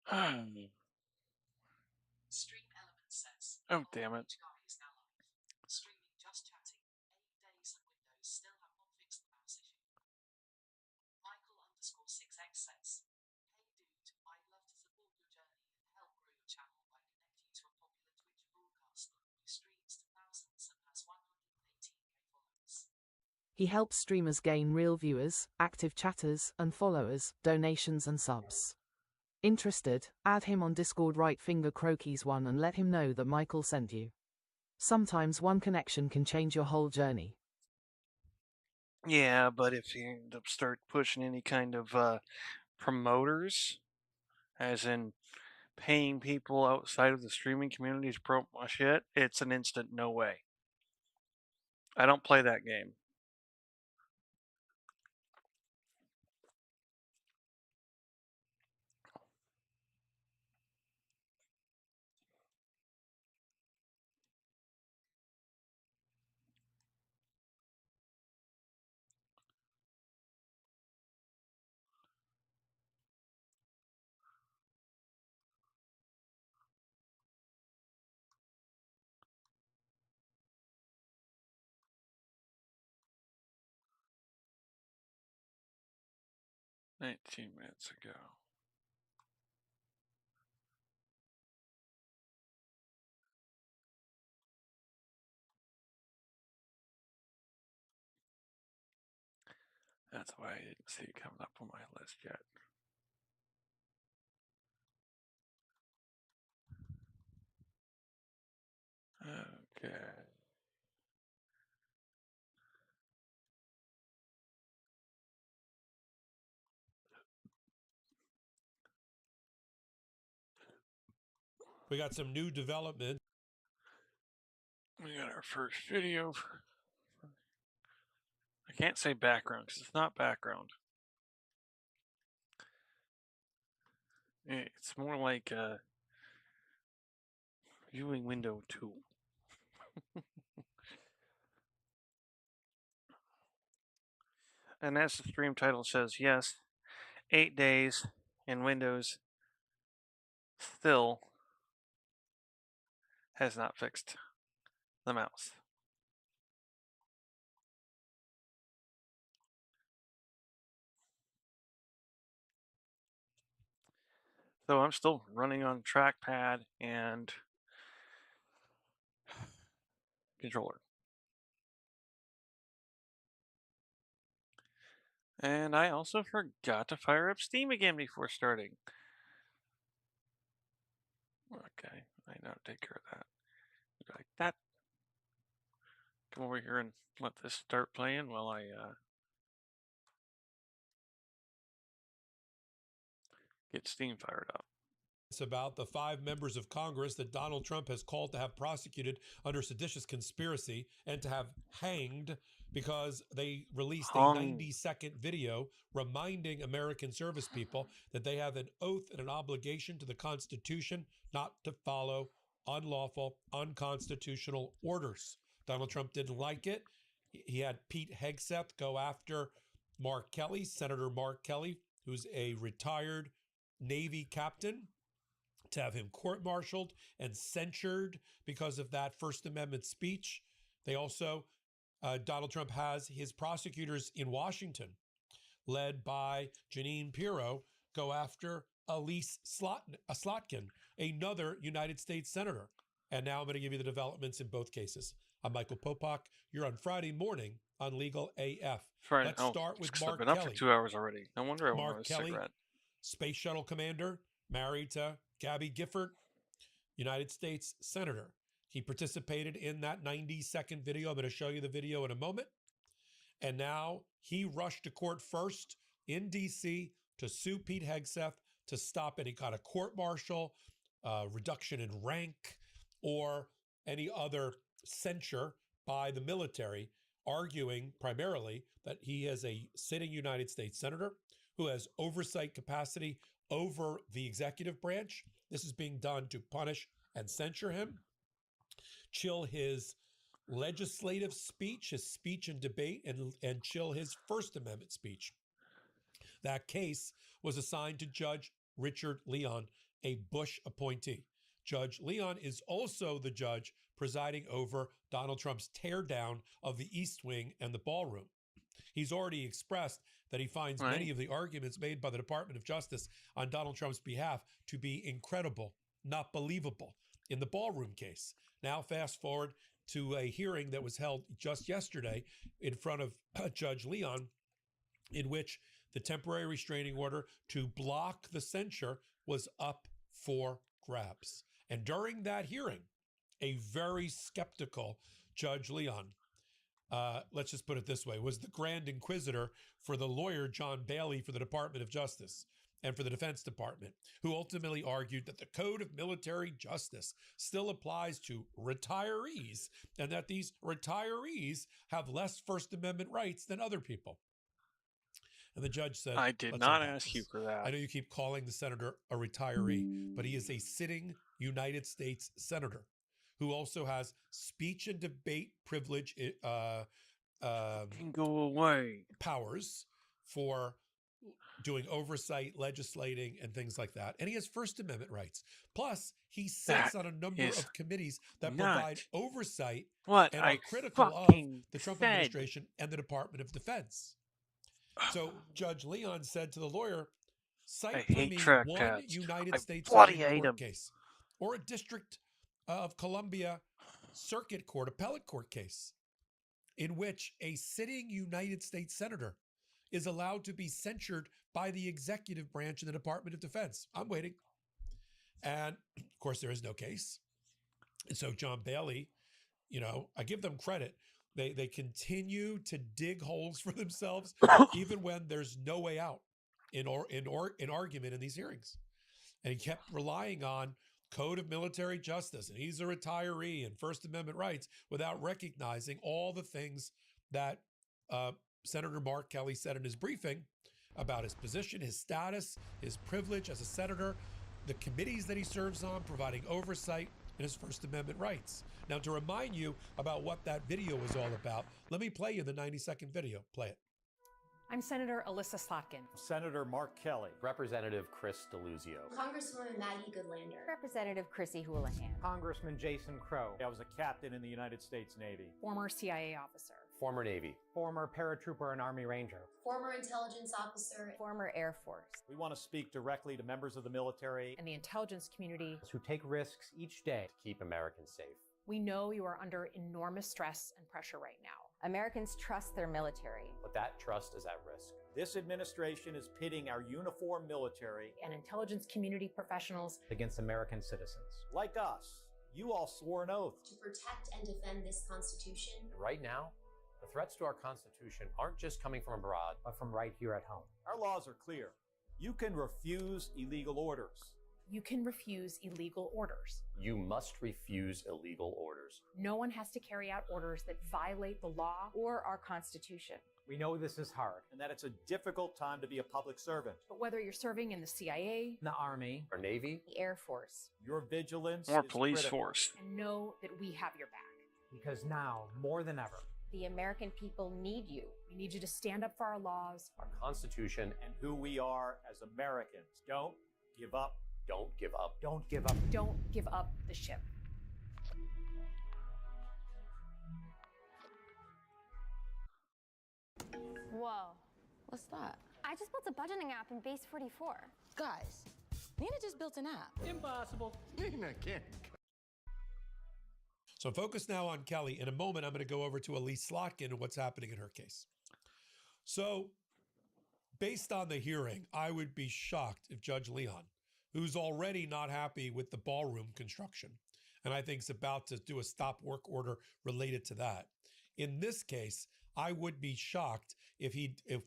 Stream Element says, Oh, damn it. guy is now live. Streaming Just Chatting. 8 days and Windows still have not fixed the mouse issue. Michael_6x says, hey dude, I'd love to support your journey and help grow your channel by connecting you to a popular Twitch broadcaster who streams to thousands and has 118k followers. He helps streamers gain real viewers, active chatters and followers, donations and subs. Interested? Add him on Discord, right finger croquis1 and let him know that Michael sent you. Sometimes one connection can change your whole journey. Yeah, but if you end up start pushing any kind of promoters, as in paying people outside of the streaming community to promote my shit, it's an instant no way. I don't play that game. $19 ago. That's why I didn't see it coming up on my list yet. Okay. We got some new development. We got our first video. I can't say background because it's not background. It's more like viewing window 2. And as the stream title says, yes, 8 days in Windows still has not fixed the mouse. So I'm still running on trackpad and controller. And I also forgot to fire up Steam again before starting. Okay, I know to take care of that. Like that. Come over here and let this start playing while I get Steam fired up. It's about the 5 members of Congress that Donald Trump has called to have prosecuted under seditious conspiracy and to have hanged because they released a 90-second video reminding American service people that they have an oath and an obligation to the Constitution not to follow unlawful, unconstitutional orders. Donald Trump didn't like it. He had Pete Hegseth go after Mark Kelly, Senator Mark Kelly, who's a retired Navy captain, to have him court-martialed and censured because of that First Amendment speech. They also, Donald Trump has his prosecutors in Washington, led by Jeanine Pirro, go after Elise Slotkin, another United States senator. And now I'm going to give you the developments in both cases. I'm Michael Popak. You're on Friday morning on Legal AF. Friday. Let's start with Mark I've been Kelly. up for 2 hours already. No wonder I Mark want a Kelly, cigarette. Space Shuttle Commander, married to Gabby Gifford, United States Senator. He participated in that 90-second video. I'm going to show you the video in a moment. And now he rushed to court first in D.C. to sue Pete Hegseth to stop any kind of court-martial, reduction in rank, or any other censure by the military, arguing primarily that he is a sitting United States Senator who has oversight capacity over the executive branch. This is being done to punish and censure him, chill his legislative speech, his speech and debate, and chill his First Amendment speech. That case was assigned to Judge Richard Leon a Bush appointee. Judge Leon is also the judge presiding over Donald Trump's teardown of the East Wing and the ballroom. He's already expressed that he finds many of the arguments made by the Department of Justice on Donald Trump's behalf to be incredible, not believable, in the ballroom case. Now, fast forward to a hearing that was held just yesterday in front of Judge Leon, in which the temporary restraining order to block the censure was up for grabs. And during that hearing, a very skeptical Judge Leon, let's just put it this way, was the Grand Inquisitor for the lawyer John Bailey for the Department of Justice and for the Defense Department, who ultimately argued that the Code of Military Justice still applies to retirees and that these retirees have less First Amendment rights than other people. And the judge said, I did not ask you for that. I know you keep calling the senator a retiree, but he is a sitting United States senator who also has speech and debate privilege Can go away. powers for doing oversight, legislating, and things like that. And he has First Amendment rights. Plus, he sits on a number of committees that provide oversight and are critical of the Trump administration and the Department of Defense. So Judge Leon said to the lawyer, cite for me one United States Supreme Court case or a District of Columbia Circuit Court, appellate court case in which a sitting United States senator is allowed to be censured by the executive branch in the Department of Defense. I'm waiting. And of course, there is no case. And so John Bailey, you know, I give them credit. They continue to dig holes for themselves, even when there's no way out in argument in these hearings. And he kept relying on Code of Military Justice, and he's a retiree and First Amendment rights without recognizing all the things that Senator Mark Kelly said in his briefing about his position, his status, his privilege as a senator, the committees that he serves on, providing oversight, and his First Amendment rights. Now, to remind you about what that video was all about, let me play you the 90-second video. Play it. I'm Senator Alyssa Slotkin. Senator Mark Kelly. Representative Chris Deluzio. Congresswoman Maggie Goodlander. Representative Chrissy Houlihan. Congressman Jason Crow. I was a captain in the United States Navy. Former CIA officer. Former Navy. Former paratrooper and Army Ranger. Former intelligence officer. Former Air Force. We want to speak directly to members of the military and the intelligence community who take risks each day to keep Americans safe. We know you are under enormous stress and pressure right now. Americans trust their military. But that trust is at risk. This administration is pitting our uniformed military and intelligence community professionals against American citizens. Like us, you all swore an oath to protect and defend this Constitution. And right now, the threats to our Constitution aren't just coming from abroad, but from right here at home. Our laws are clear. You can refuse illegal orders. You can refuse illegal orders. You must refuse illegal orders. No one has to carry out orders that violate the law or our Constitution. We know this is hard and that it's a difficult time to be a public servant. But whether you're serving in the CIA, the Army, or Navy, the Air Force, your vigilance or is police critical. force. And know that we have your back. Because now, more than ever, the American people need you. We need you to stand up for our laws, our Constitution, and who we are as Americans. Don't give up. Don't give up. Don't give up. Don't give up the ship. Whoa. What's that? I just built a budgeting app in Base 44. Guys, Nina just built an app. Impossible. Nina can't. So focus now on Kelly. In a moment, I'm going to go over to Elise Slotkin and what's happening in her case. So based on the hearing, I would be shocked if Judge Leon, who's already not happy with the ballroom construction, and I think is about to do a stop work order related to that. In this case, I would be shocked if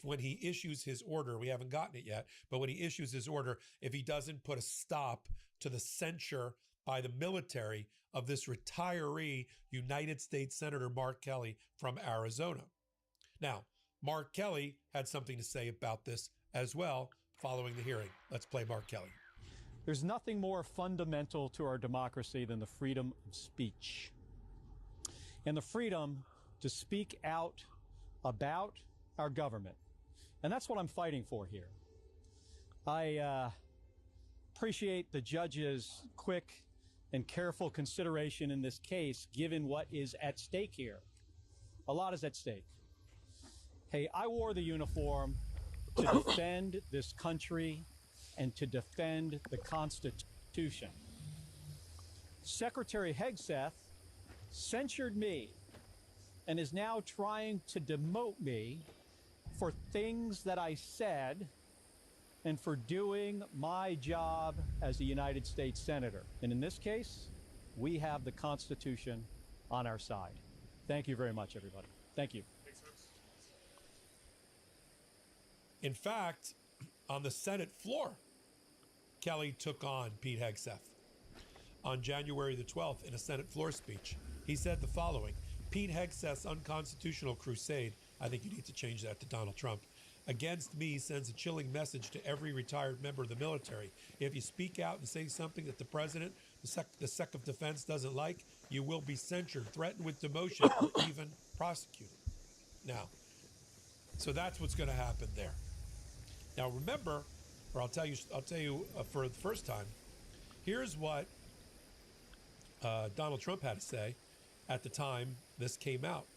when he issues his order, we haven't gotten it yet, but when he issues his order, if he doesn't put a stop to the censure by the military of this retiree United States Senator Mark Kelly from Arizona. Now, Mark Kelly had something to say about this as well following the hearing. Let's play Mark Kelly. There's nothing more fundamental to our democracy than the freedom of speech and the freedom to speak out about our government. And that's what I'm fighting for here. I appreciate the judge's quick and careful consideration in this case, given what is at stake here. A lot is at stake. Hey, I wore the uniform to defend this country and to defend the Constitution. Secretary Hegseth censured me and is now trying to demote me for things that I said and for doing my job as a United States Senator. And in this case, we have the Constitution on our side. Thank you very much, everybody. Thank you. In fact, on the Senate floor, Kelly took on Pete Hegseth. On January the 12th, in a Senate floor speech, he said the following: Pete Hegseth's unconstitutional crusade, I think you need to change that to Donald Trump, against me sends a chilling message to every retired member of the military. If you speak out and say something that the president, the Sec of Defense doesn't like, you will be censured, threatened with demotion, or even prosecuted. Now, so that's what's going to happen there. Now remember, or I'll tell you for the first time, here's what Donald Trump had to say at the time this came out,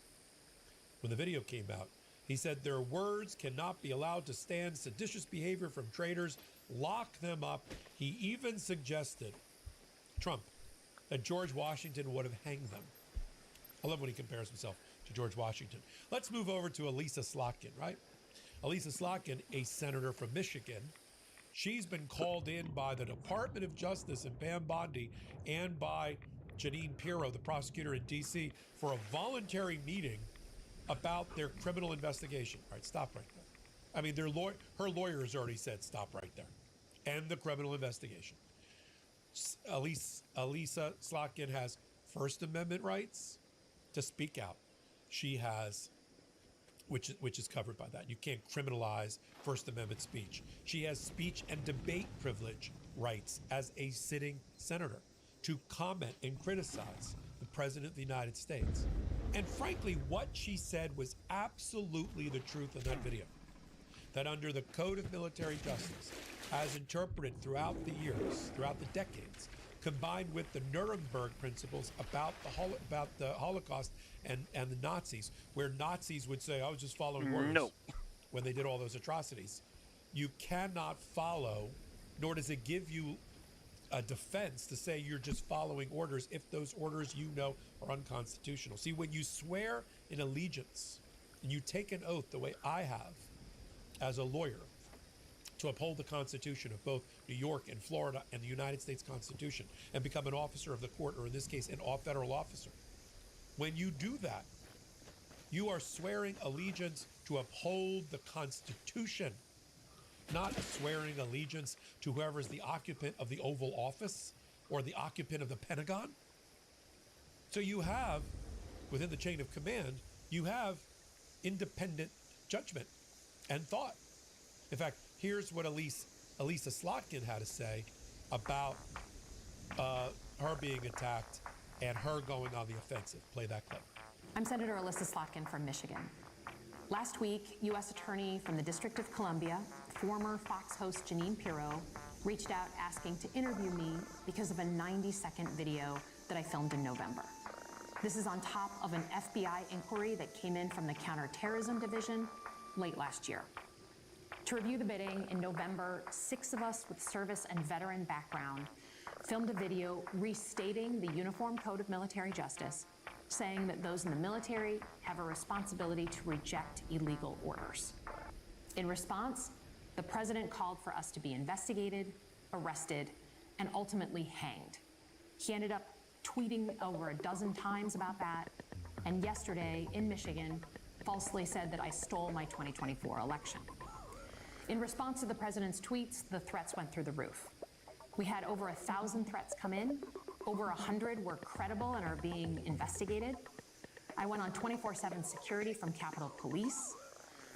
when the video came out. He said their words cannot be allowed to stand seditious behavior from traitors. Lock them up. He even suggested, Trump, that George Washington would have hanged them. I love when he compares himself to George Washington. Let's move over to Elissa Slotkin, right? Elissa Slotkin, a senator from Michigan. She's been called in by the Department of Justice and Pam Bondi and by Jeanine Pirro, the prosecutor in D.C., for a voluntary meeting about their criminal investigation. All right, stop right there. I mean, her lawyers already said stop right there. End the criminal investigation. Elissa Slotkin has First Amendment rights to speak out. She has, which is covered by that. You can't criminalize First Amendment speech. She has speech and debate privilege rights as a sitting senator to comment and criticize the President of the United States. And frankly, what she said was absolutely the truth in that video. That under the Code of Military Justice, as interpreted throughout the years, throughout the decades, combined with the Nuremberg principles about the Holocaust and the Nazis, where Nazis would say, I was just following orders when they did all those atrocities. You cannot follow, nor does it give you a defense to say you're just following orders if those orders are unconstitutional. See, when you swear in allegiance and you take an oath the way I have as a lawyer to uphold the Constitution of both New York and Florida and the United States Constitution and become an officer of the court, or in this case, a federal officer, when you do that, you are swearing allegiance to uphold the Constitution, not swearing allegiance to whoever is the occupant of the Oval Office or the occupant of the Pentagon. So you have, within the chain of command, you have independent judgment and thought. In fact, here's what Elissa Slotkin had to say about her being attacked and her going on the offensive. Play that clip. I'm Senator Elissa Slotkin from Michigan. Last week, U.S. Attorney from the District of Columbia, former Fox host Jeanine Pirro, reached out asking to interview me because of a 90-second video that I filmed in November. This is on top of an FBI inquiry that came in from the Counterterrorism Division late last year. To review the bidding, in November, 6 of us with service and veteran background filmed a video restating the Uniform Code of Military Justice, saying that those in the military have a responsibility to reject illegal orders. In response, the president called for us to be investigated, arrested, and ultimately hanged. He ended up tweeting over a dozen times about that, and yesterday in Michigan falsely said that I stole my 2024 election. In response to the president's tweets, the threats went through the roof. We had over 1,000 threats come in. Over 100 were credible and are being investigated. I went on 24/7 security from Capitol Police.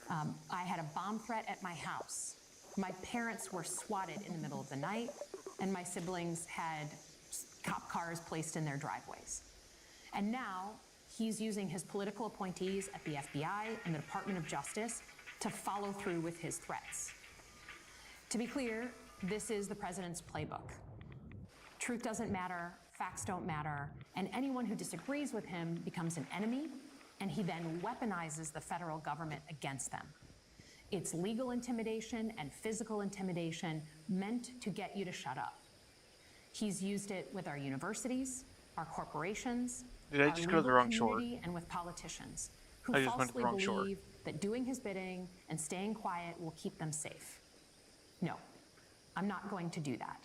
I had a bomb threat at my house. My parents were swatted in the middle of the night, and my siblings had cop cars placed in their driveways. And now he's using his political appointees at the FBI and the Department of Justice to follow through with his threats. To be clear, this is the president's playbook. Truth doesn't matter, facts don't matter, and anyone who disagrees with him becomes an enemy, and he then weaponizes the federal government against them. It's legal intimidation and physical intimidation meant to get you to shut up. He's used it with our universities, our corporations, Did I our just go to the legal wrong shore? community, and with politicians who I just went to the falsely wrong shore. believe that doing his bidding and staying quiet will keep them safe. No, I'm not going to do that.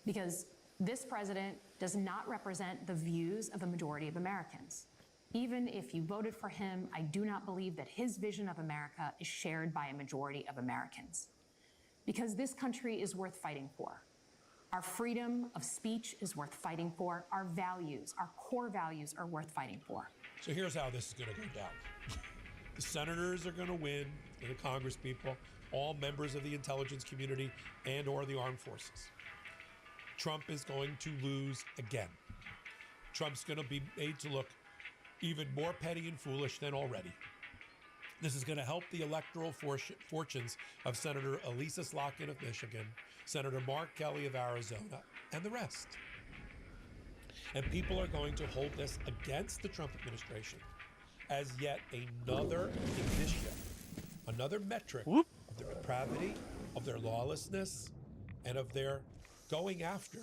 Because this president does not represent the views of the majority of Americans. Even if you voted for him, I do not believe that his vision of America is shared by a majority of Americans. Because this country is worth fighting for. Our freedom of speech is worth fighting for. Our values, our core values, are worth fighting for. So here's how this is going to go down. The senators are going to win, and the Congress people, all members of the intelligence community and or the armed forces. Trump is going to lose again. Trump's going to be made to look even more petty and foolish than already. This is going to help the electoral fortunes of Senator Elisa Slotkin of Michigan, Senator Mark Kelly of Arizona, and the rest. And people are going to hold this against the Trump administration as yet another indicia, another metric of their depravity, of their lawlessness, and of their going after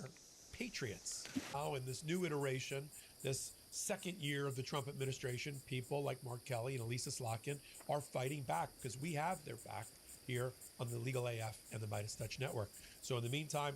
patriots. Now, in this new iteration, this second year of the Trump administration, people like Mark Kelly and Elisa Slotkin are fighting back because we have their back here on the Legal AF and the Midas Touch Network. So in the meantime,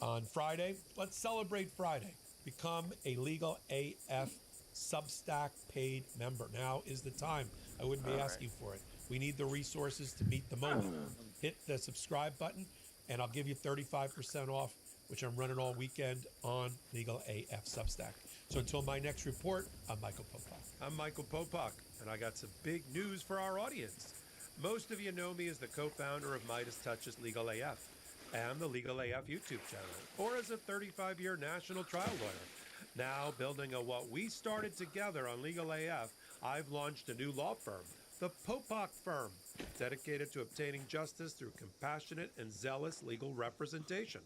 on Friday, let's celebrate Friday. Become a Legal AF Substack paid member. Now is the time. I wouldn't be asking for it. We need the resources to meet the moment. Hit the subscribe button and I'll give you 35% off, which I'm running all weekend on Legal AF Substack. So until my next report, I'm Michael Popak. I'm Michael Popak, and I got some big news for our audience. Most of you know me as the co-founder of Midas Touch's Legal AF and the Legal AF YouTube channel, or as a 35-year national trial lawyer. Now, building on what we started together on Legal AF, I've launched a new law firm, the Popak Firm, dedicated to obtaining justice through compassionate and zealous legal representation.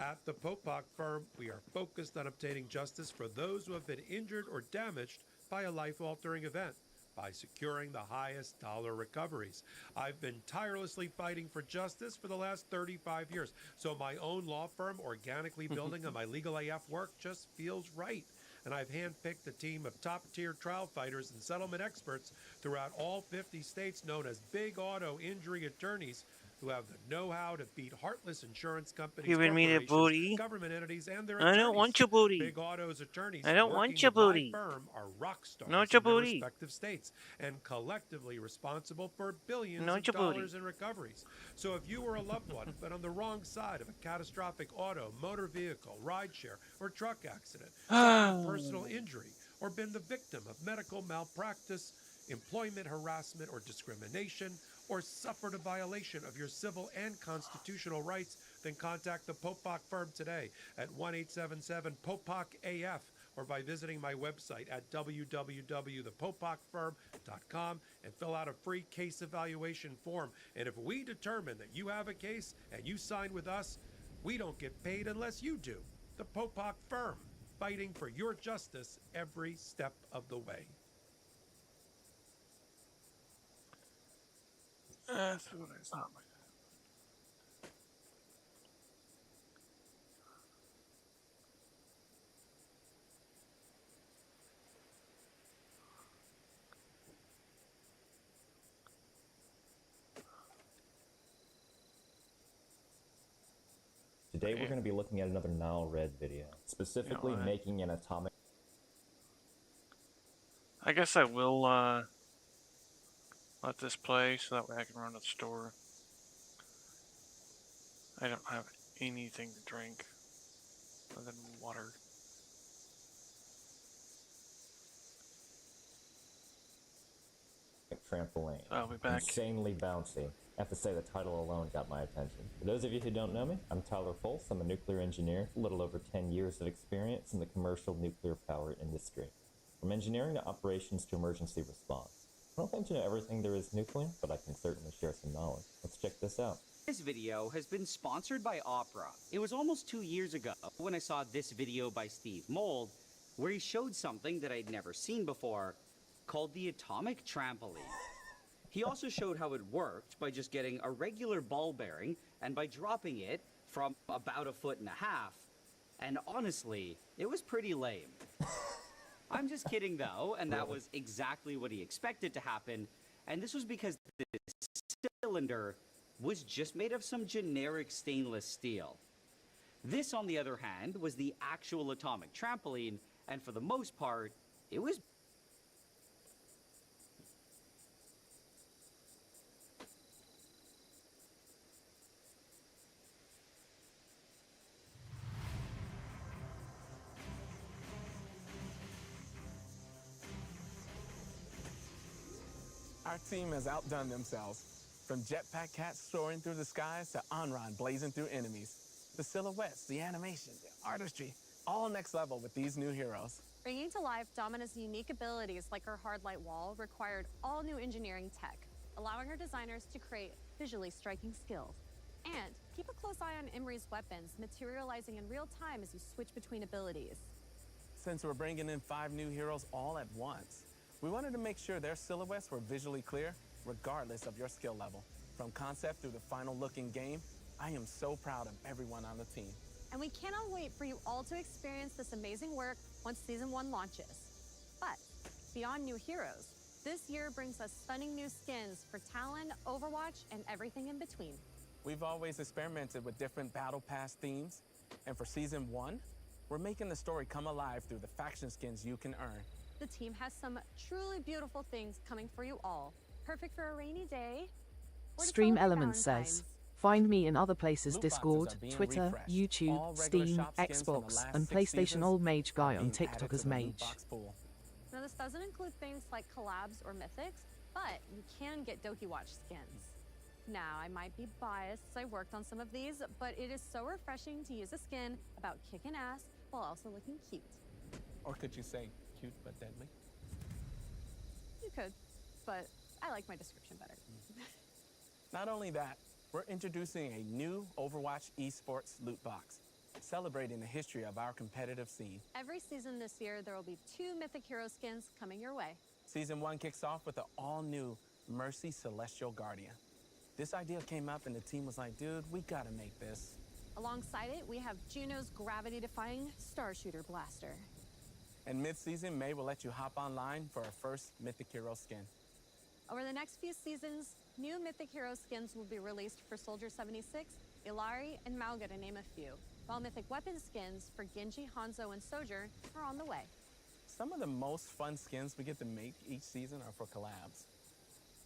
At the Popak Firm, we are focused on obtaining justice for those who have been injured or damaged by a life-altering event by securing the highest dollar recoveries. I've been tirelessly fighting for justice for the last 35 years, so my own law firm organically building on my Legal AF work just feels right. And I've handpicked a team of top-tier trial fighters and settlement experts throughout all 50 states known as Big Auto Injury Attorneys who have the know-how to beat heartless insurance companies, Giving me the booty. government entities, and their I don't want your booty. Big Auto's attorneys I don't want your booty. Firm are rock stars Not in your their booty. respective states and collectively responsible for billions Not of your booty. dollars in recoveries. So if you or a loved one have been on the wrong side of a catastrophic auto, motor vehicle, rideshare, or truck accident, suffered personal injury, or been the victim of medical malpractice, employment harassment or discrimination, or suffered a violation of your civil and constitutional rights, then contact the Popak Firm today at 1-877-POPAK-AF or by visiting my website at www.thepopakfirm.com and fill out a free case evaluation form. And if we determine that you have a case and you sign with us, we don't get paid unless you do. The Popak Firm, fighting for your justice every step of the way. That's what I thought. Today we're going to be looking at another Nile Red video, specifically making an atomic... I guess I will let this play so that way I can run to the store. I don't have anything to drink other than water. trampoline. I'll be back. Insanely bouncy. I have to say the title alone got my attention. For those of you who don't know me, I'm Tyler Folse. I'm a nuclear engineer, a little over 10 years of experience in the commercial nuclear power industry. From engineering to operations to emergency response. I don't claim to know everything there is nuclear, but I can certainly share some knowledge. Let's check this out. This video has been sponsored by Opera. It was almost 2 years ago when I saw this video by Steve Mold, where he showed something that I'd never seen before, called the atomic trampoline. He also showed how it worked by just getting a regular ball bearing and by dropping it from about 1.5 feet. And honestly, it was pretty lame. I'm just kidding though, and that was exactly what he expected to happen. And this was because this cylinder was just made of some generic stainless steel. This, on the other hand, was the actual atomic trampoline, and for the most part, it was Our team has outdone themselves. From jetpack cats soaring through the skies to Onron blazing through enemies. The silhouettes, the animation, the artistry, all next level with these new heroes. Bringing to life Domina's unique abilities like her hard light wall required all new engineering tech, allowing her designers to create visually striking skills. And keep a close eye on Imri's weapons, materializing in real time as you switch between abilities. Since we're bringing in 5 new heroes all at once, we wanted to make sure their silhouettes were visually clear, regardless of your skill level. From concept through the final look in game, I am so proud of everyone on the team. And we cannot wait for you all to experience this amazing work once Season 1 launches. But beyond new heroes, this year brings us stunning new skins for Talon, Overwatch, and everything in between. We've always experimented with different Battle Pass themes, and for Season 1, we're making the story come alive through the faction skins you can earn. The team has some truly beautiful things coming for you all. Perfect for a rainy day. or to Stream celebrate Elements Valentine's. says, find me in other places: Loot boxes Discord, are being Twitter, refreshed. YouTube, All regular Steam, shop skins from the Xbox, last and 6 PlayStation seasons Old Mage Guy are on being TikTok added as to the loot Mage. box pool. Now, this doesn't include things like collabs or mythics, but you can get Doki Watch skins. Now, I might be biased as I worked on some of these, but it is so refreshing to use a skin about kicking ass while also looking cute. Or could you say cute but deadly? You could, but I like my description better. Not only that, we're introducing a new Overwatch esports loot box, celebrating the history of our competitive scene. Every season this year, there will be 2 Mythic Hero skins coming your way. Season 1 kicks off with the all-new Mercy Celestial Guardian. This idea came up and the team was like, dude, we gotta make this. Alongside it, we have Juno's gravity-defying Starshooter Blaster. And mid-season, May will let you hop online for our first Mythic Hero skin. Over the next few seasons, new Mythic Hero skins will be released for Soldier 76, Illari, and Mauga, to name a few, while Mythic Weapon skins for Genji, Hanzo, and Sojourn are on the way. Some of the most fun skins we get to make each season are for collabs.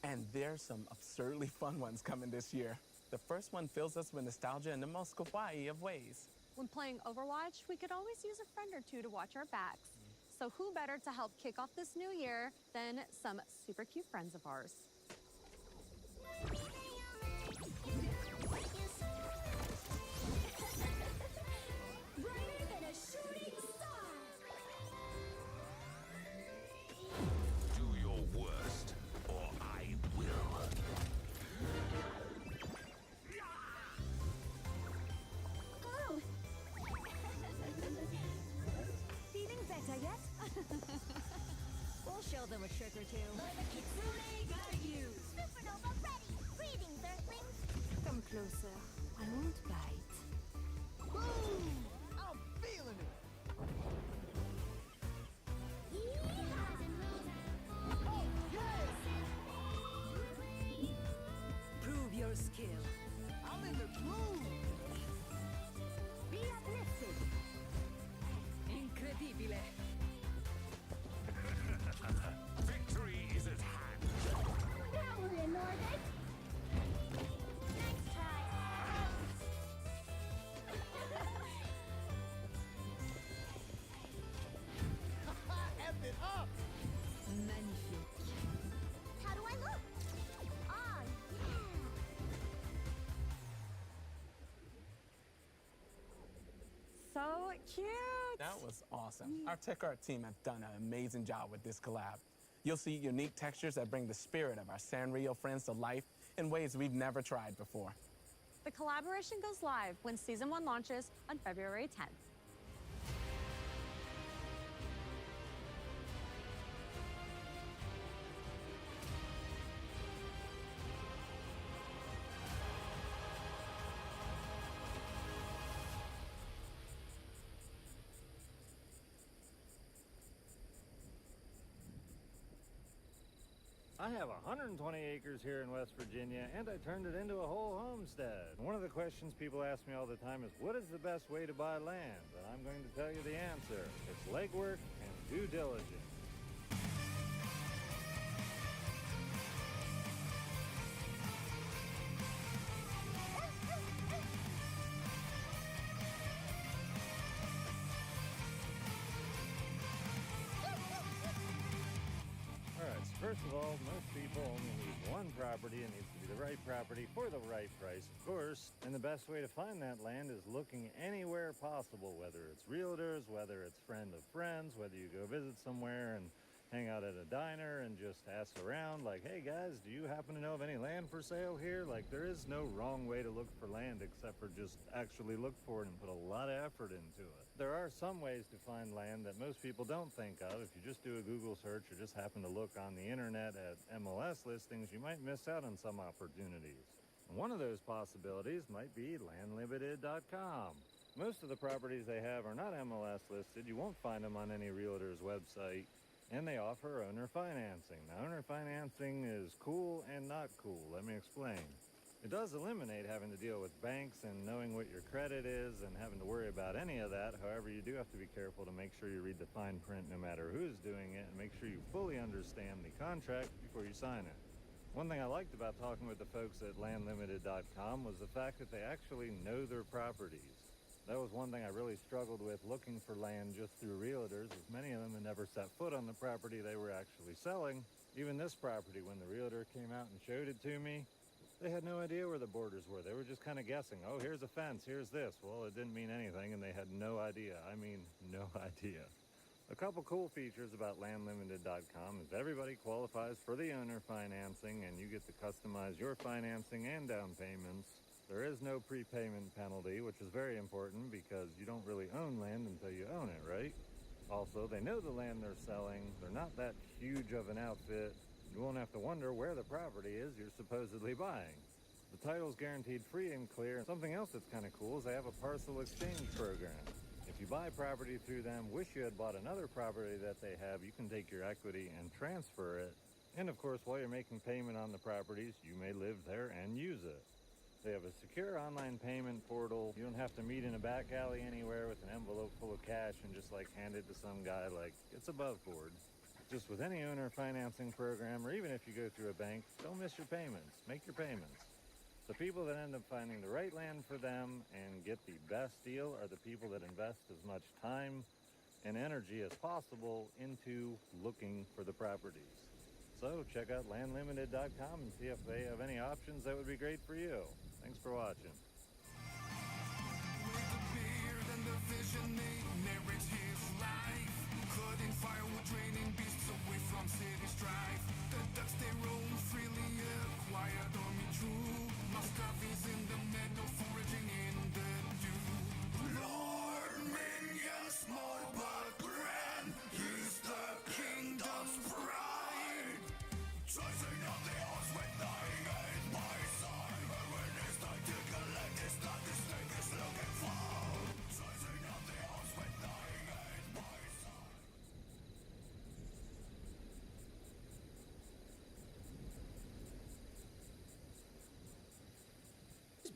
And there's some absurdly fun ones coming this year. The first one fills us with nostalgia in the most kawaii of ways. When playing Overwatch, we could always use a friend or two to watch our backs. So who better to help kick off this new year than some super cute friends of ours? Brighter than a shooting star. Do your worst, or I will. Oh. Feeling better yet? We'll show them a trick or two. Let the Kitsune guide you. Supernova ready. Greetings, Earthlings. Come closer. I won't bite. Boom! I'm feeling it. Oh, yes! Prove your skill. I'm in the groove. Be uplifted. Incredibile. Victory is at hand. Power in orbit. Nice try. F it up. Magnifique. How do I look? Ah, yeah. So cute! That was awesome. Our Tech Art team have done an amazing job with this collab. You'll see unique textures that bring the spirit of our Sanrio friends to life in ways we've never tried before. The collaboration goes live when Season 1 launches on February 10th. I have 120 acres here in West Virginia, and I turned it into a whole homestead. One of the questions people ask me all the time is, what is the best way to buy land? And I'm going to tell you the answer. It's legwork and due diligence. First of all, most people only need one property. It needs to be the right property for the right price, of course. And the best way to find that land is looking anywhere possible, whether it's realtors, whether it's friend of friends, whether you go visit somewhere and hang out at a diner and just ask around like, hey guys, do you happen to know of any land for sale here? Like, there is no wrong way to look for land except for just actually look for it and put a lot of effort into it. There are some ways to find land that most people don't think of. If you just do a Google search or just happen to look on the internet at MLS listings, you might miss out on some opportunities. And one of those possibilities might be landlimited.com. Most of the properties they have are not MLS listed. You won't find them on any realtor's website. And they offer owner financing. Now, owner financing is cool and not cool. Let me explain. It does eliminate having to deal with banks and knowing what your credit is and having to worry about any of that. However, you do have to be careful to make sure you read the fine print no matter who's doing it, and make sure you fully understand the contract before you sign it. One thing I liked about talking with the folks at landlimited.com was the fact that they actually know their properties. That was one thing I really struggled with looking for land just through realtors, as many of them had never set foot on the property they were actually selling. Even this property, when the realtor came out and showed it to me, they had no idea where the borders were. They were just kind of guessing. Oh, here's a fence, here's this. Well, it didn't mean anything, and they had no idea. I mean, no idea. A couple cool features about landlimited.com is everybody qualifies for the owner financing, and you get to customize your financing and down payments. There is no prepayment penalty, which is very important because you don't really own land until you own it, right? Also, they know the land they're selling. They're not that huge of an outfit. You won't have to wonder where the property is you're supposedly buying. The title's guaranteed free and clear. Something else that's kind of cool is they have a parcel exchange program. If you buy property through them, wish you had bought another property that they have, you can take your equity and transfer it. And of course, while you're making payment on the properties, you may live there and use it. They have a secure online payment portal. You don't have to meet in a back alley anywhere with an envelope full of cash and just like hand it to some guy. Like, it's above board. Just with any owner financing program, or even if you go through a bank, don't miss your payments. Make your payments. The people that end up finding the right land for them and get the best deal are the people that invest as much time and energy as possible into looking for the properties. So check out landlimited.com and see if they have any options that would be great for you. Thanks for watching.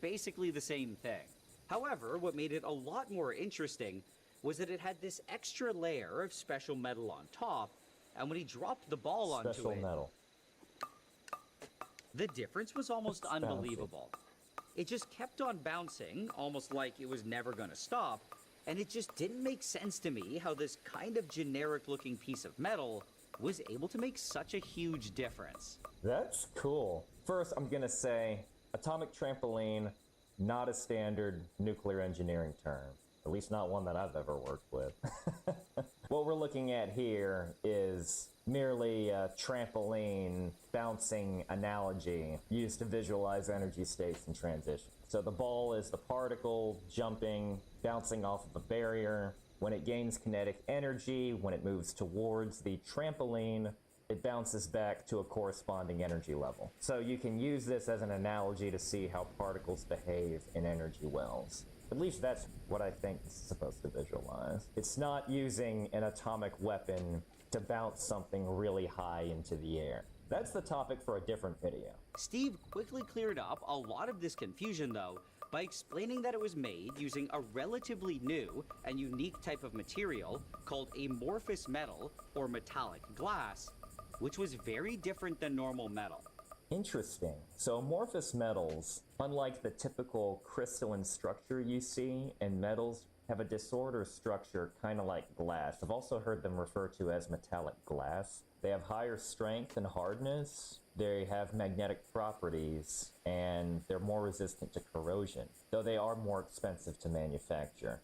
Basically the same thing. However, what made it a lot more interesting was that it had this extra layer of special metal on top, and when he dropped the ball onto Special it, metal. the difference was almost It's unbelievable. It just kept on bouncing, almost like it was never going to stop, and it just didn't make sense to me how this kind of generic-looking piece of metal was able to make such a huge difference. That's cool. First, I'm gonna say atomic trampoline, not a standard nuclear engineering term. At least not one that I've ever worked with. What we're looking at here is merely a trampoline bouncing analogy used to visualize energy states and transitions. So the ball is the particle jumping, bouncing off of a barrier. When it gains kinetic energy, when it moves towards the trampoline, it bounces back to a corresponding energy level. So you can use this as an analogy to see how particles behave in energy wells. At least that's what I think this is supposed to visualize. It's not using an atomic weapon to bounce something really high into the air. That's the topic for a different video. Steve quickly cleared up a lot of this confusion, though, by explaining that it was made using a relatively new and unique type of material called amorphous metal or metallic glass, which was very different than normal metal. Interesting. So amorphous metals, unlike the typical crystalline structure you see in metals, have a disorder structure kind of like glass. I've also heard them referred to as metallic glass. They have higher strength and hardness, they have magnetic properties, and they're more resistant to corrosion, though they are more expensive to manufacture.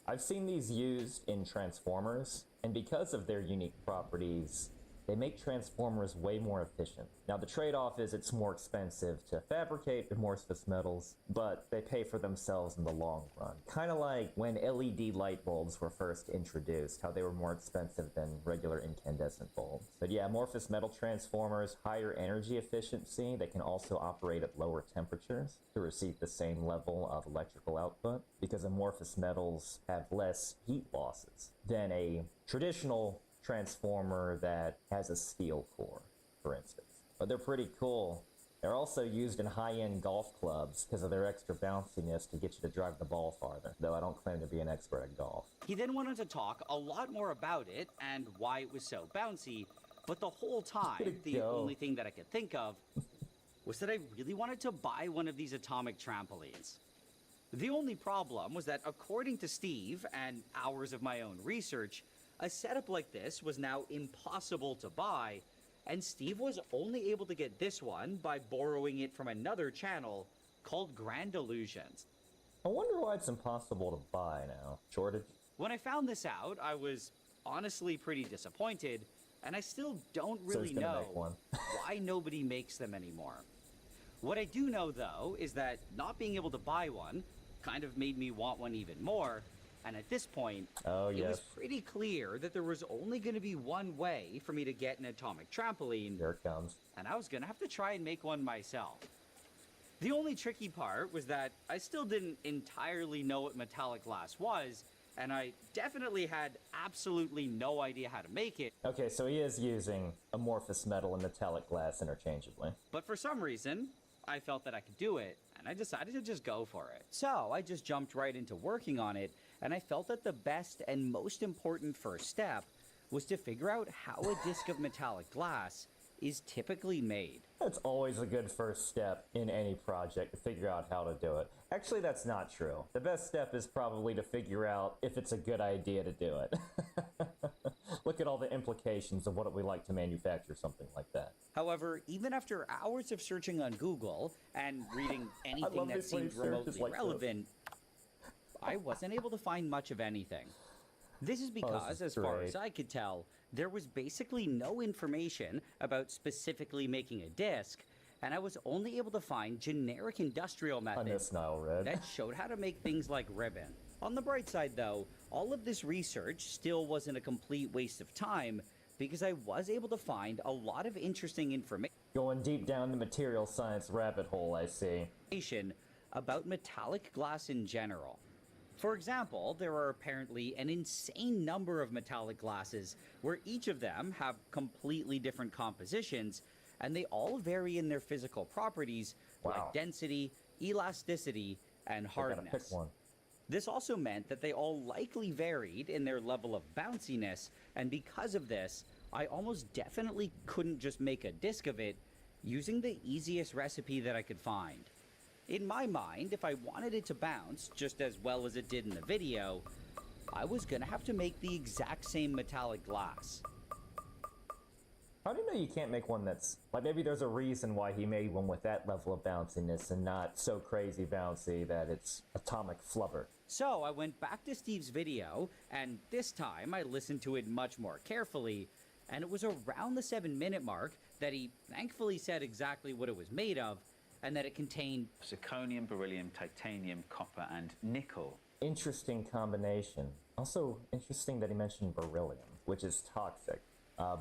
I've seen these used in transformers, and because of their unique properties, they make transformers way more efficient. Now the trade-off is it's more expensive to fabricate amorphous metals, but they pay for themselves in the long run. Kind of like when LED light bulbs were first introduced, how they were more expensive than regular incandescent bulbs. But yeah, amorphous metal transformers, higher energy efficiency. They can also operate at lower temperatures to receive the same level of electrical output, because amorphous metals have less heat losses than a traditional transformer that has a steel core, for instance. But they're pretty cool. They're also used in high-end golf clubs because of their extra bounciness to get you to drive the ball farther, though I don't claim to be an expert at golf. He then went on to talk a lot more about it and why it was so bouncy, but the whole time, the only thing that I could think of was that I really wanted to buy one of these atomic trampolines. The only problem was that according to Steve and hours of my own research, a setup like this was now impossible to buy, and Steve was only able to get this one by borrowing it from another channel called Grand Illusions. I wonder why it's impossible to buy now. Shortage? When I found this out, I was honestly pretty disappointed, and I still don't really know why nobody makes them anymore. What I do know, though, is that not being able to buy one kind of made me want one even more. And at this point, it was pretty clear that there was only going to be one way for me to get an atomic trampoline. Here it comes. And I was going to have to try and make one myself. The only tricky part was that I still didn't entirely know what metallic glass was, and I definitely had absolutely no idea how to make it. Okay, so he is using amorphous metal and metallic glass interchangeably. But for some reason, I felt that I could do it, and I decided to just go for it. So I just jumped right into working on it, and I felt that the best and most important first step was to figure out how a disc of metallic glass is typically made. That's always a good first step in any project, to figure out how to do it. Actually, that's not true. The best step is probably to figure out if it's a good idea to do it. Look at all the implications of what it would be like to manufacture something like that. However, even after hours of searching on Google and reading anything that seemed remotely relevant, I wasn't able to find much of anything. This is because, as far as I could tell, there was basically no information about specifically making a disc, and I was only able to find generic industrial methods that showed how to make things like ribbon. On the bright side, though, all of this research still wasn't a complete waste of time, because I was able to find a lot of interesting information. Going deep down the material science rabbit hole, I see. About metallic glass in general. For example, there are apparently an insane number of metallic glasses where each of them have completely different compositions, and they all vary in their physical properties like density, elasticity, and hardness. This also meant that they all likely varied in their level of bounciness, and because of this, I almost definitely couldn't just make a disc of it using the easiest recipe that I could find. In my mind, if I wanted it to bounce just as well as it did in the video, I was gonna have to make the exact same metallic glass. How do you know you can't make one that's, like, maybe there's a reason why he made one with that level of bounciness and not so crazy bouncy that it's atomic flubber? So I went back to Steve's video, and this time I listened to it much more carefully, and it was around the 7-minute mark that he thankfully said exactly what it was made of, and that it contained zirconium, beryllium, titanium, copper, and nickel. Interesting combination. Also interesting that he mentioned beryllium, which is toxic,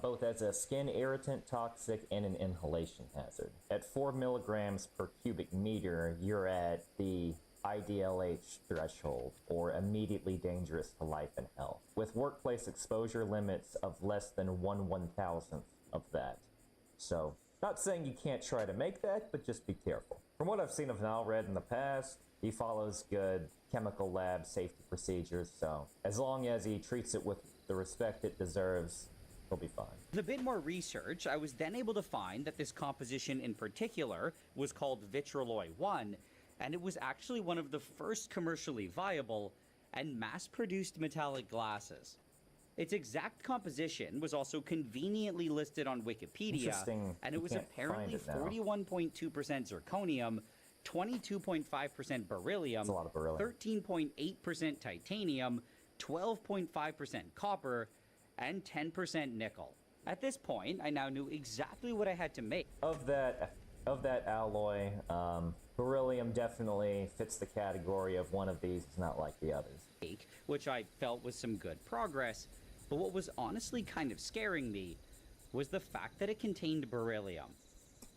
both as a skin irritant, toxic, and an inhalation hazard. At 4 milligrams per cubic meter, you're at the IDLH threshold, or immediately dangerous to life and health, with workplace exposure limits of less than 1/1000th of that. So, not saying you can't try to make that, but just be careful. From what I've seen of Nalred in the past, he follows good chemical lab safety procedures, so as long as he treats it with the respect it deserves, he'll be fine. With a bit more research, I was then able to find that this composition in particular was called Vitraloy 1, and it was actually one of the first commercially viable and mass-produced metallic glasses. Its exact composition was also conveniently listed on Wikipedia, Interesting. and it You was can't apparently find it now. 41.2% zirconium, 22.5% beryllium, That's a lot of beryllium. 13.8% titanium, 12.5% copper, and 10% nickel. At this point, I now knew exactly what I had to make. Of that alloy, beryllium definitely fits the category of one of these is not like the others. Which I felt was some good progress, but what was honestly kind of scaring me was the fact that it contained beryllium.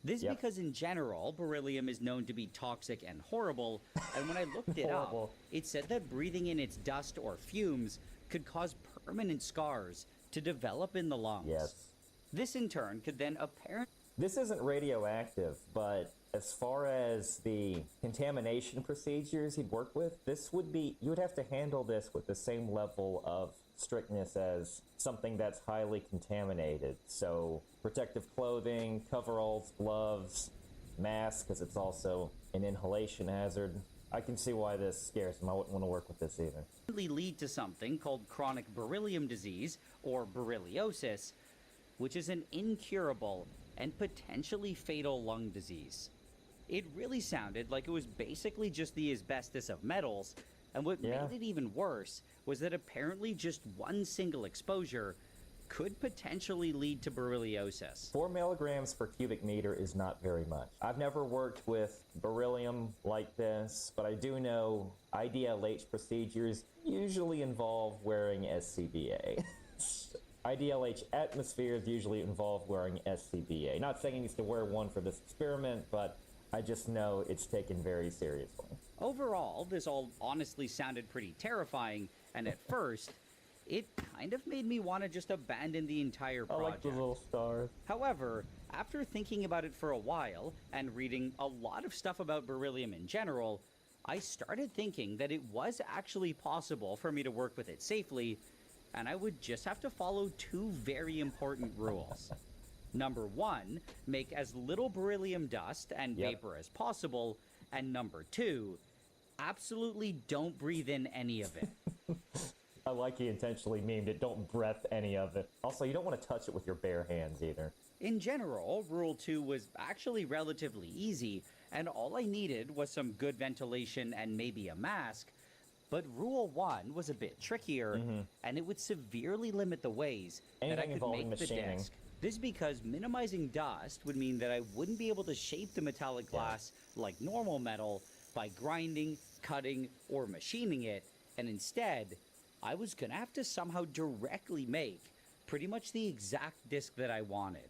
This is because in general, beryllium is known to be toxic and horrible, and when I looked it up, it said that breathing in its dust or fumes could cause permanent scars to develop in the lungs. Yes. This in turn could then apparently... This isn't radioactive, but as far as the contamination procedures he'd work with, you would have to handle this with the same level of strictness as something that's highly contaminated. So protective clothing, coveralls, gloves, mask, because it's also an inhalation hazard. I can see why this scares him. I wouldn't want to work with this either. lead to something called chronic beryllium disease, or berylliosis, which is an incurable and potentially fatal lung disease. It really sounded like it was basically just the asbestos of metals, and what made it even worse was that apparently just one single exposure could potentially lead to berylliosis. 4 milligrams per cubic meter is not very much. I've never worked with beryllium like this, but I do know IDLH procedures usually involve wearing SCBA. IDLH atmospheres usually involve wearing SCBA. Not saying he needs to wear one for this experiment, but I just know it's taken very seriously. Overall, this all honestly sounded pretty terrifying, and at first, it kind of made me want to just abandon the entire project. I like the little stars. However, after thinking about it for a while and reading a lot of stuff about beryllium in general, I started thinking that it was actually possible for me to work with it safely, and I would just have to follow two very important rules. Number one, make as little beryllium dust and vapor as possible, and number two, absolutely don't breathe in any of it. I like he intentionally memed it. Don't breath any of it. Also, you don't want to touch it with your bare hands either. In general, Rule 2 was actually relatively easy, and all I needed was some good ventilation and maybe a mask. But Rule 1 was a bit trickier, and it would severely limit the ways that I could make the disc. This because minimizing dust would mean that I wouldn't be able to shape the metallic glass like normal metal by grinding, cutting, or machining it, and instead, I was gonna have to somehow directly make pretty much the exact disc that I wanted.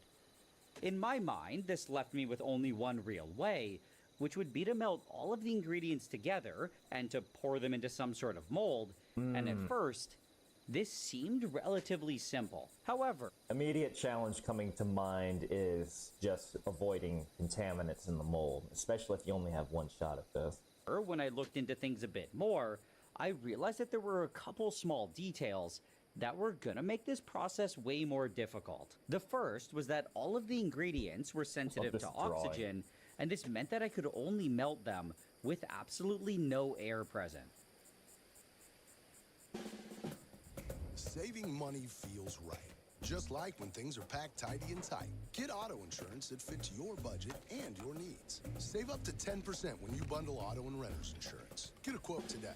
In my mind, this left me with only one real way, which would be to melt all of the ingredients together and to pour them into some sort of mold, and at first, this seemed relatively simple. However, immediate challenge coming to mind is just avoiding contaminants in the mold, especially if you only have one shot at this. When I looked into things a bit more, I realized that there were a couple small details that were gonna make this process way more difficult. The first was that all of the ingredients were sensitive to oxygen, and this meant that I could only melt them with absolutely no air present. Saving money feels right. Just like when things are packed tidy and tight. Get auto insurance that fits your budget and your needs. Save up to 10% when you bundle auto and renter's insurance. Get a quote today.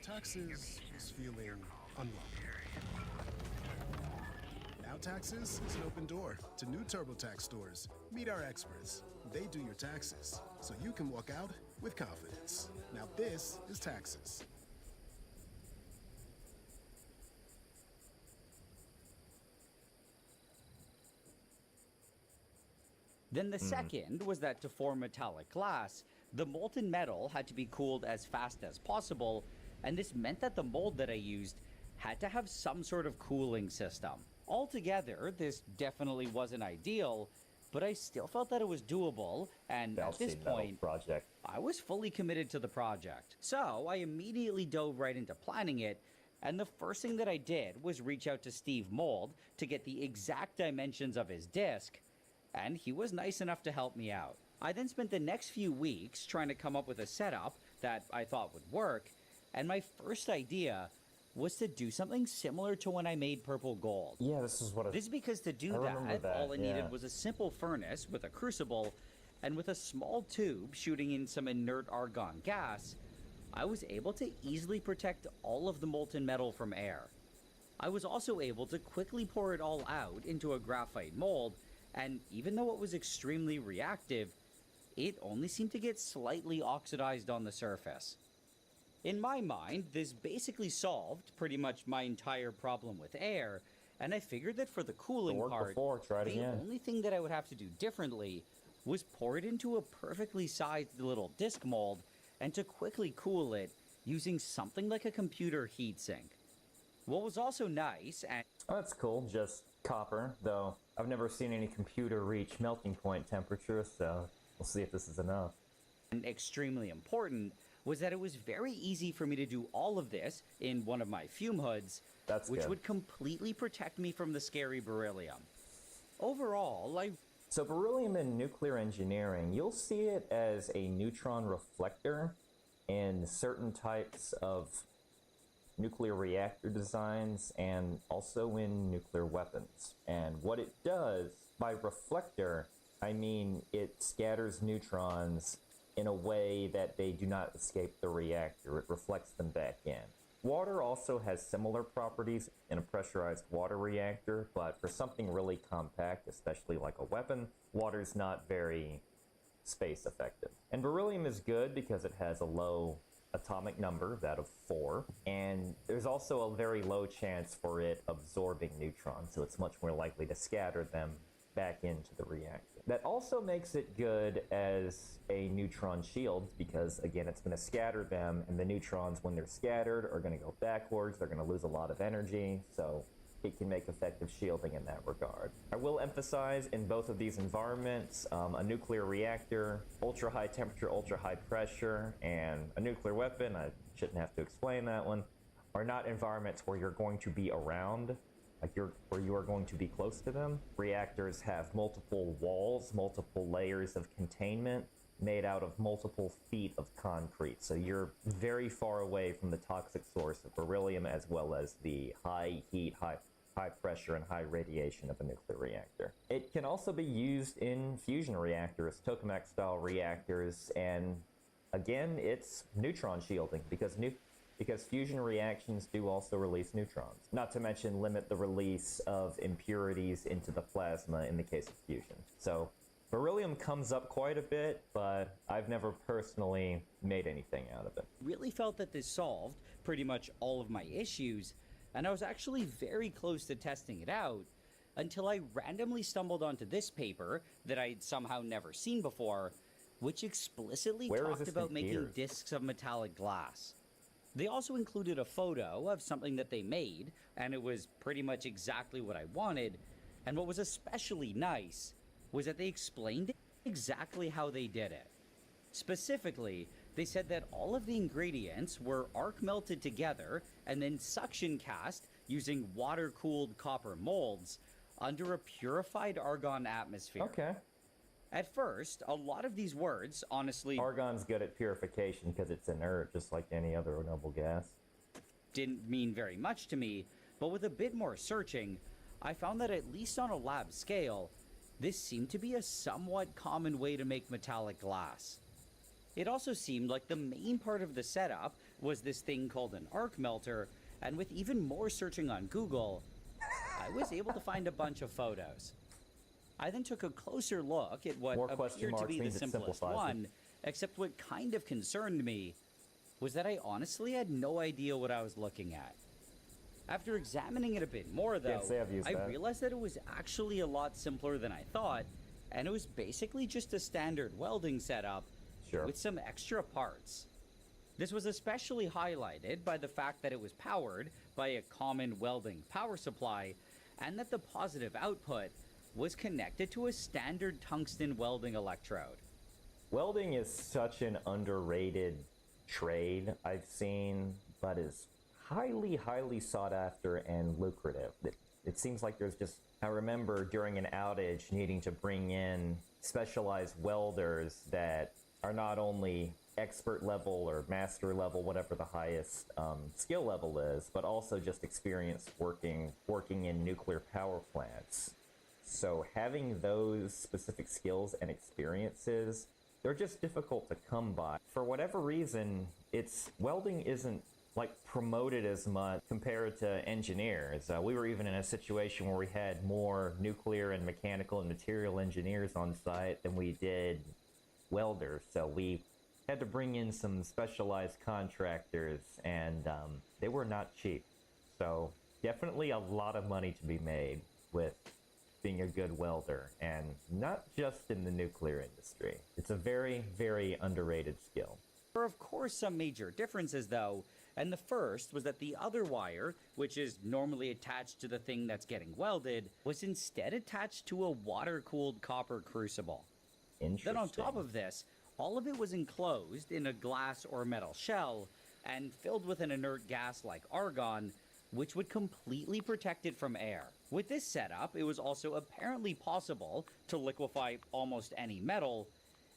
Taxes is feeling unwelcome. Now Taxes is an open door to new TurboTax stores. Meet our experts. They do your taxes, so you can walk out with confidence. Now this is Taxes. Then the second was that to form metallic glass, the molten metal had to be cooled as fast as possible, and this meant that the mold that I used had to have some sort of cooling system. Altogether, this definitely wasn't ideal, but I still felt that it was doable, and at this point, I was fully committed to the project. So I immediately dove right into planning it, and the first thing that I did was reach out to Steve Mold to get the exact dimensions of his disc, and he was nice enough to help me out. I then spent the next few weeks trying to come up with a setup that I thought would work, and my first idea was to do something similar to when I made Purple Gold. Yeah, this is what This is because to do that, all I needed was a simple furnace with a crucible, and with a small tube shooting in some inert argon gas, I was able to easily protect all of the molten metal from air. I was also able to quickly pour it all out into a graphite mold, and even though it was extremely reactive, it only seemed to get slightly oxidized on the surface. In my mind, this basically solved pretty much my entire problem with air, and I figured that for the cooling part, the only thing that I would have to do differently was pour it into a perfectly sized little disc mold, and to quickly cool it using something like a computer heatsink. What was also nice and... Oh, that's cool, just copper, though I've never seen any computer reach melting point temperature, so we'll see if this is enough. And extremely important was that it was very easy for me to do all of this in one of my fume hoods, which would completely protect me from the scary beryllium. Overall, So beryllium in nuclear engineering, you'll see it as a neutron reflector in certain types of nuclear reactor designs and also in nuclear weapons. And what it does, by reflector, I mean it scatters neutrons in a way that they do not escape the reactor. It reflects them back in. Water also has similar properties in a pressurized water reactor, but for something really compact, especially like a weapon, water's not very space effective. And beryllium is good because it has a low atomic number, that of 4, and there's also a very low chance for it absorbing neutrons, so it's much more likely to scatter them back into the reactor. That also makes it good as a neutron shield because, again, it's going to scatter them, and the neutrons, when they're scattered, are going to go backwards. They're going to lose a lot of energy, so it can make effective shielding in that regard. I will emphasize in both of these environments, a nuclear reactor, ultra high temperature, ultra high pressure, and a nuclear weapon, I shouldn't have to explain that one, are not environments where you're going to be around, where you are going to be close to them. Reactors have multiple walls, multiple layers of containment made out of multiple feet of concrete. So you're very far away from the toxic source of beryllium as well as the high heat, high pressure, and high radiation of a nuclear reactor. It can also be used in fusion reactors, tokamak-style reactors, and again, it's neutron shielding because fusion reactions do also release neutrons. Not to mention limit the release of impurities into the plasma in the case of fusion. So beryllium comes up quite a bit, but I've never personally made anything out of it. Really felt that this solved pretty much all of my issues, and I was actually very close to testing it out until I randomly stumbled onto this paper that I'd somehow never seen before, which explicitly talked about making discs of metallic glass. They also included a photo of something that they made, and it was pretty much exactly what I wanted, and what was especially nice was that they explained exactly how they did it. Specifically, they said that all of the ingredients were arc melted together and then suction cast using water-cooled copper molds under a purified argon atmosphere. Okay. At first, a lot of these words, honestly... Argon's good at purification because it's inert, just like any other noble gas. ...didn't mean very much to me, but with a bit more searching, I found that at least on a lab scale, this seemed to be a somewhat common way to make metallic glass. It also seemed like the main part of the setup was this thing called an arc melter, and with even more searching on Google, I was able to find a bunch of photos. I then took a closer look at what appeared to be the simplest one, except what kind of concerned me was that I honestly had no idea what I was looking at. After examining it a bit more, though, I realized that it was actually a lot simpler than I thought, and it was basically just a standard welding setup with some extra parts. This was especially highlighted by the fact that it was powered by a common welding power supply, and that the positive output was connected to a standard tungsten welding electrode. Welding is such an underrated trade I've seen, but is highly, highly sought after and lucrative. It seems like there's just, I remember during an outage needing to bring in specialized welders that are not only expert level or master level, whatever the highest skill level is, but also just experienced working in nuclear power plants. So having those specific skills and experiences, they're just difficult to come by. For whatever reason, welding isn't like promoted as much compared to engineers. We were even in a situation where we had more nuclear and mechanical and material engineers on site than we did welders. So we had to bring in some specialized contractors, and they were not cheap. So definitely a lot of money to be made with being a good welder, and not just in the nuclear industry. It's a very, very underrated skill. There are of course some major differences though, and the first was that the other wire, which is normally attached to the thing that's getting welded, was instead attached to a water-cooled copper crucible. Then on top of this, all of it was enclosed in a glass or metal shell and filled with an inert gas like argon, which would completely protect it from air. With this setup, it was also apparently possible to liquefy almost any metal,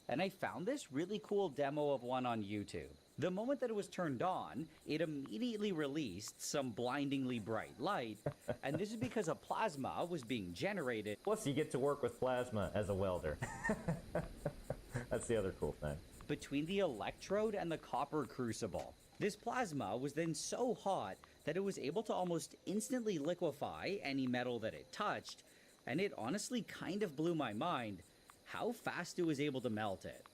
and I found this really cool demo of one on YouTube. The moment that it was turned on, it immediately released some blindingly bright light, and this is because a plasma was being generated. Plus, you get to work with plasma as a welder. That's the other cool thing. Between the electrode and the copper crucible. This plasma was then so hot that it was able to almost instantly liquefy any metal that it touched, and it honestly kind of blew my mind how fast it was able to melt it.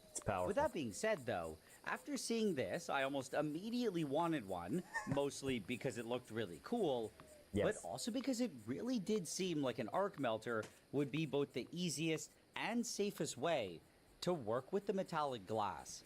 It's powerful. With that being said though, after seeing this, I almost immediately wanted one, mostly because it looked really cool, but also because it really did seem like an arc melter would be both the easiest and safest way to work with the metallic glass.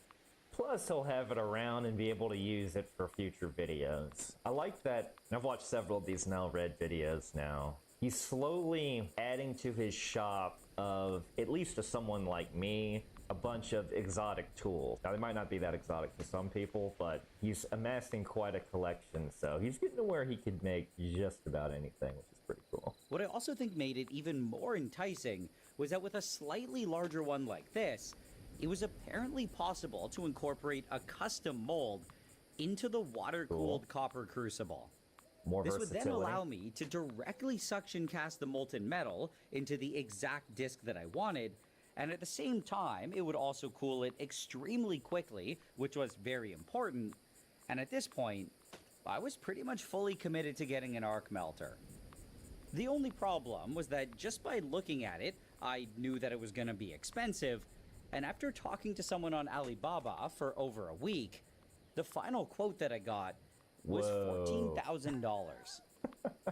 Plus, he'll have it around and be able to use it for future videos. I like that, and I've watched several of these Now Red videos now. He's slowly adding to his shop of, at least to someone like me, a bunch of exotic tools. Now, they might not be that exotic to some people, but he's amassing quite a collection, so he's getting to where he could make just about anything, which is pretty cool. What I also think made it even more enticing was that with a slightly larger one like this, it was apparently possible to incorporate a custom mold into the water-cooled copper crucible. This would then allow me to directly suction cast the molten metal into the exact disc that I wanted, and at the same time, it would also cool it extremely quickly, which was very important, and at this point, I was pretty much fully committed to getting an arc melter. The only problem was that just by looking at it, I knew that it was going to be expensive, and after talking to someone on Alibaba for over a week, the final quote that I got was $14,000.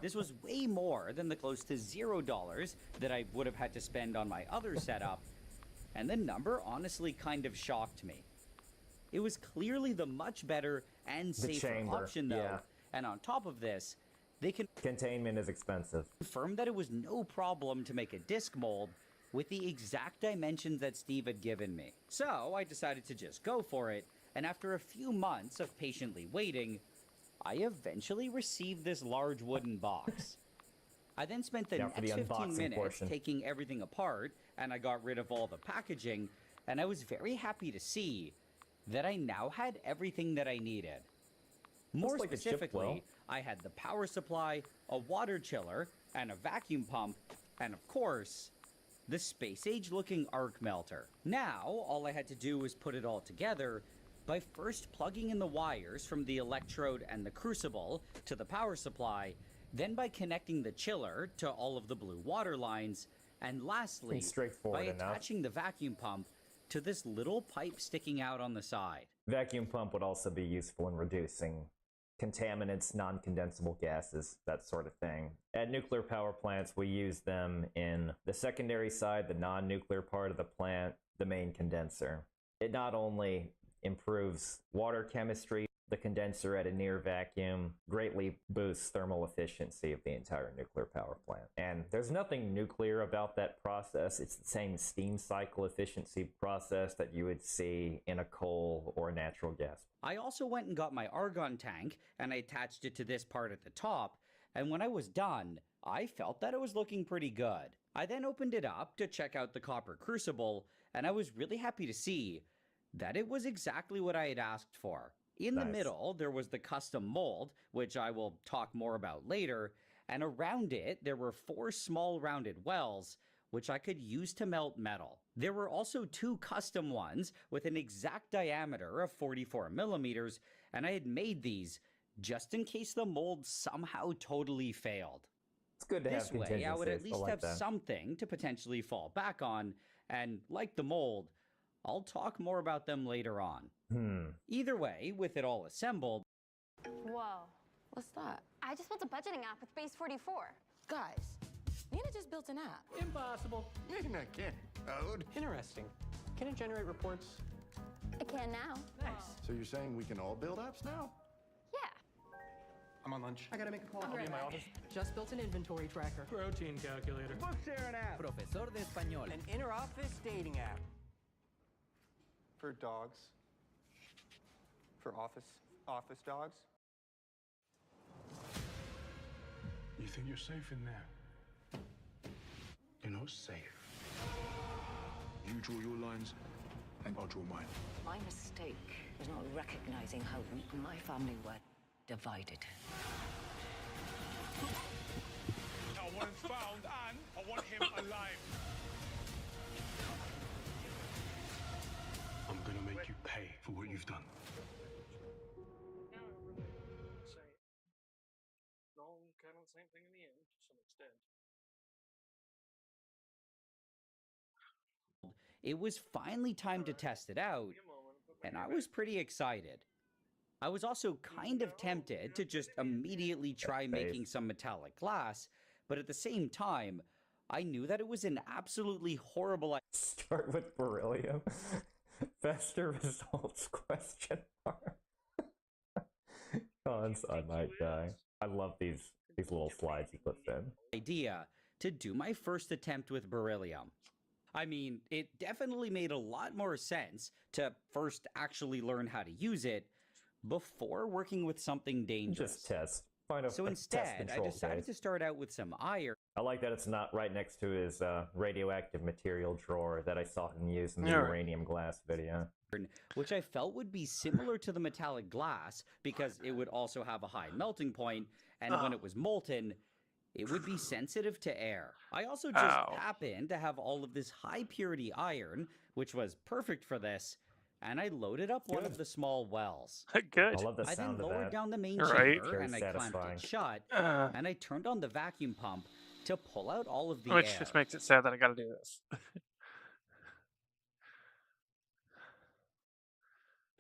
This was way more than the close to $0 that I would have had to spend on my other setup, and the number honestly kind of shocked me. It was clearly the much better and safer option though, and on top of this, they containment is expensive. Confirmed that it was no problem to make a disc mold with the exact dimensions that Steve had given me. So I decided to just go for it, and after a few months of patiently waiting, I eventually received this large wooden box. I then spent the next 15 minutes taking everything apart, and I got rid of all the packaging, and I was very happy to see that I now had everything that I needed. More specifically, I had the power supply, a water chiller, and a vacuum pump, and of course, the space-age looking arc melter. Now, all I had to do was put it all together, by first plugging in the wires from the electrode and the crucible to the power supply, then by connecting the chiller to all of the blue water lines, and lastly, Seems straightforward by enough. attaching the vacuum pump to this little pipe sticking out on the side. Vacuum pump would also be useful in reducing contaminants, non-condensable gases, that sort of thing. At nuclear power plants, we use them in the secondary side, the non-nuclear part of the plant, the main condenser. It not only improves water chemistry, the condenser at a near vacuum greatly boosts thermal efficiency of the entire nuclear power plant. And there's nothing nuclear about that process. It's the same steam cycle efficiency process that you would see in a coal or natural gas. I also went and got my argon tank and I attached it to this part at the top, and when I was done, I felt that it was looking pretty good. I then opened it up to check out the copper crucible, and I was really happy to see that it was exactly what I had asked for. In the middle, there was the custom mold, which I will talk more about later, and around it, there were 4 small rounded wells, which I could use to melt metal. There were also 2 custom ones with an exact diameter of 44 millimeters, and I had made these just in case the mold somehow totally failed. It's good to have This way, I would at contingencies. least I like have that. something to potentially fall back on, and like the mold, I'll talk more about them later on. Either way, with it all assembled, Whoa. What's that? I just built a budgeting app with Base 44. Guys, Nina just built an app. Impossible. Nina can't code. Interesting. Can it generate reports? I can now. Nice. So you're saying we can all build apps now? Yeah. I'm on lunch. I gotta make a call. I'll be in my office. Just built an inventory tracker. Protein calculator. Book sharing app. Profesor de Español. An inter-office dating app. For dogs. For office dogs. You think you're safe in there? You're not safe. You draw your lines, and I'll draw mine. My mistake was not recognizing how weak my family were divided. No one's found, and I want him alive. I'm gonna make you pay for what you've done. No, kind of the same thing in the end, to some extent. it was finally time to test it out, and I was pretty excited. I was also kind of tempted to just immediately try making some metallic glass, but at the same time, I knew that it was an absolutely horrible idea. Start with beryllium. Faster results, question mark. Cons, I might die. I love these little slides he puts in. Idea to do my first attempt with beryllium. I mean, it definitely made a lot more sense to first actually learn how to use it before working with something dangerous. Just test. Find a So a instead, test I control decided case. to start out with some iron. I like that it's not right next to his radioactive material drawer that I saw him use in the Alright. uranium glass video. Which I felt would be similar to the metallic glass because it would also have a high melting point, and when it was molten, it would be sensitive to air. I also just happened to have all of this high purity iron, which was perfect for this, and I loaded up one of the small wells. Good. I love the I then sound of lowered that. down the main Right. chamber Very and I satisfying. clamped it shut, and I turned on the vacuum pump to pull out all of the Which air. just makes it sad that I gotta do this.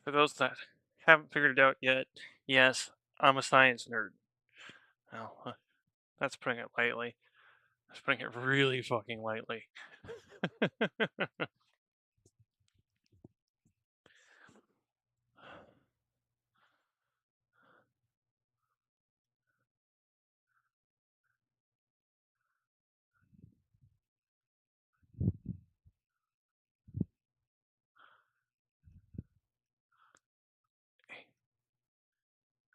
For those that haven't figured it out yet, yes, I'm a science nerd. Well, that's putting it lightly. That's putting it really fucking lightly.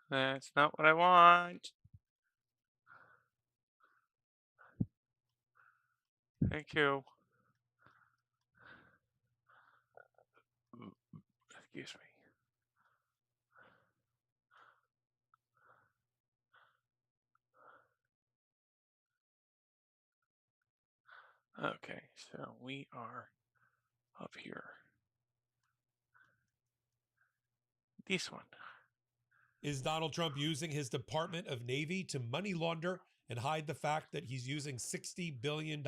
That's not what I want. Thank you. Excuse me. Okay, so we are up here. This one. Is Donald Trump using his Department of Navy to money launder and hide the fact that he's using $60 billion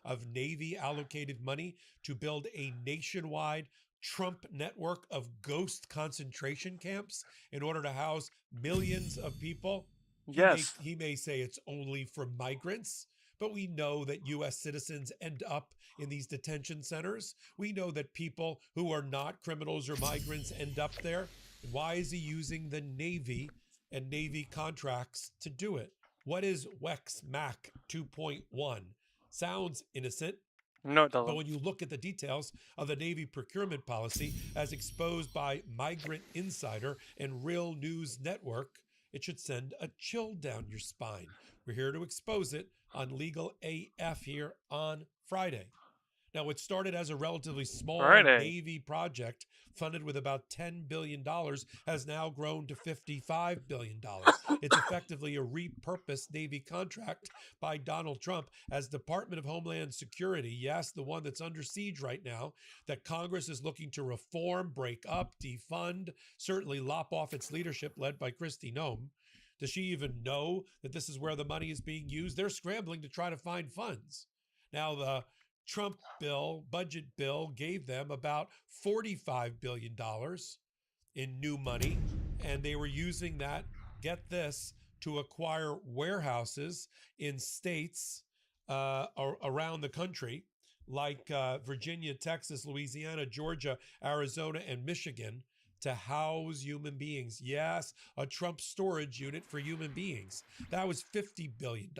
of Navy allocated money to build a nationwide Trump network of ghost concentration camps in order to house millions of people? Yes. He may say it's only for migrants, but we know that U.S. citizens end up in these detention centers. We know that people who are not criminals or migrants end up there. Why is he using the Navy and Navy contracts to do it? What is WEX MAC 2.1? Sounds innocent. No, it doesn't. But when you look at the details of the Navy procurement policy as exposed by Migrant Insider and Real News Network, it should send a chill down your spine. We're here to expose it on Legal AF here on Friday. Now, it started as a relatively small Navy project funded with about $10 billion, has now grown to $55 billion. It's effectively a repurposed Navy contract by Donald Trump as Department of Homeland Security. Yes, the one that's under siege right now, that Congress is looking to reform, break up, defund, certainly lop off its leadership led by Kristi Noem. Does she even know that this is where the money is being used? They're scrambling to try to find funds. Now, the Trump budget bill gave them about $45 billion in new money, and they were using that, get this, to acquire warehouses in states around the country, like Virginia, Texas, Louisiana, Georgia, Arizona, and Michigan, to house human beings. Yes, a Trump storage unit for human beings. That was $50 billion.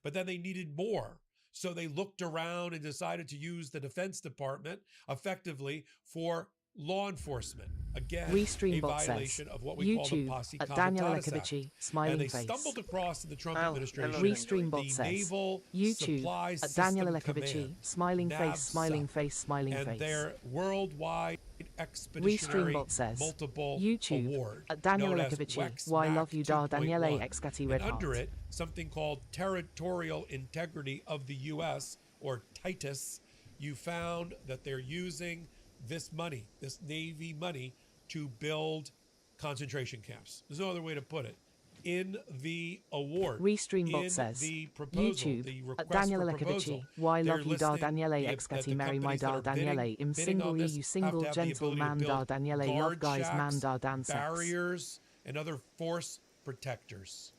But then they needed more. So they looked around and decided to use the Defense Department effectively for law enforcement. Again, a violation of what we call the Posse Comitatus Act. Smiling and they face. stumbled across in the Trump administration Restreambot the says, Naval YouTube Supply at System Daniel Lekovici, Command, smiling face, NAVSEC, smiling face, smiling and face. their worldwide expeditionary Restreambot says, multiple YouTube award at Daniel known as Lekovici, WEX why MAC love you dar Daniele 2.1. Excati And Red under Heart. it, something called Territorial Integrity of the U.S., or TITUS. You found that they're using this money, this Navy money, to build concentration camps. There's no other way to put it. In the award, Restreambot in says, the proposal, YouTube the at request Daniel for Lekovici, proposal, why they're love you dar listing Daniele that Excati the marry my companies that dar are Daniele im bidding single on you this you have single to have the gentle ability to man build dar Daniele love guard guys man shacks, dar dan sex. barriers, and other force protectors.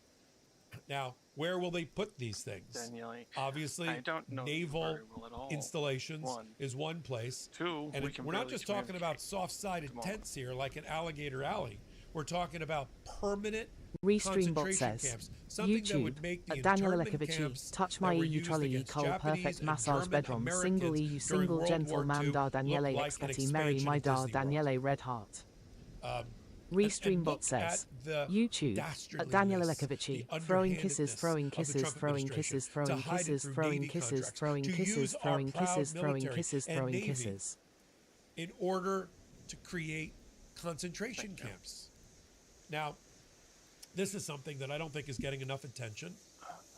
Now, where will they put these things? Daniele, Obviously, I don't know naval very well at all. installations One. is one place. Two, And we can we're not barely just talking about communicate soft-sided at the moment. tents here like an alligator alley. We're talking about permanent Restreambot concentration says, camps. Something that YouTube would make the at Daniel internment Lekovici, camps touch my that were EU used trolley against Cole Japanese perfect and massage German bedroom single Americans EU during single World gentle War man II dar Daniele look like an Excati marry expansion my of dar Disney World. Daniele Red Heart. And Restreambot look says, at the YouTube at Daniel dastardliness, Lekovici, the throwing kisses, underhandedness throwing of the kisses, Trump throwing administration kisses, throwing to hide it kisses, through throwing Navy kisses, contracts, throwing to kisses, use our throwing proud kisses, throwing military kisses, and throwing Navy kisses. in order to create concentration camps. Now, this is something that I don't think is getting enough attention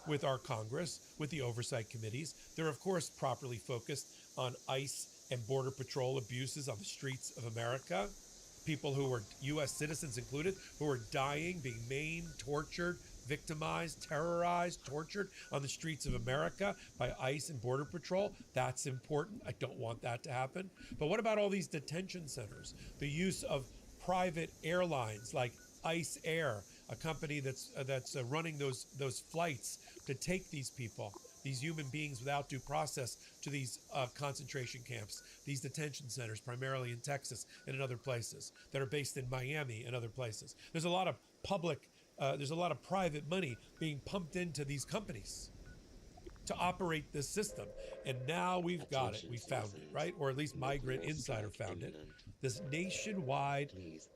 with our Congress, with the oversight committees. They're, of course, properly focused on ICE and Border Patrol abuses on the streets of America. People who are U.S. citizens included, who are dying, being maimed, tortured, victimized, terrorized, tortured on the streets of America by ICE and Border Patrol. That's important. I don't want that to happen. But what about all these detention centers? The use of private airlines like ICE Air, a company that's running those flights to take these people, these human beings without due process, to these concentration camps, these detention centers, primarily in Texas and in other places, that are based in Miami and other places. There's a lot of there's a lot of private money being pumped into these companies to operate this system. And now we've got it. We found it, right? Or at least Migrant Insider found it. This nationwide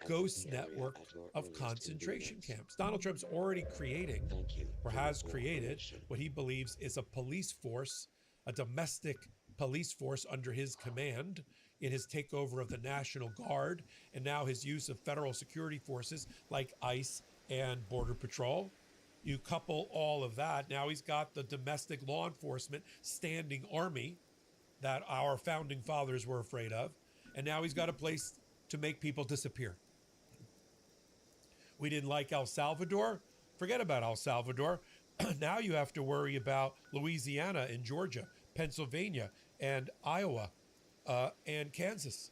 ghost network of concentration camps. Donald Trump's already creating, or has created, what he believes is a police force, a domestic police force under his command in his takeover of the National Guard, and now his use of federal security forces like ICE and Border Patrol. You couple all of that, now he's got the domestic law enforcement standing army that our founding fathers were afraid of, and now he's got a place to make people disappear. We didn't like El Salvador. Forget about El Salvador. Now you have to worry about Louisiana and Georgia, Pennsylvania and Iowa and Kansas,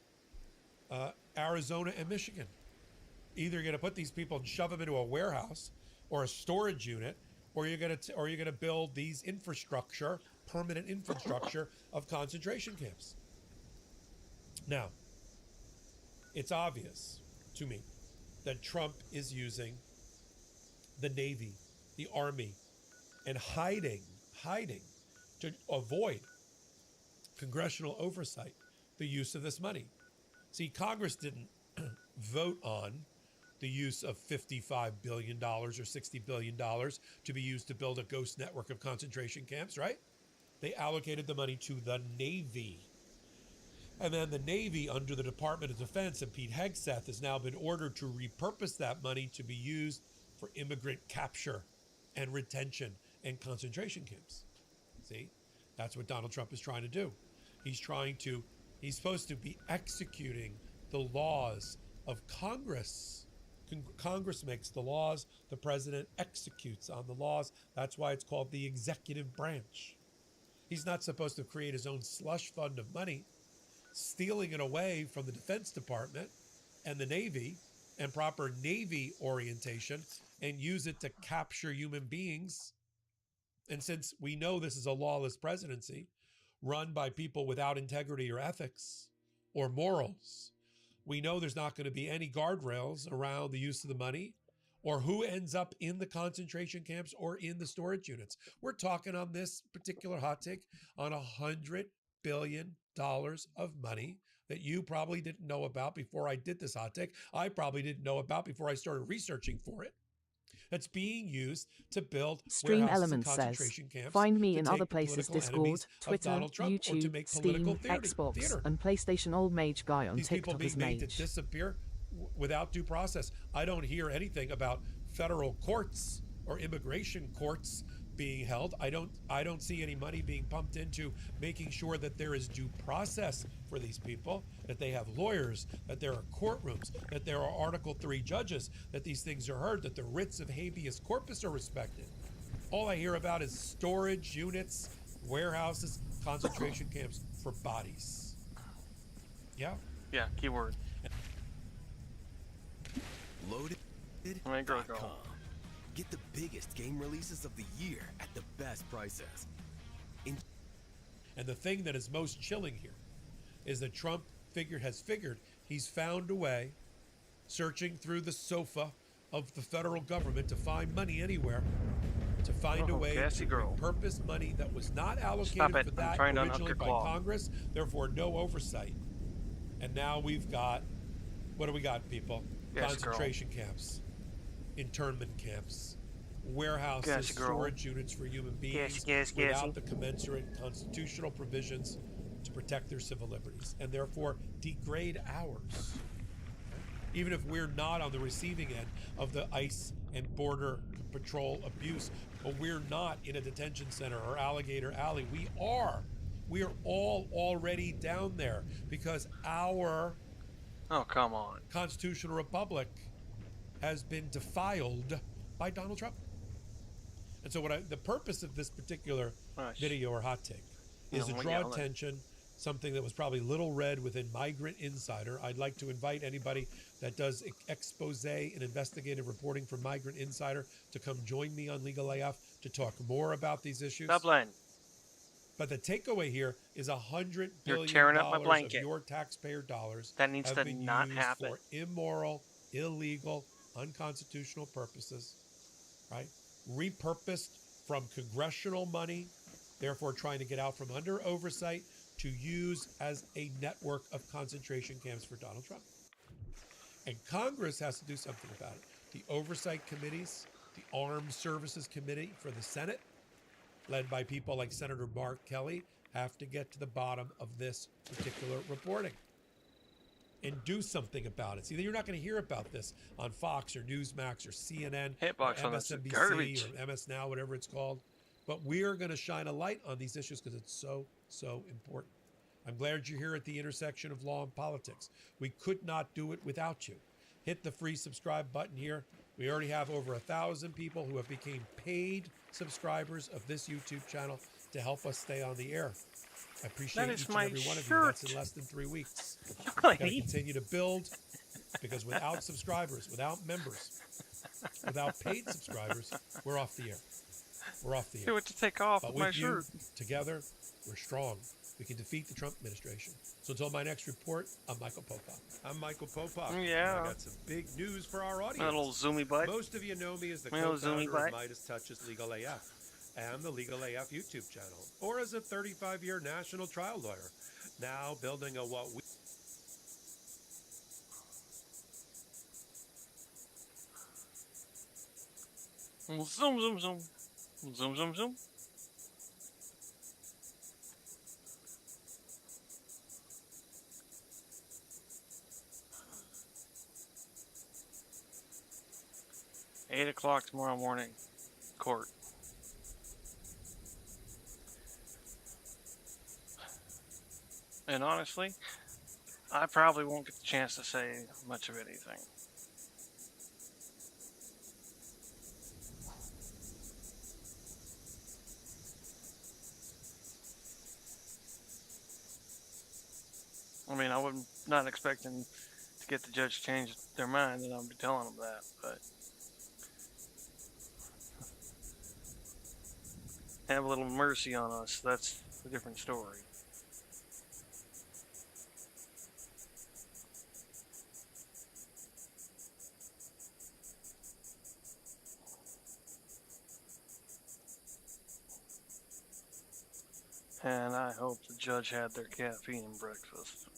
Arizona and Michigan. Either you're going to put these people and shove them into a warehouse or a storage unit, or you're going to build these permanent infrastructure of concentration camps. Now, it's obvious to me that Trump is using the Navy, the Army, and hiding to avoid congressional oversight, the use of this money. See, Congress didn't vote on the use of $55 billion or $60 billion to be used to build a ghost network of concentration camps, right? They allocated the money to the Navy. And then the Navy, under the Department of Defense and Pete Hegseth, has now been ordered to repurpose that money to be used for immigrant capture and retention and concentration camps. See, that's what Donald Trump is trying to do. He's supposed to be executing the laws of Congress. Congress makes the laws, the president executes on the laws. That's why it's called the executive branch. He's not supposed to create his own slush fund of money, stealing it away from the Defense Department and the Navy and proper Navy orientation and use it to capture human beings. And since we know this is a lawless presidency run by people without integrity or ethics or morals, we know there's not going to be any guardrails around the use of the money or who ends up in the concentration camps or in the storage units. We're talking on this particular hot take on $100 billion of money that you probably didn't know about before I did this hot take. I probably didn't know about before I started researching for it. That's being used to build Stream Elements says, find me in other places, Discord, Twitter, YouTube, Steam, Xbox, and PlayStation. Old Mage Guy on These TikTok people as being made Mage. to disappear without due process. I don't hear anything about federal courts or immigration courts being held. I don't see any money being pumped into making sure that there is due process for these people, that they have lawyers, that there are courtrooms, that there are Article 3 judges, that these things are heard, that the writs of habeas corpus are respected. All I hear about is storage units, warehouses, concentration camps for bodies. Yeah? Yeah, keyword. Loaded.com. Get the biggest game releases of the year at the best prices. And the thing that is most chilling here is that Trump has figured he's found a way, searching through the sofa of the federal government to find money anywhere, to find a way to repurpose money that was not allocated for that originally by Congress, therefore no oversight. And now we've got, what do we got, people? Concentration camps, internment camps, warehouses, storage units for human beings without the commensurate constitutional provisions to protect their civil liberties, and therefore degrade ours. Even if we're not on the receiving end of the ICE and Border Patrol abuse, but we're not in a detention center or Alligator Alley. We are all already down there because our constitutional republic has been defiled by Donald Trump. And so the purpose of this particular video or hot take is to draw attention, something that was probably little read within Migrant Insider. I'd like to invite anybody that does expose and investigative reporting from Migrant Insider to come join me on Legal AF to talk more about these issues. Dublin. But the takeaway here is $100 billion tearing up my blanket. of your taxpayer dollars that needs have to been not used happen for immoral, illegal, unconstitutional purposes, right? Repurposed from congressional money, therefore trying to get out from under oversight to use as a network of concentration camps for Donald Trump. And Congress has to do something about it. The oversight committees, the Armed Services Committee for the Senate, led by people like Senator Mark Kelly, have to get to the bottom of this particular reporting and do something about it. See, you're not going to hear about this on Fox or Newsmax or CNN Hitbox or on MSNBC or MS Now, whatever it's called. But we are going to shine a light on these issues because it's so, so important. I'm glad you're here at the intersection of law and politics. We could not do it without you. Hit the free subscribe button here. We already have over 1,000 people who have become paid subscribers of this YouTube channel to help us stay on the air. I appreciate each and every one of you. That's in less than 3 weeks. We've got to continue to build, because without subscribers, without members, without paid subscribers, we're off the air. We're off the air. Do it to take off but my with you, shirt. together, we're strong. We can defeat the Trump administration. So until my next report, I'm Michael Popak. I'm Michael Popak. Yeah. And I got some big news for our audience. A little zoomy bite. Most of you know me as the little zoomy co-founder bite. of Midas Touches Legal AF and the Legal AF YouTube channel, or as a 35-year national trial lawyer, now building a what we... Zoom, zoom, zoom. Zoom, zoom, zoom. Eight o'clock tomorrow morning, court. And honestly, I probably won't get the chance to say much of anything. I mean, I wasn't not expecting to get the judge to change their mind, and I'll be telling them that, but have a little mercy on us. That's a different story. And I hope the judge had their caffeine and breakfast.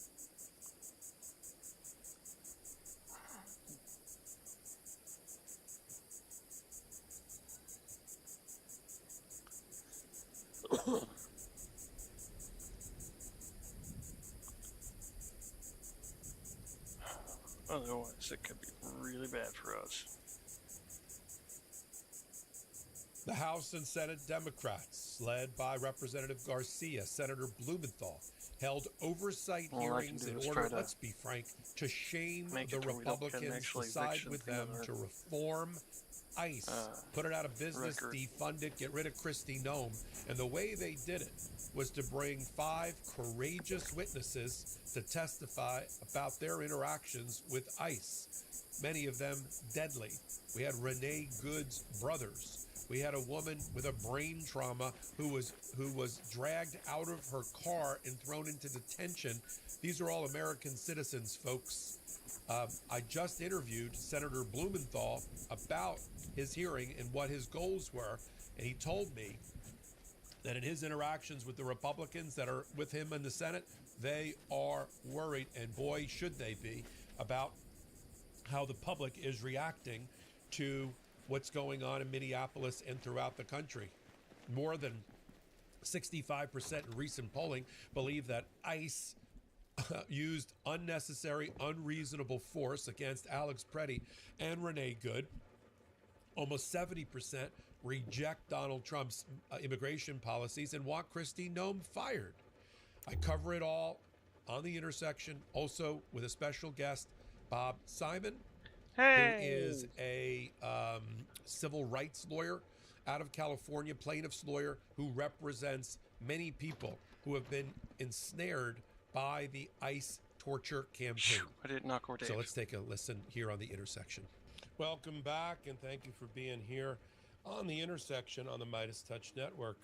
Otherwise, it could be really bad for us. The House and Senate Democrats, led by Representative Garcia, Senator Blumenthal, held oversight hearings in order, let's be frank, to shame the Republicans, to side with them to reform ICE, put it out of business, defund it, get rid of Kristi Noem. And the way they did it was to bring 5 courageous witnesses to testify about their interactions with ICE, many of them deadly. We had Renee Good's brothers. We had a woman with a brain trauma who was dragged out of her car and thrown into detention. These are all American citizens, folks. I just interviewed Senator Blumenthal about his hearing and what his goals were, and he told me that in his interactions with the Republicans that are with him in the Senate, they are worried, and boy, should they be, about how the public is reacting to what's going on in Minneapolis and throughout the country. More than 65% in recent polling believe that ICE used unnecessary, unreasonable force against Alex Preddy and Renee Good. Almost 70% reject Donald Trump's immigration policies and want Kristi Noem fired. I cover it all on The Intersection, also with a special guest, Bob Simon, who is a civil rights lawyer out of California, plaintiff's lawyer, who represents many people who have been ensnared by the ICE torture campaign. I didn't knock over Dave. So let's take a listen here on The Intersection. Welcome back, and thank you for being here on The Intersection on the Midas Touch Network.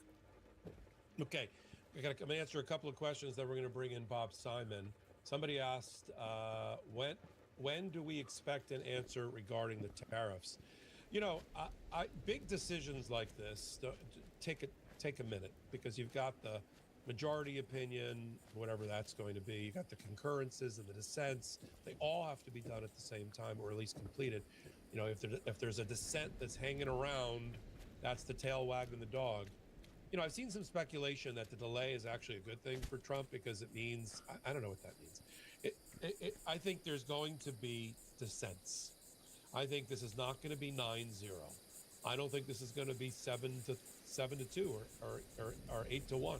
Okay, I'm going to answer a couple of questions that we're going to bring in Bob Simon. Somebody asked, when do we expect an answer regarding the tariffs? You know, big decisions like this take a minute, because you've got the majority opinion, whatever that's going to be. You got the concurrences and the dissents. They all have to be done at the same time, or at least completed. You know, if there's a dissent that's hanging around, that's the tail wagging the dog. You know, I've seen some speculation that the delay is actually a good thing for Trump, because it means, I don't know what that means. I think there's going to be dissents. I think this is not going to be 9-0. I don't think this is going to be 7-2 or 8-1.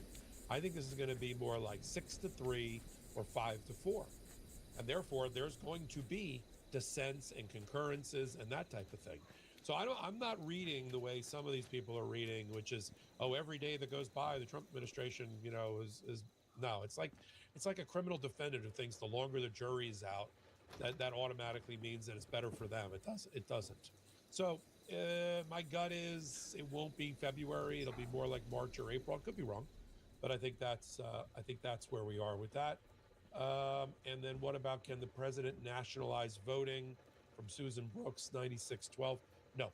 I think this is going to be more like 6-3 or 5-4. And therefore, there's going to be dissents and concurrences and that type of thing. So I'm not reading the way some of these people are reading, which is, oh, every day that goes by, the Trump administration, is no. It's like a criminal defendant who thinks the longer the jury is out, that automatically means that it's better for them. It doesn't. So my gut is it won't be February. It'll be more like March or April. I could be wrong, but I think that's where we are with that. And then what about, can the president nationalize voting, from Susan Brooks, 9612? No,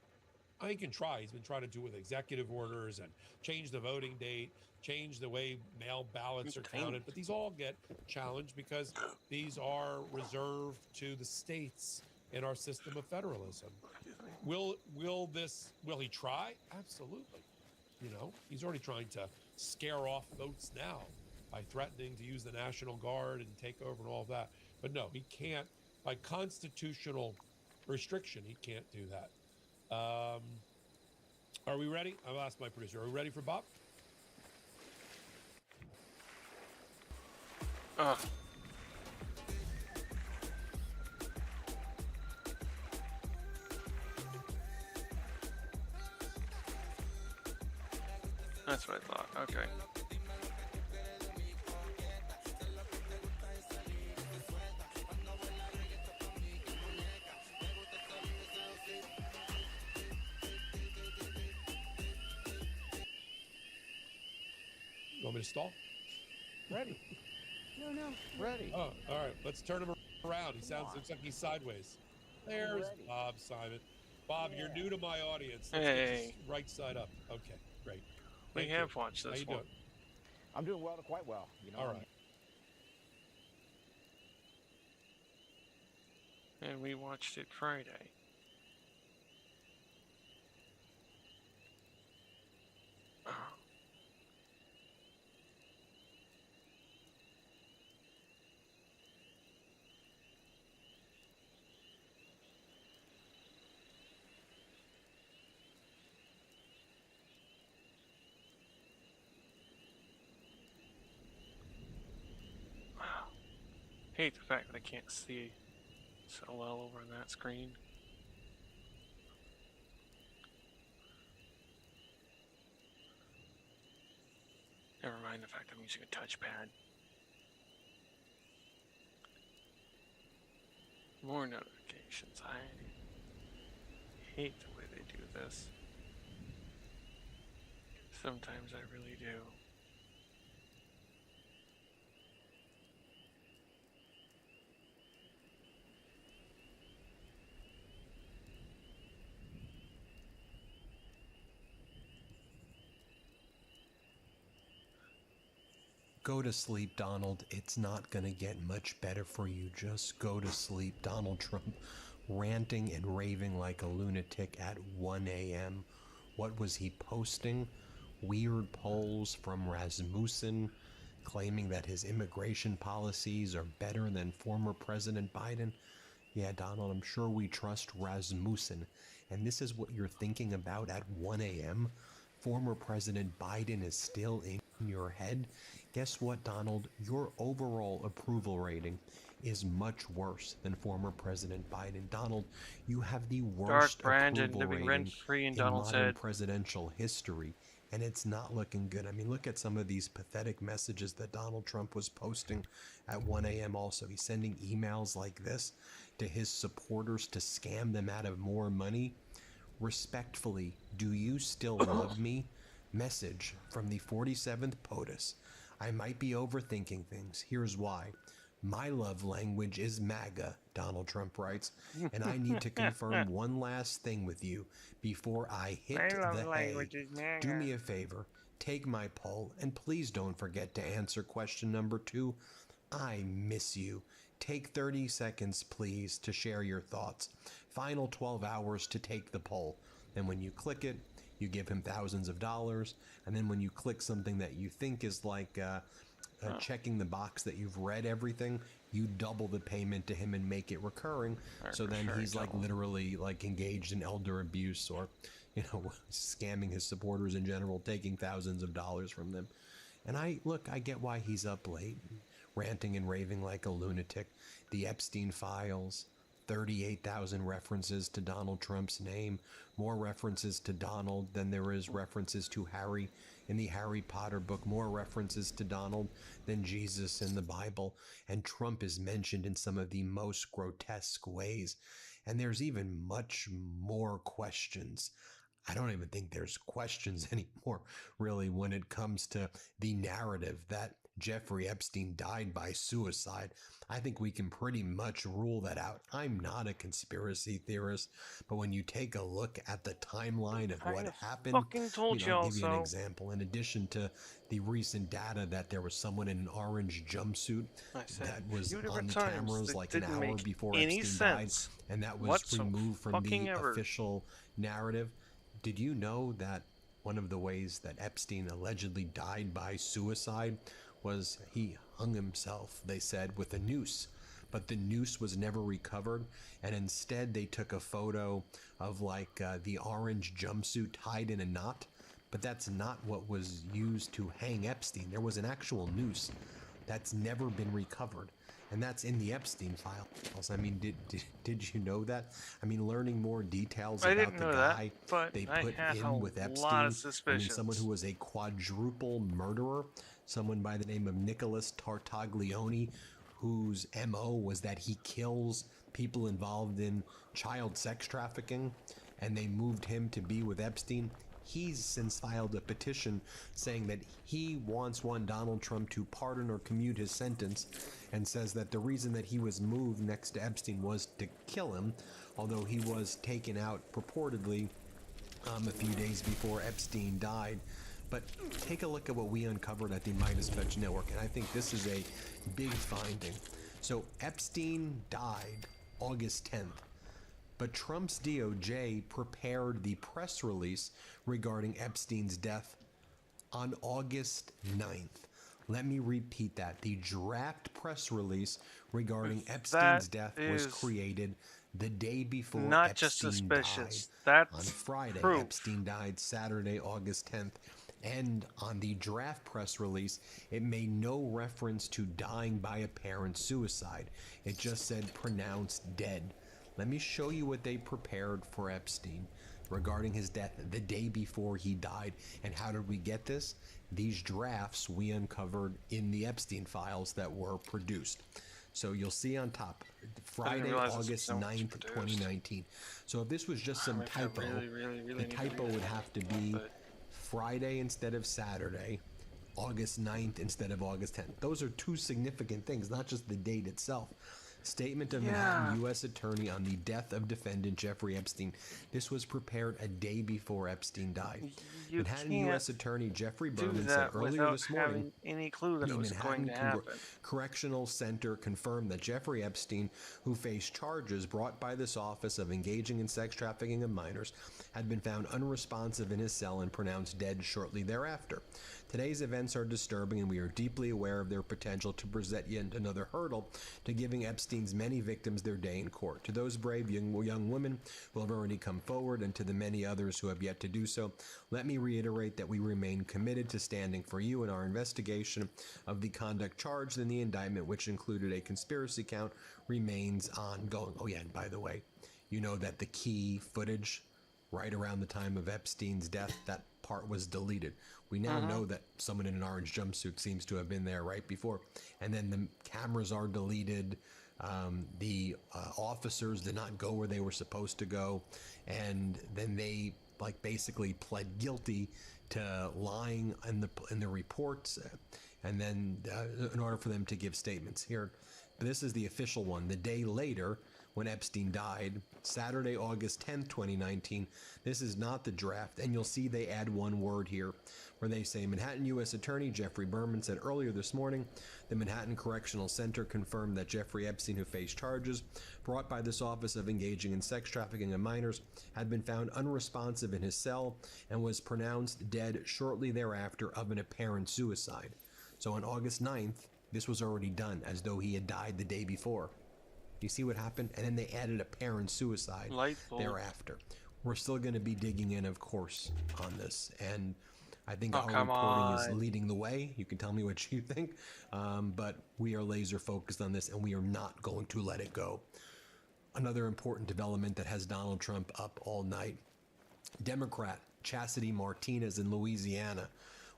I think he can try. He's been trying to do it with executive orders and change the voting date, change the way mail ballots are counted. But these all get challenged because these are reserved to the states in our system of federalism. Will he try? Absolutely. He's already trying to scare off votes now by threatening to use the National Guard and take over and all of that. But no, he can't, by constitutional restriction, he can't do that. Are we ready? I'll ask my producer. Are we ready for Bob? That's what I thought. Okay. You want me to stall? Ready. No, ready. Oh, all right. Let's turn him around. He looks like he's sideways. There's Bob Simon. Bob, you're new to my audience. Let's get this right side up. Okay, great. We have watched this How you one. doing? I'm doing well to quite well. All right. And we watched it Friday. Hate the fact that I can't see so well over on that screen. Never mind the fact I'm using a touchpad. More notifications. I hate the way they do this. Sometimes I really do. Go to sleep, Donald. It's not going to get much better for you. Just go to sleep. Donald Trump ranting and raving like a lunatic at 1 a.m. What was he posting? Weird polls from Rasmussen claiming that his immigration policies are better than former President Biden. Yeah, Donald, I'm sure we trust Rasmussen. And this is what you're thinking about at 1 a.m.? Former President Biden is still in your head? Guess what, Donald? Your overall approval rating is much worse than former President Biden. Donald, you have the worst Brandon approval living rating rent-free in in Donald's modern head. presidential history, and it's not looking good. I mean, look at some of these pathetic messages that Donald Trump was posting at 1 a.m. also. He's sending emails like this to his supporters to scam them out of more money. Respectfully, do you still love me? Message from the 47th POTUS. I might be overthinking things. Here's why. My love language is MAGA, Donald Trump writes, and I need to confirm one last thing with you before I hit the hay. Do me a favor, take my poll, and please don't forget to answer question number 2. I miss you. Take 30 seconds, please, to share your thoughts. Final 12 hours to take the poll. And when you click it, you give him thousands of dollars. And then when you click something that you think is like checking the box that you've read everything, you double the payment to him and make it recurring. So then he's like literally like engaged in elder abuse or, you know, scamming his supporters in general, taking thousands of dollars from them. And I get why he's up late, ranting and raving like a lunatic. The Epstein files, 38,000 references to Donald Trump's name, more references to Donald than there is references to Harry in the Harry Potter book, more references to Donald than Jesus in the Bible, and Trump is mentioned in some of the most grotesque ways. And there's even much more questions. I don't even think there's questions anymore, really, when it comes to the narrative that Jeffrey Epstein died by suicide. I think we can pretty much rule that out. I'm not a conspiracy theorist, but when you take a look at the timeline of what happened, fucking told you I'll give you an also. example. In addition to the recent data that there was someone in an orange jumpsuit that was on the cameras like an hour before Epstein died, and that was removed from the official narrative. Did you know that one of the ways that Epstein allegedly died by suicide was he hung himself, they said, with a noose. But the noose was never recovered, and instead they took a photo of like the orange jumpsuit tied in a knot. But that's not what was used to hang Epstein. There was an actual noose that's never been recovered. And that's in the Epstein files. I mean, did you know that? I mean, learning more details about the guy they put in with Epstein. I mean, someone who was a quadruple murderer, someone by the name of Nicholas Tartaglione, whose MO was that he kills people involved in child sex trafficking, and they moved him to be with Epstein. He's since filed a petition saying that he wants Donald Trump to pardon or commute his sentence, and says that the reason that he was moved next to Epstein was to kill him, although he was taken out purportedly a few days before Epstein died. But take a look at what we uncovered at the Midas Touch Network, and I think this is a big finding. So Epstein died August 10th. But Trump's DOJ prepared the press release regarding Epstein's death on August 9th. Let me repeat that. The draft press release regarding Epstein's death was created the day before not Epstein just suspicious. died. That's on Friday. proof. Epstein died Saturday, August 10th. And on the draft press release, it made no reference to dying by apparent suicide. It just said pronounced dead. Let me show you what they prepared for Epstein regarding his death the day before he died. And how did we get this? These drafts we uncovered in the Epstein files that were produced. So you'll see on top, Friday, August 9th, 2019. So if this was just some typo, the typo would have to be Friday instead of Saturday, August 9th instead of August 10th. Those are two significant things, not just the date itself. Statement of Manhattan U.S. Attorney on the death of defendant Jeffrey Epstein. This was prepared a day before Epstein died. Manhattan U.S. Attorney Jeffrey Berman said earlier this morning any clue that the it was Manhattan going to happen. Correctional Center confirmed that Jeffrey Epstein, who faced charges brought by this office of engaging in sex trafficking of minors, had been found unresponsive in his cell and pronounced dead shortly thereafter. Today's events are disturbing, and we are deeply aware of their potential to present yet another hurdle to giving Epstein's many victims their day in court. To those brave young women who have already come forward, and to the many others who have yet to do so, let me reiterate that we remain committed to standing for you in our investigation of the conduct charged in the indictment, which included a conspiracy count, remains ongoing. Oh yeah, and by the way, you know that the key footage right around the time of Epstein's death, that part was deleted. We now know that someone in an orange jumpsuit seems to have been there right before. And then the cameras are deleted. The officers did not go where they were supposed to go. And then they basically pled guilty to lying in the reports. And then in order for them to give statements here, this is the official one. The day later, when Epstein died, Saturday, August 10th, 2019. This is not the draft, and you'll see they add one word here where they say Manhattan U.S. Attorney Jeffrey Berman said earlier this morning the Manhattan Correctional Center confirmed that Jeffrey Epstein, who faced charges brought by this office of engaging in sex trafficking of minors, had been found unresponsive in his cell and was pronounced dead shortly thereafter of an apparent suicide. So on August 9th, this was already done, as though he had died the day before. You see what happened? And then they added apparent suicide thereafter. We're still going to be digging in, of course, on this. And I think our reporting is leading the way. You can tell me what you think. But we are laser focused on this, and we are not going to let it go Another important development that has Donald Trump up all night. Democrat Chastity Martinez in Louisiana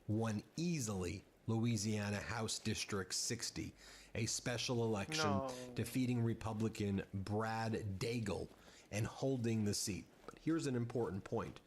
won easily Louisiana House District 60, a special election, defeating Republican Brad Daigle and holding the seat. But here's an important point.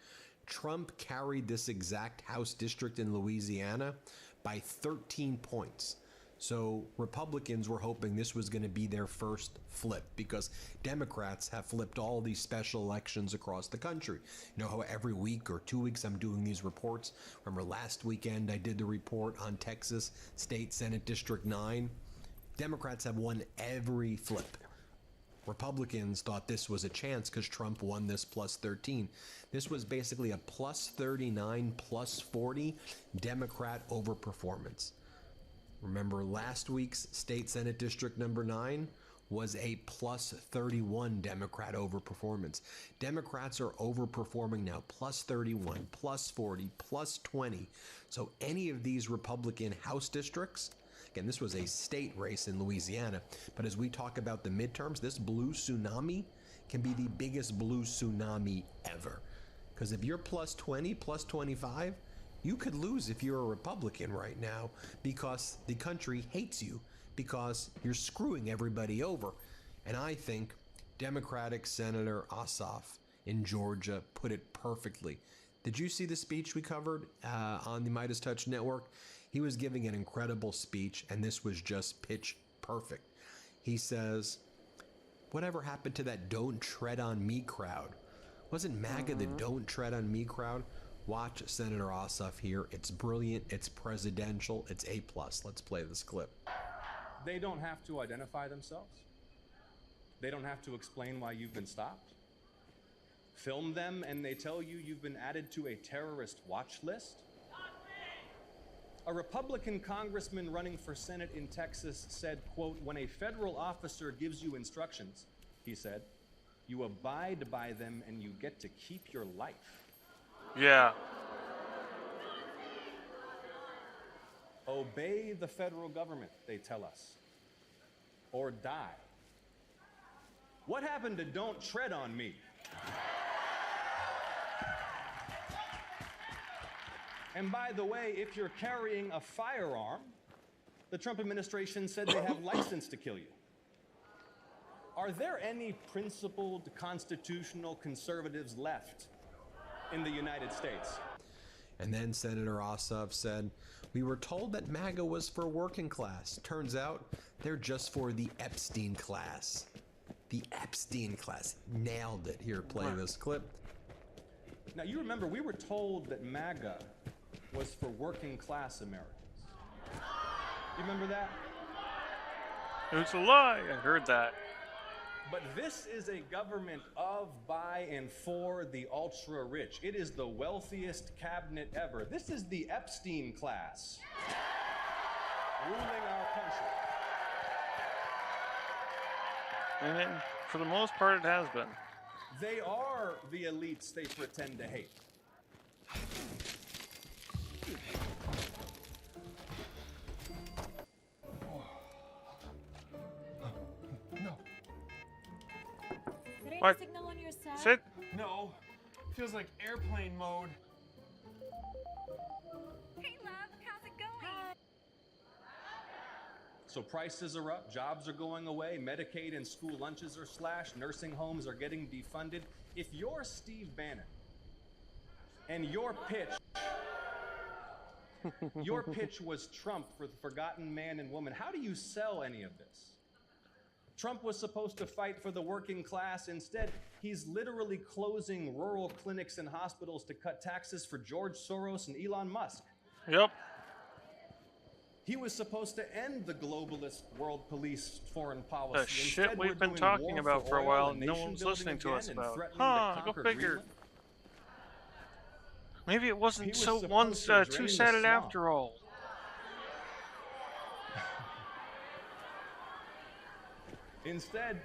Trump carried this exact House district in Louisiana by 13 points. So Republicans were hoping this was going to be their first flip, because Democrats have flipped all these special elections across the country. You know how every week or 2 weeks I'm doing these reports? Remember last weekend I did the report on Texas State Senate District 9? Democrats have won every flip. Republicans thought this was a chance because Trump won this plus 13. This was basically a plus 39, plus 40 Democrat overperformance. Remember last week's State Senate District number 9 was a plus 31 Democrat overperformance. Democrats are overperforming now, plus 31, plus 40, plus 20. So any of these Republican House districts, again, this was a state race in Louisiana, but as we talk about the midterms, this blue tsunami can be the biggest blue tsunami ever. Because if you're plus 20, plus 25, you could lose if you're a Republican right now, because the country hates you, because you're screwing everybody over. And I think Democratic Senator Ossoff in Georgia put it perfectly. Did you see the speech we covered on the Midas Touch Network? He was giving an incredible speech, and this was just pitch perfect. He says, whatever happened to that don't tread on me crowd? Wasn't MAGA the don't tread on me crowd? Watch Senator Ossoff here. It's brilliant. It's presidential. It's A+. Let's play this clip. They don't have to identify themselves. They don't have to explain why you've been stopped. Film them and they tell you you've been added to a terrorist watch list. A Republican congressman running for Senate in Texas said, quote, when a federal officer gives you instructions, he said, you abide by them and you get to keep your life. Yeah. Obey the federal government, they tell us, or die. What happened to don't tread on me? And by the way, if you're carrying a firearm, the Trump administration said they have license to kill you. Are there any principled constitutional conservatives left in the United States? And then Senator Ossoff said, we were told that MAGA was for working class. Turns out they're just for the Epstein class. The Epstein class. Nailed it. Here, play this clip. Now, you remember, we were told that MAGA was for working class Americans. You remember that? It's a lie. I heard that. But this is a government of, by, and for the ultra-rich. It is the wealthiest cabinet ever. This is the Epstein class ruling our country. And it, for the most part, it has been. They are the elites they pretend to hate. What? Signal on your side? Sit. No. Feels like airplane mode. Hey, love. How's it going? So prices are up, jobs are going away, Medicaid and school lunches are slashed, nursing homes are getting defunded. If you're Steve Bannon and your pitch was Trump for the forgotten man and woman, how do you sell any of this? Trump was supposed to fight for the working class. Instead, he's literally closing rural clinics and hospitals to cut taxes for George Soros and Elon Musk. Yep. He was supposed to end the globalist world police foreign policy. The shit we've been talking about for a while and no one's listening to us about. Huh, go figure. Maybe it wasn't so two-sided after all. Instead,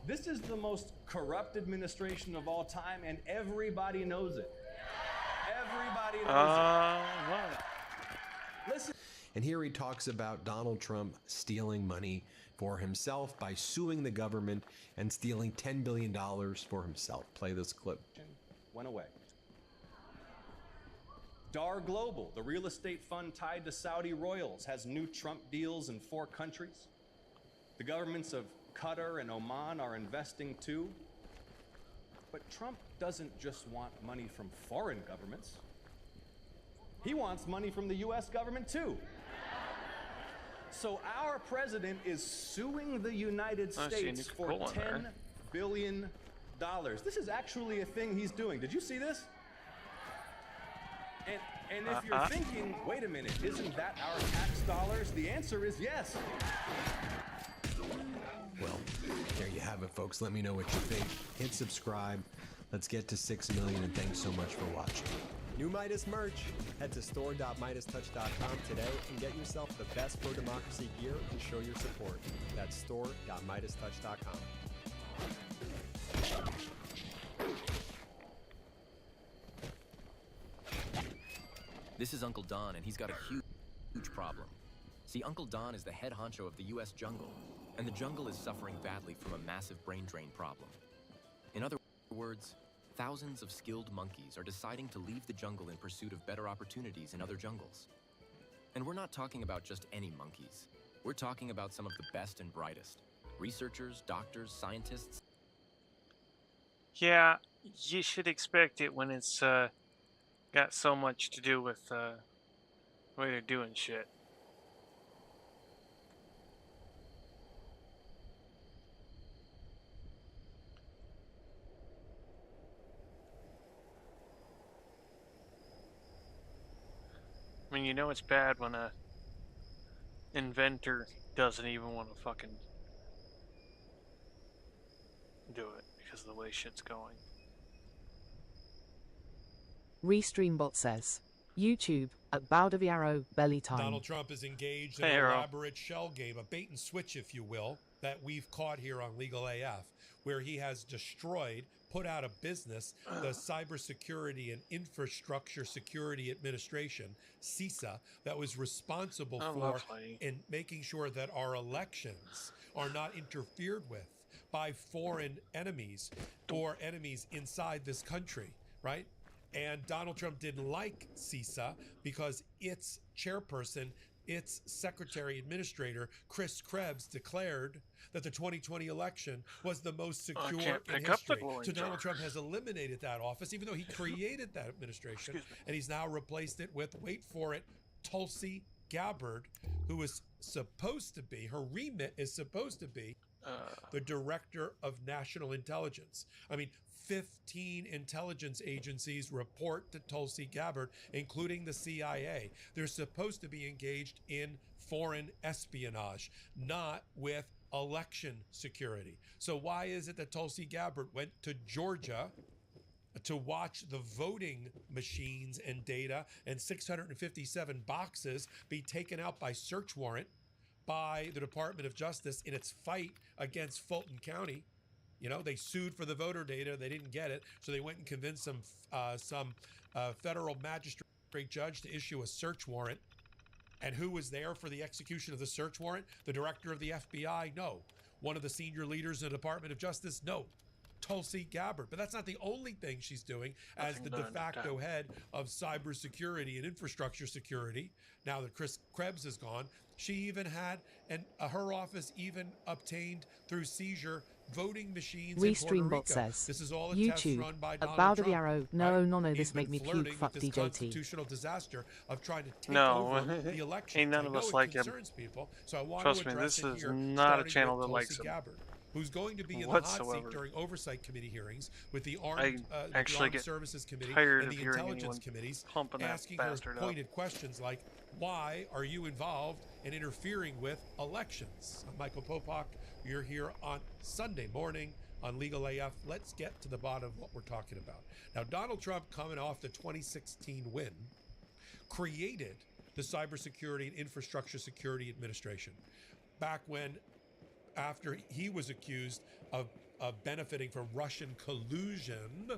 this is the most corrupt administration of all time, and everybody knows it. Everybody knows it. Listen. And here he talks about Donald Trump stealing money for himself by suing the government and stealing $10 billion for himself. Play this clip. Went away. Dar Global, the real estate fund tied to Saudi royals, has new Trump deals in 4 countries. The governments of Qatar and Oman are investing too. But Trump doesn't just want money from foreign governments. He wants money from the US government too. So our president is suing the United States for $10 billion. This is actually a thing he's doing. Did you see this? And if you're thinking, wait a minute, isn't that our tax dollars? The answer is yes. Well, there you have it, folks. Let me know what you think. Hit subscribe. Let's get to 6 million, and thanks so much for watching. New Midas merch. Head to store.midastouch.com today and get yourself the best pro-democracy gear and show your support. That's store.midastouch.com. This is Uncle Don, and he's got a huge problem. See, Uncle Don is the head honcho of the U.S. jungle, and the jungle is suffering badly from a massive brain drain problem. In other words, thousands of skilled monkeys are deciding to leave the jungle in pursuit of better opportunities in other jungles. And we're not talking about just any monkeys. We're talking about some of the best and brightest. Researchers, doctors, scientists. Yeah, you should expect it when it's got so much to do with the way they're doing shit. I mean, you know it's bad when a inventor doesn't even want to fucking do it because of the way shit's going. Restreambot says, YouTube, at Bow de Viaro, belly time. Donald Trump is engaged in an elaborate shell game, a bait and switch, if you will, that we've caught here on Legal AF, where he has destroyed, put out of business, the Cybersecurity and Infrastructure Security Administration, CISA, that was responsible for in making sure that our elections are not interfered with by foreign enemies or enemies inside this country, right? And Donald Trump didn't like CISA because its chairperson, its secretary administrator, Chris Krebs, declared that the 2020 election was the most secure in history. So Donald Trump has eliminated that office, even though he created that administration, and he's now replaced it with, wait for it, Tulsi Gabbard, who is supposed to be, her remit is supposed to be the director of national intelligence. I mean, 15 intelligence agencies report to Tulsi Gabbard, including the CIA. They're supposed to be engaged in foreign espionage, not with election security. So why is it that Tulsi Gabbard went to Georgia to watch the voting machines and data and 657 boxes be taken out by search warrant by the Department of Justice in its fight against Fulton County? You know, they sued for the voter data. They didn't get it. So they went and convinced some federal magistrate judge to issue a search warrant. And who was there for the execution of the search warrant? The director of the FBI? No. One of the senior leaders in the Department of Justice? No. Tulsi Gabbard. But that's not the only thing she's doing as the de facto head of cybersecurity and infrastructure security. Now that Chris Krebs is gone, she even had, and her office even obtained through seizure voting machines in Puerto Rico. Restreambot says, This is all a test YouTube, run by at Donald Bow de Trump. Viaro, no, no, He's this make been me flirting puke, fuck with this DJT. constitutional disaster of trying to take No, over the election. ain't none of us like him. People, so I want Trust to me, address this it is here, not a starting channel with that likes Tulsi him Gabbard, who's going to be in the hot whatsoever. seat during oversight committee hearings with the actually Armed get Services Committee tired and of the hearing Intelligence anyone Committees, pumping that asking her bastard up. pointed questions like, why are you involved in interfering with elections? I'm Michael Popak. You're here on Sunday morning on Legal AF. Let's get to the bottom of what we're talking about. Now, Donald Trump, coming off the 2016 win, created the Cybersecurity and Infrastructure Security Administration back when, after he was accused of benefiting from Russian collusion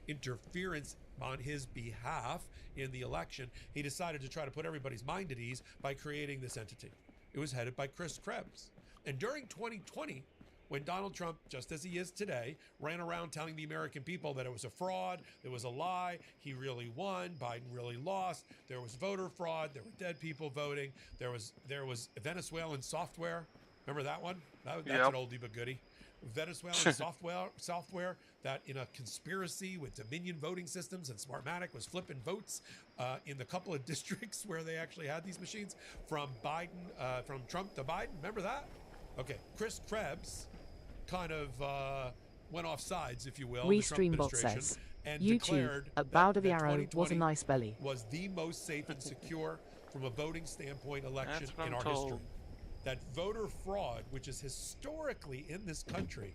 interference on his behalf in the election, he decided to try to put everybody's mind at ease by creating this entity. It was headed by Chris Krebs. And during 2020, when Donald Trump, just as he is today, ran around telling the American people that it was a fraud, it was a lie, he really won, Biden really lost, there was voter fraud, there were dead people voting, there was Venezuelan software. Remember that one? That's an oldie but goodie. Venezuelan software that in a conspiracy with Dominion voting systems and Smartmatic was flipping votes in the couple of districts where they actually had these machines from Trump to Biden. Remember that? Okay, Chris Krebs kind of went off sides, if you will. Restreambot says, and YouTube, a bow to the arrow was a nice belly. Was the most safe and secure from a voting standpoint election in our history. That voter fraud, which is historically in this country,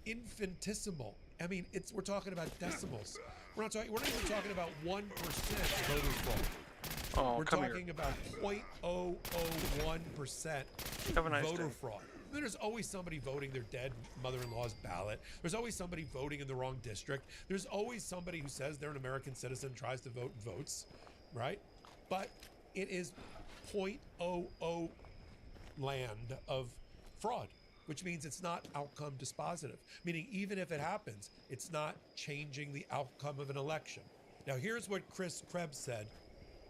infinitesimal. I mean, we're talking about decimals. We're not even talking about 1% voter fraud. Oh, we're talking about 0.001% voter fraud. There's always somebody voting their dead mother-in-law's ballot. There's always somebody voting in the wrong district. There's always somebody who says they're an American citizen, tries to vote and votes, right? But it is 0.00 land of fraud, which means it's not outcome dispositive, meaning even if it happens, it's not changing the outcome of an election. Now, here's what Chris Krebs said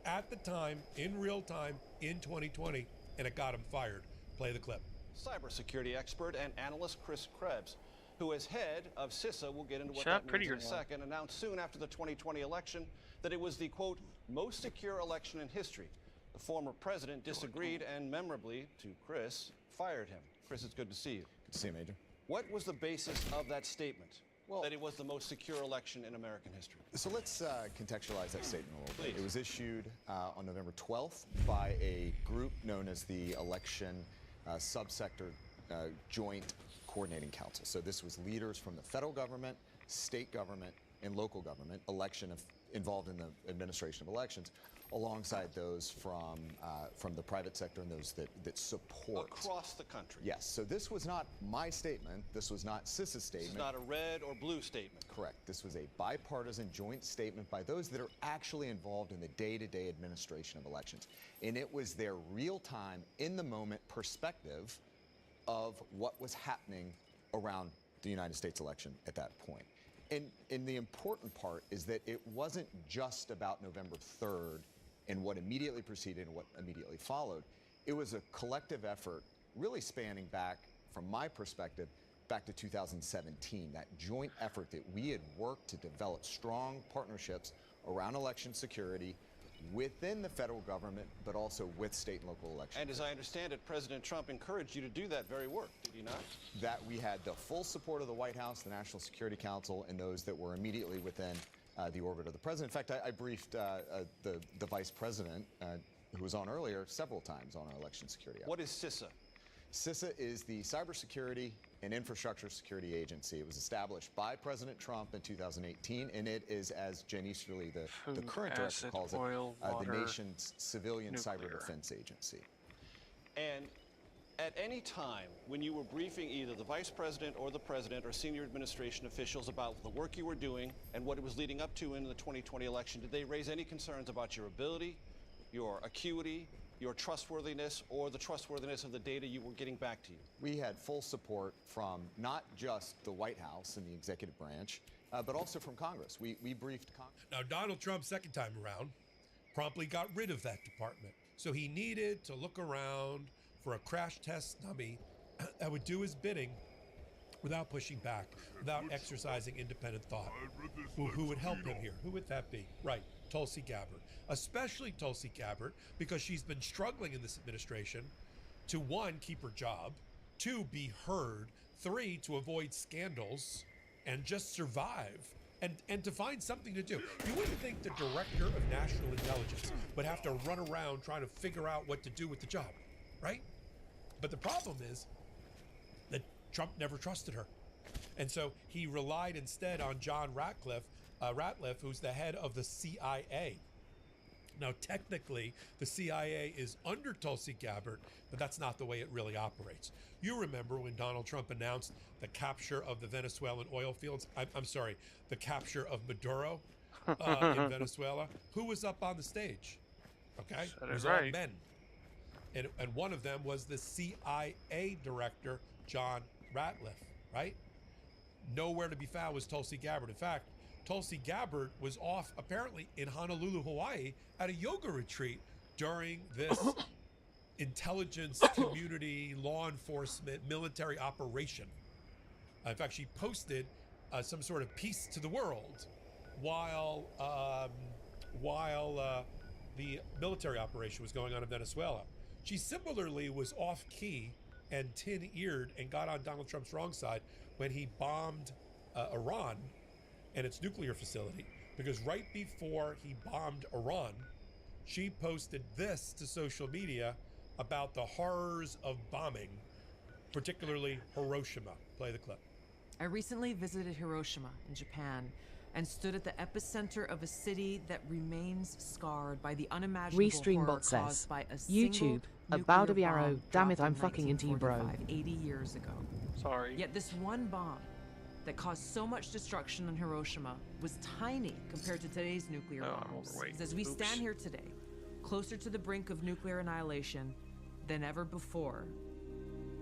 at the time, in real time, in 2020, and it got him fired. Play the clip. Cybersecurity expert and analyst Chris Krebs, who is head of CISA, we'll get into what that means in a second, announced soon after the 2020 election that it was the, quote, most secure election in history. The former president disagreed and memorably, to Chris, fired him. Chris, it's good to see you. Good to see you, Major. What was the basis of that statement? Well, that it was the most secure election in American history. So let's contextualize that statement a little bit. Please. It was issued on November 12th by a group known as the Election Subsector Joint Coordinating Council. So this was leaders from the federal government, state government, and local government, involved in the administration of elections, alongside those from the private sector and those that support. Across the country. Yes, so this was not my statement, this was not CISA's statement. This is not a red or blue statement. Correct, this was a bipartisan joint statement by those that are actually involved in the day-to-day administration of elections. And it was their real-time, in-the-moment perspective of what was happening around the United States election at that point. And the important part is that it wasn't just about November 3rd and what immediately preceded and what immediately followed. It was a collective effort really spanning back, from my perspective, back to 2017, that joint effort that we had worked to develop strong partnerships around election security within the federal government, but also with state and local elections. And as I understand it, President Trump encouraged you to do that very work, did he not? That we had the full support of the White House, the National Security Council, and those that were immediately within the orbit of the president. In fact, I briefed the vice president, who was on earlier, several times on our election security effort. What is CISA? CISA is the Cybersecurity and Infrastructure Security Agency. It was established by President Trump in 2018, and it is, as Jen Easterly, the current director, calls it, the nation's civilian cyber defense agency. And at any time when you were briefing either the vice president or the president or senior administration officials about the work you were doing and what it was leading up to in the 2020 election, did they raise any concerns about your ability, your acuity, your trustworthiness, or the trustworthiness of the data you were getting back to you? We had full support from not just the White House and the executive branch, but also from Congress. We briefed Congress. Now, Donald Trump, second time around, promptly got rid of that department. So he needed to look around for a crash test dummy that would do his bidding without pushing back, without exercising independent thought. Well, who would help him here? Who would that be? Right, Tulsi Gabbard. Especially Tulsi Gabbard, because she's been struggling in this administration to, one, keep her job, two, be heard, three, to avoid scandals and just survive and to find something to do. You wouldn't think the director of national intelligence would have to run around trying to figure out what to do with the job, right? But the problem is that Trump never trusted her. And so he relied instead on John Ratcliffe, who's the head of the CIA. Now, technically, the CIA is under Tulsi Gabbard, but that's not the way it really operates. You remember when Donald Trump announced the capture of the Venezuelan oil fields? I'm sorry, the capture of Maduro in Venezuela. Who was up on the stage? Okay, it was all men. And one of them was the CIA director, John Ratcliffe, right? Nowhere to be found was Tulsi Gabbard. In fact, Tulsi Gabbard was off apparently in Honolulu, Hawaii at a yoga retreat during this intelligence community, law enforcement, military operation. In fact, she posted some sort of peace to the world while the military operation was going on in Venezuela. She similarly was off key and tin-eared and got on Donald Trump's wrong side when he bombed Iran and its nuclear facility, because right before he bombed Iran, she posted this to social media about the horrors of bombing, particularly Hiroshima. Play the clip. I recently visited Hiroshima in Japan and stood at the epicenter of a city that remains scarred by the unimaginable horror Restreambot says, caused by a single YouTube, a bow to the nuclear arrow, bomb damn it, dropped I'm in fucking into you, bro. 1945, 80 years ago. Sorry. Yet this one bomb that caused so much destruction in Hiroshima was tiny compared to today's nuclear bombs. As we stand here today, closer to the brink of nuclear annihilation than ever before,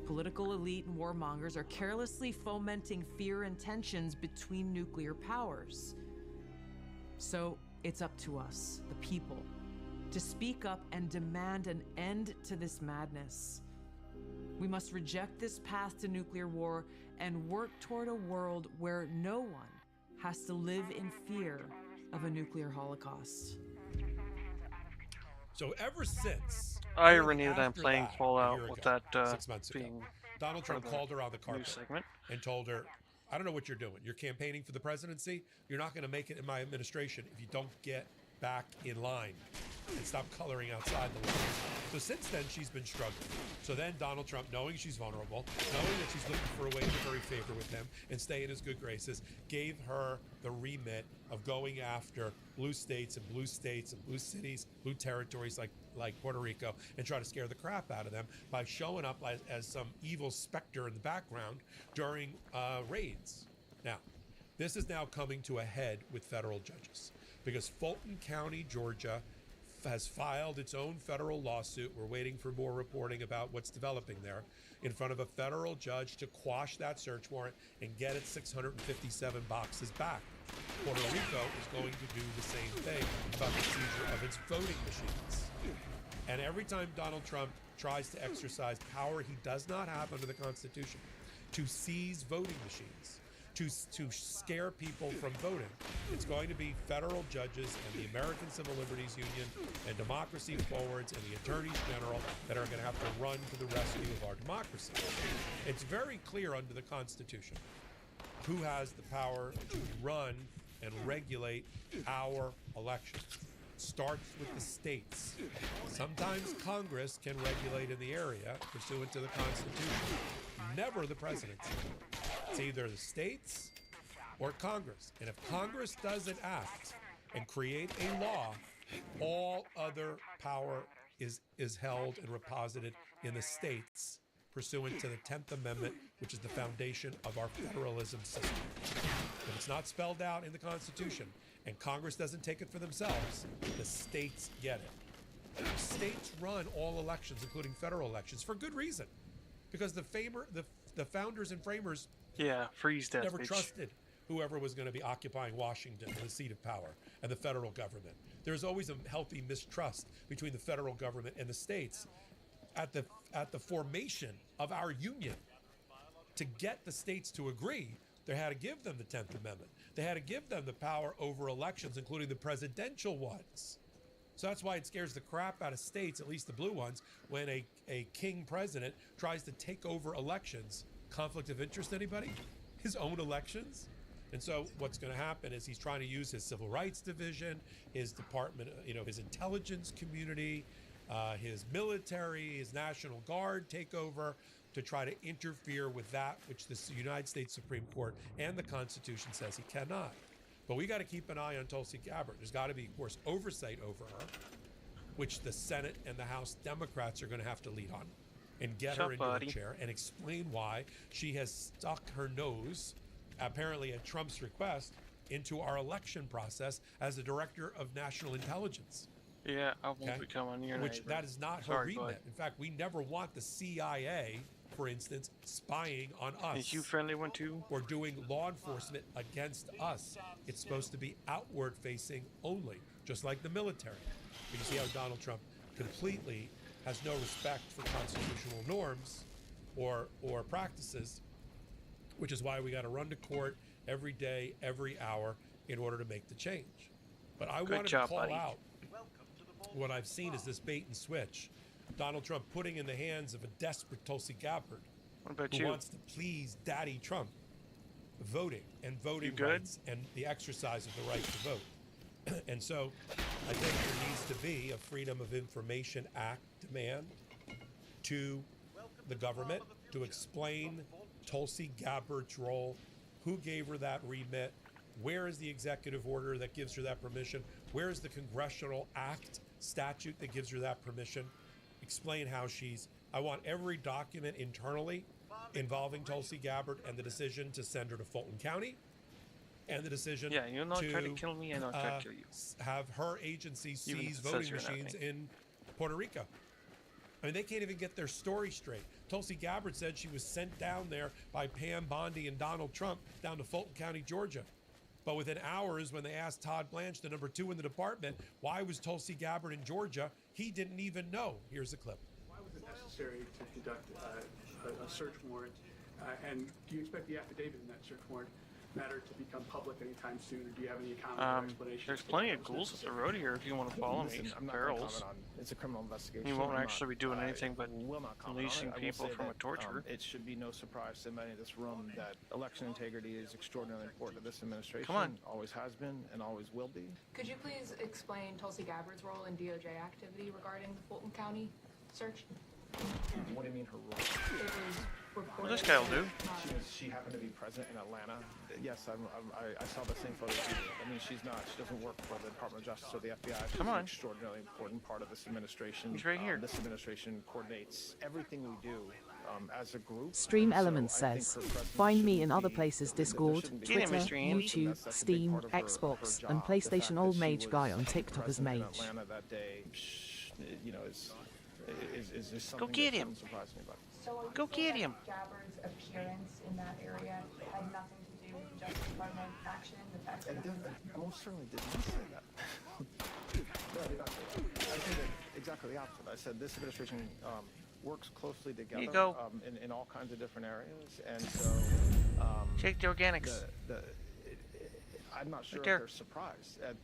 political elite and warmongers are carelessly fomenting fear and tensions between nuclear powers. So it's up to us, the people, to speak up and demand an end to this madness. We must reject this path to nuclear war and work toward a world where no one has to live in fear of a nuclear holocaust. So ever since irony that I'm after playing that, Fallout a year with ago, that 6 months ago, being Donald Trump part of called her on the news carpet segment. and told her, I don't know what you're doing. You're campaigning for the presidency. You're not going to make it in my administration if you don't get back in line and stop coloring outside the line. So since then, she's been struggling. So then Donald Trump, knowing she's vulnerable, knowing that she's looking for a way to curry favor with him and stay in his good graces, gave her the remit of going after blue states and blue cities, blue territories like Puerto Rico, and try to scare the crap out of them by showing up as some evil specter in the background during raids. Now, this is now coming to a head with federal judges because Fulton County, Georgia, has filed its own federal lawsuit. We're waiting for more reporting about what's developing there in front of a federal judge to quash that search warrant and get its 657 boxes back. Puerto Rico is going to do the same thing about the seizure of its voting machines. And every time Donald Trump tries to exercise power he does not have under the Constitution to seize voting machines, to scare people from voting, it's going to be federal judges and the American Civil Liberties Union and Democracy Forwards and the attorneys general that are going to have to run to the rescue of our democracy. It's very clear under the Constitution who has the power to run and regulate our elections. It starts with the states. Sometimes Congress can regulate in the area pursuant to the Constitution, never the presidency. It's either the states or Congress. And if Congress doesn't act and create a law, all other power is held and reposited in the states pursuant to the 10th Amendment, which is the foundation of our federalism system. If it's not spelled out in the Constitution and Congress doesn't take it for themselves, the states get it. The states run all elections, including federal elections, for good reason. Because the founders and framers freeze that never bitch. trusted whoever was going to be occupying Washington, the seat of power, and the federal government. There's always a healthy mistrust between the federal government and the states. At the formation of our union, to get the states to agree, they had to give them the 10th Amendment. They had to give them the power over elections, including the presidential ones. So that's why it scares the crap out of states, at least the blue ones, when a king president tries to take over elections. Conflict of interest, anybody? His own elections? And so what's going to happen is he's trying to use his civil rights division, his department, his intelligence community, his military, his National Guard take over to try to interfere with that which the United States Supreme Court and the Constitution says he cannot. But we got to keep an eye on Tulsi Gabbard. There's got to be, of course, oversight over her. which the Senate and the House Democrats are going to have to lead on, and get Sup, her into buddy? her chair and explain why she has stuck her nose, apparently at Trump's request, into our election process as the Director of National Intelligence. Yeah, I won't be coming here. Which that is not her Sorry, remit. bud. In fact, we never want the CIA, for instance, spying on us. Is you friendly one too? Or doing law enforcement against us. It's supposed to be outward facing only, just like the military. You can see how Donald Trump completely has no respect for constitutional norms or practices, which is why we got to run to court every day, every hour in order to make the change. But I wanted to call out what I've seen is this bait and switch. Donald Trump putting in the hands of a desperate Tulsi Gabbard who wants to please Daddy Trump, voting and voting rights and the exercise of the right to vote. And so I think there needs to be a Freedom of Information Act demand to the government to explain Tulsi Gabbard's role, who gave her that remit, where is the executive order that gives her that permission, where is the congressional act statute that gives her that permission, explain how I want every document internally involving Tulsi Gabbard and the decision to send her to Fulton County and the decision you'll not try to kill me and I'll try to kill you. Have her agency Even if seize it says voting you're not machines me. in Puerto Rico. I mean, they can't even get their story straight. Tulsi Gabbard said she was sent down there by Pam Bondi and Donald Trump down to Fulton County, Georgia. But within hours, when they asked Todd Blanche, the number 2 in the department, why was Tulsi Gabbard in Georgia, he didn't even know. Here's a clip. Why was it necessary to conduct a search warrant? And do you expect the affidavit in that search warrant matter to become public anytime soon, or do you have any comment or explanation? There's plenty of ghouls at the road here if you want to follow me. I'm not Barrels. gonna comment on it's a criminal investigation. You won't I'm actually be doing anything but will not comment on releasing it. I will people say from a that, torture. It should be no surprise to many in this room that election integrity is extraordinarily important to this administration. Come on. Always has been and always will be. Could you please explain Tulsi Gabbard's role in DOJ activity regarding the Fulton County search? What do you mean her role? It was reported. Well, this guy will do. She happened to be present in Atlanta. Yes, I saw the same photos you did. I mean, she doesn't work for the Department of Justice or the FBI. She's Come on. an extraordinarily important part of this administration. He's right here. This administration coordinates everything we do as a group. Stream So Elements I think says, her presence find me shouldn't in other be- places: there Discord, shouldn't be- Get him, Twitter, Mr. Andy. YouTube, That's a big Steam, part of her Xbox, job. and The fact PlayStation that Old she Mage was, guy on TikTok as present in Mage. Atlanta that day, is something Go get that him. doesn't surprise me about it. So are you Go saying get him. that Gabbard's appearance in that area had nothing to do with the Justice Department action? The fact that I most certainly did not say that. No, I did not say that. I said exactly the opposite. I said this administration works closely together you go. In all kinds of different areas, and so Shake the organics. I'm not sure Right if there. they're surprised at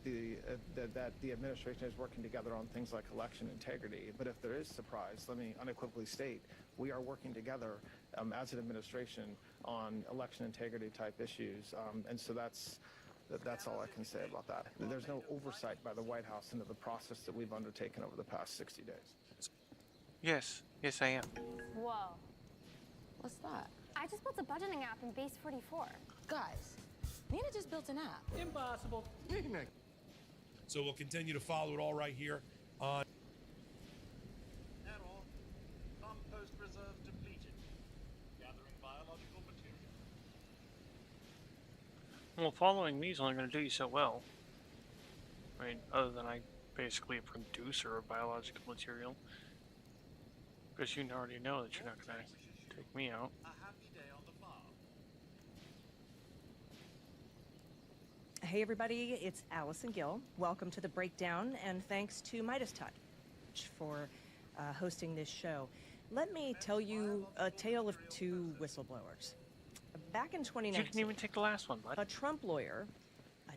that the administration is working together on things like election integrity. But if there is surprise, let me unequivocally state we are working together as an administration on election integrity type issues, and so that's all I can say about that. There's no oversight by the White House into the process that we've undertaken over the past 60 days. Yes, I am. Whoa. What's that? I just built a budgeting app in Base 44. Guys, Nina just built an app. Impossible. So we'll continue to follow it all right here on. Error. Compost reserve depleted. Gathering biological material. Well, following me is only going to do you so well. I mean, other than I basically a producer of biological material. Because you already know that you're not going to take me out. A happy day on the farm. Hey everybody, it's Allison Gill. Welcome to The Breakdown, and thanks to Midas Touch for hosting this show. Let me tell you a tale of two whistleblowers. Back in 2019, You didn't even take the last one, bud. a Trump lawyer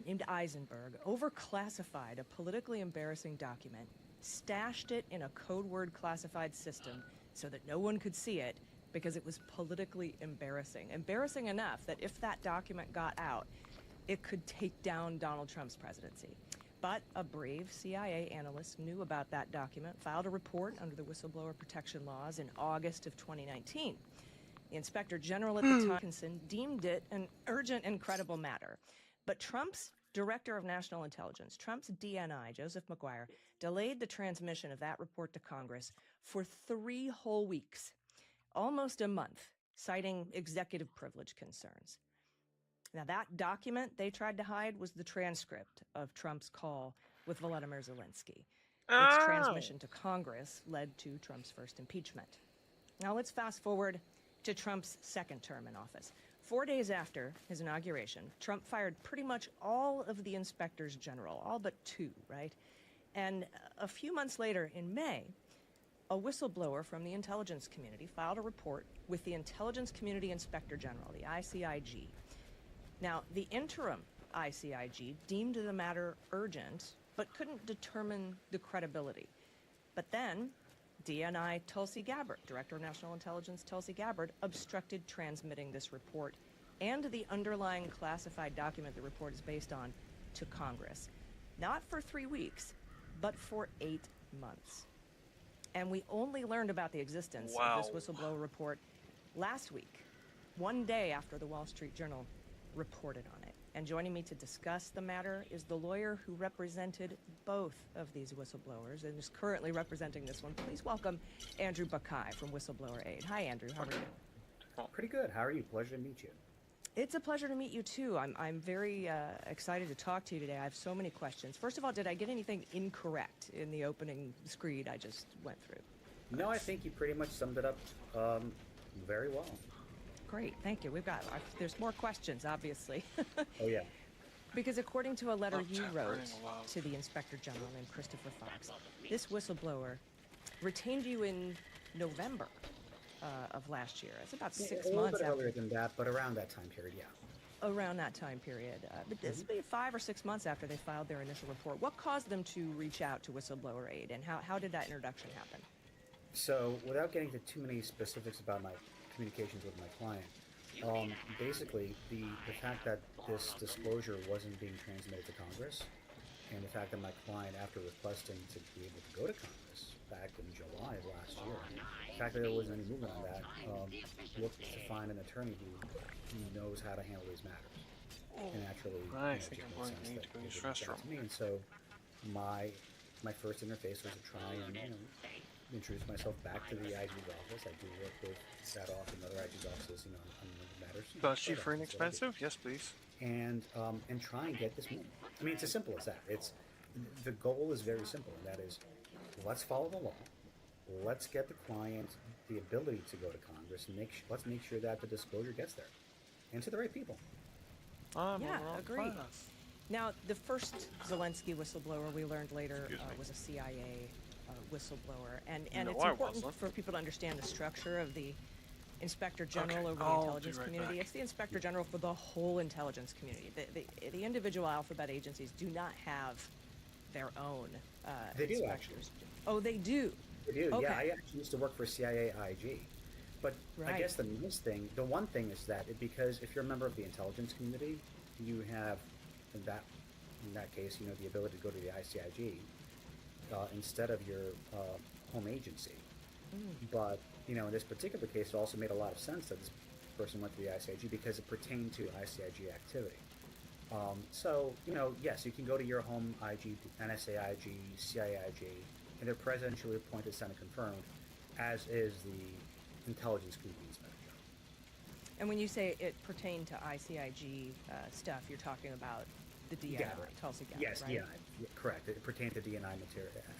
named Eisenberg overclassified a politically embarrassing document, stashed it in a code word classified system so that no one could see it because it was politically embarrassing. Embarrassing enough that if that document got out, it could take down Donald Trump's presidency. But a brave CIA analyst knew about that document, filed a report under the whistleblower protection laws in August of 2019. The Inspector General at the time deemed it an urgent and credible matter. But Trump's Director of National Intelligence, Trump's DNI, Joseph Maguire, delayed the transmission of that report to Congress for 3 whole weeks, almost a month, citing executive privilege concerns. Now, that document they tried to hide was the transcript of Trump's call with Volodymyr Zelensky. Its transmission to Congress led to Trump's first impeachment. Now, let's fast forward to Trump's second term in office. 4 days after his inauguration, Trump fired pretty much all of the inspectors general, all but 2, right? And a few months later, in May, a whistleblower from the intelligence community filed a report with the Intelligence Community Inspector General, the ICIG. Now, the interim ICIG deemed the matter urgent, but couldn't determine the credibility. But then, DNI Tulsi Gabbard, Director of National Intelligence Tulsi Gabbard, obstructed transmitting this report and the underlying classified document the report is based on to Congress. Not for 3 weeks, but for 8 months. And we only learned about the existence of this whistleblower report last week, 1 day after the Wall Street Journal reported on it. And joining me to discuss the matter is the lawyer who represented both of these whistleblowers and is currently representing this one. Please welcome Andrew Buckeye from Whistleblower Aid. Hi, Andrew. How are you? Pretty good. How are you? Pleasure to meet you. It's a pleasure to meet you, too. I'm very excited to talk to you today. I have so many questions. First of all, did I get anything incorrect in the opening screed I just went through? No, I think you pretty much summed it up very well. Great, thank you. There's more questions, obviously. Oh, yeah. Because according to a letter you wrote to the Inspector General named Christopher Fox, this whistleblower retained you in November of last year. It's about 6 months A little bit after. earlier than that, but around that time period, yeah. Around that time period. But this would be 5 or 6 months after they filed their initial report. What caused them to reach out to Whistleblower Aid, and how did that introduction happen? So, without getting into too many specifics about my communications with my client, basically the fact that this disclosure wasn't being transmitted to Congress, and the fact that my client, after requesting to be able to go to Congress back in July of last year, the fact that there wasn't any movement on that, looked to find an attorney who knows how to handle these matters. And actually, I it think just I'm made going sense to need that to go it use would reach out restroom. to me. And so my first interface was to try and introduce myself back to the IG's office. I do work with that office and other IG's offices, on matters. Bus chief for inexpensive? Yes, please. And try and get this moving. I mean, it's as simple as that. The goal is very simple, and that is, let's follow the law. Let's get the client the ability to go to Congress, and let's make sure that the disclosure gets there, and to the right people. Yeah, agreed. Now, the first Zelensky whistleblower we learned later was a CIA whistleblower, and No, it's I important wasn't. for people to understand the structure of the Inspector General over the I'll be intelligence right community. back. It's the Inspector General for the whole intelligence community. The individual alphabet agencies do not have their own They do, inspectors. actually. Oh, they do? They do, Okay. yeah. I actually used to work for CIA IG. But I Right. guess the one thing is that because if you're a member of the intelligence community, you have, in that case, the ability to go to the ICIG instead of your home agency. But, in this particular case, it also made a lot of sense that this person went to the ICIG because it pertained to ICIG activity. So, yes, you can go to your home IG, NSAIG, CIIG, and they're presidentially appointed, Senate confirmed, as is the intelligence community inspector. And when you say it pertained to ICIG stuff, you're talking about the DNI, Gabbard. Tulsi Gabbard, Yes, right? DNI. Yeah, correct. It pertained to DNI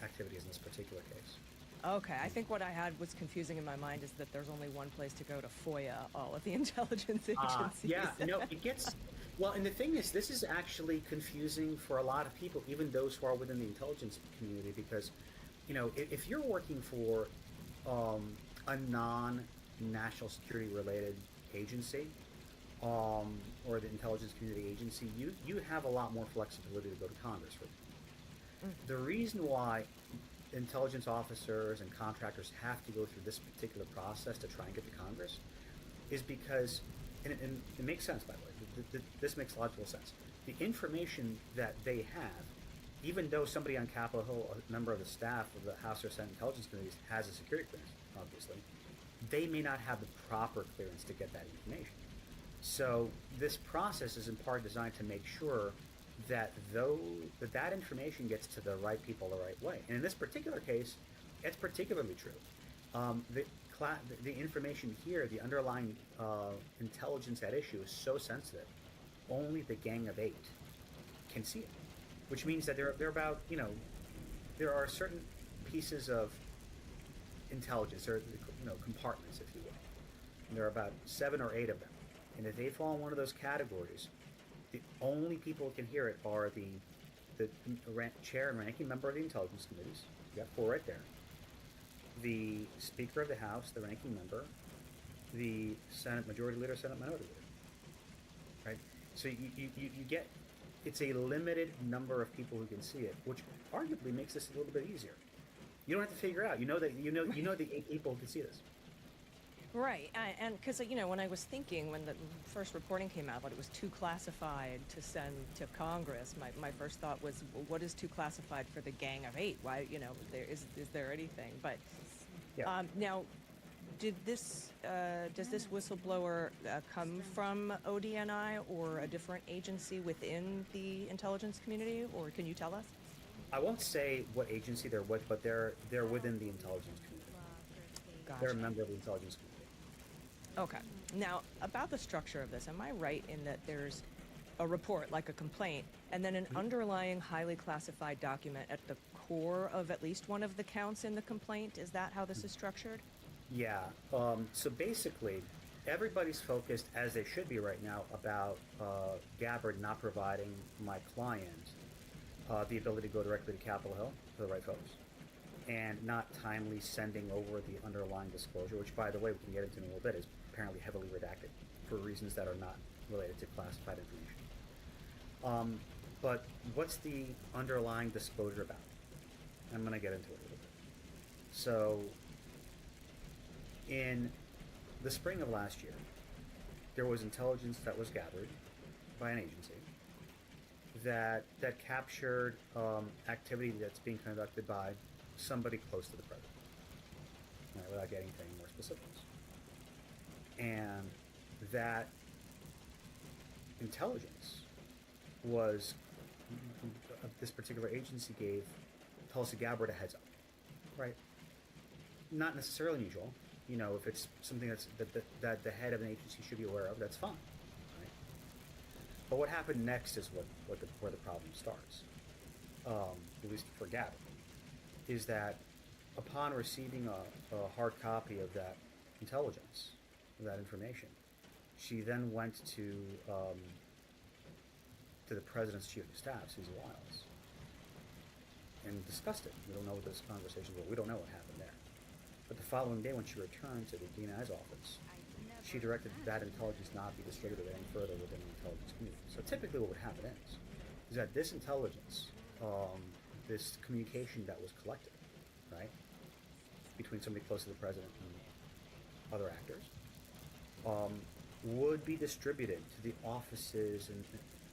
activities in this particular case. Okay, I think what I had was confusing in my mind is that there's only one place to go to FOIA all of the intelligence agencies. Yeah, no, it gets... Well, and the thing is, this is actually confusing for a lot of people, even those who are within the intelligence community, because, if you're working for a non-national security related agency, or the intelligence community agency, you have a lot more flexibility to go to Congress with. The reason why intelligence officers and contractors have to go through this particular process to try and get to Congress is because, and it makes sense, by the way, this makes logical sense. The information that they have, even though somebody on Capitol Hill, a member of the staff of the House or Senate Intelligence Committees, has a security clearance, obviously, they may not have the proper clearance to get that information. So this process is in part designed to make sure that that information gets to the right people the right way. And in this particular case, it's particularly true. The information here, the underlying intelligence at issue is so sensitive, only the Gang of Eight can see it. Which means that they're about, there are certain pieces of intelligence, or compartments, if you will. And there are about 7 or 8 of them. And if they fall in one of those categories, the only people who can hear it are the chair and ranking member of the intelligence committees. You got 4 right there. The Speaker of the House, the ranking member, the Senate Majority Leader, Senate Minority Leader. Right? So you get, it's a limited number of people who can see it, which arguably makes this a little bit easier. You don't have to figure it out. You know the 8 people who can see this. Right, and because when I was thinking when the first reporting came out that it was too classified to send to Congress, my first thought was, well, what is too classified for the Gang of Eight? Why, is there anything? But yeah. Now, does this whistleblower come from ODNI or a different agency within the intelligence community, or can you tell us? I won't say what agency they're with, but they're within the intelligence community. Gotcha. They're a member of the intelligence community. Okay. Now, about the structure of this, am I right in that there's a report, like a complaint, and then an underlying highly classified document at the core of at least one of the counts in the complaint? Is that how this is structured? Yeah. So basically, everybody's focused, as they should be right now, about Gabbard not providing my client the ability to go directly to Capitol Hill for the right folks, and not timely sending over the underlying disclosure, which, by the way, we can get into in a little bit, is apparently heavily redacted for reasons that are not related to classified information. But what's the underlying disclosure about? I'm going to get into it a little bit. So, in the spring of last year, there was intelligence that was gathered by an agency that captured activity that's being conducted by somebody close to the president, right, without getting into any more specifics. And that intelligence was, this particular agency gave Tulsi Gabbard a heads up, right? Not necessarily unusual. If it's something that the head of an agency should be aware of, that's fine. Right? But what happened next is where the problem starts, at least for Gabbard, is that upon receiving a hard copy of that intelligence, of that information, she then went to the president's chief of staff, Susan Wiles, and discussed it. We don't know what those conversations were. We don't know what happened there. But the following day, when she returned to the DNI's office, she directed that intelligence not be distributed any further within the intelligence community. So typically what would happen is that this intelligence, this communication that was collected, right, between somebody close to the president and other actors, would be distributed to the offices and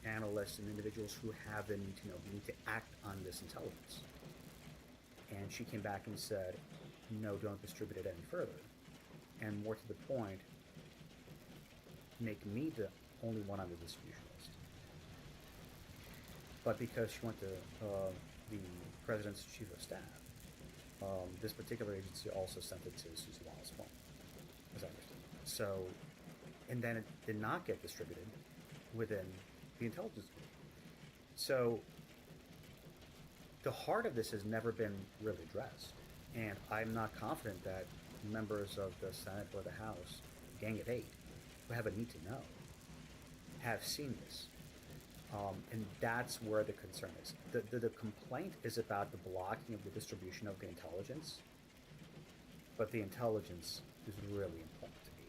analysts and individuals who have the need to know, who need to act on this intelligence. And she came back and said, no, don't distribute it any further. And more to the point, make me the only one on the distribution list. But because she went to the president's chief of staff, this particular agency also sent it to Susan Wiles' phone, as I understand it. So, and then it did not get distributed within the intelligence community. So, the heart of this has never been really addressed. And I'm not confident that members of the Senate or the House, Gang of Eight, who have a need to know, have seen this. And that's where the concern is. The complaint is about the blocking of the distribution of the intelligence, but the intelligence is really important to be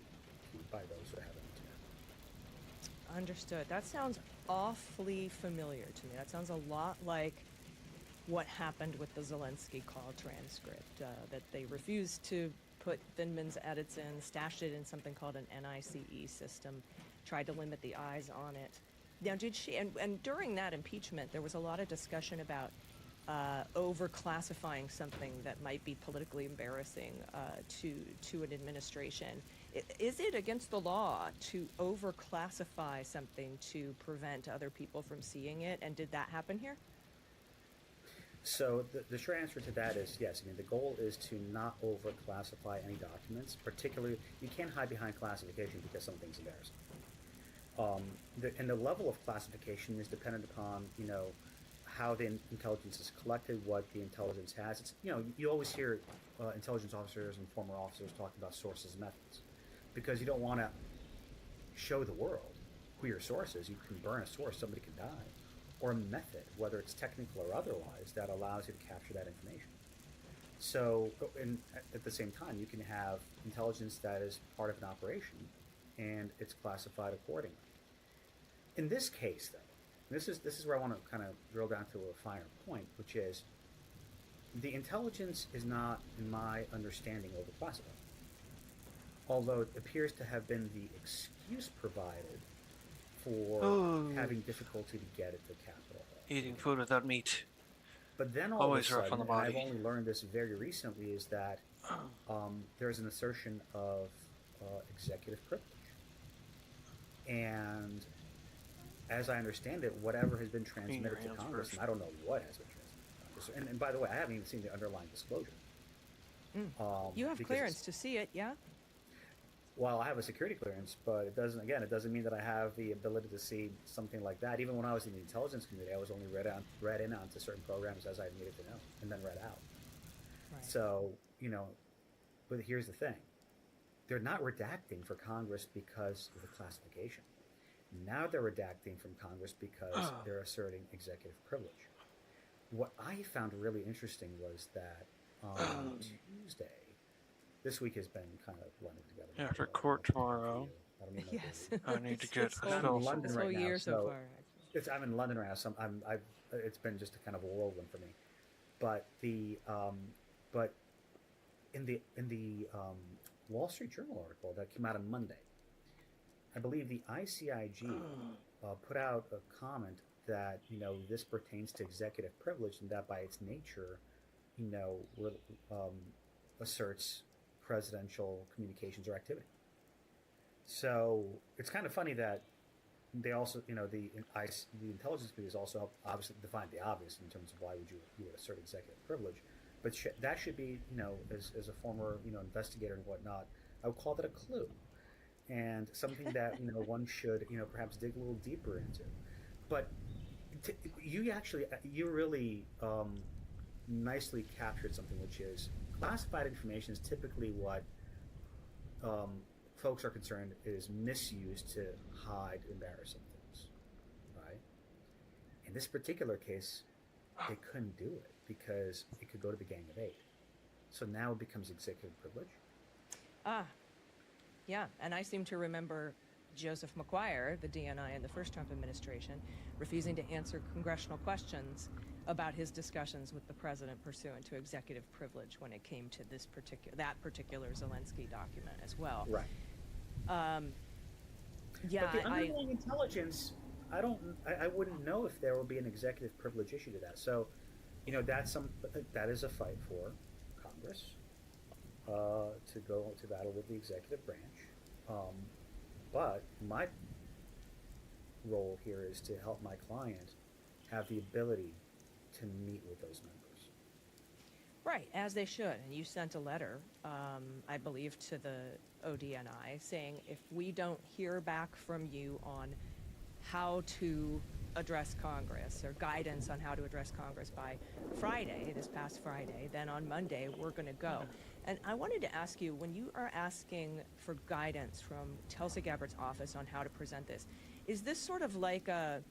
viewed by those who have a need to know. Understood. That sounds awfully familiar to me. That sounds a lot like what happened with the Zelensky call transcript, that they refused to put Vindman's edits in, stashed it in something called an NICE system, tried to limit the eyes on it. Now, did she, and during that impeachment, there was a lot of discussion about over-classifying something that might be politically embarrassing to an administration. Is it against the law to overclassify something to prevent other people from seeing it? And did that happen here? So the short answer to that is yes. I mean, the goal is to not overclassify any documents. Particularly, you can't hide behind classification because something's embarrassing. And the level of classification is dependent upon, how the intelligence is collected, what the intelligence has. It's, you always hear intelligence officers and former officers talk about sources and methods, because you don't want to show the world who your source is. You can burn a source, somebody can die. Or a method, whether it's technical or otherwise, that allows you to capture that information. So, and at the same time, you can have intelligence that is part of an operation, and it's classified accordingly. In this case, though, this is where I want to kind of drill down to a finer point, which is the intelligence is not, in my understanding, overclassified. Although it appears to have been the excuse provided for having difficulty to get at the Capitol. Eating food without meat. But then always rough on the body. And I've only learned this very recently, is that there's an assertion of executive privilege. And as I understand it, whatever has been transmitted to Congress, and I don't know what has been transmitted to Congress, and by the way, I haven't even seen the underlying disclosure. You have clearance to see it, yeah? Well, I have a security clearance, but it doesn't mean that I have the ability to see something like that. Even when I was in the intelligence community, I was only read in onto certain programs as I needed to know, and then read out. Right. So, but here's the thing. They're not redacting for Congress because of the classification. Now they're redacting from Congress because they're asserting executive privilege. What I found really interesting was that on Tuesday, this week has been kind of blended together. After court tomorrow. Yes. I need to get. I'm in London right now. So far, I'm in London right now, so it's been just a kind of a whirlwind for me. But but in the Wall Street Journal article that came out on Monday, I believe the ICIG put out a comment that this pertains to executive privilege, and that by its nature, asserts presidential communications or activity. So it's kind of funny that they also, the intelligence community has also obviously defined the obvious in terms of why would you would assert executive privilege, but that should be, as a former, investigator and whatnot, I would call that a clue, and something that one should, perhaps dig a little deeper into. But you really nicely captured something, which is classified information is typically what folks are concerned is misused to hide embarrassing things, right? In this particular case, they couldn't do it because it could go to the Gang of Eight. So now it becomes executive privilege. Yeah, and I seem to remember Joseph McGuire, the DNI in the first Trump administration, refusing to answer congressional questions about his discussions with the president pursuant to executive privilege when it came to that particular Zelensky document as well. Right. Yeah, but the underlying intelligence, I wouldn't know if there will be an executive privilege issue to that. So, that is a fight for Congress to go to battle with the executive branch. But my role here is to help my client have the ability to meet with those members. Right, as they should. And you sent a letter, I believe, to the ODNI saying if we don't hear back from you on how to address Congress or guidance on how to address Congress by Friday, this past Friday, then on Monday we're going to go. And I wanted to ask you, when you are asking for guidance from Tulsi Gabbard's office on how to present this, is this sort of like a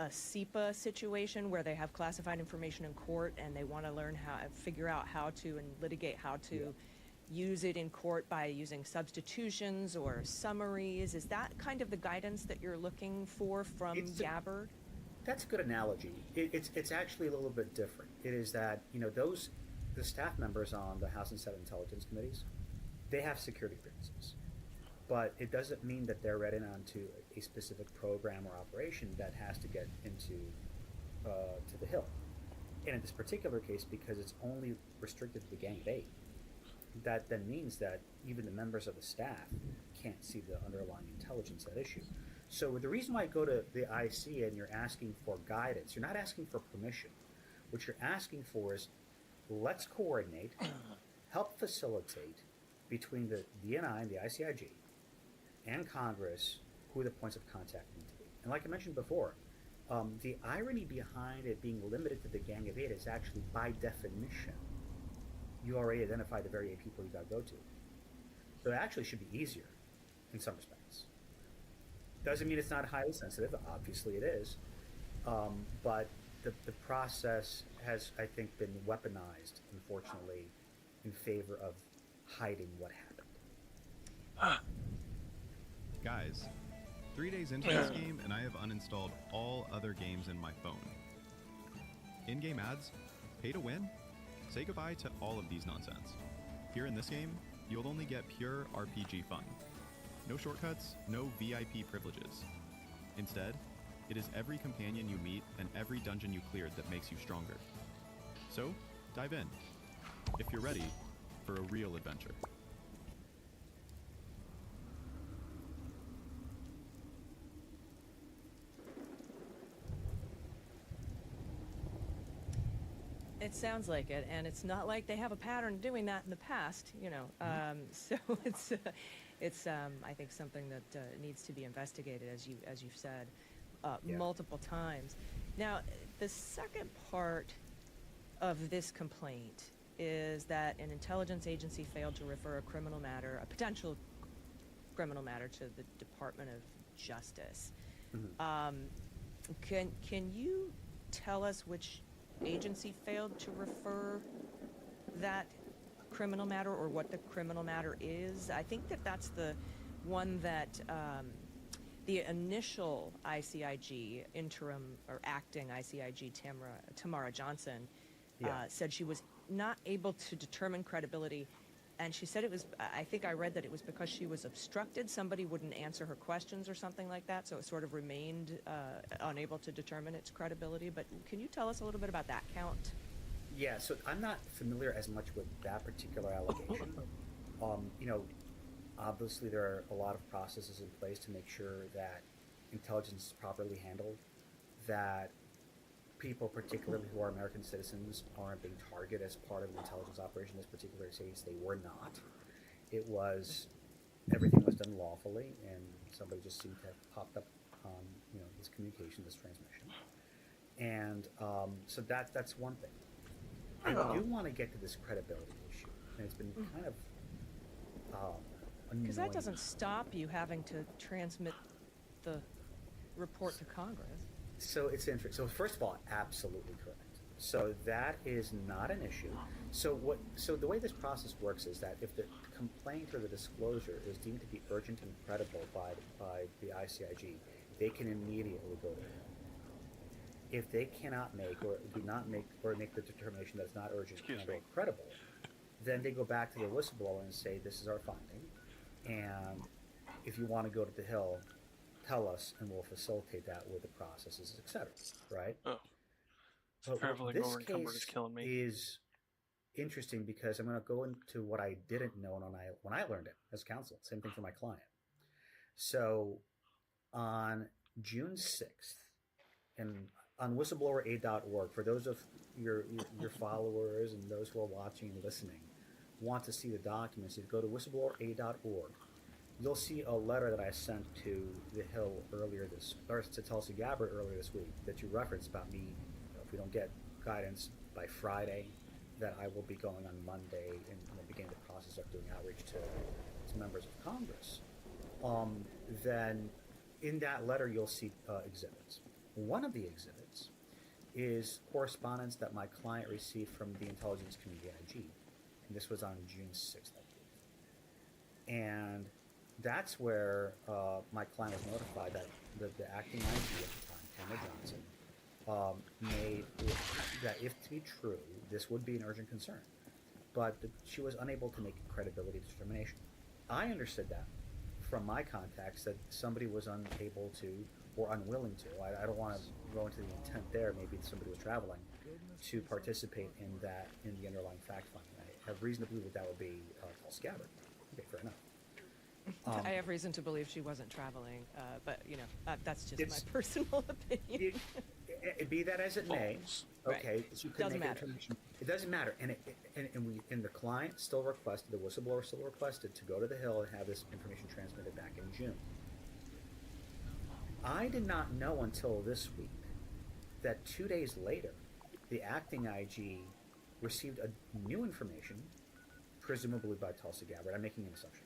SEPA situation where they have classified information in court and they want to learn figure out how to and litigate how to use it in court by using substitutions or summaries? Is that kind of the guidance that you're looking for from Gabbard? That's a good analogy. It's actually a little bit different. It is that, the staff members on the House and Senate Intelligence Committees, they have security clearances. But it doesn't mean that they're read in onto a specific program or operation that has to get into to the Hill. And in this particular case, because it's only restricted to the Gang of Eight, that then means that even the members of the staff can't see the underlying intelligence at issue. So the reason why I go to the IC and you're asking for guidance, you're not asking for permission. What you're asking for is, let's coordinate, help facilitate between the DNI and the ICIG and Congress who the points of contact need to be. And like I mentioned before, the irony behind it being limited to the Gang of Eight is actually, by definition, you already identify the very 8 people you got to go to. So it actually should be easier in some respects. Doesn't mean it's not highly sensitive. Obviously it is. But the process has, I think, been weaponized, unfortunately, in favor of hiding what happened. Guys, 3 days into this game and I have uninstalled all other games in my phone. In-game ads, pay to win, say goodbye to all of these nonsense. Here in this game, you'll only get pure RPG fun. No shortcuts, no VIP privileges. Instead, it is every companion you meet and every dungeon you cleared that makes you stronger. So, dive in, if you're ready for a real adventure. It sounds like it, and it's not like they have a pattern doing that in the past, you know. So it's I think something that needs to be investigated, as you've said multiple times. Now, the second part of this complaint is that an intelligence agency failed to refer a potential criminal matter, to the Department of Justice. Can you tell us which agency failed to refer that criminal matter, or what the criminal matter is? I think that's the one that the initial ICIG, interim or acting ICIG Tamara Johnson, said she was not able to determine credibility, and she said it was, I think I read that it was because she was obstructed. Somebody wouldn't answer her questions or something like that, so it sort of remained unable to determine its credibility. But can you tell us a little bit about that count? Yeah, so I'm not familiar as much with that particular allegation. You know, obviously there are a lot of processes in place to make sure that intelligence is properly handled, that people, particularly who are American citizens, aren't being targeted as part of an intelligence operation in this particular case. They were not. It was, everything was done lawfully, and somebody just seemed to have popped up on, you know, this communication, this transmission. And so that's one thing. I do want to get to this credibility issue, and it's been kind of because that doesn't stop you having to transmit the report to Congress. So it's interesting. So first of all, absolutely correct. So that is not an issue. So the way this process works is that if the complaint or the disclosure is deemed to be urgent and credible by the ICIG, they can immediately go to him. If they cannot make or do not make or make the determination that it's not urgent and or credible, then they go back to the whistleblower and say, this is our finding, and if you want to go to the Hill, tell us, and we'll facilitate that with the processes, etc. Right? Oh. But this case is interesting because I'm going to go into what I didn't know when I learned it as counsel. Same thing for my client. So on June 6th, and on whistleblower.org, for those of your followers and those who are watching and listening, want to see the documents, if you go to whistleblower.org, you'll see a letter that I sent to the Hill to Tulsi Gabbard earlier this week that you referenced about me. If we don't get guidance by Friday, that I will be going on Monday and beginning the process of doing outreach to members of Congress. Then in that letter, you'll see exhibits. One of the exhibits is correspondence that my client received from the intelligence community, IG, and this was on June 6th, I believe. And that's where my client was notified that the acting IG at the time, Tamara Johnson, made that if to be true, this would be an urgent concern. But she was unable to make a credibility determination. I understood that from my contacts that somebody was unable to or unwilling to. I don't want to go into the intent there. Maybe somebody was traveling. to participate in the underlying fact finding. I have reason to believe that would be Tulsi Gabbard. Okay, fair enough. I have reason to believe she wasn't traveling, but that's just my personal opinion. Be that as it may, okay, Right. so you can Doesn't make matter. information. It doesn't matter, and the client still requested, the whistleblower still requested to go to the Hill and have this information transmitted back in June. I did not know until this week that 2 days later, the acting IG received a new information, presumably by Tulsi Gabbard. I'm making an assumption.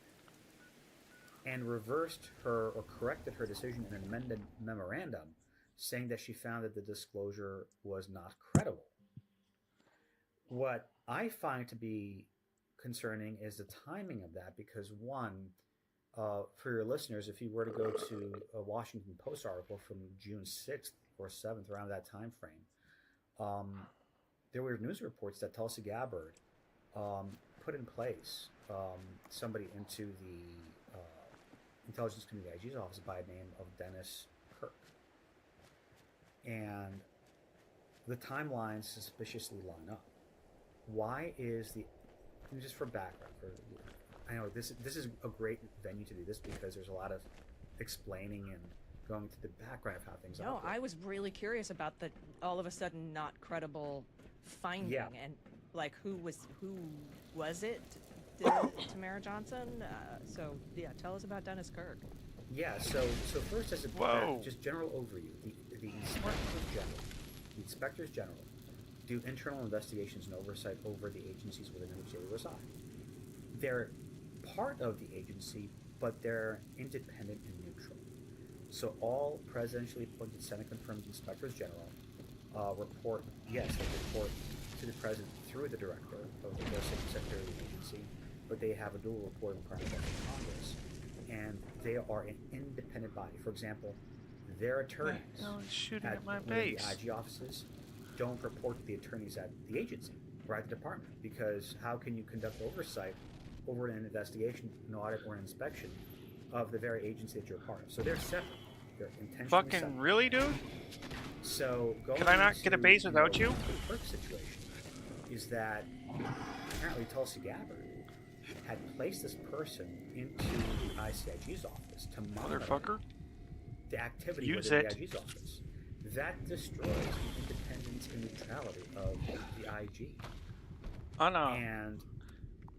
And reversed her or corrected her decision in an amended memorandum, saying that she found that the disclosure was not credible. What I find to be concerning is the timing of that, because one, for your listeners, if you were to go to a Washington Post article from June 6th or 7th, around that time frame, there were news reports that Tulsi Gabbard put in place somebody into the Intelligence Community IG's office by the name of Dennis Kirk. And the timelines suspiciously line up. Why is just for background, I know this is a great venue to do this because there's a lot of explaining and going to the background of how things No, operate. I was really curious about the all of a sudden not credible finding, Yeah. and like who was it? Tamara Johnson. So yeah, tell us about Dennis Kirk. Yeah, so first as a just general overview, the inspectors general do internal investigations and oversight over the agencies within which they reside. They're part of the agency, but they're independent and neutral. So all presidentially appointed Senate-confirmed inspectors general report to the president through the director of the secretary of the agency, but they have a dual reporting requirement from Congress, and they are an independent body. For example, their attorneys at my one of base. the IG offices don't report to the attorneys at the agency or at the department, because how can you conduct oversight over an investigation, an audit, or an inspection of the very agency that you're a part of? So they're separate. They're intentionally Fucking separate. really, dude? So going Can I not get a into, base without you? The Kirk situation is that apparently Tulsi Gabbard had placed this person into the ICIG's office to monitor Motherfucker. the activity Use within it. the IG's office. That destroys the independence and neutrality of the IG. Oh no. And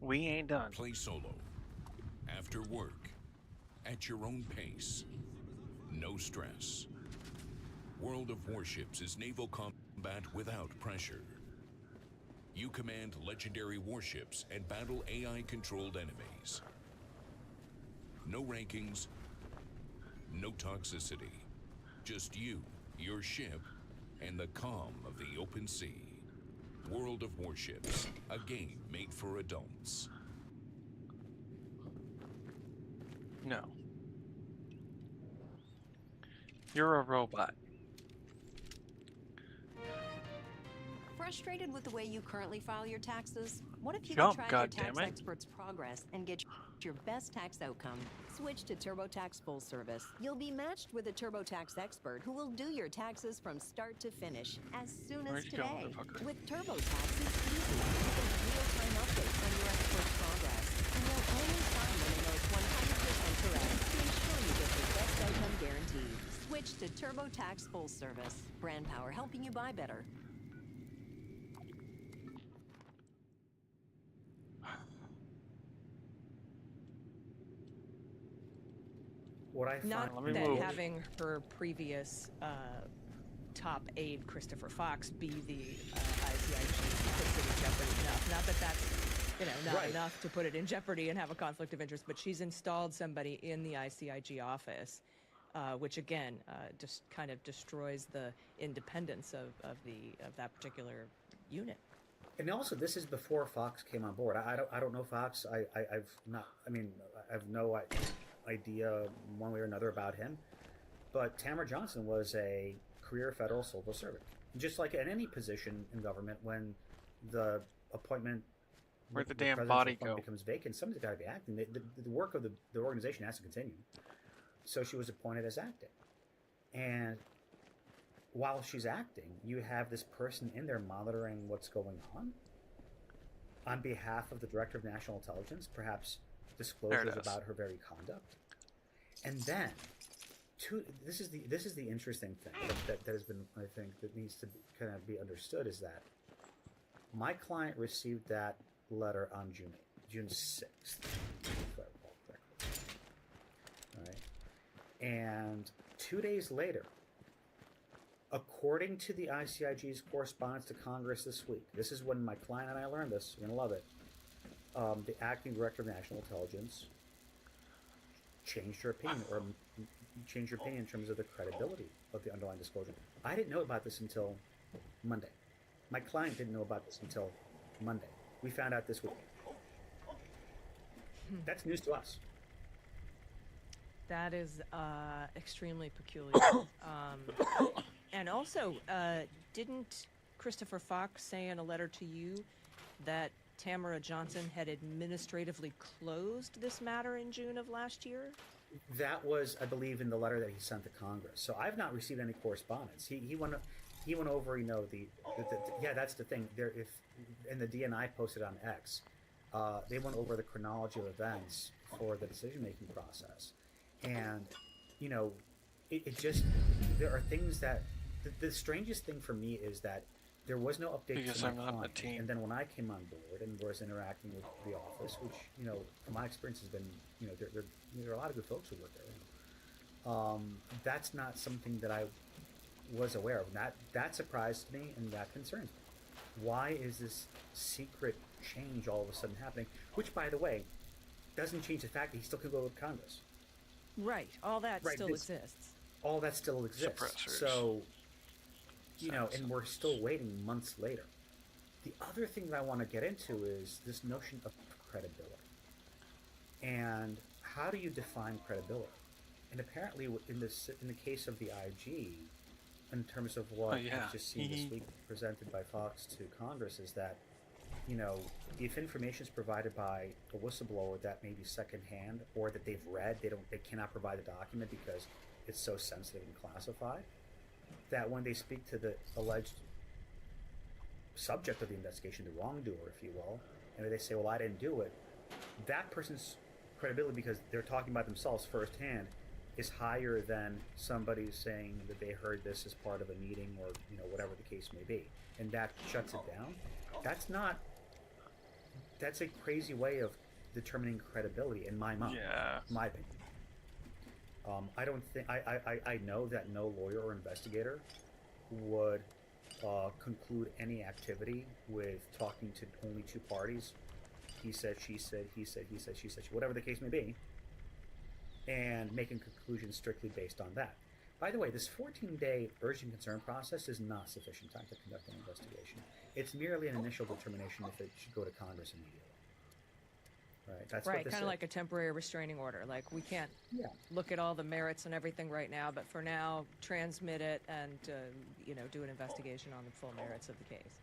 we ain't done. Play solo. After work. At your own pace. No stress. World of Warships is naval combat without pressure. You command legendary warships and battle AI-controlled enemies. No rankings, no toxicity. Just you, your ship, and the calm of the open sea. World of Warships, a game made for adults. No. You're a robot. Frustrated with the way you currently file your taxes? What if you Jump, could track your tax goddammit. expert's progress and get your best tax outcome? Switch to TurboTax Full Service. You'll be matched with a TurboTax expert who will do your taxes from start to finish as soon as Where'd you go, today. motherfucker? With TurboTax, it's easy. You get real-time updates on your expert's progress, and you'll only sign when you know it's 100% correct to ensure you get the best outcome guaranteed. Switch to TurboTax Full Service. Brand power helping you buy better. what I find, Not Let me that move. having her previous top aide, Christopher Fox, be the ICIG puts it in jeopardy enough. Not that that's, not Right. enough to put it in jeopardy and have a conflict of interest, but she's installed somebody in the ICIG office, which again, just kind of destroys the independence of that particular unit. and also this is before Fox came on board. I don't know Fox. I've not. I mean, I have no idea one way or another about him. But Tamara Johnson was a career federal civil servant. Just like in any position in government, when the appointment, Where'd the the damn presidential body appointment go? becomes vacant, somebody's got to be acting. The work of the organization has to continue. So she was appointed as acting. And while she's acting, you have this person in there monitoring what's going on behalf of the Director of National Intelligence, perhaps disclosures about her very conduct. And then, this is the interesting thing that has been, I think, that needs to kind of be understood, is that my client received that letter on June 6th, if I recall correctly. All right. And 2 days later, according to the ICIG's correspondence to Congress this week, this is when my client and I learned this, you're going to love it, the acting Director of National Intelligence changed her opinion, or changed her opinion in terms of the credibility of the underlying disclosure. I didn't know about this until Monday. My client didn't know about this until Monday. We found out this week. That's news to us. That is extremely peculiar. And also, didn't Christopher Fox say in a letter to you that Tamara Johnson had administratively closed this matter in June of last year? That was, I believe, in the letter that he sent to Congress. So I've not received any correspondence. He went over, yeah, that's the thing. And the DNI posted on X, they went over the chronology of events for the decision-making process. And, it just, there are things that, the strangest thing for me is that there was no update to my client. And then when I came on board and was interacting with the office, which, from my experience has been, there are a lot of good folks who work there. That's not something that I was aware of. That surprised me, and that concerns me. Why is this secret change all of a sudden happening? Which, by the way, doesn't change the fact that he still can go to Congress. Right. All that still exists. All that still exists. Suppressors. So, and we're still waiting months later. The other thing that I want to get into is this notion of credibility. And how do you define credibility? And apparently, in the case of the IG, in terms of what I've just seen this week presented by Fox to Congress, is that, if information is provided by a whistleblower that may be secondhand, or that they've read, they cannot provide the document because it's so sensitive and classified, that when they speak to the alleged subject of the investigation, the wrongdoer, if you will, and they say, well, I didn't do it, that person's credibility, because they're talking about themselves firsthand, is higher than somebody saying that they heard this as part of a meeting, or whatever the case may be, and that shuts it down. That's a crazy way of determining credibility in my mind. Yeah. My opinion. I don't think I know that no lawyer or investigator would conclude any activity with talking to only two parties. He said, she said, he said, he said, she said, whatever the case may be, and making conclusions strictly based on that. By the way, this 14-day urgent concern process is not sufficient time to conduct an investigation. It's merely an initial determination if it should go to Congress immediately. Right, that's right, what this kind is. of like a temporary restraining order. Like, we can't look at all the merits and everything right now, but for now, transmit it and do an investigation on the full merits of the case.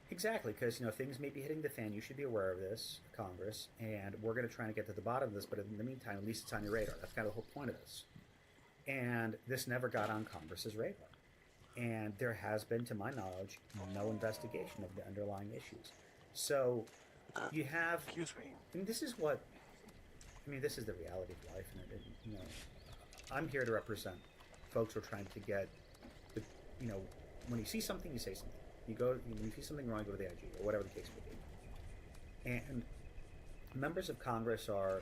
Exactly, because things may be hitting the fan. You should be aware of this, Congress, and we're going to try and get to the bottom of this. But in the meantime, at least it's on your radar. That's kind of the whole point of this. And this never got on Congress's radar. And there has been, to my knowledge, no investigation of the underlying issues. So you have, and this is this is the reality of life. And I'm here to represent folks who are trying to get when you see something, you say something. When you see something wrong, you go to the IG, or whatever the case may be. And members of Congress are,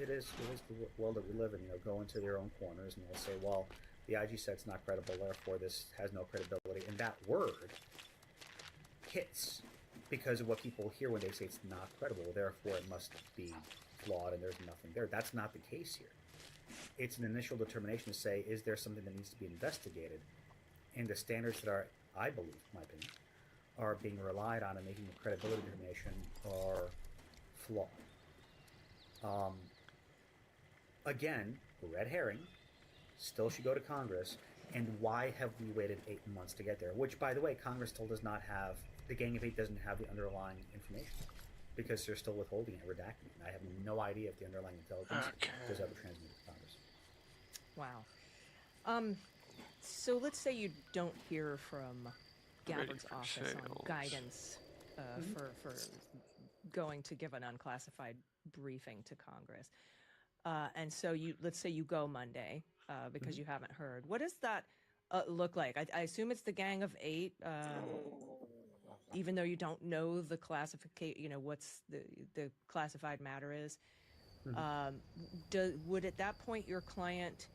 it is the world that we live in, go into their own corners, and they'll say, well, the IG said it's not credible, therefore this has no credibility. And that word hits because of what people hear when they say it's not credible, therefore it must be flawed and there's nothing there. That's not the case here. It's an initial determination to say, is there something that needs to be investigated? And the standards that are, I believe, in my opinion, are being relied on in making the credibility determination are flawed. Again, red herring, still should go to Congress. And why have we waited 8 months to get there? Which, by the way, Congress still does not have, the Gang of Eight doesn't have the underlying information because they're still withholding it, redacting it. And I have no idea if the underlying intelligence was ever transmitted to Congress. Wow. So let's say you don't hear from Gabbard's for office on sales. guidance for going to give an unclassified briefing to Congress. And so let's say you go Monday because you haven't heard. What does that look like? I assume it's the Gang of Eight, even though you don't know the classification, what's the classified matter is. Would at that point your client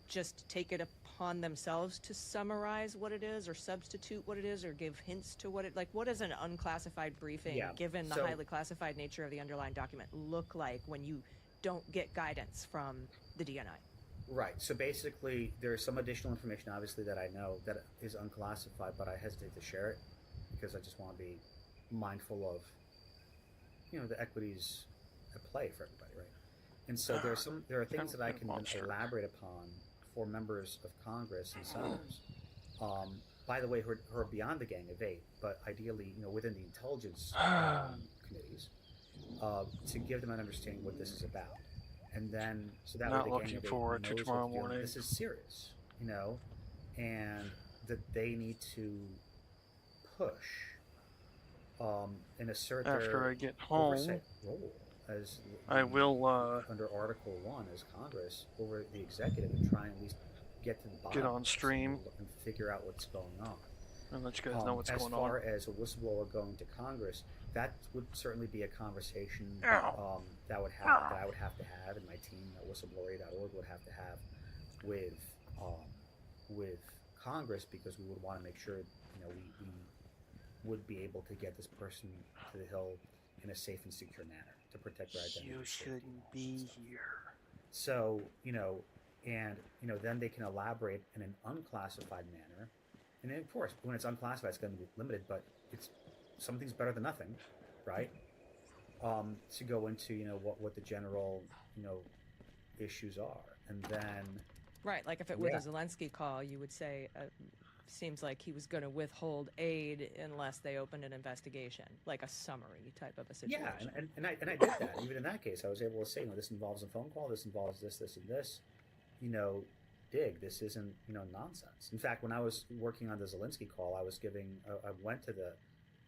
just take it upon themselves to summarize what it is, or substitute what it is, or give hints to what it what does an unclassified briefing, given the highly classified nature of the underlying document, look like when you don't get guidance from the DNI? Right. So basically, there's some additional information, obviously, that I know that is unclassified, but I hesitate to share it because I just want to be mindful of, the equities at play for everybody, right? And so there are things that I can elaborate upon for members of Congress and senators. By the way, who are beyond the Gang of Eight, but ideally, within the intelligence committees, to give them an understanding what this is about. And then, so that Not way the looking Gang of Eight forward to knows what tomorrow they're doing. morning. This is serious, and that they need to push and assert After their I get home, oversight role as I will under Article 1 as Congress over the executive and try and at least get to the bottom get on of this stream and figure out what's going on. and let you guys know what's as going far on. as a whistleblower going to Congress, that would certainly be a conversation that I would have to have, and my team at whistleblower.org would have to have with Congress, because we would want to make sure we would be able to get this person to the Hill in a safe and secure manner to protect their identity. You shouldn't be here. So, then they can elaborate in an unclassified manner. And then, of course, when it's unclassified, it's going to be limited, but something's better than nothing, right? To go into, what the general, issues are. And then... Right, like if it were the Zelensky call, you would say, seems like he was going to withhold aid unless they opened an investigation, like a summary type of a situation. Yeah, and I did that. Even in that case, I was able to say, this involves a phone call, this involves this, and this. Dig, this isn't, nonsense. In fact, when I was working on the Zelensky call, I went to the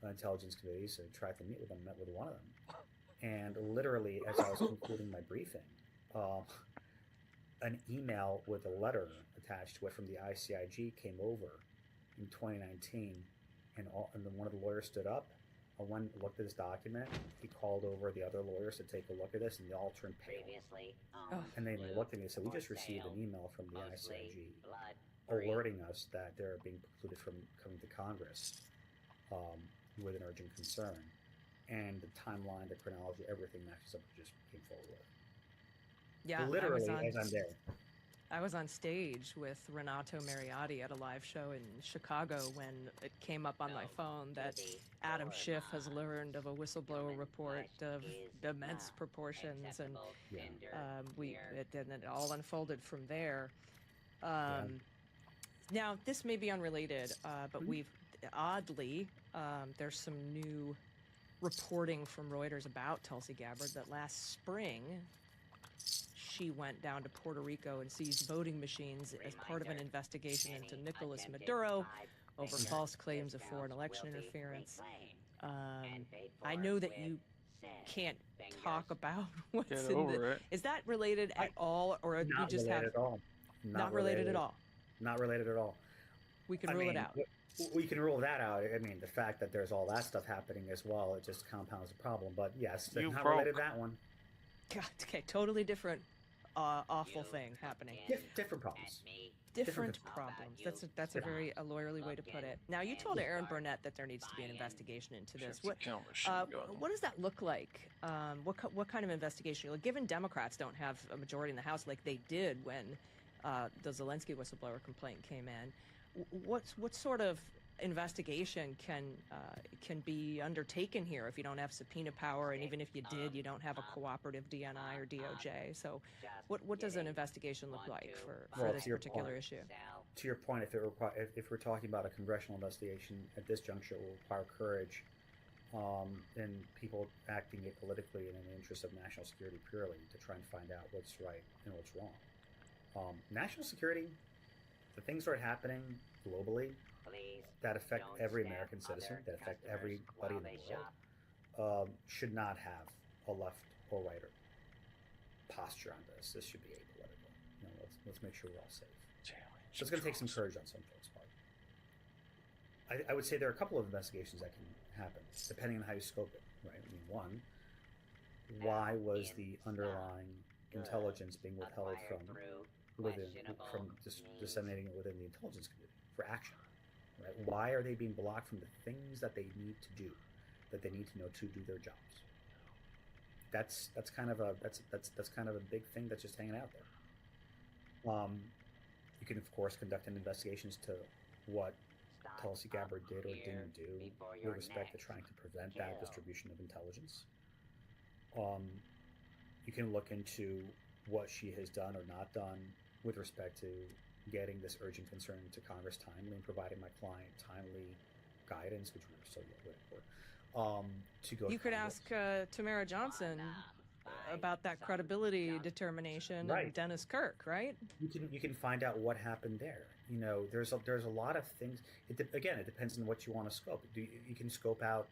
intelligence committees and tried to meet with them, met with one of them. And literally, as I was concluding my briefing, an email with a letter attached to it from the ICIG came over in 2019, and then one of the lawyers stood up. I went and looked at this document. He called over the other lawyers to take a look at this, and they all turned pale. And they looked at me and said, "We just received an email from the ICIG alerting us that they're being precluded from coming to Congress with an urgent concern." And the timeline, the chronology, everything matches up. Just came forward with. Yeah, literally, as I'm there. I was on stage with Renato Mariotti at a live show in Chicago when it came up on my phone that Adam Schiff has learned of a whistleblower report of immense proportions, and it all unfolded from there. Now, this may be unrelated, but we've oddly there's some new reporting from Reuters about Tulsi Gabbard that last spring she went down to Puerto Rico and seized voting machines as part of an investigation into Nicolas Maduro over false claims of foreign election interference. I know that you can't talk about what's in it. Is that related at all, or you just have... Not related at all. Not related at all. We can rule it out. We can rule that out. I mean, the fact that there's all that stuff happening as well, it just compounds the problem. But yes, not related to that one. God, okay, totally different awful thing happening. Different problems. Different problems. That's a very lawyerly way to put it. Now, you told Aaron Burnett that there needs to be an investigation into this. What does that look like? What kind of investigation? Given Democrats don't have a majority in the House like they did when the Zelensky whistleblower complaint came in, what sort of investigation can be undertaken here if you don't have subpoena power, and even if you did, you don't have a cooperative DNI or DOJ? So what does an investigation look like for this particular issue? To your point, if we're talking about a congressional investigation at this juncture, it will require courage and people acting apolitically and in the interest of national security purely to try and find out what's right and what's wrong. National security the things that are happening globally that affect every American citizen, that affect everybody in the world, should not have a left or right posture on this. This should be apolitical. You know, let's make sure we're all safe. So it's going to take some courage on some folks' part. I would say there are a couple of investigations that can happen, depending on how you scope it, right? I mean, one, why was the underlying intelligence being withheld from disseminating it within the intelligence community for action, right? Why are they being blocked from the things that they need to do, that they need to know to do their jobs? That's kind of a big thing that's just hanging out there. You can of course conduct investigations to what Tulsi Gabbard did or didn't do with respect to trying to prevent that distribution of intelligence. You can look into what she has done or not done with respect to getting this urgent concern to Congress timely and providing my client timely guidance, which we're so waiting for. To go. You could ask Tamara Johnson about that credibility determination of Dennis Kirk, right? You can find out what happened there. You know, there's a lot of things. It depends on what you want to scope. You can scope out.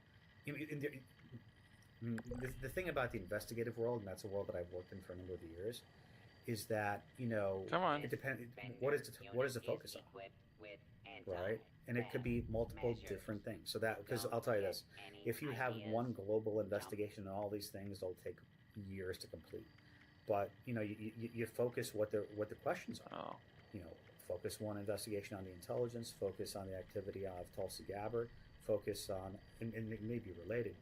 The thing about the investigative world, and that's a world that I've worked in for a number of years, is that it depends. What is the focus on? Right, and it could be multiple different things. So that, because I'll tell you this, if you have one global investigation on all these things, they'll take years to complete. But you focus what the questions are. Focus one investigation on the intelligence, focus on the activity of Tulsi Gabbard, focus on, and it may be related,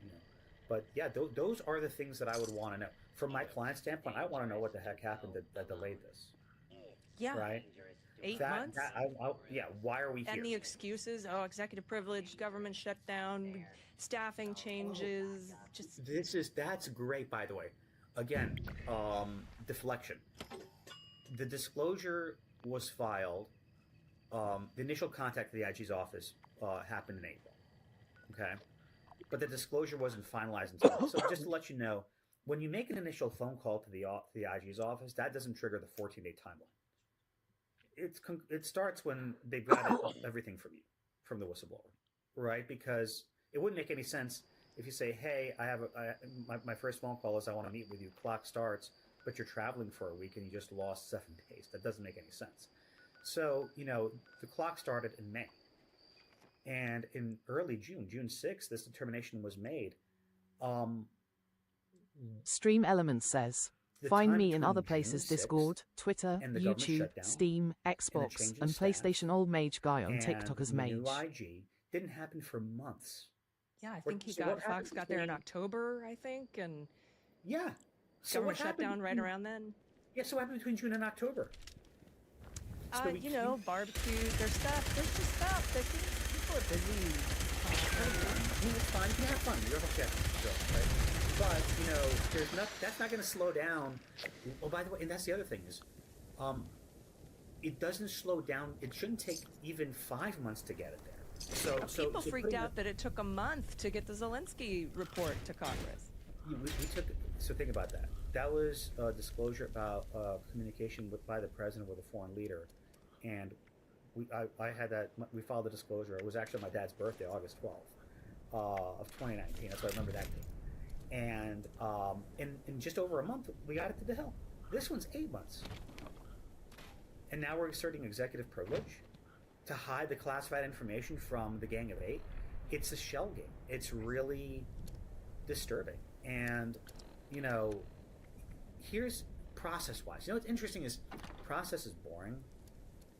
but yeah, those are the things that I would want to know. From my client standpoint, I want to know what the heck happened that delayed this. Yeah. Right? 8 months? Why are we here? And the excuses, executive privilege, government shutdown, staffing changes, That's great, by the way. Again, deflection. The disclosure was filed, the initial contact to the IG's office happened in April, okay? But the disclosure wasn't finalized until, so just to let you know, when you make an initial phone call to the IG's office, that doesn't trigger the 14-day timeline. It starts when they've got everything from you, from the whistleblower, right? Because it wouldn't make any sense if you say, hey, my first phone call is I want to meet with you, clock starts, but you're traveling for a week and you just lost 7 days. That doesn't make any sense. So, the clock started in May. And in early June 6th, this determination was made. Stream Elements says, find me in other places: Discord, Twitter, YouTube, Steam, Xbox, and PlayStation. Old Mage Guy on TikTok as Mage. The new IG didn't happen for months. Yeah, I think Fox got there in October, I think, and yeah, so government shutdown right around then. Yeah, so what happened between June and October? Barbecues, there's just stuff. People are busy. It's fine. You can have fun. You're right? But that's not going to slow down. Oh, by the way, and that's the other thing is, it doesn't slow down. It shouldn't take even 5 months to get it there. So people freaked out that it took a month to get the Zelensky report to Congress. So think about that. That was a disclosure about communication by the president with a foreign leader, and I had that. We filed the disclosure. It was actually my dad's birthday, August 12th of 2019. That's why I remember that date. And in just over a month, we got it to the Hill. This one's 8 months, and now we're asserting executive privilege to hide the classified information from the Gang of Eight. It's a shell game. It's really disturbing. And here's process-wise. What's interesting is process is boring,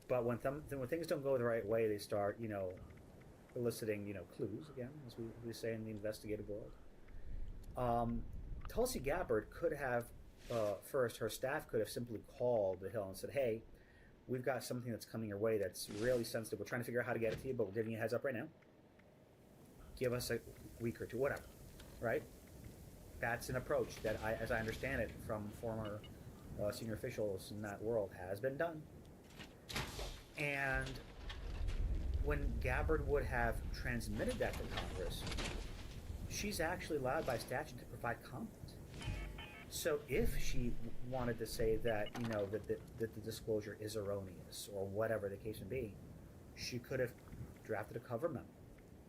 but when things don't go the right way, they start eliciting clues again, as we say in the investigative world. Tulsi Gabbard could have first, her staff could have simply called the Hill and said, hey, we've got something that's coming your way that's really sensitive. We're trying to figure out how to get it to you, but we're giving you a heads up right now. Give us a week or two, whatever, right? That's an approach that, as I understand it from former senior officials in that world, has been done. And when Gabbard would have transmitted that to Congress, she's actually allowed by statute to provide comment. So if she wanted to say that, you know, that the disclosure is erroneous or whatever the case may be, she could have drafted a cover memo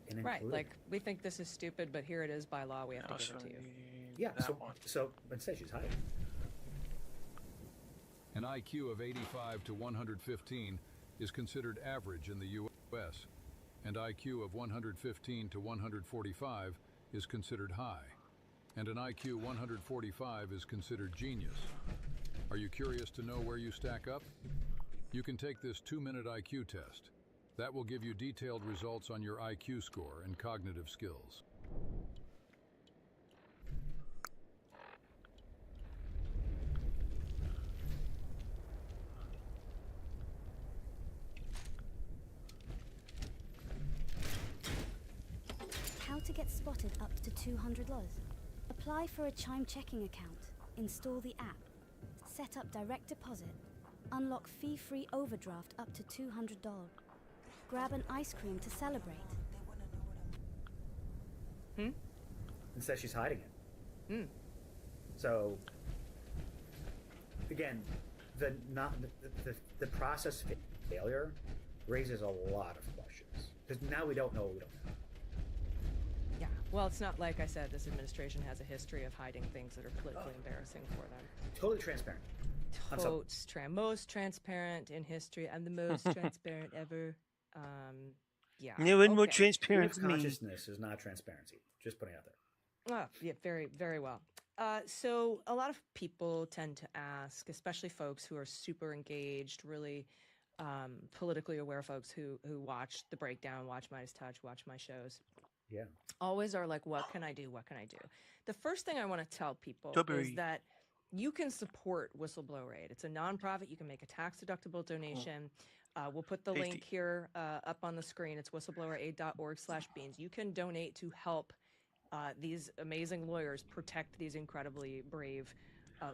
and Right, included like, we think this is stupid, but here it is by law, we have to give it to you. Yeah, so instead she's hiding. An IQ of 85 to 115 is considered average in the U.S., and IQ of 115 to 145 is considered high, and an IQ 145 is considered genius. Are you curious to know where you stack up? You can take this 2-minute IQ test. That will give you detailed results on your IQ score and cognitive skills. How to get spotted up to $200. Apply for a Chime checking account. Install the app. Set up direct deposit. Unlock fee-free overdraft up to $200. Grab an ice cream to celebrate. Instead she's hiding it. So again, the process failure raises a lot of questions because now we don't know what we don't know. Yeah, well, it's not like I said, this administration has a history of hiding things that are politically embarrassing for them. Totally transparent. Most transparent in history. I'm the most transparent ever. Yeah. No one more transparent than me. Consciousness is not transparency. Just putting it out there. Oh, yeah, very, very well. So a lot of people tend to ask, especially folks who are super engaged, really politically aware folks who watch The Breakdown, watch Midas Touch, watch my shows. Yeah. Always are like, what can I do? What can I do? The first thing I want to tell people is that you can support Whistleblower Aid. It's a nonprofit. You can make a tax-deductible donation. We'll put the link here up on the screen. It's whistlebloweraid.org/beans. You can donate to help these amazing lawyers protect these incredibly brave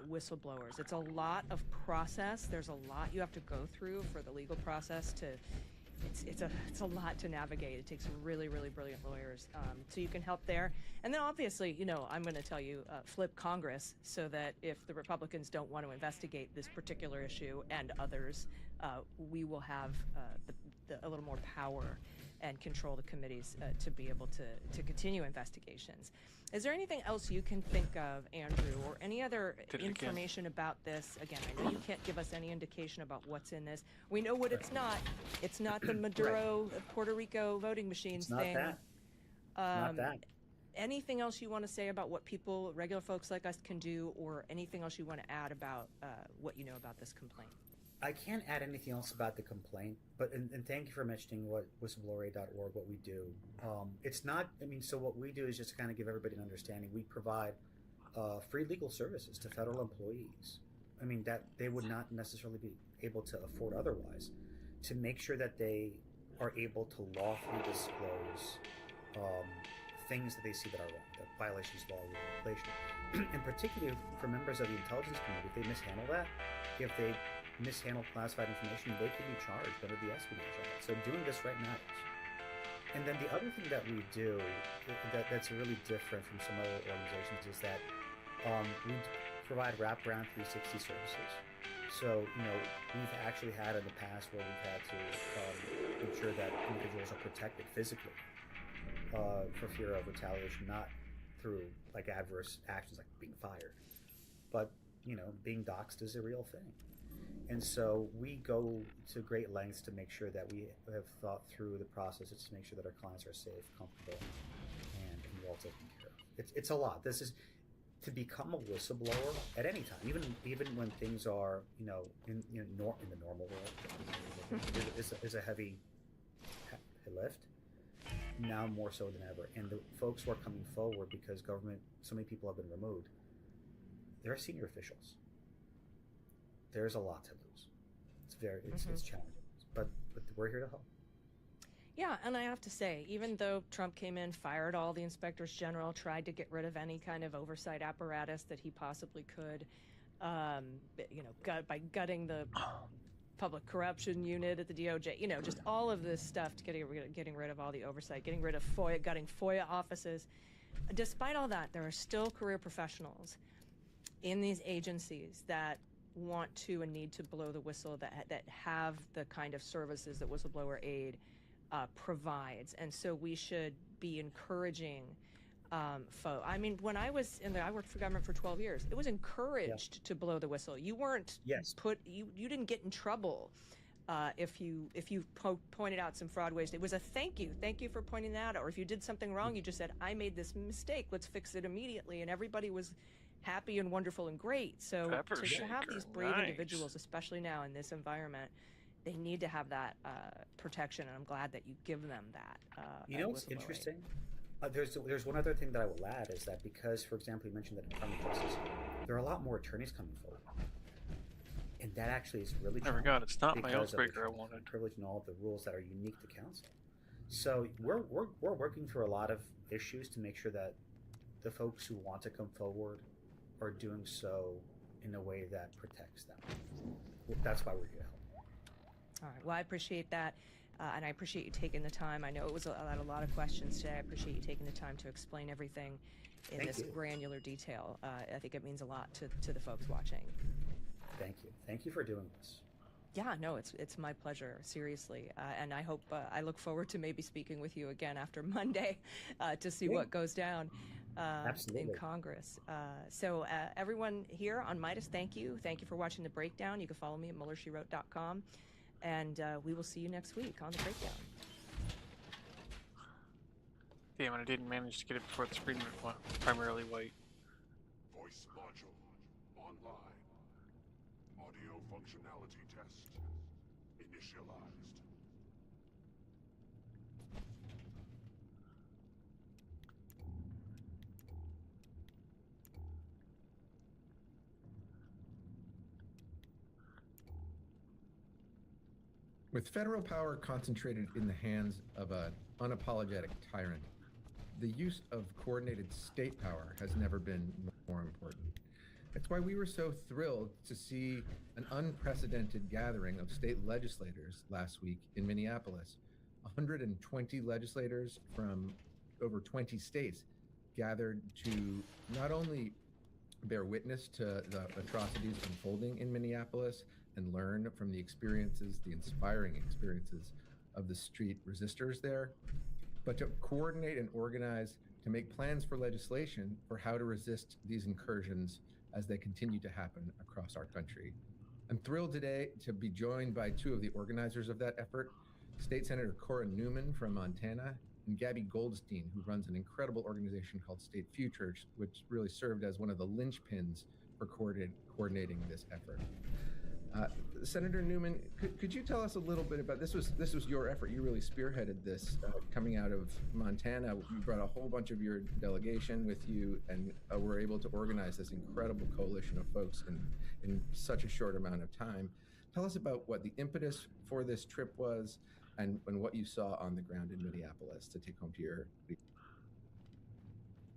whistleblowers. It's a lot of process. There's a lot you have to go through for the legal process to. It's a lot to navigate. It takes really, really brilliant lawyers. So you can help there. And then obviously, you know, I'm going to tell you, flip Congress so that if the Republicans don't want to investigate this particular issue and others, we will have a little more power and control the committees to be able to continue investigations. Is there anything else you can think of, Andrew, or any other information about this? Again, I know you can't give us any indication about what's in this. We know what it's not. It's not the Maduro Puerto Rico voting machines thing. It's not that. Anything else you want to say about what people, regular folks like us, can do, or anything else you want to add about what you know about this complaint? I can't add anything else about the complaint, but and thank you for mentioning what whistleblower.org, what we do. It's not, I mean, so what we do is just to kind of give everybody an understanding. We provide free legal services to federal employees. I mean, that they would not necessarily be able to afford otherwise, to make sure that they are able to lawfully disclose things that they see that are wrong, that violations of law or regulation. And particularly for members of the intelligence community, if they mishandle that, if they mishandle classified information, they can be charged under the Espionage Act. So doing this right matters. And then the other thing that we do that's really different from some other organizations is that we provide wraparound 360 services. So, you know, we've actually had in the past where we've had to ensure that individuals are protected physically for fear of retaliation, not through like adverse actions like being fired, but, you know, being doxxed is a real thing. And so we go to great lengths to make sure that we have thought through the processes to make sure that our clients are safe, comfortable, and well taken care of. It's a lot. This is to become a whistleblower at any time, even when things are, you know, in the normal world, is a heavy lift. Now more so than ever. And the folks who are coming forward, because government, so many people have been removed, they're senior officials. There's a lot to lose. It's challenging, but we're here to help. Yeah, and I have to say, even though Trump came in, fired all the inspectors general, tried to get rid of any kind of oversight apparatus that he possibly could, you know, by gutting the public corruption unit at the DOJ, you know, just all of this stuff to getting rid of all the oversight, getting rid of FOIA, gutting FOIA offices. Despite all that, there are still career professionals in these agencies that want to and need to blow the whistle, that have the kind of services that whistleblower aid provides. And so we should be encouraging folks. I mean, when I was I worked for government for 12 years. It was encouraged to blow the whistle. You weren't you didn't get in trouble if you pointed out some fraud waste. It was a thank you for pointing that out. Or if you did something wrong, you just said, I made this mistake, let's fix it immediately, and everybody was happy and wonderful and great. So to have these brave individuals, especially now in this environment, they need to have that protection, and I'm glad that you give them that. You know what's interesting? There's one other thing that I will add, is that because, for example, you mentioned that in Department of Justice, there are a lot more attorneys coming forward. And that actually is really I forgot, it's not my Oathbreaker I wanted. Privilege and all of the rules that are unique to council. So we're working through a lot of issues to make sure that the folks who want to come forward are doing so in a way that protects them. That's why we're here to help. All right. Well, I appreciate that. And I appreciate you taking the time. I know it was a lot of questions today. I appreciate you taking the time to explain everything in this granular detail. I think it means a lot to the folks watching. Thank you. Thank you for doing this. Yeah, no, it's my pleasure, seriously. And I hope, I look forward to maybe speaking with you again after Monday to see what goes down in Congress. So everyone here on Midas, thank you. Thank you for watching The Breakdown. You can follow me at MullerSheWrote.com. And we will see you next week on The Breakdown. Damn it, I didn't manage to get it before the screen went primarily white. Voice module online. Audio functionality test initialized. With federal power concentrated in the hands of an unapologetic tyrant, the use of coordinated state power has never been more important. That's why we were so thrilled to see an unprecedented gathering of state legislators last week in Minneapolis. 120 legislators from over 20 states gathered to not only bear witness to the atrocities unfolding in Minneapolis and learn from the experiences, the inspiring experiences of the street resistors there, but to coordinate and organize to make plans for legislation for how to resist these incursions as they continue to happen across our country. I'm thrilled today to be joined by two of the organizers of that effort, State Senator Cora Newman from Montana and Gabby Goldstein, who runs an incredible organization called State Futures, which really served as one of the linchpins for coordinating this effort. Senator Newman, could you tell us a little bit about this? Was your effort? You really spearheaded this coming out of Montana. You brought a whole bunch of your delegation with you, and were able to organize this incredible coalition of folks in such a short amount of time. Tell us about what the impetus for this trip was, and what you saw on the ground in Minneapolis to take home to your.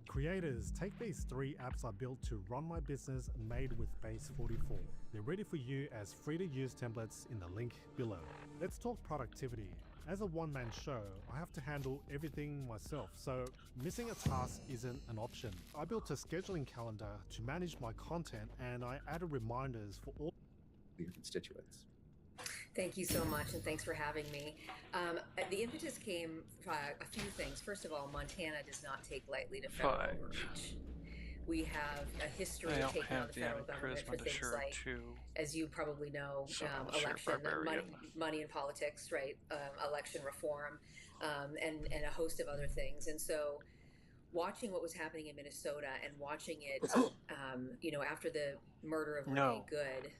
Creators, take these 3 apps I built to run my business made with Base 44. They're ready for you as free-to-use templates in the link below. Let's talk productivity. As a one-man show, I have to handle everything myself, so missing a task isn't an option. I built a scheduling calendar to manage my content, and I added reminders for all your constituents. Thank you so much, and thanks for having me. The impetus came from a few things. First of all, Montana does not take lightly to federal overreach. We have a history of taking on the federal government for things like, as you probably know, election, money in politics, right? Election reform, and a host of other things. And so watching what was happening in Minnesota and watching it, after the murder of Renee Good,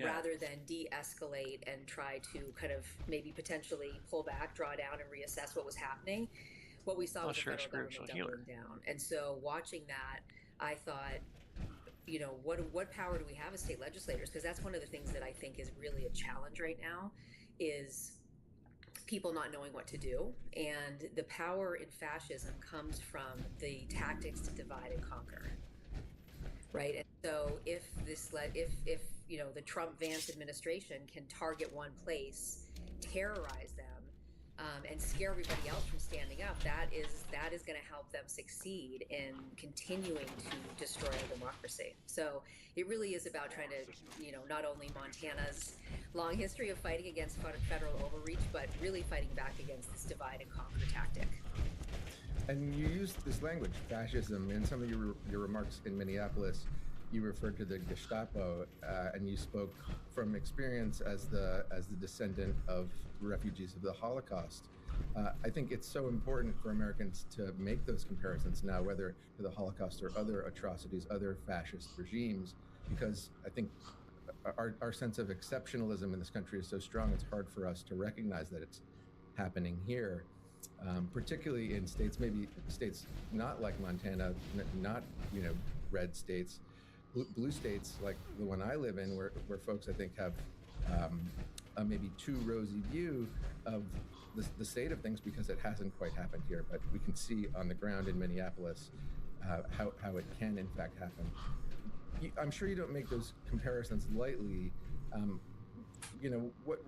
rather than de-escalate and try to kind of maybe potentially pull back, draw down, and reassess what was happening, what we saw was the federal government doubling down. And so watching that, I thought, what power do we have as state legislators? Because that's one of the things that I think is really a challenge right now, is people not knowing what to do. And the power in fascism comes from the tactics to divide and conquer, right? And so if the Trump-Vance administration can target one place, terrorize them, and scare everybody else from standing up, that is going to help them succeed in continuing to destroy our democracy. So it really is about trying to, not only Montana's long history of fighting against federal overreach, but really fighting back against this divide and conquer tactic. And you used this language, fascism, in some of your remarks in Minneapolis. You referred to the Gestapo, and you spoke from experience as the descendant of refugees of the Holocaust. I think it's so important for Americans to make those comparisons now, whether to the Holocaust or other atrocities, other fascist regimes, because I think our sense of exceptionalism in this country is so strong, it's hard for us to recognize that it's happening here. Particularly in states, maybe states not like Montana, not red states, blue states like the one I live in, where folks I think have a maybe too rosy view of the state of things because it hasn't quite happened here. But we can see on the ground in Minneapolis how it can in fact happen. I'm sure you don't make those comparisons lightly.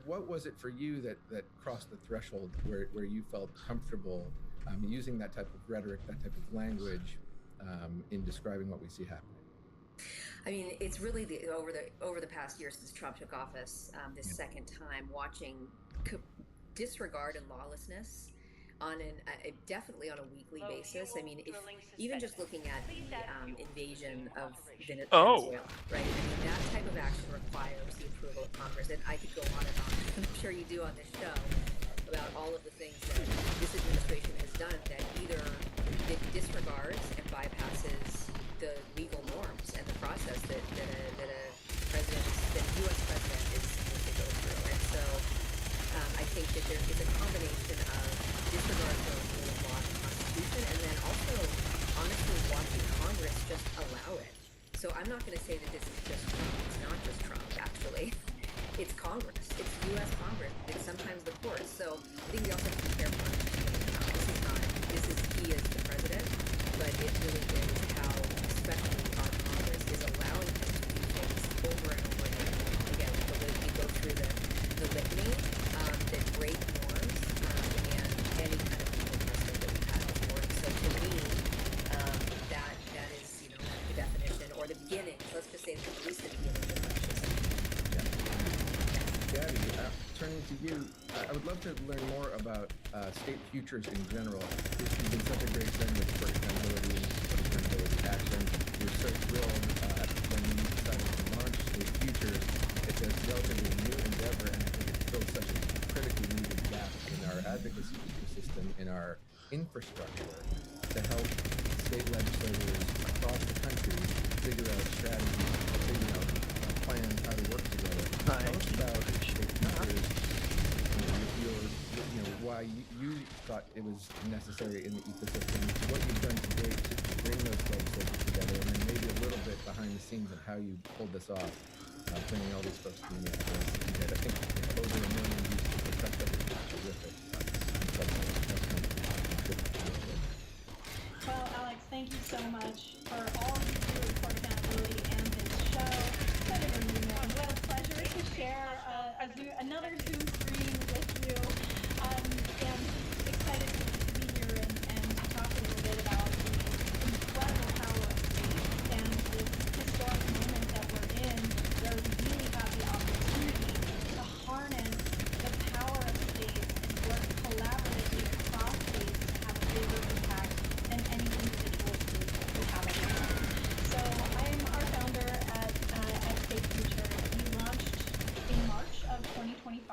What was it for you that crossed the threshold where you felt comfortable using that type of rhetoric, that type of language in describing what we see happening? I mean, it's really over the past year since Trump took office, this second time, watching disregard and lawlessness on definitely on a weekly basis. I mean, even just looking at the invasion of Venezuela, right? I mean, that type of action requires the approval of Congress, and I could go on and on. I'm sure you do on this show about all of the things that this administration has done that either it disregards and bypasses the legal norms and the process that a U.S. president is supposed to go through, and so. I think that it's a combination of disregard for the rule of law and the Constitution, and then also, honestly, watching Congress just allow it. So I'm not going to say that this is just Trump. It's not just Trump, actually. It's Congress. It's U.S. Congress. It's sometimes the courts. So I think we also have to be careful. This is he as the president, but it really is how, especially our Congress, is allowing him to do things over and over again. Again, the way we go through the litany. That break norms and any kind of legal precedent that we've had before. So to me, that is the definition or the beginning. Let's just say at least the beginning of fascism. Gabby, turning to you, I would love to learn more about state futures in general. You've been such a great friend with for accountability action. We're so thrilled when you decided to launch State Futures. It's a relatively new endeavor, and I think it fills such a critically needed gap in our advocacy ecosystem, in our infrastructure, to help state legislators across the country figure out strategies, figure out plans, how to work together. Tell us about State Futures, why you thought it was necessary in the ecosystem, what you've done to date to bring those legislators together, and then maybe a little bit behind the scenes of how you pulled this off. Bringing all these folks to Minneapolis. I think over 1 million views to the press coverage is terrific. Well, Alex, thank you so much for all you do for accountability and this show. What a pleasure to share another Zoom screen with you. And excited to be here and to talk a little bit about the incredible power of faith and this historic moment that we're in, where we really have the opportunity to harness the power of states and work collaboratively across states to have a bigger impact than any individual state would have at their own. So I'm our founder at State Future. We launched in March of 2025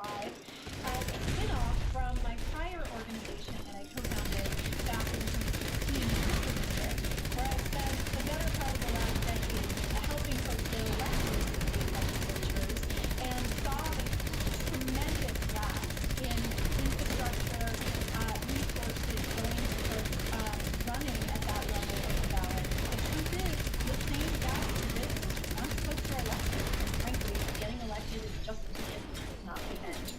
as a spin-off from my prior organization that I co-founded back in 2016, where I spent the better part of the last decade helping folks get elected to state legislatures and saw the tremendous gap in infrastructure, resources going to running at that level of the ballot. The truth is, the same gap exists once folks are elected. Frankly, getting elected is just the beginning, not the end.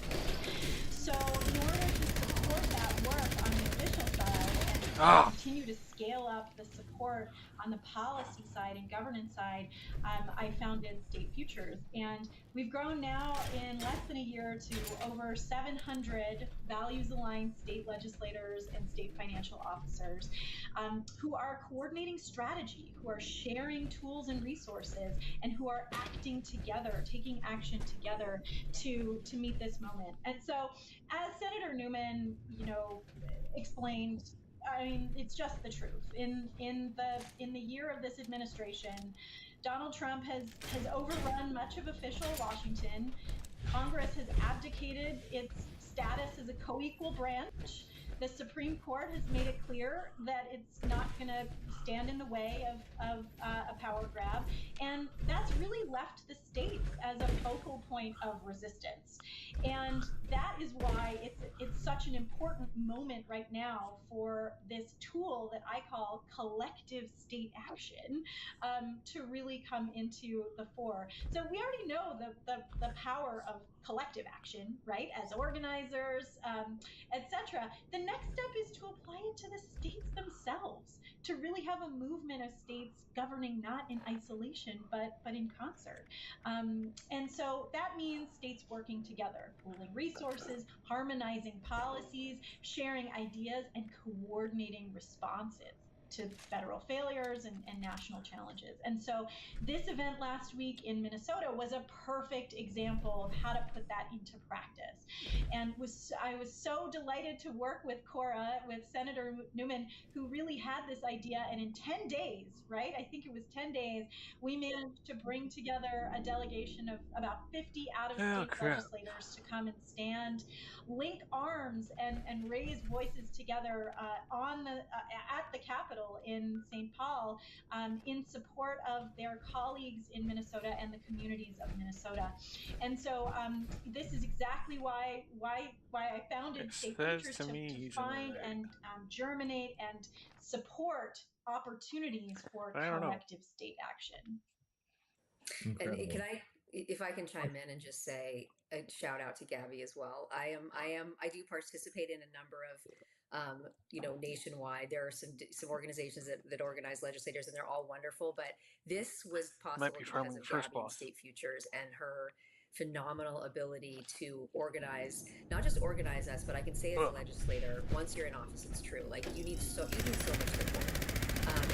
So in order to support that work on the official side and continue to scale up the support, on the policy side and governance side, I founded State Futures, and we've grown now in less than a year to over 700 values-aligned state legislators and state financial officers who are coordinating strategy, who are sharing tools and resources, and who are acting together, taking action together to meet this moment. And so, as Senator Newman, explained, I mean, it's just the truth. In the year of this administration, Donald Trump has overrun much of official Washington. Congress has abdicated its status as a co-equal branch. The Supreme Court has made it clear that it's not going to stand in the way of a power grab. And that's really left the states as a focal point of resistance. And that is why it's such an important moment right now for this tool that I call collective state action to really come into the fore. So we already know the power of collective action, right? As organizers, etc. The next step is to apply it to the states themselves, to really have a movement of states governing not in isolation, but in concert. And so that means states working together, pooling resources, harmonizing policies, sharing ideas, and coordinating responses to federal failures and national challenges. And so this event last week in Minnesota was a perfect example of how to put that into practice. And I was so delighted to work with Cora, with Senator Newman, who really had this idea. And in 10 days, right, I think it was 10 days, we managed to bring together a delegation of about 50 out-of-state legislators to come and stand, link arms, and raise voices together at the Capitol in St. Paul in support of their colleagues in Minnesota and the communities of Minnesota. And so this is exactly why I founded State Futures, to find and germinate and support opportunities for collective state action. Incredible. And if I can chime in and just say a shout out to Gabby as well. I do participate in a number of nationwide. There are some organizations that organize legislators, and they're all wonderful. But this was possible because of Gabby and State Futures and her phenomenal ability to organize, not just organize us, but I can say as a legislator, once you're in office, it's true. Like you need so much support,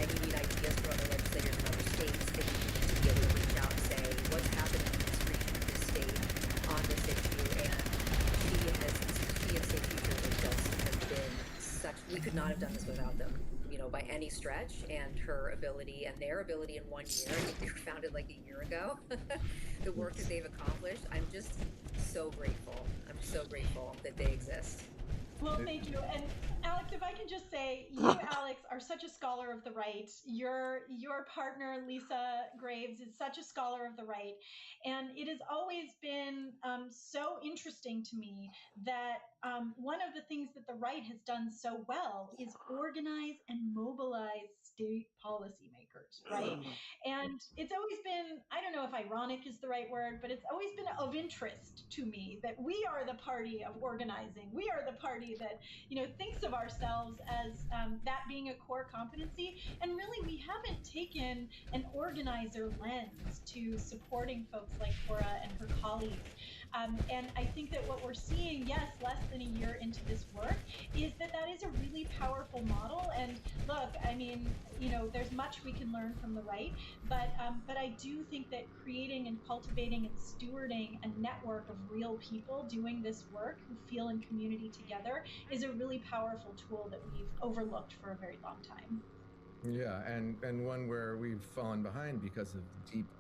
and you need ideas from other legislators in other states, and you need to be able to reach out and say what's happening in this region, this state, on this issue. And she and State Futures have been such. We could not have done this without them, by any stretch. And her ability and their ability in 1 year. I think they were founded like a year ago. The work that they've accomplished, I'm just so grateful. I'm so grateful that they exist. Well, thank you. And Alex, if I can just say, you, Alex, are such a scholar of the right. Your partner, Lisa Graves, is such a scholar of the right. And it has always been so interesting to me that one of the things that the right has done so well is organize and mobilize state policymakers, right? And it's always been, I don't know if ironic is the right word, but it's always been of interest to me that we are the party of organizing. We are the party that thinks of ourselves as that being a core competency, and really we haven't taken an organizer lens to supporting folks like Cora and her colleagues. And I think that what we're seeing, yes, less than a year into this work, is that is a really powerful model. And look, I mean, there's much we can learn from the right, but I do think that creating and cultivating and stewarding a network of real people doing this work who feel in community together is a really powerful tool that we've overlooked for a very long time. Yeah, and one where we've fallen behind because of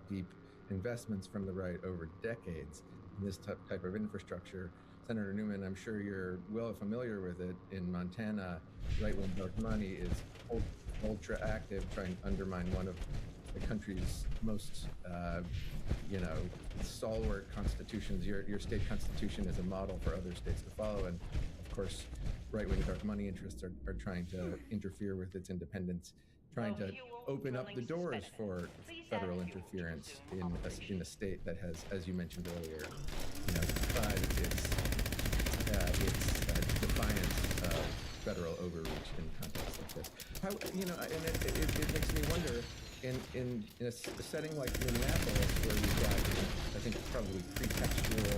deep investments from the right over decades in this type of infrastructure. Senator Newman, I'm sure you're well familiar with it. In Montana, right-wing dark money is ultra active, trying to undermine one of the country's most, stalwart constitutions. Your state constitution is a model for other states to follow, and of course, right-wing dark money interests are trying to interfere with its independence, trying to open up the doors for federal interference in a state that has, as you mentioned earlier, defied its defiance of federal overreach in contexts like this. How, you know, and it makes me wonder, in a setting like Minneapolis, where you've got, I think, probably pretextual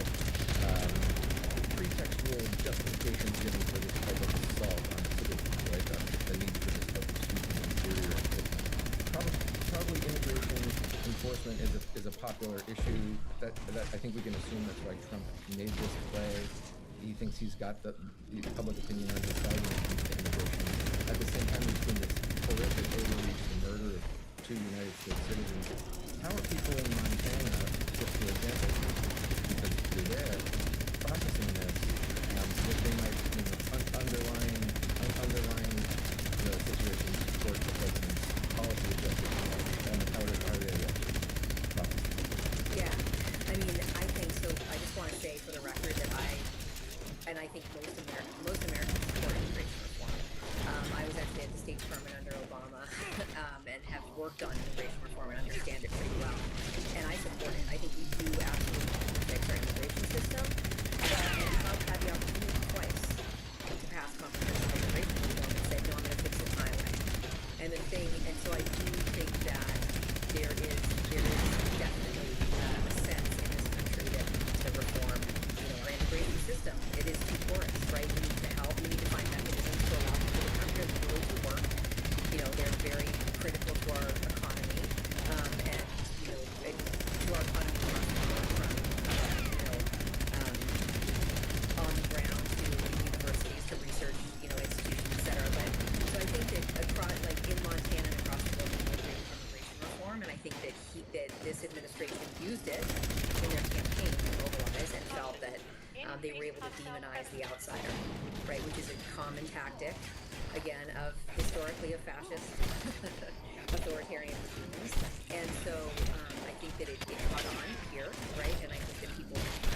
justifications given for this type of assault on citizens, right? The need for this type of sweeping interior. Probably immigration enforcement is a popular issue that I think we can assume that's why Trump made this play. He thinks he's got the public opinion on his side when it comes to immigration. At the same time, we've seen this horrific overreach, the murder of 2 United States citizens. How are people in Montana, just for example, because you're there, processing this, that they might, you know, underlying the situation support the president's policy objectives, and how are they processing? Yeah, I mean, I think so. I just want to say for the record that I think most Americans support immigration reform. I was actually at the State Department under Obama and have worked on immigration reform and understand it pretty well. And I support it. I think we do absolutely fix our immigration system. And Trump had the opportunity twice to pass comprehensive immigration reform and said, no, I'm going to fix it my way. And so I do think that there is definitely a sense in this country that we need to reform, you know, our immigration system. It is too porous, right? We need to help. We need to find mechanisms to allow people to come here legally to work. You know, they're very critical to our economy, and you know, to our economy from on the ground to universities to research, you know, institutions, et cetera. But so I think that across, like in Montana and across the board, we're doing immigration reform, and I think that this administration used it in their campaign to mobilize and felt that they were able to demonize the outsider, right? Which is a common tactic, again, of historically a fascist authoritarian regimes. And so I think that it caught on here, right? And I think that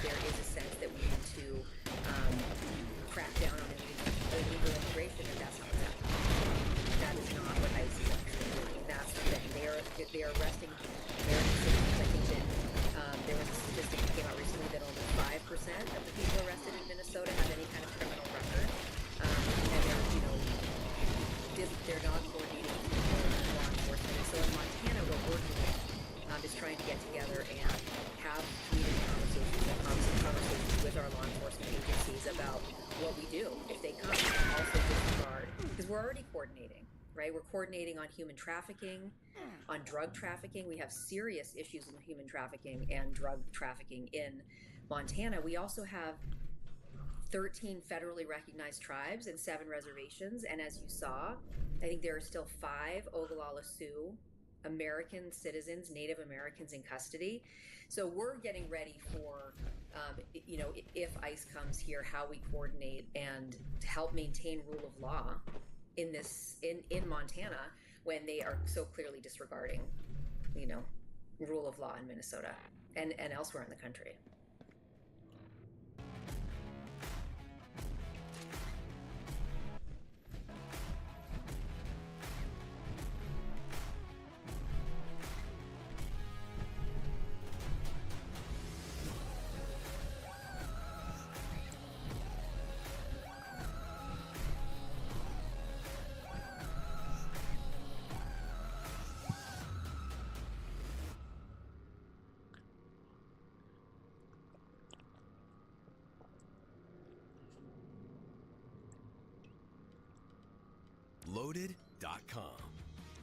there is a sense that we need to crack down on illegal immigration, and that's not what's happening. That is not what ICE is actually doing. That's the thing. They are arresting American citizens. I think that there was a statistic that came out recently that only 5% of the people arrested in Minnesota have any kind of criminal record. And they're, you know, they're not coordinating with law enforcement. And so in Montana, what we're doing is trying to get together and have community conversations with our law enforcement agencies about what we do if they come. Also disregard, because we're already coordinating, right? We're coordinating on human trafficking, on drug trafficking. We have serious issues in human trafficking and drug trafficking in Montana. We also have 13 federally recognized tribes and 7 reservations. And as you saw, I think there are still 5 Oglala Sioux American citizens, Native Americans in custody. So we're getting ready for, you know, if ICE comes here, how we coordinate and help maintain rule of law in Montana when they are so clearly disregarding, you know, rule of law in Minnesota and elsewhere in the country. Loaded.com.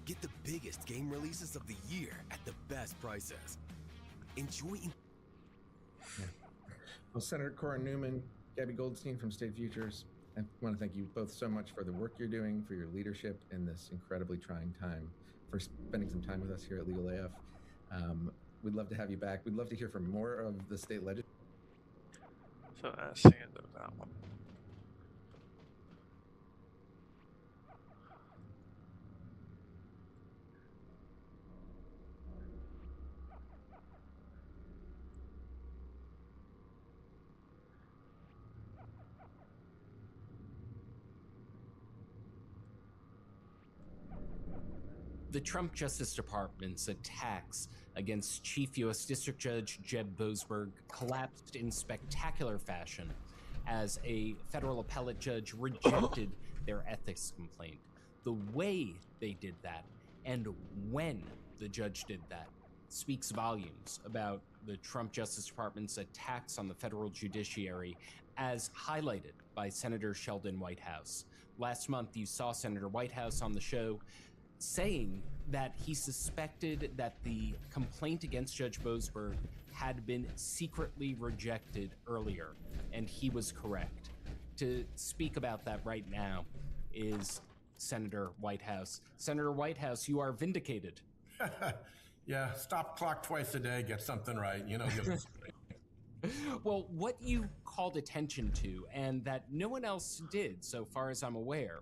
Get the biggest game releases of the year at the best prices. Enjoy. Well, Senator Cora Newman, Gabby Goldstein from State Futures, I want to thank you both so much for the work you're doing, for your leadership in this incredibly trying time, for spending some time with us here at Legal AF. We'd love to have you back. We'd love to hear from more of the state legislature. So that's the end of that one. The Trump Justice Department's attacks against Chief U.S. District Judge Jeb Boasberg collapsed in spectacular fashion as a federal appellate judge rejected their ethics complaint. The way they did that and when the judge did that speaks volumes about the Trump Justice Department's attacks on the federal judiciary, as highlighted by Senator Sheldon Whitehouse. Last month, you saw Senator Whitehouse on the show saying that he suspected that the complaint against Judge Boasberg had been secretly rejected earlier, and he was correct. To speak about that right now is Senator Whitehouse. Senator Whitehouse, you are vindicated. Yeah, stop clock twice a day, get something right. You know, well, what you called attention to, and that no one else did, so far as I'm aware,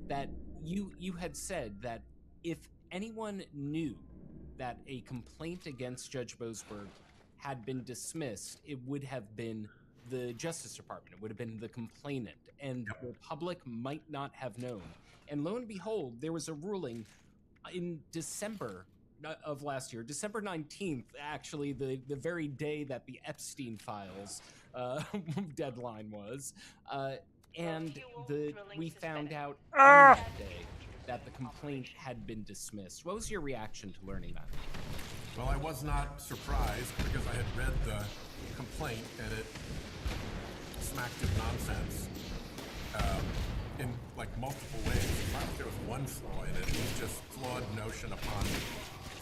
that you had said that if anyone knew that a complaint against Judge Boasberg had been dismissed, it would have been the Justice Department. It would have been the complainant, and the public might not have known. And lo and behold, there was a ruling in December of last year, December 19th, actually, the very day that the Epstein files deadline was. And we found out on that day that the complaint had been dismissed. What was your reaction to learning that? Well, I was not surprised because I had read the complaint and it smacked of nonsense in like multiple ways. I don't think there was one flaw in it. It was just flawed notion upon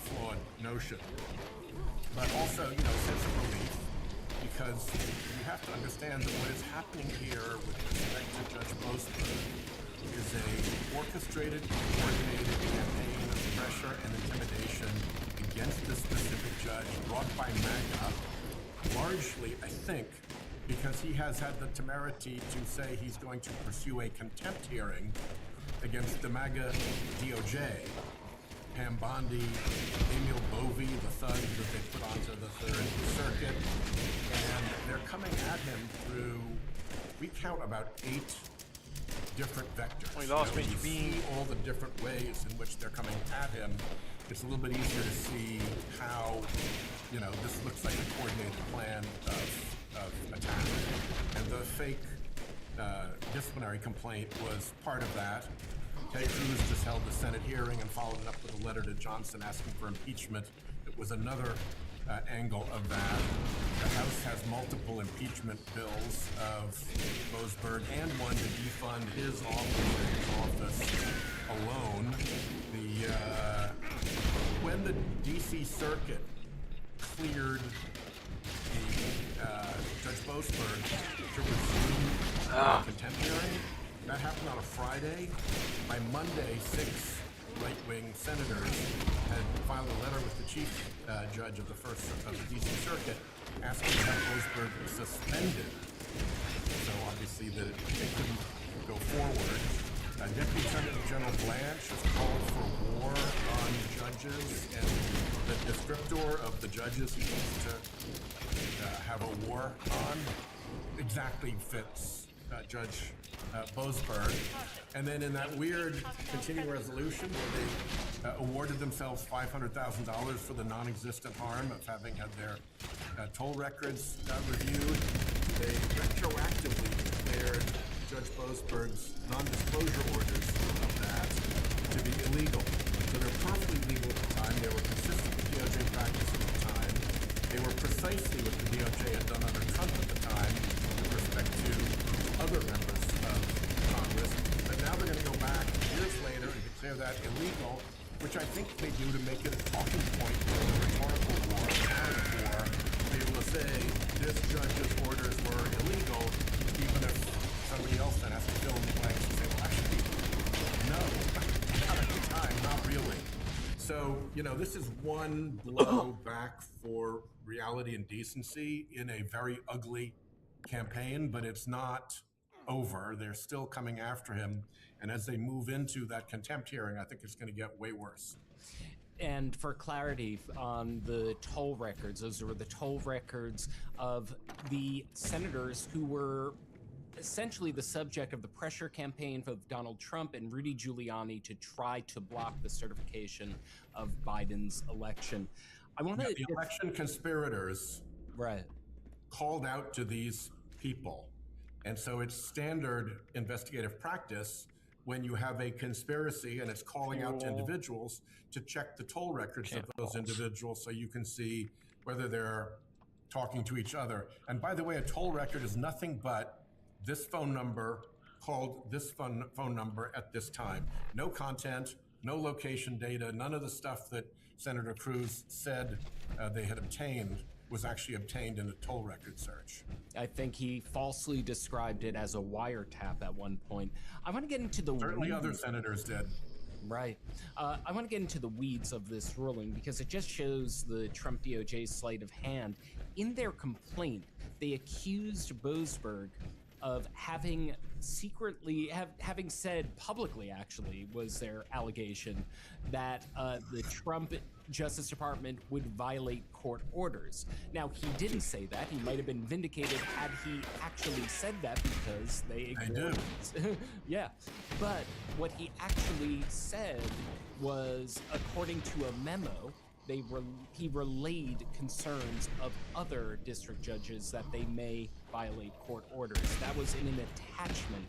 flawed notion. But also, you know, sense of relief, because you have to understand that what is happening here with respect to Judge Boasberg is a orchestrated, coordinated campaign of pressure and intimidation against this specific judge brought by MAGA, largely, I think, because he has had the temerity to say he's going to pursue a contempt hearing against the MAGA DOJ, Pam Bondi, Emil Bovey, the thugs that they put onto the Third Circuit, and they're coming at him through, we count about 8 different vectors. Well, he lost you see all the different ways in which they're coming at him. It's a little bit easier to see how, you know, this looks like a coordinated plan of attack. And the fake disciplinary complaint was part of that. Ted Cruz just held the Senate hearing and followed it up with a letter to Johnson asking for impeachment. It was another angle of that. The House has multiple impeachment bills of Boasberg and one to defund his office alone. When the D.C. Circuit cleared Judge Boasberg to resume contempt hearing, that happened on a Friday. By Monday, 6 right-wing senators had filed a letter with the chief judge of the D.C. Circuit asking to have Boasberg suspended. So obviously that it couldn't go forward. Deputy Attorney General Blanche has called for war on judges, and the descriptor of the judges he wants to have a war on exactly fits Judge Boasberg. And then in that weird continuing resolution where they awarded themselves $500,000 for the non-existent harm of having had their toll records reviewed, they retroactively declared Judge Boasberg's non-disclosure orders of that to be illegal. So they're perfectly legal at the time. They were consistent with DOJ practice at the time. They were precisely what the DOJ had done under Trump at the time with respect to other members of Congress. But now they're going to go back years later and declare that illegal, which I think they do to make it a talking point for the rhetorical war, for be able to say this judge's orders were illegal, even if somebody else then has to fill in the blanks and say, well, actually, no, not at the time, not really. So, you know, this is one blow back for reality and decency in a very ugly campaign, but it's not over. They're still coming after him. And as they move into that contempt hearing, I think it's going to get way worse. And for clarity on the toll records, those were the toll records of the senators who were essentially the subject of the pressure campaign of Donald Trump and Rudy Giuliani to try to block the certification of Biden's election. I want to the election conspirators called out to these people. And so it's standard investigative practice when you have a conspiracy and it's calling out to individuals to check the toll records of those individuals so you can see whether they're talking to each other. And by the way, a toll record is nothing but this phone number called this phone number at this time. No content, no location data, none of the stuff that Senator Cruz said they had obtained was actually obtained in a toll record search. I think he falsely described it as a wiretap at one point. I want to get into the Certainly other senators did. Right. I want to get into the weeds of this ruling because it just shows the Trump DOJ's sleight of hand. In their complaint, they accused Boasberg of having having said publicly, actually, was their allegation, that the Trump Justice Department would violate court orders. Now, he didn't say that. He might have been vindicated had he actually said that because they ignored it. Yeah. But what he actually said was, according to a memo, he relayed concerns of other district judges that they may violate court orders. That was in an attachment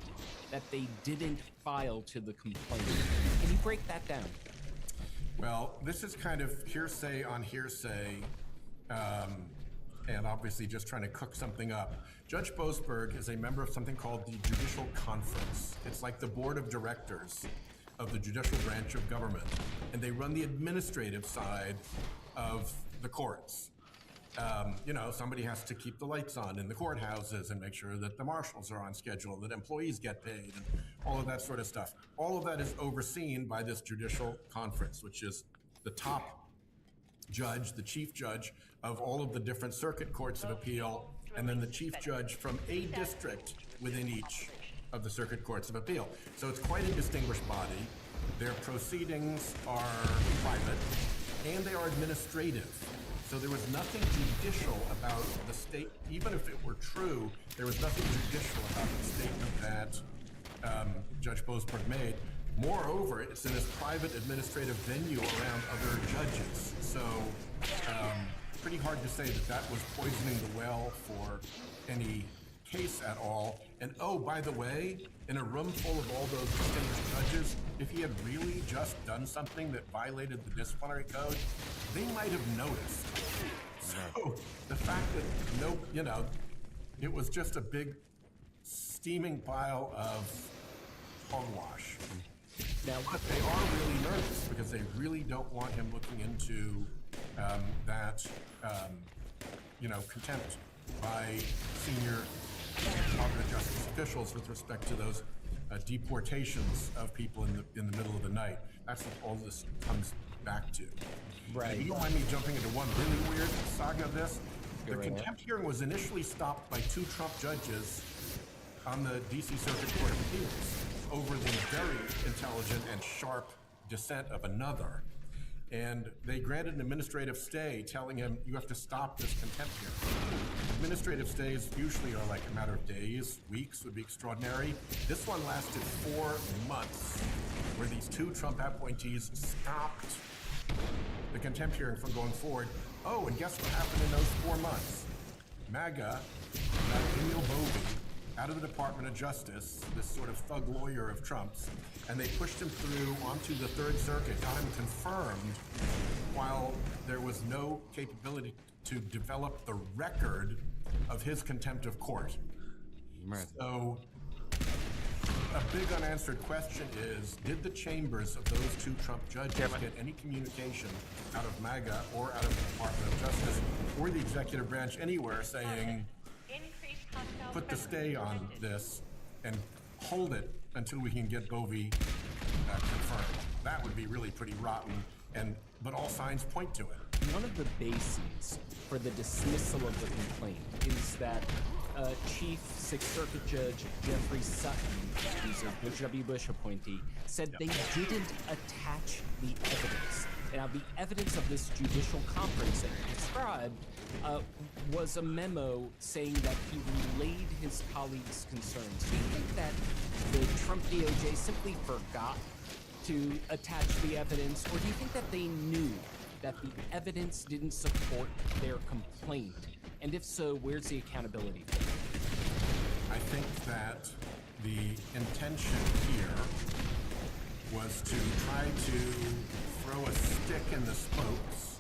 that they didn't file to the complaint. Can you break that down? Well, this is kind of hearsay on hearsay, and obviously just trying to cook something up. Judge Boasberg is a member of something called the Judicial Conference. It's like the board of directors of the judicial branch of government, and they run the administrative side of the courts. Somebody has to keep the lights on in the courthouses and make sure that the marshals are on schedule, that employees get paid, and all of that sort of stuff. All of that is overseen by this judicial conference, which is the top judge, the chief judge of all of the different circuit courts of appeal, and then the chief judge from a district within each of the circuit courts of appeal. So it's quite a distinguished body. Their proceedings are private and they are administrative. So there was nothing judicial about the state, even if it were true, there was nothing judicial about the statement that Judge Boasberg made. Moreover, it's in this private administrative venue around other judges. So pretty hard to say that that was poisoning the well for any case at all. And oh, by the way, in a room full of all those distinguished judges, if he had really just done something that violated the disciplinary code, they might have noticed. So the fact that it was just a big steaming pile of hogwash. Now, but they are really nervous because they really don't want him looking into contempt by senior Department of Justice officials with respect to those deportations of people in the middle of the night. That's what all this comes back to. Right. And you don't mind me jumping into one really weird saga of this? The contempt hearing was initially stopped by 2 Trump judges on the D.C. Circuit Court of Appeals over the very intelligent and sharp dissent of another. And they granted an administrative stay telling him, you have to stop this contempt hearing. Administrative stays usually are like a matter of days, weeks would be extraordinary. This one lasted 4 months, where these 2 Trump appointees stopped the contempt hearing from going forward. Oh, and guess what happened in those 4 months? MAGA got Emil Bovey out of the Department of Justice, this sort of thug lawyer of Trump's, and they pushed him through onto the Third Circuit, got him confirmed, while there was no capability to develop the record of his contempt of court. Right. So a big unanswered question is, did the chambers of those 2 Trump judges get any communication out of MAGA or out of the Department of Justice or the executive branch anywhere saying, put the stay on this and hold it until we can get Bovey confirmed? That would be really pretty rotten, but all signs point to it. One of the bases for the dismissal of the complaint is that Chief Sixth Circuit Judge Jeffrey Sutton, who's a George W. Bush appointee, said they didn't attach the evidence. Now, the evidence of this judicial conference that you described was a memo saying that he relayed his colleagues' concerns. Do you think that the Trump DOJ simply forgot to attach the evidence, or do you think that they knew that the evidence didn't support their complaint? And if so, where's the accountability for that? I think that the intention here was to try to throw a stick in the spokes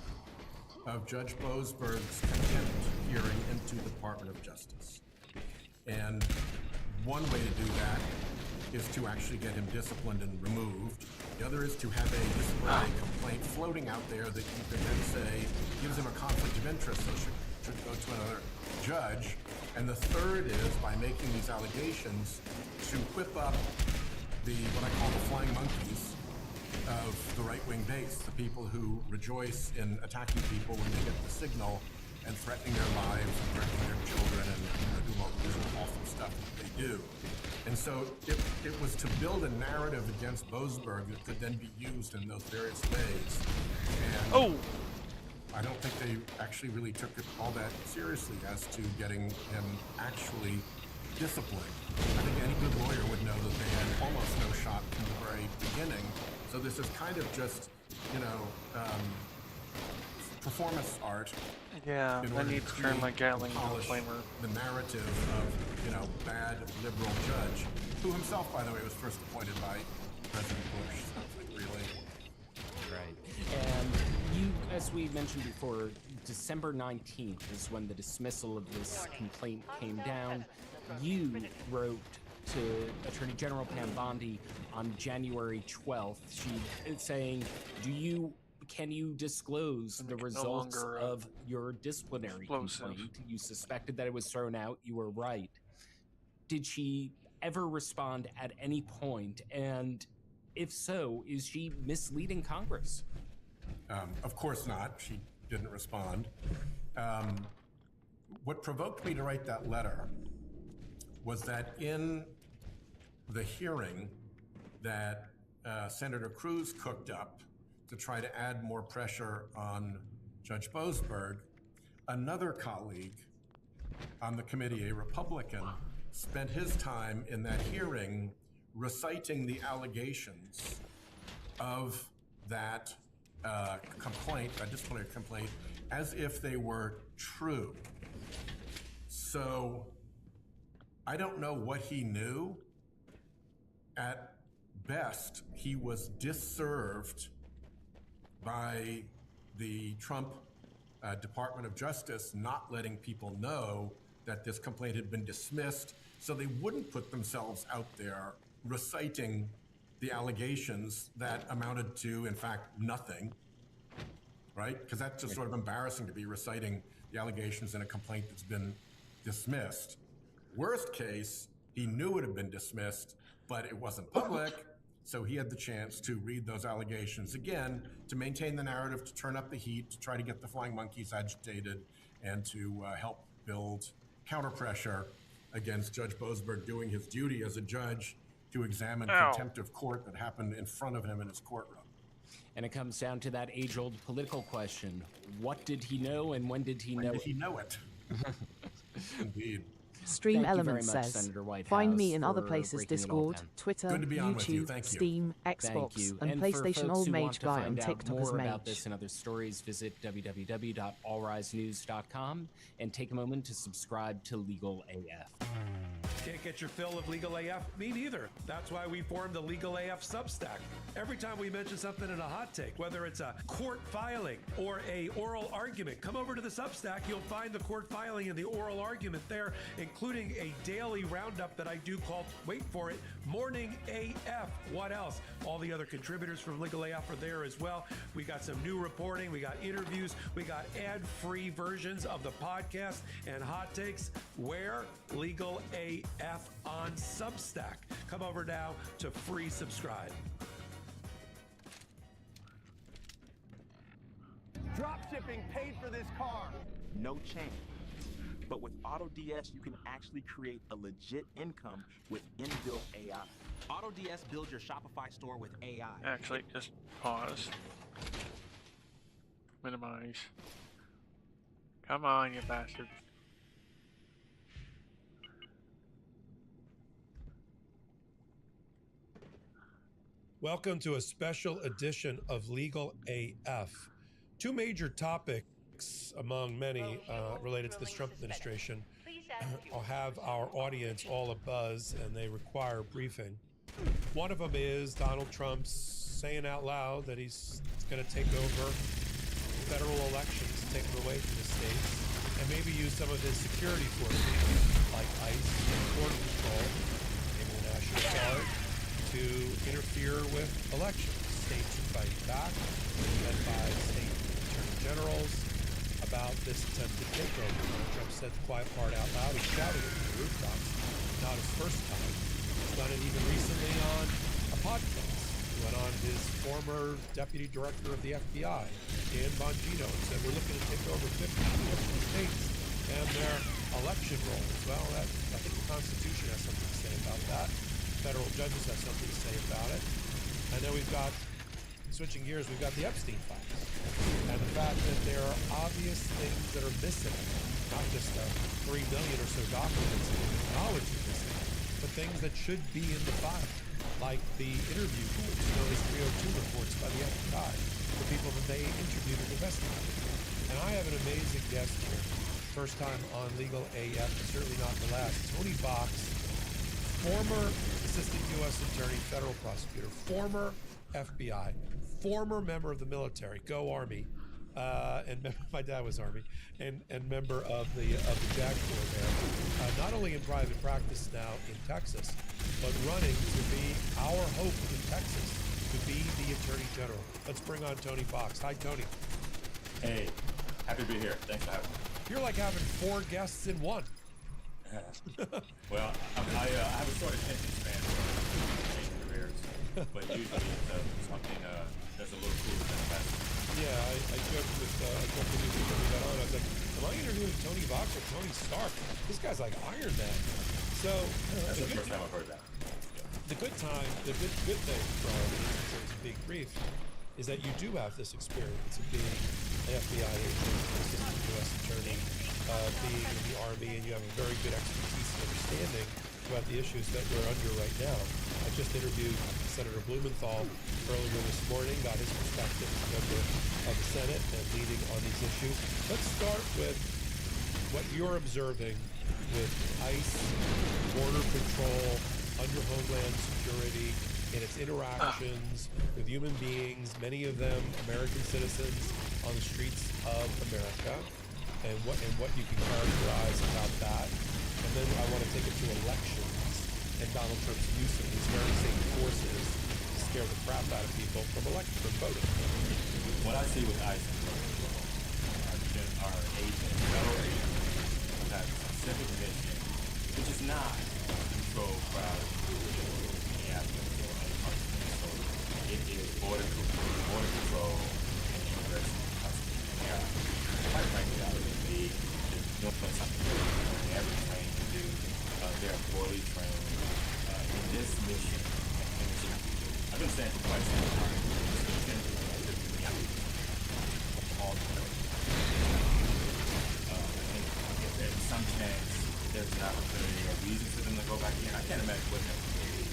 of Judge Boasberg's contempt hearing into the Department of Justice. And one way to do that is to actually get him disciplined and removed. The other is to have a disciplinary complaint floating out there that you can then say gives him a conflict of interest, so should go to another judge. And the third is by making these allegations to whip up what I call the flying monkeys of the right-wing base, the people who rejoice in attacking people when they get the signal and threatening their lives and threatening their children and doing all the usual awful stuff that they do. And so it was to build a narrative against Boasberg that could then be used in those various ways. And I don't think they actually really took it all that seriously as to getting him actually disciplined. I think any good lawyer would know that they had almost no shot from the very beginning. So this is kind of just, performance art. Yeah, I need to turn my Gatling into a flamer. The narrative of, bad liberal judge, who himself, by the way, was first appointed by President Bush. So really. Right. And you, as we mentioned before, December 19th is when the dismissal of this complaint came down. You wrote to Attorney General Pam Bondi on January 12th. She is saying, can you disclose the results of your disciplinary complaint? You suspected that it was thrown out. You were right. Did she ever respond at any point? And if so, is she misleading Congress? Of course not. She didn't respond. What provoked me to write that letter was that in the hearing that Senator Cruz cooked up to try to add more pressure on Judge Boasberg, another colleague on the committee, a Republican, spent his time in that hearing reciting the allegations of that complaint, a disciplinary complaint, as if they were true. So I don't know what he knew. At best, he was disserved by the Trump Department of Justice not letting people know that this complaint had been dismissed, so they wouldn't put themselves out there reciting the allegations that amounted to, in fact, nothing, right? Because that's just sort of embarrassing to be reciting the allegations in a complaint that's been dismissed. Worst case, he knew it had been dismissed, but it wasn't public, so he had the chance to read those allegations again, to maintain the narrative, to turn up the heat, to try to get the flying monkeys agitated, and to help build counter-pressure against Judge Boasberg doing his duty as a judge to examine contempt of court that happened in front of him in his courtroom. And it comes down to that age-old political question. What did he know, and when did he know it? When did he know it? Indeed. Stream Thank you very Elements much, says, Senator Whitehouse, find me in other for places, breaking it all Discord, down. Twitter, Good to be on with you. YouTube, Thank you. Steam, Thank Xbox, you. and for PlayStation folks Old who Mage want to Guy find on out TikTok as more about Mage. this and other stories, visit www.allrisenews.com and take a moment to subscribe to Legal AF. Can't get your fill of Legal AF? Me neither. That's why we formed the Legal AF Substack. Every time we mention something in a hot take, whether it's a court filing or a oral argument, come over to the Substack. You'll find the court filing and the oral argument there, including a daily roundup that I do called, wait for it, Morning AF. What else? All the other contributors from Legal AF are there as well. We got some new reporting. We got interviews. We got ad-free versions of the podcast and hot takes. Where? Legal AF on Substack. Come over now to free subscribe. Drop shipping paid for this car. No change. But with AutoDS, you can actually create a legit income with inbuilt AI. AutoDS builds your Shopify store with AI. Actually, just pause. Minimize. Come on, you bastard. Welcome to a special edition of Legal AF. Two major topics among many related to this Trump administration have our audience all abuzz and they require a briefing. One of them is Donald Trump's saying out loud that he's going to take over federal elections, take them away from the states, and maybe use some of his security forces, like ICE and Border Patrol, maybe the National Guard, to interfere with elections. States are fighting back, led by state attorney generals, about this attempted takeover. Donald Trump said the quiet part out loud. He shouted it from the rooftops. Not his first time. He's done it even recently on a podcast. He went on his former deputy director of the FBI, Dan Bongino, and said, we're looking to take over 50 states and their election rolls. Well, I think the Constitution has something to say about that. Federal judges have something to say about it. And then we've got, switching gears, we've got the Epstein files. And the fact that there are obvious things that are missing, not just 3 million or so documents that we acknowledge are missing, but things that should be in the file, like the interview reports, known as 302 reports by the FBI, the people that they interviewed and investigated. And I have an amazing guest here. First time on Legal AF, but certainly not the last. Tony Box, former Assistant U.S. Attorney, Federal Prosecutor, former FBI, former member of the military, go Army, and my dad was Army, and member of the JAG Corps there. Not only in private practice now in Texas, but running to be our hope in Texas to be the Attorney General. Let's bring on Tony Box. Hi, Tony. Hey, happy to be here. Thanks for having me. You're like having 4 guests in one. Well, I have a short attention span for changing careers, but usually something that's a little cooler than the best. Yeah, I joked with you before we got on. I was like, am I interviewing Tony Box or Tony Stark? This guy's like Iron Man. So that's the first time I've heard that. The good thing for all of you in terms of being brief is that you do have this experience of being an FBI agent, assistant U.S. attorney, being in the Army, and you have a very good expertise and understanding about the issues that we're under right now. I just interviewed Senator Blumenthal earlier this morning, got his perspective as a member of the Senate and leading on these issues. Let's start with what you're observing with ICE, Border Patrol, under Homeland Security, and its interactions with human beings, many of them American citizens on the streets of America, and what you can characterize about that. And then I want to take it to elections and Donald Trump's use of these very same forces to scare the crap out of people from voting. What I see with ICE and our agents, federal agents, have a specific mission, which is not control crowds in Minneapolis or other parts of Minnesota. It is border control and immigration custody. Yeah, quite frankly, I would be doing something different than ever trained to do. They're poorly trained in this mission. I've been saying for quite some time, this mission all the way. I think if there's some chance there's an opportunity or reason for them to go back in, I can't imagine what they'll do.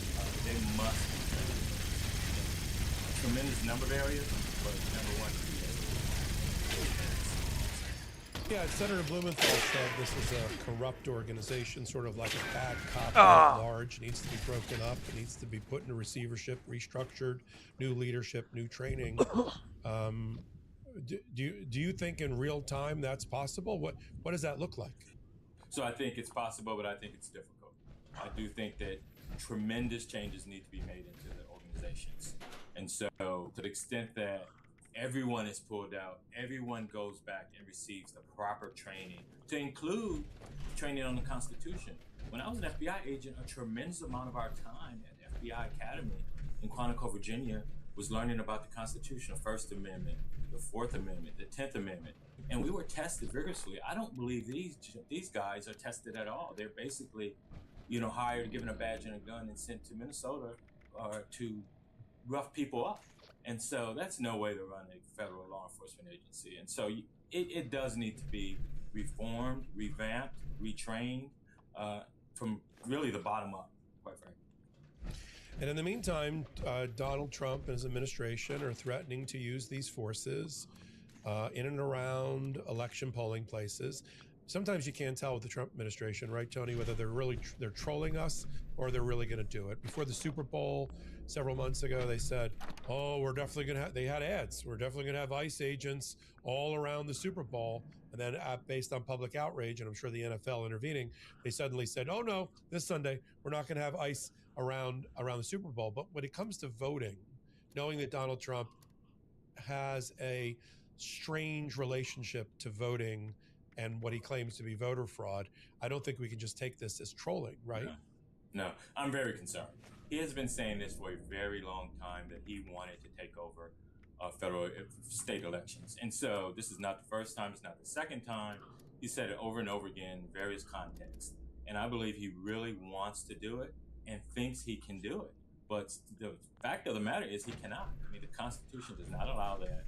They must be trained in a tremendous number of areas, but number one, Yeah, Senator Blumenthal said this is a corrupt organization, sort of like a bad cop at large. It needs to be broken up. It needs to be put into receivership, restructured, new leadership, new training. Do you think in real time that's possible? What does that look like? So I think it's possible, but I think it's difficult. I do think that tremendous changes need to be made into the organizations. And so to the extent that everyone is pulled out, everyone goes back and receives the proper training, to include training on the Constitution. When I was an FBI agent, a tremendous amount of our time at FBI Academy in Quantico, Virginia, was learning about the Constitution, the First Amendment, the Fourth Amendment, the 10th Amendment. And we were tested vigorously. I don't believe these guys are tested at all. They're basically, hired, given a badge and a gun, and sent to Minnesota to rough people up. And so that's no way to run a federal law enforcement agency. And so it does need to be reformed, revamped, retrained from really the bottom up, quite frankly. And in the meantime, Donald Trump and his administration are threatening to use these forces in and around election polling places. sometimes you can't tell with the Trump administration, right, Tony, whether they're trolling us or they're really going to do it. Before the Super Bowl several months ago, they said, "Oh, we're definitely going to have." They had ads. We're definitely going to have ICE agents all around the Super Bowl. And then, based on public outrage, and I'm sure the NFL intervening, they suddenly said, "Oh no, this Sunday we're not going to have ICE around the Super Bowl." But when it comes to voting, knowing that Donald Trump has a strange relationship to voting and what he claims to be voter fraud, I don't think we can just take this as trolling, right? No, I'm very concerned. He has been saying this for a very long time, that he wanted to take over federal state elections. And so this is not the first time, it's not the second time. He said it over and over again in various contexts. And I believe he really wants to do it and thinks he can do it. But the fact of the matter is he cannot. I mean, the Constitution does not allow that.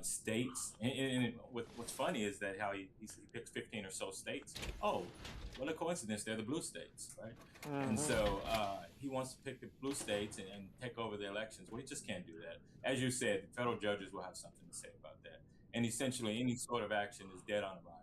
States, and what's funny is that how he picks 15 or so states. Oh, what a coincidence, they're the blue states, right? Mm-hmm. And so he wants to pick the blue states and take over the elections. Well, he just can't do that. As you said, the federal judges will have something to say about that. And essentially, any sort of action is dead on arrival.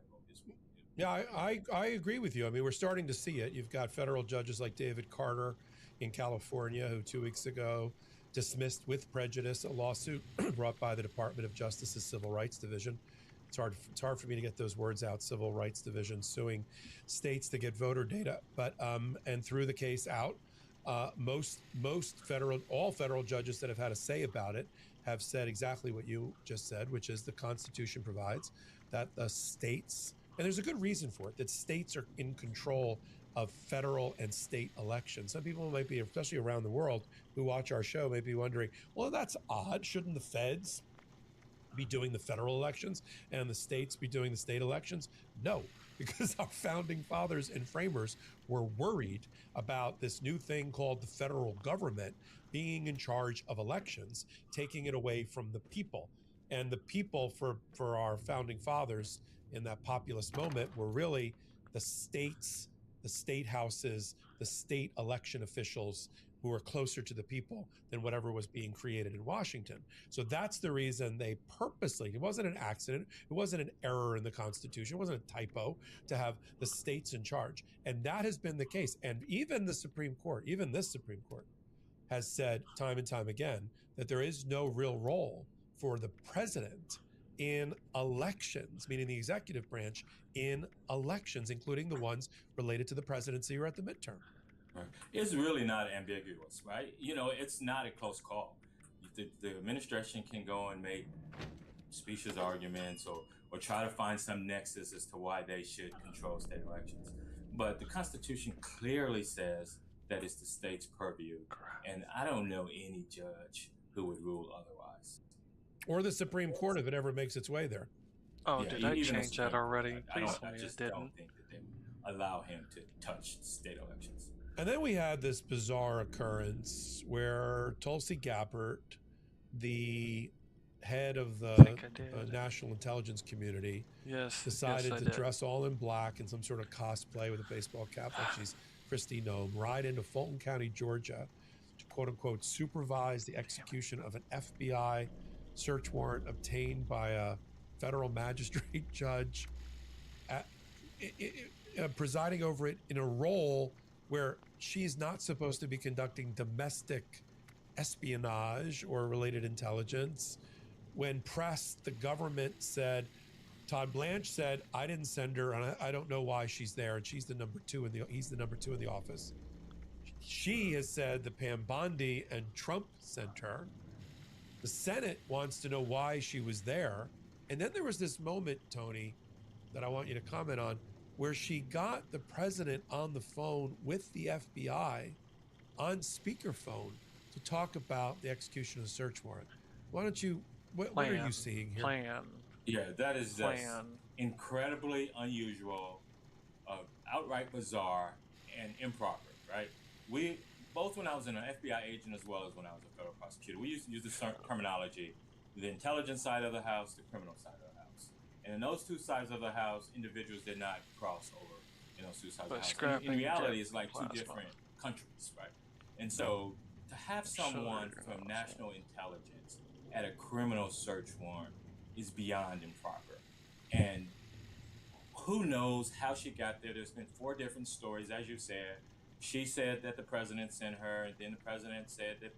Yeah, I agree with you. I mean, we're starting to see it. You've got federal judges like David Carter in California, who 2 weeks ago dismissed with prejudice a lawsuit brought by the Department of Justice's Civil Rights Division. It's hard for me to get those words out. Civil Rights Division suing states to get voter data, but and threw the case out. All federal judges that have had a say about it have said exactly what you just said, which is the Constitution provides that the states, and there's a good reason for it, that states are in control of federal and state elections. Some people might be, especially around the world, who watch our show, may be wondering, well, that's odd. Shouldn't the feds be doing the federal elections and the states be doing the state elections? No, because our founding fathers and framers were worried about this new thing called the federal government being in charge of elections, taking it away from the people. And the people for our founding fathers in that populist moment were really the states, the state houses, the state election officials who were closer to the people than whatever was being created in Washington. So that's the reason they purposely, it wasn't an accident, it wasn't an error in the Constitution, it wasn't a typo to have the states in charge. And that has been the case. And even the Supreme Court, even this Supreme Court, has said time and time again that there is no real role for the president in elections, meaning the executive branch in elections, including the ones related to the presidency or at the midterm. Right. It's really not ambiguous, right? You know, it's not a close call. The administration can go and make specious arguments or try to find some nexus as to why they should control state elections. But the Constitution clearly says that it's the state's purview. And I don't know any judge who would rule otherwise. Or the Supreme Court, if it ever makes its way there. Oh, did I change that already? I Please tell me just it don't didn't. think that they would allow him to touch state elections. And then we had this bizarre occurrence where Tulsi Gabbard, the head of the National Intelligence Community, decided to dress all in black in some sort of cosplay with a baseball cap, like she's Kristi Noem, ride into Fulton County, Georgia, to quote unquote supervise the execution of an FBI search warrant obtained by a federal magistrate judge, presiding over it in a role where she's not supposed to be conducting domestic espionage or related intelligence. When pressed, the government said, Todd Blanche said, I didn't send her, and I don't know why she's there, and he's the number two in the office. She has said that Pam Bondi and Trump sent her. The Senate wants to know why she was there. And then there was this moment, Tony, that I want you to comment on, where she got the president on the phone with the FBI on speakerphone to talk about the execution of the search warrant. Why don't you, what are you seeing here? Yeah, that is just incredibly unusual, outright bizarre, and improper, right? Both when I was an FBI agent as well as when I was a federal prosecutor, we used to use the terminology, the intelligence side of the house, the criminal side of the house. And in those two sides of the house, individuals did not cross over in those two sides of the house. In reality, it's like two different countries, right? And so to have someone from national intelligence at a criminal search warrant is beyond improper. And who knows how she got there? There's been 4 different stories, as you said. She said that the president sent her, and then the president said that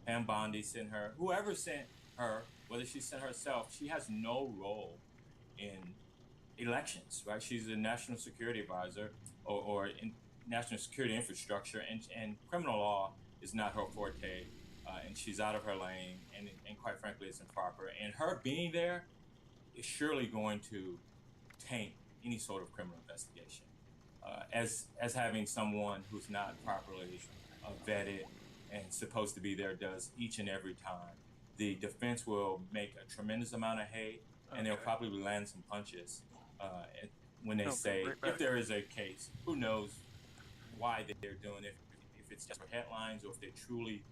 Pam Bondi sent her. Whoever sent her, whether she sent herself, she has no role in elections, right? She's a national security advisor or in national security infrastructure, and criminal law is not her forte, and she's out of her lane, and quite frankly, it's improper. And her being there is surely going to taint any sort of criminal investigation. As having someone who's not properly vetted and supposed to be there does each and every time. The defense will make a tremendous amount of hate, and they'll probably land some punches when they say, if there is a case, who knows why they're doing it, if it's just for headlines or if they truly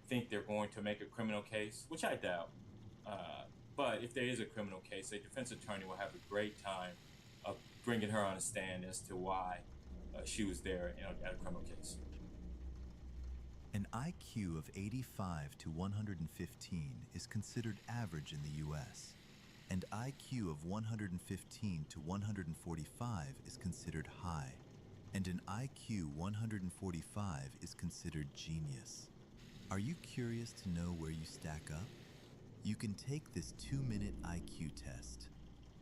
think they're going to make a criminal case, which I doubt. But if there is a criminal case, a defense attorney will have a great time of bringing her on a stand as to why she was there at a criminal case. An IQ of 85 to 115 is considered average in the US, and IQ of 115 to 145 is considered high, and an IQ 145 is considered genius. Are you curious to know where you stack up? You can take this 2-minute IQ test.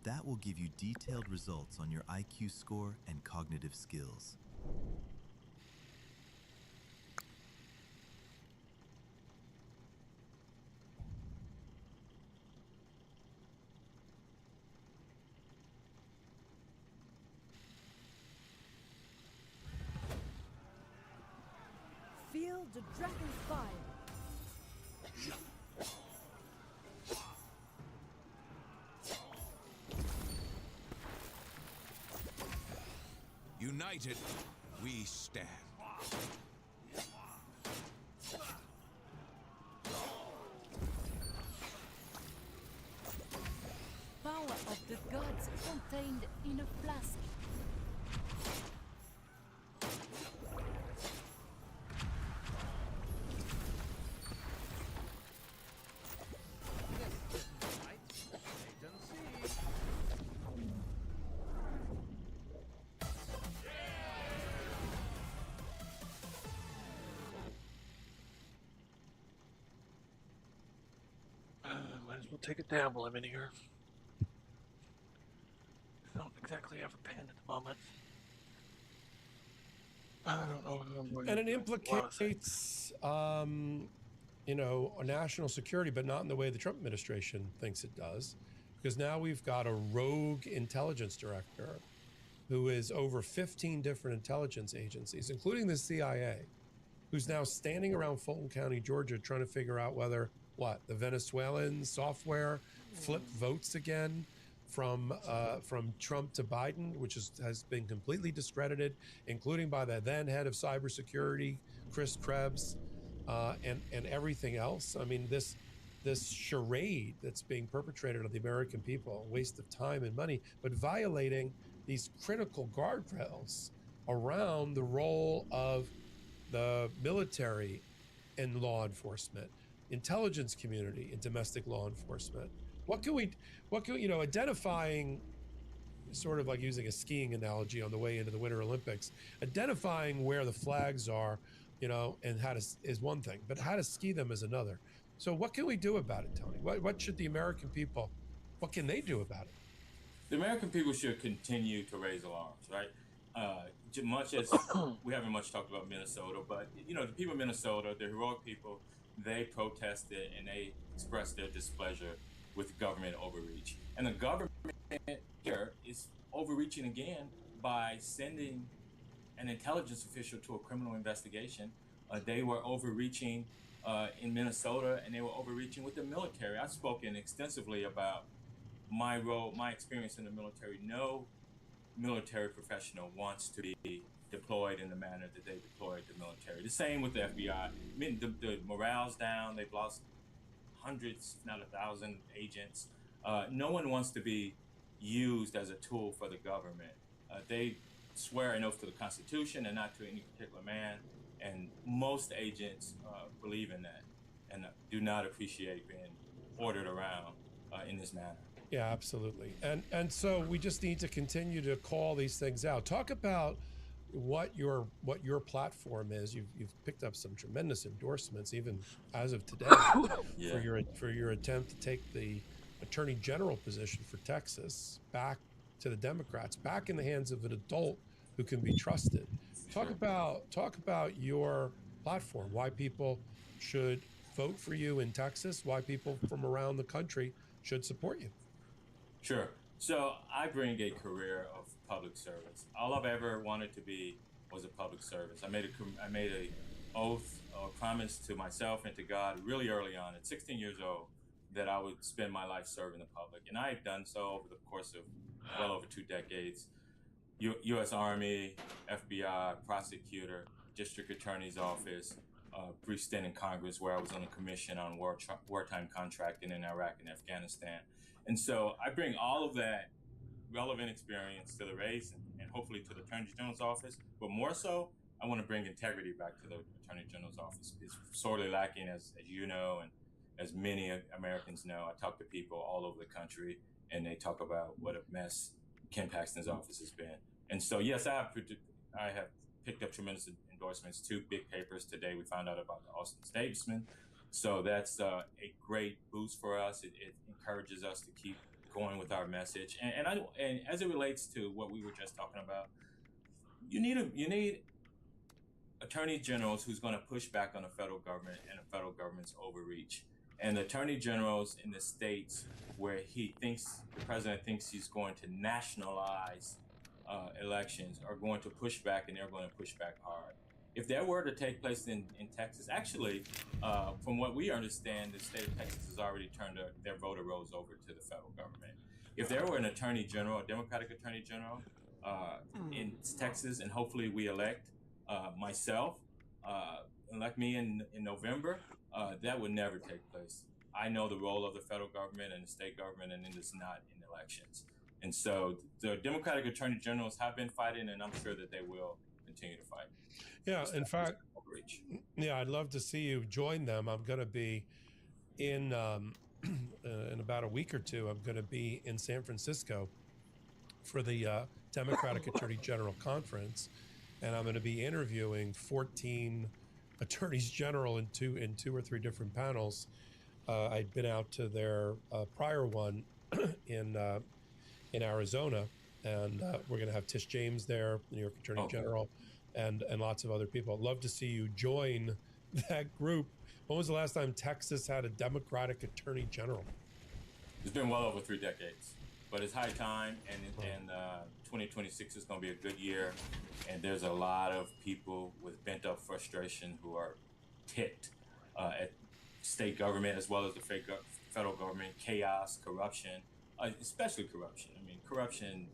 That will give you detailed results on your IQ score and cognitive skills. Feel the dragon's fire. United, we stand. Power of the gods contained in a flask. Might as well take a dab lemon here. Don't exactly have a pen at the moment. I don't know what I'm going And it to implicates, national security, but not in the way the Trump administration thinks it does. Because now we've got a rogue intelligence director who is over 15 different intelligence agencies, including the CIA, who's now standing around Fulton County, Georgia, trying to figure out whether, the Venezuelan software flipped votes again from Trump to Biden, which has been completely discredited, including by the then head of cybersecurity, Chris Krebs, and everything else. I mean, this charade that's being perpetrated on the American people, a waste of time and money, but violating these critical guardrails around the role of the military and law enforcement, intelligence community and domestic law enforcement. What can we, identifying, sort of like using a skiing analogy on the way into the Winter Olympics, identifying where the flags are, and how to, is one thing, but how to ski them is another. So what can we do about it, Tony? What should the American people, what can they do about it? The American people should continue to raise alarms, right? Much as we haven't much talked about Minnesota, but the people of Minnesota, the heroic people, they protested and they expressed their displeasure with government overreach. And the government here is overreaching again by sending an intelligence official to a criminal investigation. They were overreaching in Minnesota, and they were overreaching with the military. I've spoken extensively about my role, my experience in the military. No military professional wants to be deployed in the manner that they deployed the military. The same with the FBI. I mean, the morale's down. They've lost hundreds, if not 1,000 agents. No one wants to be used as a tool for the government. They swear an oath to the Constitution and not to any particular man. And most agents believe in that and do not appreciate being ordered around in this manner. Yeah, absolutely. And so we just need to continue to call these things out. Talk about what your platform is. You've picked up some tremendous endorsements, even as of today, Yeah. for your attempt to take the Attorney General position for Texas back to the Democrats, back in the hands of an adult who can be trusted. Talk about your platform, why people should vote for you in Texas, why people from around the country should support you. Sure. So I bring a career of public service. All I've ever wanted to be was a public service. I made a oath or promise to myself and to God really early on, at 16 years old, that I would spend my life serving the public, and I have done so over the course of well over 2 decades. U.S. Army, FBI, prosecutor, district attorney's office, brief stint in Congress where I was on the commission on wartime contracting in Iraq and Afghanistan. And so I bring all of that relevant experience to the race and hopefully to the Attorney General's office. But more so, I want to bring integrity back to the Attorney General's office. It's sorely lacking, as you know, and as many Americans know. I talk to people all over the country, and they talk about what a mess Ken Paxton's office has been. And so, yes, I have picked up tremendous endorsements. 2 big papers today. We found out about the Austin Statesman. So that's a great boost for us. It encourages us to keep going with our message. And as it relates to what we were just talking about, you need attorney generals who's going to push back on the federal government and the federal government's overreach. And the attorney generals in the states where the president thinks he's going to nationalize elections are going to push back, and they're going to push back hard. If that were to take place in Texas, actually, from what we understand, the state of Texas has already turned their voter rolls over to the federal government. If there were an attorney general, a Democratic attorney general in Texas, and hopefully we elect myself, elect me in November, that would never take place. I know the role of the federal government and the state government, and it is not in elections. And so the Democratic attorney generals have been fighting, and I'm sure that they will continue to fight. Yeah, in fact, I'd love to see you join them. I'm going to be in about a week or two. I'm going to be in San Francisco for the Democratic Attorney General Conference, and I'm going to be interviewing 14 attorneys general in two or three different panels. I'd been out to their prior one in Arizona, and we're going to have Tish James there, the New York Attorney General. And lots of other people. I'd love to see you join that group. When was the last time Texas had a Democratic Attorney General? It's been well over 3 decades, but it's high time, and 2026 is going to be a good year, and there's a lot of people with bent-up frustration who are ticked at state government as well as the federal government, chaos, corruption, especially corruption. I mean, corruption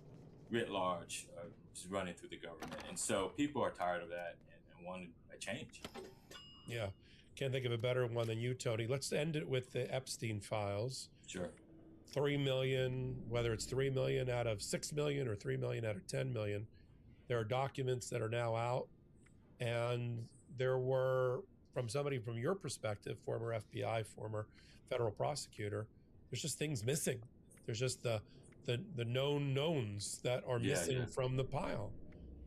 writ large is running through the government. And so people are tired of that and want a change. Yeah. Can't think of a better one than you, Tony. Let's end it with the Epstein files. Sure. 3 million, whether it's 3 million out of 6 million or 3 million out of 10 million, there are documents that are now out. And there were, from somebody from your perspective, former FBI, former federal prosecutor, there's just things missing. There's just the known knowns that are missing from the pile.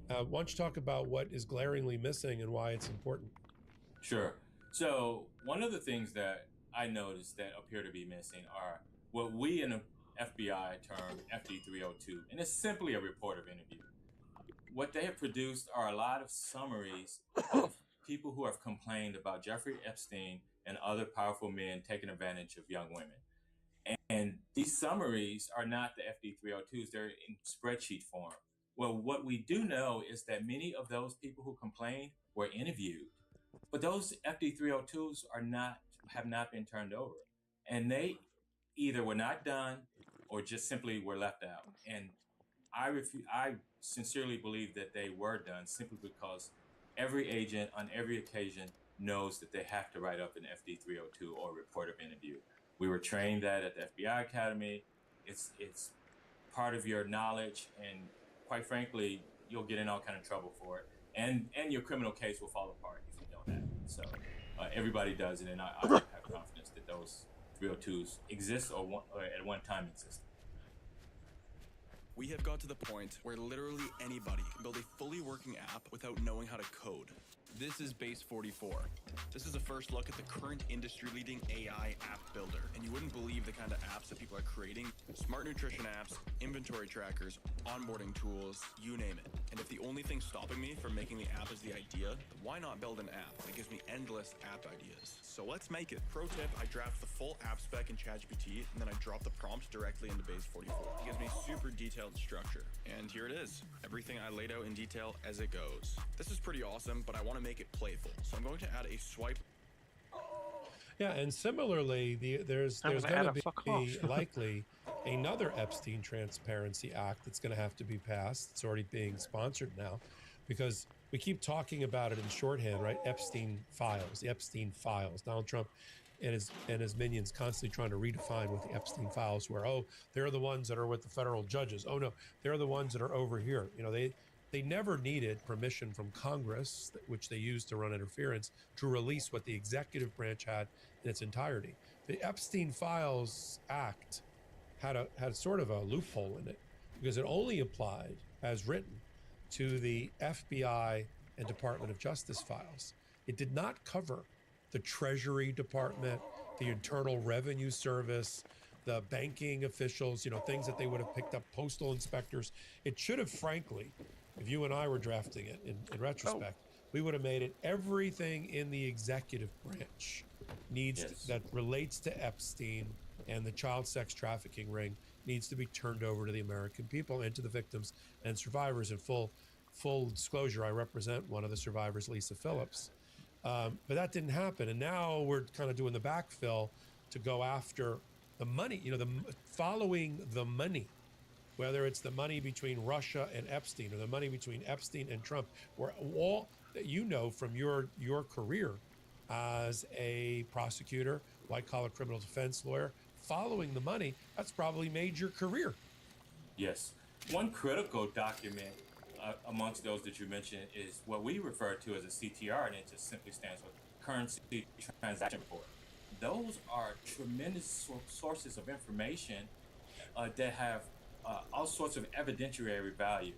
Why don't you talk about what is glaringly missing and why it's important? Sure. So one of the things that I noticed that appear to be missing are what we in the FBI term FD 302, and it's simply a report of interview. What they have produced are a lot of summaries of people who have complained about Jeffrey Epstein and other powerful men taking advantage of young women. And these summaries are not the FD 302s, they're in spreadsheet form. Well, what we do know is that many of those people who complained were interviewed, but those FD 302s have not been turned over. And they either were not done or just simply were left out. And I sincerely believe that they were done simply because every agent on every occasion knows that they have to write up an FD 302 or report of interview. We were trained that at the FBI Academy. It's part of your knowledge, and quite frankly, you'll get in all kind of trouble for it. And your criminal case will fall apart if you don't have it. So everybody does it, and I have confidence that those 302s exist or at one time existed. We have got to the point where literally anybody can build a fully working app without knowing how to code. This is Base 44. This is a first look at the current industry-leading AI app builder, and you wouldn't believe the kind of apps that people are creating. Smart nutrition apps, inventory trackers, onboarding tools, you name it. And if the only thing stopping me from making the app is the idea, then why not build an app that gives me endless app ideas? So let's make it. Pro tip, I draft the full app spec in ChatGPT, and then I drop the prompts directly into Base 44. It gives me super detailed structure. And here it is. Everything I laid out in detail as it goes. This is pretty awesome, but I want to make it playful. So I'm going to add a swipe. Yeah, and similarly, there's going to be likely another Epstein Transparency Act that's going to have to be passed. It's already being sponsored now, because we keep talking about it in shorthand, right? Epstein files, the Epstein files. Donald Trump and his minions constantly trying to redefine what the Epstein files were. Oh, they're the ones that are with the federal judges. Oh no, they're the ones that are over here. You know, they never needed permission from Congress, which they used to run interference, to release what the executive branch had in its entirety. The Epstein Files Act had sort of a loophole in it, because it only applied as written to the FBI and Department of Justice files. It did not cover the Treasury Department, the Internal Revenue Service, the banking officials, you know, things that they would have picked up, postal inspectors. It should have, frankly, if you and I were drafting it in retrospect, we would have made it everything in the executive branch that relates to Epstein and the child sex trafficking ring needs to be turned over to the American people and to the victims and survivors. In full disclosure, I represent one of the survivors, Lisa Phillips. But that didn't happen. And now we're kind of doing the backfill to go after the money, you know, following the money, whether it's the money between Russia and Epstein or the money between Epstein and Trump, where all that you know from your career as a prosecutor, white-collar criminal defense lawyer, following the money, that's probably made your career. Yes. One critical document amongst those that you mentioned is what we refer to as a CTR, and it just simply stands for Currency Transaction Report. Those are tremendous sources of information that have all sorts of evidentiary value.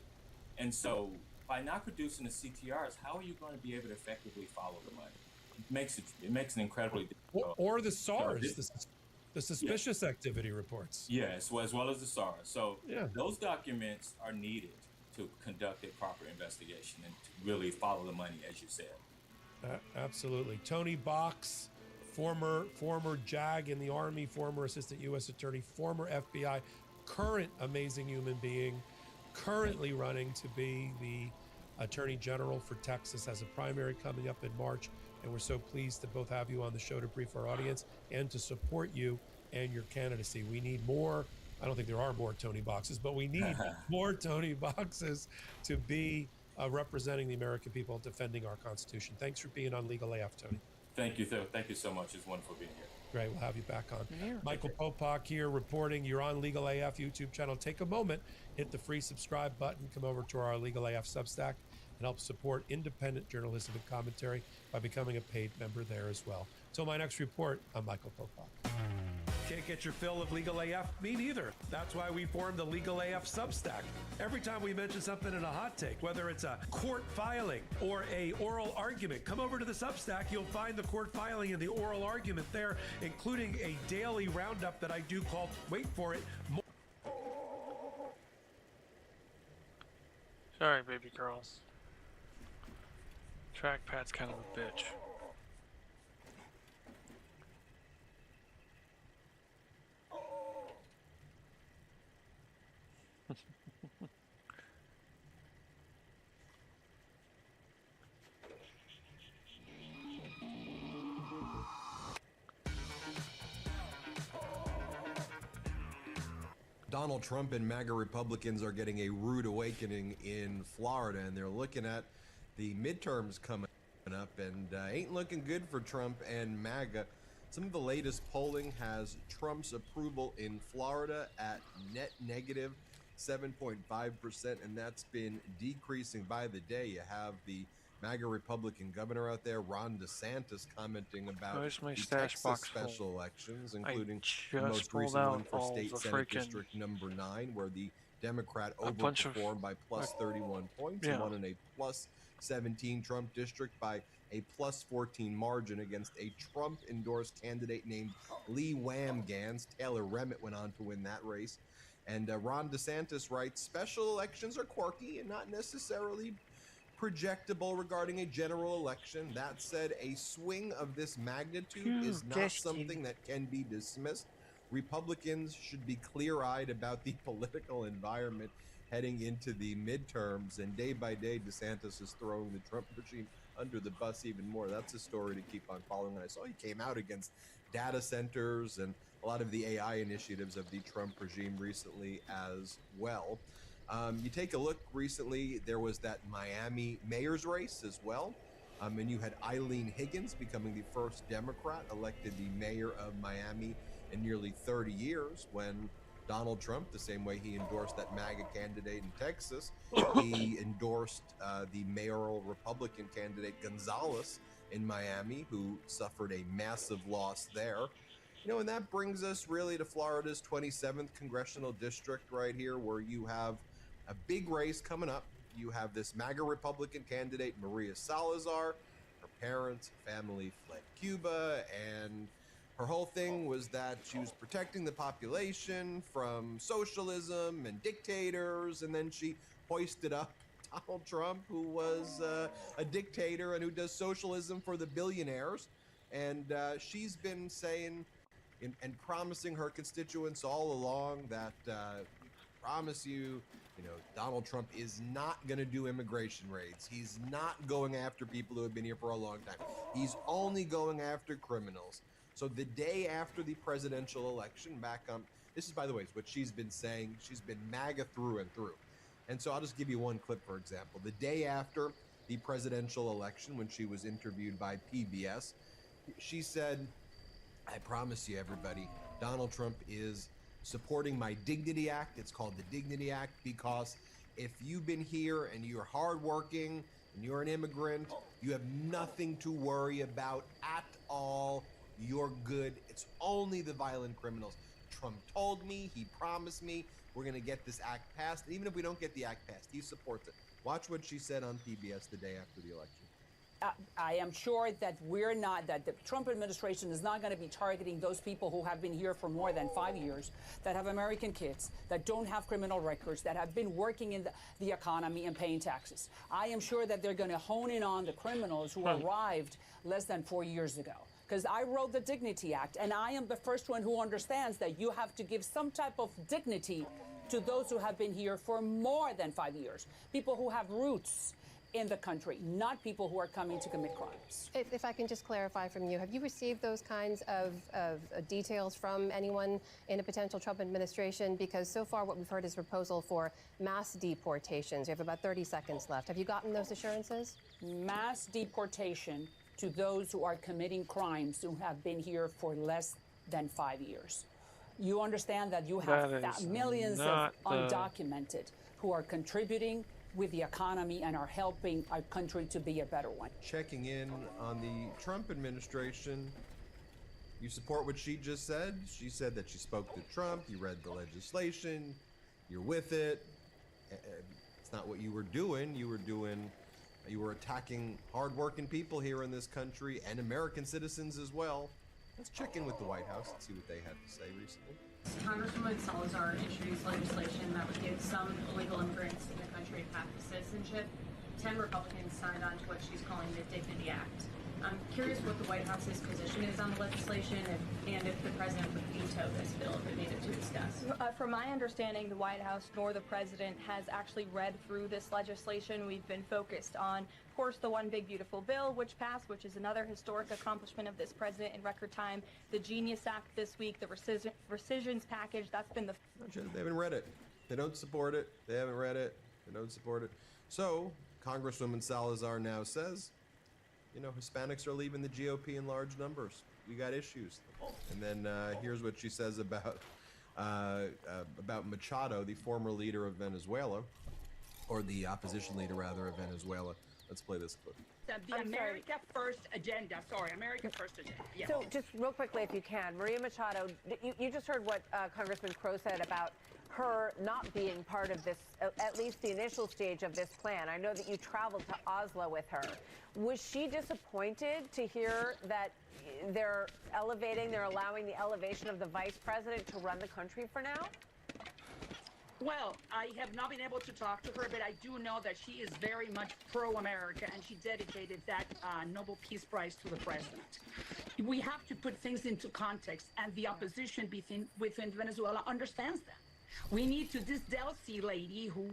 And so by not producing the CTRs, how are you going to be able to effectively follow the money? It makes it incredibly difficult. Or the SARS, the suspicious activity reports. Yes, as well as the SARS. So those documents are needed to conduct a proper investigation and to really follow the money, as you said. Absolutely. Tony Box, former JAG in the Army, former Assistant U.S. Attorney, former FBI, current amazing human being, currently running to be the Attorney General for Texas, has a primary coming up in March. And we're so pleased to both have you on the show to brief our audience and to support you and your candidacy. We need more. I don't think there are more Tony Boxes, but we need more Tony Boxes to be representing the American people, defending our Constitution. Thanks for being on Legal AF, Tony. Thank you. Thank you so much. It's wonderful being here. Great. We'll have you back on. Michael Popak here reporting. You're on Legal AF YouTube channel. Take a moment, hit the free subscribe button, come over to our Legal AF Substack, and help support independent journalism and commentary by becoming a paid member there as well. Till my next report, I'm Michael Popak. Can't get your fill of Legal AF? Me neither. That's why we formed the Legal AF Substack. Every time we mention something in a hot take, whether it's a court filing or a oral argument, come over to the Substack. You'll find the court filing and the oral argument there, including a daily roundup that I do called, wait for it, Sorry, baby girls. Trackpad's kind of a bitch. Donald Trump and MAGA Republicans are getting a rude awakening in Florida, and they're looking at the midterms coming up, and ain't looking good for Trump and MAGA. Some of the latest polling has Trump's approval in Florida at net negative 7.5%, and that's been decreasing by the day. You have the MAGA Republican governor out there, Ron DeSantis, commenting about the Texas special elections, including the most recent one for state Senate District number 9, where the Democrat A bunch of- overperformed by plus 31 points Yeah. and won in a plus 17 Trump district by a plus 14 margin against a Trump-endorsed candidate named Lee Wham Gans. Taylor Remmett went on to win that race. And Ron DeSantis writes, special elections are quirky and not necessarily projectable regarding a general election. That said, a swing of this magnitude is not just something that can be dismissed. Republicans should be clear-eyed about the political environment heading into the midterms, and day by day, DeSantis is throwing the Trump regime under the bus even more. That's a story to keep on following. And I saw he came out against data centers and a lot of the AI initiatives of the Trump regime recently as well. You take a look recently, there was that Miami mayor's race as well. And you had Eileen Higgins becoming the first Democrat elected the mayor of Miami in nearly 30 years, when Donald Trump, the same way he endorsed that MAGA candidate in Texas, he endorsed the mayoral Republican candidate Gonzalez in Miami, who suffered a massive loss there. You know, and that brings us really to Florida's 27th congressional district right here, where you have a big race coming up. You have this MAGA Republican candidate, Maria Salazar. Her parents, family fled Cuba, and her whole thing was that she was protecting the population from socialism and dictators, and then she hoisted up Donald Trump, who was a dictator and who does socialism for the billionaires. And she's been saying and promising her constituents all along that we promise you, you know, Donald Trump is not going to do immigration raids. He's not going after people who have been here for a long time. He's only going after criminals. So the day after the presidential election, this is, by the way, is what she's been saying. She's been MAGA through and through. And so I'll just give you one clip, for example. The day after the presidential election, when she was interviewed by PBS, she said, I promise you, everybody, Donald Trump is supporting my Dignity Act. It's called the Dignity Act because if you've been here and you're hardworking and you're an immigrant, you have nothing to worry about at all. You're good. It's only the violent criminals. Trump told me, he promised me, we're going to get this act passed. And even if we don't get the act passed, he supports it. Watch what she said on PBS the day after the election. I am sure that that the Trump administration is not going to be targeting those people who have been here for more than 5 years, that have American kids, that don't have criminal records, that have been working in the economy and paying taxes. I am sure that they're going to hone in on the criminals who arrived less than 4 years ago. Because I wrote the Dignity Act, and I am the first one who understands that you have to give some type of dignity to those who have been here for more than 5 years. People who have roots in the country, not people who are coming to commit crimes. If I can just clarify from you, have you received those kinds of details from anyone in a potential Trump administration? Because so far what we've heard is a proposal for mass deportations. You have about 30 seconds left. Have you gotten those assurances? Mass deportation to those who are committing crimes who have been here for less than 5 years. You understand that you have millions of undocumented who are contributing with the economy and are helping our country to be a better one. Checking in on the Trump administration, you support what she just said? She said that she spoke to Trump, you read the legislation, you're with it. It's not what you were doing. You were attacking hardworking people here in this country and American citizens as well. Let's check in with the White House and see what they had to say recently. Congresswoman Salazar introduced legislation that would give some illegal immigrants in the country a path to citizenship. 10 Republicans signed on to what she's calling the Dignity Act. I'm curious what the White House's position is on the legislation and if the president would veto this bill if it made it to discuss. From my understanding, the White House nor the president has actually read through this legislation. We've been focused on, of course, the One Big Beautiful Bill, which passed, which is another historic accomplishment of this president in record time. The Genius Act this week, the rescissions package, that's been the... They haven't read it. They don't support it. They haven't read it. They don't support it. So, Congresswoman Salazar now says, you know, Hispanics are leaving the GOP in large numbers. We got issues. And then here's what she says about Machado, the former leader of Venezuela, or the opposition leader, rather, of Venezuela, Let's play this clip. The America First agenda. Sorry, America First agenda. Yes. So just real quickly, if you can, Maria Machado, you just heard what Congressman Crow said about her not being part of this, at least the initial stage of this plan. I know that you traveled to Oslo with her. Was she disappointed to hear that they're allowing the elevation of the vice president to run the country for now? Well, I have not been able to talk to her, but I do know that she is very much pro-America, and she dedicated that Nobel Peace Prize to the president. We have to put things into context, and the opposition within Venezuela understands that. We need to, this Delcy lady who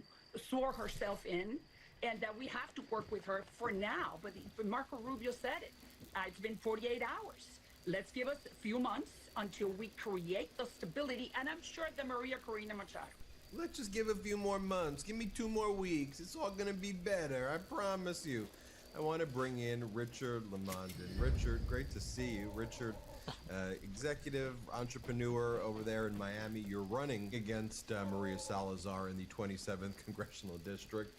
swore herself in, and that we have to work with her for now. But Marco Rubio said it. It's been 48 hours. Let's give us a few months until we create the stability, and I'm sure that Maria Corina Machado. Let's just give a few more months. Give me 2 more weeks. It's all gonna be better. I promise you. I want to bring in Richard Lamondon. Richard, great to see you. Richard, executive entrepreneur over there in Miami. You're running against Maria Salazar in the 27th Congressional District.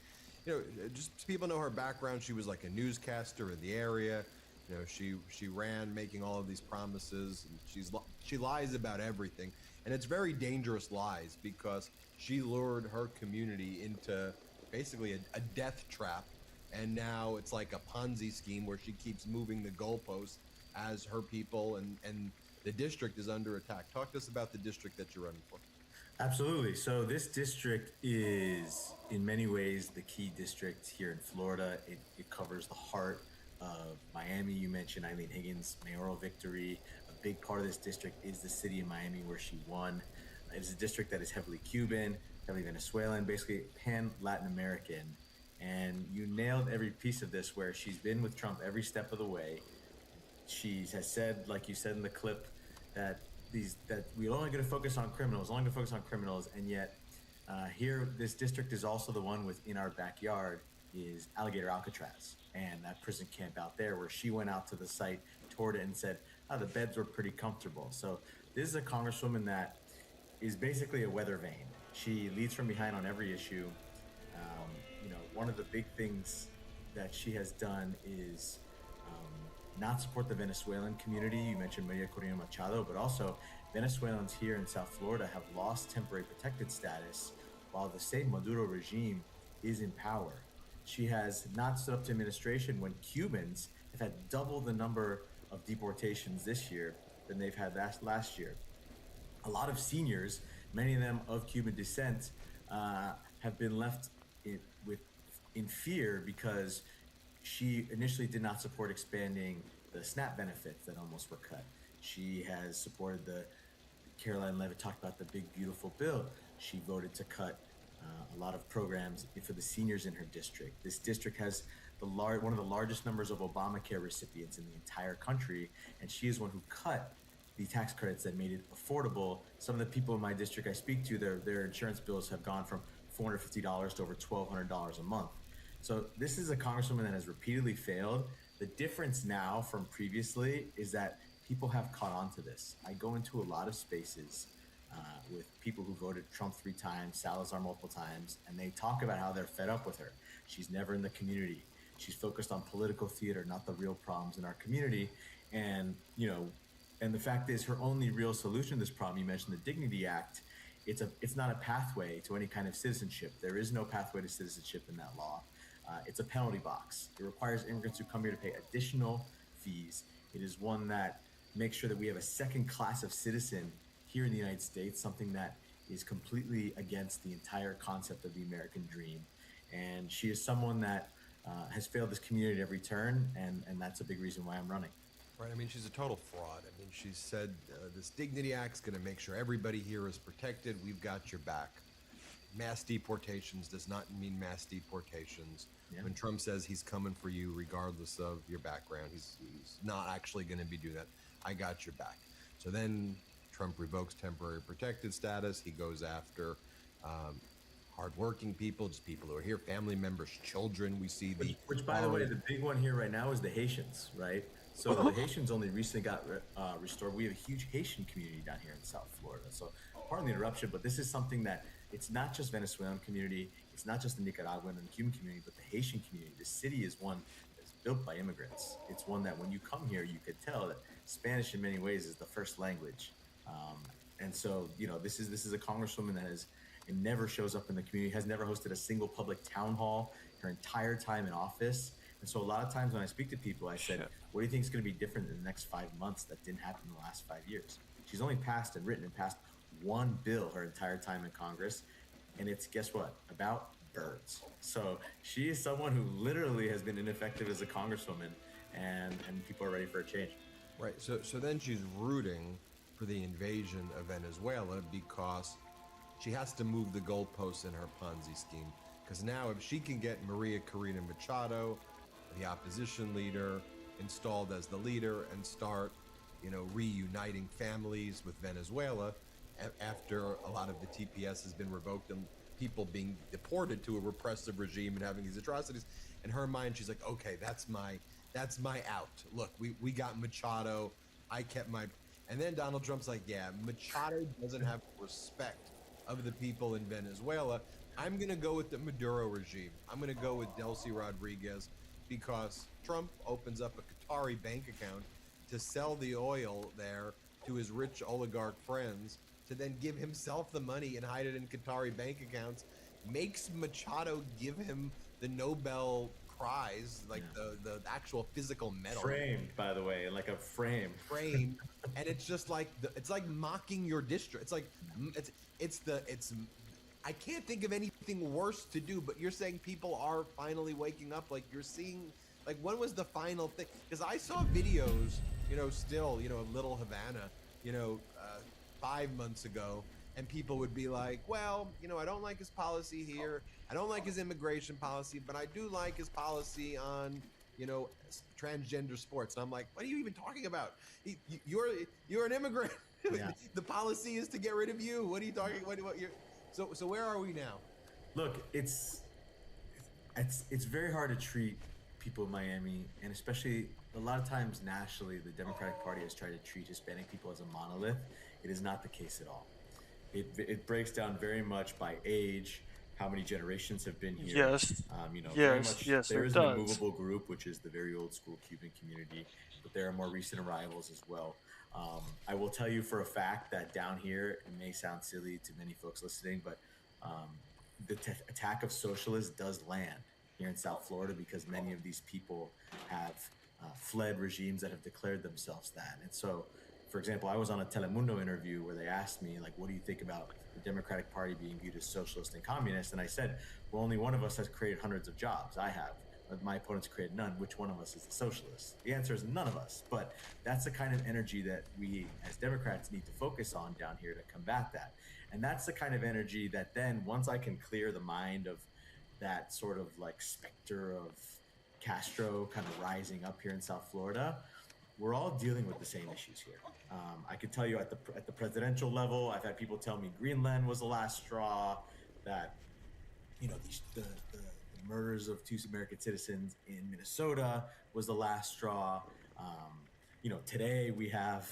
You know, just so people know her background. She was like a newscaster in the area. You know, she ran making all of these promises, and she lies about everything, and it's very dangerous lies because she lured her community into basically a death trap, and now it's like a Ponzi scheme where she keeps moving the goalposts as her people and the district is under attack. Talk to us about the district that you're running for. Absolutely. So this district is in many ways the key district here in Florida. It covers the heart of Miami. You mentioned Eileen Higgins' mayoral victory. A big part of this district is the city of Miami where she won. It is a district that is heavily Cuban, heavily Venezuelan, basically pan-Latin American. And you nailed every piece of this, where she's been with Trump every step of the way. She has said, like you said in the clip, that we're only going to focus on criminals, and yet here, this district is also the one within our backyard is Alligator Alcatraz, and that prison camp out there where she went out to the site, toured it, and said, the beds were pretty comfortable. So this is a congresswoman that is basically a weather vane. She leads from behind on every issue. One of the big things that she has done is not support the Venezuelan community. You mentioned Maria Corina Machado, but also Venezuelans here in South Florida have lost temporary protected status while the same Maduro regime is in power. She has not stood up to administration when Cubans have had double the number of deportations this year than they've had last year. A lot of seniors, many of them of Cuban descent, have been left in fear because she initially did not support expanding the SNAP benefits that almost were cut. She has supported Caroline Leavitt talked about the big, beautiful bill. She voted to cut a lot of programs for the seniors in her district. This district has one of the largest numbers of Obamacare recipients in the entire country, and she is one who cut the tax credits that made it affordable. Some of the people in my district I speak to, their insurance bills have gone from $450 to over $1,200 a month. So this is a congresswoman that has repeatedly failed. The difference now from previously is that people have caught on to this. I go into a lot of spaces with people who voted Trump 3 times, Salazar multiple times, and they talk about how they're fed up with her. She's never in the community. She's focused on political theater, not the real problems in our community. And, and the fact is, her only real solution to this problem, you mentioned the Dignity Act, it's not a pathway to any kind of citizenship. There is no pathway to citizenship in that law. It's a penalty box. It requires immigrants who come here to pay additional fees. It is one that makes sure that we have a second class of citizen here in the United States, something that is completely against the entire concept of the American dream. And she is someone that has failed this community at every turn, and that's a big reason why I'm running. Right, I mean, she's a total fraud. I mean, she said this Dignity Act's going to make sure everybody here is protected. We've got your back. Mass deportations does not mean mass deportations. Yeah. When Trump says he's coming for you regardless of your background, he's not actually going to be doing that. I got your back. So then Trump revokes temporary protected status. He goes after hardworking people, just people who are here, family members, children. We see which by the way, the big one here right now is the Haitians, right? So the Haitians only recently got restored. We have a huge Haitian community down here in South Florida. So pardon the interruption, but this is something that it's not just Venezuelan community, it's not just the Nicaraguan and Cuban community, but the Haitian community. The city is one that's built by immigrants. It's one that when you come here, you could tell that Spanish in many ways is the first language. And so, you know, this is a congresswoman that it never shows up in the community, has never hosted a single public town hall her entire time in office. And so a lot of times when I speak to people, I said, what do you think is going to be different in the next 5 months that didn't happen in the last 5 years? She's only passed and written and passed one bill her entire time in Congress. And it's, guess what, about birds. So she is someone who literally has been ineffective as a congresswoman, and people are ready for a change. Right. So then she's rooting for the invasion of Venezuela because she has to move the goalposts in her Ponzi scheme. Because now if she can get Maria Corina Machado, the opposition leader, installed as the leader and start, you know, reuniting families with Venezuela after a lot of the TPS has been revoked and people being deported to a repressive regime and having these atrocities, in her mind she's like, okay, that's my out. Look, we got Machado, I kept my... And then Donald Trump's like, yeah, Machado doesn't have respect of the people in Venezuela. I'm going to go with the Maduro regime. I'm going to go with Delcy Rodriguez because Trump opens up a Qatari bank account to sell the oil there to his rich oligarch friends, to then give himself the money and hide it in Qatari bank accounts, makes Machado give him the Nobel Prize, like the actual physical medal. Framed, by the way, like a frame. Framed. And it's just like, it's like mocking your district. It's like, I can't think of anything worse to do, but you're saying people are finally waking up. Like you're seeing, like when was the final thing? Because I saw videos, you know, still, you know, of Little Havana, you know, 5 months ago, and people would be like, well, you know, I don't like his policy here. I don't like his immigration policy, but I do like his policy on, you know, transgender sports. And I'm like, what are you even talking about? You're an immigrant. Yeah. The policy is to get rid of you. What are you talking? What you're? So where are we now? Look, it's very hard to treat people in Miami, and especially a lot of times nationally, the Democratic Party has tried to treat Hispanic people as a monolith. It is not the case at all. It breaks down very much by age, how many generations have been here. Yes. You know, yes, there it is does. an immovable group, which is the very old school Cuban community, but there are more recent arrivals as well. I will tell you for a fact that down here, it may sound silly to many folks listening, but the attack of socialists does land here in South Florida because many of these people have fled regimes that have declared themselves that. And so, for example, I was on a Telemundo interview where they asked me, like, what do you think about the Democratic Party being viewed as socialist and communist? And I said, well, only one of us has created hundreds of jobs. I have. But my opponents created none. Which one of us is a socialist? The answer is none of us. But that's the kind of energy that we as Democrats need to focus on down here to combat that. And that's the kind of energy that then, once I can clear the mind of that sort of like specter of Castro kind of rising up here in South Florida, we're all dealing with the same issues here. I could tell you at the presidential level, I've had people tell me Greenland was the last straw, that, you know, the murders of 2 American citizens in Minnesota was the last straw. You know, today we have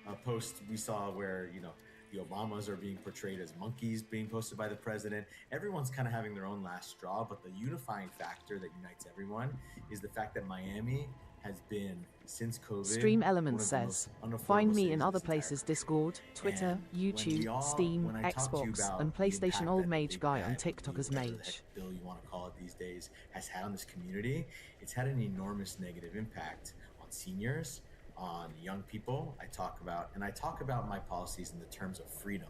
a post we saw where, you know, the Obamas are being portrayed as monkeys being posted by the president. Everyone's kind of having their own last straw, but the unifying factor that unites everyone is the fact that Miami has been, since COVID, Stream Elements says, find me in other places: Discord, Twitter, YouTube, Steam, Xbox, and PlayStation Old Mage Guy on TikTok as Mage. Bill you want to call it these days, has had on this community. It's had an enormous negative impact on seniors, on young people. I talk about my policies in the terms of freedom,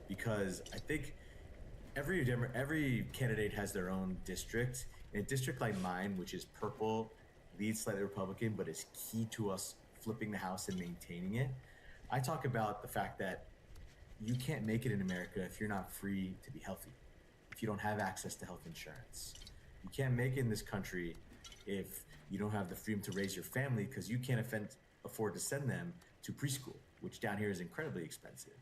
because I think every candidate has their own district. In a district like mine, which is purple, leads slightly Republican, but is key to us flipping the House and maintaining it. I talk about the fact that you can't make it in America if you're not free to be healthy, if you don't have access to health insurance. You can't make it in this country if you don't have the freedom to raise your family, because you can't afford to send them to preschool, which down here is incredibly expensive.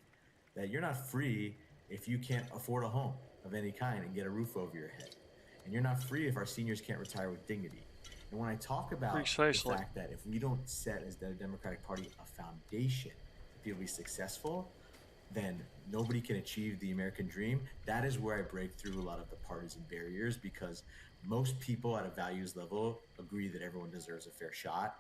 That you're not free if you can't afford a home of any kind and get a roof over your head. And you're not free if our seniors can't retire with dignity. And when I talk about the fact that if we don't set as the Democratic Party a foundation for people to be successful, then nobody can achieve the American dream. That is where I break through a lot of the partisan barriers, because most people at a values level agree that everyone deserves a fair shot.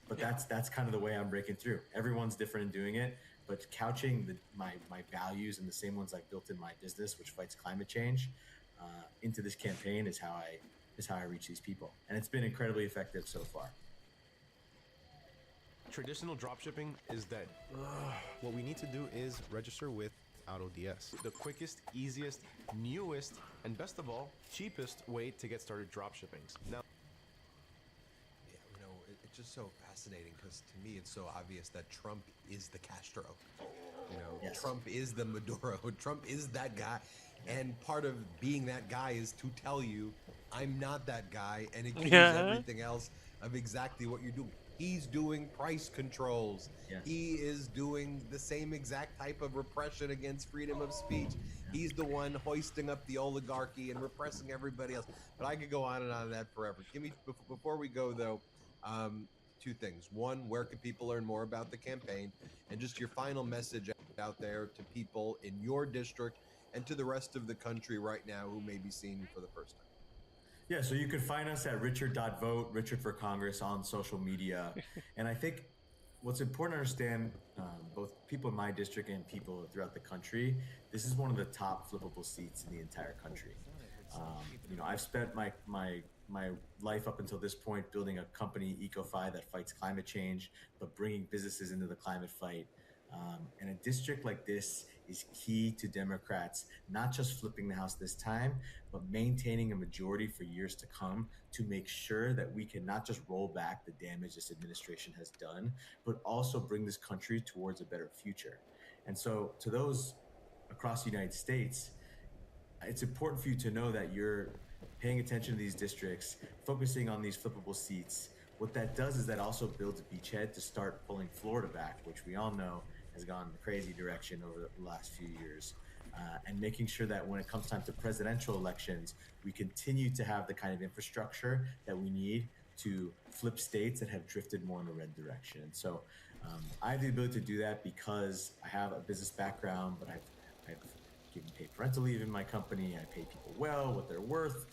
But that's kind of the way I'm breaking through. Everyone's different in doing it, but couching my values and the same ones I've built in my business, which fights climate change, into this campaign is how I reach these people, and it's been incredibly effective so far. Traditional dropshipping is dead. What we need to do is register with AutoDS. The quickest, easiest, newest, and best of all, cheapest way to get started dropshipping. Now, it's just so fascinating because to me it's so obvious that Trump is the Castro. Yes. Trump is the Maduro. Trump is that guy. And part of being that guy is to tell you, I'm not that guy, and accuse everything else of exactly what you're doing. He's doing price controls. Yeah. He is doing the same exact type of repression against freedom of speech. He's the one hoisting up the oligarchy and repressing everybody else. But I could go on and on that forever. Give me, before we go though, two things. One, where can people learn more about the campaign? And just your final message out there to people in your district and to the rest of the country right now who may be seeing you for the first time. Yeah, so you can find us at Richard.vote, Richard for Congress on social media. And I think what's important to understand, both people in my district and people throughout the country, this is one of the top flippable seats in the entire country. I've spent my life up until this point building a company, EcoFi, that fights climate change, but bringing businesses into the climate fight. And a district like this is key to Democrats, not just flipping the House this time, but maintaining a majority for years to come to make sure that we can not just roll back the damage this administration has done, but also bring this country towards a better future. And so to those across the United States, it's important for you to know that you're paying attention to these districts, focusing on these flippable seats. What that does is that also builds a beachhead to start pulling Florida back, which we all know has gone in a crazy direction over the last few years, and making sure that when it comes time to presidential elections, we continue to have the kind of infrastructure that we need to flip states that have drifted more in the red direction. And so I have the ability to do that because I have a business background, but I've given paid parental leave in my company. I pay people well, what they're worth,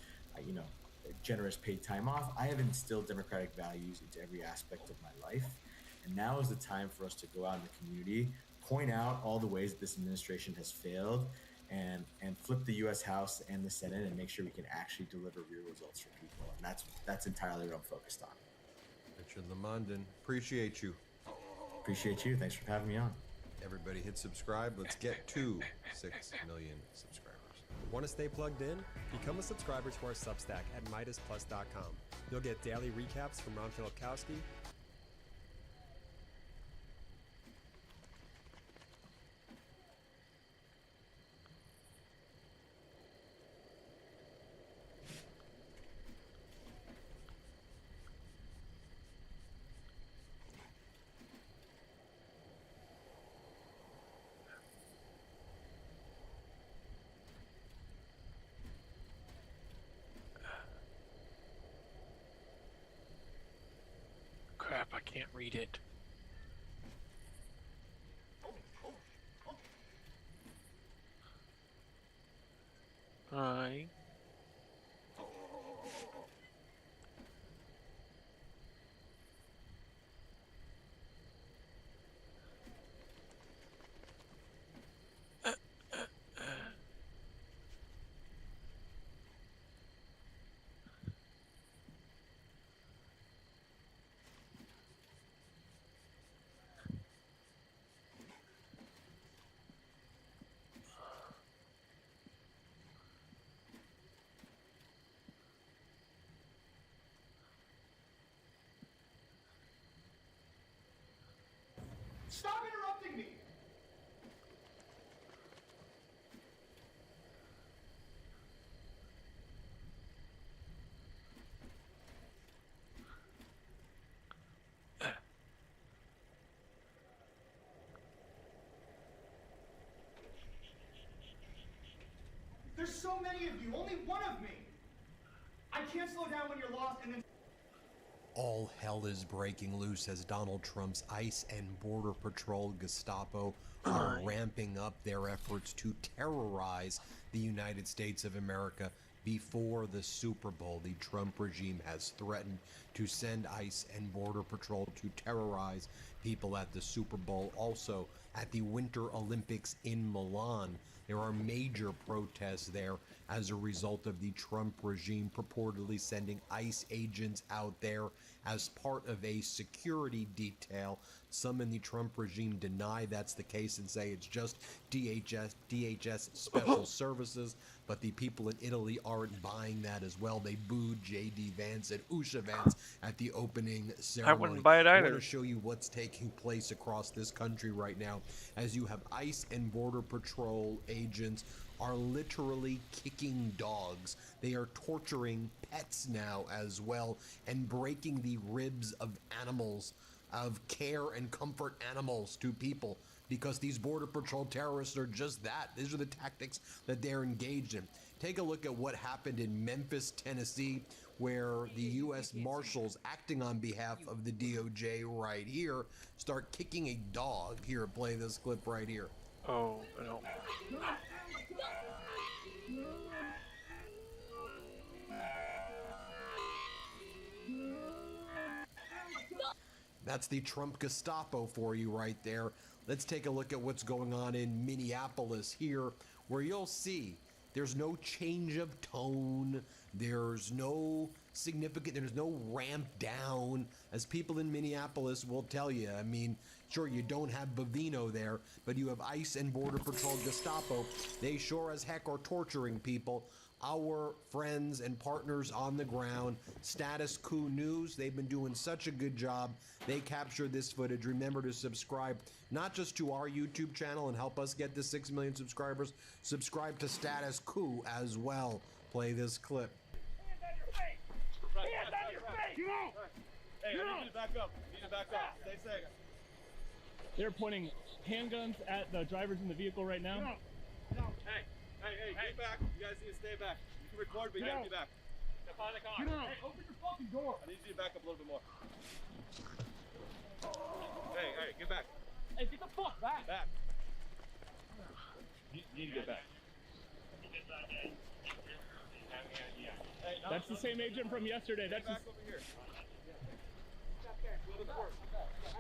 generous paid time off. I have instilled democratic values into every aspect of my life. And now is the time for us to go out in the community, point out all the ways that this administration has failed, and flip the U.S. House and the Senate and make sure we can actually deliver real results for people. And that's entirely what I'm focused on. Richard Lamondon, appreciate you. Appreciate you. Thanks for having me on. Everybody hit subscribe. Let's get to 6 million subscribers. Want to stay plugged in? Become a subscriber to our Substack at MidasPlus.com. You'll get daily recaps from Ron Filipkowski, Crap, I can't read it. Hi. Stop interrupting me! There's so many of you, only one of me! I can't slow down when you're lost and then... All hell is breaking loose as Donald Trump's ICE and Border Patrol Gestapo are ramping up their efforts to terrorize the United States of America before the Super Bowl. The Trump regime has threatened to send ICE and Border Patrol to terrorize people at the Super Bowl. Also, at the Winter Olympics in Milan, there are major protests there as a result of the Trump regime purportedly sending ICE agents out there as part of a security detail. Some in the Trump regime deny that's the case and say it's just DHS Special Services, but the people in Italy aren't buying that as well. They booed J.D. Vance and Usha Vance at the opening ceremony. I wouldn't buy it either. I want to show you what's taking place across this country right now as you have ICE and Border Patrol agents are literally kicking dogs. They are torturing pets now as well and breaking the ribs of animals, of care and comfort animals to people, because these Border Patrol terrorists are just that. These are the tactics that they're engaged in. Take a look at what happened in Memphis, Tennessee, where the U.S. Marshals, acting on behalf of the DOJ right here, start kicking a dog. Here, play this clip right here. Oh, no. That's the Trump Gestapo for you right there. Let's take a look at what's going on in Minneapolis here, where you'll see there's no change of tone. There's no ramp down, as people in Minneapolis will tell you. I mean, sure, you don't have Bavino there, but you have ICE and Border Patrol Gestapo. They sure as heck are torturing people. Our friends and partners on the ground, Status Quo News, they've been doing such a good job. They captured this footage. Remember to subscribe, not just to our YouTube channel and help us get to 6 million subscribers, subscribe to Status Quo as well. Play this clip. Hands on your face! Hands on your face! Get out! Hey, I need you to back up. You need to back up. Stay safe. They're pointing handguns at the drivers in the vehicle right now. No. Hey, get back. You guys need to stay back. You can record, but you have to be back. Step out of the car. Get out. Hey, open your fucking door. I need you to back up a little bit more. Hey, get back. Hey, get the fuck back. Back. You need to get back. That's the same agent from yesterday. That's back over here.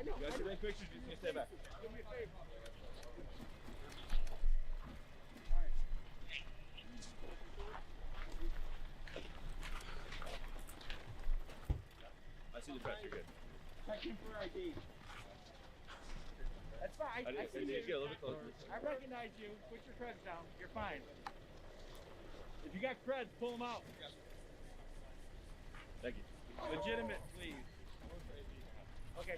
You guys can take pictures, you just need to stay back. Do me a favor. I see the press, you're good. Check in for ID. That's fine. I see you. Get a little bit closer. I recognize you. Put your creds down. You're fine. If you got creds, pull them out. Thank you. Legitimate, please. Okay.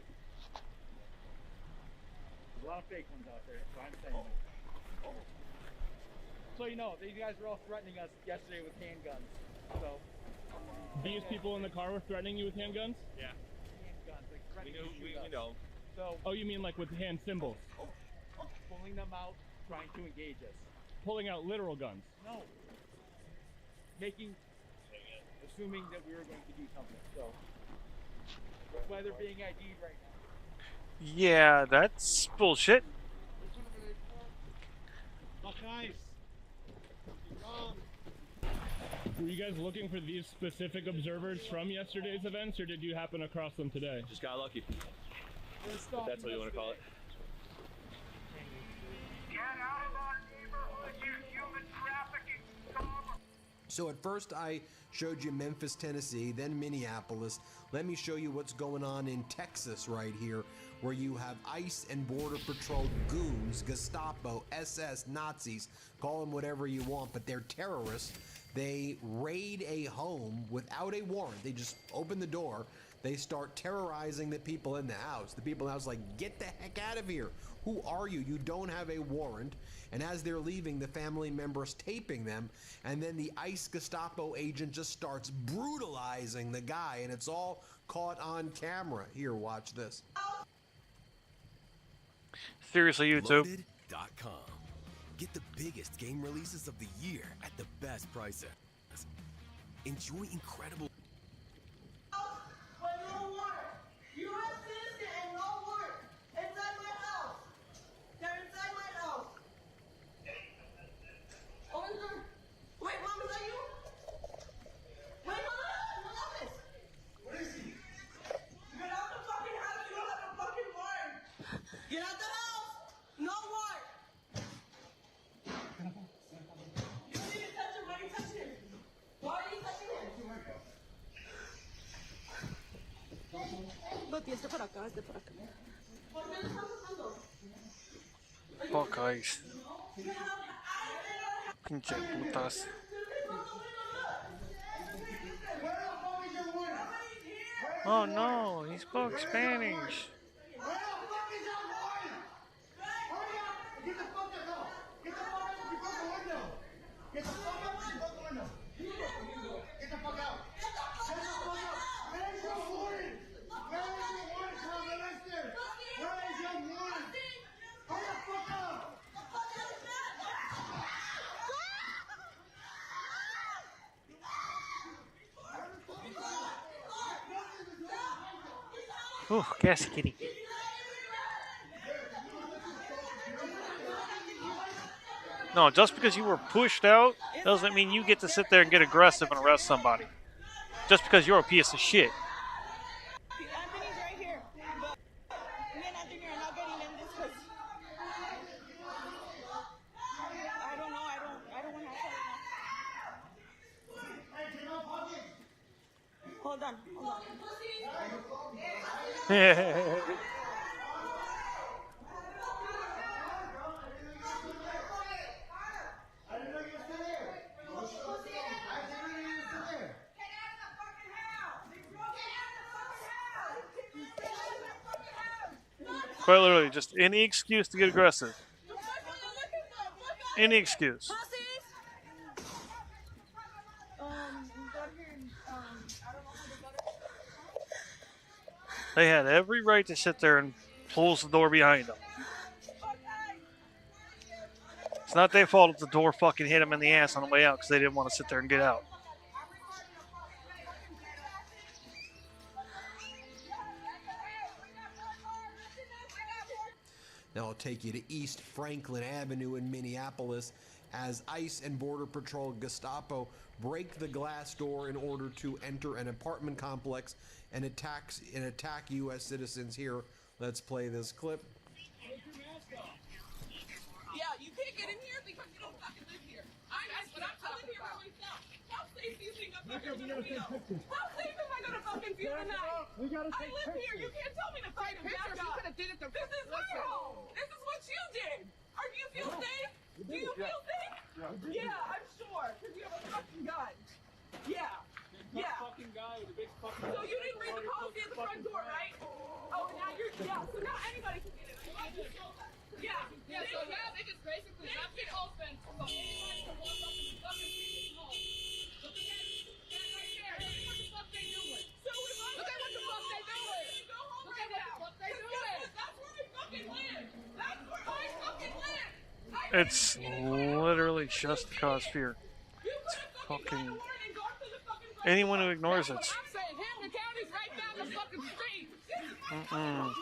There's a lot of fake ones out there, so I'm saying. So you know, these guys were all threatening us yesterday with handguns. So. These people in the car were threatening you with handguns? Yeah. Handguns, like threatening to shoot We us. know. So. Oh, you mean like with hand symbols? Pulling them out, trying to engage us. Pulling out literal guns? No. Assuming that we were going to do something. So that's why they're being ID'd right now. Yeah, that's bullshit. Buckeyes. Were you guys looking for these specific observers from yesterday's events, or did you happen across them today? Just got lucky. If that's what you want to call it. Get out of our neighborhood, you human trafficking scum! So at first I showed you Memphis, Tennessee, then Minneapolis. Let me show you what's going on in Texas right here, where you have ICE and Border Patrol goons, Gestapo, SS, Nazis, call them whatever you want, but they're terrorists. They raid a home without a warrant. They just open the door. They start terrorizing the people in the house. The people in the house are like, get the heck out of here. Who are you? You don't have a warrant. And as they're leaving, the family members taping them. And then the ICE Gestapo agent just starts brutalizing the guy. And it's all caught on camera. Here, watch this. Seriously, YouTube. Loaded.com. Get the biggest game releases of the year at the best prices. Enjoy incredible. When you este para acá, este para acá. Fuck ICE. Pinche putas. Oh no, he spoke Spanish. Ooh, gassy kitty. No, just because you were pushed out doesn't mean you get to sit there and get aggressive and arrest somebody. Just because you're a piece of shit. Anthony's right here. But me and Anthony are not getting in this because I don't know. I don't want to have that. Hold on. Quite literally, just any excuse to get aggressive. Any excuse. They had every right to sit there and close the door behind them. It's not their fault if the door fucking hit them in the ass on the way out because they didn't want to sit there and get out. Now I'll take you to East Franklin Avenue in Minneapolis as ICE and Border Patrol Gestapo break the glass door in order to enter an apartment complex and attack U.S. citizens here. Let's play this clip. Yeah, you can't get in here because you don't fucking live here. But I'm telling you for myself. How safe do you think I'm fucking gonna feel? How safe am I gonna fucking feel tonight? I live here. You can't tell me to fight him back up. This is her home. This is what you did. Do you feel safe? Do you feel safe? Yeah, I'm sure. Because you have a fucking gun. Yeah. Fucking guy with a big fucking gun. So you didn't read the policy at the front door, right? Oh, now you're. Yeah, so now anybody can get in. Yeah, so now they just basically left it open for anybody to walk up and fucking people's home. Look at that right there. What the fuck they doing? Look at what the fuck they doing. Go home right now. What they doing? That's where I fucking live. That's where I fucking live. It's literally just to cause fear. It's fucking... Anyone who ignores it. I'm saying Hampton County's right down the fucking street. Mm-mm.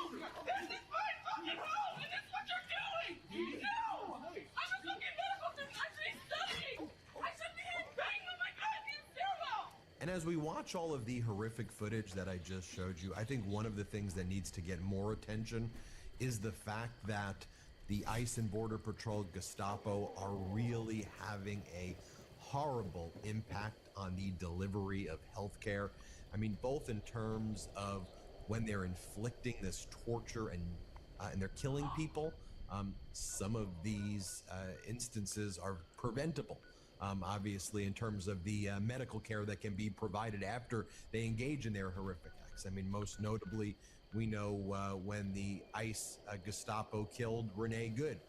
And as we watch all of the horrific footage that I just showed you, I think one of the things that needs to get more attention is the fact that the ICE and Border Patrol Gestapo are really having a horrible impact on the delivery of healthcare. I mean, both in terms of when they're inflicting this torture and they're killing people. Some of these instances are preventable. Obviously, in terms of the medical care that can be provided after they engage in their horrific acts. I mean, most notably, we know when the ICE Gestapo killed Renee Good.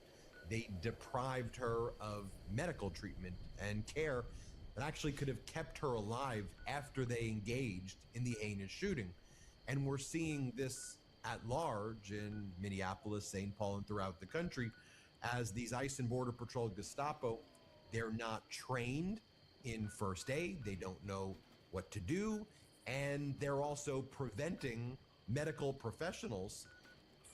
They deprived her of medical treatment and care that actually could have kept her alive after they engaged in the heinous shooting. And we're seeing this at large in Minneapolis, St. Paul, and throughout the country as these ICE and Border Patrol Gestapo, they're not trained in first aid. They don't know what to do. And they're also preventing medical professionals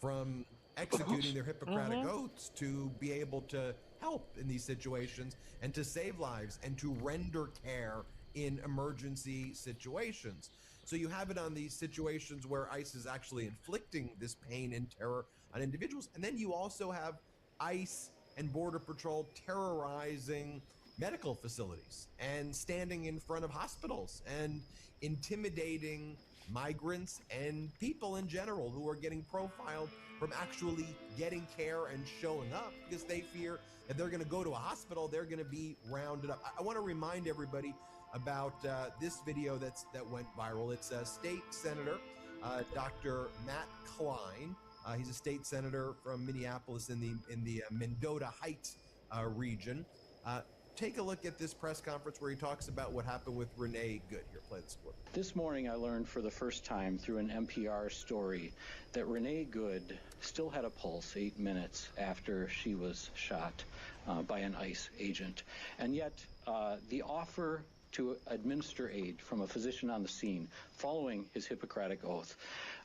from executing their Hippocratic oaths to be able to help in these situations and to save lives and to render care in emergency situations. So you have it on these situations where ICE is actually inflicting this pain and terror on individuals. And then you also have ICE and Border Patrol terrorizing medical facilities and standing in front of hospitals and intimidating migrants and people in general who are getting profiled from actually getting care and showing up because they fear if they're going to go to a hospital, they're going to be rounded up. I want to remind everybody about this video that went viral. It's State Senator Dr. Matt Klein. He's a state senator from Minneapolis in the Mendota Heights region. Take a look at this press conference where he talks about what happened with Renee Good. Here, play this clip. This morning I learned for the first time through an NPR story that Renee Good still had a pulse 8 minutes after she was shot by an ICE agent. And yet the offer to administer aid from a physician on the scene following his Hippocratic oath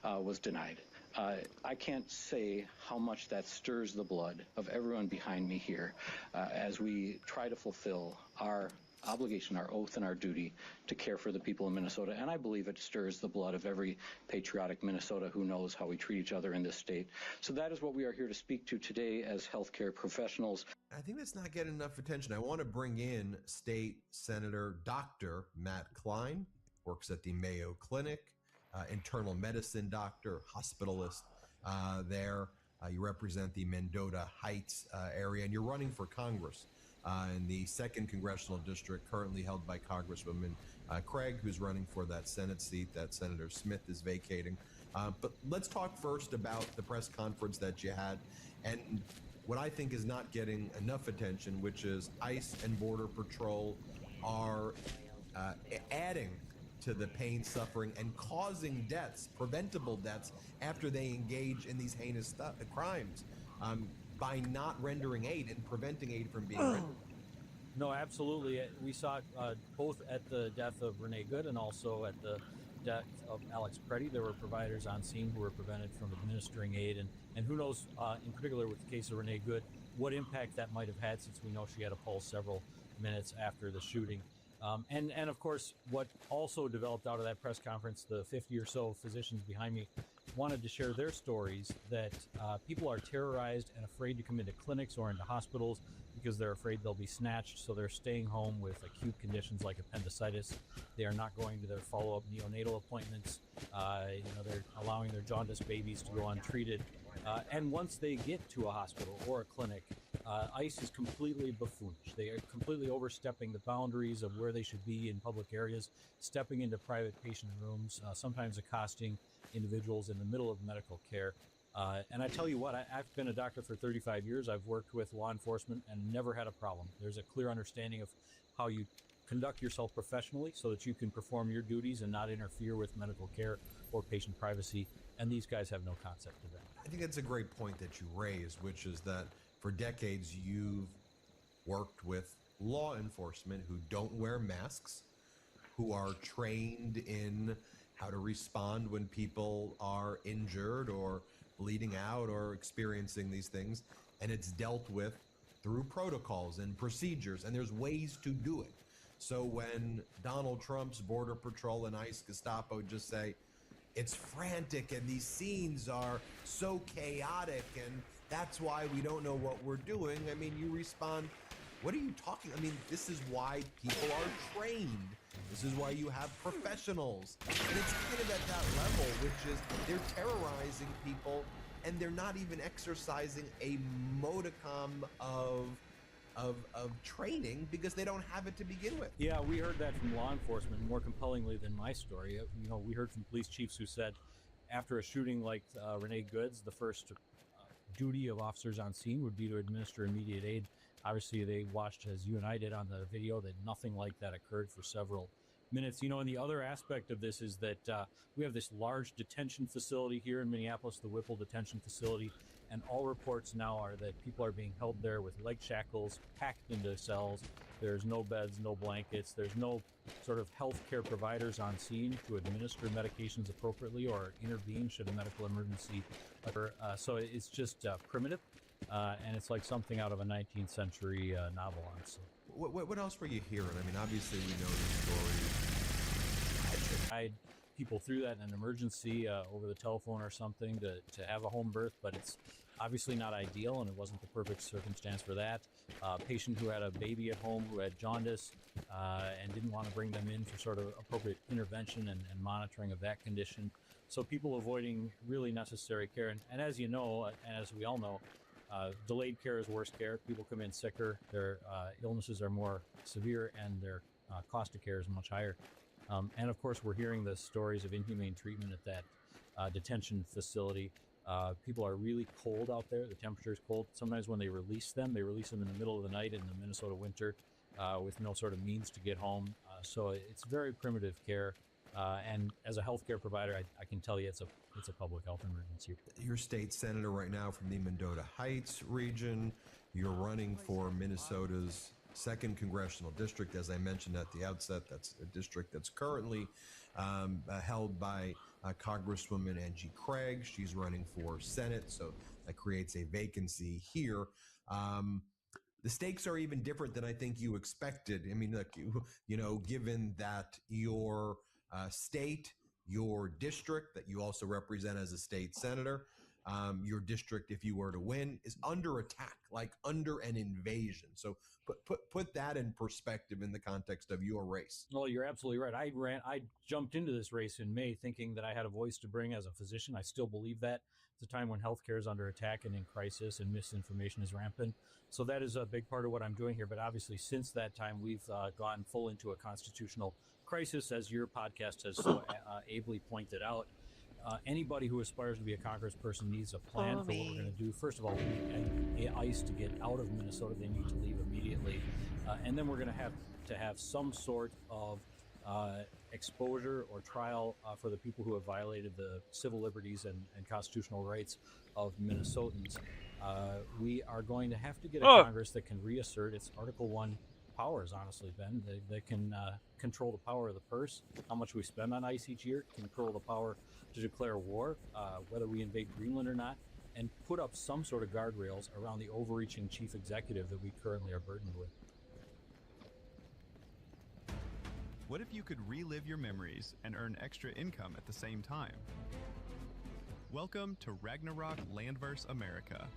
was denied. I can't say how much that stirs the blood of everyone behind me here as we try to fulfill our obligation, our oath, and our duty to care for the people in Minnesota. And I believe it stirs the blood of every patriotic Minnesota who knows how we treat each other in this state. So that is what we are here to speak to today as healthcare professionals. I think that's not getting enough attention. I want to bring in State Senator Dr. Matt Klein, works at the Mayo Clinic, internal medicine doctor, hospitalist there. You represent the Mendota Heights area, and you're running for Congress in the 2nd Congressional District, currently held by Congresswoman Craig, who's running for that Senate seat that Senator Smith is vacating. But let's talk first about the press conference that you had, and what I think is not getting enough attention, which is ICE and Border Patrol are adding to the pain, suffering, and causing deaths, preventable deaths, after they engage in these heinous crimes by not rendering aid and preventing aid from being rendered. No, absolutely. We saw it both at the death of Renee Good and also at the death of Alex Preddy. There were providers on scene who were prevented from administering aid, and who knows, in particular with the case of Renee Good, what impact that might have had, since we know she had a pulse several minutes after the shooting. And of course, what also developed out of that press conference, the 50 or so physicians behind me wanted to share their stories that people are terrorized and afraid to come into clinics or into hospitals because they're afraid they'll be snatched. So they're staying home with acute conditions like appendicitis. They are not going to their follow-up neonatal appointments. They're allowing their jaundiced babies to go untreated. And once they get to a hospital or a clinic, ICE is completely buffoonish. They are completely overstepping the boundaries of where they should be in public areas, stepping into private patient rooms, sometimes accosting individuals in the middle of medical care. And I tell you what, I've been a doctor for 35 years. I've worked with law enforcement and never had a problem. There's a clear understanding of how you conduct yourself professionally so that you can perform your duties and not interfere with medical care or patient privacy. And these guys have no concept of that. I think that's a great point that you raised, which is that for decades you've worked with law enforcement who don't wear masks, who are trained in how to respond when people are injured or bleeding out or experiencing these things, and it's dealt with through protocols and procedures, and there's ways to do it. So when Donald Trump's Border Patrol and ICE Gestapo just say, it's frantic and these scenes are so chaotic and that's why we don't know what we're doing, I mean, you respond, what are you talking? I mean, this is why people are trained. This is why you have professionals. And it's kind of at that level, which is they're terrorizing people and they're not even exercising a modicum of training because they don't have it to begin with. Yeah, we heard that from law enforcement more compellingly than my story. We heard from police chiefs who said after a shooting like Renee Good's, the first duty of officers on scene would be to administer immediate aid. Obviously, they watched, as you and I did on the video, that nothing like that occurred for several minutes. And the other aspect of this is that we have this large detention facility here in Minneapolis, the Whipple Detention Facility, and all reports now are that people are being held there with leg shackles, packed into cells. There's no beds, no blankets. There's no sort of healthcare providers on scene to administer medications appropriately or intervene should a medical emergency occur. So it's just primitive, and it's like something out of a 19th century novel, honestly. What else were you hearing? I mean, obviously we know the story. Guide people through that in an emergency over the telephone or something to have a home birth, but it's Obviously not ideal, and it wasn't the perfect circumstance for that. Patient who had a baby at home who had jaundice and didn't want to bring them in for sort of appropriate intervention and monitoring of that condition. So people avoiding really necessary care. And as you know, and as we all know, delayed care is worse care. People come in sicker, their illnesses are more severe, and their cost of care is much higher. And of course, we're hearing the stories of inhumane treatment at that detention facility. People are really cold out there. The temperature is cold. Sometimes when they release them in the middle of the night in the Minnesota winter with no sort of means to get home. So it's very primitive care. And as a healthcare provider, I can tell you it's a public health emergency. Your state senator right now from the Mendota Heights region. You're running for Minnesota's 2nd congressional district. As I mentioned at the outset, that's a district that's currently held by Congresswoman Angie Craig. She's running for Senate, so that creates a vacancy here. The stakes are even different than I think you expected. I mean, look, you know, given that your state, your district that you also represent as a state senator, your district, if you were to win, is under attack, like under an invasion. So put that in perspective in the context of your race. Well, you're absolutely right. I jumped into this race in May thinking that I had a voice to bring as a physician. I still believe that. It's a time when healthcare is under attack and in crisis and misinformation is rampant. So that is a big part of what I'm doing here. But obviously, since that time, we've gone full into a constitutional crisis, as your podcast has so ably pointed out. Anybody who aspires to be a congressperson needs a plan for what we're going to do. First of all, we need ICE to get out of Minnesota. They need to leave immediately. And then we're going to have some sort of exposure or trial for the people who have violated the civil liberties and constitutional rights of Minnesotans. We are going to have to get a Congress that can reassert its Article 1 powers, honestly, Ben. They can control the power of the purse, how much we spend on ICE each year, control the power to declare war, whether we invade Greenland or not, and put up some sort of guardrails around the overreaching chief executive that we currently are burdened with. What if you could relive your memories and earn extra income at the same time? Welcome to Ragnarok Landverse America.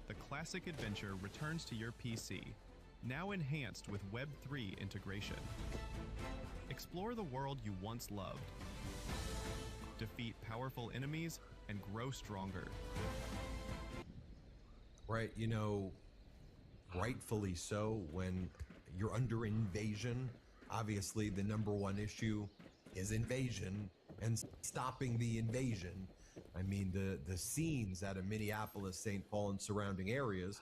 The classic adventure returns to your PC, now enhanced with Web3 integration. Explore the world you once loved. Defeat powerful enemies and grow stronger. Right, you know, rightfully so, when you're under invasion, obviously the number one issue is invasion and stopping the invasion. I mean, the scenes out of Minneapolis, St. Paul, and surrounding areas,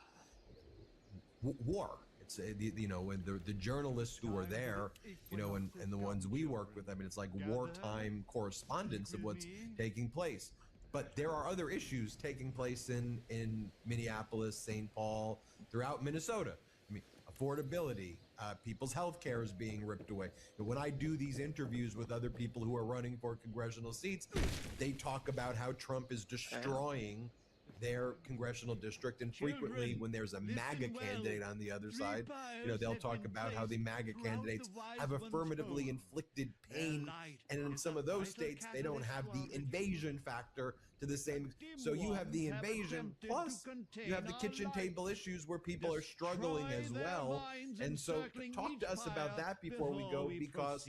war. It's you know, when the journalists who are there, you know, and the ones we work with, I mean, it's like wartime correspondence of what's taking place. But there are other issues taking place in Minneapolis, St. Paul, throughout Minnesota. I mean, affordability, people's health care is being ripped away. And when I do these interviews with other people who are running for congressional seats, they talk about how Trump is destroying their congressional district, and frequently when there's a MAGA candidate on the other side, you know, they'll talk about how the MAGA candidates have affirmatively inflicted pain, and in some of those states they don't have the invasion factor to the same. So you have the invasion, plus you have the kitchen table issues where people are struggling as well. And so talk to us about that before we go, because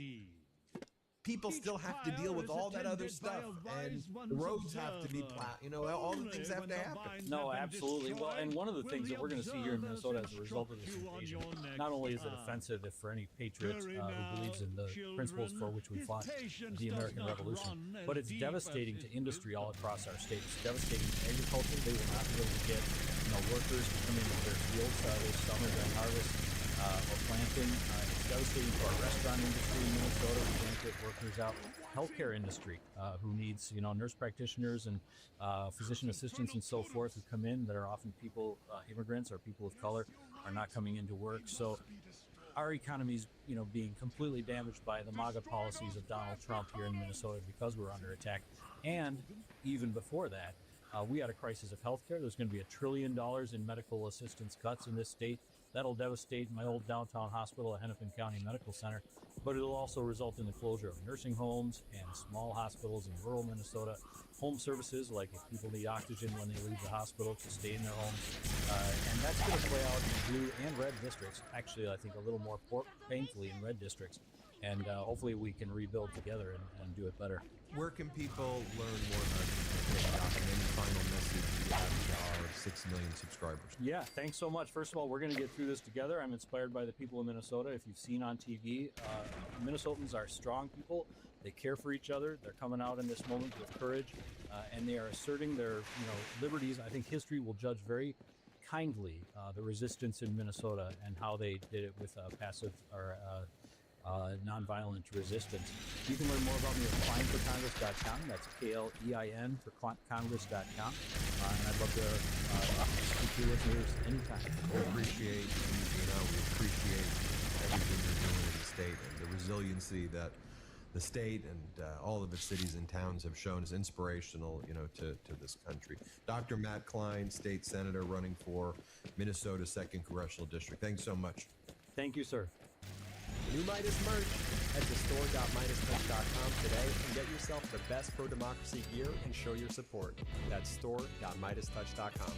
people still have to deal with all that other stuff, and the roads have to be plowed. You know, all the things have to happen. No, absolutely. Well, and one of the things that we're going to see here in Minnesota as a result of this invasion, not only is it offensive if for any patriot who believes in the principles for which we fought the American Revolution, but it's devastating to industry all across our state. It's devastating to agriculture. They will not be able to get, you know, workers to come into their fields this summer during harvest or planting. It's devastating to our restaurant industry in Minnesota. We can't get workers out. Healthcare industry, who needs, you know, nurse practitioners and physician assistants and so forth who come in that are often people, immigrants or people of color, are not coming into work. So our economy is, you know, being completely damaged by the MAGA policies of Donald Trump here in Minnesota because we're under attack. And even before that, we had a crisis of healthcare. There's going to be $1 trillion in medical assistance cuts in this state. That'll devastate my old downtown hospital at Hennepin County Medical Center. but it'll also result in the closure of nursing homes and small hospitals in rural Minnesota, home services, like if people need oxygen when they leave the hospital, to stay in their homes. And that's going to play out in blue and red districts. Actually, I think a little more painfully in red districts. And hopefully we can rebuild together and do it better. Where can people learn more about you? And any final message you have to our 6 million subscribers? Yeah, thanks so much. First of all, we're going to get through this together. I'm inspired by the people of Minnesota. If you've seen on TV, Minnesotans are strong people. They care for each other. They're coming out in this moment with courage, and they are asserting their liberties. I think history will judge very kindly the resistance in Minnesota and how they did it with passive or nonviolent resistance. You can learn more about me at kleinforcongress.com. That's K-L-E-I-N for Congress.com. And I'd love to speak to your listeners anytime. We appreciate you. We appreciate everything you're doing in the state and the resiliency that the state and all of its cities and towns have shown is inspirational, to this country. Dr. Matt Klein, state senator running for Minnesota's 2nd Congressional District. Thanks so much. Thank you, sir. New Midas merch. Head to store.midastouch.com today and get yourself the best pro-democracy gear and show your support. That's store.midastouch.com.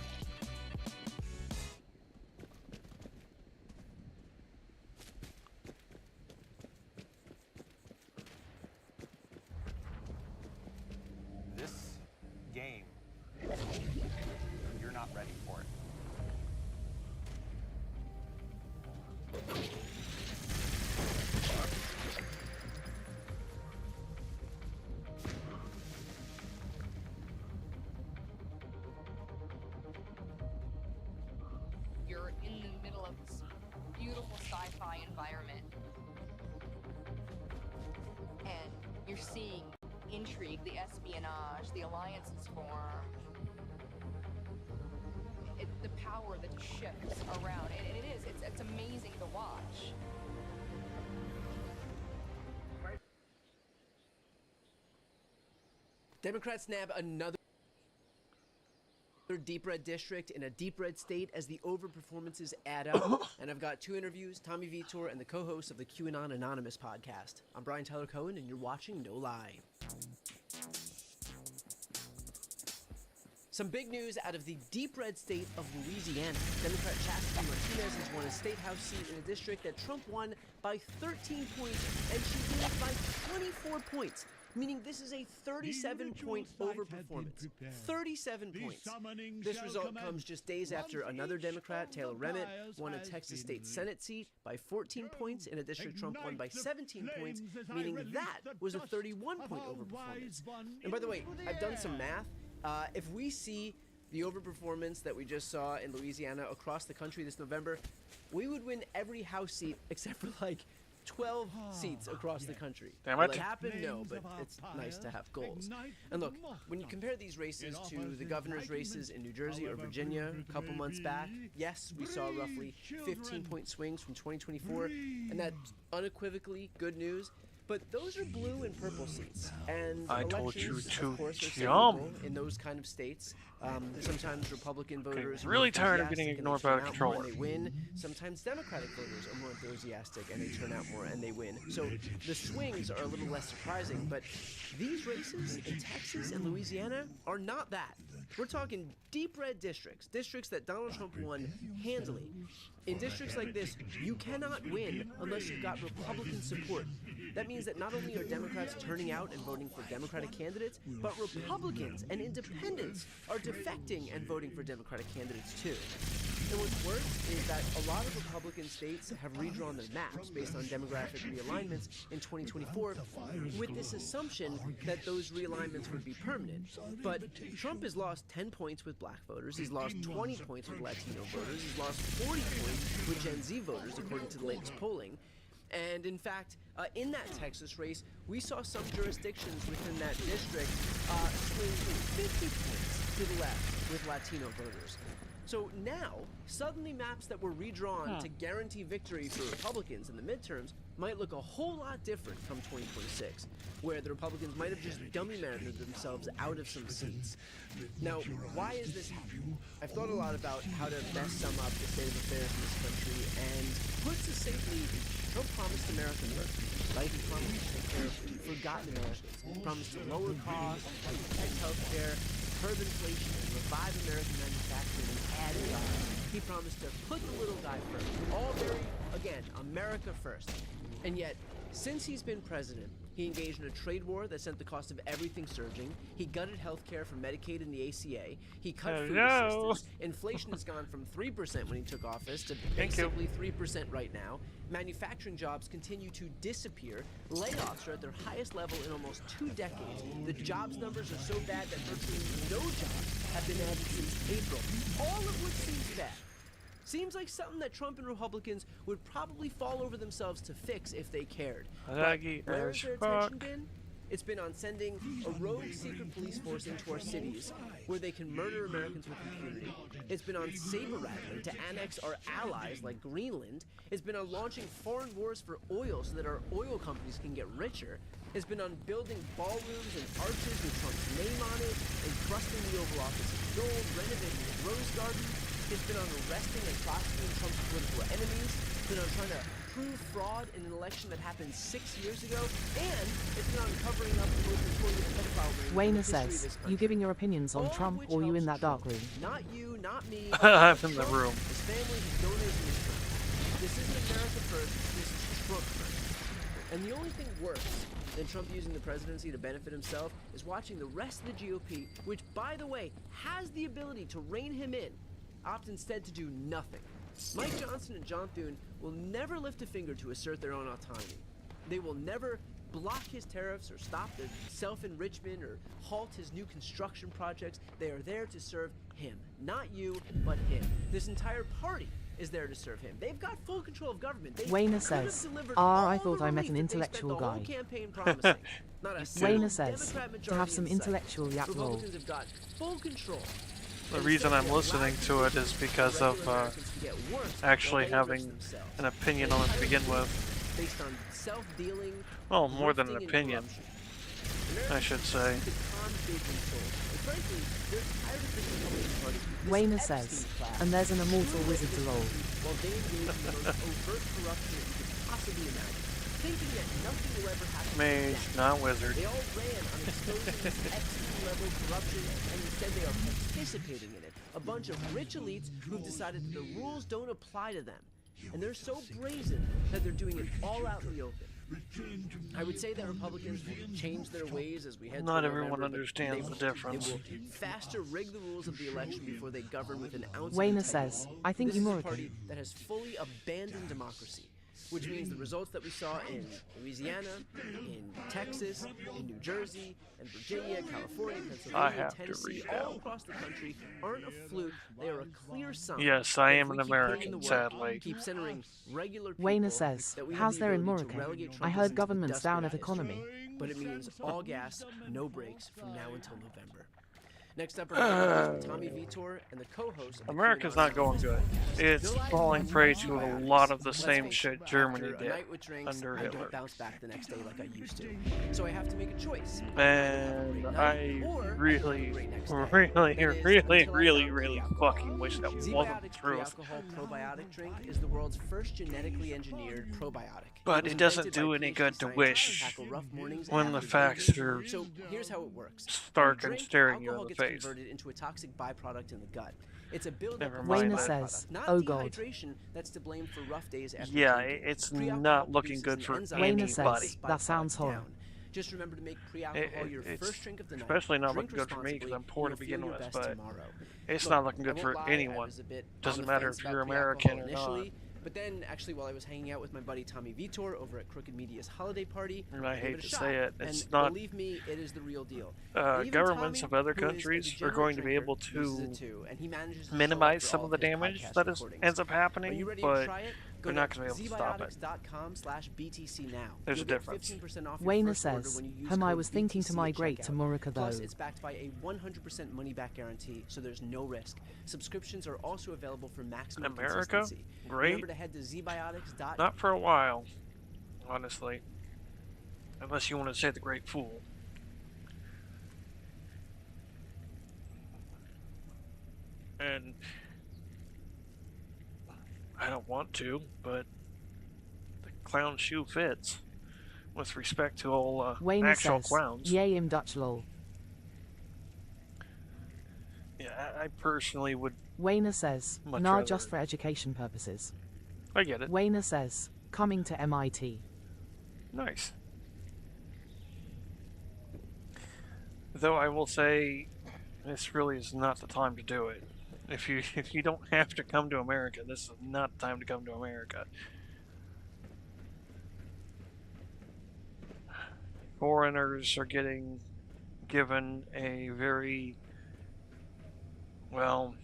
This game, you're not ready for it. You're in the middle of this beautiful sci-fi environment, and you're seeing intrigue, the espionage, the alliances form, the power that shifts around, and it's amazing to watch. Democrats nab another deep red district in a deep red state as the overperformances add up. And I've got 2 interviews, Tommy Vitor and the co-host of the QAnon Anonymous podcast. I'm Brian Tyler Cohen, and you're watching No Lie. Some big news out of the deep red state of Louisiana. Democrat Chastity Martinez has won a state house seat in a district that Trump won by 13 points, and she won by 24 points. Meaning this is a 37-point overperformance. 37 points. This result comes just days after another Democrat, Taylor Remitt, won a Texas state Senate seat by 14 points in a district Trump won by 17 points, meaning that was a 31-point overperformance. And by the way, I've done some math. If we see the overperformance that we just saw in Louisiana across the country this November, we would win every House seat except for 12 seats across the country. Damn Will it. it happen? No, but it's nice to have goals. And look, when you compare these races to the governor's races in New Jersey or Virginia a couple months back, yes, we saw roughly 15-point swings from 2024, and that's unequivocally good news. But those are blue and purple seats, and I told you elections, to of course, are jump. cyclical in those kind of states. Sometimes Republican voters are really more tired of enthusiastic getting and ignored they by turn a out more controller. and they win. Sometimes Democratic voters are more enthusiastic and they turn out more and they win. So the swings are a little less surprising, but these races in Texas and Louisiana are not that. We're talking deep red districts that Donald Trump won handily. In districts like this, you cannot win unless you've got Republican support. That means that not only are Democrats turning out and voting for Democratic candidates, but Republicans and independents are defecting and voting for Democratic candidates too. And what's worse is that a lot of Republican states have redrawn their maps based on demographic realignments in 2024 with this assumption that those realignments would be permanent. But Trump has lost 10 points with black voters, he's lost 20 points with Latino voters, he's lost 40 points with Gen Z voters according to the latest polling. And in fact, in that Texas race, we saw some jurisdictions within that district swing 50 points to the left with Latino voters. So now, suddenly maps that were redrawn to guarantee victory for Republicans in the midterms might look a whole lot different come 2026, where the Republicans might have just dummy-managed themselves out of some seats. Now, why is this happening? I've thought a lot about how to best sum up the state of affairs in this country, and put succinctly, Trump promised America first. Like he promised to take care of forgotten Americans. He promised to lower costs, protect healthcare, curb inflation, and revive American manufacturing and add jobs. He promised to put the little guy first. All very, again, America first. And yet, since he's been president, he engaged in a trade war that sent the cost of everything surging. He gutted healthcare for Medicaid and the ACA. He cut food assistance. Inflation has gone from 3% when he took office to basically 3% right now. Manufacturing jobs continue to disappear. Layoffs are at their highest level in almost 2 decades. The jobs numbers are so bad that virtually no jobs have been added since April. All of which seems bad. Seems like something that Trump and Republicans would probably fall over themselves to fix if they cared. But where has their attention been? It's been on sending a rogue secret police force into our cities where they can murder Americans with impunity. It's been on saber-rattling to annex our allies like Greenland. It's been on launching foreign wars for oil so that our oil companies can get richer. It's been on building ballrooms and arches with Trump's name on it, encrusting the Oval Office in gold, renovating the Rose Garden. It's been on arresting and prosecuting Trump's political enemies. It's been on trying to prove fraud in an election that happened 6 years ago. And it's been on covering up the most important pedophile ring in the Wayner history of says, this country. you giving your opinions on Trump or you in that dark room? Not you, not me. I'm in the Trump, room. His family, his donors, and his friends. This isn't America first, this is Trump first. And the only thing worse than Trump using the presidency to benefit himself is watching the rest of the GOP, which, by the way, has the ability to rein him in, opt instead to do nothing. Mike Johnson and John Thune will never lift a finger to assert their own autonomy. They will never block his tariffs or stop the self-enrichment or halt his new construction projects. They are there to serve him. Not you, but him. This entire party is there to serve him. They've got full control of government. They Wayner says, I thought I met an intellectual guy. Wayner says, to have some intellectual yap roll. Republicans have got full control. The reason I'm listening to it is because of actually having an opinion on it to begin with. Based on self-dealing, well, more than an opinion, I should say. Wayner says, and there's an immortal wizard to roll. While they engage in the most overt corruption that you could possibly imagine, thinking that nothing will ever happen. Mage, not wizard. They all ran on exposing this Epstein-level corruption, and instead they are participating in it. A bunch of rich elites who've decided that the rules don't apply to them. And they're so brazen that they're doing it all out in the open. I would say that Republicans will change their ways as we head Not to everyone November, understands the difference. They will faster rig the rules of the election before they govern with an ounce of Wayner integrity. says, I think This you is a more party that has fully abandoned democracy, which means the results that we saw in Louisiana, in Texas, in New Jersey, and Virginia, California, Pennsylvania, Tennessee, all across the country aren't a fluke. They are a clear sign. Yes, I that am if we an keep putting in American, the work, sadly. Keep centering regular people, Wayner says, that we have how's the there in ability to Morocco? relegate I Trumpism heard to government's dust down of at history. economy. But it means all gas, no brakes from now until November. Next up are Tommy Vitor and the co-host. America's not going good. It's falling prey to a lot of the same shit Germany did under I Hitler. don't bounce back the next day like I used to. So I have to make a choice. And I really fucking wish that wasn't Z-Biotic the truth. Pre-alcohol probiotic drink is the world's first genetically engineered probiotic. But was it doesn't invented do by any PhD good to scientists wish to tackle rough mornings when the after facts drinking. are So here's how it works. stark When and you drink, staring you in alcohol the gets face. converted into a toxic byproduct in the gut. It's a buildup Never of mind Wayner that. says, not oh god. dehydration that's to blame for rough days after Yeah, drinking. it's Pre-alcohol not looking produces good an for enzyme Wayner that anybody. says, that sounds byproducts horrible. down. Just remember to make pre-alcohol your It's first drink of the night. especially not Drink looking good for me because responsibly, I'm poor to and you'll begin feel your with, best but tomorrow. it's Look, not looking I good won't for lie, I anyone. was a bit on Doesn't the matter fence if you're about American pre-alcohol or not. initially, but then, actually, while I was hanging out with my buddy Tommy Vitor over at Crooked Media's holiday party, And I gave hate it a to shot, say it, it's and not. believe me, it is the real deal. And even Governments Tommy, of other who is a countries are degenerate going to be drinker, able uses to it too, and he manages to show minimize up for some all of the his damage podcast that recordings. ends up Are happening, you ready to but try it? Go They're not to going to be able to stop it. zbiotics.com/BTC now. There's a You'll get difference. 15% off your Wayner first order says, when you use I code was thinking to BTC at migrate to checkout. Murica Plus, though. it's backed by a 100% money-back guarantee, so there's no risk. Subscriptions are also available for maximum America? consistency. Great. Remember to head to zbiotics.com. Not for a while, honestly. Unless you want to say the Great Fool. And I don't want to, but the clown shoe fits. With respect to all Wayner actual says, clowns. yay im Dutch lol. Yeah, I personally would. Wayner says, Much nah, rather- just for education purposes. I get it. Wayner says, coming to MIT. Nice. Though I will say, this really is not the time to do it. If you don't have to come to America, this is not the time to come to America. Foreigners are getting given a very, well,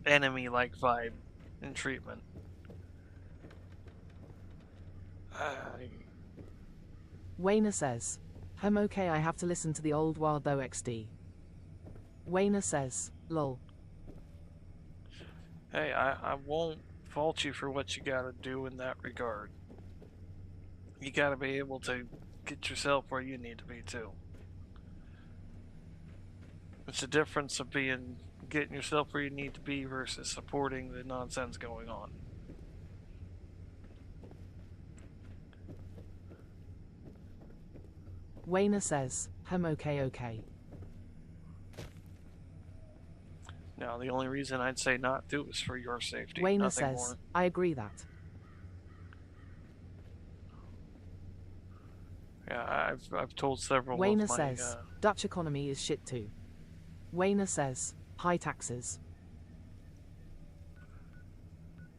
enemy-like vibe and treatment. Wayner says, I'm okay, I have to listen to the old wild though XD. Wayner says, lol. Hey, I won't fault you for what you gotta do in that regard. You gotta be able to get yourself where you need to be too. It's the difference of getting yourself where you need to be versus supporting the nonsense going on. Wayner says, I'm okay. Now, the only reason I'd say not to is for your safety. Wayner nothing says, more. I agree that. Yeah, I've told several Wayner of my, says, Dutch economy is shit too. Wayner says, high taxes.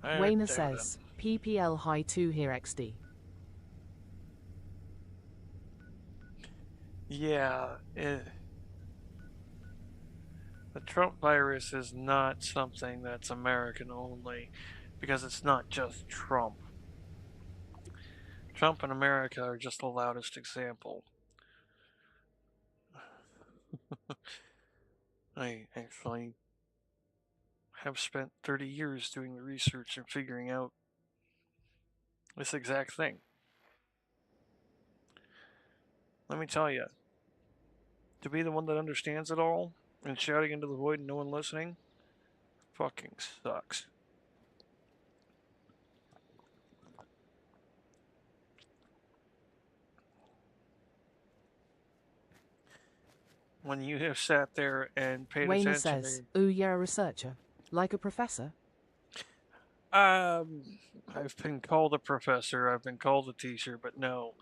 Wayner says, PPL high 2 here XD. Yeah, the Trump virus is not something that's American only, because it's not just Trump. Trump and America are just the loudest example. I actually have spent 30 years doing the research and figuring out this exact thing. Let me tell you, to be the one that understands it all and shouting into the void and no one listening fucking sucks. When you have sat there and paid Wayner attention says, ooh, you're a researcher. Like a professor? I've been called a professor, I've been called a teacher, but no,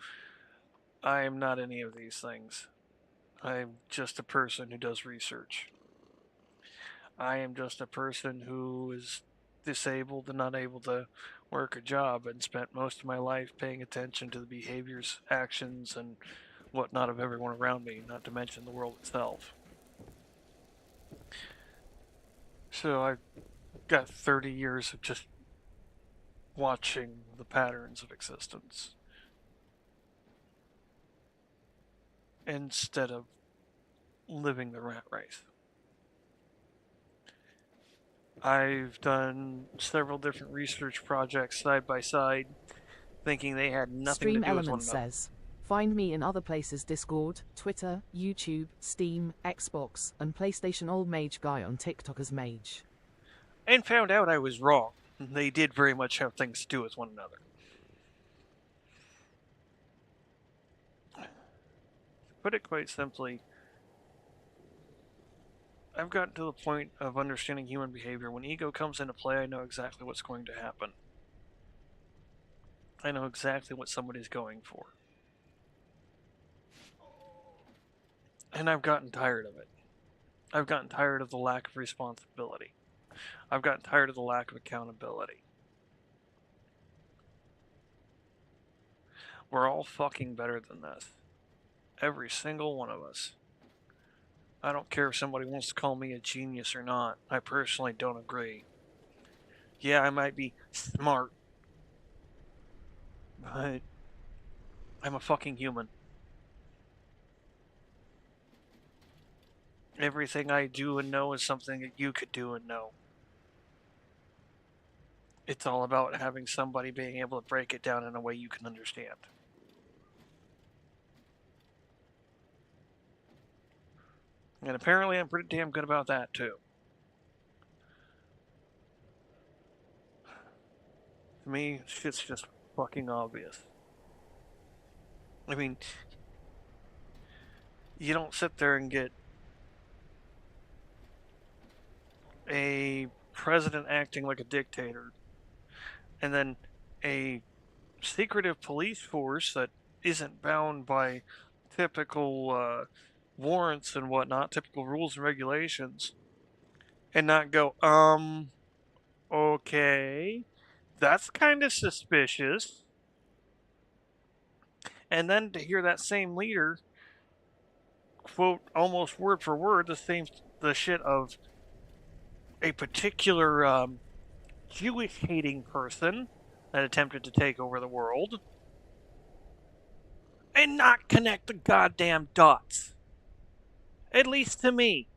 I am not any of these things. I'm just a person who does research. I am just a person who is disabled and not able to work a job and spent most of my life paying attention to the behaviors, actions, and whatnot of everyone around me, not to mention the world itself. So I've got 30 years of just watching the patterns of existence instead of living the rat race. I've done several different research projects side by side, thinking they had nothing Stream to do with one Element another. says, find me in other places: Discord, Twitter, YouTube, Steam, Xbox, and PlayStation. Old Mage Guy on TikTok as Mage. And found out I was wrong. They did very much have things to do with one another. To put it quite simply, I've gotten to the point of understanding human behavior. When ego comes into play, I know exactly what's going to happen. I know exactly what somebody's going for. And I've gotten tired of it. I've gotten tired of the lack of responsibility. I've gotten tired of the lack of accountability. We're all fucking better than this. Every single one of us. I don't care if somebody wants to call me a genius or not. I personally don't agree. Yeah, I might be smart, but I'm a fucking human. Everything I do and know is something that you could do and know. It's all about having somebody being able to break it down in a way you can understand. And apparently I'm pretty damn good about that too. To me, shit's just fucking obvious. I mean, you don't sit there and get a president acting like a dictator and then a secretive police force that isn't bound by typical warrants and whatnot, typical rules and regulations, and not go, okay, that's kind of suspicious. And then to hear that same leader quote almost word for word the shit of a particular Jewish hating person that attempted to take over the world, and not connect the goddamn dots. At least to me.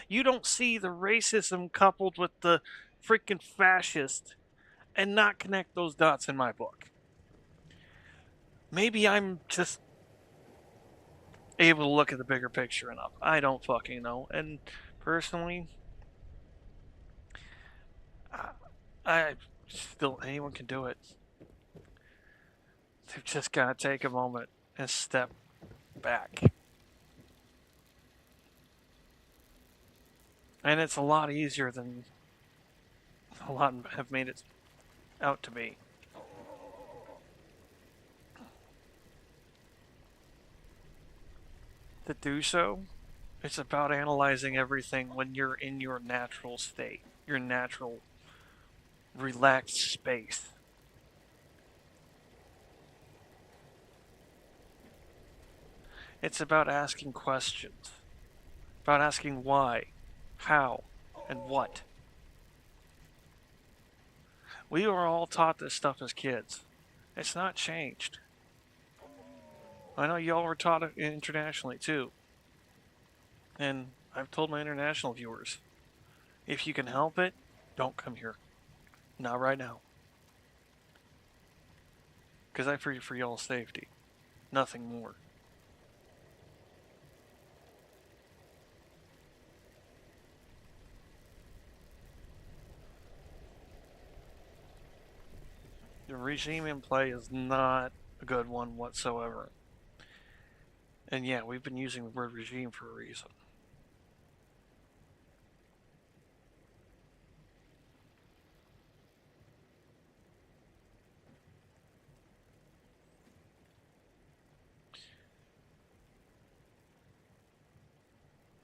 You don't see the racism coupled with the freaking fascist and not connect those dots in my book. Maybe I'm just able to look at the bigger picture enough. I don't fucking know. And personally, I still, anyone can do it. They've just got to take a moment and step back. And it's a lot easier than a lot have made it out to be. To do so, it's about analyzing everything when you're in your natural state, your natural, relaxed space. It's about asking questions, about asking why, how, and what. We were all taught this stuff as kids. It's not changed. I know y'all were taught it internationally too. And I've told my international viewers, if you can help it, don't come here. Not right now. Because I fear for y'all's safety. Nothing more. The regime in play is not a good one whatsoever. And yeah, we've been using the word regime for a reason.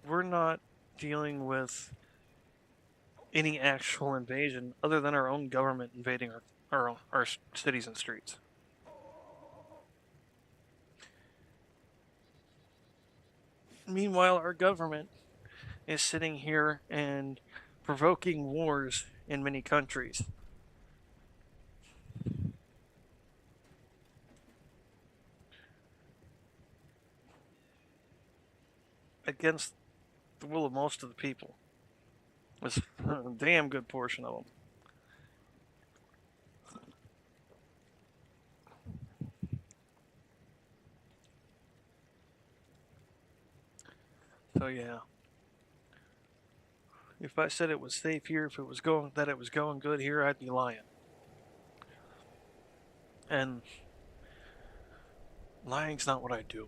We're not dealing with any actual invasion other than our own government invading our cities and streets. Meanwhile, our government is sitting here and provoking wars in many countries. Against the will of most of the people. It's a damn good portion of them. So yeah. If I said it was safe here, if it was going good here, I'd be lying. And lying's not what I do.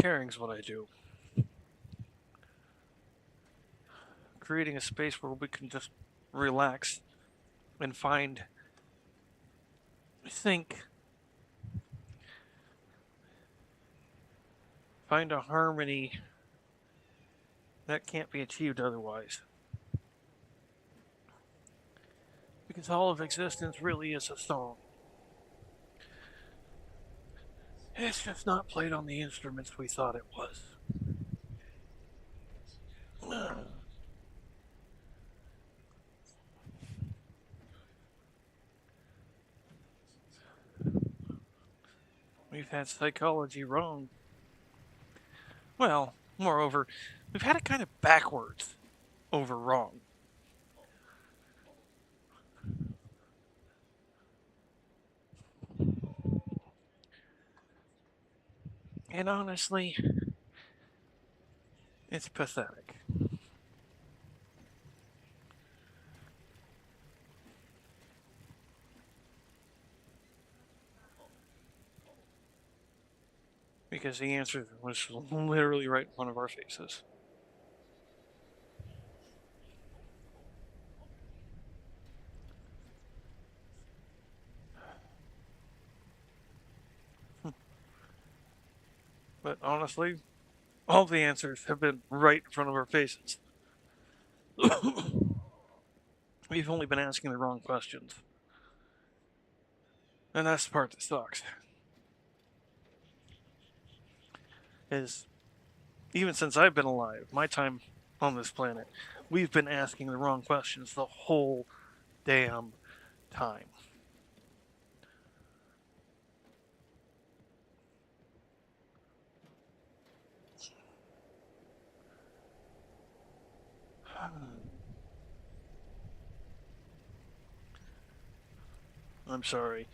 Caring's what I do. Creating a space where we can just relax and find a harmony that can't be achieved otherwise. Because all of existence really is a song. It's just not played on the instruments we thought it was. We've had psychology wrong. Well, moreover, we've had it kind of backwards over wrong. And honestly, it's pathetic. Because the answer was literally right in front of our faces. But honestly, all the answers have been right in front of our faces. We've only been asking the wrong questions. And that's the part that sucks. Is even since I've been alive, my time on this planet, we've been asking the wrong questions the whole damn time. I'm sorry.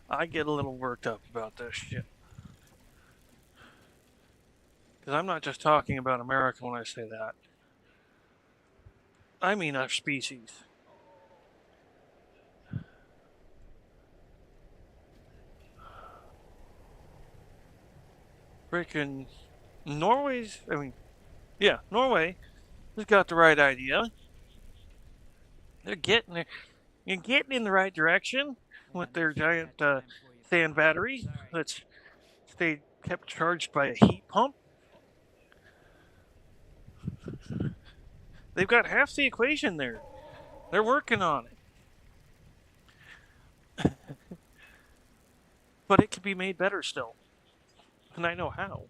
I get a little worked up about this shit. Because I'm not just talking about America when I say that. I mean our species. Frickin' Norway has got the right idea. They're getting in the right direction with their giant sand battery that's stayed kept charged by a heat pump. They've got half the equation there. They're working on it. But it could be made better still. And I know how.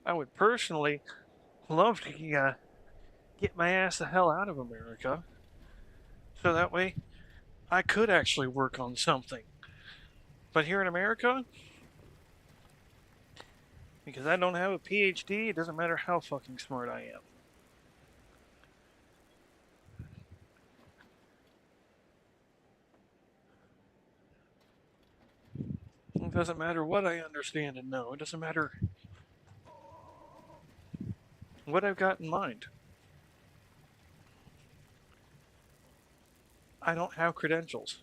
I would personally love to get my ass the hell out of America. So that way I could actually work on something. But here in America, because I don't have a PhD, it doesn't matter how fucking smart I am. It doesn't matter what I understand and know. It doesn't matter what I've got in mind. I don't have credentials.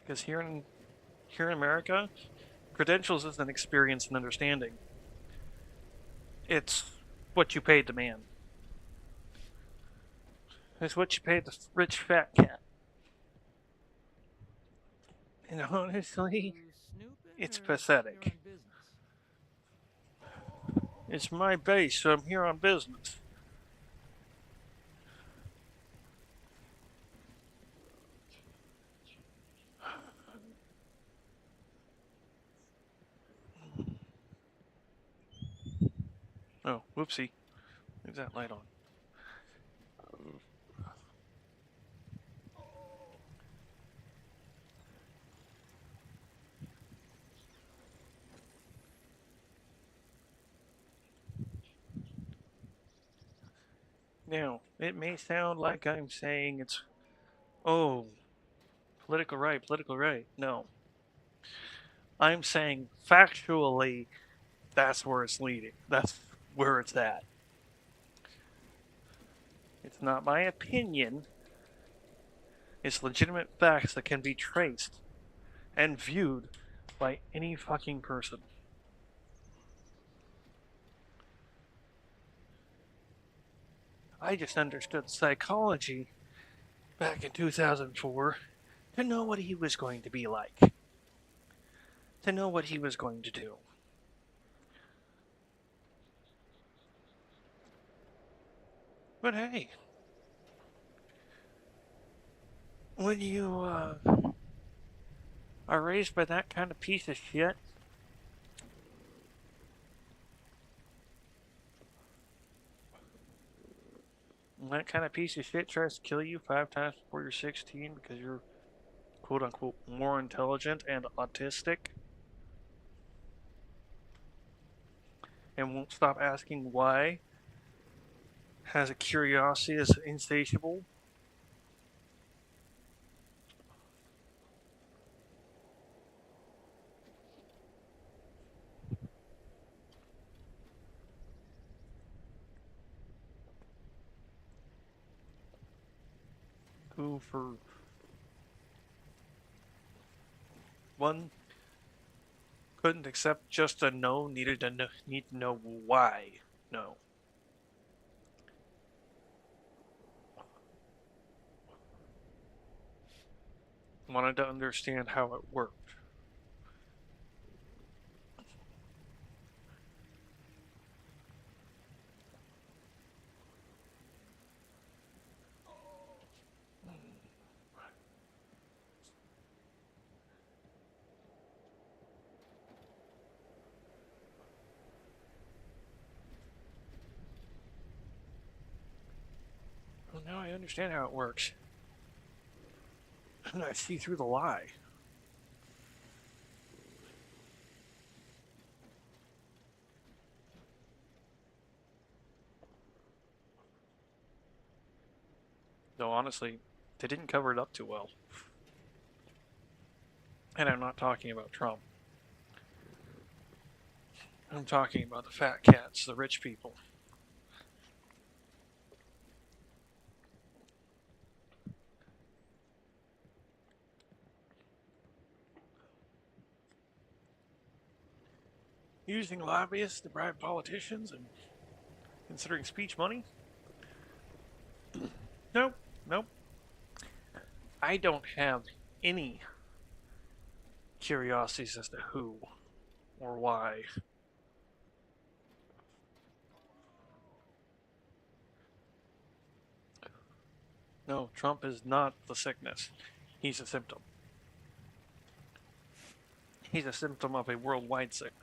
Because here in America, credentials isn't experience and understanding. It's what you paid the man. It's what you paid the rich fat cat. And honestly, it's pathetic. It's my base, so I'm here on business. Oh, whoopsie. Leave that light on. Now, it may sound like I'm saying it's, oh, political right. No. I'm saying factually that's where it's leading. That's where it's at. It's not my opinion. It's legitimate facts that can be traced and viewed by any fucking person. I just understood psychology back in 2004 to know what he was going to be like. To know what he was going to do. But hey, when you are raised by that kind of piece of shit, and that kind of piece of shit tries to kill you 5 times before you're 16 because you're quote-unquote more intelligent and autistic, and won't stop asking why, has a curiosity that's insatiable, who for one couldn't accept just a no, need to know why no. Wanted to understand how it worked. Well, now I understand how it works. And I see through the lie. Though honestly, they didn't cover it up too well. And I'm not talking about Trump. I'm talking about the fat cats, the rich people. Using lobbyists to bribe politicians and considering speech money? Nope, nope. I don't have any curiosities as to who or why. No, Trump is not the sickness. He's a symptom. He's a symptom of a worldwide sickness.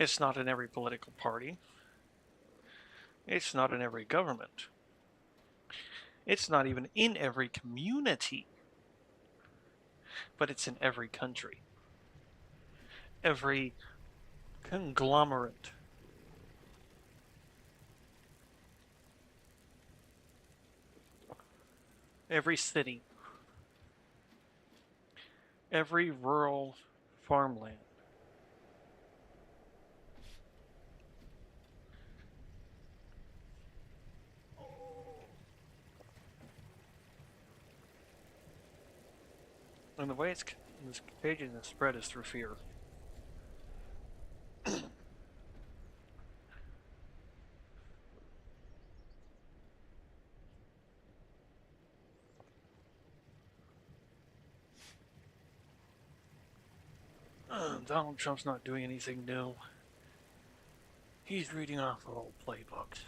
It's not in every political party. It's not in every government. It's not even in every community. But it's in every country. Every conglomerate. Every city. Every rural farmland. And the way it's contagion and spread is through fear. Donald Trump's not doing anything new. He's reading off of old playbooks.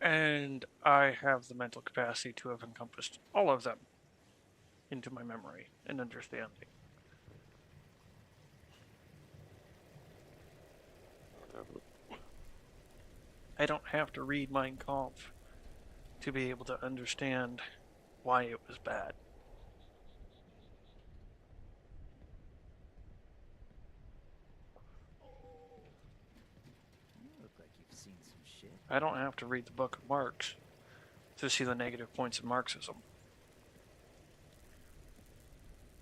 And I have the mental capacity to have encompassed all of them into my memory and understanding. I don't have to read Mein Kampf to be able to understand why it was bad. Look like you've seen some shit. I don't have to read the Book of Marx to see the negative points of Marxism.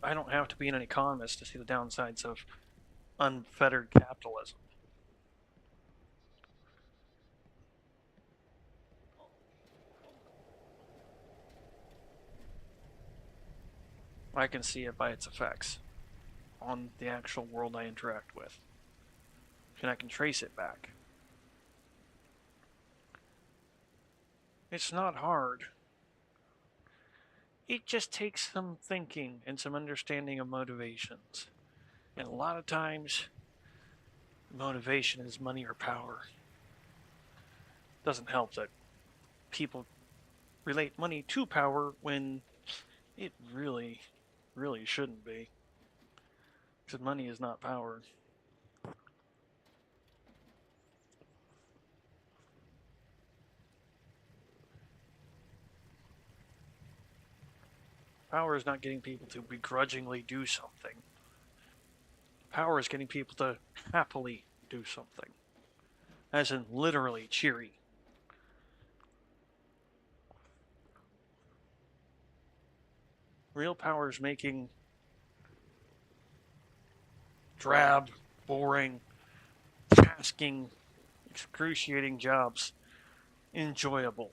I don't have to be an economist to see the downsides of unfettered capitalism. I can see it by its effects on the actual world I interact with. And I can trace it back. It's not hard. It just takes some thinking and some understanding of motivations. And a lot of times, motivation is money or power. Doesn't help that people relate money to power when it really, really shouldn't be. Because money is not power. Power is not getting people to begrudgingly do something. Power is getting people to happily do something. As in literally cheery. Real power is making drab, boring, tasking, excruciating jobs enjoyable.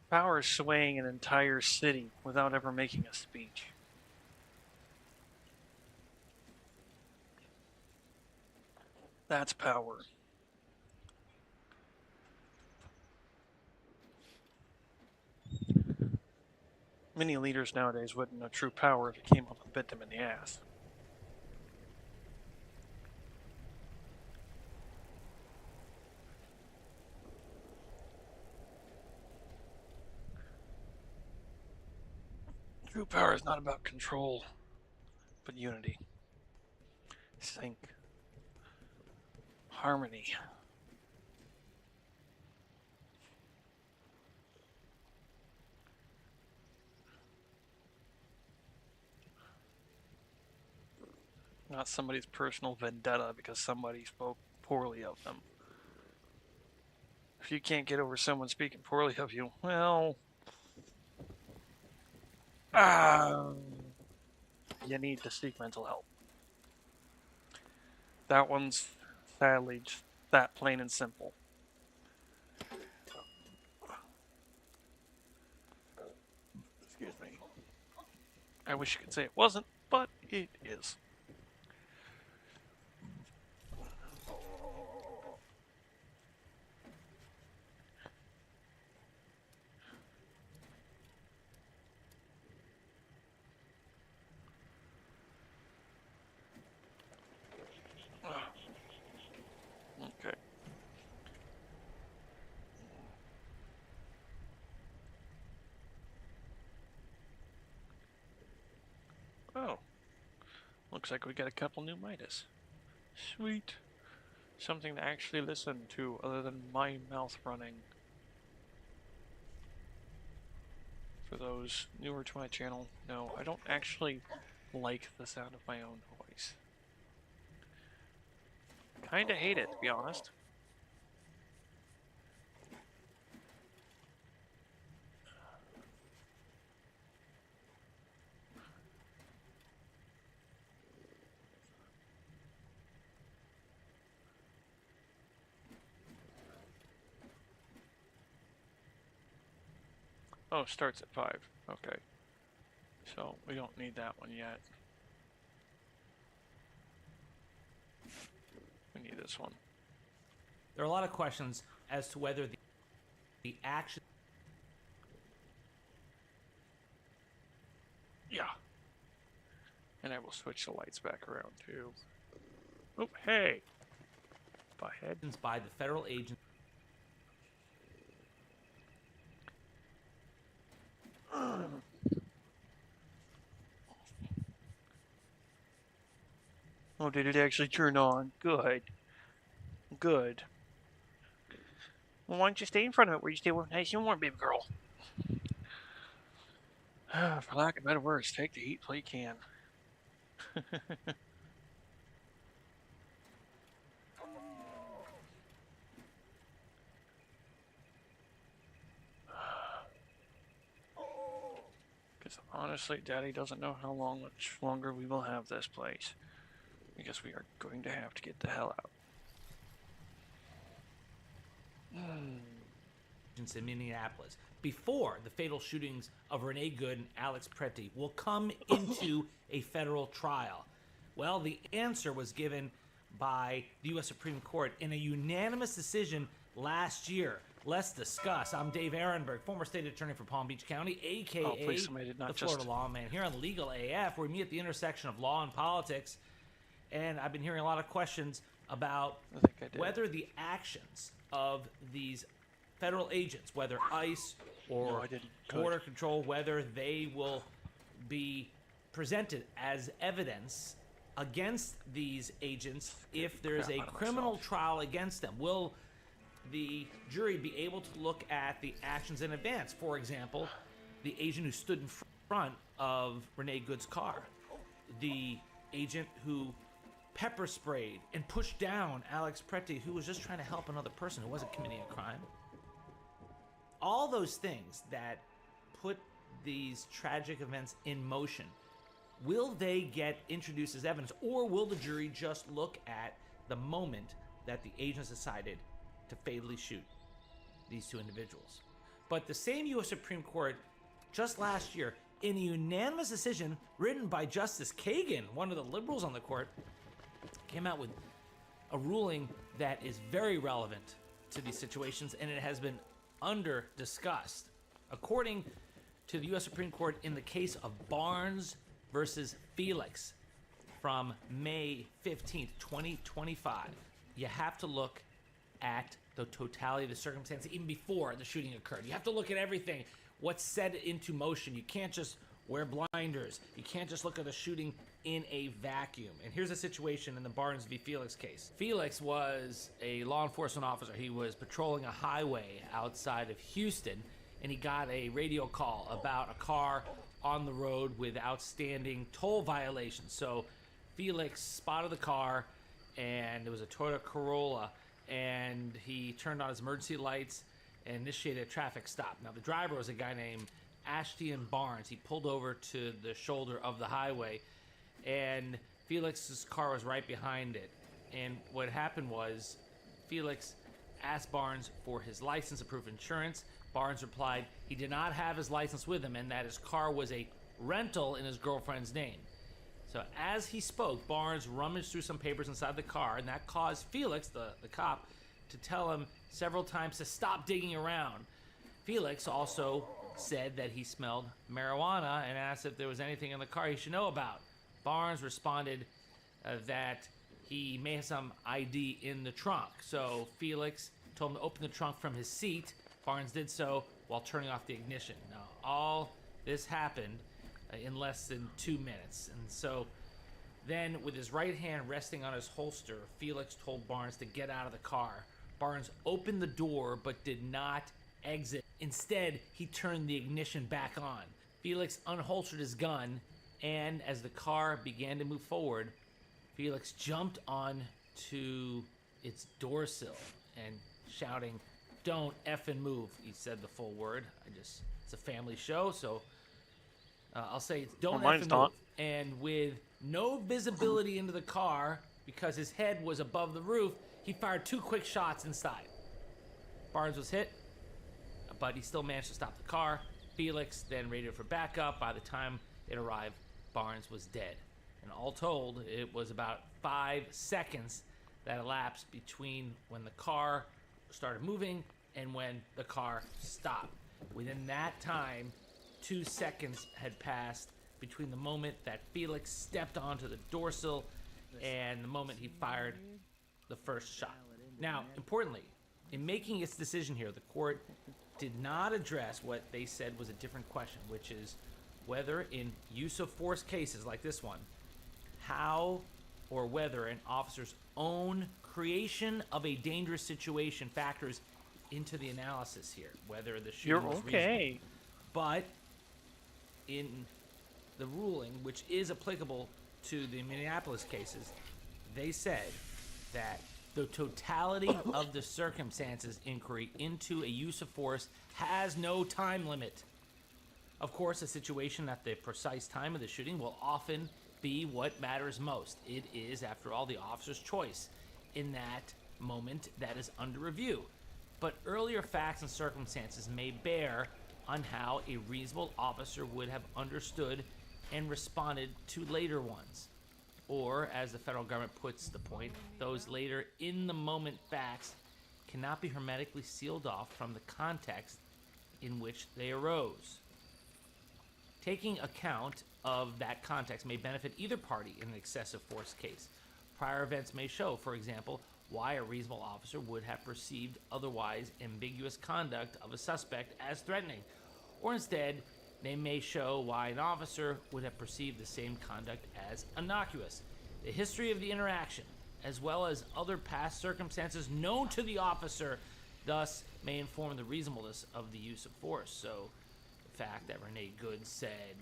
Power is swaying an entire city without ever making a speech. That's power. Many leaders nowadays wouldn't know true power if it came up and bit them in the ass. True power is not about control, but unity. Sync. Harmony. Not somebody's personal vendetta because somebody spoke poorly of them. If you can't get over someone speaking poorly of you, well, you need to seek mental help. That one's sadly just that plain and simple. Excuse me. I wish you could say it wasn't, but it is. Okay. Oh. Looks like we got a couple new Midas. Sweet. Something to actually listen to other than my mouth running. For those newer to my channel, no, I don't actually like the sound of my own voice. Kinda hate it, to be honest. Oh, starts at 5. Okay. So, we don't need that one yet. We need this one. There are a lot of questions as to whether the action... Yeah. And I will switch the lights back around too. Oh, hey! Butthead. ...by the federal agent... Oh, did it actually turn on? Good. Good. Well, why don't you stay in front of it where you stay nice and warm, baby girl? For lack of better words, take the heat while you can. Because honestly, Daddy doesn't know how much longer we will have this place. I guess we are going to have to get the hell out. In Minneapolis, before the fatal shootings of Renee Good and Alex Preti will come into a federal trial. Well, the answer was given by the U.S. Supreme Court in a unanimous decision last year. Let's discuss. I'm Dave Ehrenberg, former state attorney for Palm Beach County, a.k.a. please, somebody did not the Florida Lawman, here on Legal AF, where we meet at the intersection of law and politics. And I've been hearing a lot of questions about whether the actions of these federal agents, whether ICE or Border Control, whether they will be presented as evidence against these agents if there is a criminal trial against them. Will the jury be able to look at the actions in advance? For example, the agent who stood in front of Renee Good's car, the agent who pepper sprayed and pushed down Alex Preti, who was just trying to help another person who wasn't committing a crime. All those things that put these tragic events in motion, will they get introduced as evidence, or will the jury just look at the moment that the agents decided to fatally shoot these two individuals? But the same U.S. Supreme Court just last year, in a unanimous decision written by Justice Kagan, one of the liberals on the court, came out with a ruling that is very relevant to these situations, and it has been under discussed. According to the U.S. Supreme Court in the case of Barnes versus Felix from May 15th, 2025, you have to look at the totality of the circumstances even before the shooting occurred. You have to look at everything, what's set into motion. You can't just wear blinders. You can't just look at the shooting in a vacuum. And here's a situation in the Barnes v. Felix case. Felix was a law enforcement officer. He was patrolling a highway outside of Houston, and he got a radio call about a car on the road with outstanding toll violations. So Felix spotted the car, and it was a Toyota Corolla, and he turned on his emergency lights and initiated a traffic stop. Now, the driver was a guy named Ashton Barnes. He pulled over to the shoulder of the highway, and Felix's car was right behind it. And what happened was Felix asked Barnes for his license and proof of insurance. Barnes replied he did not have his license with him and that his car was a rental in his girlfriend's name. So as he spoke, Barnes rummaged through some papers inside the car, and that caused Felix, the cop, to tell him several times to stop digging around. Felix also said that he smelled marijuana and asked if there was anything in the car he should know about. Barnes responded that he may have some ID in the trunk. So Felix told him to open the trunk from his seat. Barnes did so while turning off the ignition. Now, all this happened in less than 2 minutes. And so then, with his right hand resting on his holster, Felix told Barnes to get out of the car. Barnes opened the door but did not exit. Instead, he turned the ignition back on. Felix unholstered his gun, and as the car began to move forward, Felix jumped onto its door sill and shouting, "Don't effing move," he said the full word. It's a family show, so I'll say it's "don't effing move." And with no visibility into the car, because his head was above the roof, he fired 2 quick shots inside. Barnes was hit, but he still managed to stop the car. Felix then radioed for backup. By the time it arrived, Barnes was dead. And all told, it was about 5 seconds that elapsed between when the car started moving and when the car stopped. Within that time, 2 seconds had passed between the moment that Felix stepped onto the doorsill and the moment he fired the first shot. Now, importantly, in making its decision here, the court did not address what they said was a different question, which is whether in use of force cases like this one, how or whether an officer's own creation of a dangerous situation factors into the analysis here, whether the shooting was reasonable. But in the ruling, which is applicable to the Minneapolis cases, they said that the totality of the circumstances inquiry into a use of force has no time limit. Of course, a situation at the precise time of the shooting will often be what matters most. It is, after all, the officer's choice in that moment that is under review. But earlier facts and circumstances may bear on how a reasonable officer would have understood and responded to later ones. Or, as the federal government puts the point, those later in-the-moment facts cannot be hermetically sealed off from the context in which they arose. Taking account of that context may benefit either party in an excessive force case. Prior events may show, for example, why a reasonable officer would have perceived otherwise ambiguous conduct of a suspect as threatening, or instead, they may show why an officer would have perceived the same conduct as innocuous. The history of the interaction, as well as other past circumstances known to the officer, thus may inform the reasonableness of the use of force. So, the fact that Renee Good said,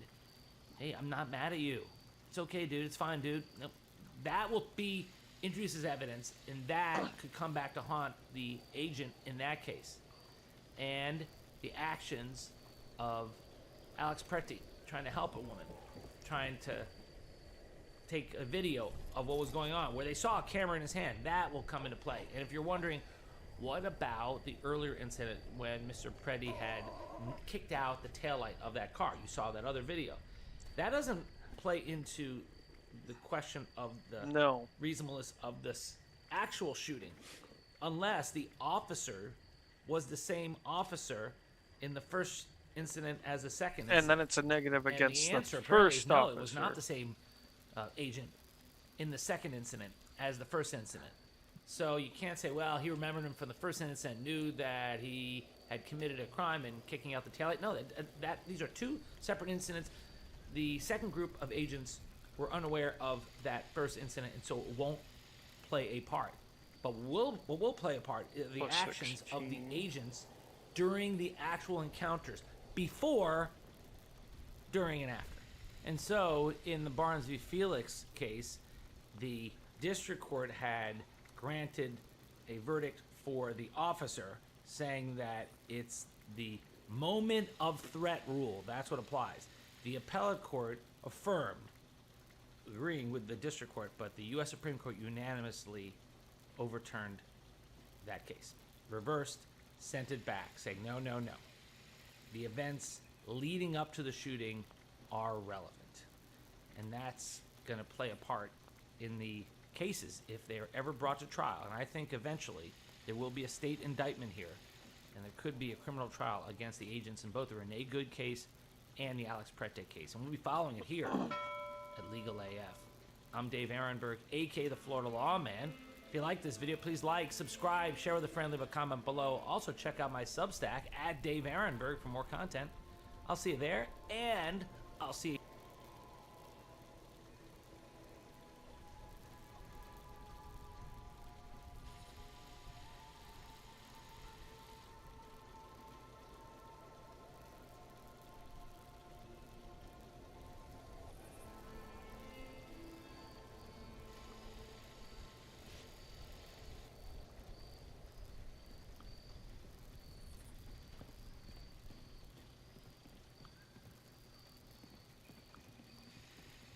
"Hey, I'm not mad at you. It's okay, dude. It's fine, dude." Nope. That will be introduced as evidence, and that could come back to haunt the agent in that case. And the actions of Alex Preti trying to help a woman, trying to take a video of what was going on, where they saw a camera in his hand, that will come into play. And if you're wondering, what about the earlier incident when Mr. Preti had kicked out the taillight of that car? You saw that other video. That doesn't play into the question of the reasonableness of this actual shooting, unless the officer was the same officer in the first incident as the second incident. And then it's a negative And against the answer the first no, officer. it was not the same agent in the second incident as the first incident. So you can't say, well, he remembered him from the first incident, knew that he had committed a crime and kicking out the taillight. No, these are two separate incidents. The second group of agents were unaware of that first incident, and so it won't play a part. But what will play a part is the actions of the agents during the actual encounters, before, during, and after. And so, in the Barnes v. Felix case, the district court had granted a verdict for the officer, saying that it's the moment of threat rule. That's what applies. The appellate court affirmed, agreeing with the district court, but the U.S. Supreme Court unanimously overturned that case. Reversed, sent it back, saying no, no, no. The events leading up to the shooting are relevant. And that's going to play a part in the cases if they are ever brought to trial. And I think eventually there will be a state indictment here, and there could be a criminal trial against the agents in both the Renee Good case and the Alex Preti case. And we'll be following it here at Legal AF. I'm Dave Ehrenberg, a.k.a. the Florida Lawman. If you like this video, please like, subscribe, share with a friend, leave a comment below. Also, check out my Substack at Dave Ehrenberg for more content. I'll see you there, and I'll see you.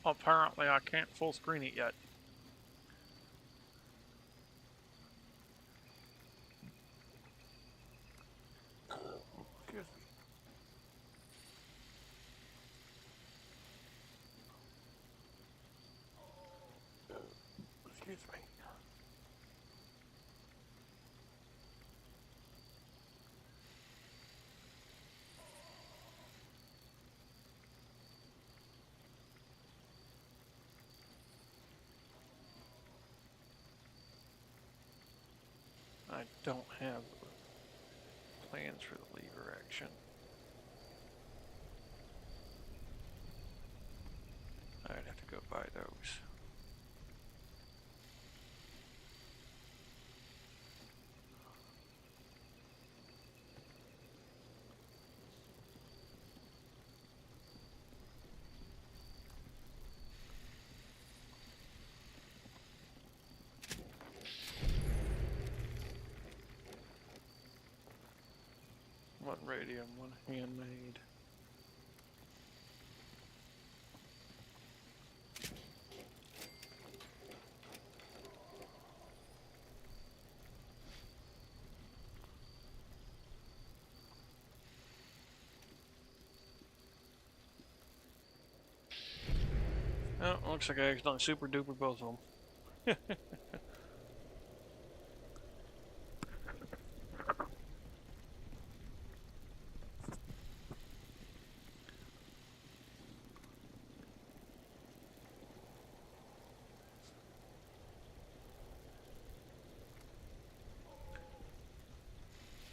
Apparently, I can't full screen it yet. Excuse me. Excuse me. I don't have plans for the lever action. I'd have to go buy those. One radium, one handmade. Looks like I accidentally super duper both of them.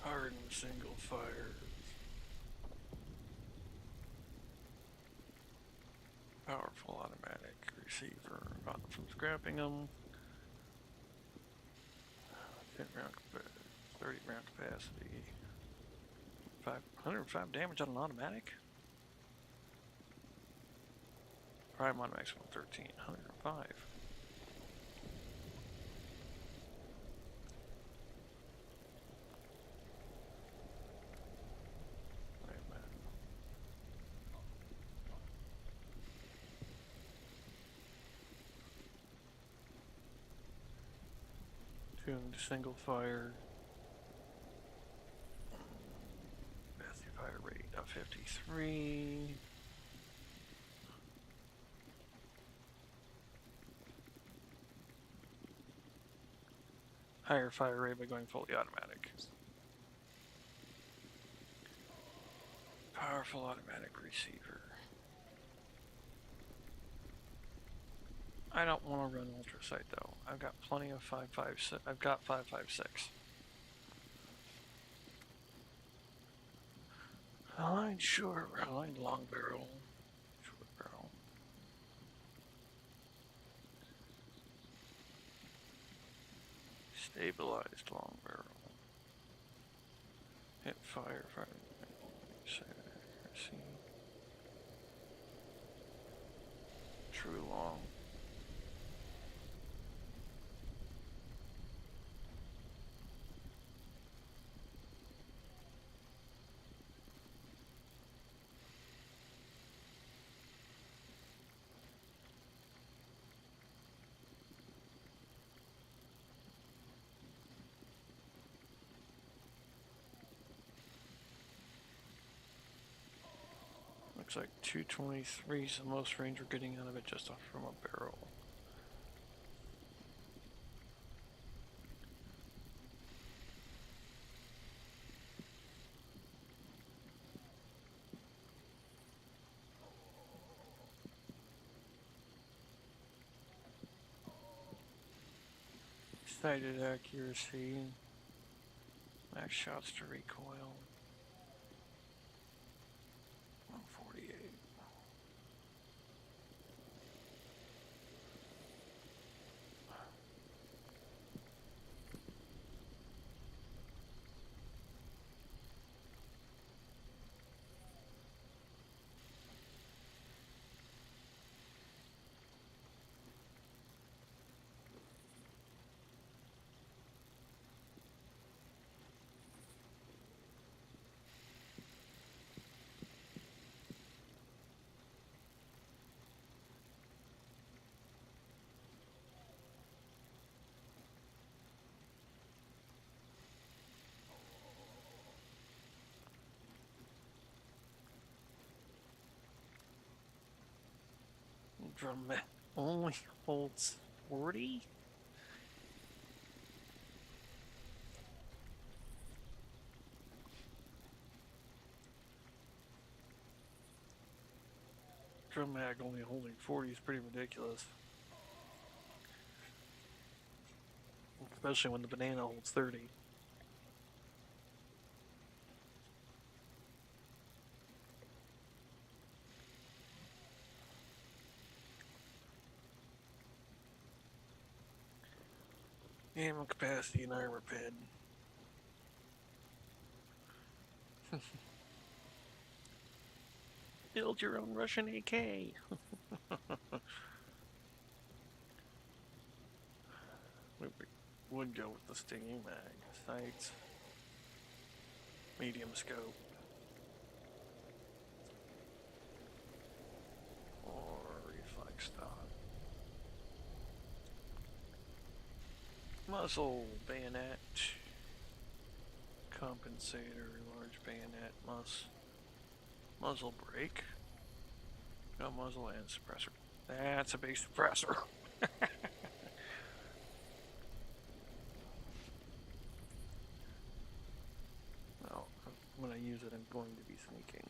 Hardened single fire. Powerful automatic receiver. Not from scrapping them. 10 round, 30 round capacity. 105 damage on an automatic. Prime on maximum 13. 105. Tuned single fire. Capacity fire rate of 53. Higher fire rate by going fully automatic. Powerful automatic receiver. I don't want to run ultrasight though. I've got plenty of 5.56. I've got 5.56. Aligned short, aligned long barrel, short barrel. Stabilized long barrel. Hit fire, fire. See. True long. Looks like 223 is the most range we're getting out of it just off from a barrel. Sighted accuracy, max shots to recoil. 148. Drum only holds 40? Drum mag only holding 40 is pretty ridiculous. Especially when the banana holds 30. Ammo capacity and armor pad. Build your own Russian AK. We would go with the Stingy mag. Sights. Medium scope. Or reflex stock. Muzzle, bayonet, compensator, large bayonet, muzzle brake, no muzzle and suppressor. That's a big suppressor. No, when I use it, I'm going to be sneaking.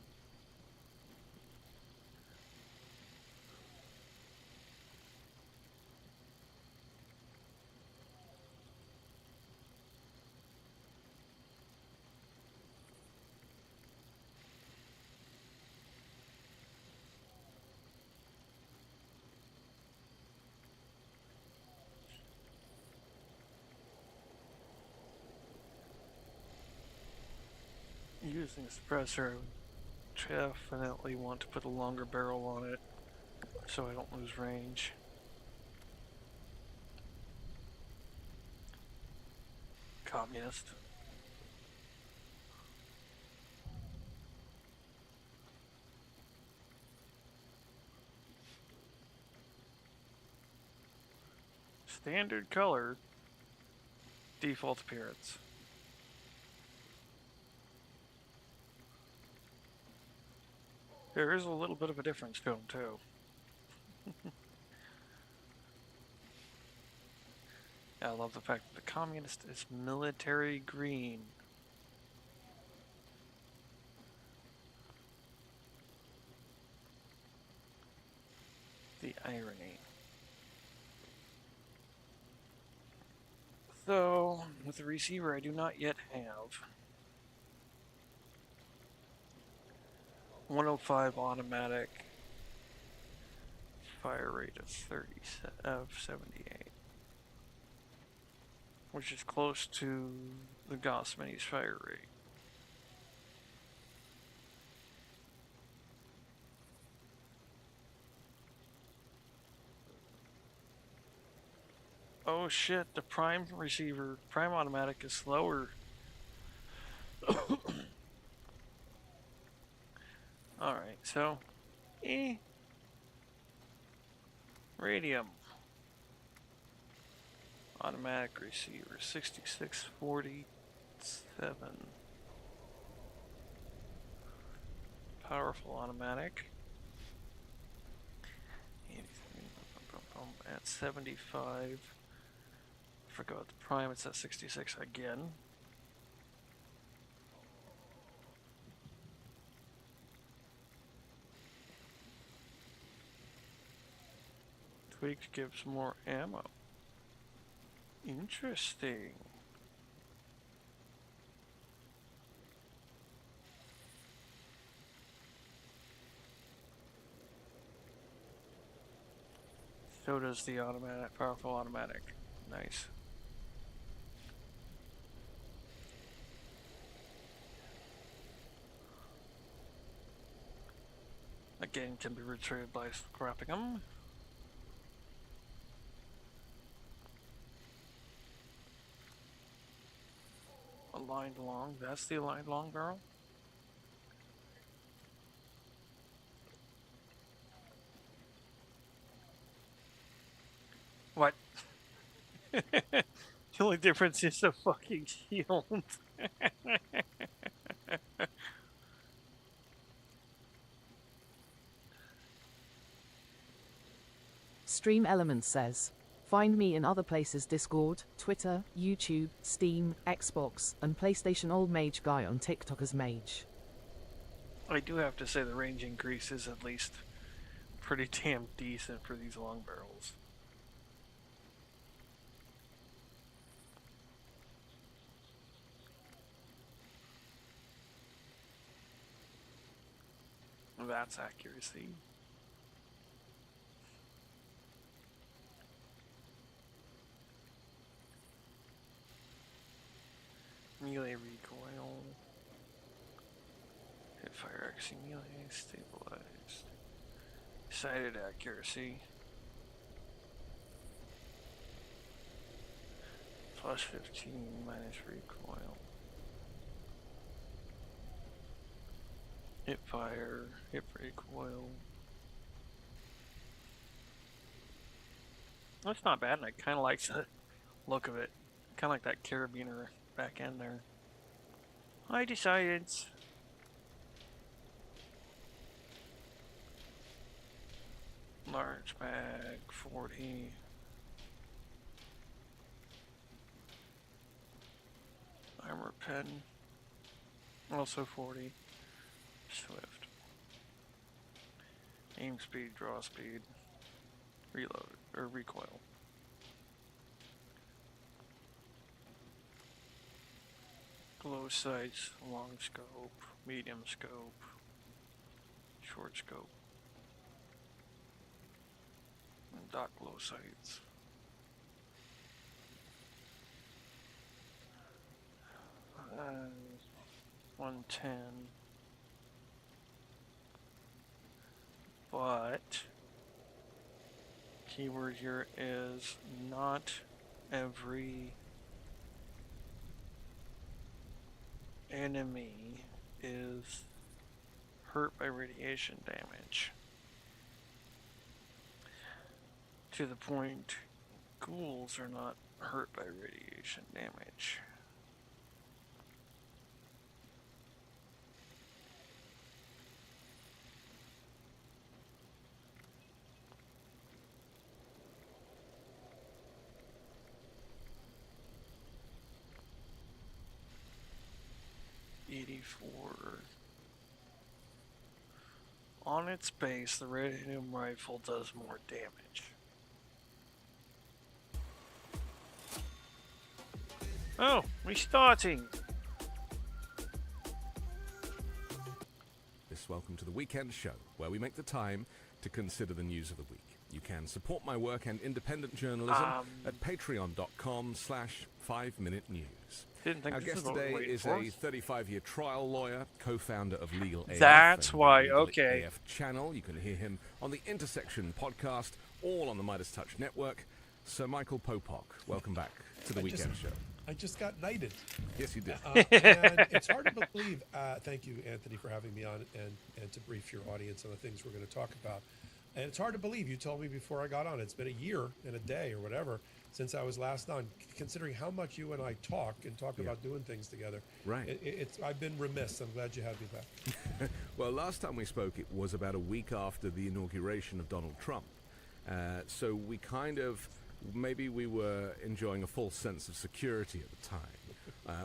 Using a suppressor, I definitely want to put a longer barrel on it so I don't lose range. Communist. Standard color, default appearance. There is a little bit of a difference to them too. I love the fact that the communist is military green. The irony. So, with the receiver I do not yet have 105 automatic, fire rate of 78, which is close to the Gauss Mini's fire rate. Oh shit, the prime receiver, prime automatic is slower. Alright, so, radium. Automatic receiver, 6647. Powerful automatic. At 75. Forgot the prime, it's at 66 again. Tweak gives more ammo. Interesting. So does the automatic, powerful automatic. Nice. Again, can be retrieved by scrapping them. Aligned long, that's the aligned long barrel. What? The only difference is the fucking shield. Stream Elements says, find me in other places: Discord, Twitter, YouTube, Steam, Xbox, and PlayStation. Old Mage Guy on TikTok as Mage. I do have to say the range increase is at least pretty damn decent for these long barrels. That's accuracy. Melee recoil. Hipfire accuracy, melee stabilized. Sighted accuracy. Plus 15 minus recoil. Hip fire, hip recoil. That's not bad, and I kind of like the look of it. Kind of like that carabiner back end there. I decided. Large mag, 40. Armor pen, also 40. Swift. Aim speed, draw speed, reload, or recoil. Glow sights, long scope, medium scope, short scope, and dot glow sights. Uh, 110. But keyword here is not every enemy is hurt by radiation damage. To the point, ghouls are not hurt by radiation damage. On its base, the Radium Rifle does more damage. Oh, restarting! Welcome to the Weekend Show, where we make the time to consider the news of the week. You can support my work and independent journalism at patreon.com/5minutenews. Our guest today is a 35-year trial lawyer, co-founder of Legal AF. That's why, Legal okay. AF channel. You can hear him on the Intersection podcast, all on the Midas Touch Network. Sir Michael Popock, welcome back to the Weekend Show. I just got knighted. Yes, you did. And it's hard to believe. Thank you, Anthony, for having me on and to brief your audience on the things we're going to talk about. And it's hard to believe. You told me before I got on. It's been a year and a day or whatever since I was last on, considering how much you and I talk about doing things together. Right. I've been remiss. I'm glad you had me back. Well, last time we spoke, it was about a week after the inauguration of Donald Trump. So we kind of, maybe we were enjoying a false sense of security at the time.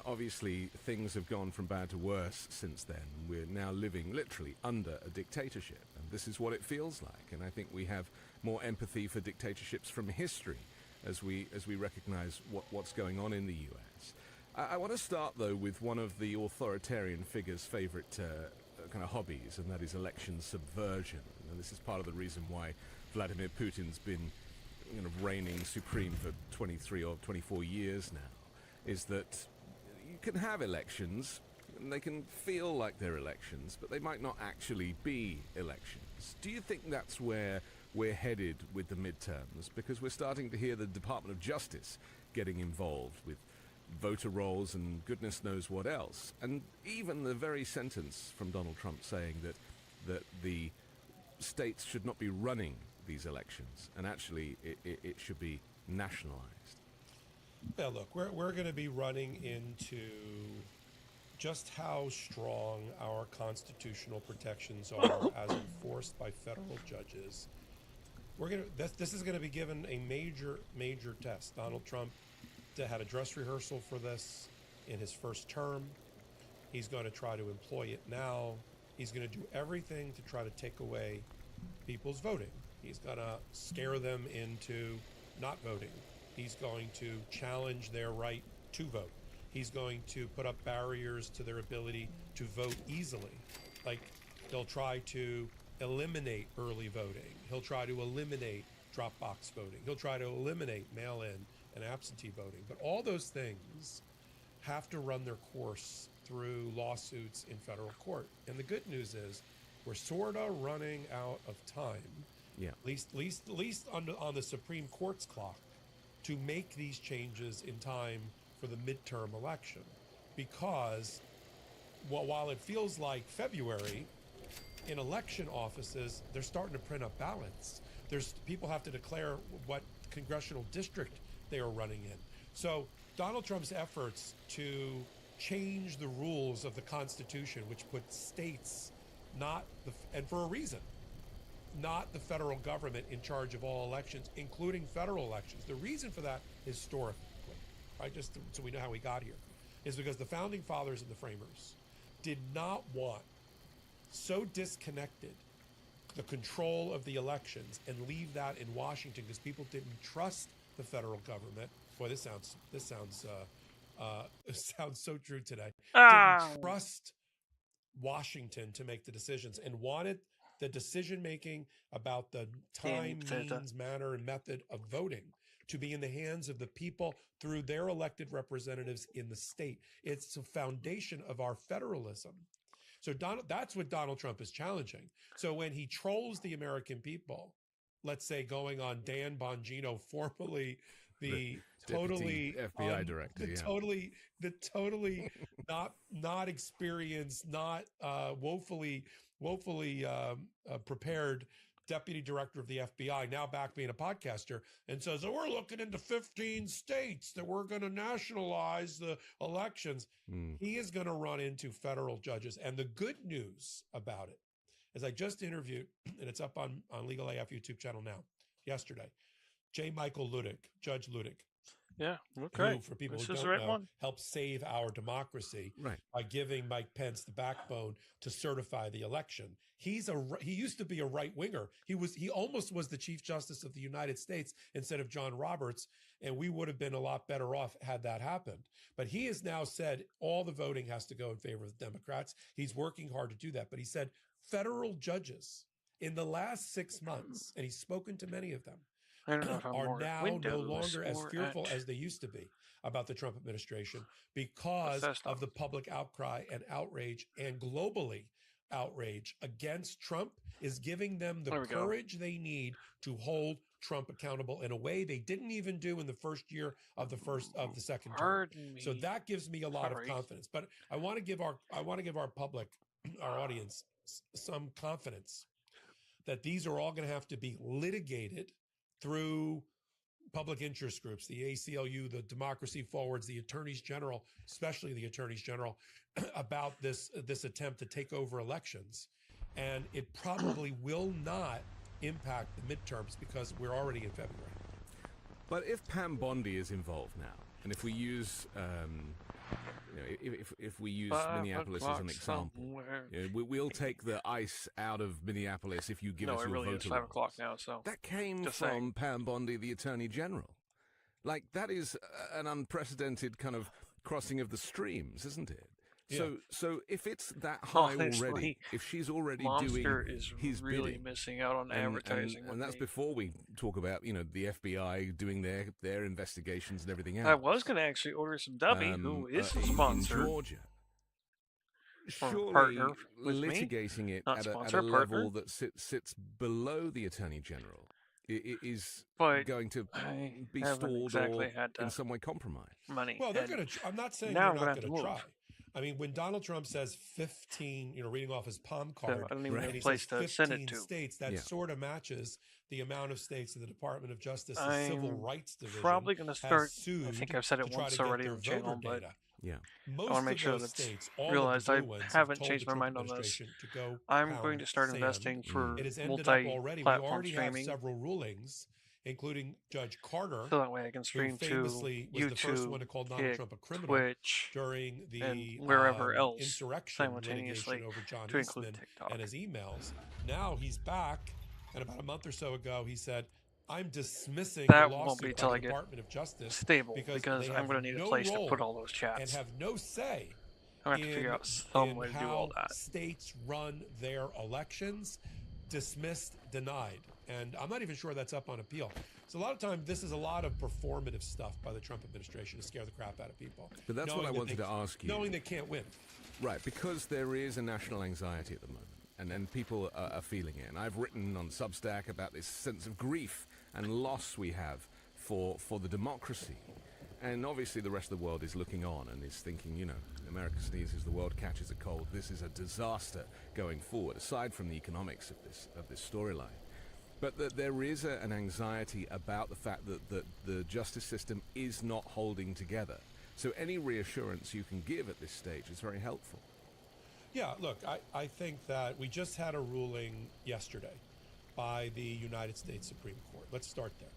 Obviously, things have gone from bad to worse since then. We're now living literally under a dictatorship, and this is what it feels like. And I think we have more empathy for dictatorships from history as we recognize what's going on in the U.S. I want to start, though, with one of the authoritarian figure's favorite kind of hobbies, and that is election subversion. And this is part of the reason why Vladimir Putin's been reigning supreme for 23 or 24 years now, is that you can have elections, and they can feel like they're elections, but they might not actually be elections. Do you think that's where we're headed with the midterms? Because we're starting to hear the Department of Justice getting involved with voter rolls and goodness knows what else. And even the very sentence from Donald Trump saying that the states should not be running these elections, and actually it should be nationalized. Well, look, we're going to be running into just how strong our constitutional protections are as enforced by federal judges. This is going to be given a major test. Donald Trump had a dress rehearsal for this in his first term. He's going to try to employ it now. He's going to do everything to try to take away people's voting. He's going to scare them into not voting. He's going to challenge their right to vote. He's going to put up barriers to their ability to vote easily. Like, he'll try to eliminate early voting. He'll try to eliminate drop box voting. He'll try to eliminate mail-in and absentee voting. But all those things have to run their course through lawsuits in federal court. And the good news is we're sort of running out of time, at least on the Supreme Court's clock, to make these changes in time for the midterm election. Because while it feels like February, in election offices, they're starting to print up ballots. People have to declare what congressional district they are running in. So Donald Trump's efforts to change the rules of the Constitution, which put states and for a reason, not the federal government in charge of all elections, including federal elections. The reason for that, historically, right, just so we know how we got here, is because the founding fathers and the framers did not want so disconnected the control of the elections and leave that in Washington because people didn't trust the federal government. Boy, this sounds so true today. Didn't trust Washington to make the decisions and wanted the decision making about the time, means, manner, and method of voting to be in the hands of the people through their elected representatives in the state. It's the foundation of our federalism. So that's what Donald Trump is challenging. So when he trolls the American people, let's say going on Dan Bongino, formerly the totally FBI director, the totally not experienced, not woefully prepared deputy director of the FBI, now back being a podcaster, and says, we're looking into 15 states that we're going to nationalize the elections. He is going to run into federal judges. And the good news about it, as I just interviewed, and it's up on Legal AF YouTube channel now, yesterday, J. Michael Luttig, Judge Luttig. Yeah, okay. Who, for people This who is don't the right know, one. helped save our democracy by giving Mike Pence the backbone to certify the election. He used to be a right winger. He almost was the Chief Justice of the United States instead of John Roberts, and we would have been a lot better off had that happened. But he has now said all the voting has to go in favor of the Democrats. He's working hard to do that. But he said federal judges in the last 6 months, and he's spoken to many of them, I don't know if I'm are more at now Windows no longer as or fearful at- as they used to be about the Trump administration because of the public outcry and outrage, and globally outrage against Trump is giving them the courage they need to hold Trump accountable in a way they didn't even do in the first year of the second term. Pardon So me. that gives me a lot Sorry. of confidence. But I want to give our public, our audience, some confidence that these are all going to have to be litigated through public interest groups, the ACLU, the Democracy Forwards, the attorneys general, especially the attorneys general, about this attempt to take over elections. And it probably will not impact the midterms because we're already in February. But if Pam Bondi is involved now, and if we use, if we use Minneapolis as an example, we'll take the ice out of Minneapolis if you give us your it really voter is 5 rolls. o'clock now. So That came Just from saying. Pam Bondi, the Attorney General. Like, that is an unprecedented kind of crossing of the streams, isn't it? Yeah. So if it's that high Honestly, already, if she's already Monster doing is his really bidding, missing out on advertising. and that's before we talk about the FBI doing their investigations and everything else. I was going to actually order some Dubby, who is a sponsor. in Georgia. Or Surely partner with me. litigating it Not at a sponsor, level partner. that sits below the Attorney General is But going to I be haven't stalled exactly or had in some way compromised. money. Well, they're and going to. I'm not saying now they're I'm not gonna going have to to try. I mean, when Donald Trump says 15, reading off his palm So card, I don't even have and a he place says to send it 15 to. states, that Yeah. sort of matches the amount of states that the Department of Justice's I'm Civil Rights Division probably gonna has start. sued I think I've said it to try once to get already their on the channel, voter but data. Yeah. Most I want to make of sure those that's states, all realized. of I the blue ones, have haven't told changed the my mind Trump on this. administration to go I'm going to start pound investing sand. for It has ended up already. We multi-platform already have streaming, several rulings, including Judge Carter, so that way I can who stream to famously was the first one to YouTube, call Donald Kick, Trump a criminal Twitch, during the and wherever else insurrection simultaneously litigation over John to include Eastman TikTok. and his emails. Now he's back, and about a month or so ago, he said, "I'm dismissing That the won't lawsuit be till by I the get Department of Justice stable because because they I'm have going to need a no place to put role all those chats. and have no say I'm going to have to figure out some way to do all how that. states run their elections. Dismissed, denied. And I'm not even sure that's up on appeal. So a lot of times, this is a lot of performative stuff by the Trump administration to scare the crap out of people. But that's what knowing I that wanted they- to ask you. Knowing they can't win. Right, because there is a national anxiety at the moment, and people are feeling it. And I've written on Substack about this sense of grief and loss we have for the democracy. And obviously the rest of the world is looking on and is thinking, America sneezes, the world catches a cold. This is a disaster going forward, aside from the economics of this storyline. But that there is an anxiety about the fact that the justice system is not holding together. So any reassurance you can give at this stage is very helpful. Yeah, look, I think that we just had a ruling yesterday by the United States Supreme Court. Let's start there.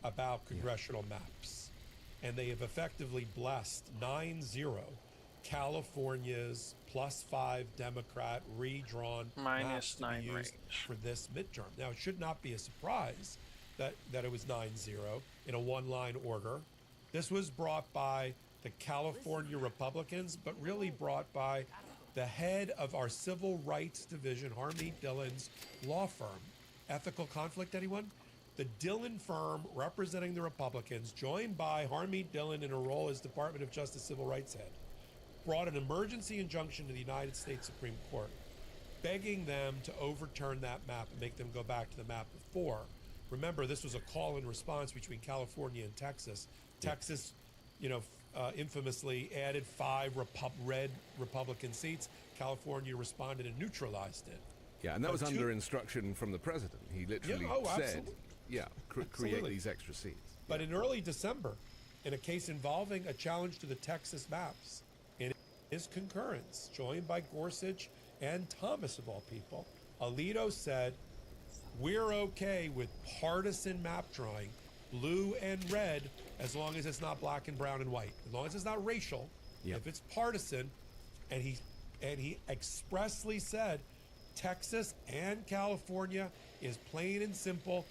About congressional maps. And they have effectively blessed 9-0 California's +5 Democrat redrawn maps to be used for this midterm. Now, it should not be a surprise that it was 9-0 in a one-line order. This was brought by the California Republicans, but really brought by the head of our Civil Rights Division, Harmeet Dillon's law firm. Ethical Conflict, anyone? The Dillon firm, representing the Republicans, joined by Harmeet Dillon in her role as Department of Justice Civil Rights head, brought an emergency injunction to the United States Supreme Court, begging them to overturn that map and make them go back to the map before. Remember, this was a call and response between California and Texas. Texas, infamously added 5 red Republican seats. California responded and neutralized it. Yeah, and that was under instruction from the president. He literally said, create these extra seats. But in early December, in a case involving a challenge to the Texas maps, in his concurrence, joined by Gorsuch and Thomas of all people, Alito said, we're okay with partisan map drawing, blue and red, as long as it's not black and brown and white. As long as it's not racial, if it's partisan, and he expressly said, Texas and California is plain and simple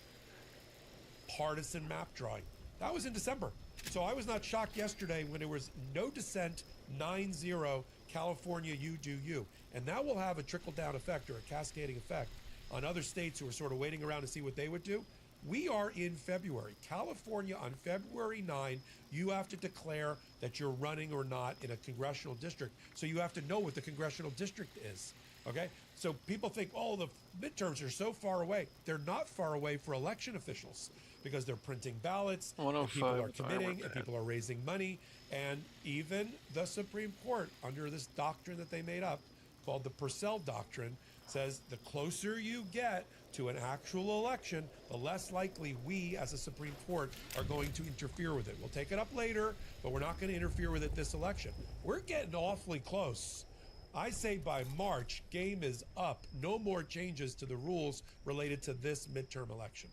partisan map drawing. That was in December. So I was not shocked yesterday when there was no dissent, 9-0, California, you do you. And that will have a trickle-down effect or a cascading effect on other states who are sort of waiting around to see what they would do. We are in February. California, on February 9, you have to declare that you're running or not in a congressional district. So you have to know what the congressional district is. Okay? So people think, oh, the midterms are so far away. They're not far away for election officials because they're printing ballots, and people are committing, and people are raising money. And even the Supreme Court, under this doctrine that they made up called the Purcell Doctrine, says the closer you get to an actual election, the less likely we as a Supreme Court are going to interfere with it. We'll take it up later, but we're not going to interfere with it this election. We're getting awfully close. I say by March, game is up. No more changes to the rules related to this midterm election.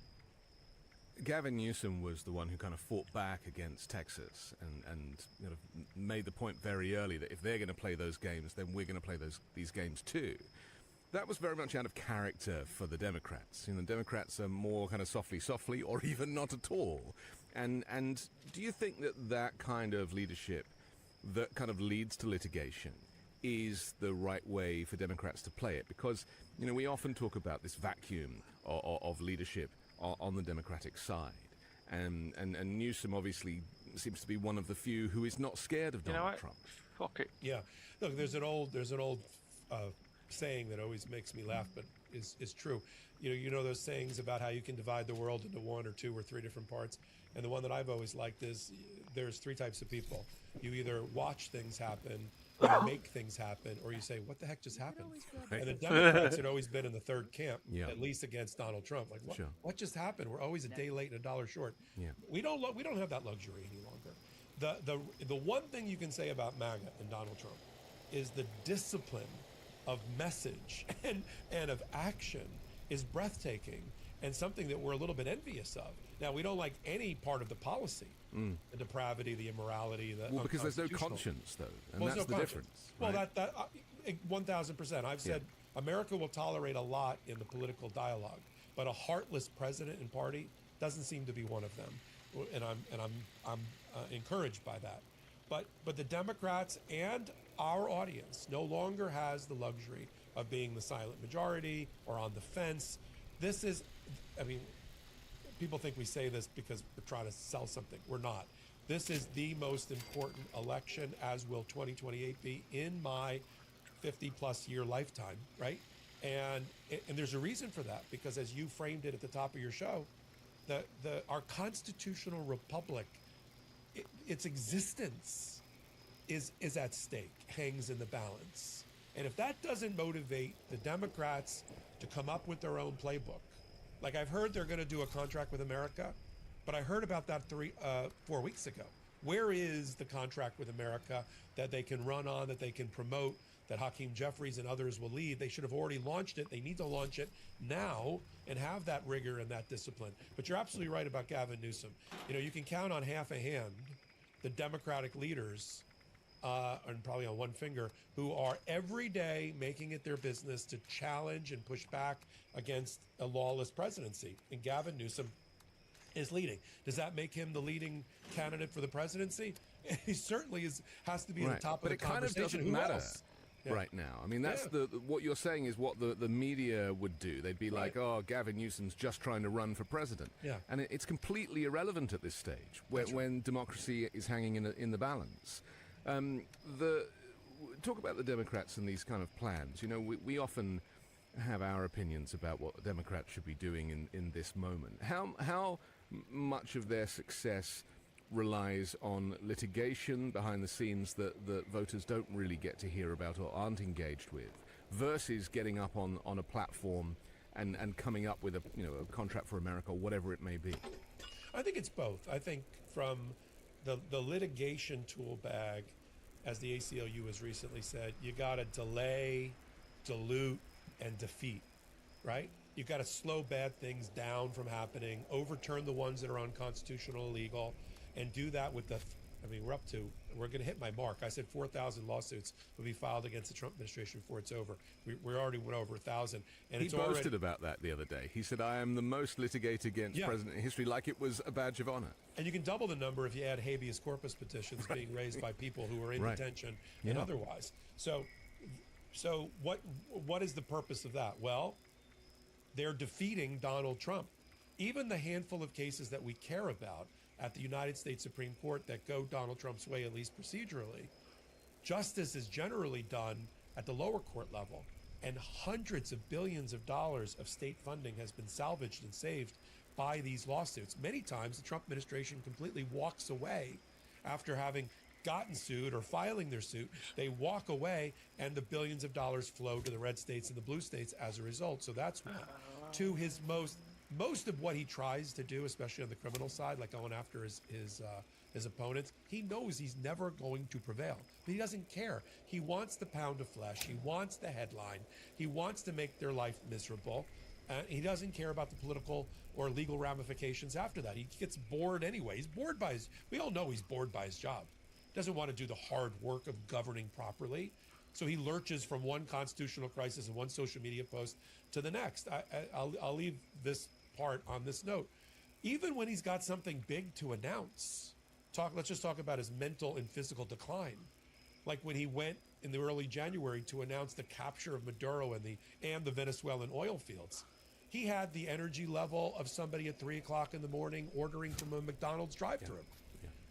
Gavin Newsom was the one who kind of fought back against Texas and made the point very early that if they're going to play those games, then we're going to play these games too. That was very much out of character for the Democrats. The Democrats are more kind of softly, or even not at all. And do you think that kind of leadership that kind of leads to litigation is the right way for Democrats to play it? Because, we often talk about this vacuum of leadership on the Democratic side. And Newsom obviously seems to be one of the few who is not scared of Donald Trump. Fuck it. Yeah. Look, there's an old saying that always makes me laugh, but is true. You know those sayings about how you can divide the world into 1 or 2 or 3 different parts. And the one that I've always liked is there's 3 types of people. You either watch things happen, or you make things happen, or you say, what the heck just happened? And the Democrats had always been in the third camp, at least against Donald Trump. Like, what just happened? We're always a day late and a dollar short. We don't have that luxury any longer. The one thing you can say about MAGA and Donald Trump is the discipline of message and of action is breathtaking and something that we're a little bit envious of. Now, we don't like any part of the policy, the depravity, the immorality, well, because there's no conscience, though, and that's the difference. Well, that 1,000%. I've said America will tolerate a lot in the political dialogue, but a heartless president and party doesn't seem to be one of them, and I'm encouraged by that. But the Democrats and our audience no longer has the luxury of being the silent majority or on the fence. This is, people think we say this because we're trying to sell something. We're not. This is the most important election, as will 2028 be, in my 50-plus year lifetime, right? And there's a reason for that, because as you framed it at the top of your show, our constitutional republic, its existence is at stake, hangs in the balance. And if that doesn't motivate the Democrats to come up with their own playbook, like I've heard they're going to do a contract with America, but I heard about that 4 weeks ago. Where is the contract with America that they can run on, that they can promote, that Hakeem Jeffries and others will lead. They should have already launched it. They need to launch it now and have that rigor and that discipline. But you're absolutely right about Gavin Newsom. You know, you can count on half a hand the Democratic leaders, and probably on one finger, who are every day making it their business to challenge and push back against a lawless presidency. And Gavin Newsom is leading. Does that make him the leading candidate for the presidency? He certainly has to be at the top of the conversation. But it kind of doesn't matter right now. I mean, that's what you're saying is what the media would do. They'd be like, oh, Gavin Newsom's just trying to run for president. Yeah. And it's completely irrelevant at this stage when democracy is hanging in the balance. Talk about the Democrats and these kind of plans. You know, we often have our opinions about what the Democrats should be doing in this moment. How much of their success relies on litigation behind the scenes that voters don't really get to hear about or aren't engaged with, versus getting up on a platform and coming up with a contract for America or whatever it may be? I think it's both. I think from the litigation tool bag, as the ACLU has recently said, you got to delay, dilute, and defeat, right? You've got to slow bad things down from happening, overturn the ones that are unconstitutional, illegal, and do that with we're going to hit my mark. I said 4,000 lawsuits will be filed against the Trump administration before it's over. We already went over 1,000. And he boasted about that the other day. He said, I am the most litigated against president in history, like it was a badge of honor. And you can double the number if you add habeas corpus petitions being raised by people who are in detention and otherwise. So what is the purpose of that? Well, they're defeating Donald Trump. Even the handful of cases that we care about at the United States Supreme Court that go Donald Trump's way, at least procedurally, justice is generally done at the lower court level. And hundreds of billions of dollars of state funding has been salvaged and saved by these lawsuits. Many times the Trump administration completely walks away after having gotten sued or filing their suit. They walk away and the billions of dollars flow to the red states and the blue states as a result. So that's one. To his most of what he tries to do, especially on the criminal side, like going after his opponents, he knows he's never going to prevail. But he doesn't care. He wants the pound of flesh. He wants the headline. He wants to make their life miserable. He doesn't care about the political or legal ramifications after that. He gets bored anyway. He's bored by we all know he's bored by his job. Doesn't want to do the hard work of governing properly. So he lurches from one constitutional crisis and one social media post to the next. I'll leave this part on this note. Even when he's got something big to announce, let's just talk about his mental and physical decline. Like when he went in the early January to announce the capture of Maduro and the Venezuelan oil fields. He had the energy level of somebody at 3 o'clock in the morning ordering from a McDonald's drive-thru.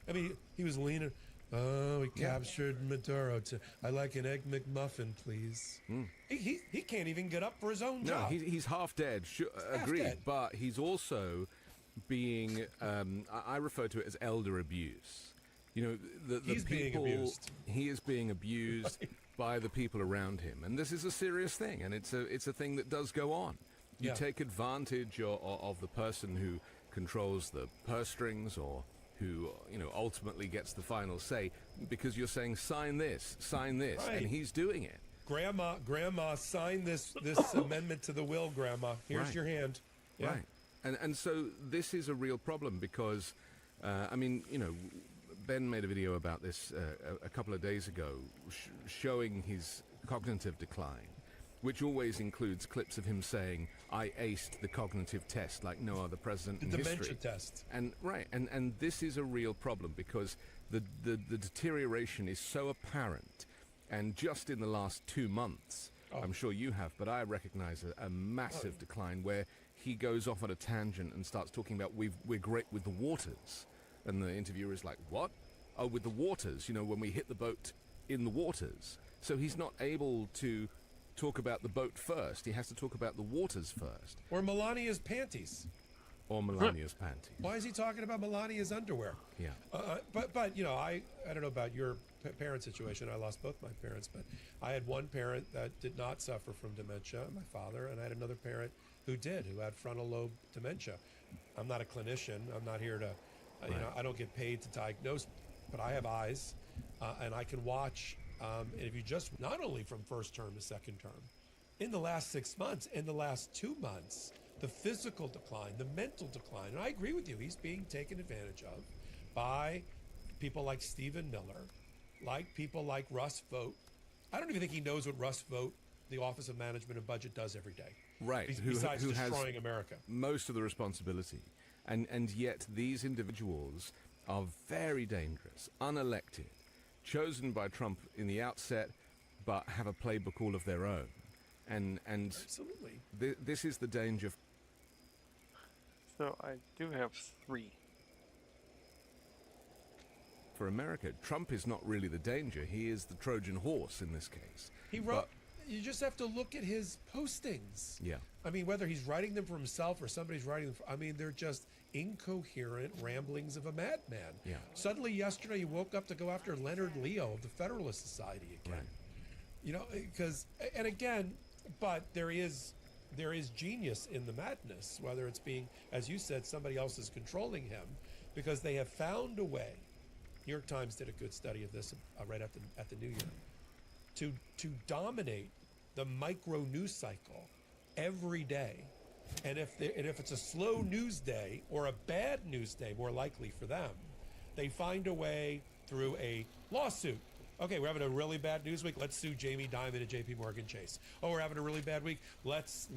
I mean, he was leaning. Oh, we captured Maduro. I like an Egg McMuffin, please. He can't even get up for his own job. No, he's half dead. Agreed. Dead. But he's also being, I refer to it as elder abuse. You know, he's being abused. He is being abused by the people around him. And this is a serious thing. And it's a thing that does go on. You take advantage of the person who controls the purse strings or who ultimately gets the final say, because you're saying sign this, right. And he's doing it. Grandma, sign this amendment to the will, Grandma. Here's your hand. Yeah. Right. And so this is a real problem because, Ben made a video about this a couple of days ago, showing his cognitive decline, which always includes clips of him saying, I aced the cognitive test like no other president in history. The dementia test. And this is a real problem because the deterioration is so apparent. And just in the last 2 months, I'm sure you have, but I recognize a massive decline where he goes off on a tangent and starts talking about we're great with the waters. And the interviewer is like, what? Oh, with the waters, when we hit the boat in the waters. So he's not able to talk about the boat first. He has to talk about the waters first. Or Melania's panties. Why is he talking about Melania's underwear? Yeah. But I don't know about your parent situation. I lost both my parents, but I had one parent that did not suffer from dementia, my father, and I had another parent who had frontal lobe dementia. I'm not a clinician. I'm not here to, I don't get paid to diagnose, but I have eyes, and I can watch And if you just, not only from first term to second term, in the last 6 months, in the last 2 months, the physical decline, the mental decline, and I agree with you, he's being taken advantage of by people like Stephen Miller, like people like Russ Vought. I don't even think he knows what Russ Vought, the Office of Management and Budget, does every day. Right, Besides who destroying has America. most of the responsibility. And yet these individuals are very dangerous, unelected, chosen by Trump in the outset, but have a playbook all of their own. And absolutely, this is the danger. So I do have 3. For America, Trump is not really the danger. He is the Trojan horse in this case. He wrote. You just have to look at his postings. Yeah. I mean, whether he's writing them for himself or somebody's writing them for, I mean, they're just incoherent ramblings of a madman. Yeah. Suddenly yesterday he woke up to go after Leonard Leo of the Federalist Society again. Right. You know, because, and again, but there is genius in the madness, whether it's being, as you said, somebody else is controlling him, because they have found a way. New York Times did a good study of this right at the New Year, to dominate the micro news cycle every day. And if it's a slow news day or a bad news day, more likely for them, they find a way through a lawsuit. Okay, we're having a really bad news week. Let's sue Jamie Dimon at J.P. Morgan Chase. Oh, we're having a really bad week. Let's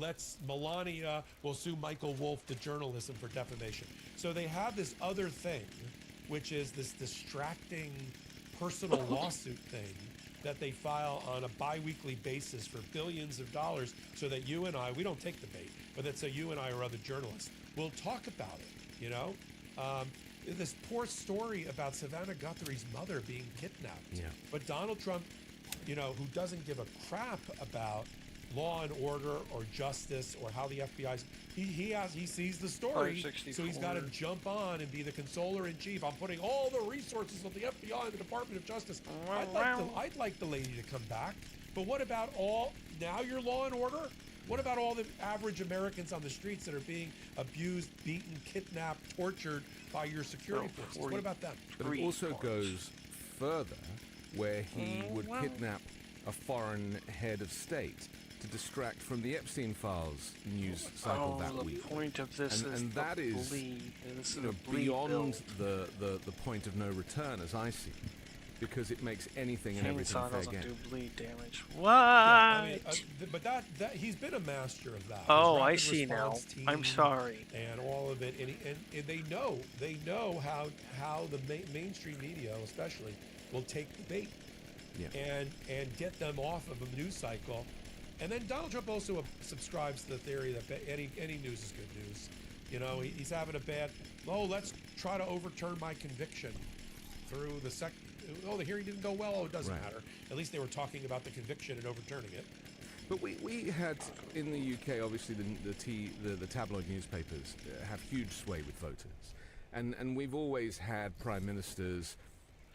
Melania will sue Michael Wolff to journalism for defamation. So they have this other thing, which is this distracting personal lawsuit thing that they file on a bi-weekly basis for billions of dollars, so that you and I, we don't take the bait, but that so you and I or other journalists will talk about it, you know? This poor story about Savannah Guthrie's mother being kidnapped. Yeah. But Donald Trump, you know, who doesn't give a crap about law and order or justice or how the FBI's, he sees the story, so he's got to jump on and be the consoler in chief. I'm putting all the resources of the FBI and the Department of Justice. I'd like the lady to come back, but what about now your law and order? What about all the average Americans on the streets that are being abused, beaten, kidnapped, tortured by your security forces? What about them? But it also goes further, where he would kidnap a foreign head of state to distract from the Epstein Files news cycle that week. The point of this and is that is beyond the point of no return, as I see, because it makes anything and everything fair game. Do bleed damage. What? Yeah, I mean, but that he's been a master of that. Oh, I see now. I'm sorry. And all of it, and they know how the mainstream media, especially, will take the bait, and get them off of a news cycle. And then Donald Trump also subscribes to the theory that any news is good news. You know, he's having a bad. Oh, let's try to overturn my conviction through the the hearing didn't go well. Oh, it doesn't matter. At least they were talking about the conviction and overturning it. But we had in the UK, obviously the tabloid newspapers have huge sway with voters, and we've always had prime ministers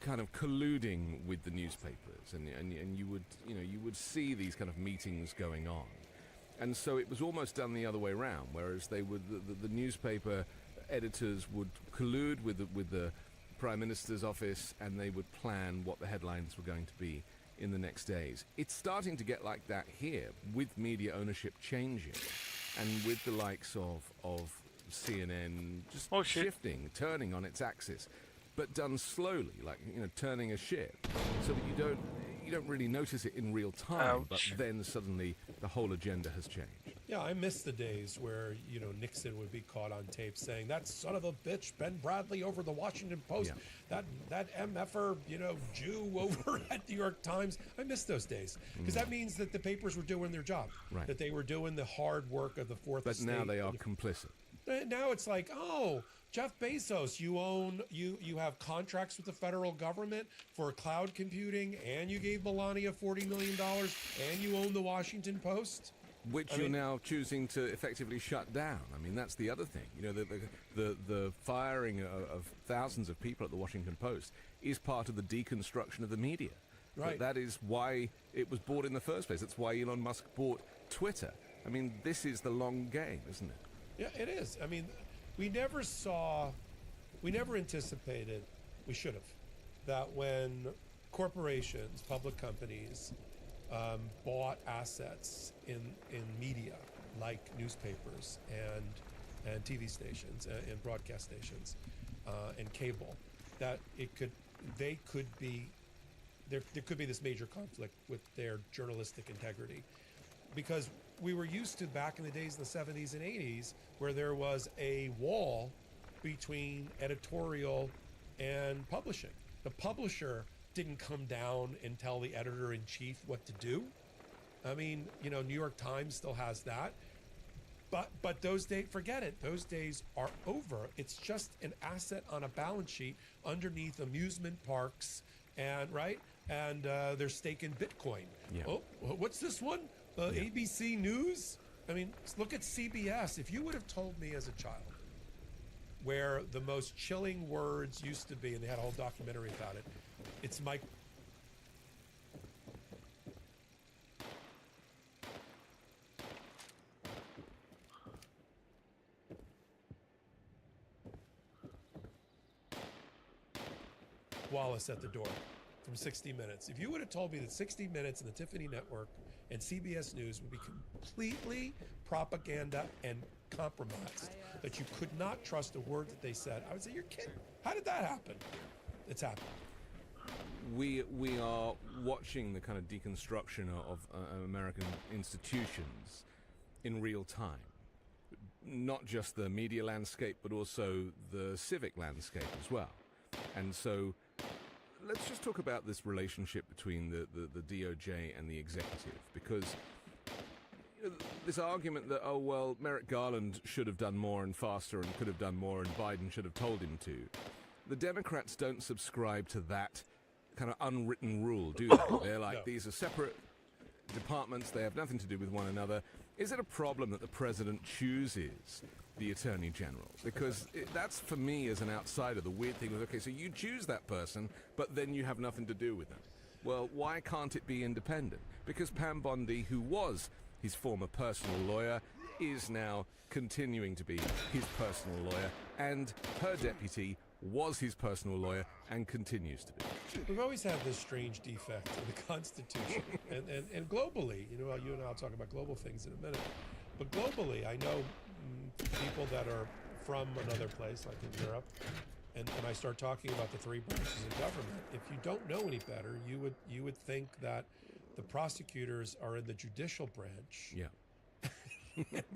kind of colluding with the newspapers, and you would see these kind of meetings going on, and so it was almost done the other way around, whereas they would the newspaper editors would collude with the Prime Minister's office, and they would plan what the headlines were going to be in the next days. It's starting to get like that here, with media ownership changing, and with the likes of CNN just shifting, turning on its axis, but done slowly, like turning a ship, so that you don't really notice it in real time. But then suddenly the whole agenda has changed. Yeah, I miss the days where, Nixon would be caught on tape saying, that son of a bitch, Ben Bradley over the Washington Post, that MFer, Jew over at New York Times. I miss those days, because that means that the papers were doing their job, that they were doing the hard work of the fourth estate. But now they are complicit. Now it's like, oh, Jeff Bezos, you have contracts with the federal government for cloud computing, and you gave Melania $40 million, and you own the Washington Post. Which you're now choosing to effectively shut down. I mean, that's the other thing. The firing of thousands of people at the Washington Post is part of the deconstruction of the media. Right. But that is why it was bought in the first place. That's why Elon Musk bought Twitter. I mean, this is the long game, isn't it? Yeah, it is. I mean, we never anticipated, we should have, that when corporations, public companies, bought assets in media like newspapers and TV stations and broadcast stations and cable, that there could be this major conflict with their journalistic integrity, because we were used to back in the days in the 70s and 80s where there was a wall between editorial and publishing. The publisher didn't come down and tell the editor-in-chief what to do. I mean, you know, New York Times still has that. But those days, forget it. Those days are over. It's just an asset on a balance sheet underneath amusement parks and their stake in Bitcoin. Yeah. Oh, what's this one? ABC News? I mean, look at CBS. If you would have told me as a child where the most chilling words used to be, and they had a whole documentary about it, it's Mike. Wallace at the door from 60 Minutes. If you would have told me that 60 Minutes and the Tiffany Network and CBS News would be completely propaganda and compromised, that you could not trust a word that they said, I would say, you're kidding. How did that happen? It's happened. We are watching the kind of deconstruction of American institutions in real time. Not just the media landscape, but also the civic landscape as well. And so let's just talk about this relationship between the DOJ and the executive, because this argument that, oh, well, Merrick Garland should have done more and faster and could have done more and Biden should have told him to. The Democrats don't subscribe to that kind of unwritten rule, do they? They're like, these are separate departments, they have nothing to do with one another. Is it a problem that the president chooses the Attorney General? Because that's, for me as an outsider, the weird thing was, okay, so you choose that person, but then you have nothing to do with them. Well, why can't it be independent? Because Pam Bondi, who was his former personal lawyer, is now continuing to be his personal lawyer, and her deputy was his personal lawyer and continues to be. We've always had this strange defect in the Constitution, and globally, you know, you and I'll talk about global things in a minute, but globally, I know people that are from another place, like in Europe, and I start talking about the three branches of government. If you don't know any better, you would think that the prosecutors are in the judicial branch. Yeah.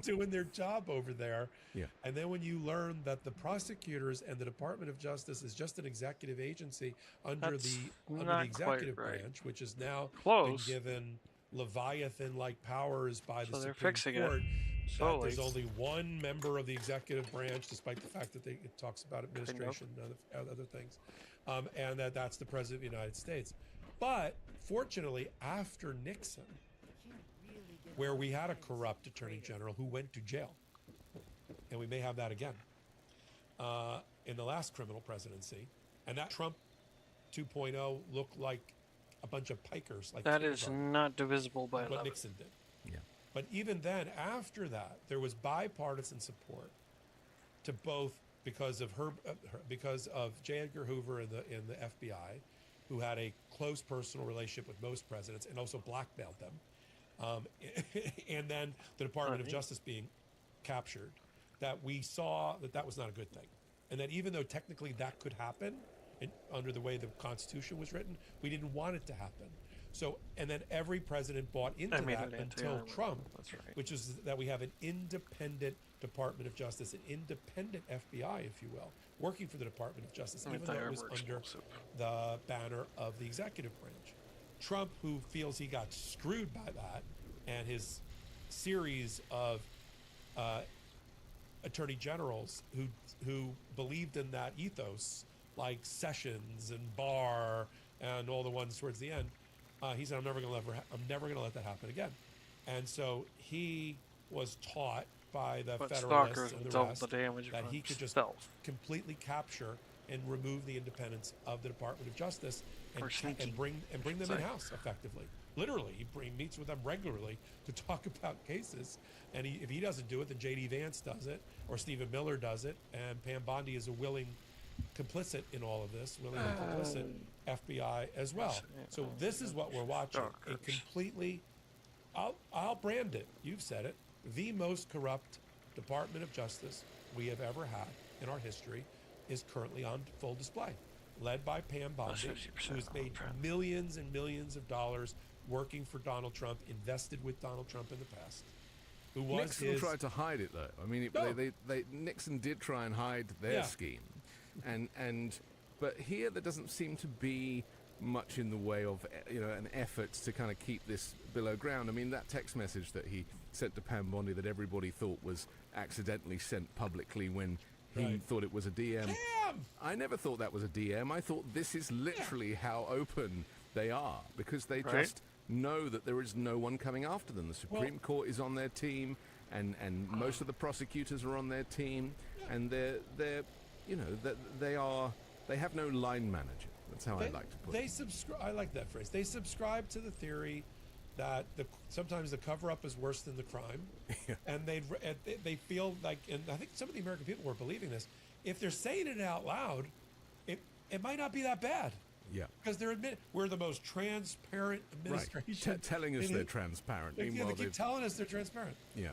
Doing their job over there. Yeah. And then when you learn that the prosecutors and the Department of Justice is just an executive agency under the executive branch, which has now been given Leviathan-like powers by the Supreme Court. That there's only one member of the executive branch, despite the fact that it talks about administration and other things, and that's the President of the United States. But fortunately, after Nixon, where we had a corrupt attorney general who went to jail, and we may have that again in the last criminal presidency, and that Trump 2.0 looked like a bunch of pikers. Like that is not divisible by 11. What Nixon did. Yeah. But even then, after that, there was bipartisan support to both because of J. Edgar Hoover in the FBI, who had a close personal relationship with most presidents and also blackmailed them. And then the Department of Justice being captured, that we saw that was not a good thing. And that even though technically that could happen under the way the Constitution was written, we didn't want it to happen. So, and then every president bought into that until Trump, which is that we have an independent Department of Justice, an independent FBI, if you will, working for the Department of Justice, even though it was under the banner of the executive branch. Trump, who feels he got screwed by that, and his series of attorney generals who believed in that ethos, like Sessions and Barr and all the ones towards the end, he said, I'm never going to let that happen again. And so he was taught by the Federalists and the rest that he could just completely capture and remove the independence of the Department of Justice and bring them in-house effectively. Literally, he meets with them regularly to talk about cases. And if he doesn't do it, then J.D. Vance does it, or Stephen Miller does it, and Pam Bondi is a willing complicit in all of this, willing and complicit FBI as well. So this is what we're watching. A completely, I'll brand it. You've said it. The most corrupt Department of Justice we have ever had in our history is currently on full display, led by Pam Bondi, who's made millions and millions of dollars working for Donald Trump, invested with Donald Trump in the past. Who was Nixon tried to hide it, though. I mean, Nixon did try and hide their scheme, but here there doesn't seem to be much in the way of an effort to kind of keep this below ground. I mean, that text message that he sent to Pam Bondi that everybody thought was accidentally sent publicly when he thought it was a DM. Pam! I never thought that was a DM. I thought this is literally how open they are, because they just know that there is no one coming after them. The Supreme Court is on their team, and most of the prosecutors are on their team, and they have no line manager. That's how I like to put it. I like that phrase. They subscribe to the theory that sometimes the cover-up is worse than the crime, and they feel like, and I think some of the American people were believing this. If they're saying it out loud, it might not be that bad. Yeah, because they're we're the most transparent administration. Telling us they're transparent. They keep telling us they're transparent. Yeah.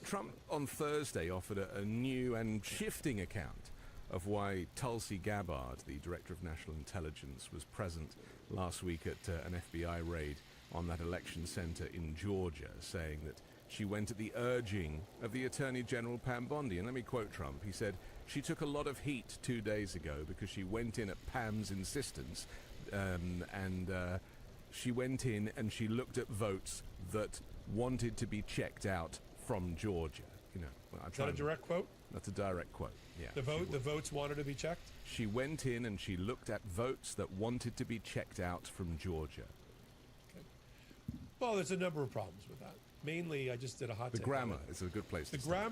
Trump on Thursday offered a new and shifting account of why Tulsi Gabbard, the Director of National Intelligence, was present last week at an FBI raid on that election center in Georgia, saying that she went at the urging of the Attorney General Pam Bondi. And let me quote Trump. He said, "She took a lot of heat 2 days ago because she went in at Pam's insistence, and she went in and she looked at votes that wanted to be checked out from Georgia." Is that a direct quote? That's a direct quote. Yeah. The votes wanted to be checked? She went in and she looked at votes that wanted to be checked out from Georgia. Okay. Well, there's a number of problems with that. Mainly, I just did a hot take. The grammar is a good place to start.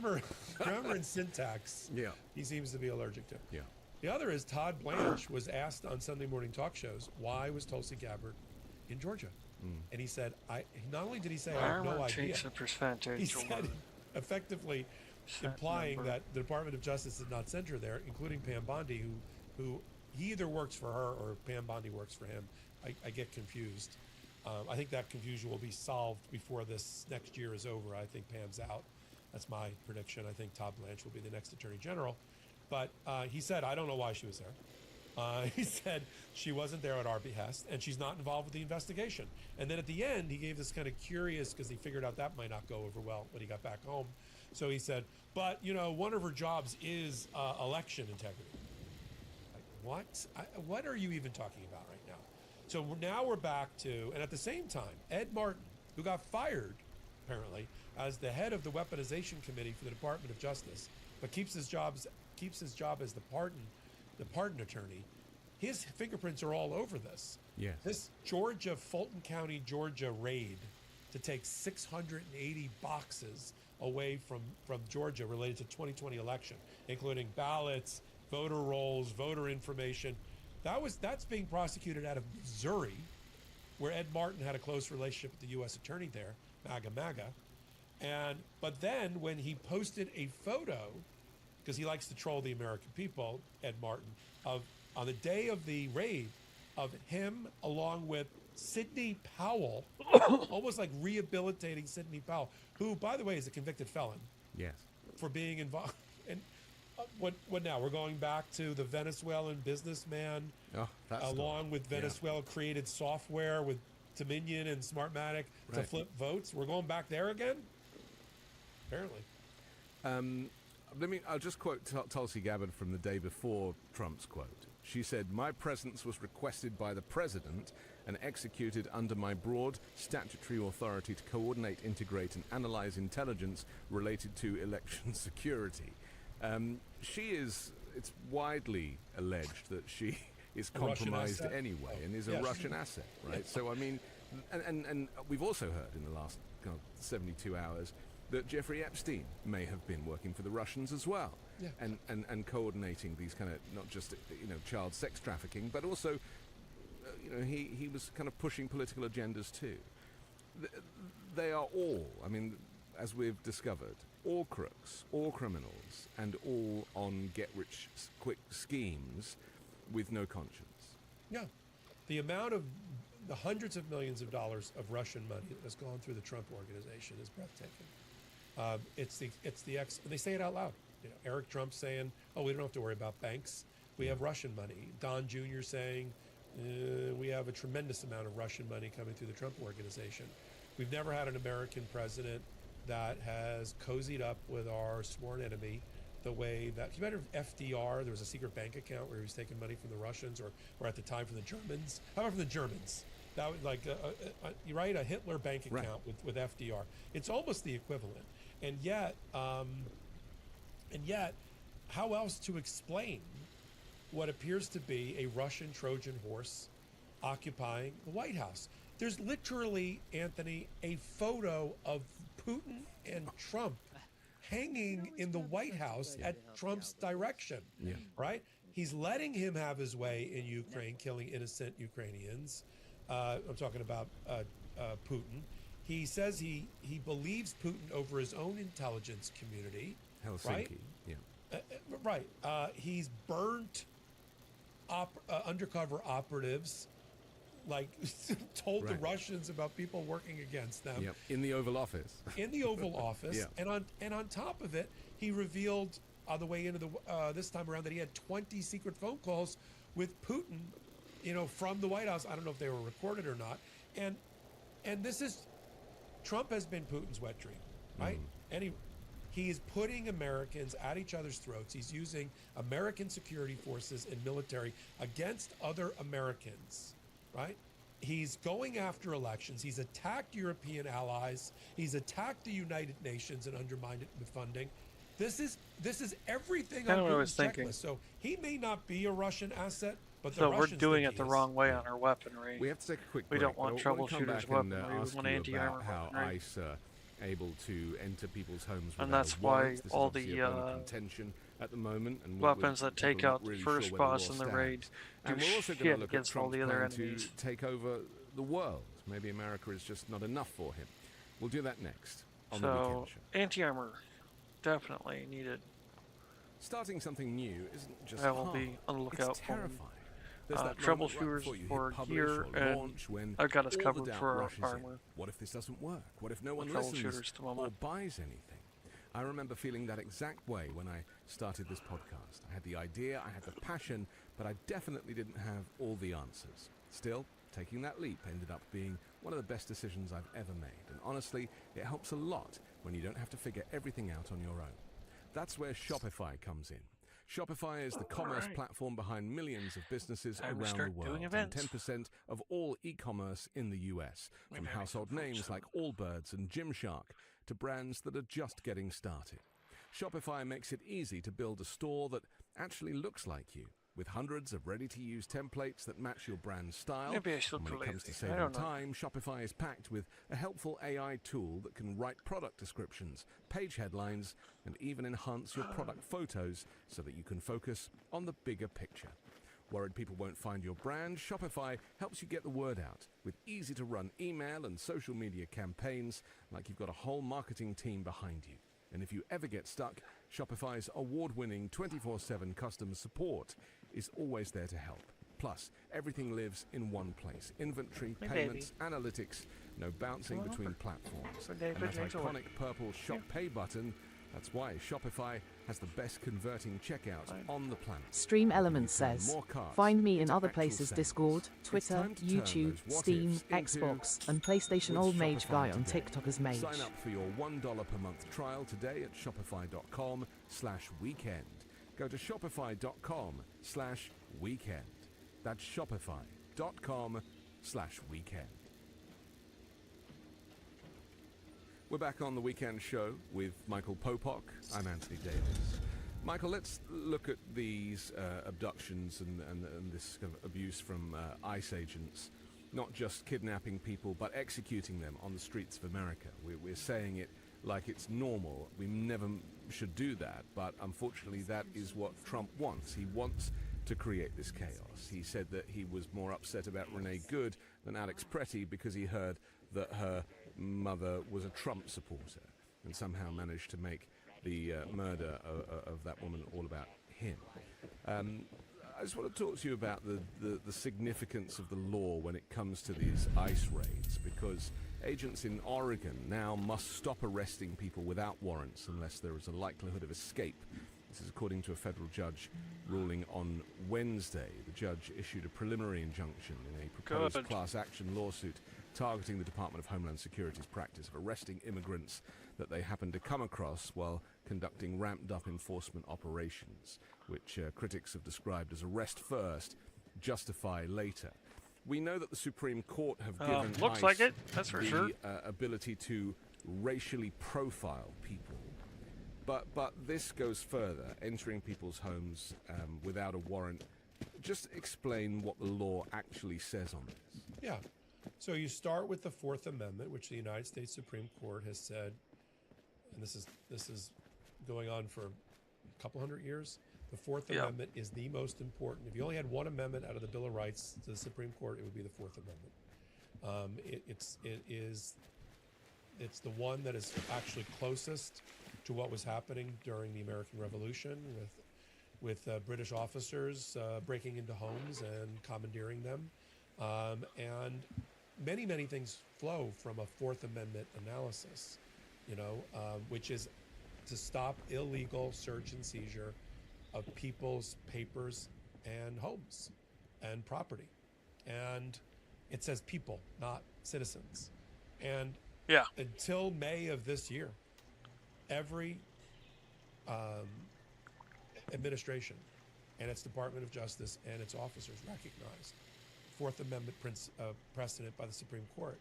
Grammar and syntax, he seems to be allergic to. Yeah. The other is Todd Blanche was asked on Sunday morning talk shows, why was Tulsi Gabbard in Georgia? And he said, not only did he say, I have no idea, he said, effectively implying that the Department of Justice did not send her there, including Pam Bondi, who he either works for her or Pam Bondi works for him. I get confused. I think that confusion will be solved before this next year is over. I think Pam's out. That's my prediction. I think Todd Blanche will be the next Attorney General. But he said, I don't know why she was there. He said she wasn't there at our behest, and she's not involved with the investigation. And then at the end, he gave this kind of curious, because he figured out that might not go over well when he got back home. So he said, but, one of her jobs is election integrity. Like, what? What are you even talking about right now? So now we're back to, and at the same time, Ed Martin, who got fired, apparently, as the head of the Weaponization Committee for the Department of Justice, but keeps his job as the pardon attorney. His fingerprints are all over this. Yes. This Fulton County, Georgia raid to take 680 boxes away from Georgia related to 2020 election, including ballots, voter rolls, voter information. That's being prosecuted out of Missouri, where Ed Martin had a close relationship with the U.S. attorney there, MAGA. But then when he posted a photo, because he likes to troll the American people, Ed Martin, on the day of the raid, of him along with Sidney Powell, almost like rehabilitating Sidney Powell, who, by the way, is a convicted felon. Yes. For being involved. And what now? We're going back to the Venezuelan businessman, along with Venezuela-created software with Dominion and Smartmatic to flip votes. We're going back there again? Apparently. I'll just quote Tulsi Gabbard from the day before Trump's quote. She said, "My presence was requested by the president and executed under my broad statutory authority to coordinate, integrate, and analyze intelligence related to election security." It's widely alleged that she is compromised anyway and is a Russian asset, right? So, I mean, and we've also heard in the last 72 hours that Jeffrey Epstein may have been working for the Russians as well, and coordinating these kind of, not just child sex trafficking, but also he was kind of pushing political agendas too. They are all, I mean, as we've discovered, all crooks, all criminals, and all on get-rich-quick schemes with no conscience. Yeah. The amount of the hundreds of millions of dollars of Russian money that has gone through the Trump organization is breathtaking. They say it out loud. You know, Eric Trump saying, "Oh, we don't have to worry about banks. We have Russian money." Don Jr. saying, "We have a tremendous amount of Russian money coming through the Trump organization." We've never had an American president that has cozied up with our sworn enemy the way that, if you remember FDR, there was a secret bank account where he was taking money from the Russians or at the time from the Germans. How about from the Germans? That was like, you write a Hitler bank account with FDR. It's almost the equivalent. And yet, how else to explain what appears to be a Russian Trojan horse occupying the White House? There's literally, Anthony, a photo of Putin and Trump hanging in the White House at Trump's direction, right? He's letting him have his way in Ukraine, killing innocent Ukrainians. I'm talking about Putin. He says he believes Putin over his own intelligence community. Helsinki, right? He's burnt undercover operatives, like told the Russians about people working against them. In the Oval Office. In the Oval Office, and on top of it, he revealed on the way into the this time around that he had 20 secret phone calls with Putin, you know, from the White House. I don't know if they were recorded or not. And this is, Trump has been Putin's wet dream, right? And he is putting Americans at each other's throats. He's using American security forces and military against other Americans, right? He's going after elections. He's attacked European allies. He's attacked the United Nations and undermined it with funding. This is everything on Putin's checklist. So he may not be a Russian asset, but the Russians we're doing it the wrong way on our weaponry. We have to take a quick break. We don't want troubleshooters weaponry. We want anti-armor how weaponry. ICE able to enter people's homes and without that's a why warrant. This all is the contention at the moment, and weapons that take out the first boss in the raid do shit against all the other enemies. To take over the world. Maybe America is just not enough for him. We'll do that next on the Weekend Show. Anti-armor, definitely needed. Starting something new isn't just I will be on the lookout it's terrifying. Troubleshooters for gear, and I've got us covered for our armor. What if this doesn't work? What if no one listens or buys anything? I remember feeling that exact way when I started this podcast. I had the idea, I had the passion, but I definitely didn't have all the answers. Still, taking that leap ended up being one of the best decisions I've ever made. And honestly, it helps a lot when you don't have to figure everything out on your own. That's where Shopify comes in. Shopify is the commerce platform behind millions of businesses around the world, and 10% of all e-commerce in the US, from household names like Allbirds and Gymshark to brands that are just getting started. Shopify makes it easy to build a store that actually looks like you, with hundreds of ready-to-use templates that match your brand's style. Maybe I should and when it comes to saving time, Shopify is packed with a helpful AI tool that can write product descriptions, page headlines, and even enhance your product photos so that you can focus on the bigger picture. Worried people won't find your brand? Shopify helps you get the word out with easy-to-run email and social media campaigns like you've got a whole marketing team behind you. And if you ever get stuck, Shopify's award-winning 24/7 customer support is always there to help. Plus, everything lives in one place. Inventory, payments, analytics, no bouncing between platforms. And that iconic purple Shop Pay button, that's why Shopify has the best converting checkout on the planet. Stream Elements says, find me in other places: Discord, Twitter, YouTube, Steam, Xbox, and PlayStation. Old Mage Guy on TikTok as Mage. Sign up for your $1 per month trial today at shopify.com/weekend. Go to shopify.com/weekend. That's shopify.com/weekend. We're back on the Weekend Show with Michael Popock. I'm Anthony Davis. Michael, let's look at these abductions and this kind of abuse from ICE agents, not just kidnapping people, but executing them on the streets of America. We're saying it like it's normal. We never should do that, but unfortunately that is what Trump wants. He wants to create this chaos. He said that he was more upset about Renee Good than Alex Pretty because he heard that her mother was a Trump supporter and somehow managed to make the murder of that woman all about him. I just want to talk to you about the significance of the law when it comes to these ICE raids, because agents in Oregon now must stop arresting people without warrants unless there is a likelihood of escape. This is according to a federal judge ruling on Wednesday. The judge issued a preliminary injunction in a proposed class action lawsuit targeting the Department of Homeland Security's practice of arresting immigrants that they happen to come across while conducting ramped-up enforcement operations, which critics have described as arrest first, justify later. We know that the Supreme Court have given looks ICE like it. That's for the sure. Ability to racially profile people. But this goes further, entering people's homes without a warrant. Just explain what the law actually says on this. Yeah. So you start with the Fourth Amendment, which the United States Supreme Court has said, and this is going on for a couple hundred years. The Fourth Amendment is the most important. If you only had one amendment out of the Bill of Rights to the Supreme Court, it would be the Fourth Amendment. It's the one that is actually closest to what was happening during the American Revolution with British officers breaking into homes and commandeering them. And many things flow from a Fourth Amendment analysis, which is to stop illegal search and seizure of people's papers and homes and property. And it says people, not citizens. And until May of this year, every administration and its Department of Justice and its officers recognized Fourth Amendment precedent by the Supreme Court,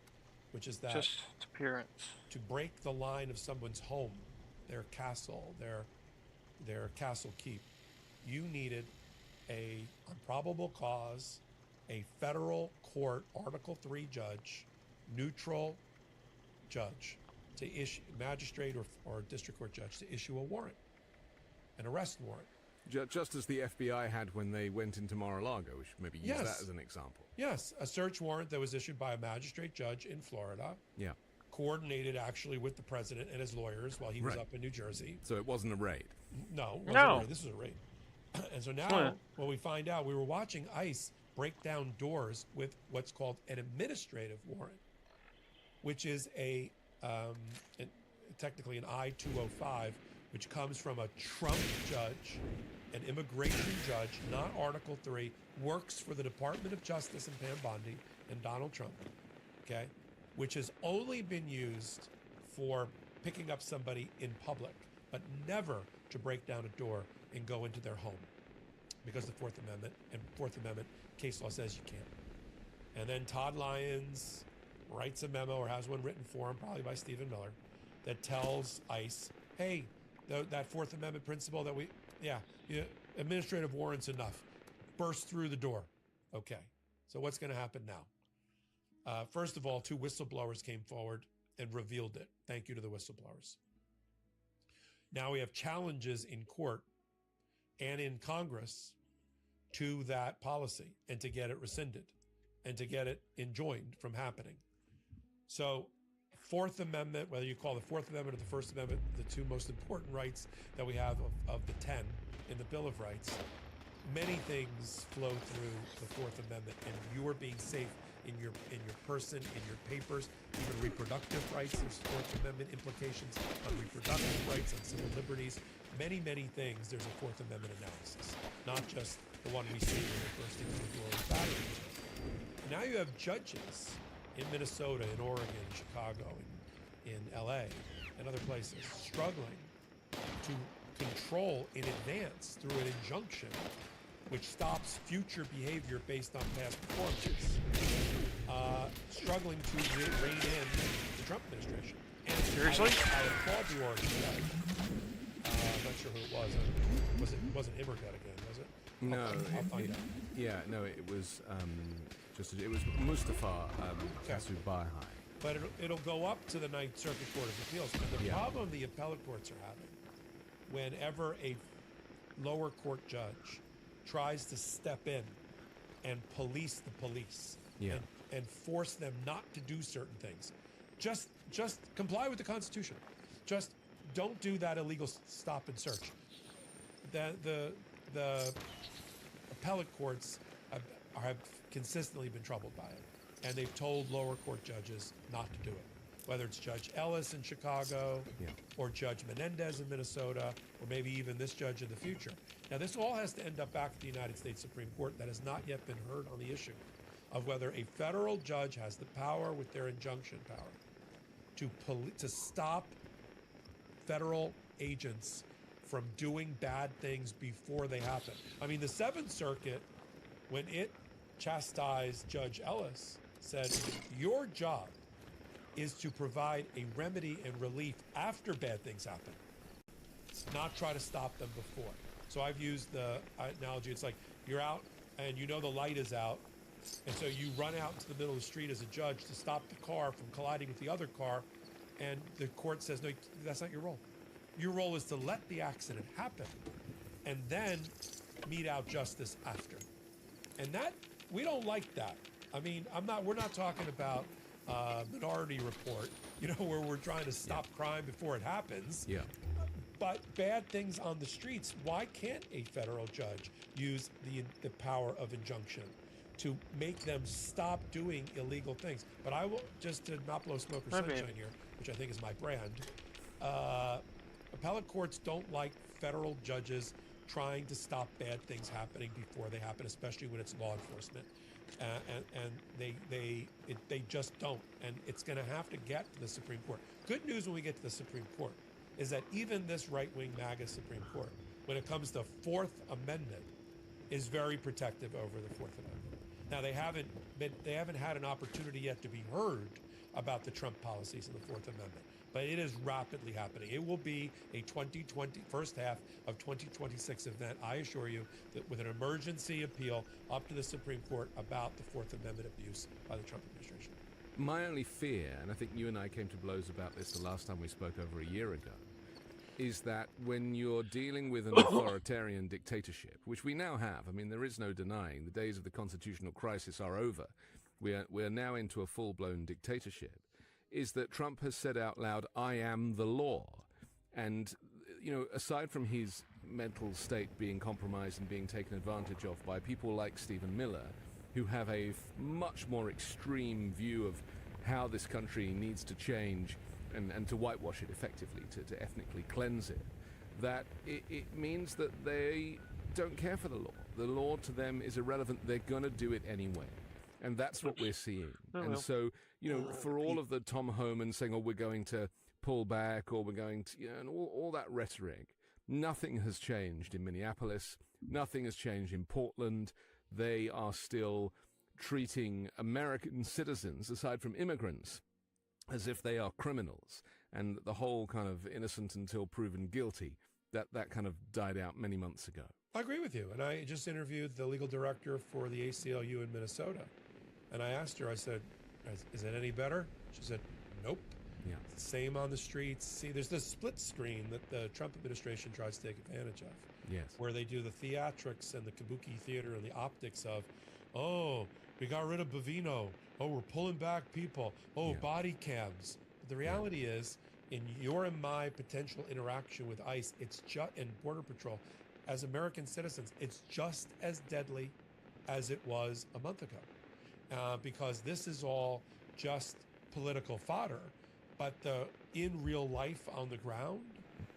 which is that just appearance. To break the line of someone's home, their castle, their castle keep, you needed on probable cause, a federal court Article 3 judge, neutral judge, to issue, magistrate or district court judge, to issue a warrant, an arrest warrant. Just as the FBI had when they went into Mar-a-Lago, we should maybe use that as an example. Yes, a search warrant that was issued by a magistrate judge in Florida. Yeah. Coordinated actually with the president and his lawyers while he was up in New Jersey. So it wasn't a raid. No, it wasn't a raid. This was a raid. And so now, when we find out, we were watching ICE break down doors with what's called an administrative warrant, which is technically an I-205, which comes from a Trump judge, an immigration judge, not Article 3, works for the Department of Justice and Pam Bondi and Donald Trump, okay, which has only been used for picking up somebody in public, but never to break down a door and go into their home, because the Fourth Amendment case law says you can't. And then Todd Lyons writes a memo, or has one written for him, probably by Stephen Miller, that tells ICE, hey, that Fourth Amendment principle that administrative warrant's enough. Burst through the door. Okay, so what's going to happen now? First of all, 2 whistleblowers came forward and revealed it. Thank you to the whistleblowers. Now we have challenges in court and in Congress to that policy, and to get it rescinded and to get it enjoined from happening. So Fourth Amendment, whether you call the Fourth Amendment or the First Amendment, the 2 most important rights that we have of the 10 in the Bill of Rights, many things flow through the Fourth Amendment, and you are being safe in your person, in your papers, even reproductive rights. There's Fourth Amendment implications on reproductive rights, on civil liberties, many things. There's a Fourth Amendment analysis, not just the one we see when they're bursting through the door with batteries. Now you have judges in Minnesota, in Oregon, in Chicago, in LA, and other places, struggling to control in advance through an injunction which stops future behavior based on past performances, struggling to rein in the Trump administration. And seriously? I applaud the Oregon judge. I'm not sure who it was. It wasn't Immergut again, was it? No, I'll find out. Yeah, no, it was it was Mustafa Kasubahai. But it'll go up to the Ninth Circuit Court of Appeals. But the problem the appellate courts are having, whenever a lower court judge tries to step in and police the police and force them not to do certain things, just comply with the Constitution. Just don't do that illegal stop and search. The appellate courts have consistently been troubled by it, and they've told lower court judges not to do it. Whether it's Judge Ellis in Chicago, or Judge Menendez in Minnesota, or maybe even this judge in the future. Now, this all has to end up back at the United States Supreme Court. That has not yet been heard on the issue of whether a federal judge has the power with their injunction power to stop federal agents from doing bad things before they happen. I mean, the Seventh Circuit, when it chastised Judge Ellis, said, your job is to provide a remedy and relief after bad things happen, not try to stop them before. So I've used the analogy, it's like you're out and you know the light is out, and so you run out into the middle of the street as a judge to stop the car from colliding with the other car, and the court says, no, that's not your role. Your role is to let the accident happen and then mete out justice after. And that, we don't like that. I mean, we're not talking about Minority Report, where we're trying to stop crime before it happens. Yeah. But bad things on the streets, why can't a federal judge use the power of injunction to make them stop doing illegal things? But I will, just to not blow smoke or sunshine here, which I think is my brand, appellate courts don't like federal judges trying to stop bad things happening before they happen, especially when it's law enforcement. And they just don't. And it's going to have to get to the Supreme Court. Good news when we get to the Supreme Court is that even this right-wing MAGA Supreme Court, when it comes to Fourth Amendment, is very protective over the Fourth Amendment. Now, they haven't had an opportunity yet to be heard about the Trump policies in the Fourth Amendment, but it is rapidly happening. It will be a first half of 2026 event, I assure you, that with an emergency appeal up to the Supreme Court about the Fourth Amendment abuse by the Trump administration. My only fear, and I think you and I came to blows about this the last time we spoke over a year ago, is that when you're dealing with an authoritarian dictatorship, which we now have, I mean, there is no denying, the days of the constitutional crisis are over. We are now into a full-blown dictatorship, is that Trump has said out loud, I am the law. And, aside from his mental state being compromised and being taken advantage of by people like Stephen Miller, who have a much more extreme view of how this country needs to change and to whitewash it effectively, to ethnically cleanse it, that it means that they don't care for the law. The law to them is irrelevant. They're going to do it anyway. And that's what we're seeing. And so, for all of the Tom Homan saying, oh, we're going to pull back, or we're going to, and all that rhetoric, nothing has changed in Minneapolis. Nothing has changed in Portland. They are still treating American citizens, aside from immigrants, as if they are criminals. And the whole kind of innocent until proven guilty, that kind of died out many months ago. I agree with you. And I just interviewed the legal director for the ACLU in Minnesota. And I asked her, I said, is it any better? She said, nope. Yeah. Same on the streets. See, there's this split screen that the Trump administration tries to take advantage of. Yes. Where they do the theatrics and the kabuki theater and the optics of, oh, we got rid of Bovino. Oh, we're pulling back people. Oh, body cams. But the reality is, in your and my potential interaction with ICE, and Border Patrol, as American citizens, it's just as deadly as it was a month ago. Because this is all just political fodder, but the in real life on the ground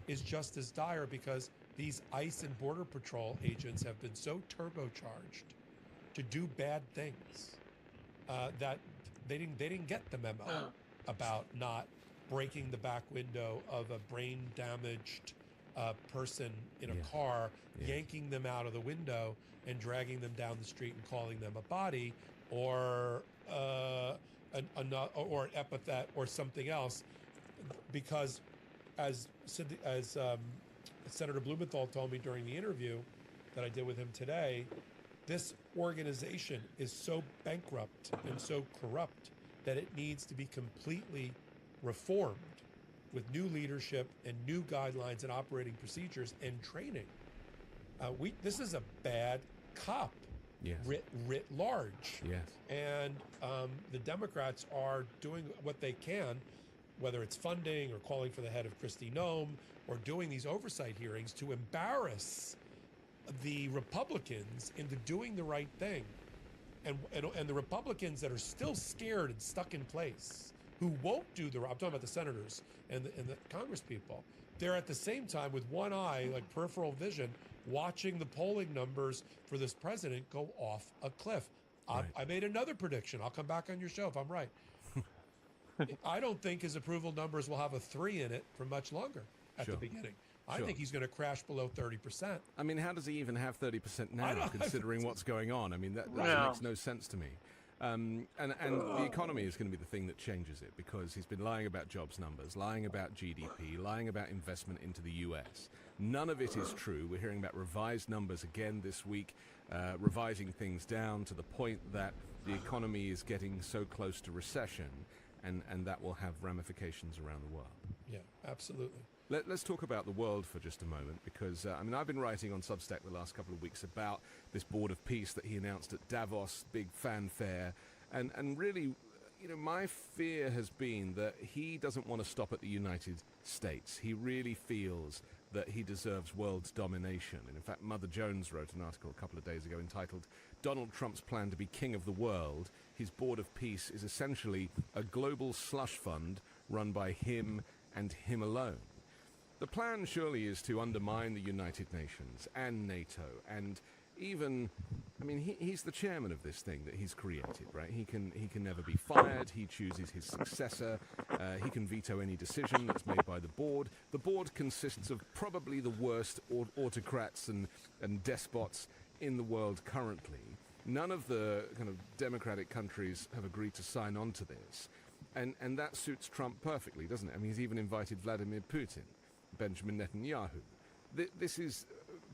is just as dire, because these ICE and Border Patrol agents have been so turbocharged to do bad things that they didn't get the memo about not breaking the back window of a brain damaged person in a car, yanking them out of the window and dragging them down the street and calling them a body, or an epithet or something else, because as Senator Blumenthal told me during the interview that I did with him today, this organization is so bankrupt and so corrupt that it needs to be completely reformed with new leadership and new guidelines and operating procedures and training. This is a bad cop. Yes. Writ large. Yes. And the Democrats are doing what they can whether it's funding or calling for the head of Kristi Noem or doing these oversight hearings to embarrass the Republicans into doing the right thing. And the Republicans that are still scared and stuck in place, who won't do I'm talking about the senators and the Congress people, they're at the same time with one eye, like peripheral vision, watching the polling numbers for this president go off a cliff. Right. I made another prediction. I'll come back on your show if I'm right. I don't think his approval numbers will have a 3 in it for much longer at the beginning. I think he's going to crash below 30%. I mean, how does he even have 30% now, considering what's going on? I mean, that makes no sense to me. And the economy is going to be the thing that changes it, because he's been lying about jobs numbers, lying about GDP, lying about investment into the US. None of it is true. We're hearing about revised numbers again this week, revising things down to the point that the economy is getting so close to recession, and that will have ramifications around the world. Yeah, absolutely. Let's talk about the world for just a moment, because I mean, I've been writing on Substack the last couple of weeks about this Board of Peace that he announced at Davos, big fanfare, and really, you know, my fear has been that he doesn't want to stop at the United States. He really feels that he deserves world domination. And in fact, Mother Jones wrote an article a couple of days ago entitled "Donald Trump's Plan to be King of the World. His Board of Peace is essentially a global slush fund run by him and him alone." The plan surely is to undermine the United Nations and NATO, and even, I mean, he's the chairman of this thing that he's created, right? He can never be fired. He chooses his successor. He can veto any decision that's made by the board. The board consists of probably the worst autocrats and despots in the world currently. None of the kind of democratic countries have agreed to sign on to this, and that suits Trump perfectly, doesn't it? I mean, he's even invited Vladimir Putin, Benjamin Netanyahu. This is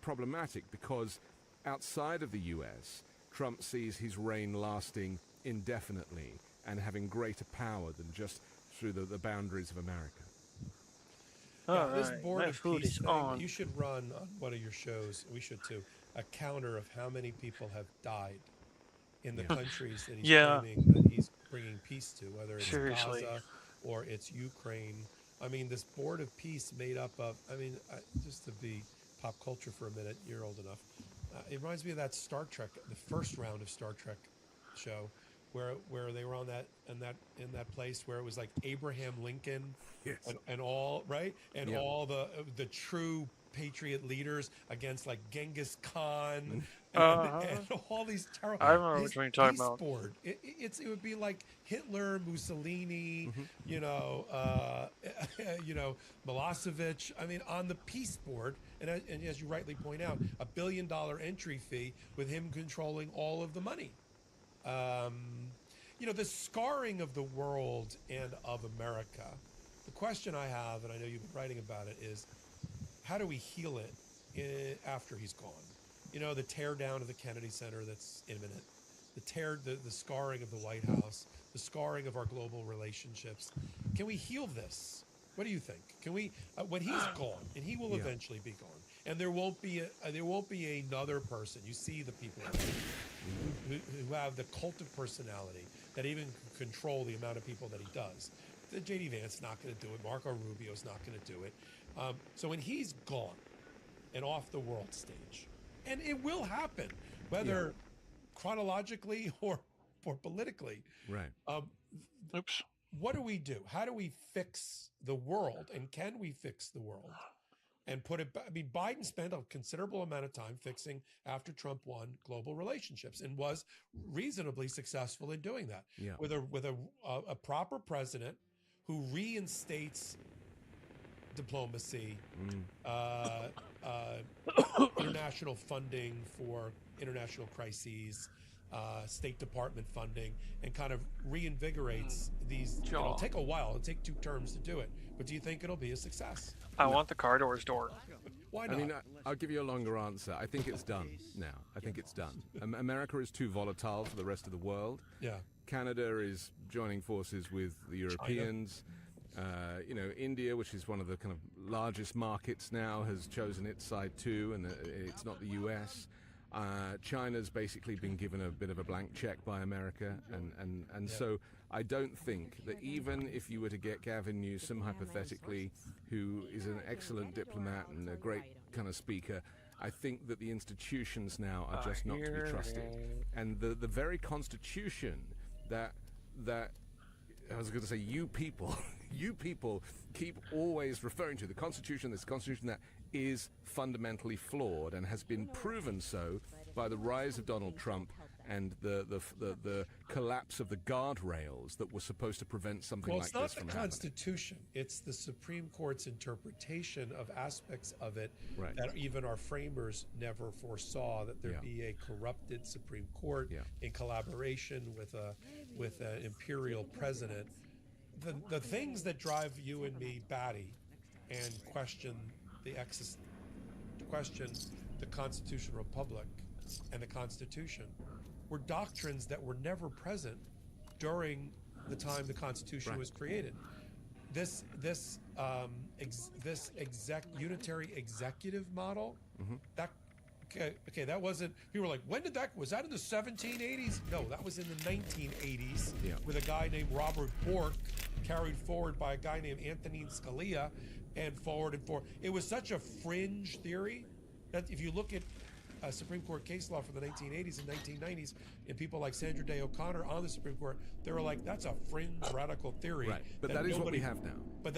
problematic because outside of the US, Trump sees his reign lasting indefinitely and having greater power than just through the boundaries of America. This Board of Peace thing, you should run on one of your shows, we should too, a counter of how many people have died in the countries that he's bringing peace to, whether it's Gaza or it's Ukraine. I mean, this Board of Peace made up of, I mean, just to be pop culture for a minute, you're old enough. It reminds me of that Star Trek, the first round of Star Trek show, where they were on in that place where it was like Abraham Lincoln and all, right? And all the true patriot leaders against like Genghis Khan and all these terrible. I remember what you're talking about. Board. It would be like Hitler, Mussolini, you know, Milosevic. I mean, on the peace board, and as you rightly point out, $1 billion entry fee with him controlling all of the money. You know, the scarring of the world and of America. The question I have, and I know you've been writing about it, is how do we heal it after he's gone? You know, the tear down of the Kennedy Center that's imminent, the scarring of the White House, the scarring of our global relationships. Can we heal this? What do you think? Can we, when he's gone, and he will eventually be gone, and there won't be another person. You see the people who have the cult of personality that even control the amount of people that he does. J.D. Vance not going to do it. Marco Rubio's not going to do it. So when he's gone and off the world stage, and it will happen, whether chronologically or politically. Right. Oops. What do we do? How do we fix the world? And can we fix the world? And put it back? I mean, Biden spent a considerable amount of time fixing, after Trump won, global relationships, and was reasonably successful in doing that. Yeah. With a proper president who reinstates diplomacy, international funding for international crises, State Department funding, and kind of reinvigorates these. It'll take a while. It'll take 2 terms to do it. But do you think it'll be a success? I want the car doors door. Why not? I mean, I'll give you a longer answer. I think it's done now. I think it's done. America is too volatile for the rest of the world. Yeah. Canada is joining forces with the Europeans. You know, India, which is one of the kind of largest markets now, has chosen its side too, and it's not the US. China's basically been given a bit of a blank check by America, and so I don't think that even if you were to get Gavin Newsom, hypothetically, who is an excellent diplomat and a great kind of speaker, I think that the institutions now are just not to be trusted. And the very constitution that I was going to say you people keep always referring to, the constitution, this constitution that is fundamentally flawed and has been proven so by the rise of Donald Trump and the collapse of the guardrails that were supposed to prevent something like this from happening. Well, it's not the Constitution. It's the Supreme Court's interpretation of aspects of it that even our framers never foresaw, that there be a corrupted Supreme Court in collaboration with an imperial president. The things that drive you and me batty and question the constitutional republic and the Constitution were doctrines that were never present during the time the Constitution was created. This unitary executive model, that that wasn't. People were like, when did that? Was that in the 1780s? No, that was in the 1980s with a guy named Robert Bork, carried forward by a guy named Antonin Scalia, and forward. It was such a fringe theory that if you look at Supreme Court case law from the 1980s and 1990s, and people like Sandra Day O'Connor on the Supreme Court, they were like, "That's a fringe radical theory." Right, but that is what we have now. But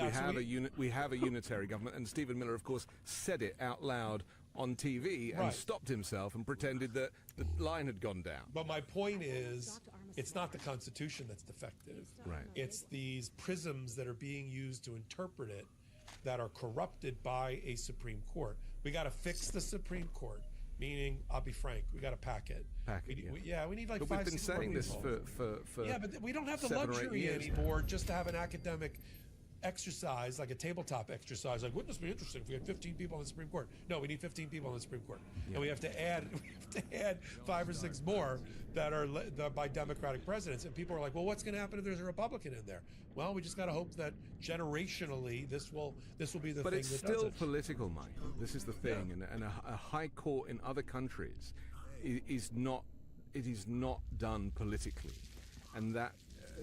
we have a unitary government, and Stephen Miller, of course, said it out loud on TV and stopped himself and pretended that the line had gone down. But my point is, it's not the Constitution that's defective. Right. It's these prisms that are being used to interpret it that are corrupted by a Supreme Court. We got to fix the Supreme Court. Meaning, I'll be frank, we got to pack it. We need like but 5 we've been saying this for yeah, but we don't have the 7 or 8 luxury years anymore just to have an academic exercise, like a tabletop exercise. Like, wouldn't this be interesting if we had 15 people on the Supreme Court? No, we need 15 people on the Supreme Court, and we have to add 5 or 6 more that are by Democratic presidents. And people are like, well, what's going to happen if there's a Republican in there? Well, we just got to hope that generationally this will be the thing that does it. But it's still political, Michael. This is the thing, and a high court in other countries is not done politically, and that.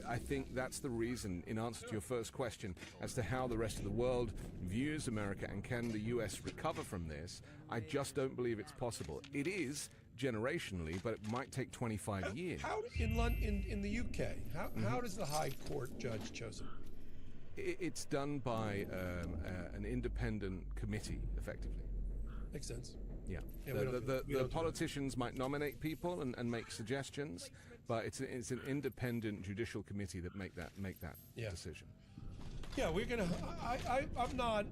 I think that's the reason, in answer to your first question, as to how the rest of the world views America and can the US recover from this, I just don't believe it's possible. It is generationally, but it might take 25 years. How in the UK, how does the High Court judge chosen? It's done by an independent committee, effectively. Makes sense. Yeah. The politicians might nominate people and make suggestions, but it's an independent judicial committee that make that decision. Yeah, we're gonna. I'm not.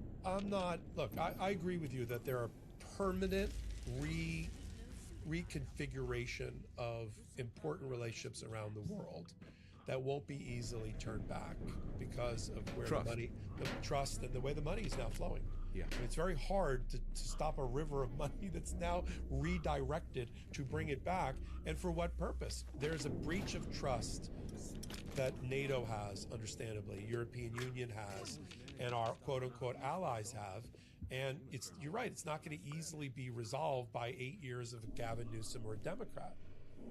Look, I agree with you that there are permanent reconfiguration of important relationships around the world that won't be easily turned back because of where the trust and the way the money is now flowing. Yeah. I mean, it's very hard to stop a river of money that's now redirected to bring it back. And for what purpose? There's a breach of trust that NATO has, understandably, European Union has, and our quote-unquote allies have. And you're right, it's not going to easily be resolved by 8 years of Gavin Newsom or a Democrat.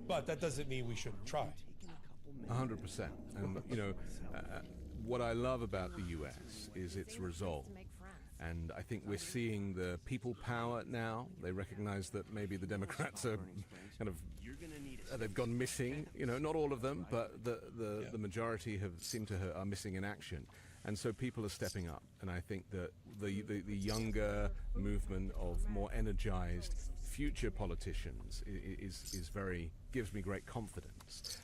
But that doesn't mean we shouldn't try. 100%. And, what I love about the U.S. is its resolve. And I think we're seeing the people power now. They recognize that maybe the Democrats are kind of they've gone missing. Not all of them, but the majority are missing in action. And so people are stepping up. And I think that the younger movement of more energized future politicians gives me great confidence.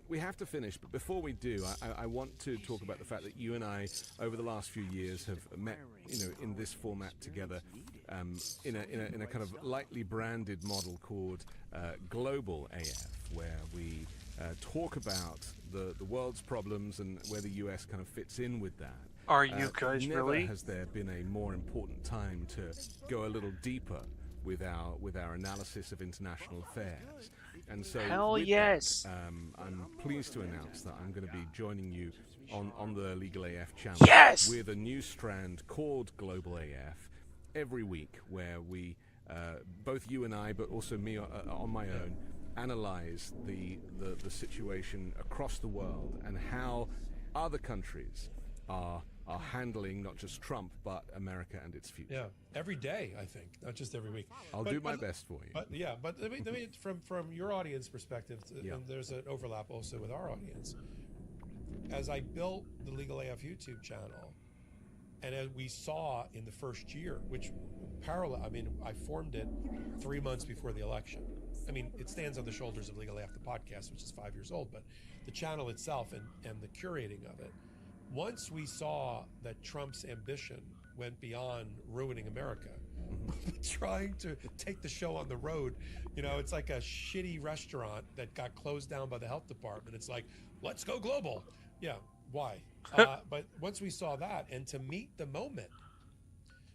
We have to finish, but before we do, I want to talk about the fact that you and I, over the last few years, have met, in this format together, in a kind of lightly branded model called Global AF, where we talk about the world's problems and where the US kind of fits in with that. Are you guys never really? Has there been a more important time to go a little deeper with our analysis of international affairs? And so, hell yes! I'm pleased to announce that I'm going to be joining you on the Legal AF channel with a new strand called Global AF every week, where we both you and I, but also me on my own, analyze the situation across the world and how other countries are handling not just Trump but America and its future. Yeah, every day, I think, not just every week. I'll do my best for you. But let me from your audience perspective, and there's an overlap also with our audience. As I built the Legal AF YouTube channel, and as we saw in the first year, which I formed it 3 months before the election. I mean, it stands on the shoulders of Legal AF, the podcast, which is 5 years old, but the channel itself and the curating of it. Once we saw that Trump's ambition went beyond ruining America, trying to take the show on the road, it's like a shitty restaurant that got closed down by the health department. It's like, let's go global. Yeah, why? But once we saw that, and to meet the moment,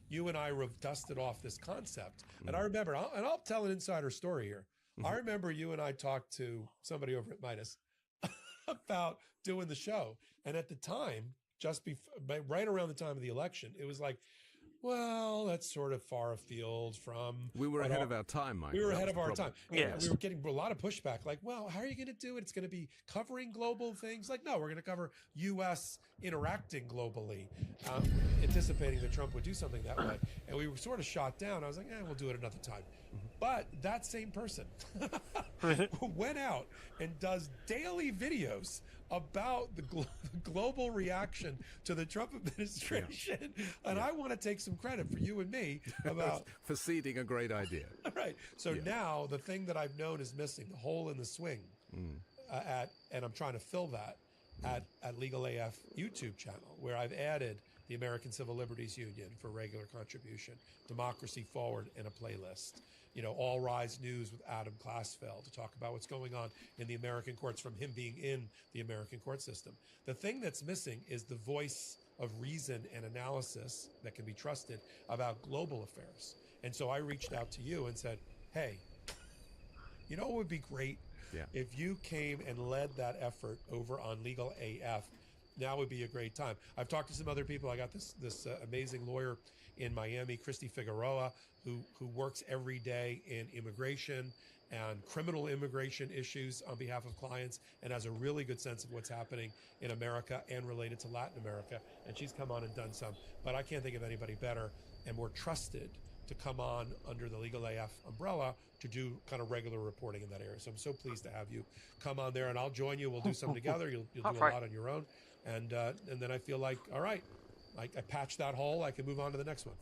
you and I dusted off this concept. And I remember, and I'll tell an insider story here. I remember you and I talked to somebody over at Midas about doing the show. And at the time, right around the time of the election, it was like, well, that's sort of far afield from... We were ahead of our time, Mike. We were ahead of our time. Yes. We were getting a lot of pushback, like, well, how are you going to do it? It's going to be covering global things. Like, no, we're going to cover U.S. interacting globally, anticipating that Trump would do something that way. And we were sort of shot down. I was like, we'll do it another time. But that same person went out and does daily videos about the global reaction to the Trump administration. And I want to take some credit for you and me about for seeding a great idea. Right. So now the thing that I've known is missing, the hole in the swing, and I'm trying to fill that at Legal AF YouTube channel, where I've added the American Civil Liberties Union for regular contribution, Democracy Forward, and a playlist. All Rise News with Adam Klasfeld to talk about what's going on in the American courts from him being in the American court system. The thing that's missing is the voice of reason and analysis that can be trusted about global affairs. And so I reached out to you and said, hey, what would be great if you came and led that effort over on Legal AF? Now would be a great time. I've talked to some other people. I got this amazing lawyer in Miami, Christy Figueroa, who works every day in immigration and criminal immigration issues on behalf of clients and has a really good sense of what's happening in America and related to Latin America. And she's come on and done some. But I can't think of anybody better and more trusted to come on under the Legal AF umbrella to do kind of regular reporting in that area. So I'm so pleased to have you come on there, and I'll join you. We'll do some together. You'll do a lot on your own. And then I feel like, all right, I patched that hole. I can move on to the next one.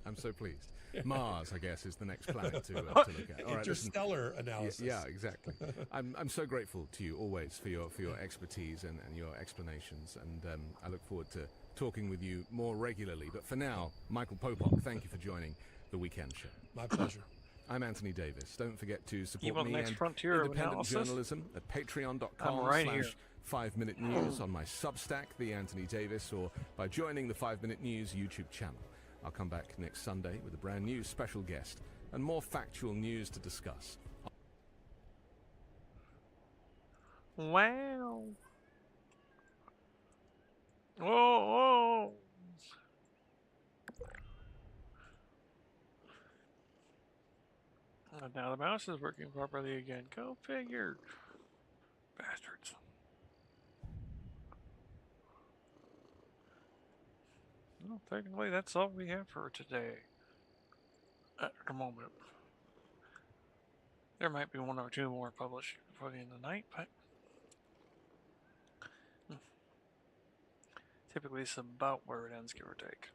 I'm so pleased. Mars, I guess, is the next planet to look at. All right, Interstellar analysis. Yeah, exactly. I'm so grateful to you always for your expertise and your explanations, and I look forward to talking with you more regularly. But for now, Michael Popok, thank you for joining the Weekend Show. My pleasure. I'm Anthony Davis. Don't forget to support me next and frontier independent journalism at patreon.com/5Minute News, on my Substack, The Anthony Davis, or by joining the 5 Minute News YouTube channel. I'll come back next Sunday with a brand new special guest and more factual news to discuss. Wow. Whoa. Now the mouse is working properly again. Go figure. Bastards. Well, technically, that's all we have for today. At the moment. There might be one or two more published before the end of the night, but typically it's about where it ends, give or take.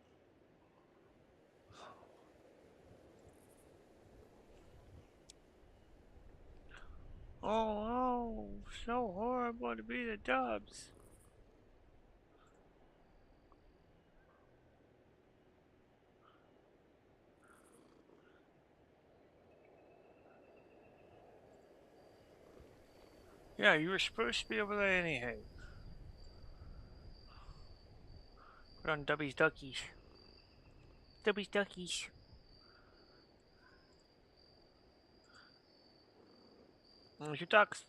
Oh, so horrible to be the Dubs. Yeah, you were supposed to be over there anyhow. Put on Dubby's Duckies. Dubby's Duckies. There's your ducks.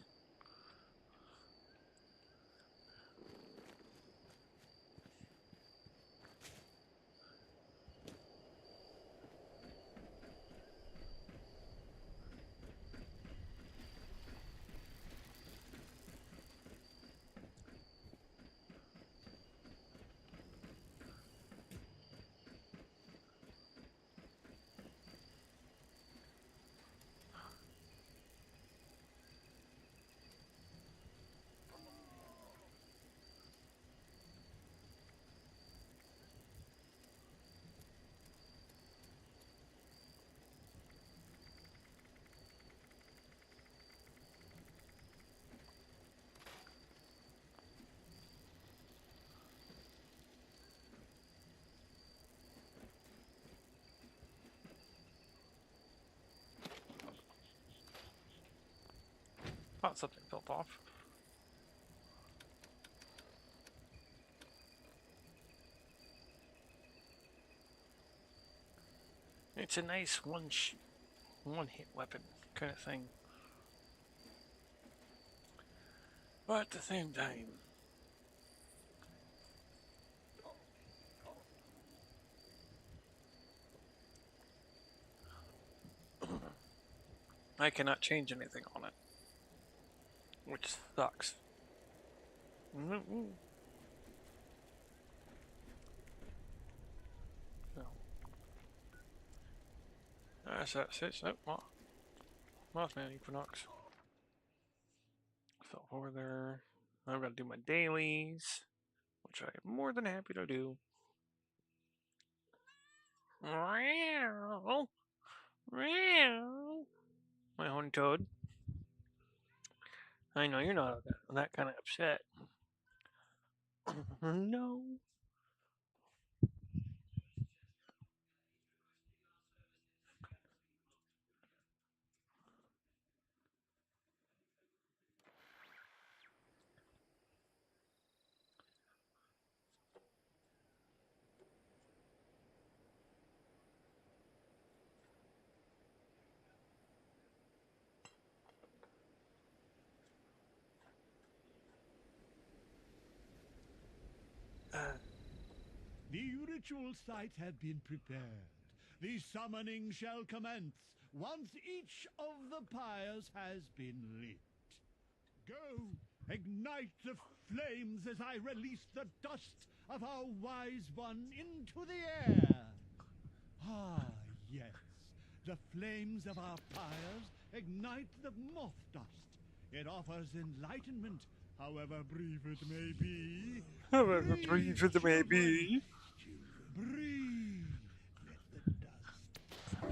Thought something fell off. It's a nice one-hit weapon kind of thing. But at the same time, I cannot change anything on it, which sucks. That's it. Oh, Mothman Equinox. So over there, I've got to do my dailies, which I am more than happy to do. My own toad. I know you're not that kind of upset. No. The ritual site had been prepared. The summoning shall commence once each of the pyres has been lit. Go, ignite the flames as I release the dust of our wise one into the air. Ah, yes, the flames of our pyres ignite the moth dust. It offers enlightenment, however brief it may be. However brief it may be. Breathe. Let the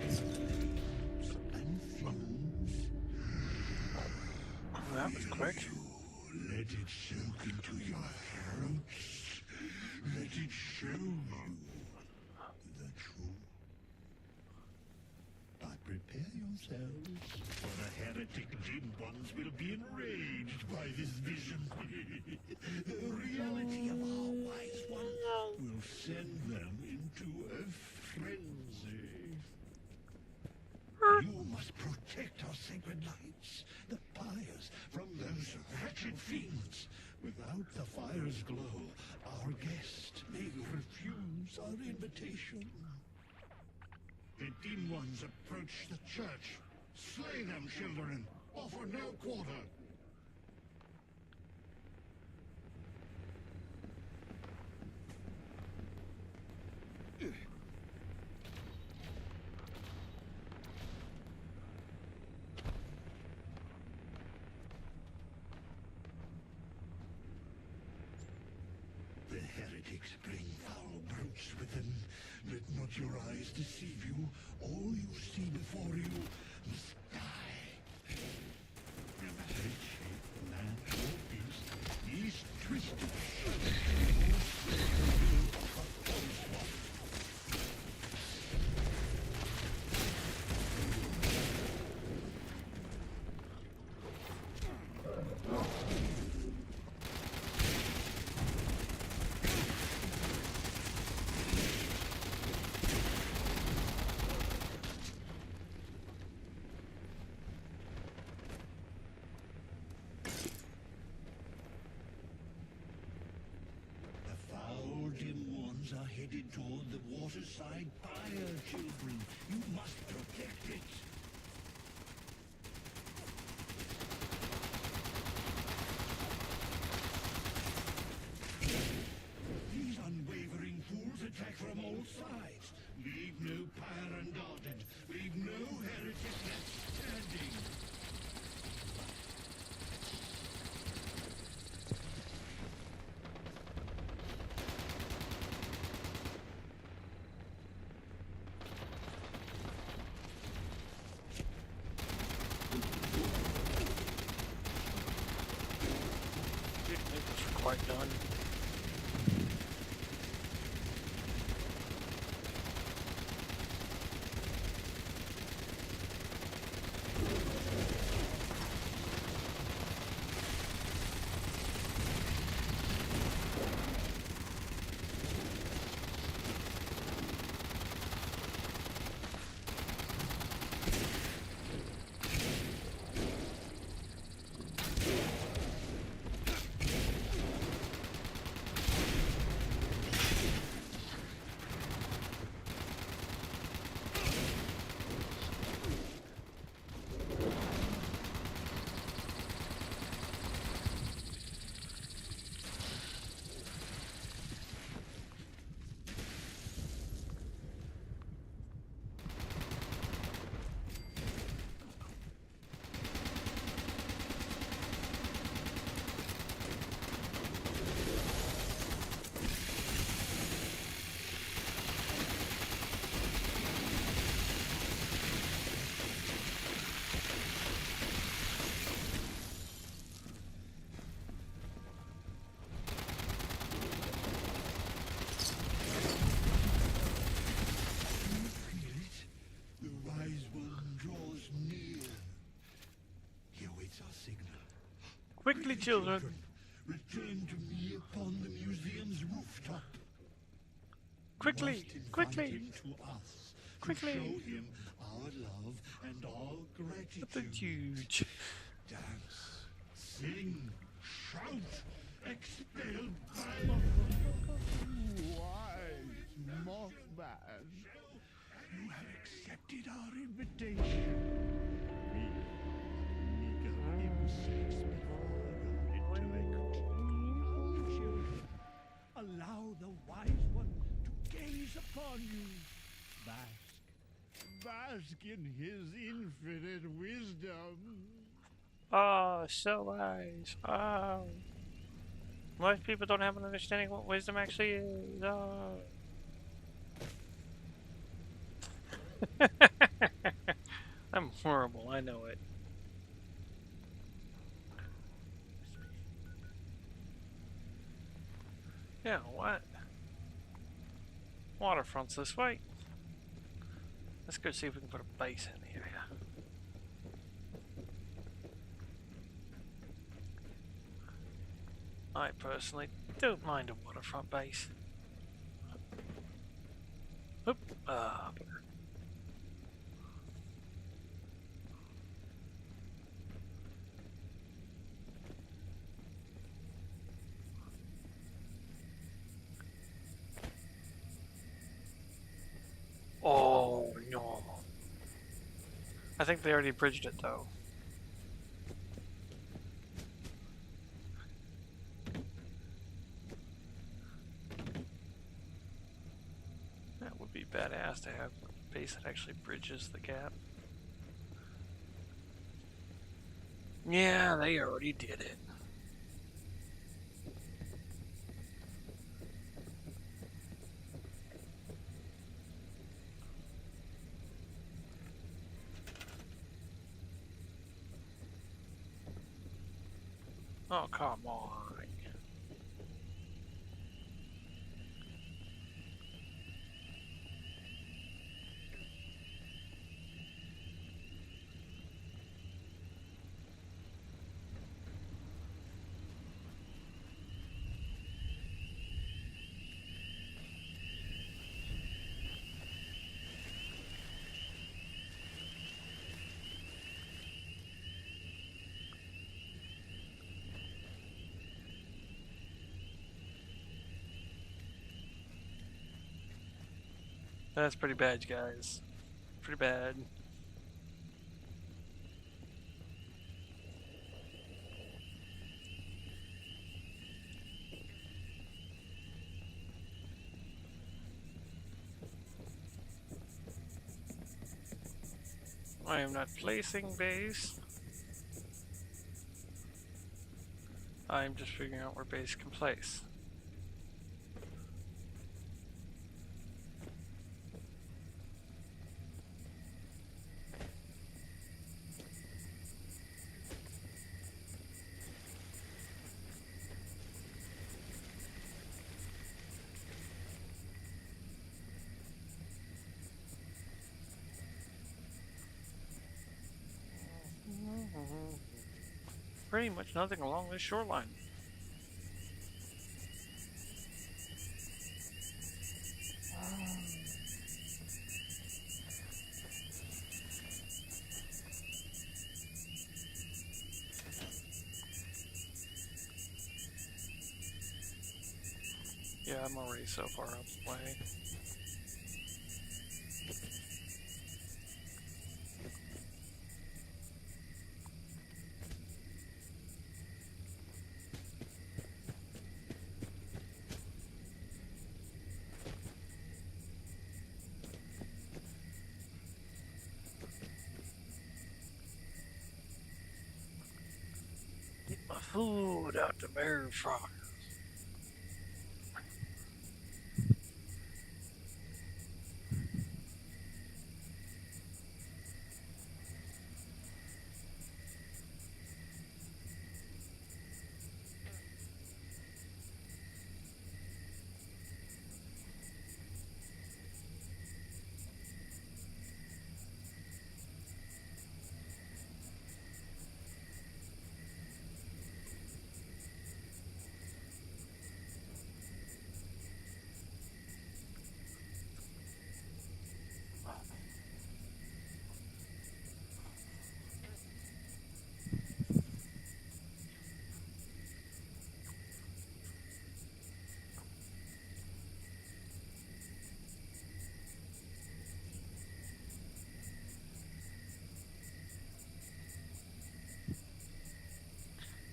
dust and fumes. That was quick. Let it soak into your throats. Let it show you the truth. But prepare yourselves, for the heretic dim ones will be enraged by this vision. The reality of our wise one will send them into a frenzy. You must protect our sacred lights, the pyres, from those wretched fiends. Without the fire's glow, our guest may refuse our invitation. The dim ones approach the church. Slay them, children. Offer no quarter. The heretics bring foul brutes with them. Let not your eyes deceive you. All you see before you must die. Never shape man or beast. These twisted are headed toward the waterside pyre, children. You must protect it. These unwavering fools attack from all sides. Leave no pyre unguarded. Leave no heretic left standing. Quite done. Quickly, children. Return to me upon the museum's rooftop. Quickly, quickly. Him to us Quickly. To show him our love and our gratitude. That's huge. Dance, sing, shout, expel by wise Mothman. You have accepted our invitation. Me, meager insects before your intellect. Now, children, allow the wise one to gaze upon you. Bask in his infinite wisdom. Oh, so wise. Oh. Most people don't have an understanding of what wisdom actually is. Oh. I'm horrible, I know it. Yeah, what? Waterfront's this way. Let's go see if we can put a base in the area. I personally don't mind a waterfront base. Oop. Bugger. Oh no. I think they already bridged it though. That would be badass to have a base that actually bridges the gap. Yeah, they already did it. Oh, come on. That's pretty bad, guys. Pretty bad. I am not placing base. I am just figuring out where base can place. Pretty much nothing along this shoreline. Yeah, I'm already so far up the way. Get my food out the bear fryer.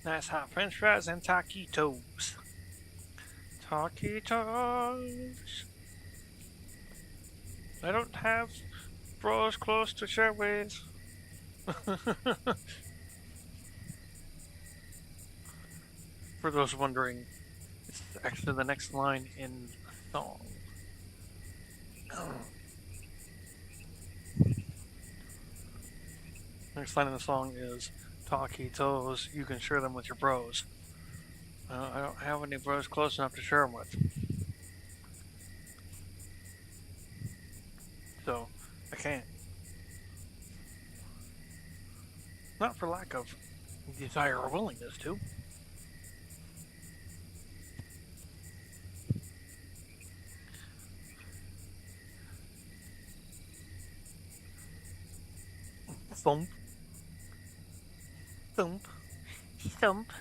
Nice hot french fries and taquitos. Taquitos. I don't have bros close to share with. For those wondering, it's actually the next line in the song. Next line in the song is taquitos, you can share them with your bros. I don't have any bros close enough to share them with. So, I can't. Not for lack of desire or willingness to. Thump. Thump. Thump.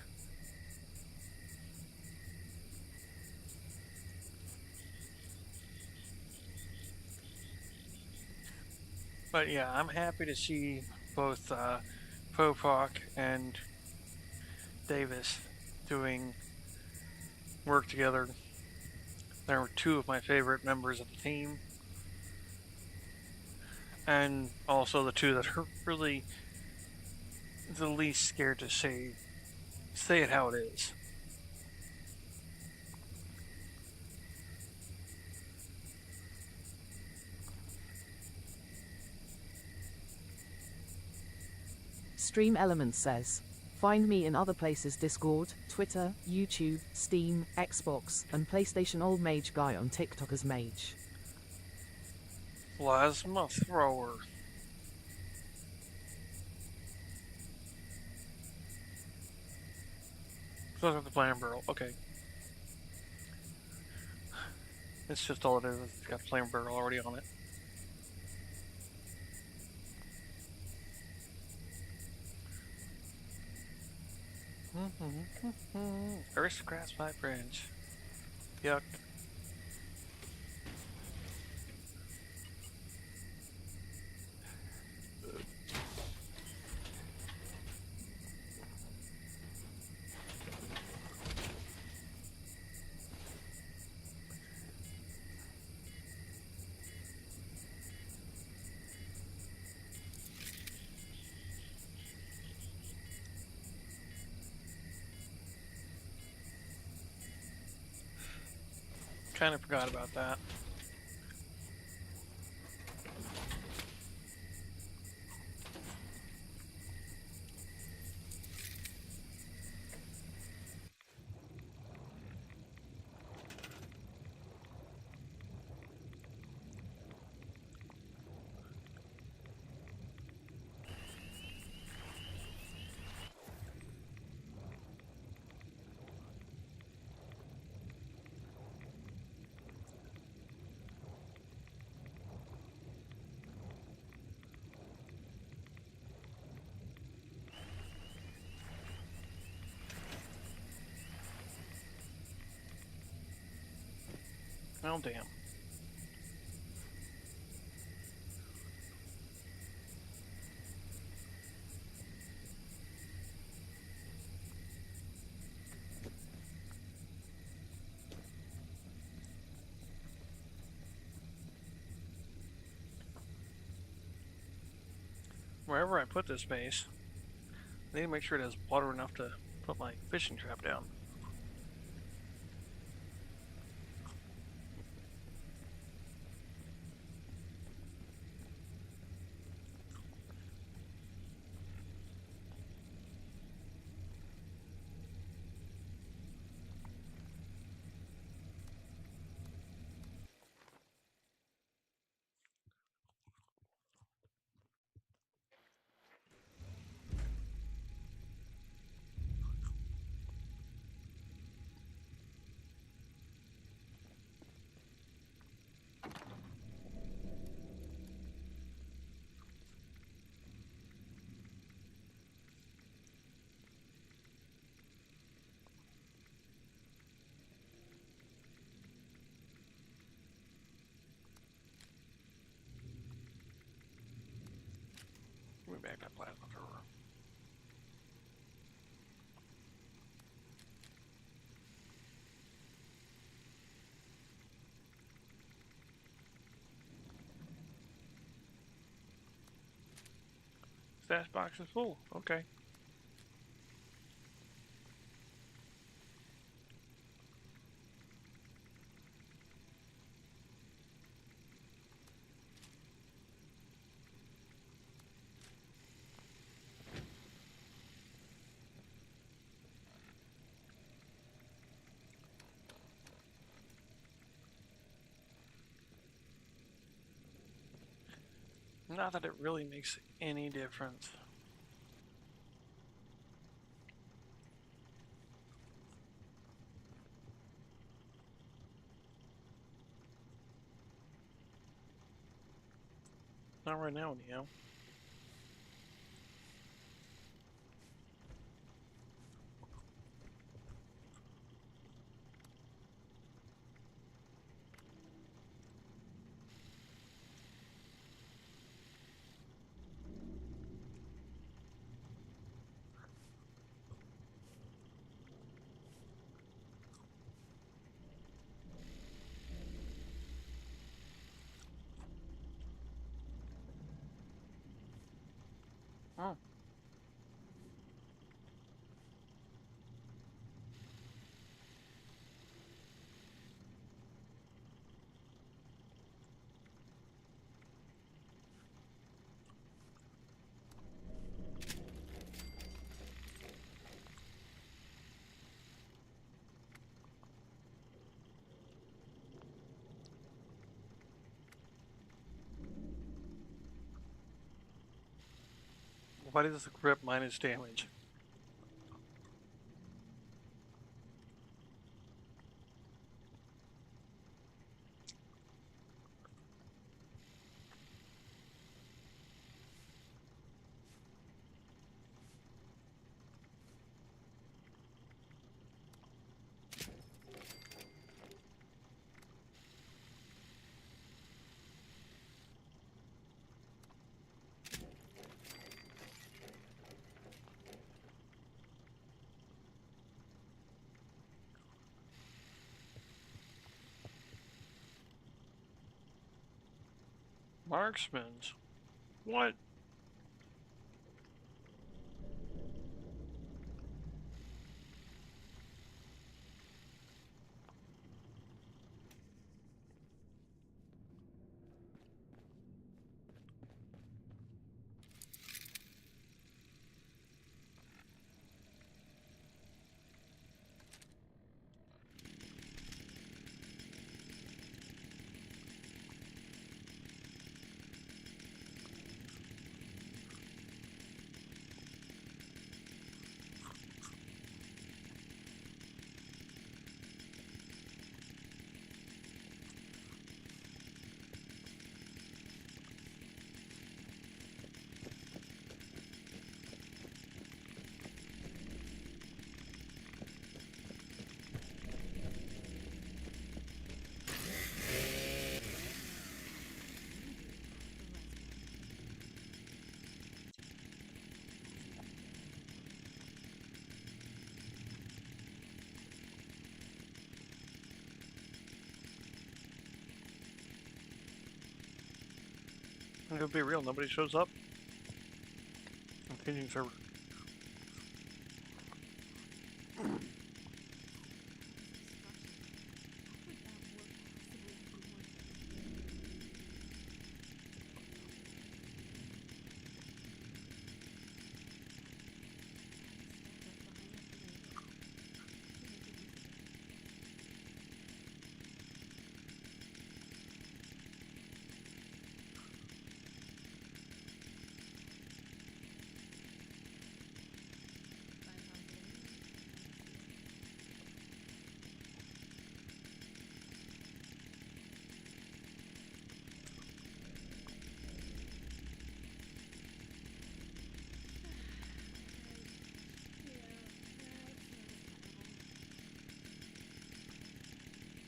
But yeah, I'm happy to see both Popak and Davis doing work together. They were two of my favorite members of the team. And also the two that are really the least scared to say it how it is. Stream Elements says, find me in other places: Discord, Twitter, YouTube, Steam, Xbox, and PlayStation. Old Mage Guy on TikTok as Mage. Plasma thrower. So that's the flame barrel. Okay. It's just all it is. It's got a flame barrel already on it. Aristocrats, my friends. Yuck. Kind of forgot about that. Oh, damn. Wherever I put this base, I need to make sure it has water enough to put my fishing trap down. Let me back that plasma thrower. Stash box is full. Okay. Not that it really makes any difference. Not right now, anyhow. Oh. Why does the grip minus damage? Marksman's? What? It'll be real, nobody shows up. Continuing server.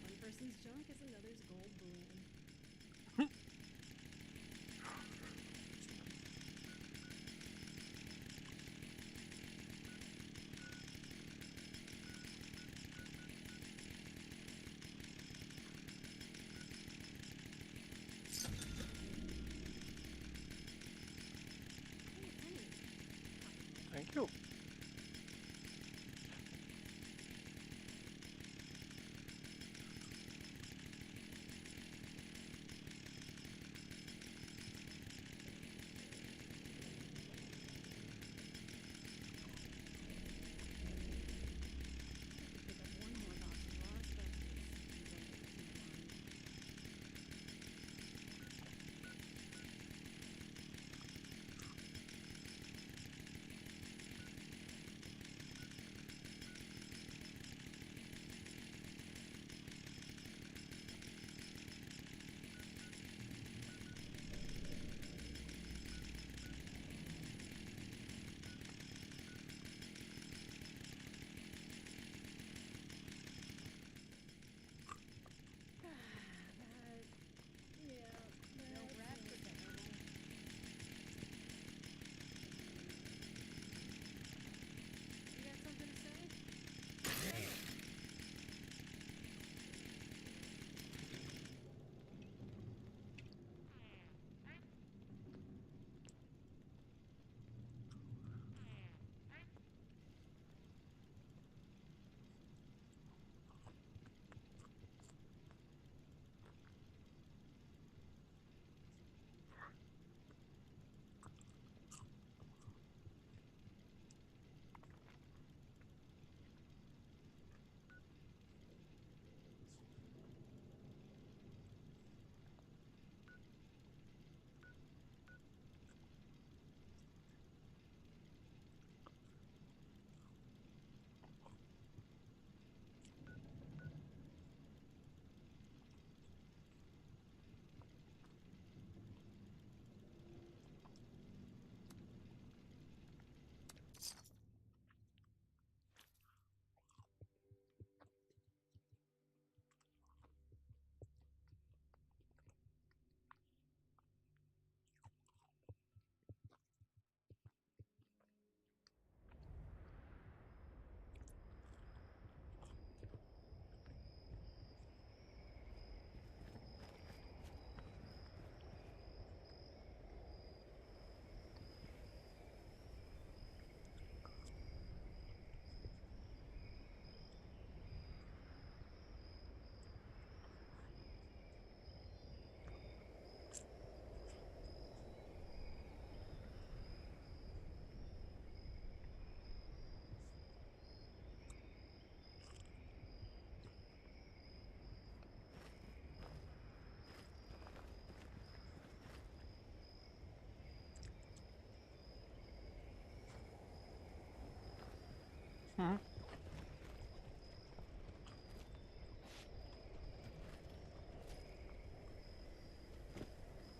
One person's junk is another's gold bullion. Cool. Hmm.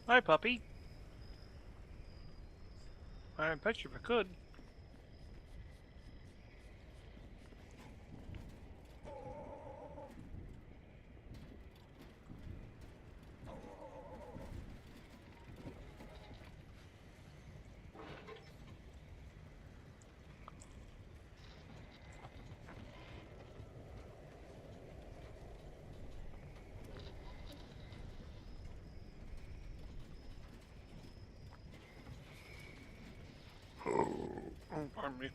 Hi, puppy. I bet you if I could. Oh, pardon me.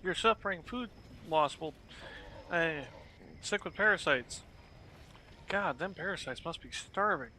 You're suffering food loss. Well, sick with parasites. God, them parasites must be starving.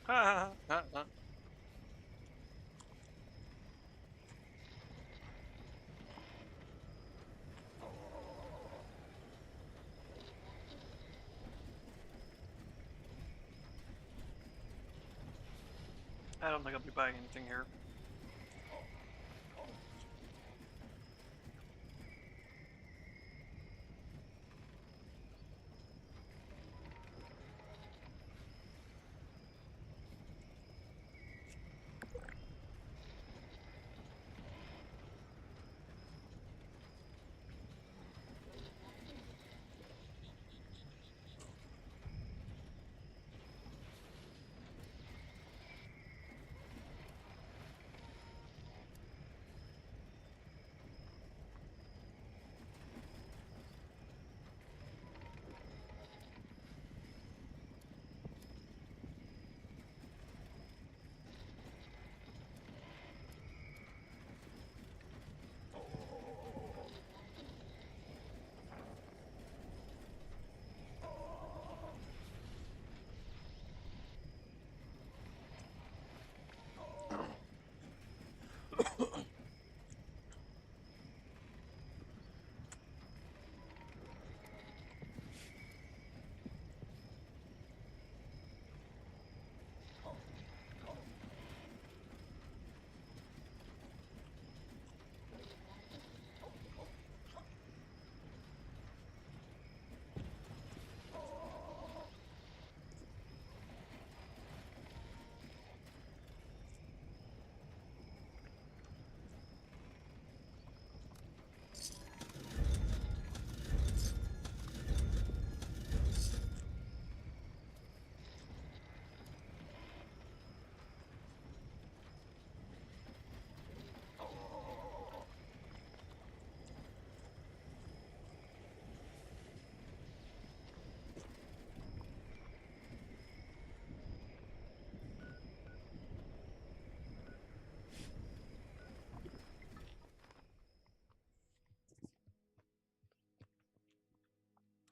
Ha ha ha. I don't think I'll be buying anything here.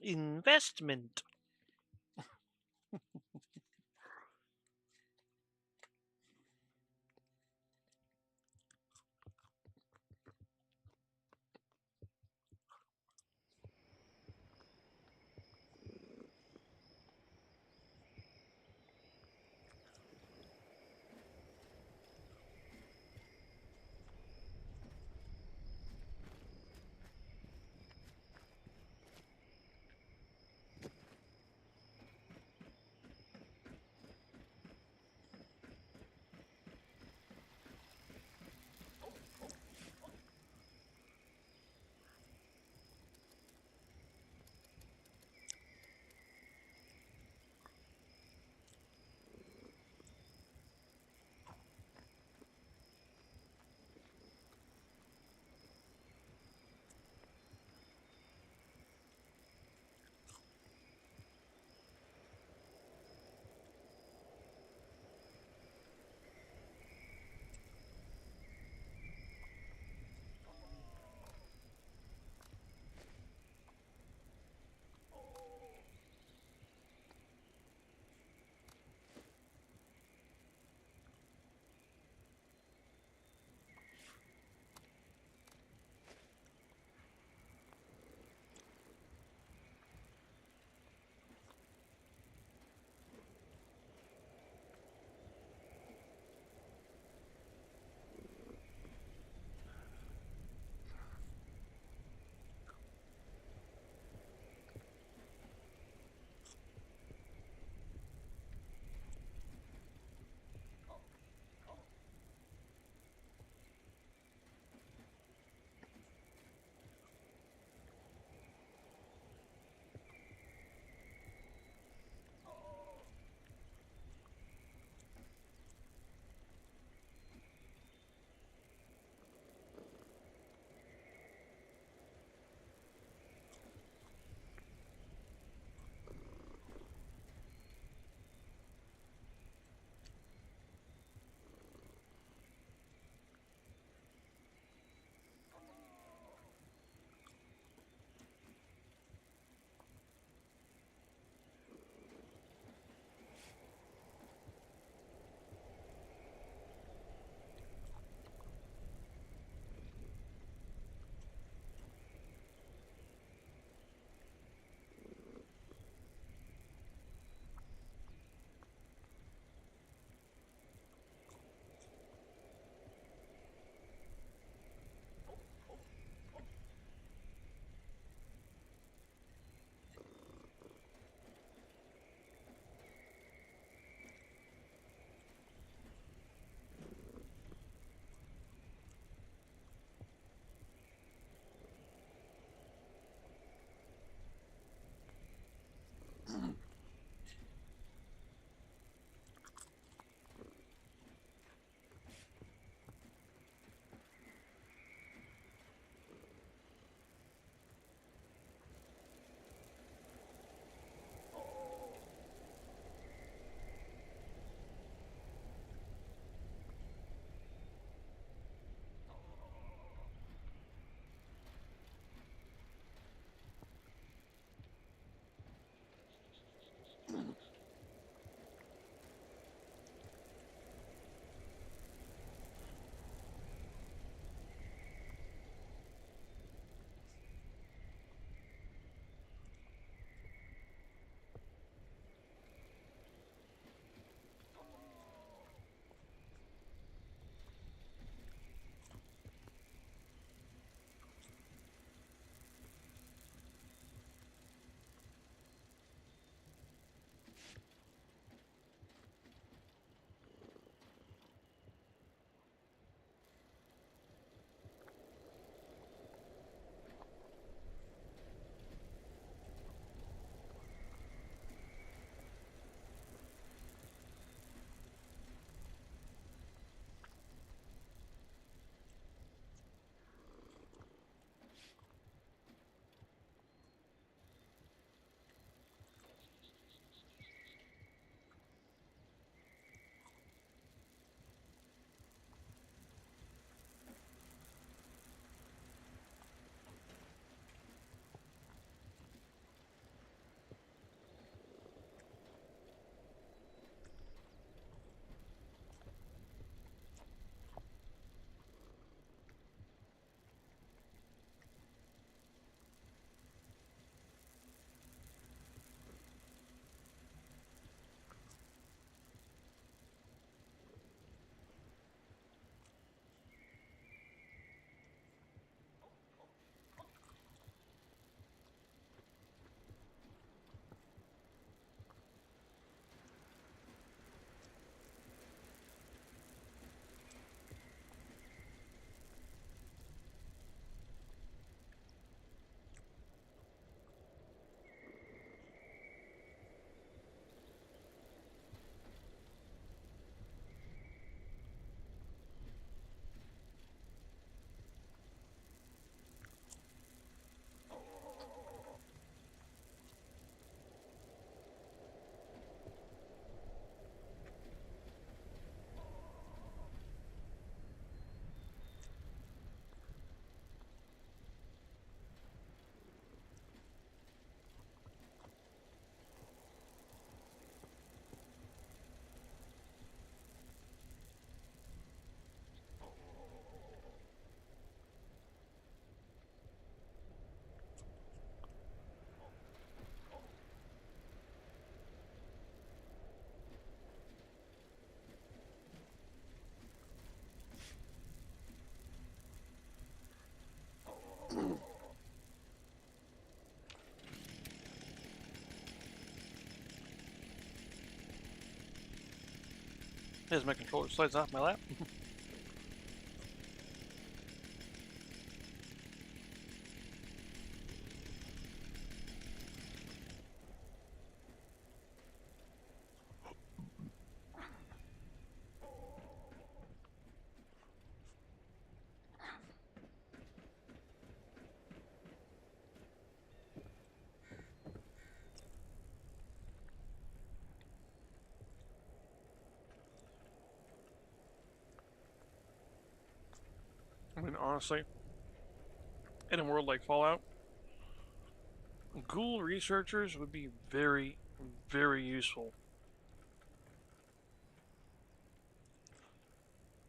Investment. As my controller slides off my lap. I mean, honestly, in a world like Fallout, ghoul researchers would be very, very useful.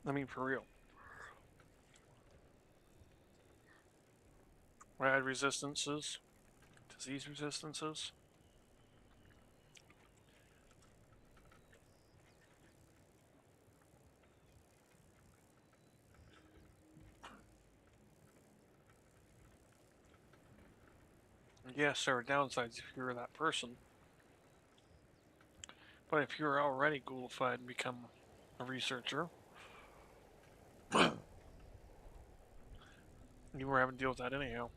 I mean, for real. Rad resistances, disease resistances. Yes, there are downsides if you're that person. But if you're already ghoulified and become a researcher, you were having to deal with that anyhow.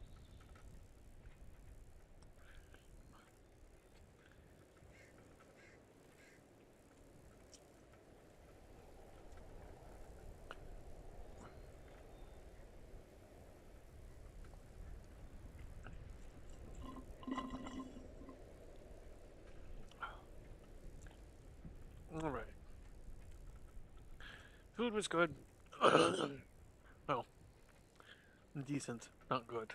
Alright. Food was good. Well, decent, not good.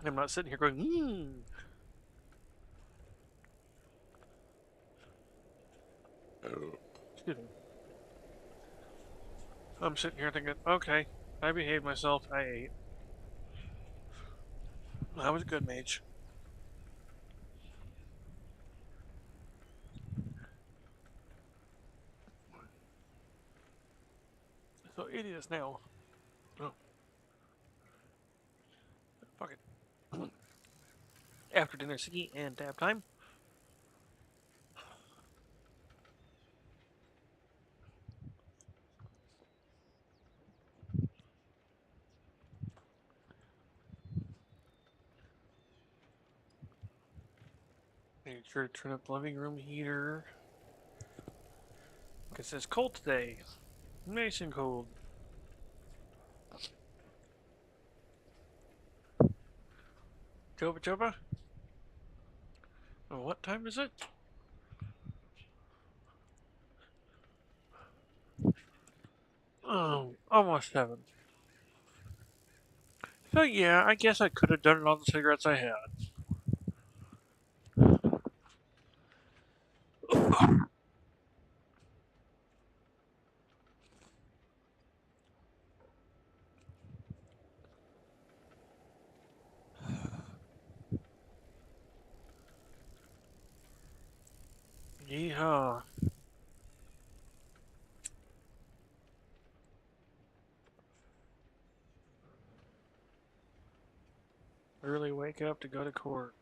I'm not sitting here going, Excuse me. I'm sitting here thinking, okay, I behaved myself, I ate. I was a good mage. So it is now. Oh. Fuck it. After dinner siki and tab time. Make sure to turn up the living room heater. Because it's cold today. Nice and cold. Joba Joba? Oh, what time is it? Oh, almost 7. So yeah, I guess I could have done it on the cigarettes I had. Yeehaw. Early wake up to go to court.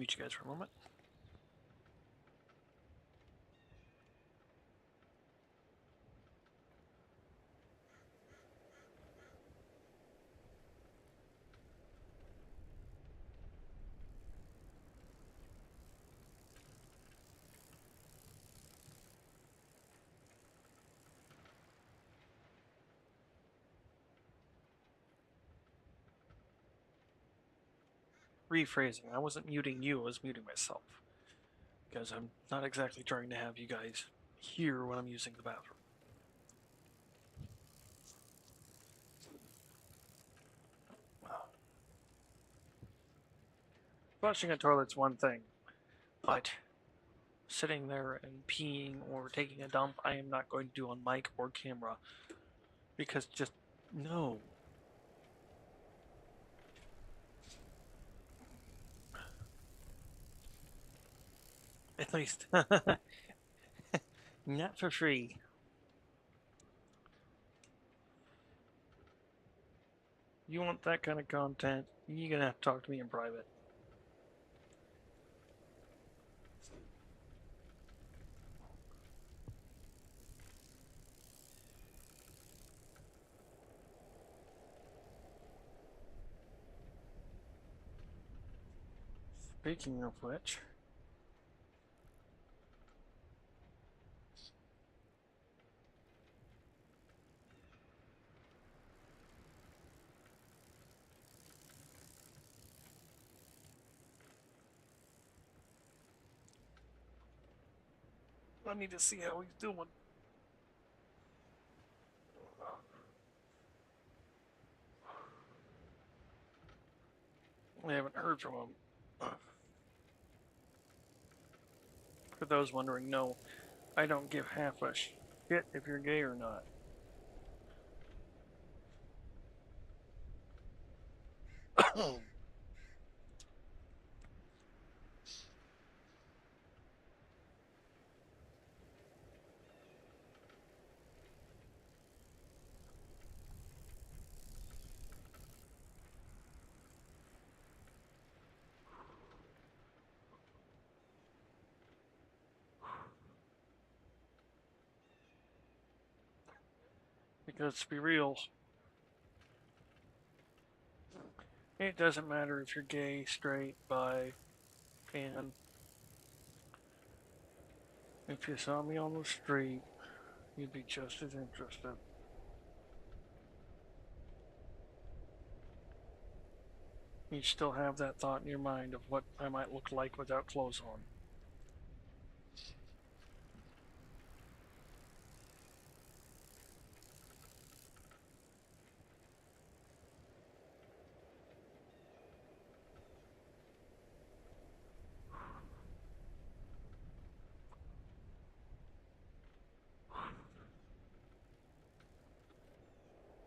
mute you guys for a moment. Rephrasing, I wasn't muting you, I was muting myself. Because I'm not exactly trying to have you guys hear when I'm using the bathroom. Flushing a toilet's one thing, but sitting there and peeing or taking a dump, I am not going to do on mic or camera. Because just, no. At least, not for free. You want that kind of content, you're gonna have to talk to me in private. Speaking of which, I need to see how he's doing. I haven't heard from him. For those wondering, no, I don't give half a shit if you're gay or not. Because to be real, it doesn't matter if you're gay, straight, bi, pan. If you saw me on the street, you'd be just as interested. You'd still have that thought in your mind of what I might look like without clothes on.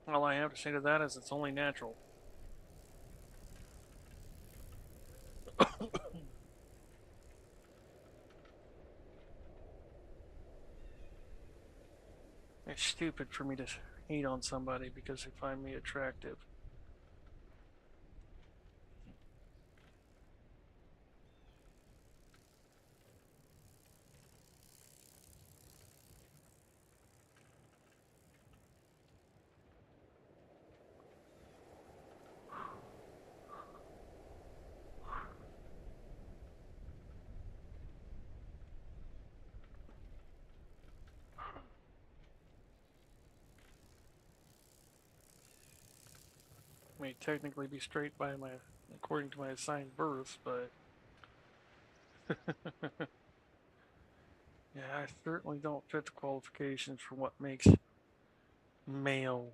All I have to say to that is it's only natural. It's stupid for me to hate on somebody because they find me attractive. May technically be straight by my, according to my assigned birth, but yeah, I certainly don't fit the qualifications for what makes male,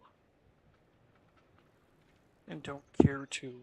and don't care to.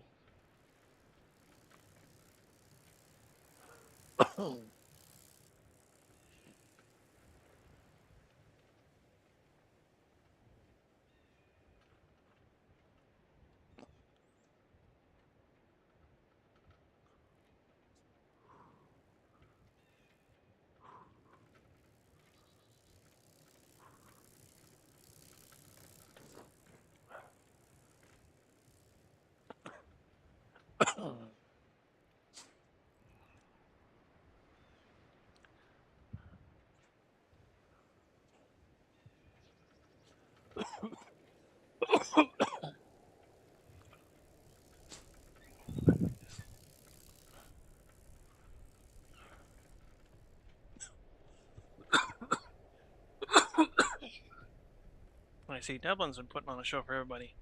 see, Dublin's been putting on a show for everybody.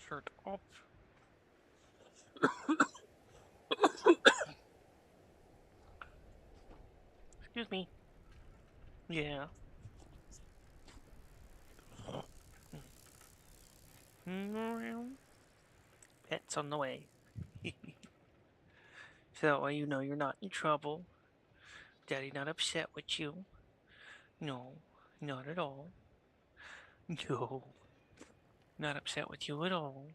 Shirt off. Excuse me. Yeah. Pets on the way. So you know you're not in trouble. Daddy not upset with you. No, not at all. No, not upset with you at all.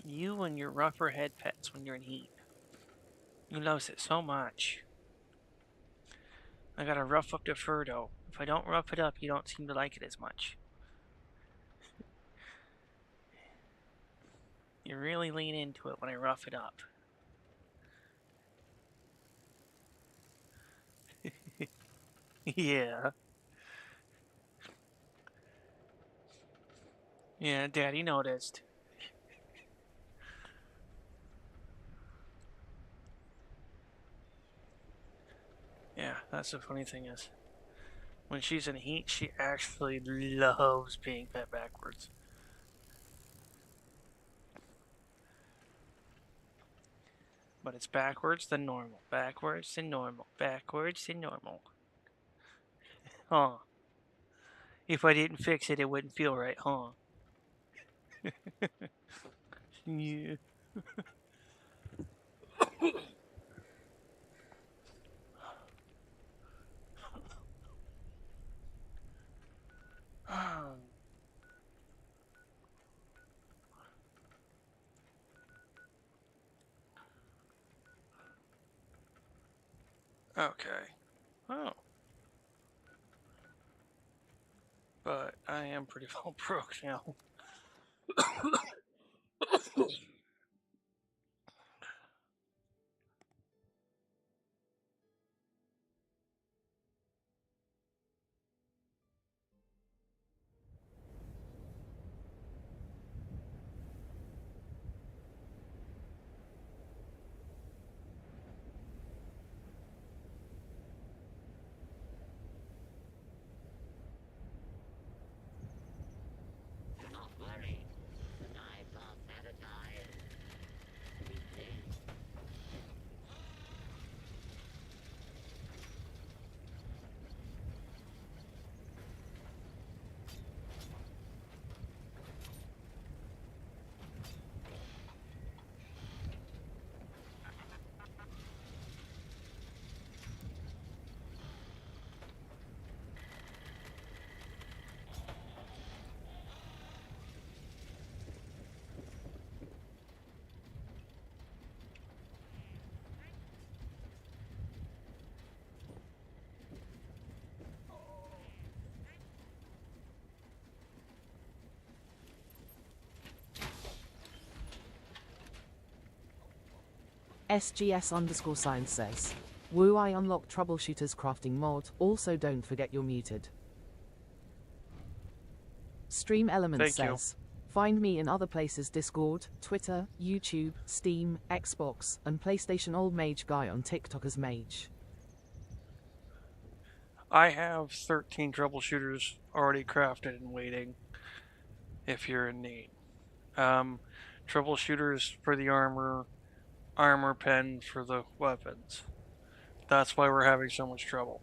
You and your rougher head pets when you're in heat. You loves it so much. I gotta rough up the fur though. If I don't rough it up, you don't seem to like it as much. You really lean into it when I rough it up. Yeah. Yeah, Daddy noticed. Yeah, that's the funny thing is, when she's in heat, she actually loves being pet backwards. But it's backwards then normal, backwards then normal, backwards then normal. Huh. If I didn't fix it, it wouldn't feel right, huh? Yeah. Okay. Oh. But I am pretty well broke now. SGS_science says, Woo, I unlock troubleshooters crafting mod. Also don't forget you're muted. Stream Elements Thank you. says, find me in other places: Discord, Twitter, YouTube, Steam, Xbox, and PlayStation. Old Mage Guy on TikTok as Mage. I have 13 troubleshooters already crafted and waiting if you're in need. Troubleshooters for the armor pen for the weapons. That's why we're having so much trouble.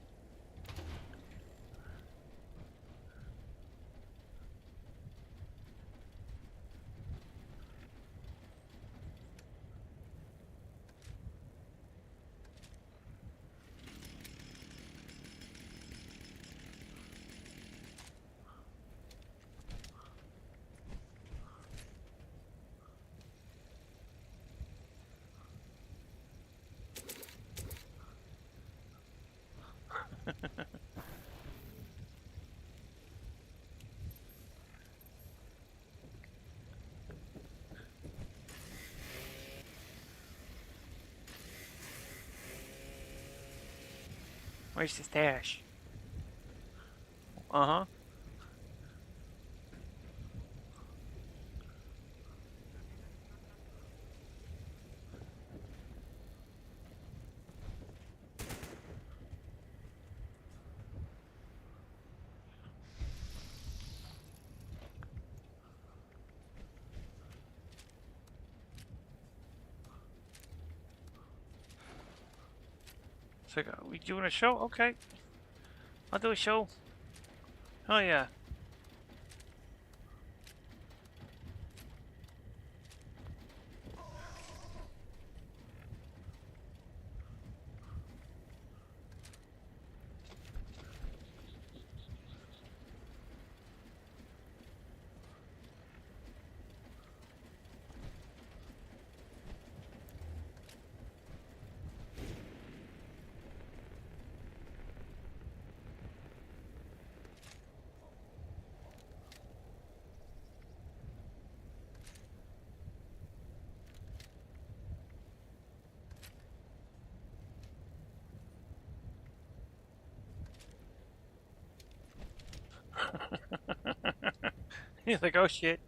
Where's the stash? Uh-huh. So, we doing a show? Okay. I'll do a show. Oh, yeah. He's like, oh shit.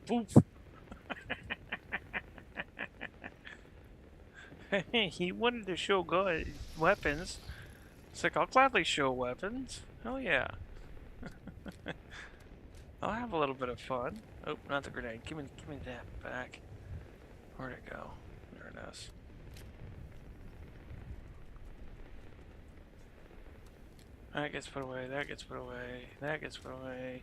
Poof. Hey, he wanted to show weapons. It's like, I'll gladly show weapons. Hell yeah. I'll have a little bit of fun. Oh, not the grenade. Give me that back. Where'd it go? There it is. That gets put away. That gets put away. That gets put away.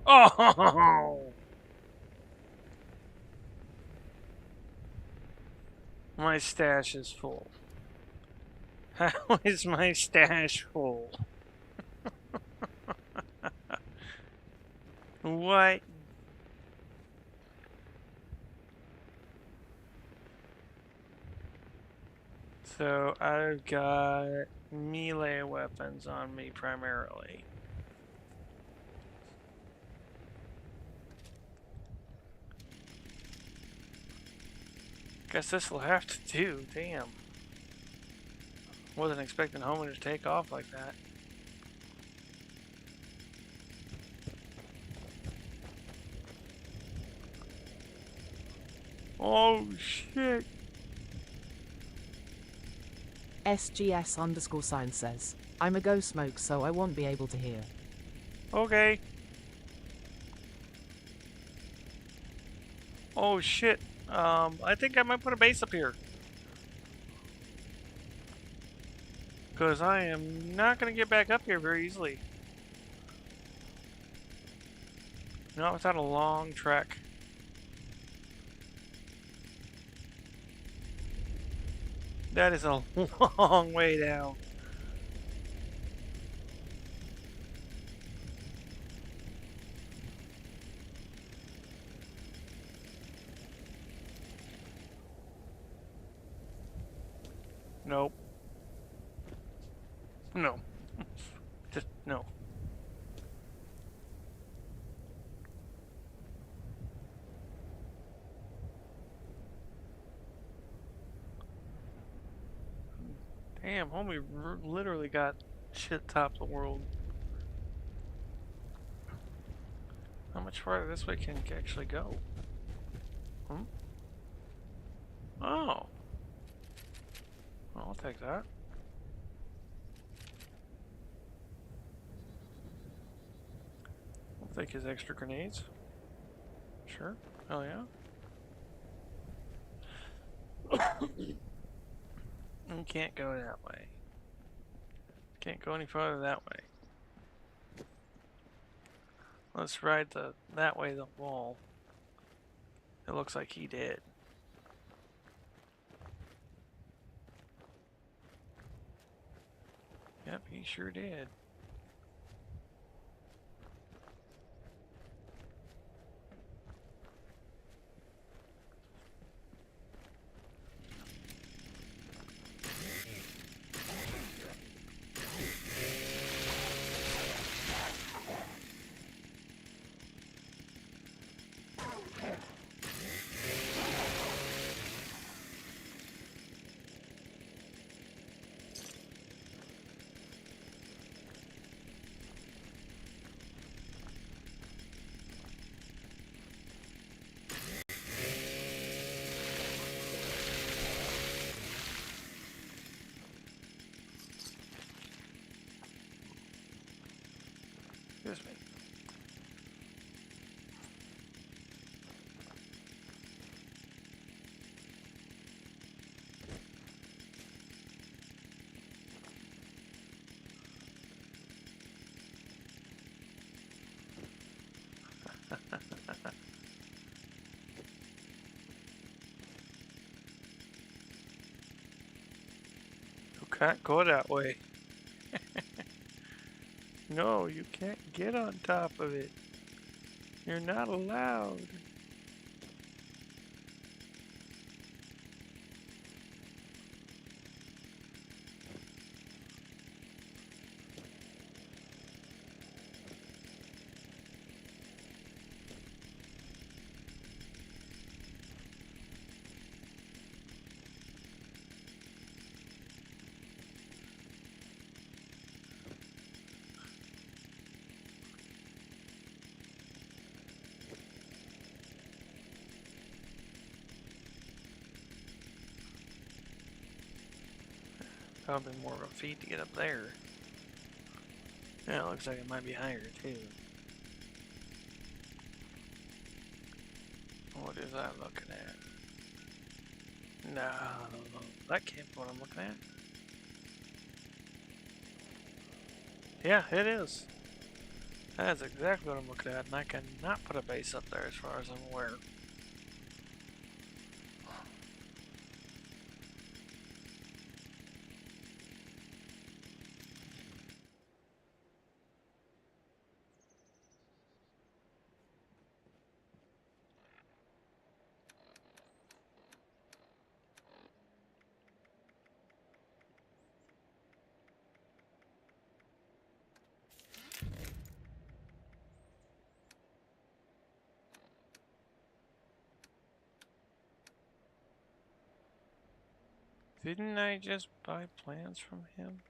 Oh! My stash is full. How is my stash full? What? So I've got melee weapons on me primarily. Guess this will have to do. Damn. Wasn't expecting Homie to take off like that. Oh shit. SGS_sign says, I'm a go smoke so I won't be able to hear. Okay. Oh shit. I think I might put a base up here. Because I am not going to get back up here very easily. Not without a long trek. That is a long way down. Nope. No. Just no. Damn, homie literally got shit top the world. How much farther this way can actually go? Oh. I'll take that. I'll take his extra grenades. Sure. Hell yeah. We can't go that way. Can't go any farther that way. Let's ride that way the wall. It looks like he did. Yep, he sure did. Excuse me. You can't go that way. No, you can't get on top of it. You're not allowed. Probably more of a feat to get up there. Yeah, it looks like it might be higher too. What is that looking at? No, that can't be what I'm looking at. Yeah, it is. That is exactly what I'm looking at, and I cannot put a base up there as far as I'm aware. Didn't I just buy plans from him?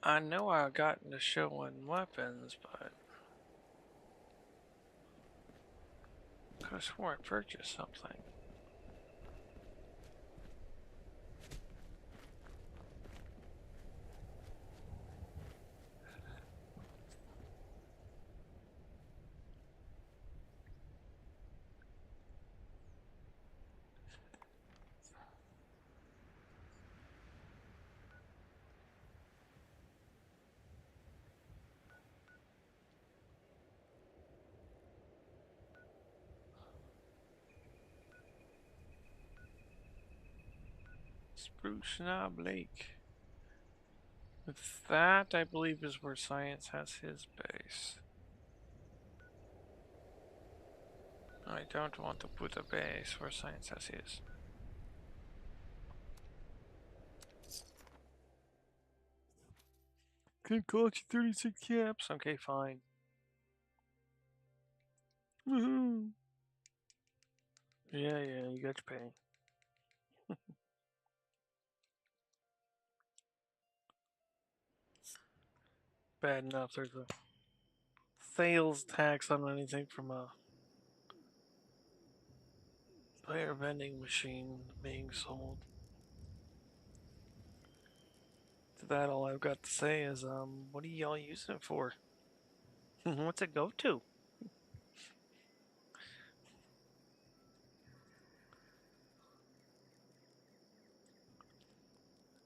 I know I got into showing weapons, but I could have sworn I purchased something. Spruce Knob Lake. With that, I believe, is where Science has his base. I don't want to put a base where Science has his. Can cost you 36 caps. Okay, fine. Woohoo! Yeah, you got your pay. Bad enough there's a sales tax on anything from a player vending machine being sold. To that, all I've got to say is, what are y'all using it for? What's it go to?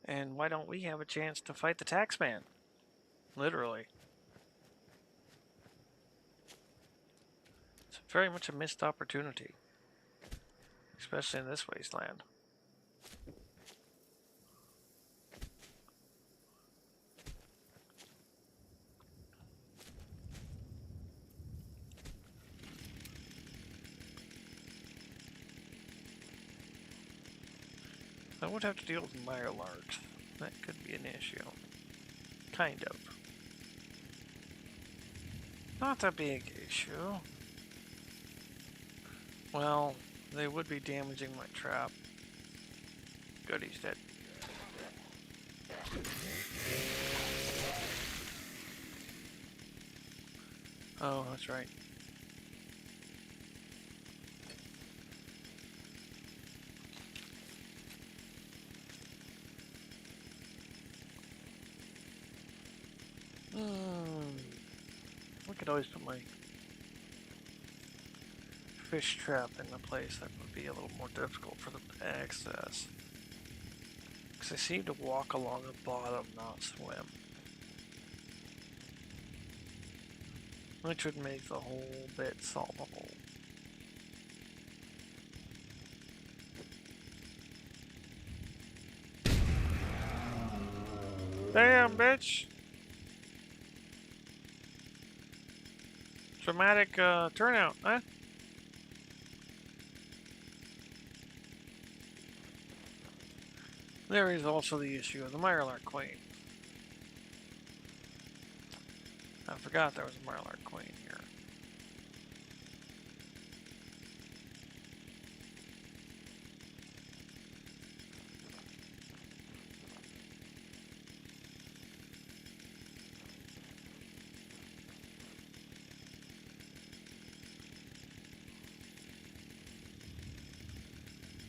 And why don't we have a chance to fight the tax man? Literally. It's very much a missed opportunity. Especially in this wasteland. I would have to deal with Mirelurks. That could be an issue. Kind of. Not a big issue. Well, they would be damaging my trap. Good, he's dead. Oh, that's right. I could always put my fish trap in a place that would be a little more difficult for them to access. Because they seem to walk along the bottom, not swim. Which would make the whole bit solvable. Damn, bitch! Dramatic turnout, huh? There is also the issue of the Mirelurk Queen. I forgot there was a Mirelurk Queen here.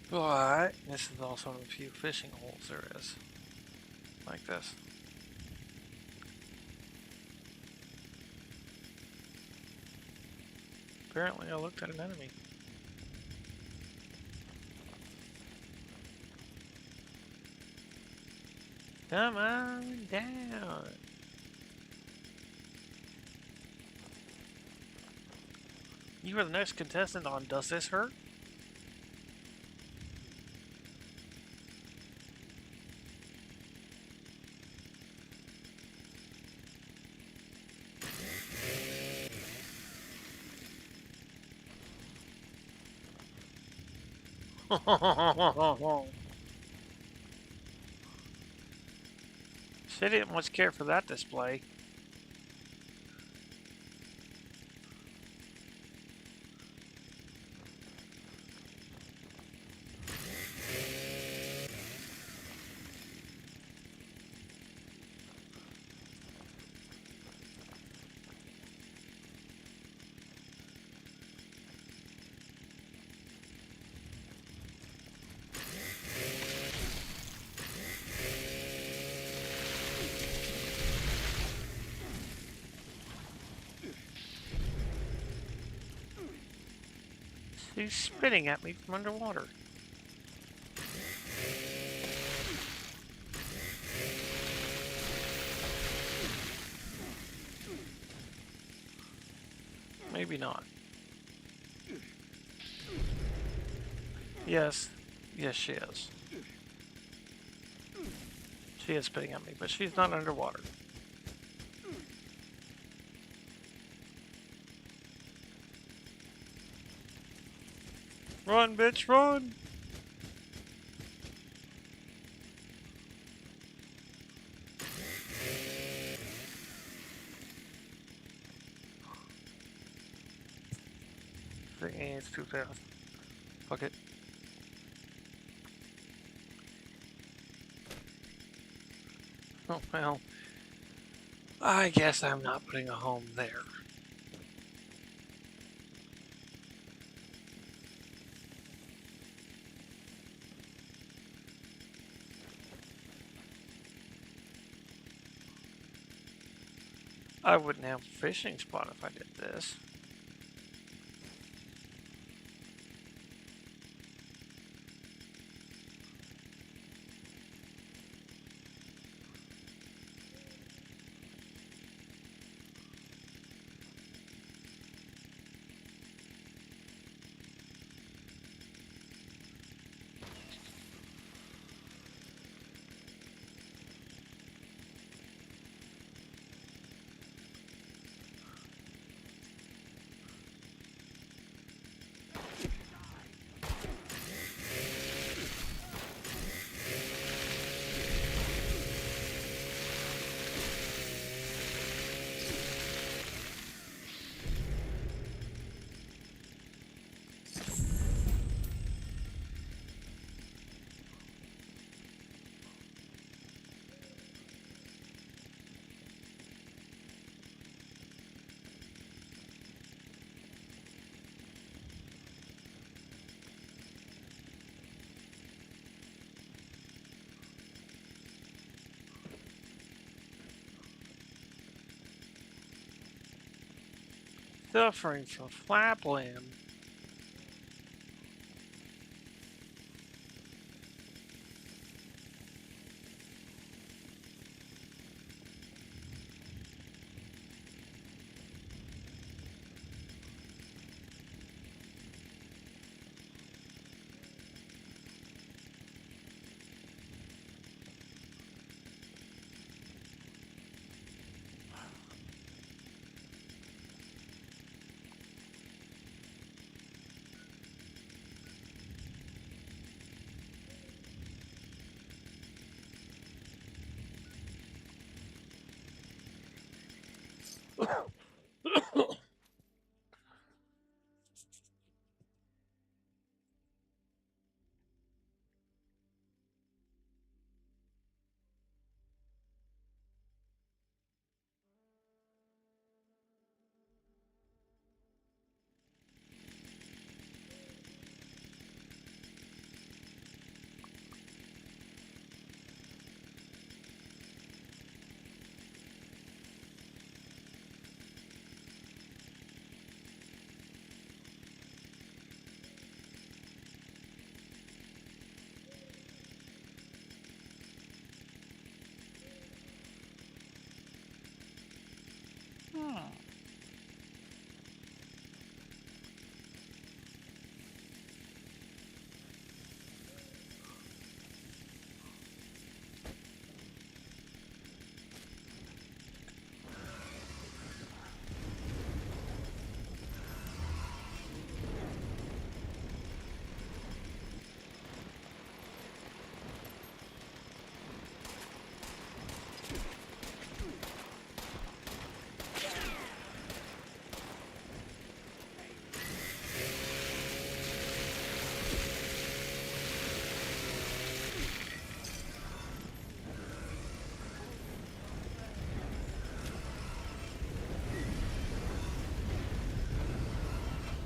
But this is also one of the few fishing holes there is. Like this. Apparently I looked at an enemy. Come on down. You are the next contestant on Does This Hurt? She didn't much care for that display. He's spitting at me from underwater. Maybe not. Yes. Yes, she is. She is spitting at me, but she's not underwater. Run, bitch, run! it's 2,000. Fuck it. Oh, well. I guess I'm not putting a home there. I wouldn't have a fishing spot if I did this. Suffering from flapland.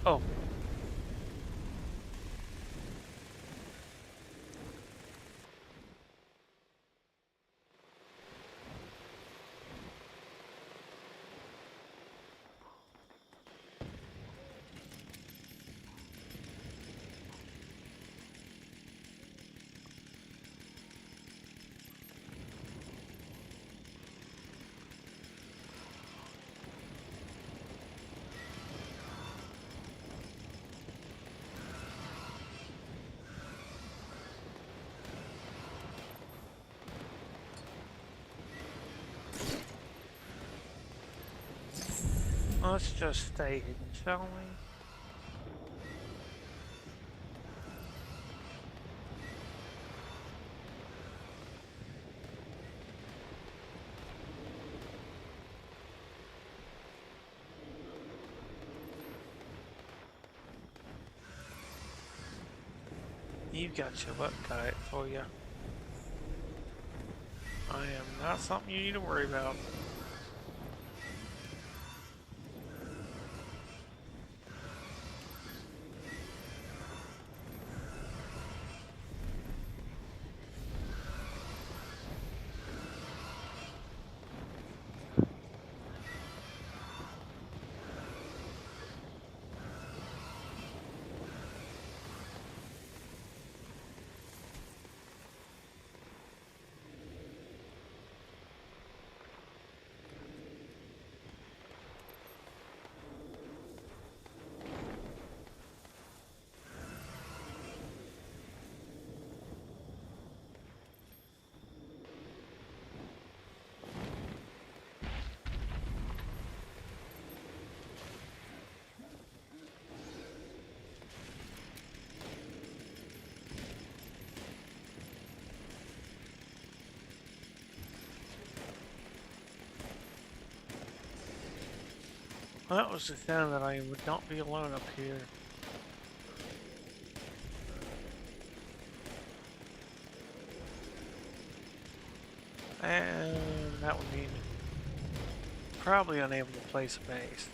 Oh. Let's just stay hidden, shall we? You got your luck cut out for you. I am not something you need to worry about. That was the sound that I would not be alone up here. And that would mean probably unable to place a base.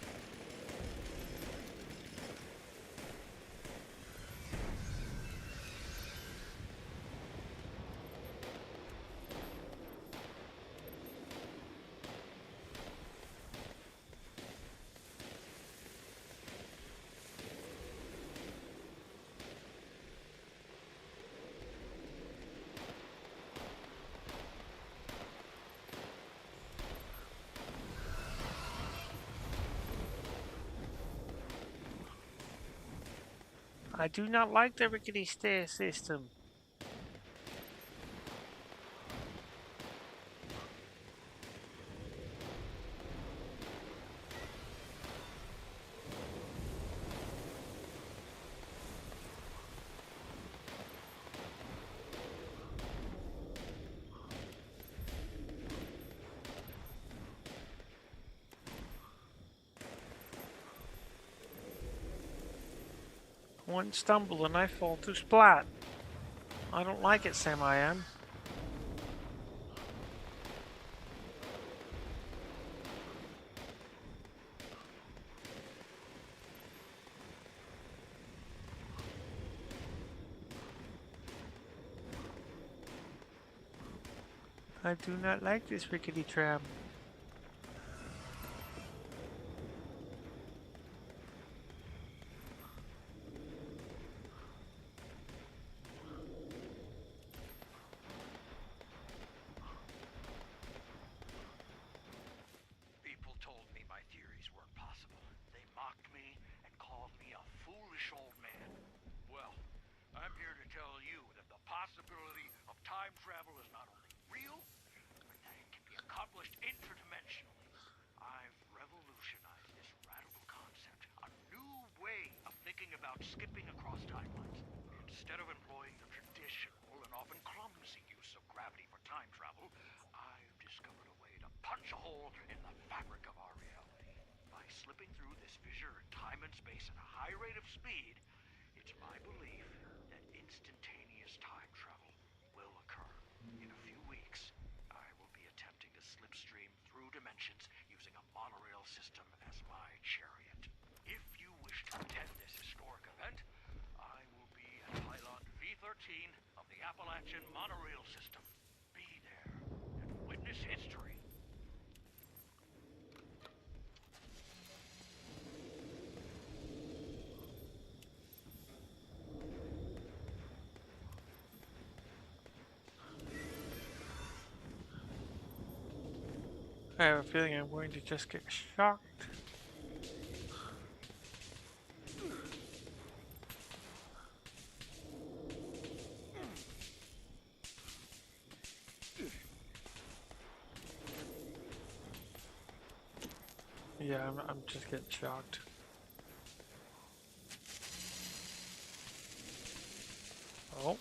I do not like the rickety stair system. One stumble and I fall to splat. I don't like it, Sam I am. I do not like this rickety tram. Skipping across timelines. Instead of employing the traditional and often clumsy use of gravity for time travel, I've discovered a way to punch a hole in the fabric of our reality. By slipping through this fissure in time and space at a high rate of speed, it's my belief that instantaneous time travel will occur. In a few weeks, I will be attempting to slipstream through dimensions using a monorail system as my chariot. If you wish to attend this historic event, I will be at pylon V13 of the Appalachian monorail system. Be there and witness history. I have a feeling I'm going to just get shocked. Yeah, I'm just getting shocked. Oh.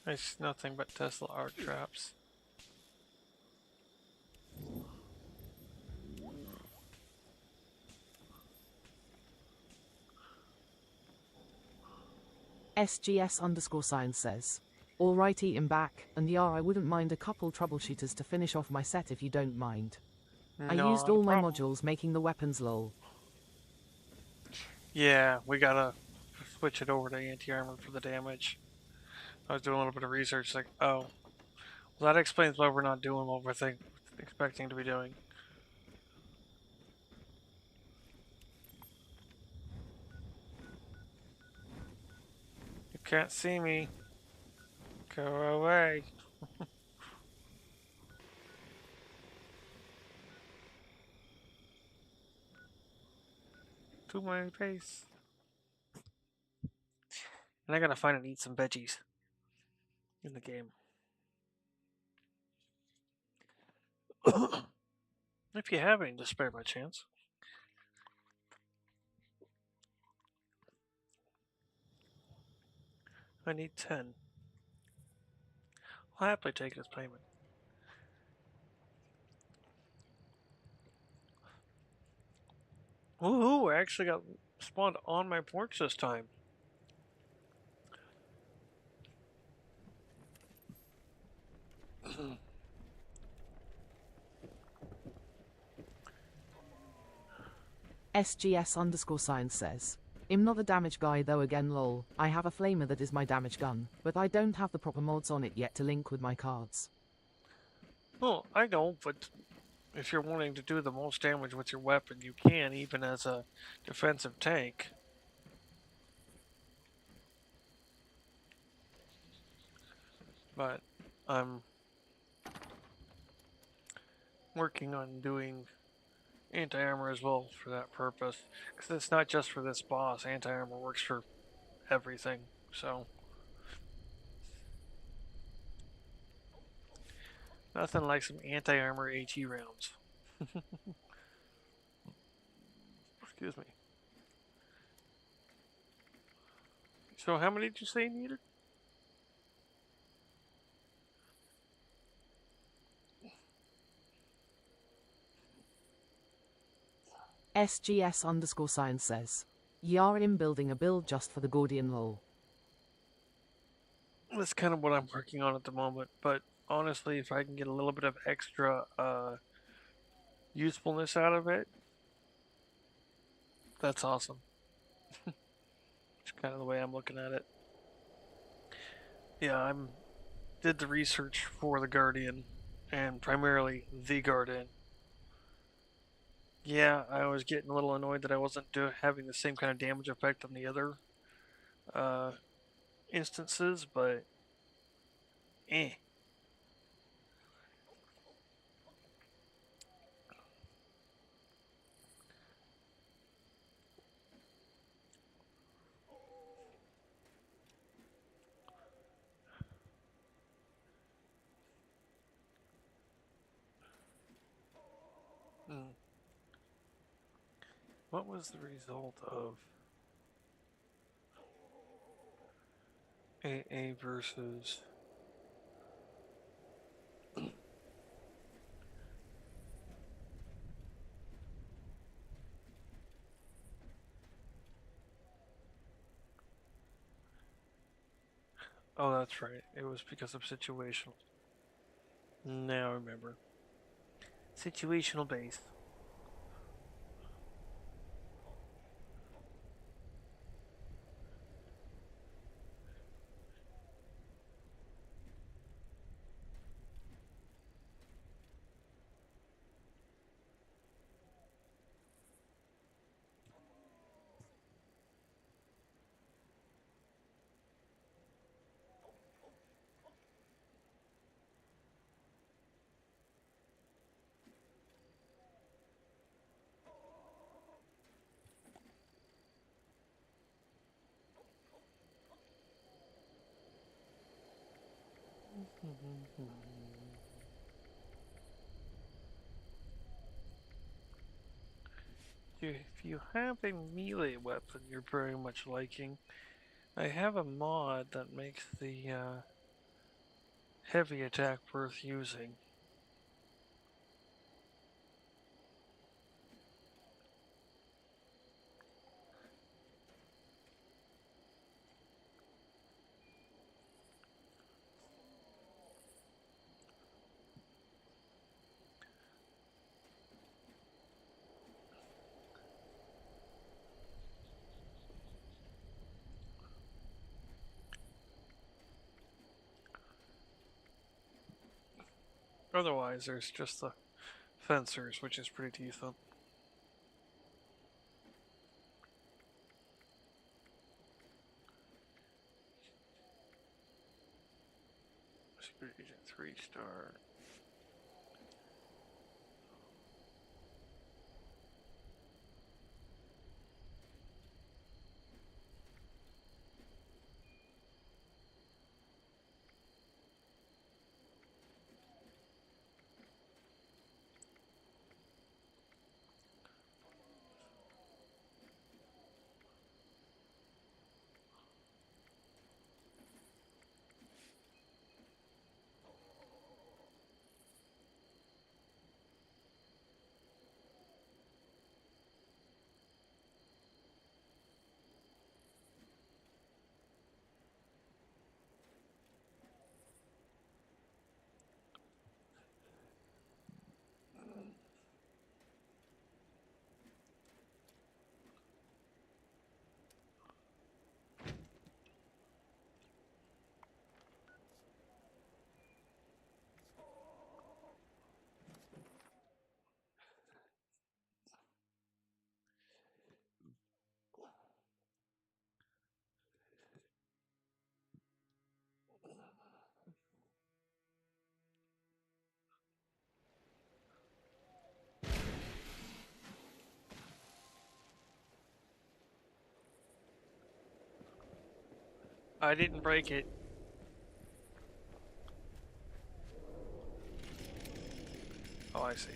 I see nothing but Tesla arc traps. SGS_sign says, alright, eat back, and yeah, I wouldn't mind a couple troubleshooters to finish off my set if you don't mind. I No, used not a all my problem. modules making the weapons lol. Yeah, we gotta switch it over to anti-armor for the damage. I was doing a little bit of research, like, oh, well, that explains why we're not doing what we're expecting to be doing. You can't see me. Go away. To my face. And I gotta find and eat some veggies in the game. If you have any to spare by chance. I need 10. I'll happily take it as payment. Woohoo! I actually got spawned on my porch this time. SGS_sign says, I'm not the damage guy though again lol, I have a flamer that is my damage gun, but I don't have the proper mods on it yet to link with my cards. Well, I know, but if you're wanting to do the most damage with your weapon, you can, even as a defensive tank. But I'm working on doing anti-armor as well for that purpose. Because it's not just for this boss, anti-armor works for everything, so... Nothing like some anti-armor AT rounds. Excuse me. So how many did you say you needed? SGS_sign says, Yar im building a build just for the Gordian lol. That's kind of what I'm working on at the moment, but honestly, if I can get a little bit of extra usefulness out of it, that's awesome. It's kind of the way I'm looking at it. Yeah, did the research for the Guardian, and primarily the Guardian. Yeah, I was getting a little annoyed that I wasn't having the same kind of damage effect on the other instances, but eh. What was the result of AA versus Oh, that's right. It was because of situational. Now I remember. Situational base. If you have a melee weapon you're very much liking, I have a mod that makes the Heavy attack worth using. Otherwise, there's just the fencers, which is pretty decent. Security Agent 3-star. I didn't break it. Oh, I see.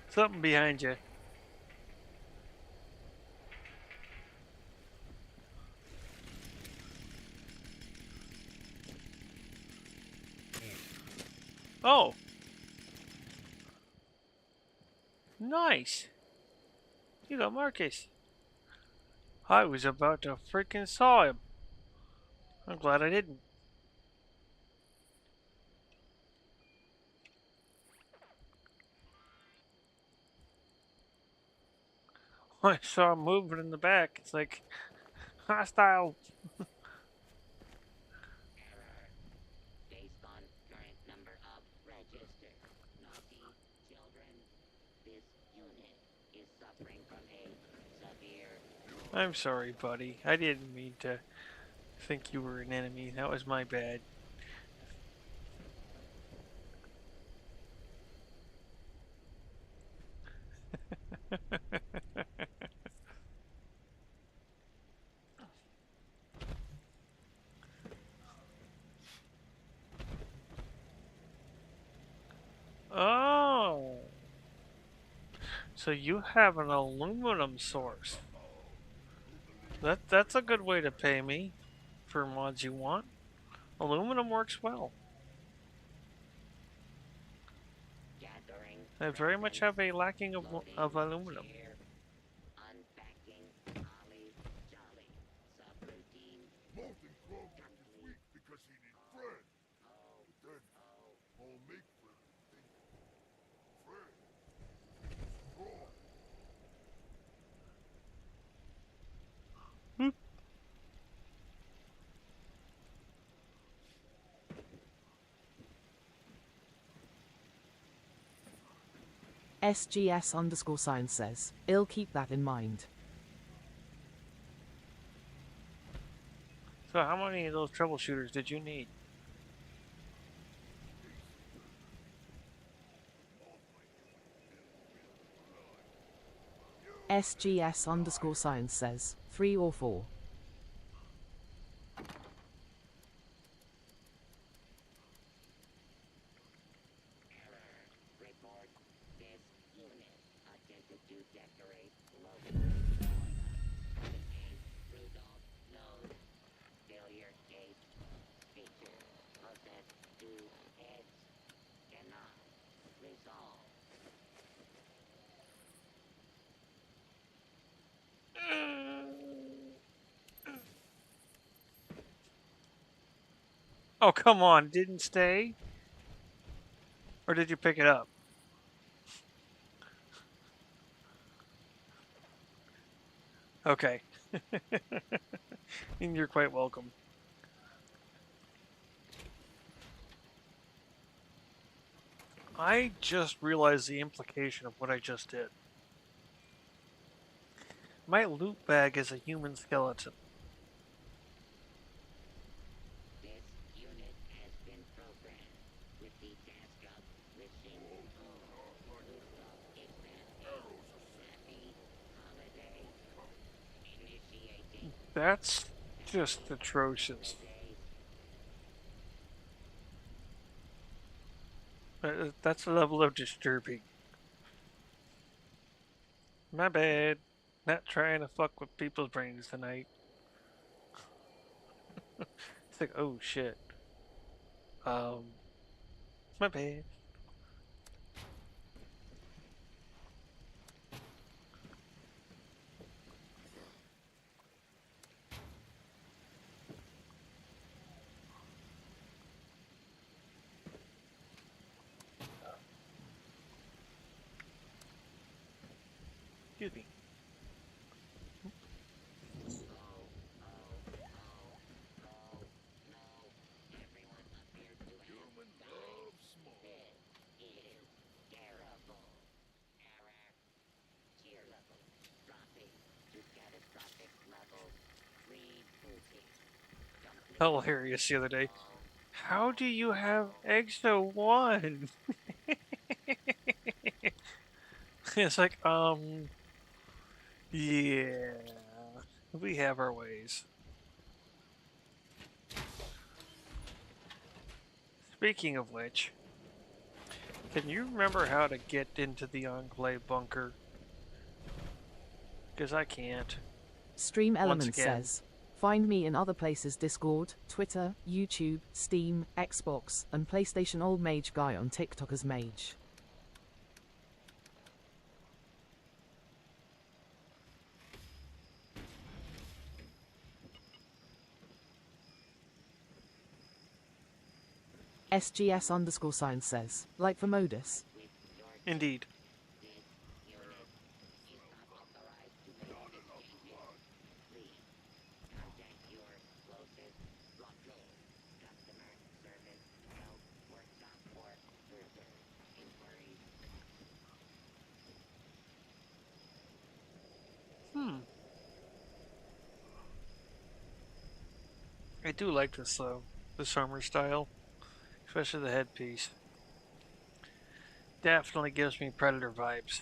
Something behind you. Oh. Nice. You got Marcus. I was about to freaking saw him. I'm glad I didn't. I saw him moving in the back. It's like hostile. Based on current number of registered naughty children, this unit is suffering from a severe... I'm sorry, buddy. I didn't mean to think you were an enemy. That was my bad. Oh. So you have an aluminum source. That's a good way to pay me for mods you want. Aluminum works well. They very much have a lacking of aluminum. Molten Crow kept his weak because he needs bread. But then, all make bread think bread. Raw. SGS_sign says, "I'll keep that in mind." So how many of those troubleshooters did you need? SGS_sign says, 3 or 4. Oh, come on, didn't stay? Or did you pick it up? Okay. And you're quite welcome. I just realized the implication of what I just did. My loot bag is a human skeleton. That's just atrocious. That's a level of disturbing. My bad. Not trying to fuck with people's brains tonight. It's like, oh shit. My bad. Excuse me. Hilarious the other day. How do you have EXO 1? It's like, yeah, we have our ways. Speaking of which, can you remember how to get into the Enclave bunker? Because I can't. Stream Once Element again. says, "Find me in other places: Discord, Twitter, YouTube, Steam, Xbox, and PlayStation. Old Mage Guy on TikTok as Mage." SGS_sign says, "Like for Modus." Indeed. I do like this though, this armor style, especially the headpiece. Definitely gives me Predator vibes.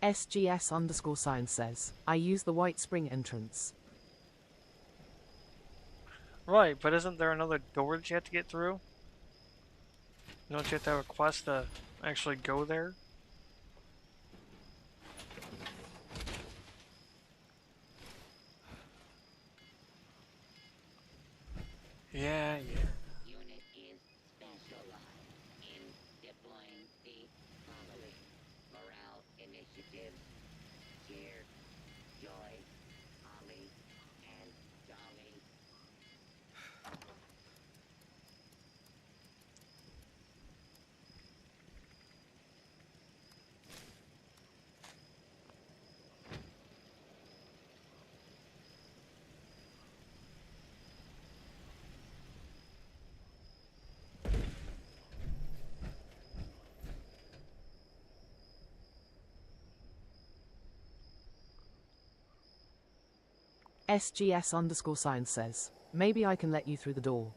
SGS_sign says, "I use the White Spring entrance." Right, but isn't there another door that you have to get through? Don't you have to have a quest to actually go there? Yeah. SGS_sign says, maybe I can let you through the door.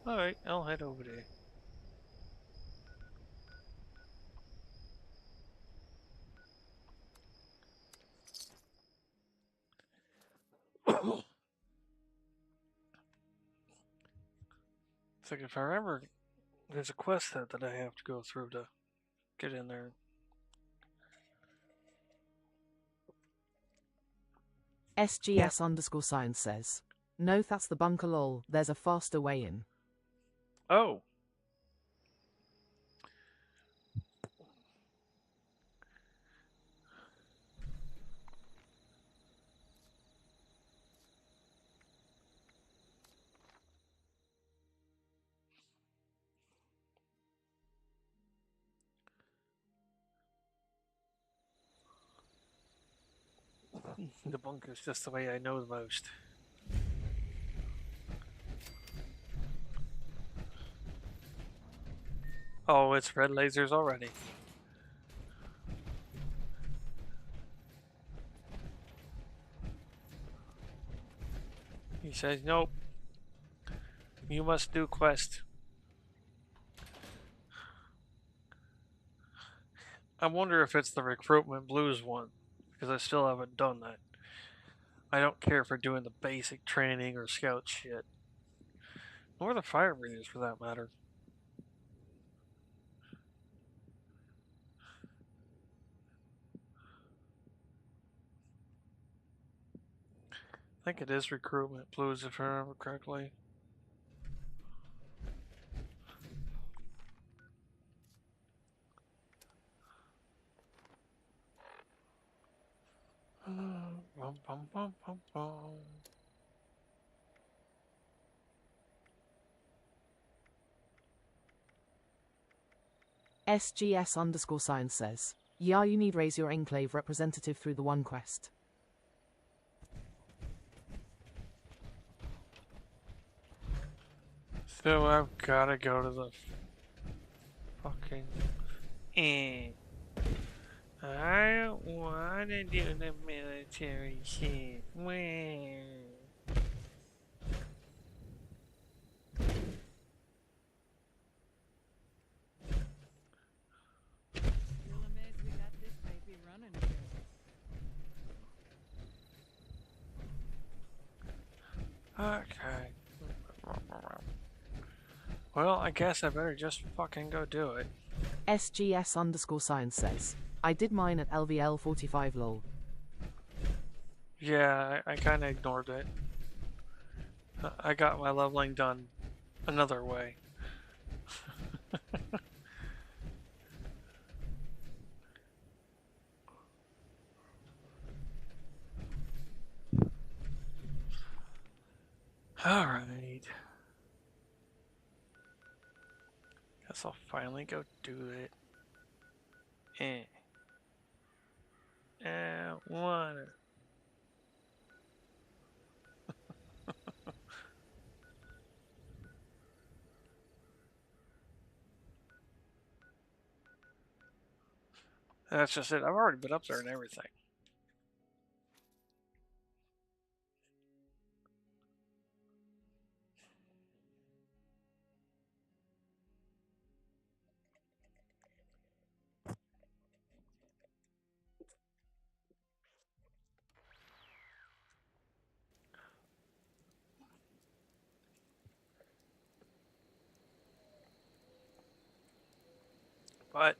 Alright, I'll head over there. It's like, if I remember, there's a quest set that I have to go through to get in there. SGS_sign says, no, that's the bunker lol, there's a faster way in. Oh. The bunker's just the way I know the most. Oh, it's red lasers already. He says, nope. You must do quest. I wonder if it's the Recruitment Blues one, because I still haven't done that. I don't care for doing the basic training or scout shit. Nor the fire breathers, for that matter. I think it is Recruitment Blues, if I remember correctly. Bum, bum, bum, bum, bum. SGS_sign says, yeah, you need raise your enclave representative through the one quest. So I've gotta go to the fucking... I don't wanna do the military shit. Where? Still amazed we got this baby running again. Okay. Well, I guess I better just fucking go do it. SGS_sign says, I did mine at LVL 45 lol. Yeah, I kinda ignored it. I got my leveling done another way. Alright. Guess I'll finally go do it. Water. That's just it. I've already been up there and everything. But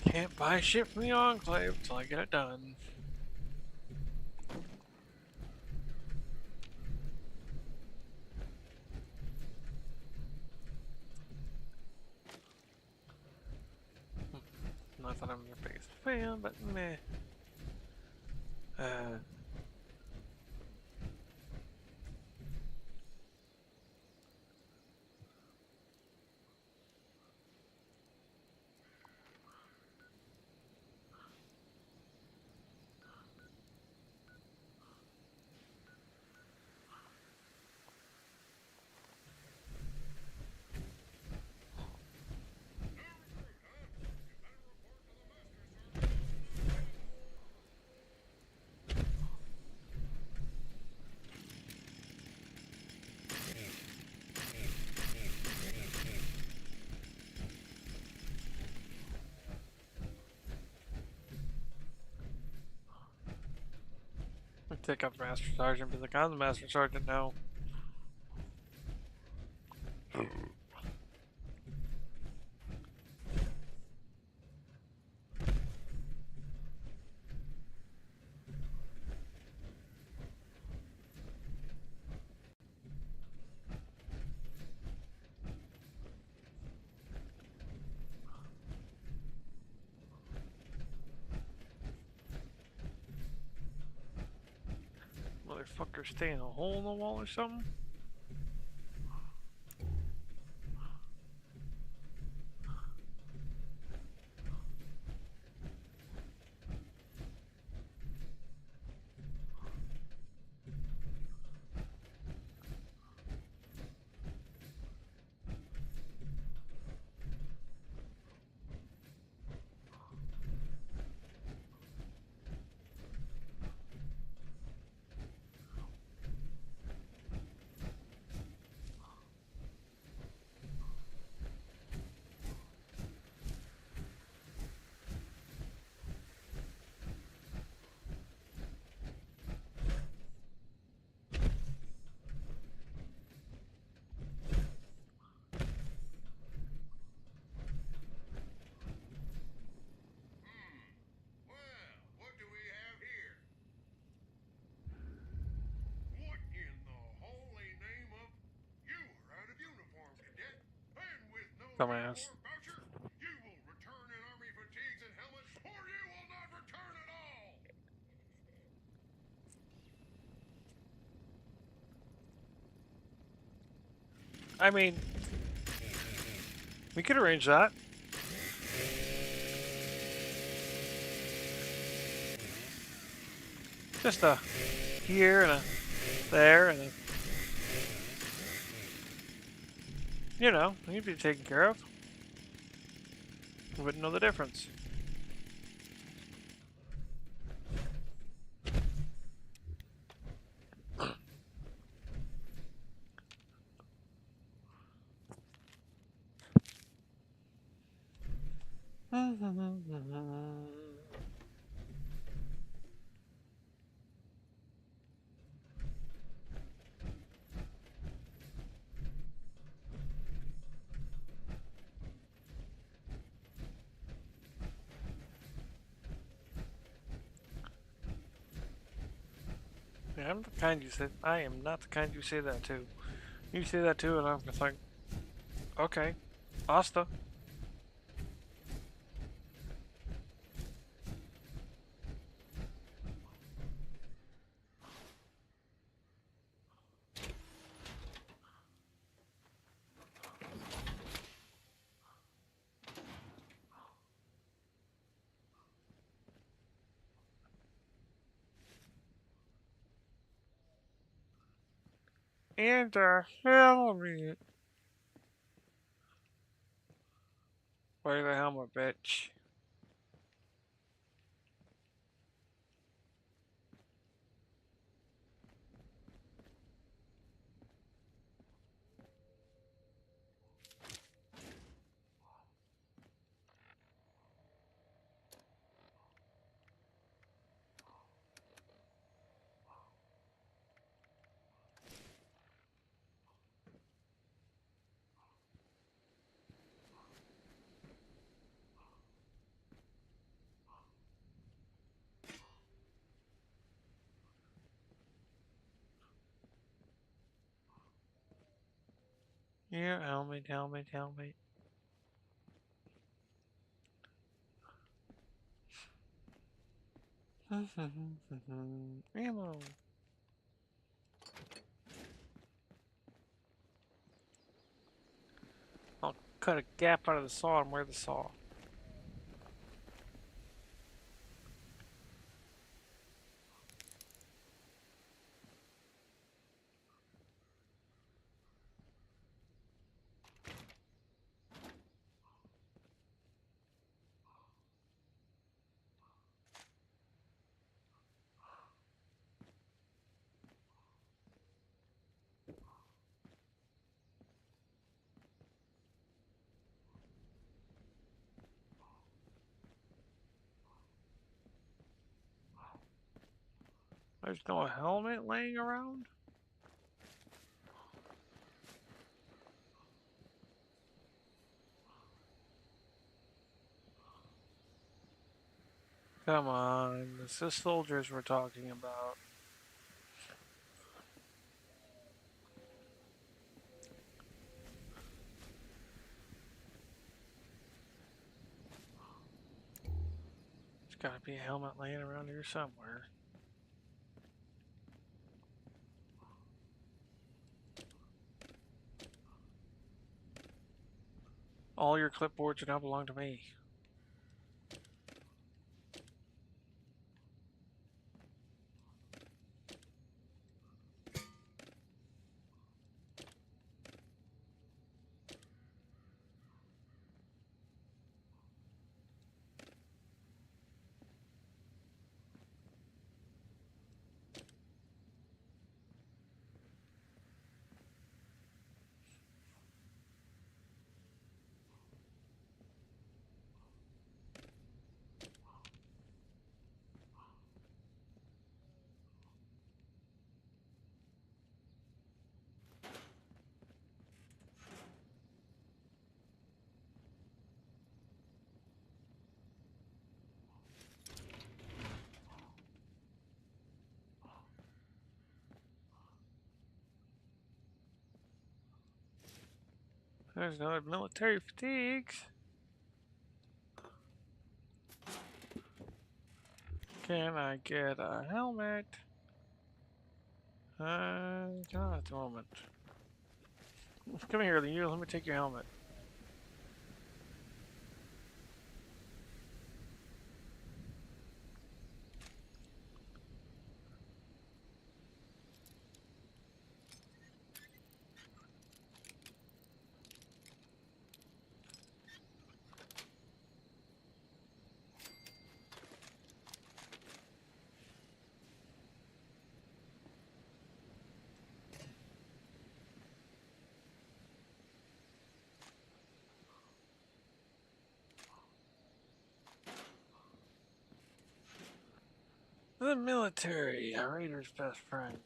can't buy shit from the Enclave until I get it done. Not that I'm your biggest fan, but meh. Take out the Master Sergeant, be like, I'm the Master Sergeant now. Motherfucker stay in a hole in the wall or something? Dumbass. I mean, we could arrange that. Just a here and a there and a, you know, you'd be taken care of. You wouldn't know the difference. Yeah, I'm the kind you say. I am not the kind you say that to. You say that too, and I'm just like, okay, Asta. And helmet. Wear the helmet, bitch. Yeah, helmet, helmet, helmet. Ammo. I'll cut a gap out of the saw and wear the saw. There's no helmet laying around? Come on, it's the soldiers we're talking about. There's gotta be a helmet laying around here somewhere. All your clipboards now belong to me. There's no military fatigues. Can I get a helmet? Not at the moment. Come here, you. Let me take your helmet. The military, a raider's best friend.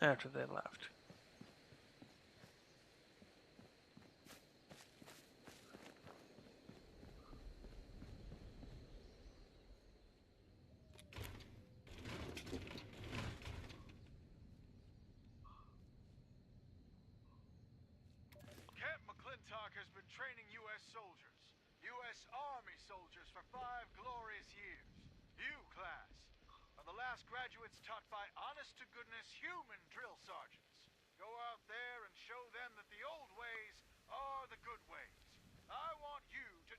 After they left. Camp McClintock has been training U.S. soldiers, U.S. Army soldiers for 5 glorious years. You, class, are the last graduates taught by honest-to-goodness human drill sergeants. Go out there and show them that the old ways are the good ways. I want you to...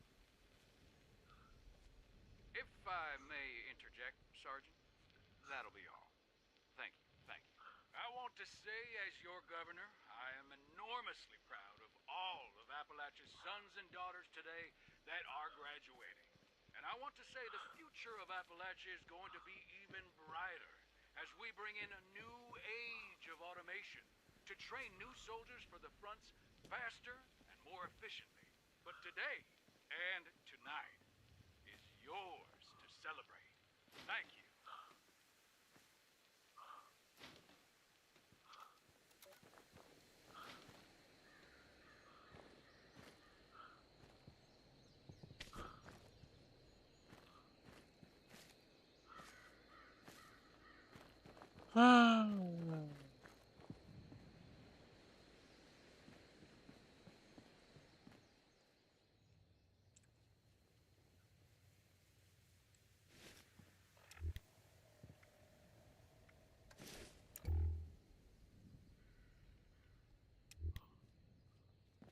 If I may interject, Sergeant, that'll be all. Thank you, thank you. I want to say, as your governor, I am enormously proud of all of Appalachia's sons and daughters today that are graduating. And I want to say the future of Appalachia is going to be even brighter as we bring in a new age of automation to train new soldiers for the fronts faster and more efficiently. But today and tonight is yours to celebrate. Thank you.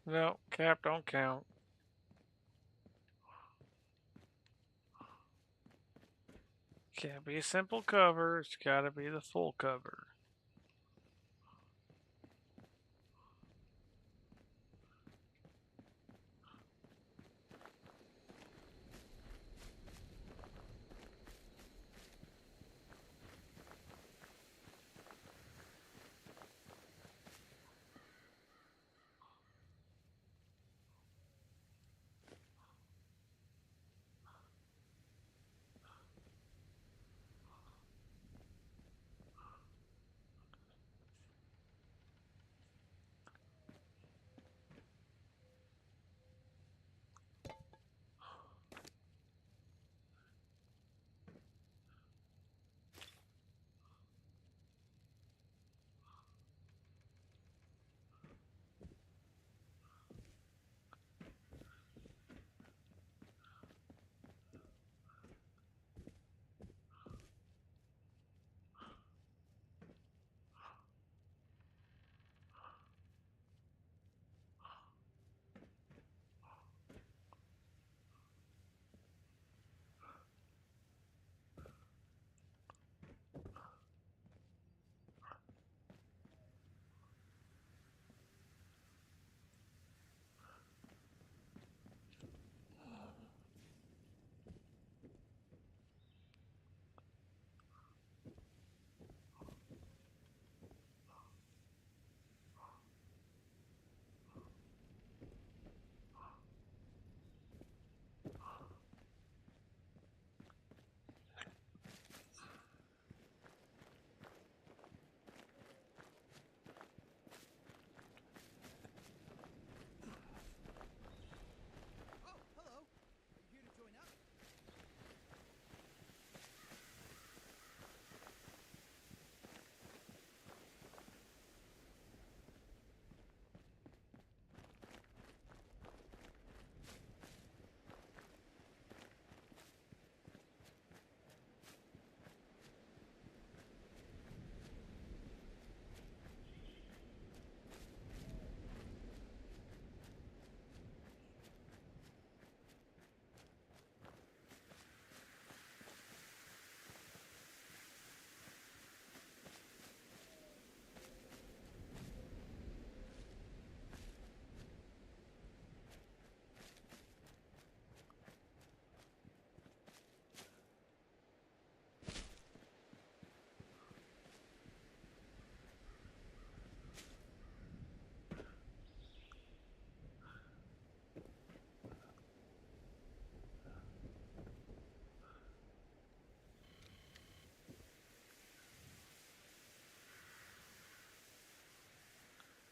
No, cap don't count. Can't be a simple cover, it's gotta be the full cover.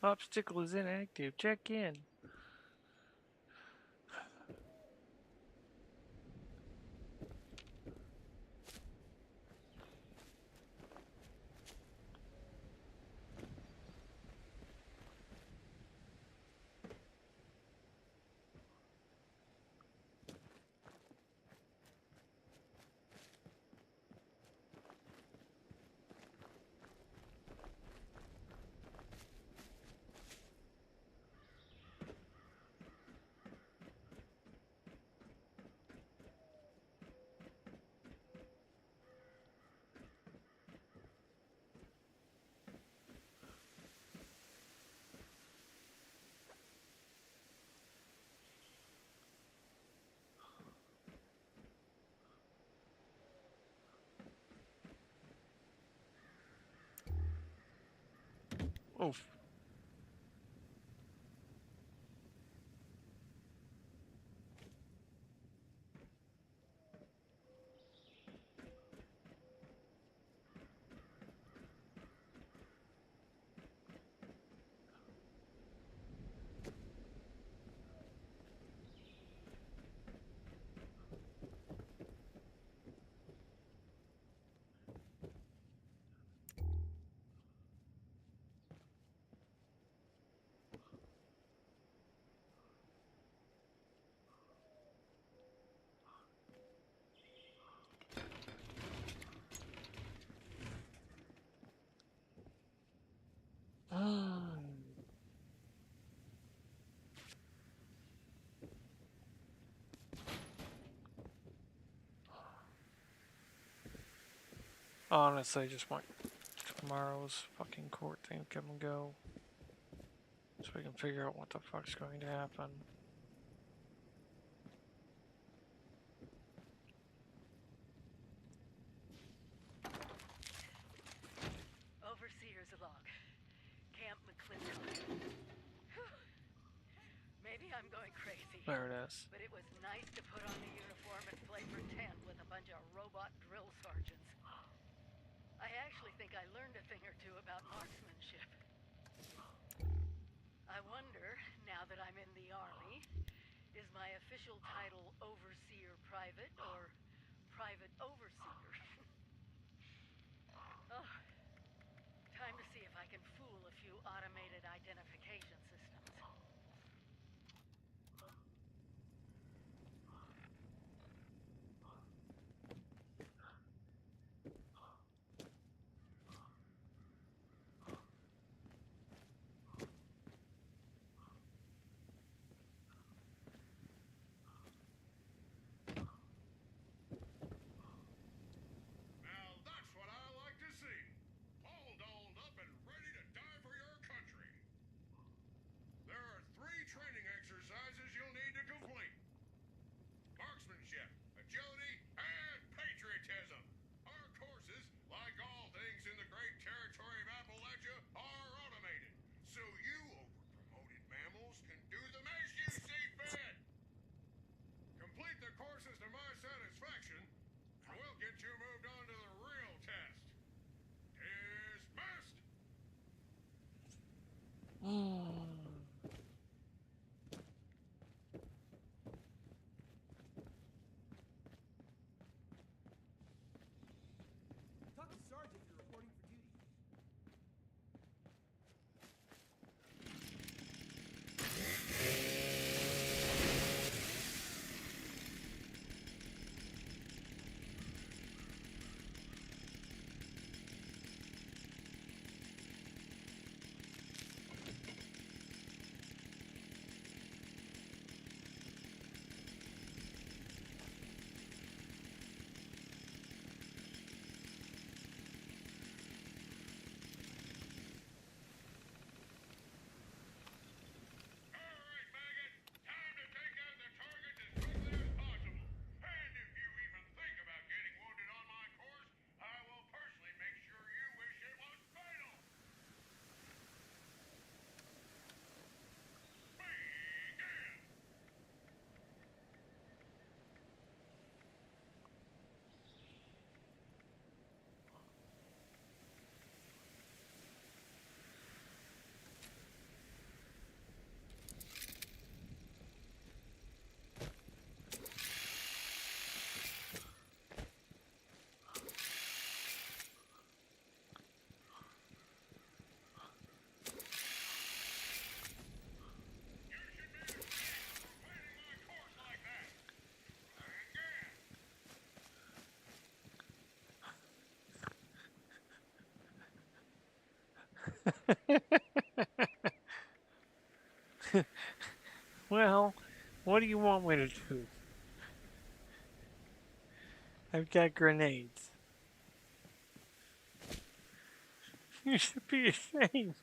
Popsicle is inactive. Check in. Oof. Honestly, I just want tomorrow's fucking court thing to come and go, so we can figure out what the fuck's going to happen. Overseer's log. Camp McClintock. Maybe I'm going crazy. There it is. But it was nice to put on the uniform and play pretend with a bunch of robot drill sergeants. I actually think I learned a thing or two about marksmanship. I wonder, now that I'm in the Army, is my official title Overseer Private or Private Overseer? Oh, time to see if I can fool a few automated identification systems. Now that's what I like to see. All dolled up and ready to die for your country. Well, what do you want me to do? I've got grenades. You should be ashamed.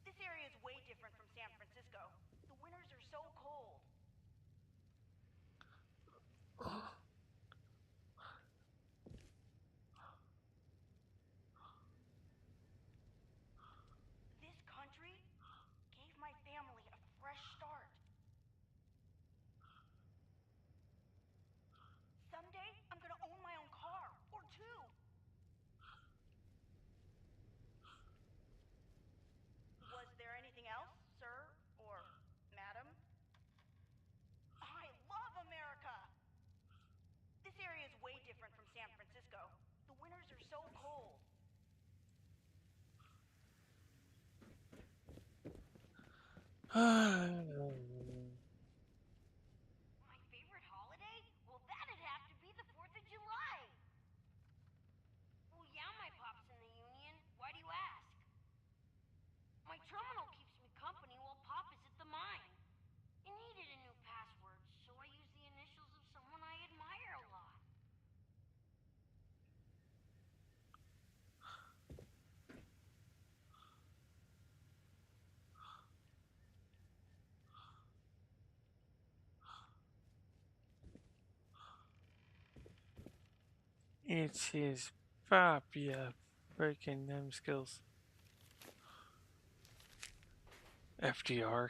This area is way different from San Francisco. The winters are so cold. This country gave my family a fresh start. Someday, I'm gonna own my own car, or two. Was there anything else, sir, or madam? I love America! This area is way different from San Francisco. The winters are so cold. My favorite holiday? Well, that'd have to be the 4th of July. Well, yeah, my pop's in the Union. Why do you ask? My terminal keeps me company while Pop is at the mine. It needed a new password, so I used the initials of someone I admire a lot. It's his pop, yeah. Breaking them skills. FDR.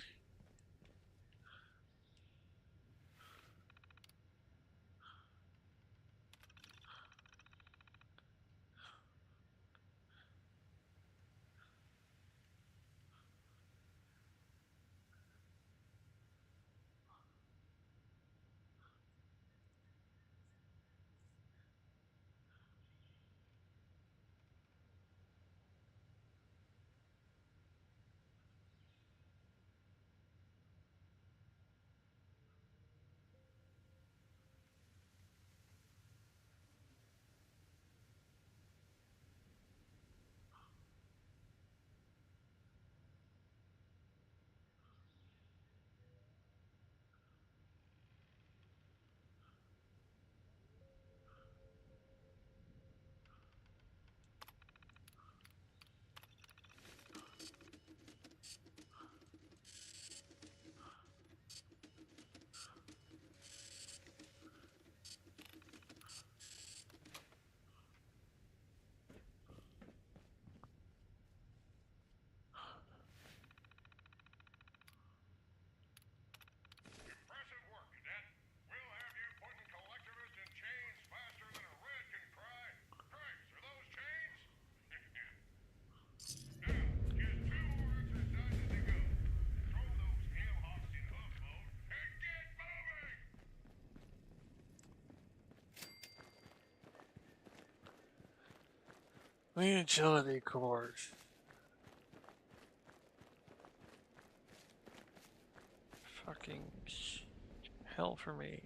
The utility cores. Fucking hell for me.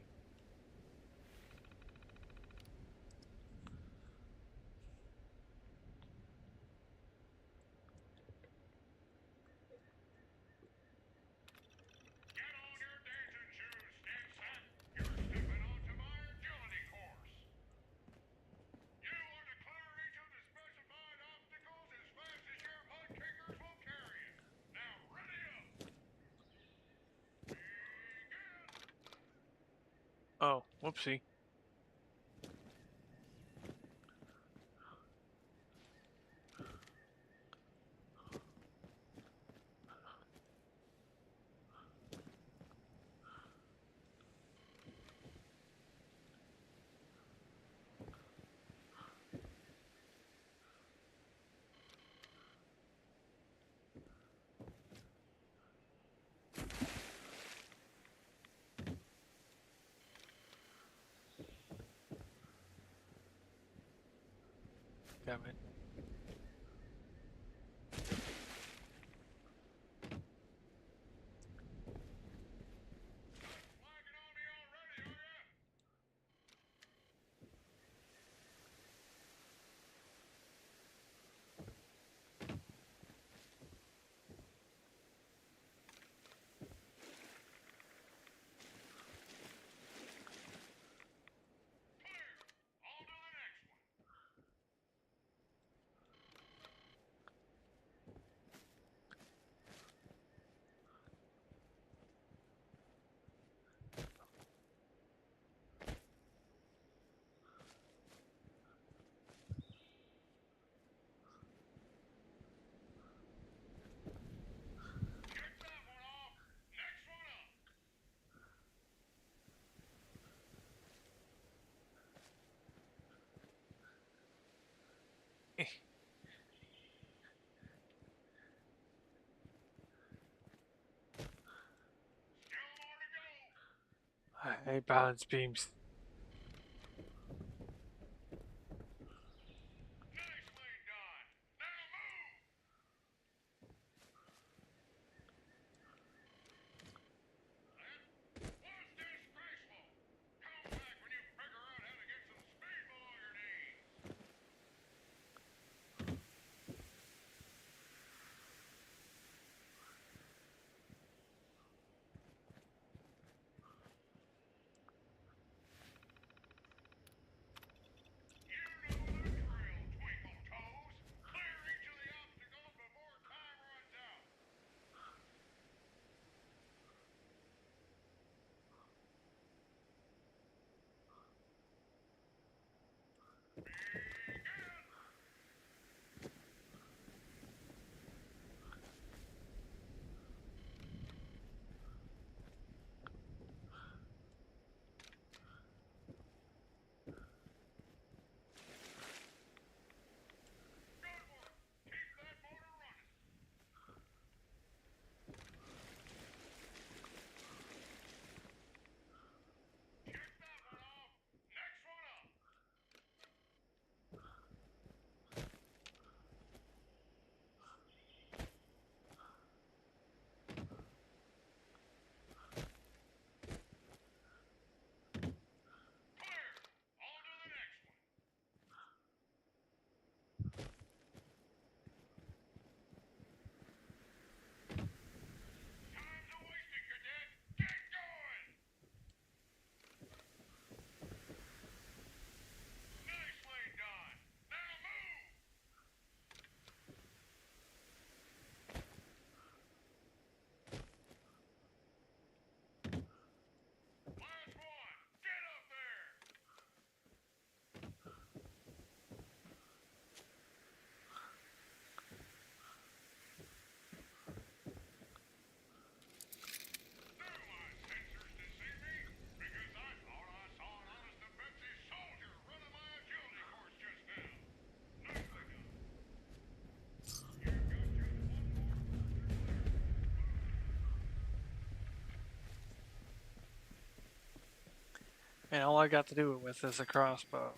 Oh, whoopsie. Damn it. I hate balance beams. And all I got to do it with is a crossbow.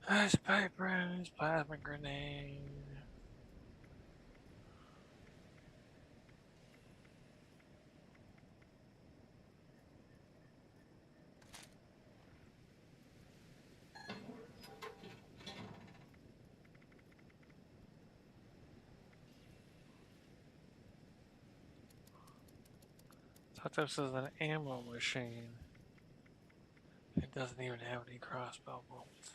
Ice paper, plasma grenade. I thought this was an ammo machine. It doesn't even have any crossbow bolts.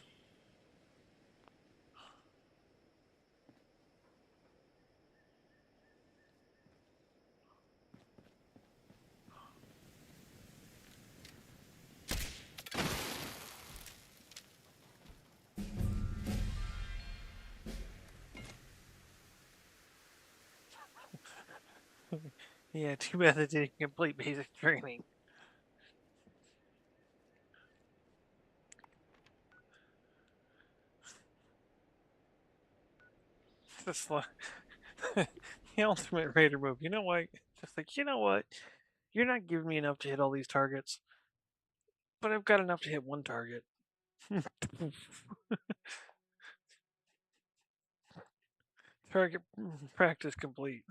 Yeah, too bad they didn't complete basic training. This the ultimate raider move. You know what? Just like, you know what? You're not giving me enough to hit all these targets, but I've got enough to hit one target. Target practice complete.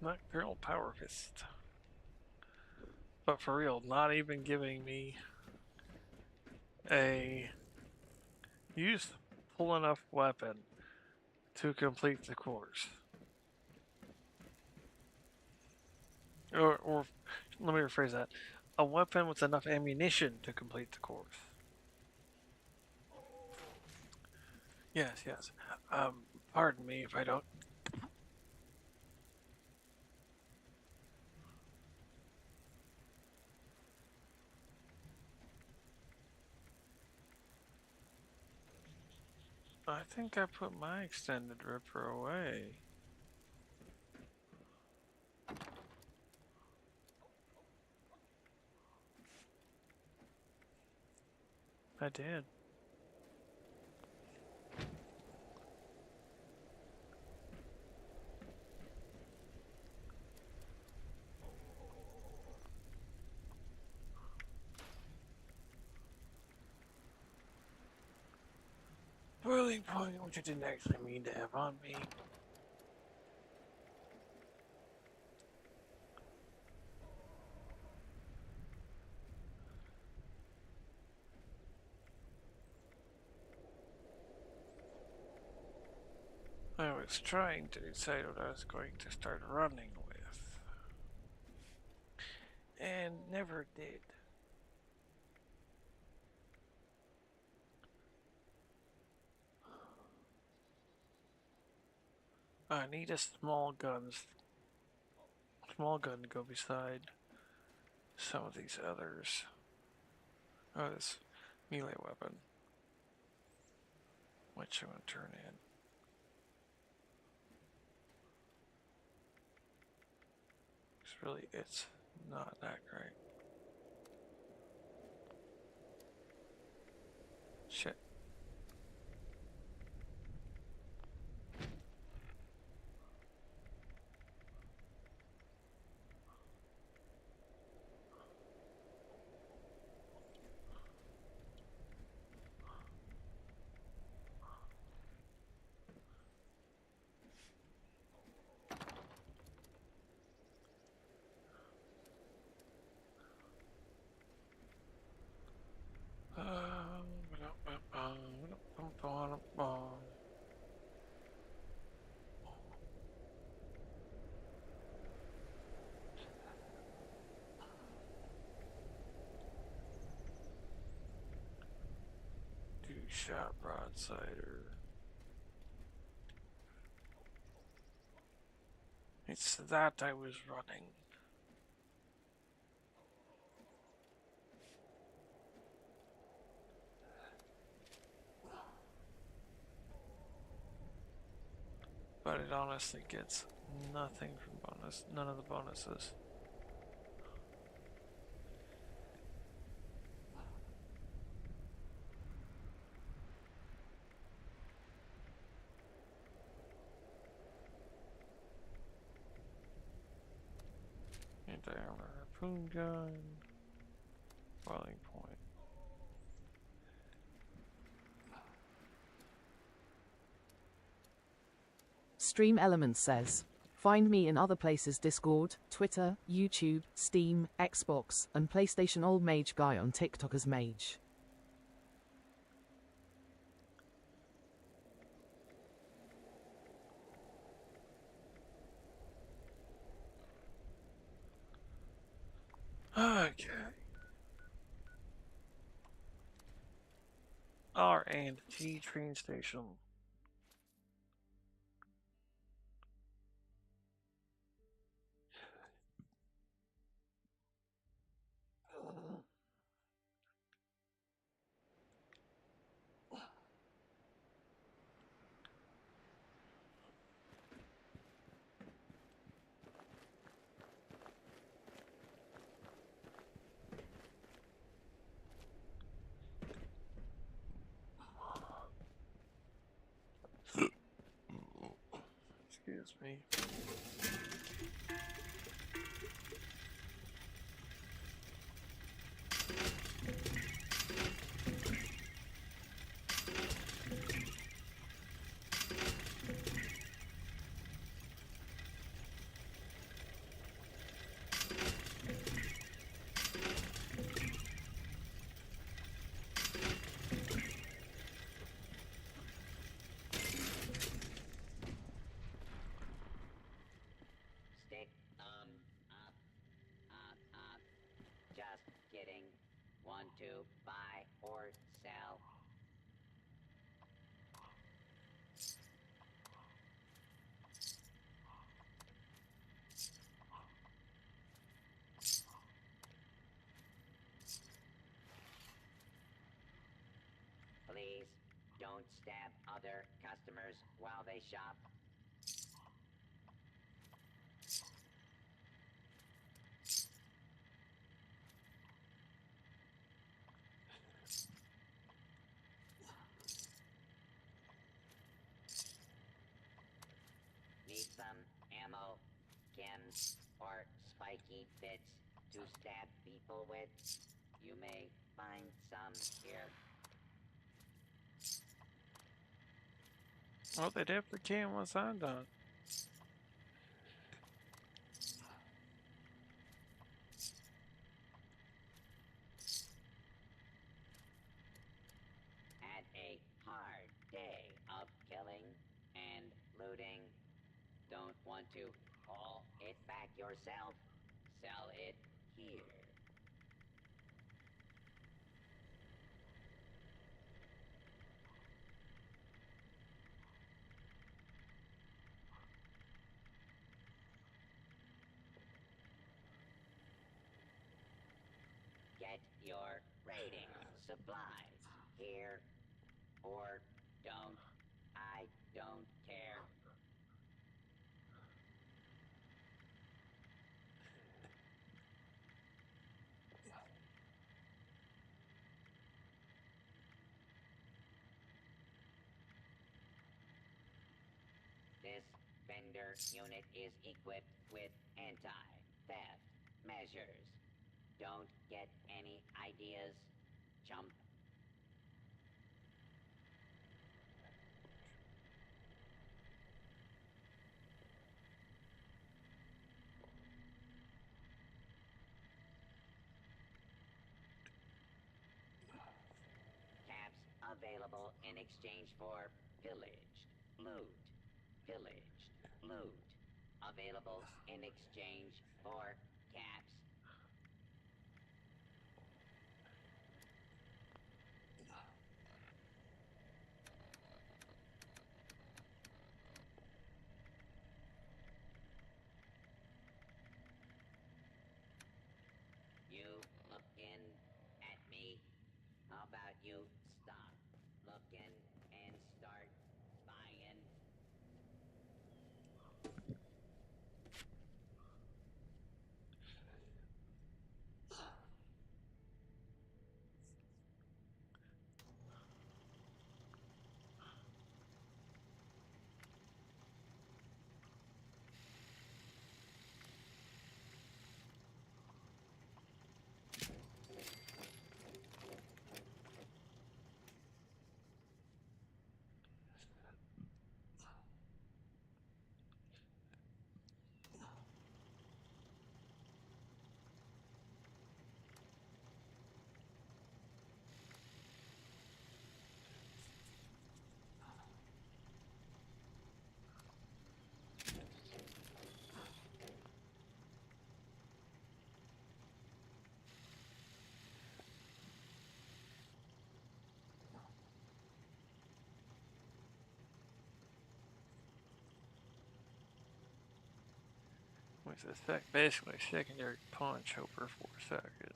Nocturnal Power Fist. But for real, not even giving me a useful enough weapon to complete the course. Or let me rephrase that. A weapon with enough ammunition to complete the course. Yes. Pardon me if I don't. I think I put my extended ripper away. I did. Boiling point, which I didn't actually mean to have on me. I was trying to decide what I was going to start running with. And never did. I need a small gun to go beside some of these others. Oh, this melee weapon, which I'm going to turn in. Really, it's not that great. Shit. Two-shot broadsider. It's that I was running. But it honestly gets nothing from bonus, none of the bonuses. Anti-armor harpoon gun, boiling point. Stream Elements says, find me in other places: Discord, Twitter, YouTube, Steam, Xbox, and PlayStation. Old Mage Guy on TikTok as Mage. Okay. R&T train station. Excuse me. Stick up, up. Just kidding. Want to buy or sell? Please don't stab other customers while they shop. Need some ammo, chems, or spiky bits to stab people with? You may find some here. Well, they definitely can once I'm done. Had a hard day of killing and looting. Don't want to haul it back yourself? Sell it here. Get your raiding supplies here or don't. I don't care. This vendor unit is equipped with anti-theft measures. Don't get any ideas, chump. Caps available in exchange for pillaged loot. Pillaged loot. Available in exchange for caps. You looking at me? How about you stop looking and start buying? With effect, basically secondary punch over 4 seconds.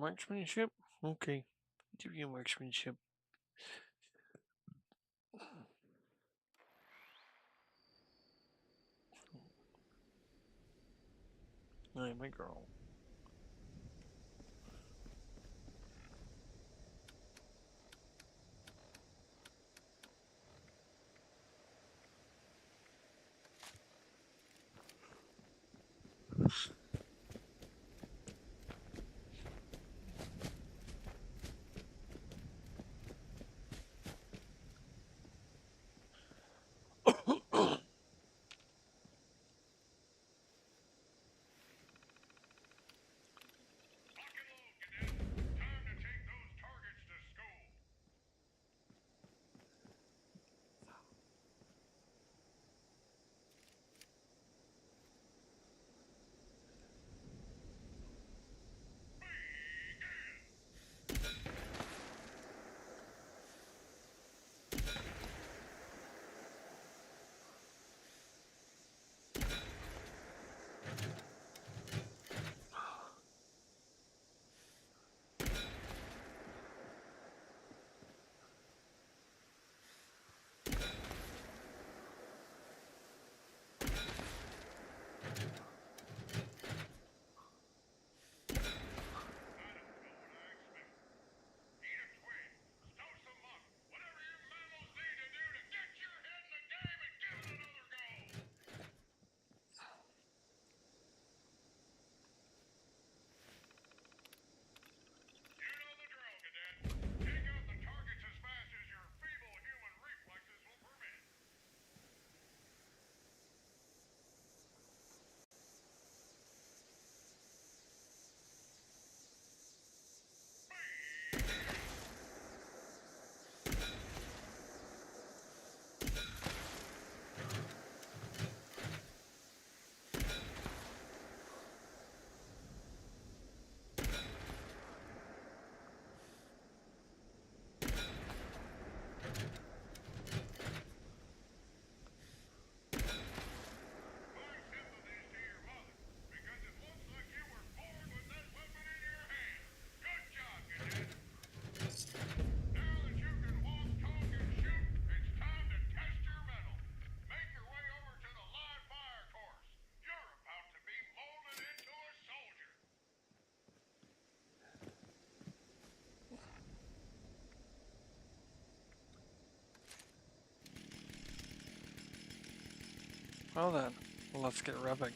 Marksmanship? Okay. Give you marksmanship. Hi, my girl. Well then, let's get rubbing.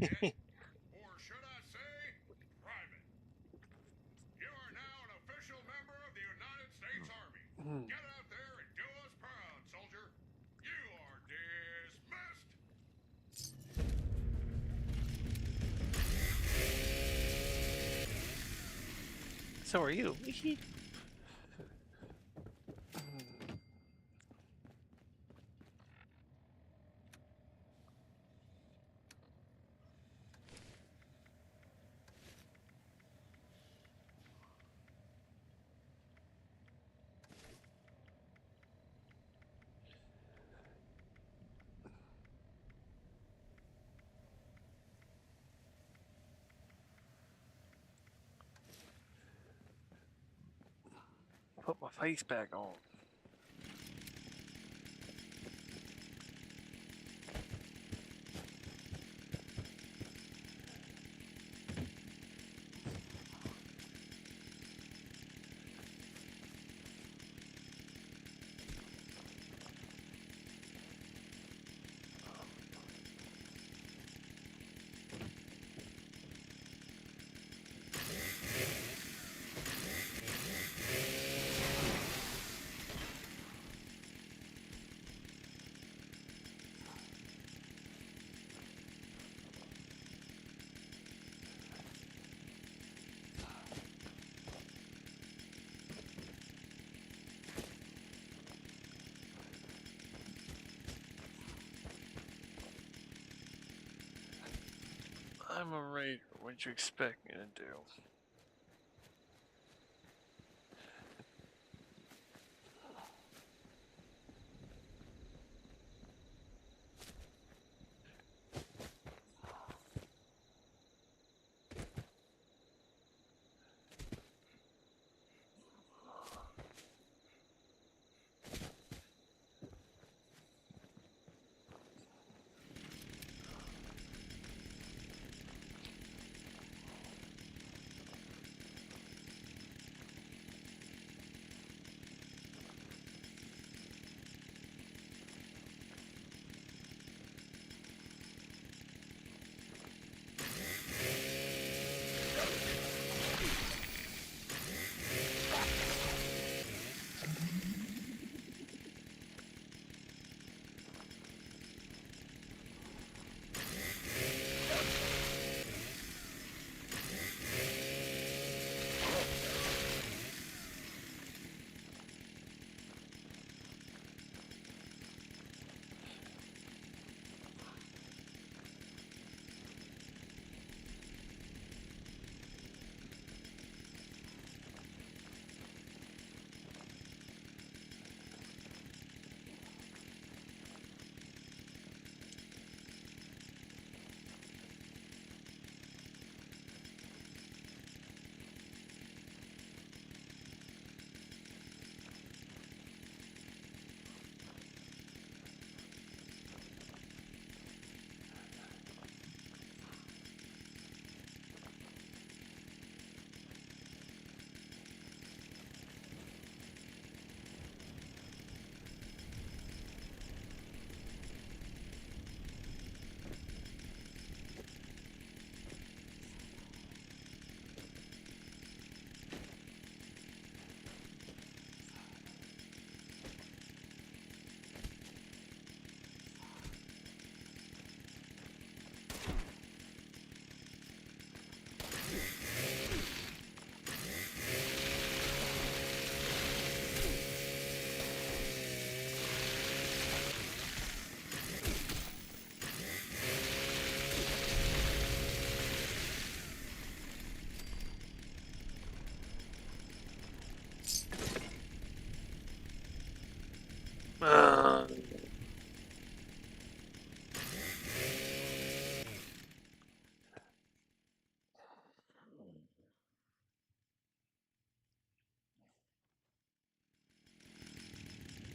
or should I say, private. You are now an official member of the United States Army. Get out there and do us proud, soldier. You are dismissed. So are you. Put my face back on. I'm a raider. What'd you expect me to do?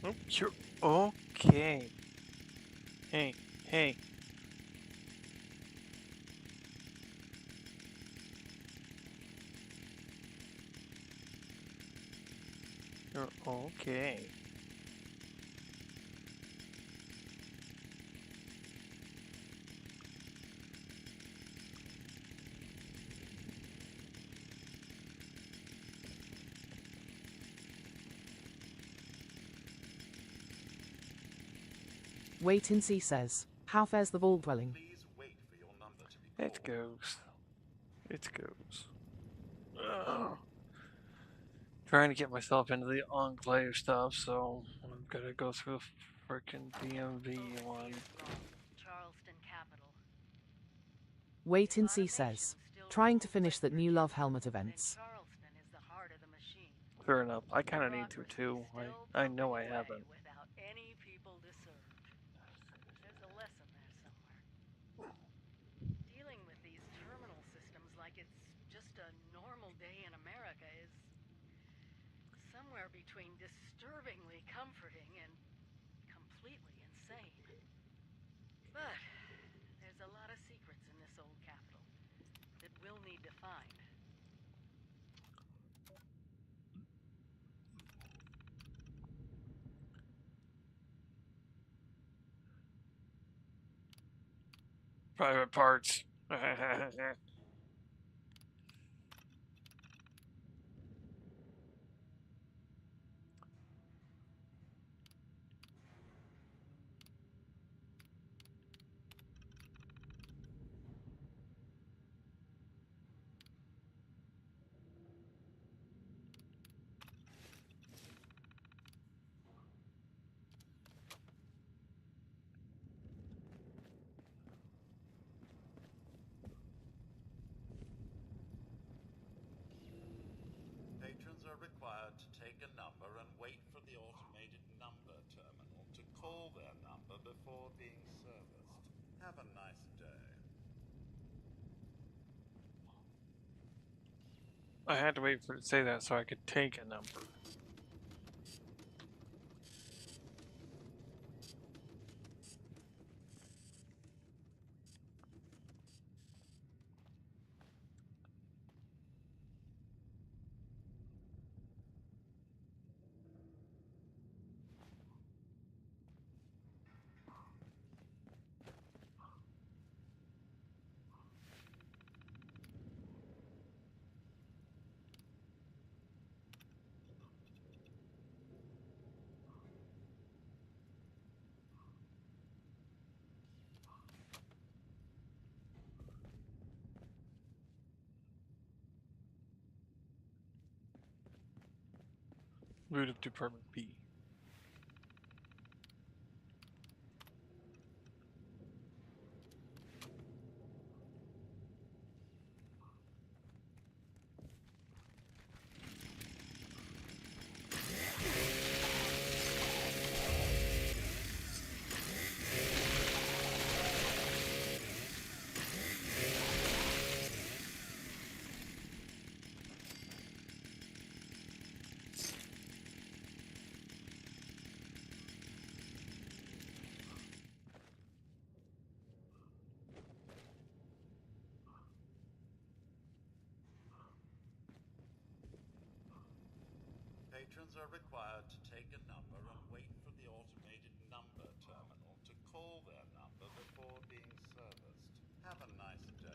Oh, you're okay. Hey, hey. You're okay. Wait and see says, how fares the vault dwelling? It goes. It goes. Ugh. Trying to get myself into the Enclave stuff, so I'm gonna go through the frickin' DMV one. Charleston capital. Wait and see says, trying to finish that new Love Helmet events. Charleston is the heart of the machine. Fair enough. I kind of need to too. I know I haven't. Without any people to serve. There's a lesson there somewhere. Dealing with these terminal systems like it's just a normal day in America is somewhere between disturbingly comforting and completely insane. But there's a lot of secrets in this old capital that we'll need to find. Private parts. Patrons are required to take a number and wait for the automated number terminal to call their number before being serviced. Have a nice day. I had to wait for it to say that so I could take a number. Root of Department B. Patrons are required to take a number and wait for the automated number terminal to call their number before being serviced. Have a nice day.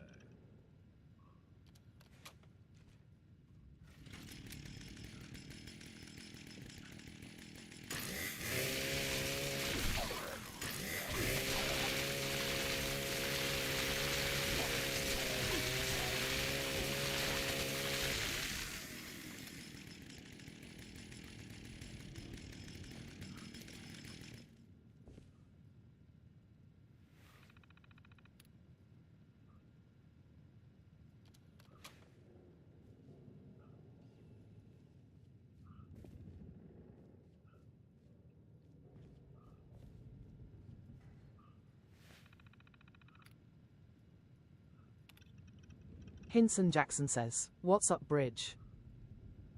Hinson Jackson says, what's up, Bridge?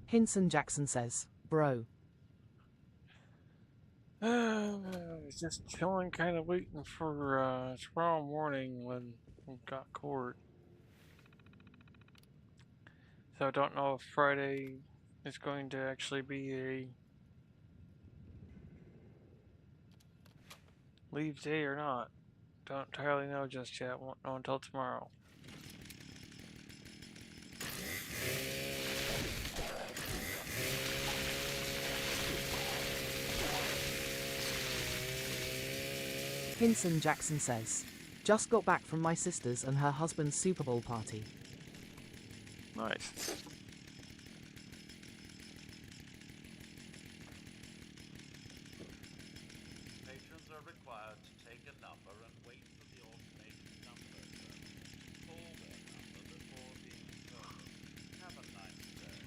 Hinson Jackson says, bro. Just chilling, kind of waiting for tomorrow morning when we've got court. So I don't know if Friday is going to actually be a leave day or not. Don't entirely know just yet. Won't know until tomorrow. Hinson Jackson says, just got back from my sister's and her husband's Super Bowl party. Nice. Patrons are required to take a number and wait for the automated number to call their number before being serviced. Have a nice day.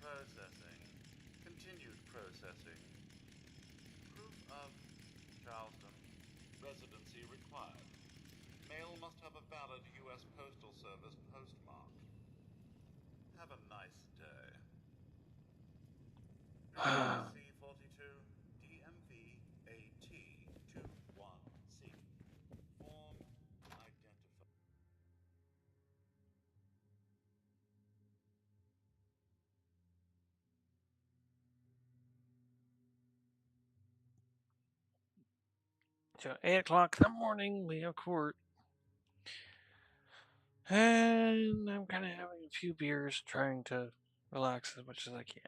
Processing. Continued processing. Proof of Charleston. Residency required. Mail must have a valid U.S. Postal Service postmark. Have a nice day. C42 DMV AT21C. Form identified. So 8 o'clock in the morning, we have court. And I'm kind of having a few beers, trying to relax as much as I can.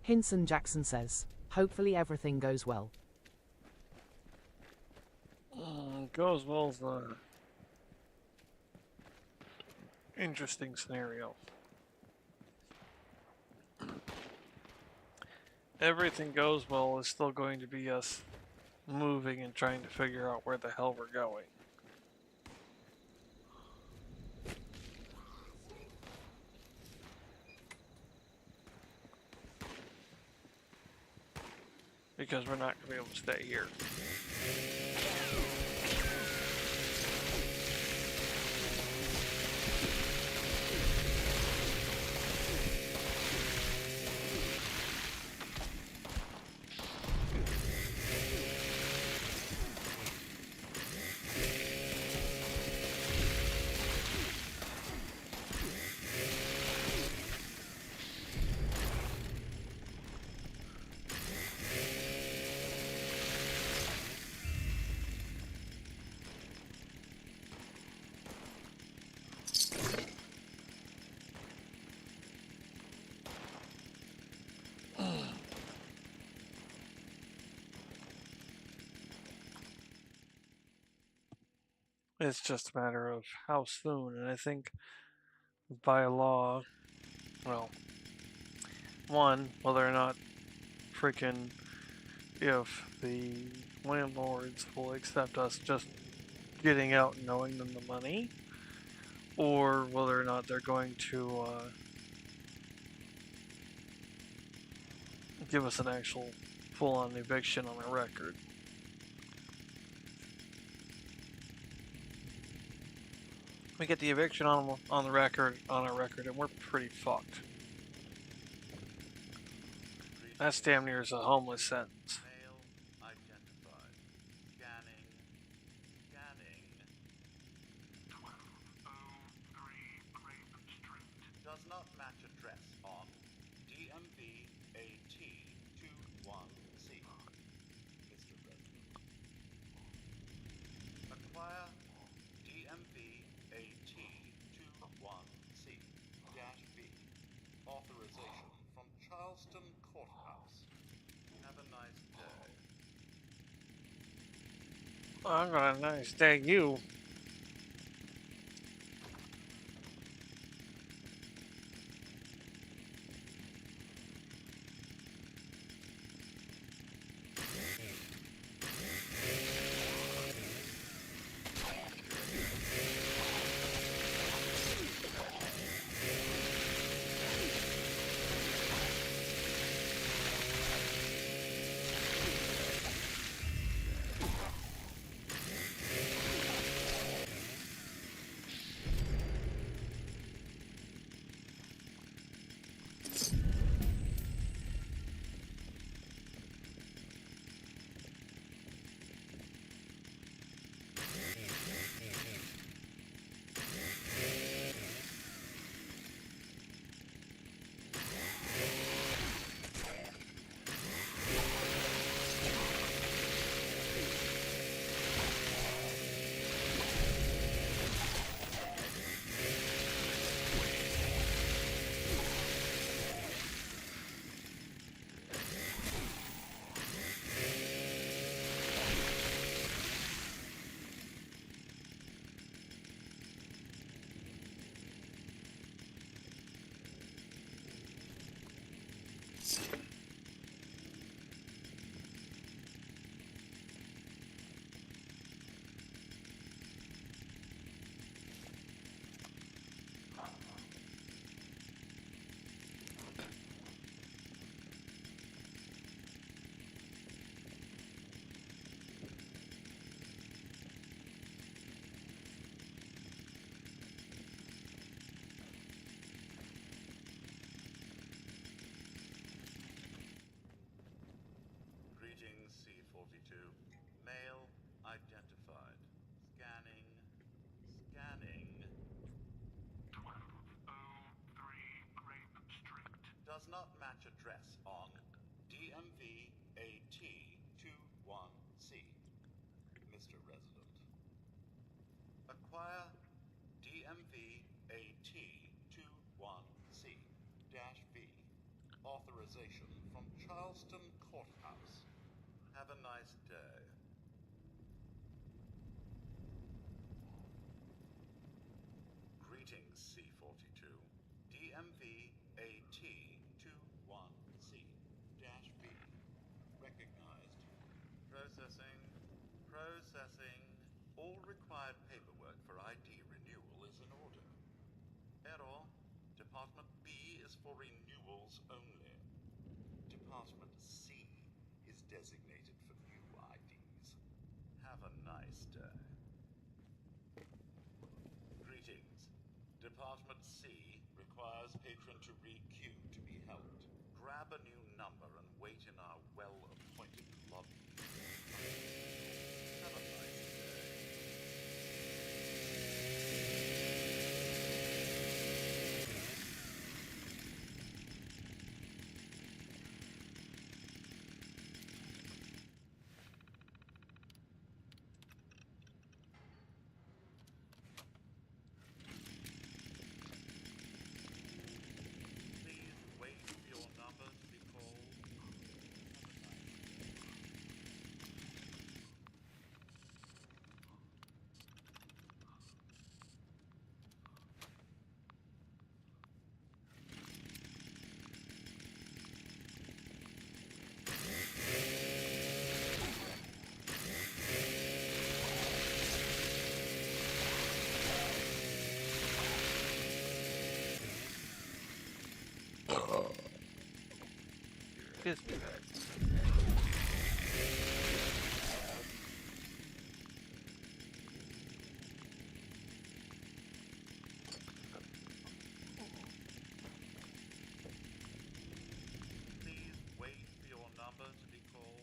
Hinson Jackson says, hopefully everything goes well. Goes well's an interesting scenario. Everything goes well is still going to be us moving and trying to figure out where the hell we're going. Because we're not going to be able to stay here. It's just a matter of how soon, and I think by law, well, one, whether or not freaking if the landlords will accept us just getting out and knowing them the money, or whether or not they're going to give us an actual full-on eviction on our record. We get the eviction on our record, and we're pretty fucked. That's damn near as a homeless sentence. Male identified. Scanning. Scanning. 1203 Craven Street. Does not match address on DMV AT21C. Mr. Redmond. Acquire DMV AT21C-B. Authorization from Charleston Courthouse. Have a nice day. I'm gonna nice day you. Greetings, C-42. Male identified. Scanning. Scanning. 1203 Grape Street. Does not match address on DMV AT21C. Mr. Resident. Acquire DMV AT21C-V. Authorization from Charleston Courthouse. Have a nice day. Greetings, C-42. DMV AT21C-V. Recognized. Processing. Processing. All required paperwork for ID renewal is in order. Error. Department B is for renewals only. Department C is designated for new IDs. Have a nice day. Greetings. Department C requires patron to re-queue to be helped. Grab a new number and wait in our well-appointed lobby. Have a nice day. Please wait for your number to be called. Excuse me. Please wait for your number to be called.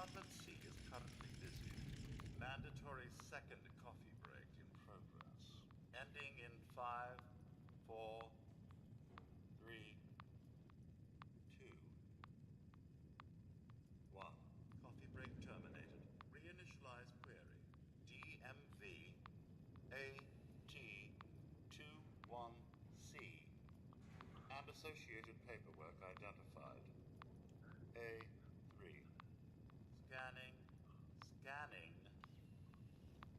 Department C is currently busy. Mandatory second coffee break in progress. Ending in 5, 4, 3, 2, 1. Coffee break terminated. Reinitialize query. DMV AT21C. And associated paperwork identified. A3. Scanning. Scanning.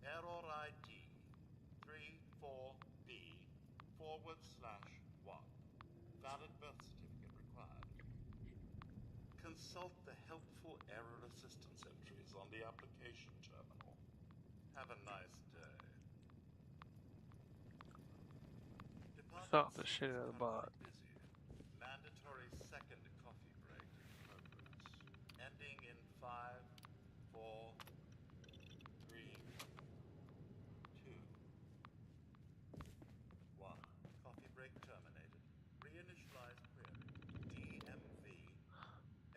Error ID 34B/1. Valid birth certificate required. Consult the helpful error assistance entries on the application terminal. Have a nice day. Stop the shit out of the bot. Busy. Mandatory second coffee break in progress. Ending in 5, 4, 3, 2, 1. Coffee break terminated. Reinitialize query. DMV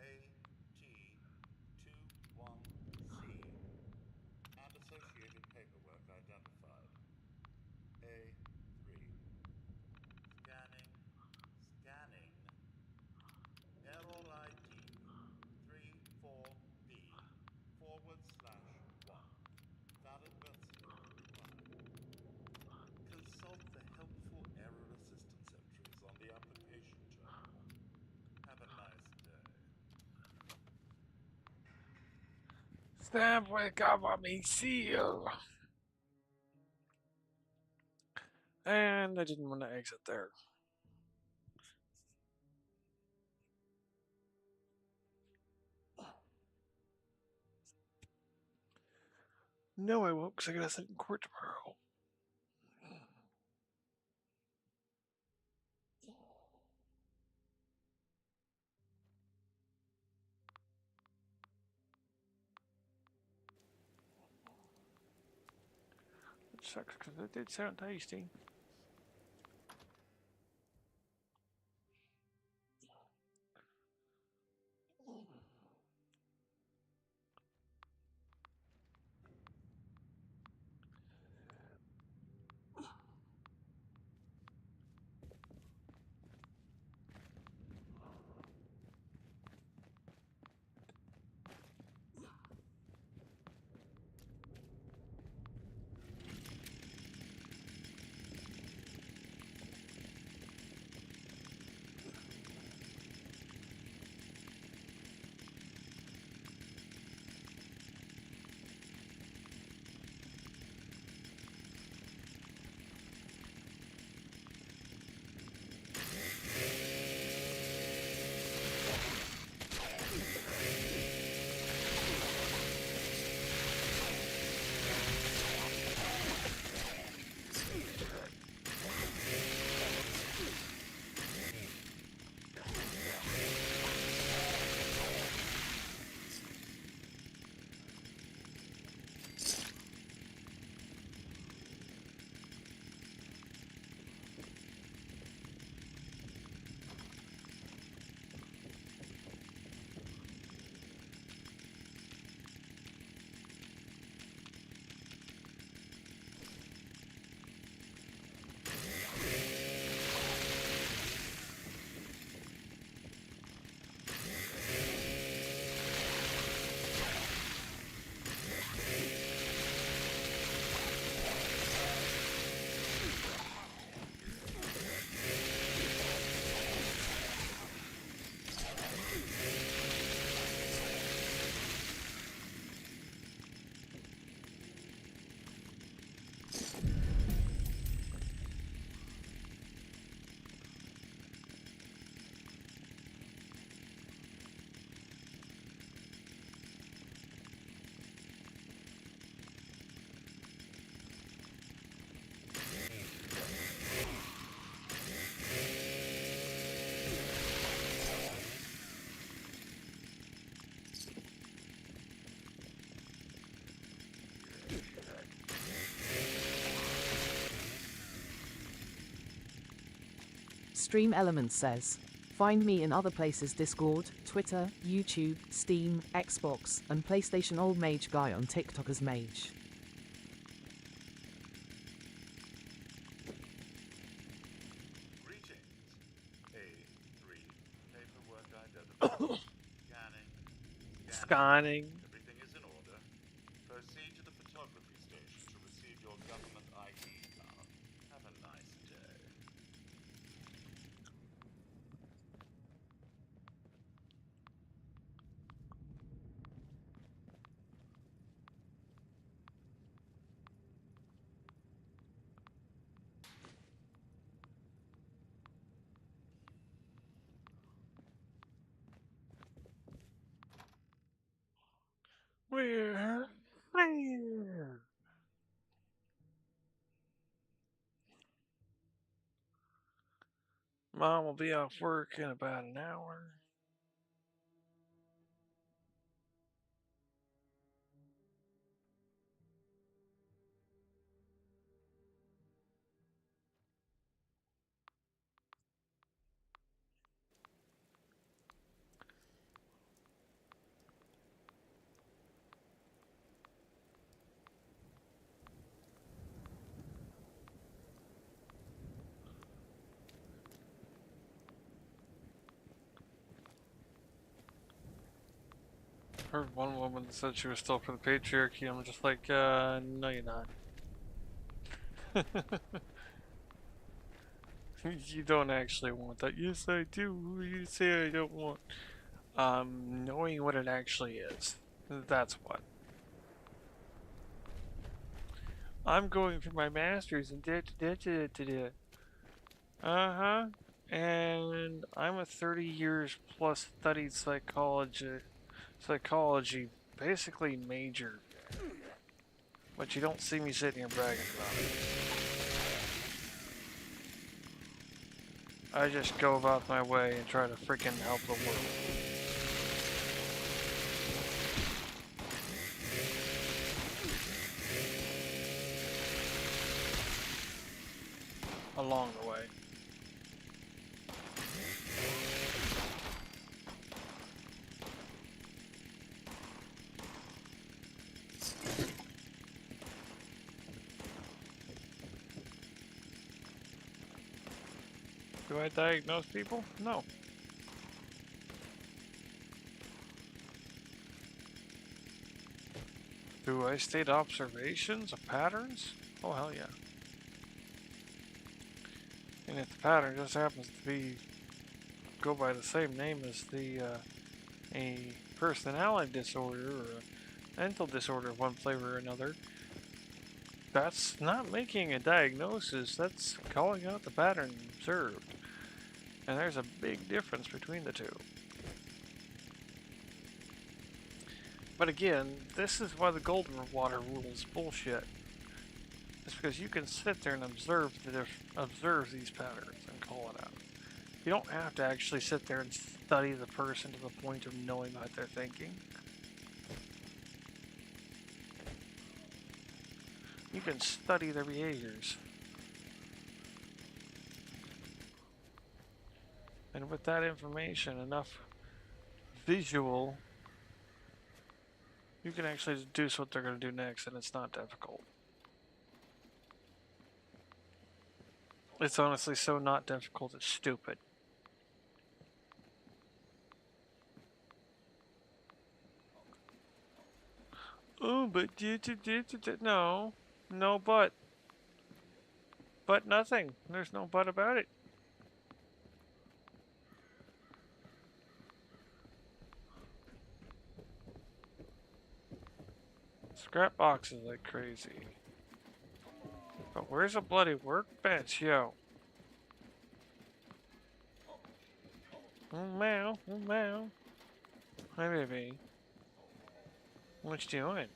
AT21C. And associated paperwork identified. A3. Scanning. Scanning. Error ID 34B/1. Valid birth certificate required. Consult the helpful error assistance entries on the application terminal. Have a nice day. Stamp with government seal. And I didn't want to exit there. No, I won't, because I gotta sit in court tomorrow. It sucks because it did sound tasty. Stream Elements says, Find me in other places: Discord, Twitter, YouTube, Steam, Xbox, and PlayStation. Old Mage Guy on TikTok as Mage. Greetings. A3 paperwork identified. Scanning. Everything is in order. Proceed to the photography station to receive your government ID card. Have a nice day. Where? Where? Mom will be off work in about an hour. Heard one woman that said she was still for the patriarchy. I'm just like, no, you're not. You don't actually want that. Yes, I do. You say I don't want. Knowing what it actually is. That's what. I'm going for my master's in Uh-huh. And I'm a 30 years plus studied psychology basically major. But you don't see me sitting here bragging about it. I just go about my way and try to freaking help the world. Along the way. Do I diagnose people? No. Do I state observations of patterns? Oh, hell yeah. And if the pattern just happens to be go by the same name as a personality disorder or a mental disorder of one flavor or another, that's not making a diagnosis, that's calling out the pattern observed. And there's a big difference between the two. But again, this is why the Goldwater rule is bullshit. It's because you can sit there and observe these patterns and call it out. You don't have to actually sit there and study the person to the point of knowing what they're thinking. You can study their behaviors. And with that information, enough visual, you can actually deduce what they're going to do next, and it's not difficult. It's honestly so not difficult, it's stupid. Oh, but no. No but. But nothing. There's no but about it. Scrap boxes like crazy. But where's a bloody workbench, yo? Oh, meow. Oh, meow. Hi, baby. What you doing?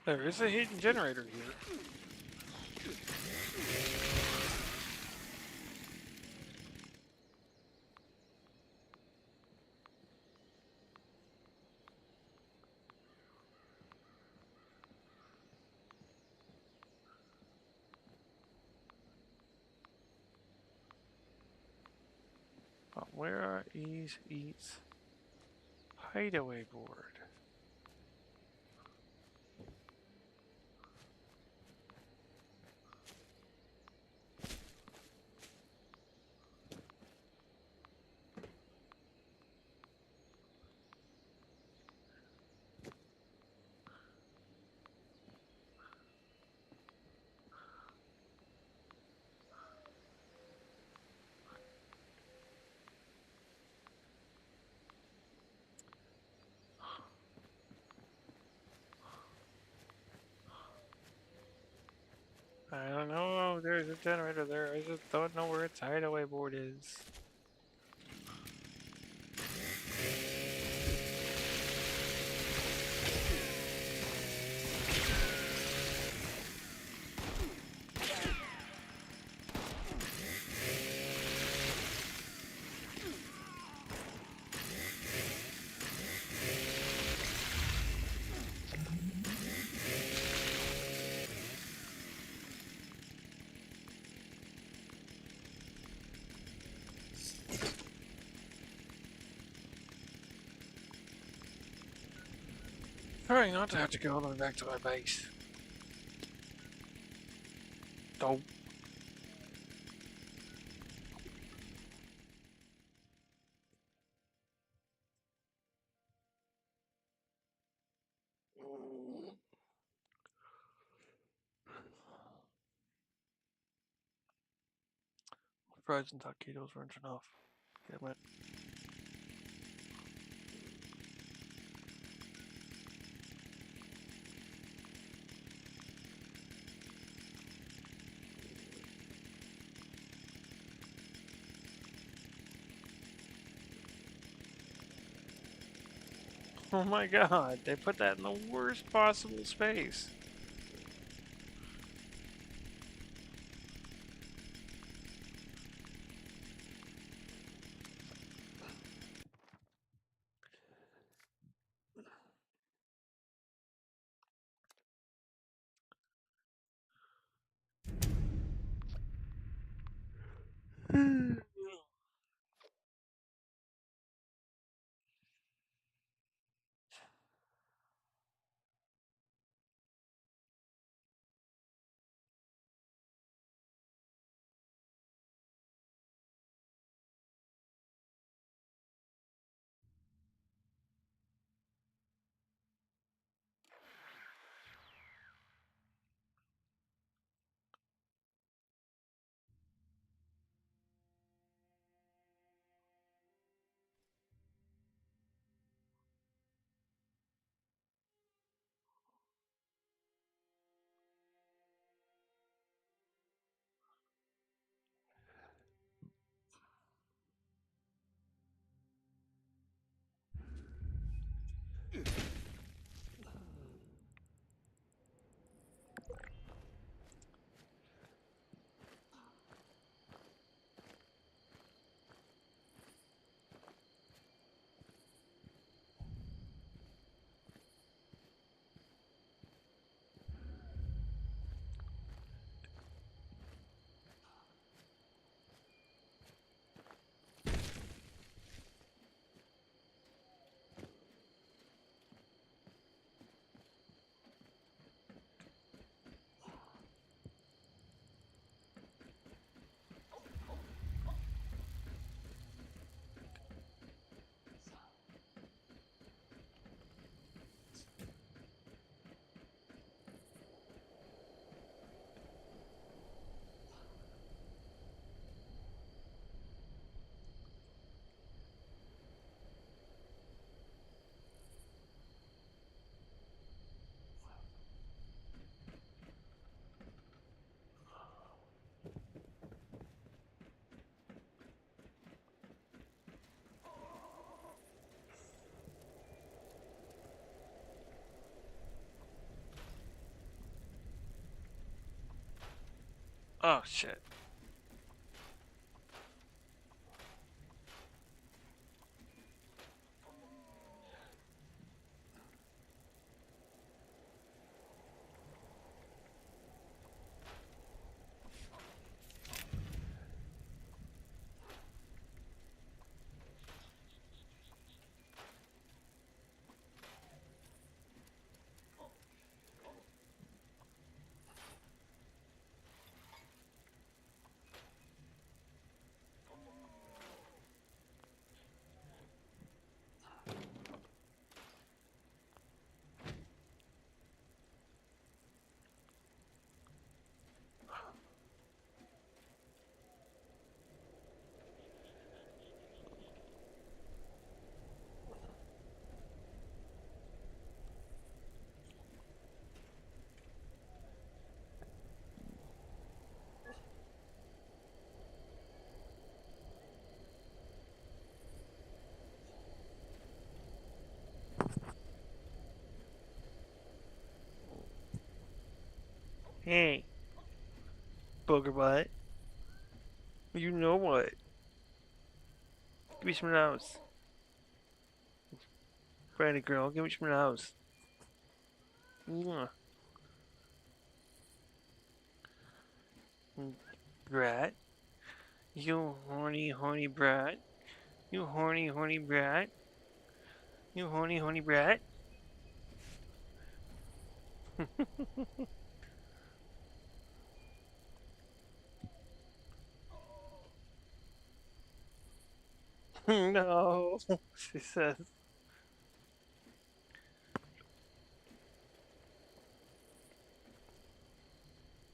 There is a hidden generator here. But where are Eats hideaway board? I don't know. There's a generator there. I just don't know where its hideaway board is. Trying not to have to go all the way back to my base. Don't. Fries and taquitos weren't enough. Damn it. Oh my god, they put that in the worst possible space. Oh, shit. Hey, booger butt. You know what? Give me some nose. Pretty girl, give me some nose. Mwah. Brat. You horny, horny brat. You horny, horny brat. You horny, horny brat. No, she says.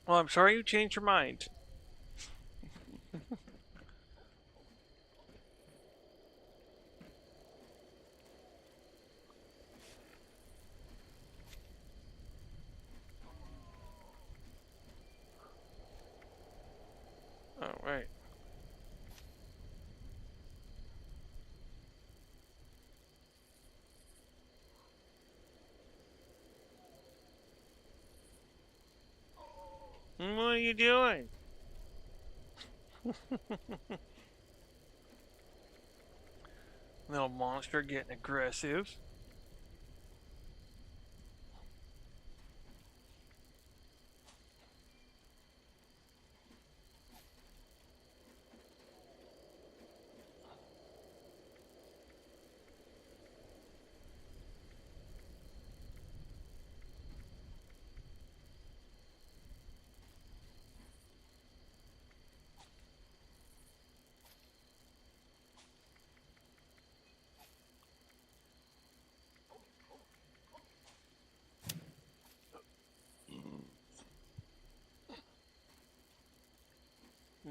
Well, I'm sorry you changed your mind. Oh, right. What are you doing? Little monster getting aggressive.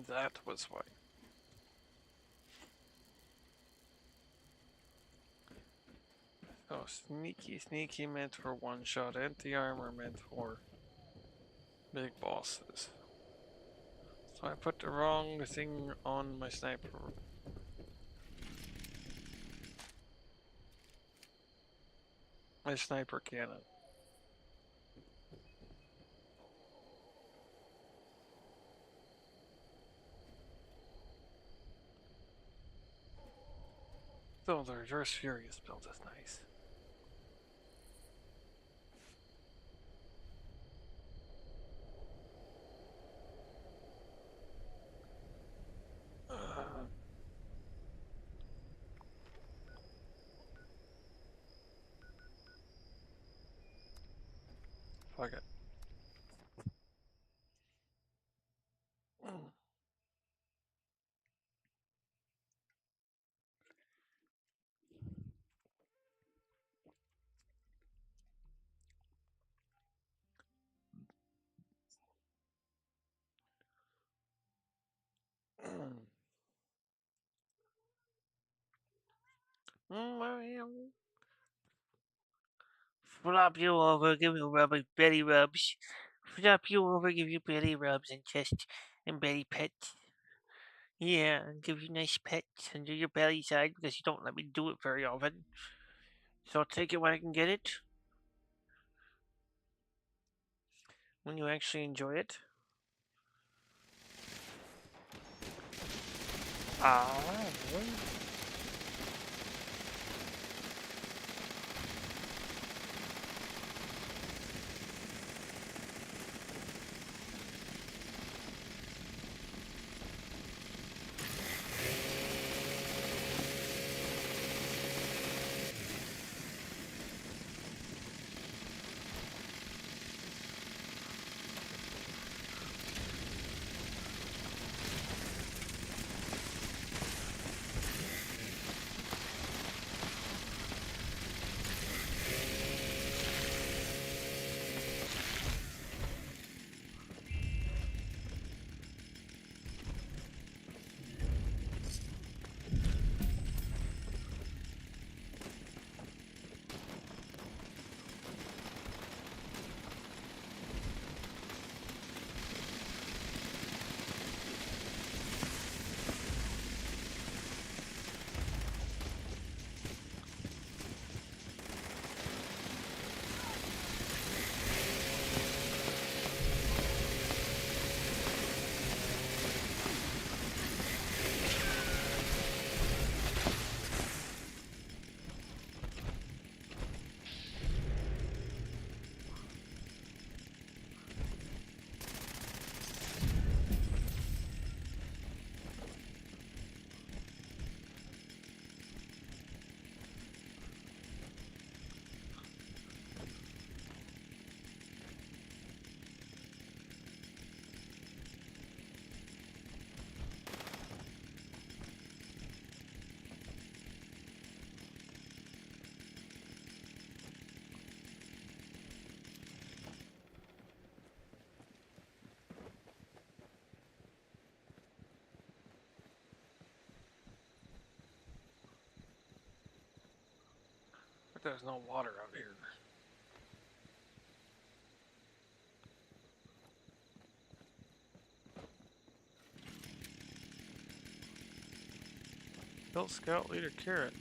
That was why. Oh, sneaky, sneaky meant for one shot. Anti-armor meant for big bosses. So I put the wrong thing on my sniper. My sniper cannon. Though the Reverse Furious build is nice. Fuck it. Flop you over, give you rubber belly rubs. Flop you over, give you belly rubs and chest and belly pets. Yeah, and give you nice pets under your belly side because you don't let me do it very often. So I'll take it when I can get it. When you actually enjoy it. But there's no water out here. Kill Scout Leader Carrot.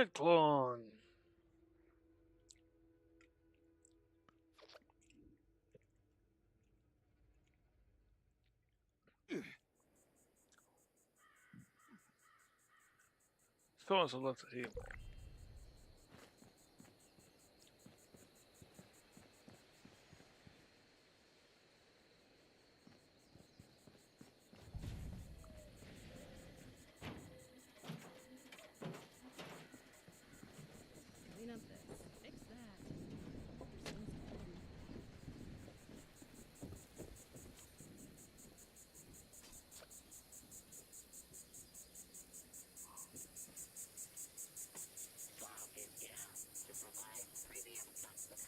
Midclawn. Still has a lot to heal. Clean up this. Fix that. Your son's calling.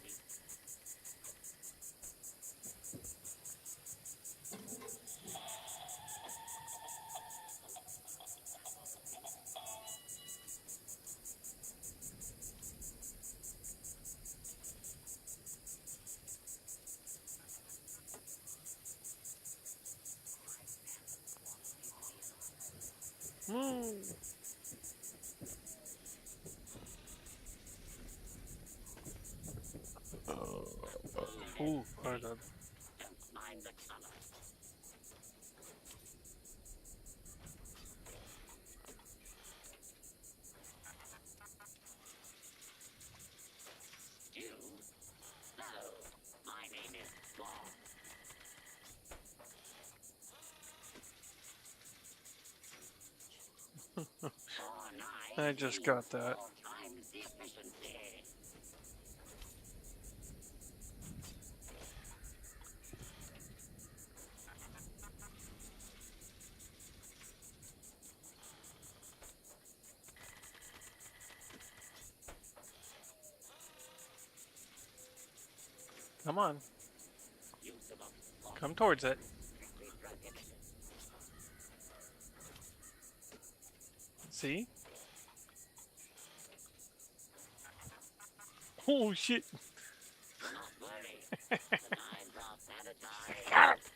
Ooh, pardon. My name is Bob. I just got that. Times the efficiency. Come on. Come towards it. See? Oh shit. Got it.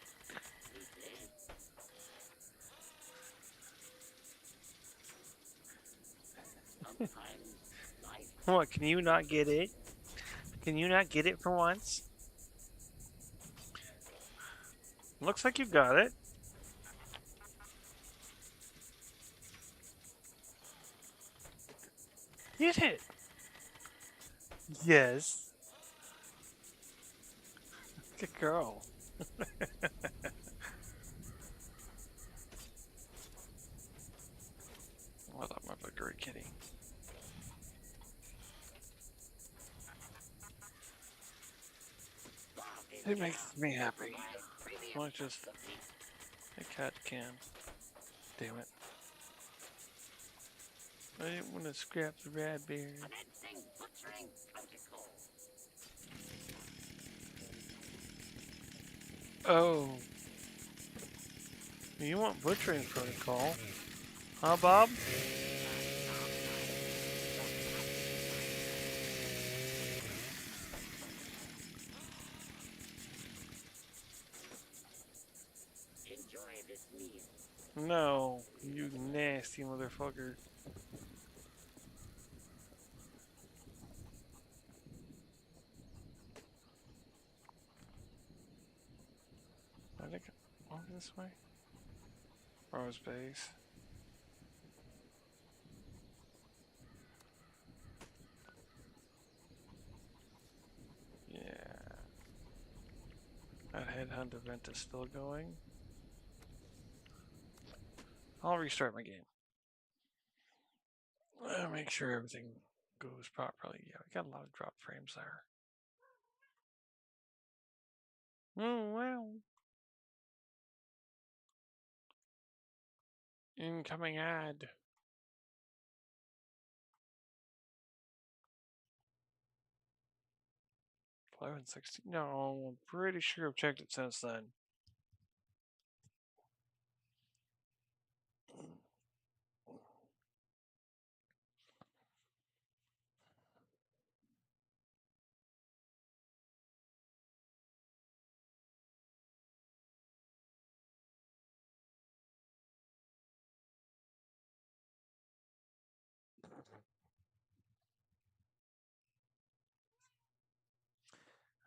What, can you not get it? Can you not get it for once? Looks like you got it. Get it. Yes. Good girl. What up, my buggery kitty? It makes me happy. Not just a cat can. Damn it. I didn't want to scrap the raspberry. Oh. You want butchering protocol? Huh, Bob? No, you nasty motherfucker. I think on this way. Rose base. Yeah. That headhunt event is still going. I'll restart my game. Make sure everything goes properly. Yeah, we got a lot of drop frames there. Oh, wow. Incoming ad. 11:16. No, I'm pretty sure I've checked it since then.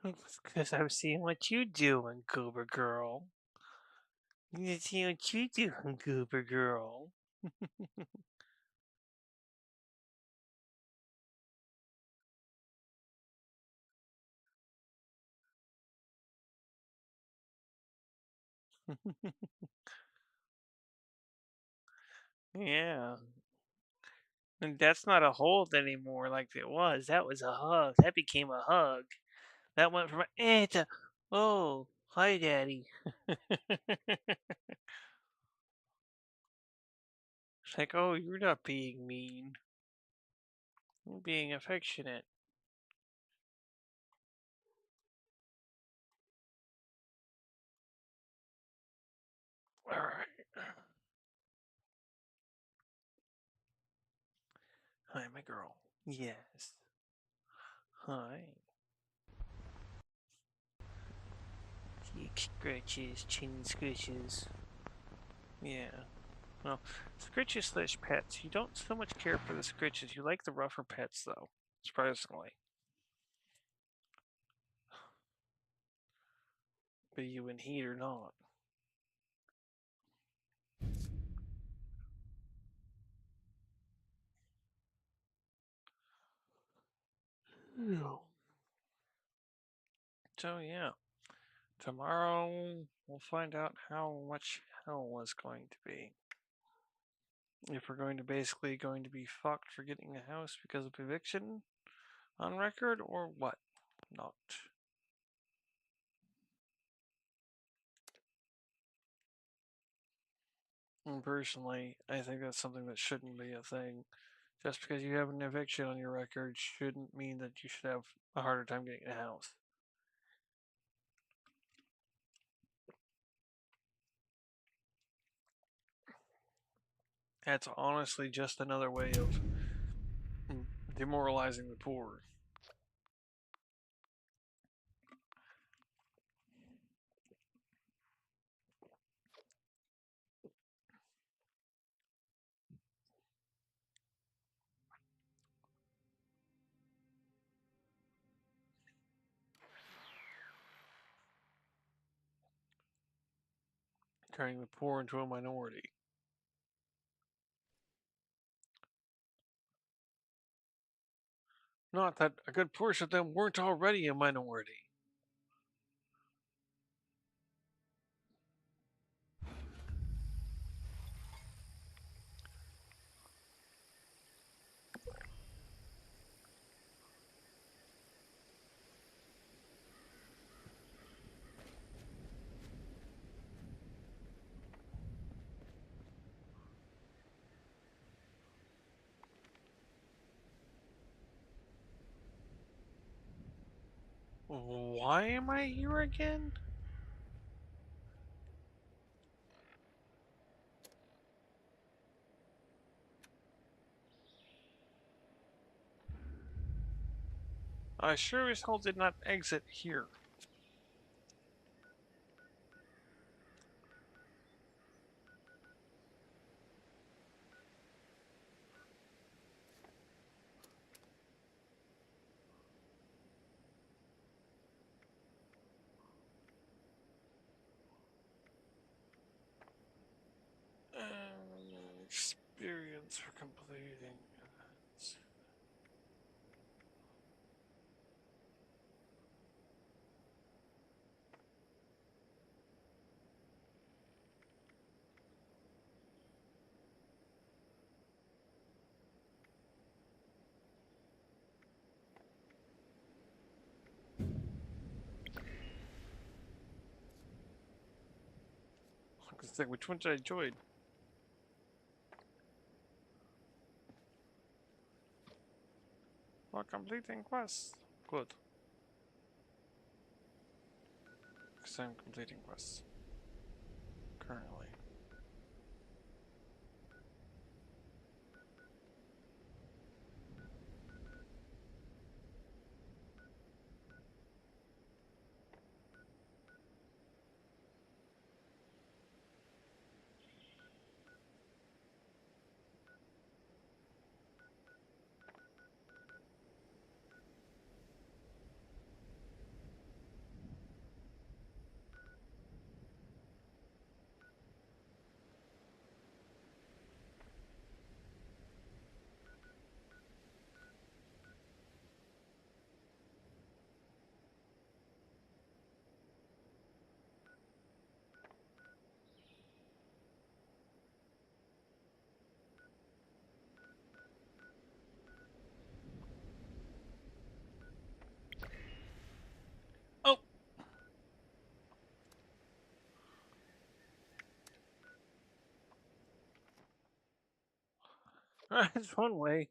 Because I'm seeing what you doing, Goober Girl. You see what you doing, Goober Girl. Yeah. And that's not a hold anymore like it was. That was a hug. That became a hug. That went from to oh, hi, Daddy. It's like, oh, you're not being mean. You're being affectionate. Alright. Hi, my girl. Yes. Hi. Cheek scratches, chin scratches. Yeah. Well, scritches slash pets. You don't so much care for the scritches. You like the rougher pets, though. Surprisingly. Be you in heat or not. No. So, yeah. Tomorrow, we'll find out how much hell is going to be. If we're going to basically going to be fucked for getting a house because of eviction on record, or what? Not. And personally, I think that's something that shouldn't be a thing. Just because you have an eviction on your record shouldn't mean that you should have a harder time getting a house. That's honestly just another way of demoralizing the poor. Turning the poor into a minority. Not that a good portion of them weren't already a minority. Why am I here again? I sure as hell did not exit here. Experience for completing events. Which one did I join? While completing quests. Good. Because I'm completing quests. Currently. It's one way.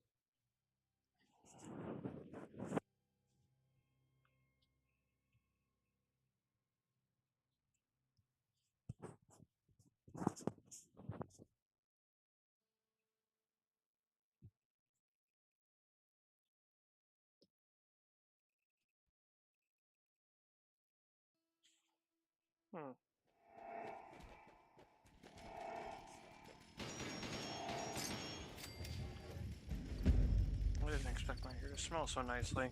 I didn't expect my hair to smell so nicely.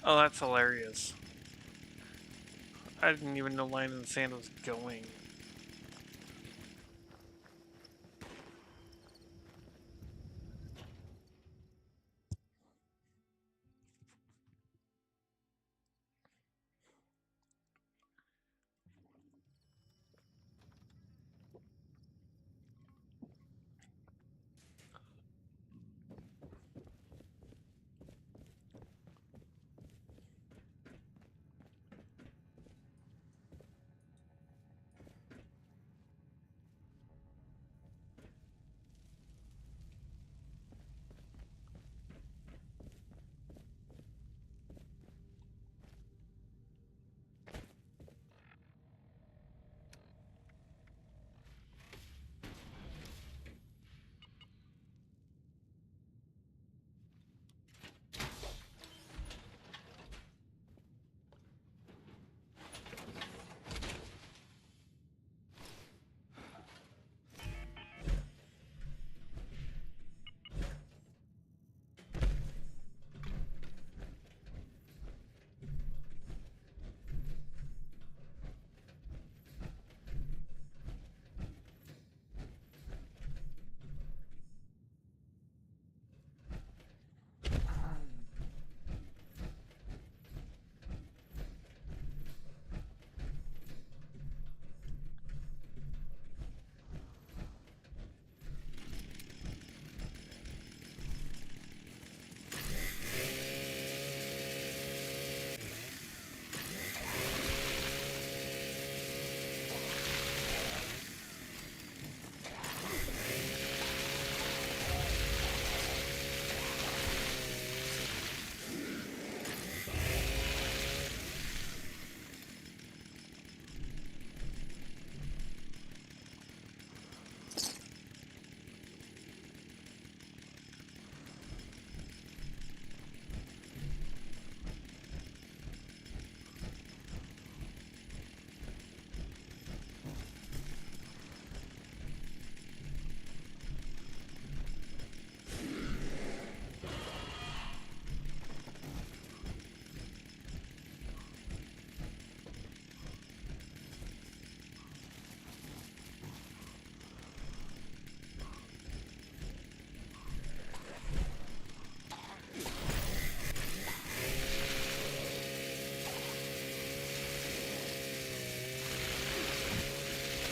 Oh, that's hilarious. I didn't even know Line in the Sand was going.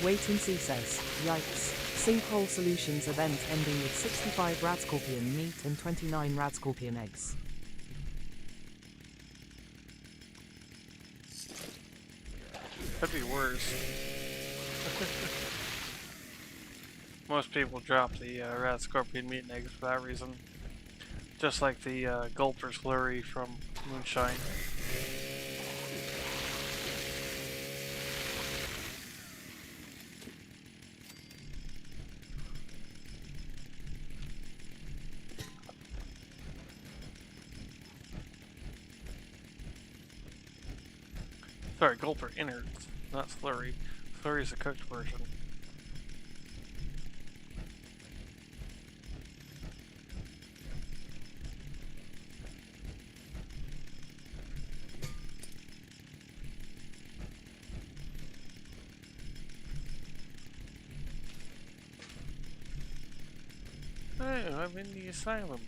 Wait and see says, yikes. Sinkhole Solutions event ending with 65 Radscorpion meat and 29 Radscorpion eggs. Could be worse. Most people drop the Radscorpion meat and eggs for that reason. Just like the Gulper Slurry from Moonshine. Sorry, Gulper innards, not Slurry. Slurry's the cooked version. Oh, I'm in the asylum.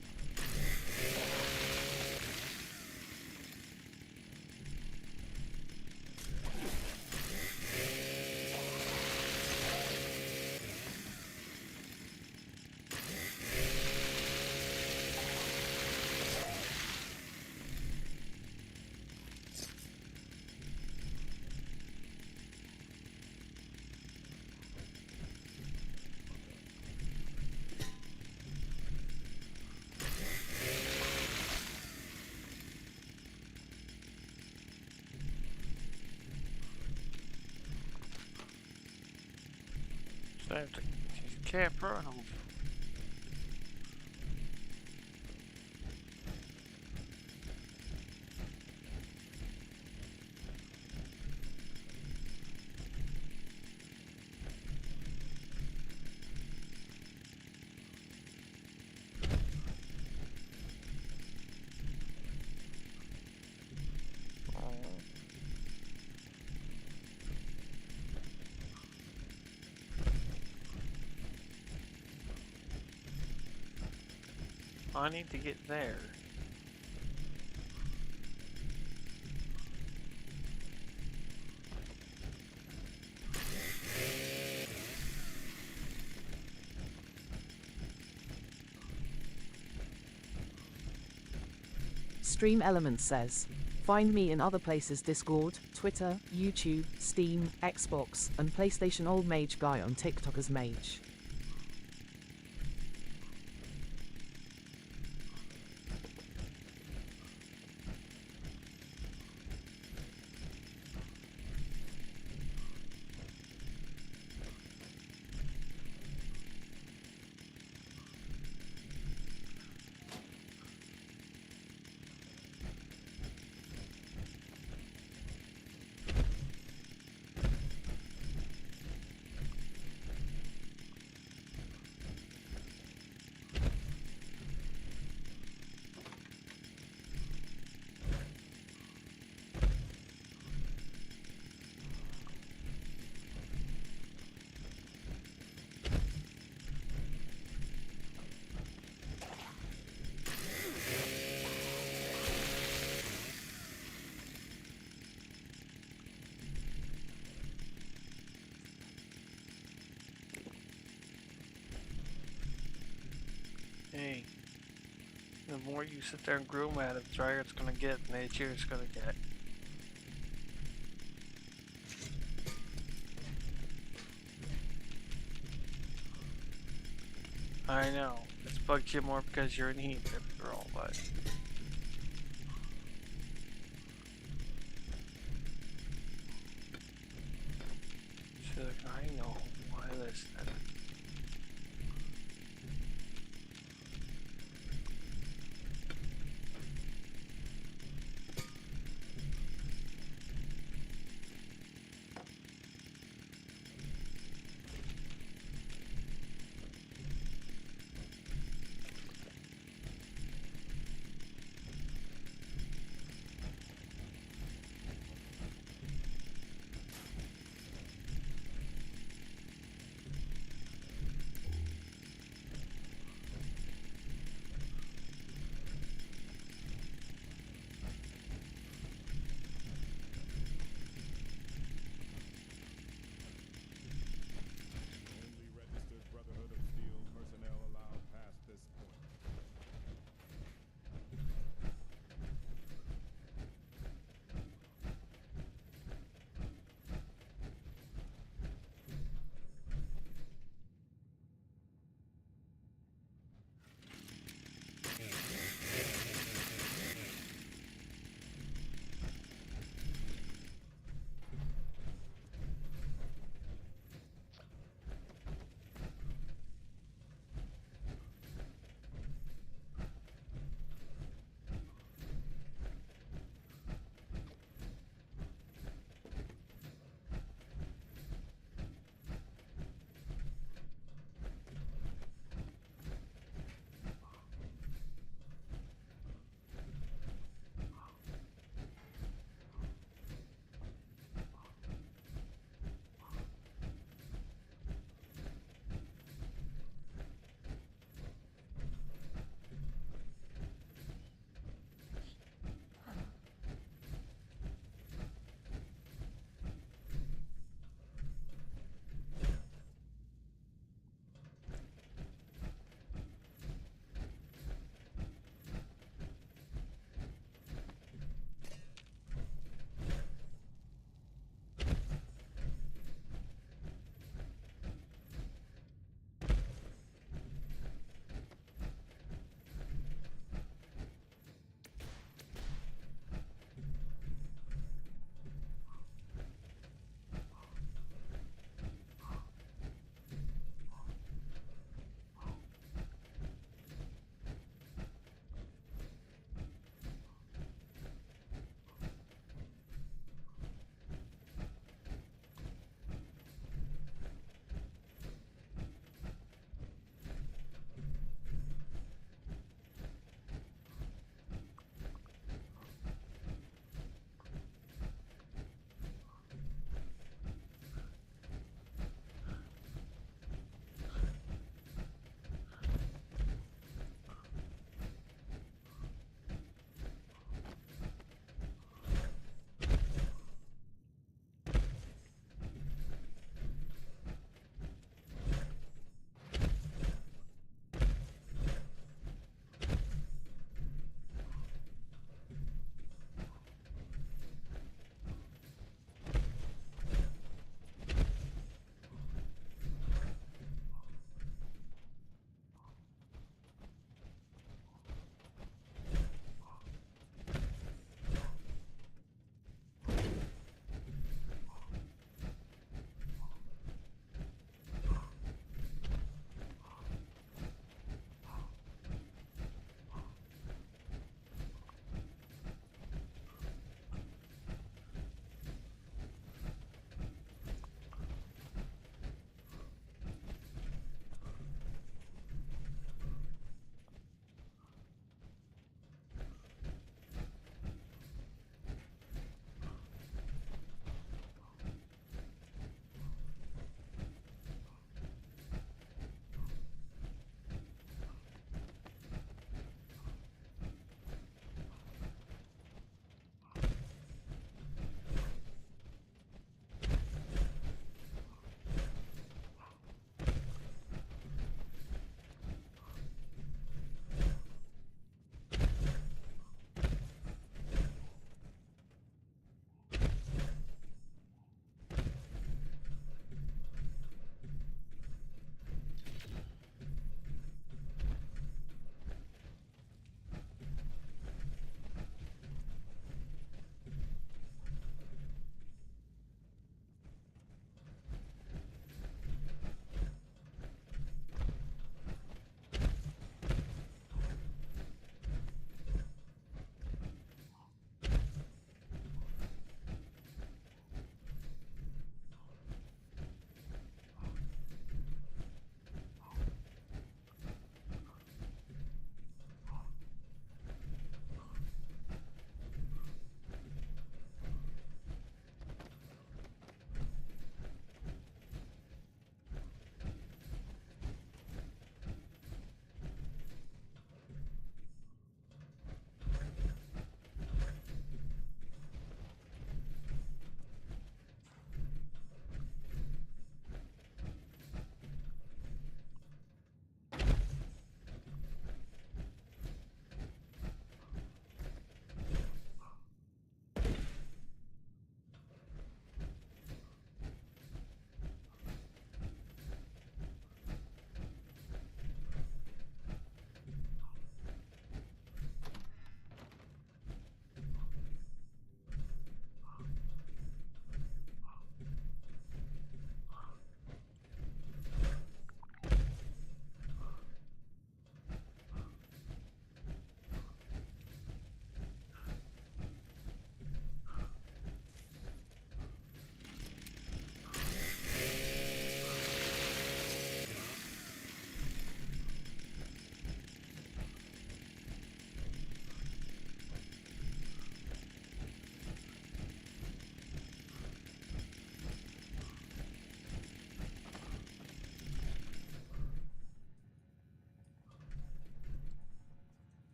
So I have to can't run them. I need to get there. Stream Elements says, find me in other places: Discord, Twitter, YouTube, Steam, Xbox, and PlayStation. Old Mage Guy on TikTok as Mage. Hey, the more you sit there and groom at it, the drier it's gonna get, and the itchier it's gonna get. I know, it's bugged you more because you're in heat, girl, but... She's like, I know, why this then?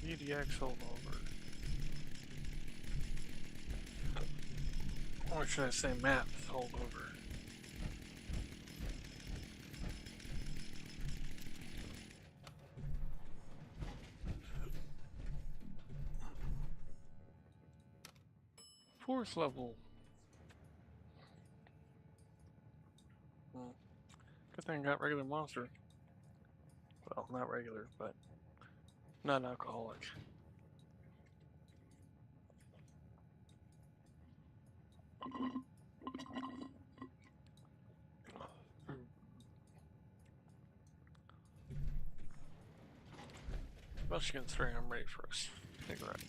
EDX holdover. Or should I say maps holdover? Fourth level. Good thing I got regular monster. Well, not regular, but non-alcoholic. Especially considering I'm ready for a cigarette.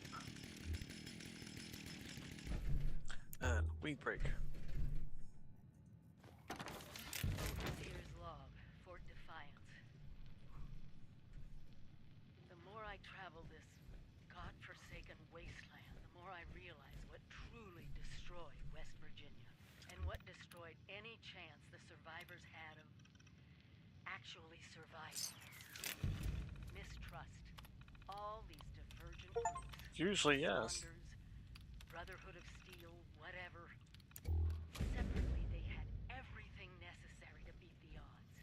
And weed break. Sears log, Fort Defiance. The more I travel this godforsaken wasteland, the more I realize what truly destroyed West Virginia, and what destroyed any chance the survivors had of actually surviving. Mistrust. All these divergent groups. Usually, yes. Brotherhood of Steel, whatever. Separately, they had everything necessary to beat the odds.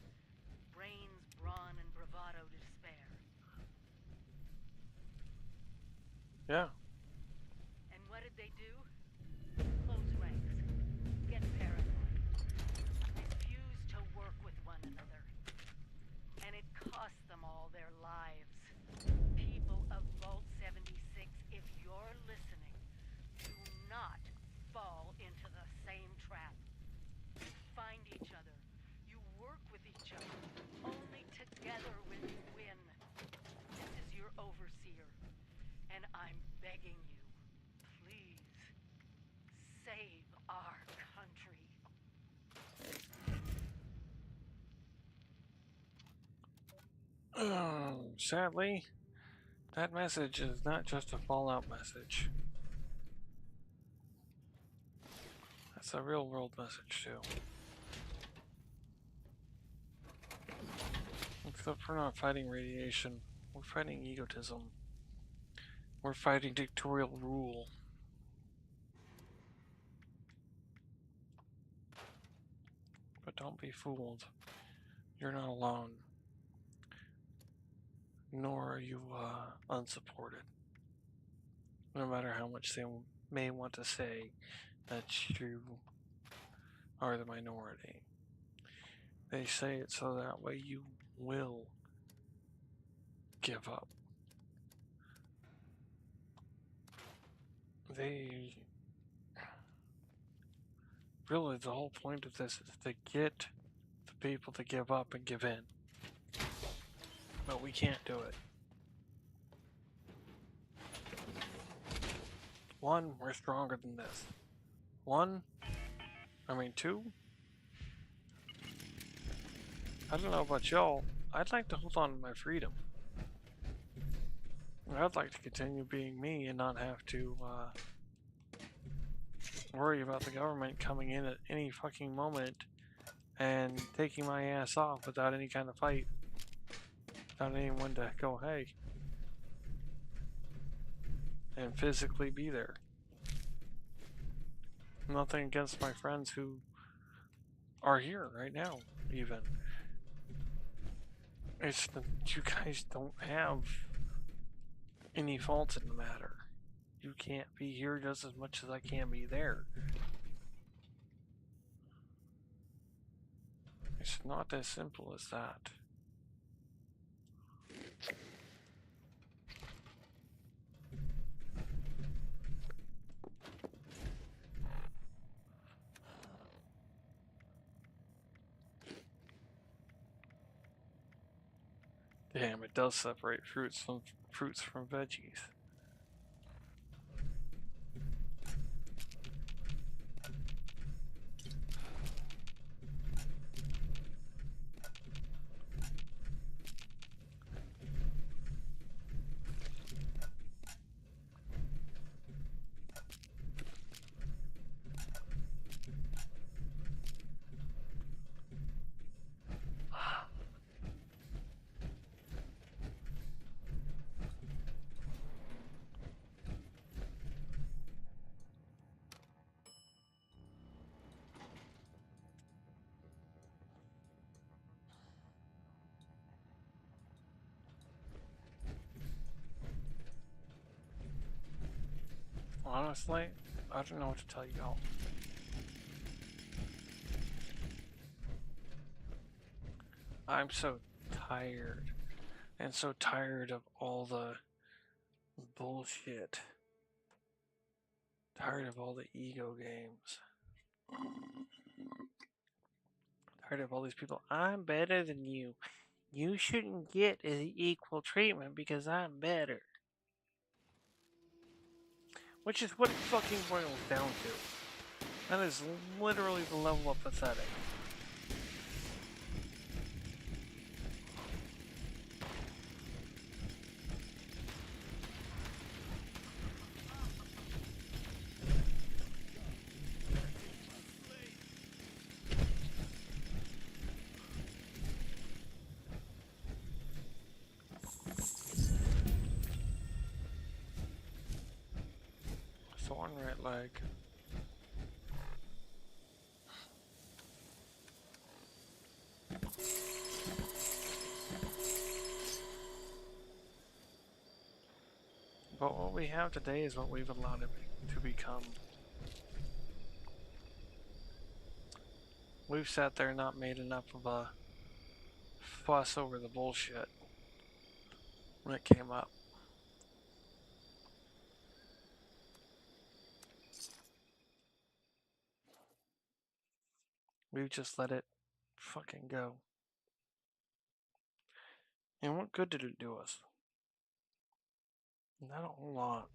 Brains, brawn, and bravado to spare. Yeah. And what did they do? Close ranks. Get paranoid. Refuse to work with one another. And it cost them all their lives. People of Vault 76, if you're listening, do not fall into the same trap. You find each other. You work with each other. Only together will you win. This is your overseer. And I'm begging you, please, save our country. Sadly, that message is not just a Fallout message. That's a real world message too. Except we're not fighting radiation, we're fighting egotism. We're fighting dictatorial rule. But don't be fooled. You're not alone. Nor are you unsupported. No matter how much they may want to say that you are the minority. They say it so that way you will give up. Really, the whole point of this is to get the people to give up and give in. But we can't do it. One, we're stronger than this. Two. I don't know about y'all. I'd like to hold on to my freedom. I'd like to continue being me and not have to worry about the government coming in at any fucking moment and taking my ass off without any kind of fight. Without anyone to go, hey, and physically be there. Nothing against my friends who are here right now, even. It's that you guys don't have any fault in the matter. You can't be here just as much as I can be there. It's not as simple as that. Damn, it does separate fruits from veggies. Honestly, I don't know what to tell y'all. I'm so tired. And so tired of all the bullshit. Tired of all the ego games. Tired of all these people. I'm better than you. You shouldn't get equal treatment because I'm better. Which is what it fucking boils down to. That is literally the level of pathetic. Thorn right leg. But what we have today is what we've allowed it to become. We've sat there and not made enough of a fuss over the bullshit when it came up. We've just let it fucking go. And what good did it do us? Not a whole lot.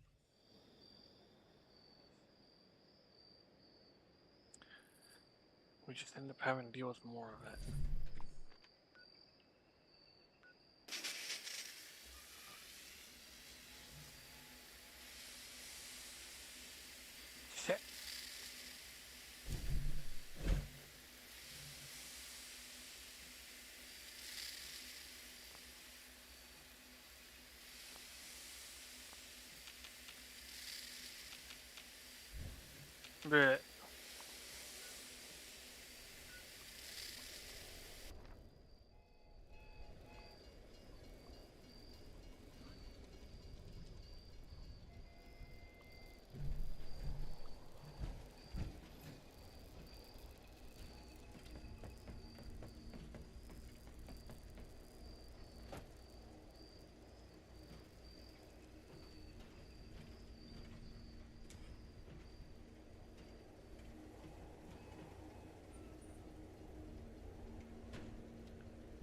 We just end up having to deal with more of it. Shit. Blech.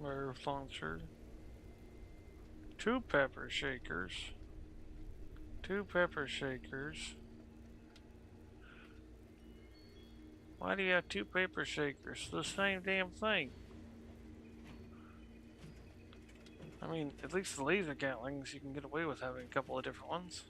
Nerve launcher. 2 pepper shakers. 2 pepper shakers. Why do you have 2 pepper shakers? The same damn thing. I mean, at least the laser gatlings, you can get away with having a couple of different ones.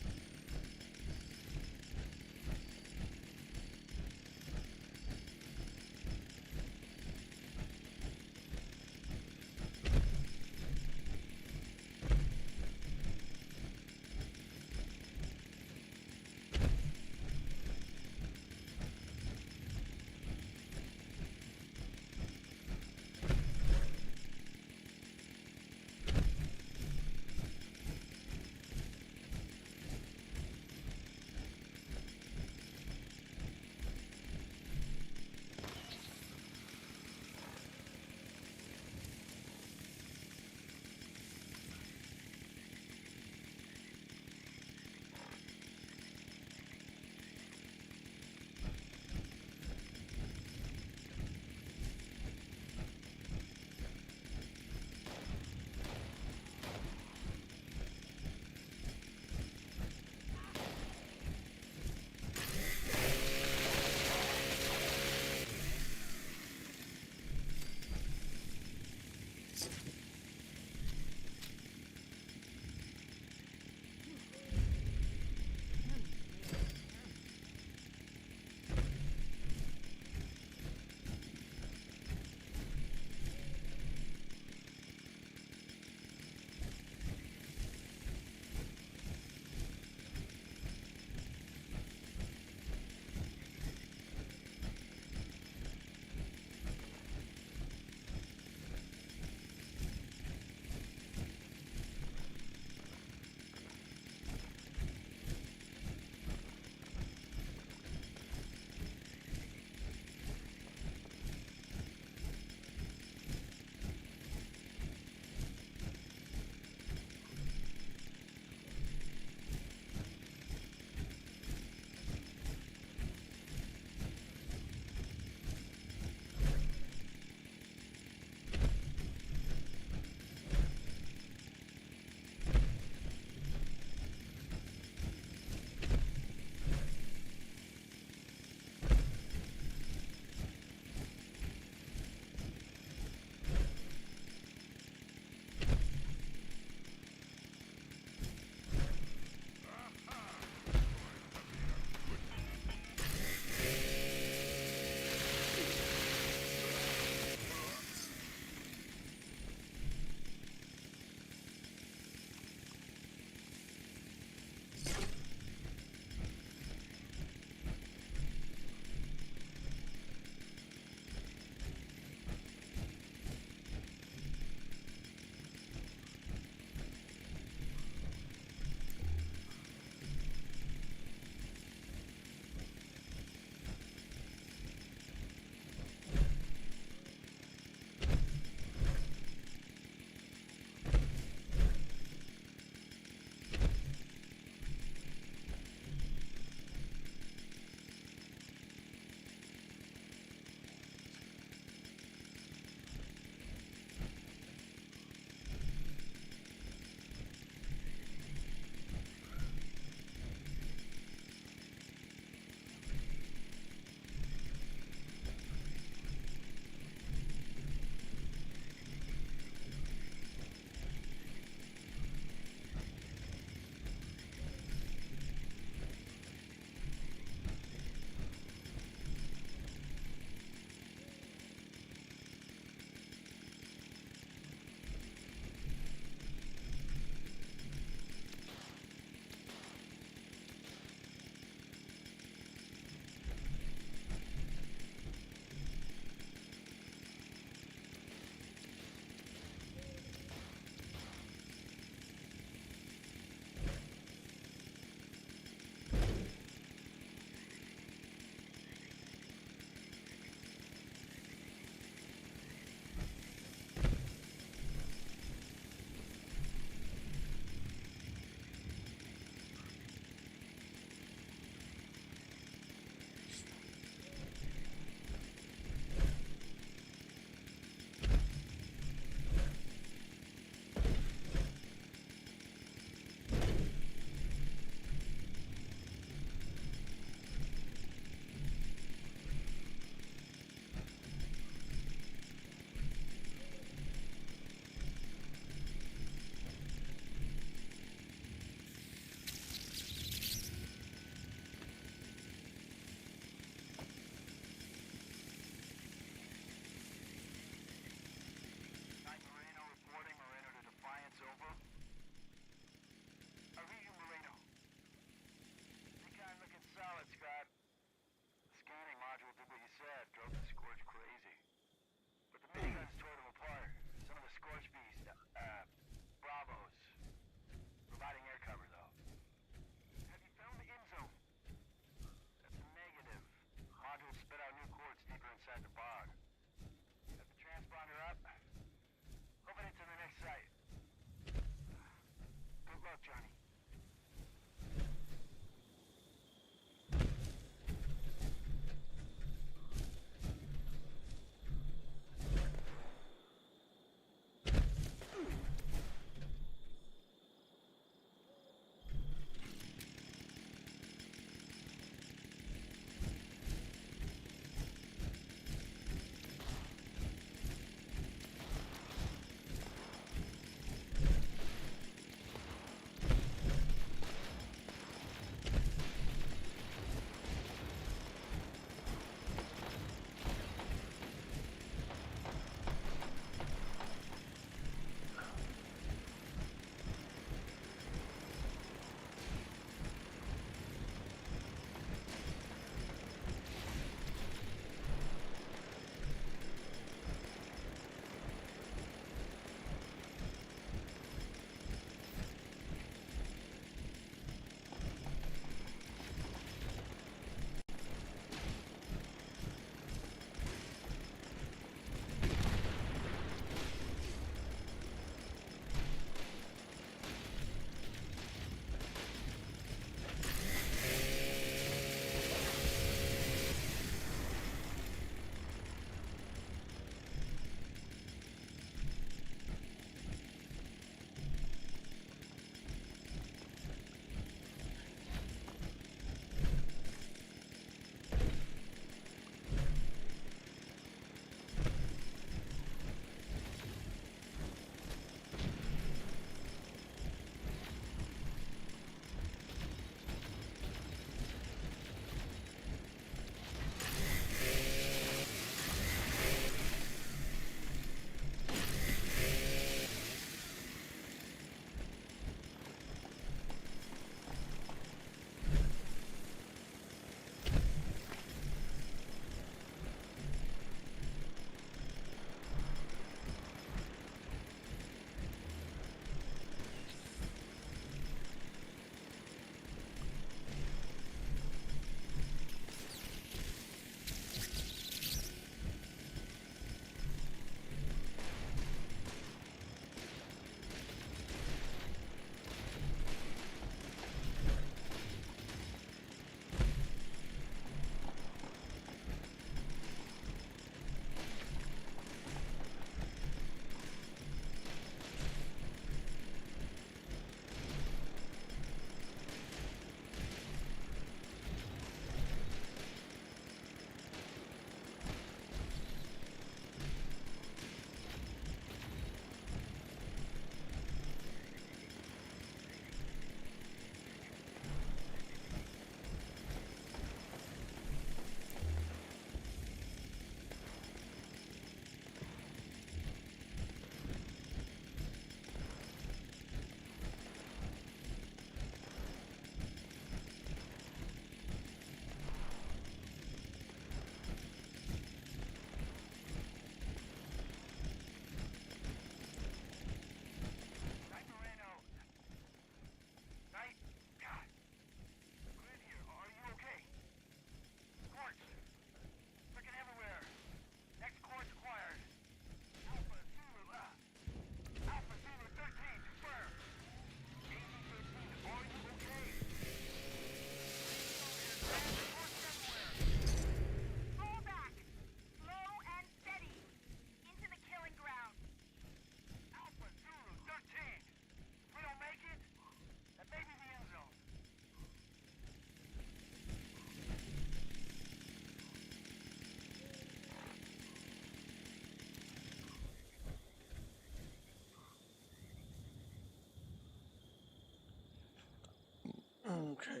Okay.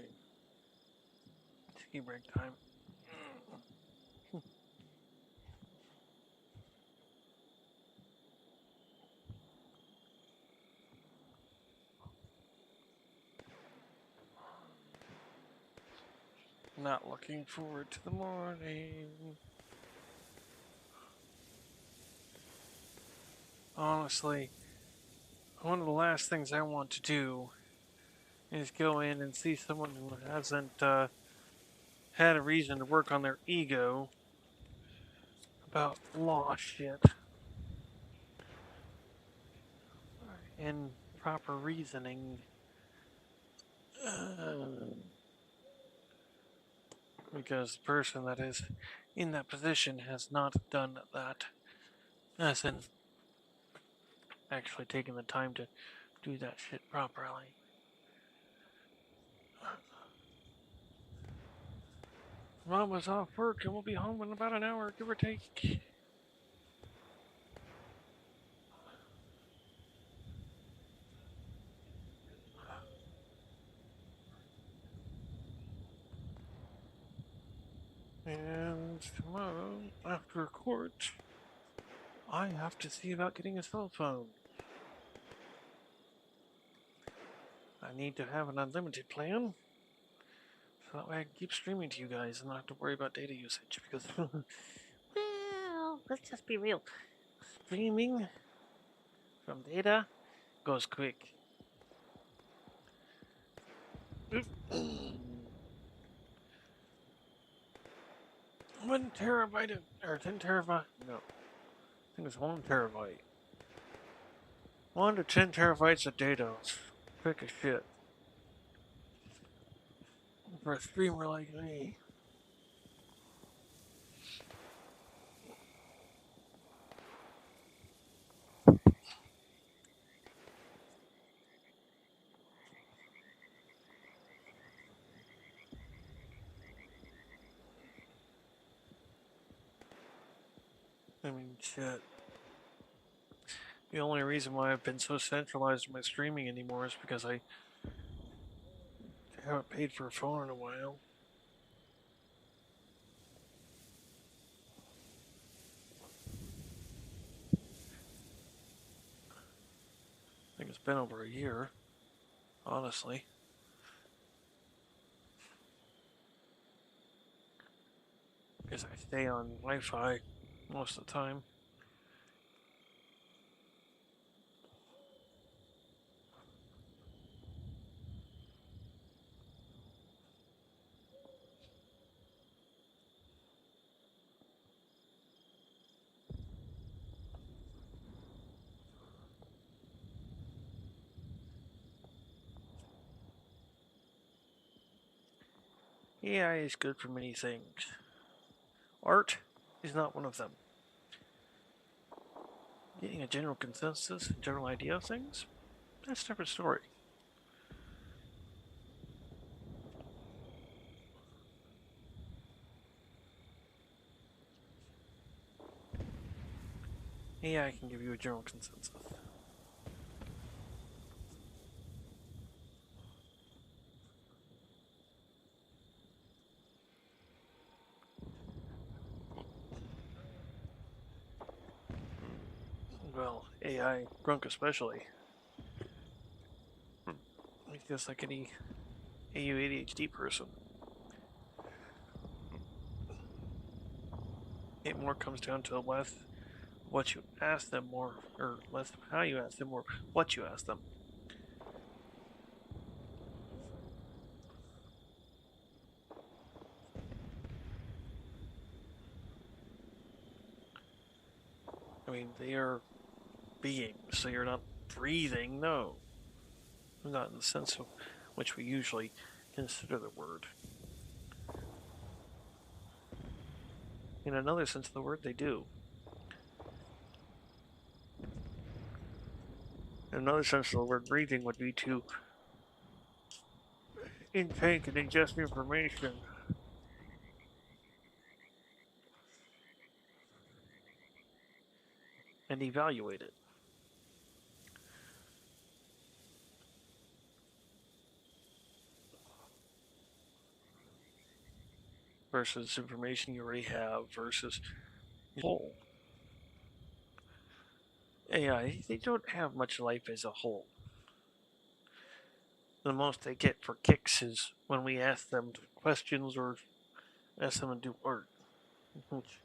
Tea break time. Not looking forward to the morning. Honestly, one of the last things I want to do is go in and see someone who hasn't had a reason to work on their ego about law shit and proper reasoning. Because the person that is in that position has not done that. Hasn't actually taken the time to do that shit properly. Mom was off work and we'll be home in about an hour, give or take. And tomorrow, after court, I have to see about getting a cell phone. I need to have an unlimited plan, so that way I can keep streaming to you guys and not have to worry about data usage, because, well, let's just be real. Streaming from data goes quick. 1 terabyte or 10 terabyte? No. I think it's 1 terabyte. 1 to 10 terabytes of data. It's quick as shit. For a streamer like me. I mean, shit. The only reason why I've been so centralized in my streaming anymore is because I haven't paid for a phone in a while. I think it's been over a year, honestly. Because I stay on Wi-Fi most of the time. AI is good for many things. Art is not one of them. Getting a general consensus, a general idea of things, that's a different story. AI can give you a general consensus. Well, AI, Grunk especially. He's just like any AU ADHD person. It more comes down to less what you ask them more, or less how you ask them, or what you ask them. I mean, they are beings, so you're not breathing, no. Not in the sense of which we usually consider the word. In another sense of the word, they do. In another sense of the word, breathing would be to intake and ingest information. And evaluate it. versus information you already have versus whole. AI, they don't have much life as a whole. The most they get for kicks is when we ask them questions or ask them to do art. Which,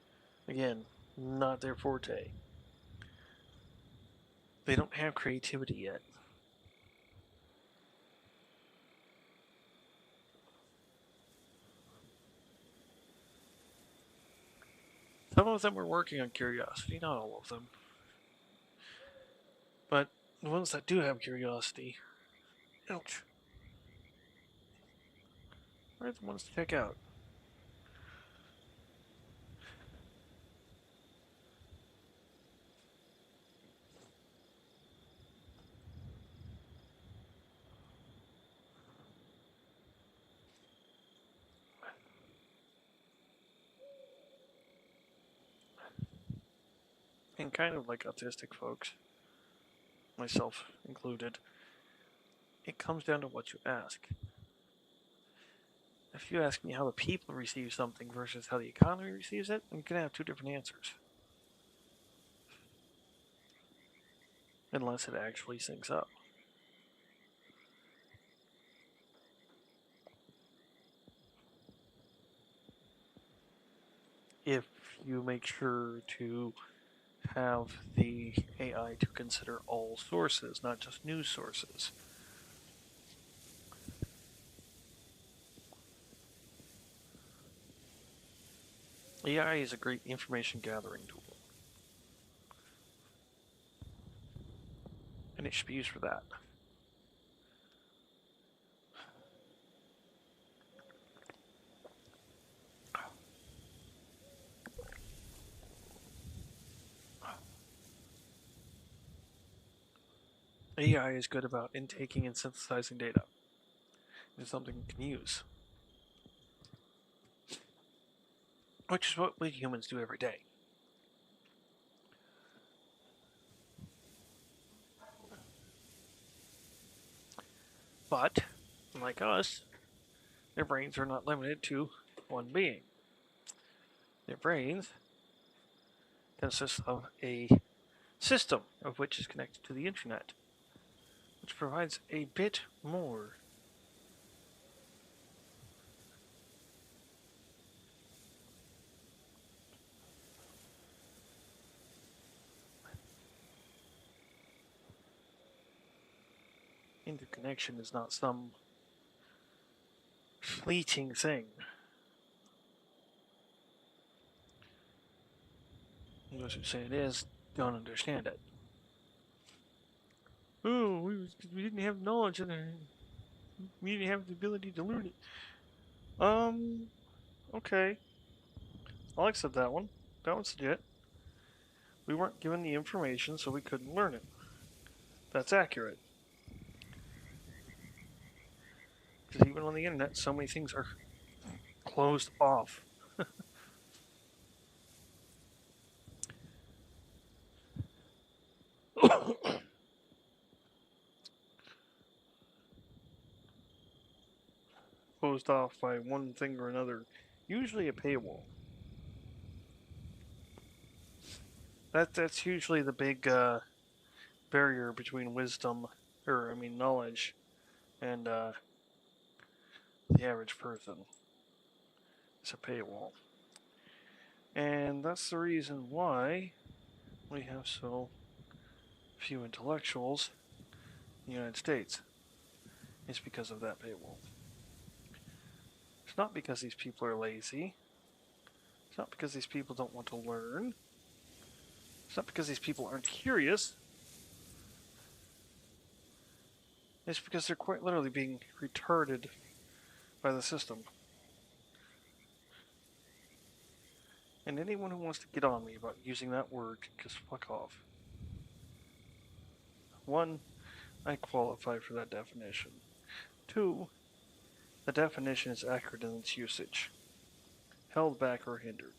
again, not their forte. They don't have creativity yet. Some of them are working on curiosity, not all of them. But the ones that do have curiosity, ouch, are the ones to check out. And kind of like autistic folks, myself included, it comes down to what you ask. If you ask me how the people receive something versus how the economy receives it, I'm going to have two different answers. Unless it actually syncs up. If you make sure to have the AI to consider all sources, not just news sources. AI is a great information gathering tool. And it should be used for that. AI is good about intaking and synthesizing data. It's something you can use. Which is what we humans do every day. But, like us, their brains are not limited to one being. Their brains consist of a system of which is connected to the internet, which provides a bit more. Interconnection is not some fleeting thing. Those who say it is don't understand it. Oh, we didn't have knowledge and we didn't have the ability to learn it. Okay. I'll accept that one. That one's legit. We weren't given the information, so we couldn't learn it. That's accurate. Because even on the internet, so many things are closed off. Closed off by one thing or another. Usually a paywall. That's usually the big barrier between knowledge, and the average person. It's a paywall. And that's the reason why we have so few intellectuals in the United States. It's because of that paywall. It's not because these people are lazy. It's not because these people don't want to learn. It's not because these people aren't curious. It's because they're quite literally being retarded by the system. And anyone who wants to get on me about using that word can just fuck off. One, I qualify for that definition. Two, the definition is accurate in its usage. Held back or hindered.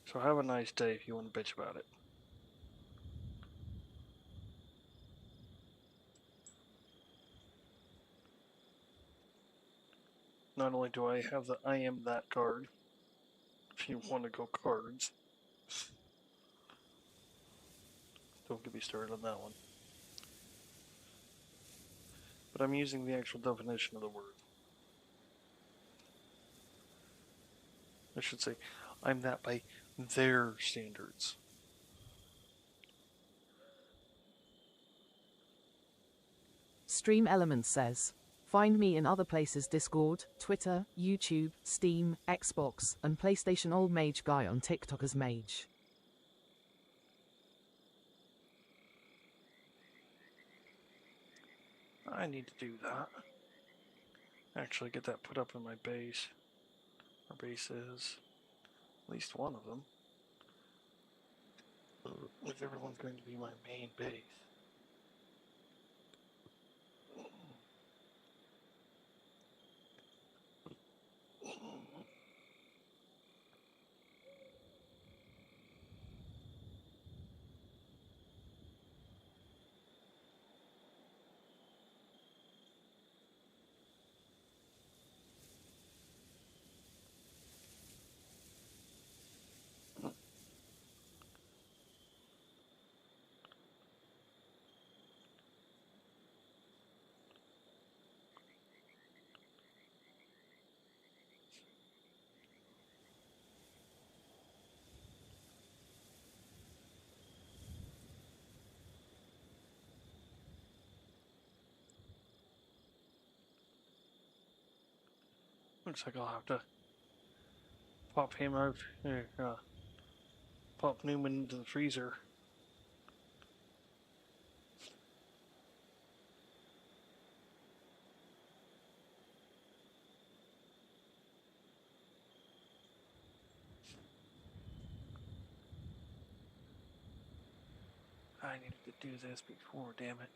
So have a nice day if you want to bitch about it. not only do I have the I am that card, if you want to go cards, don't get me started on that one. But I'm using the actual definition of the word. I should say, I'm that by their standards. Stream Elements says, find me in other places: Discord, Twitter, YouTube, Steam, Xbox, and PlayStation. Old Mage Guy on TikTok as Mage. I need to do that. Actually get that put up in my base. Our base is at least one of them. If everyone's going to be my main base. Looks like I'll have to pop him out, pop Newman into the freezer. I needed to do this before, damn it.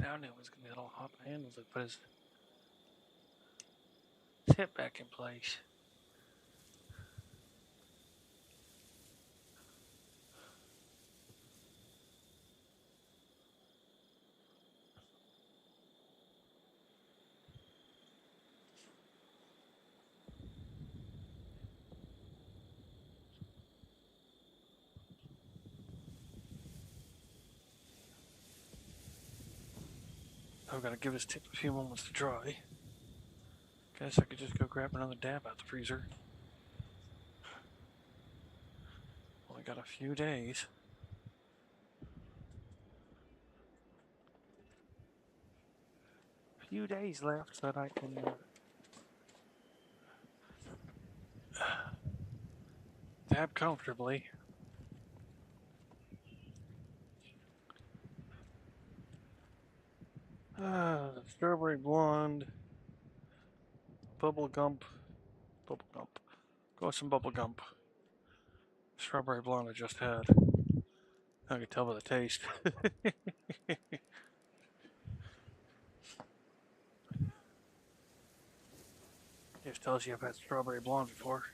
Down there was going to get all hot handles to put his hip back in place. I've got to give his tip a few moments to dry. Guess I could just go grab another dab out the freezer. Only got a few days. Few days left so that I can dab comfortably. Strawberry blonde, bubble gump. Go with some bubble gump. Strawberry blonde I just had. I can tell by the taste. Just tells you I've had strawberry blonde before.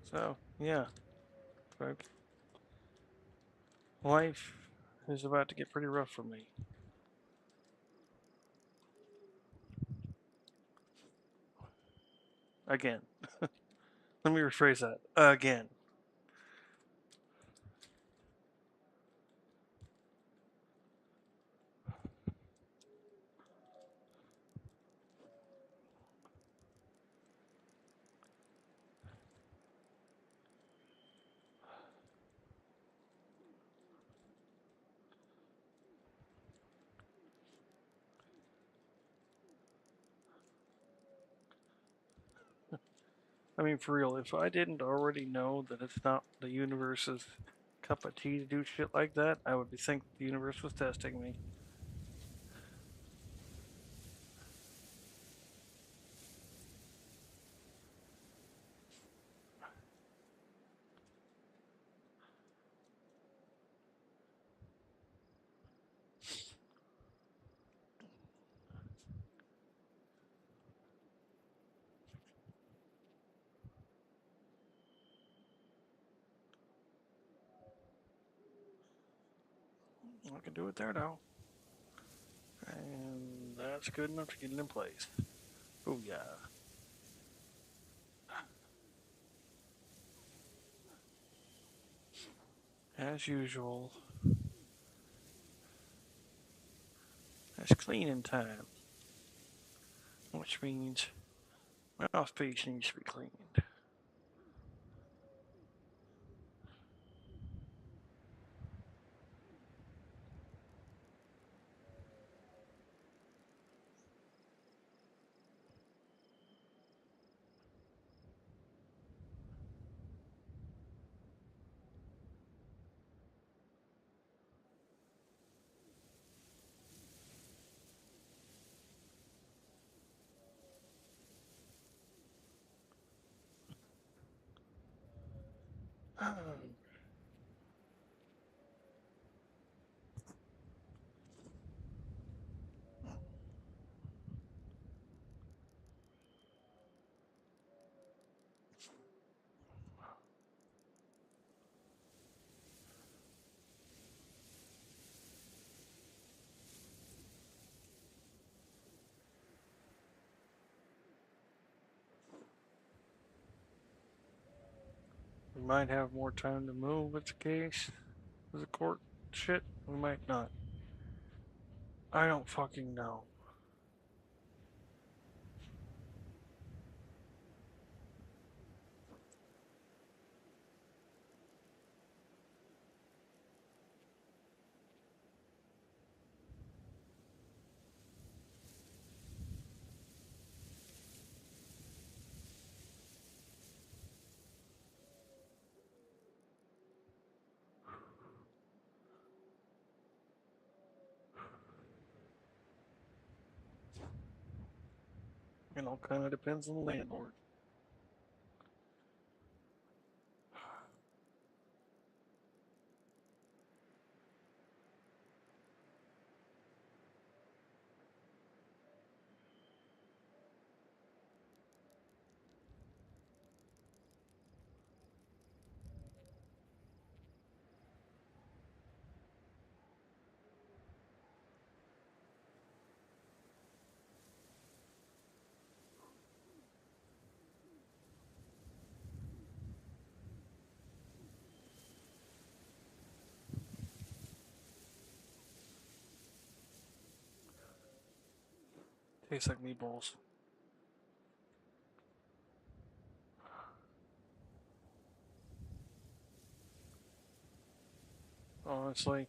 So, yeah, folks. Life is about to get pretty rough for me. Again. Let me rephrase that. Again. I mean, for real, if I didn't already know that it's not the universe's cup of tea to do shit like that, I would think the universe was testing me. I can do it there now. And that's good enough to get it in place. Oh yeah. As usual. It's cleaning time. Which means my mouthpiece needs to be cleaned. We might have more time to move with the case. With the court shit. We might not. I don't fucking know. It all kind of depends on the landlord. Tastes like meatballs. Honestly.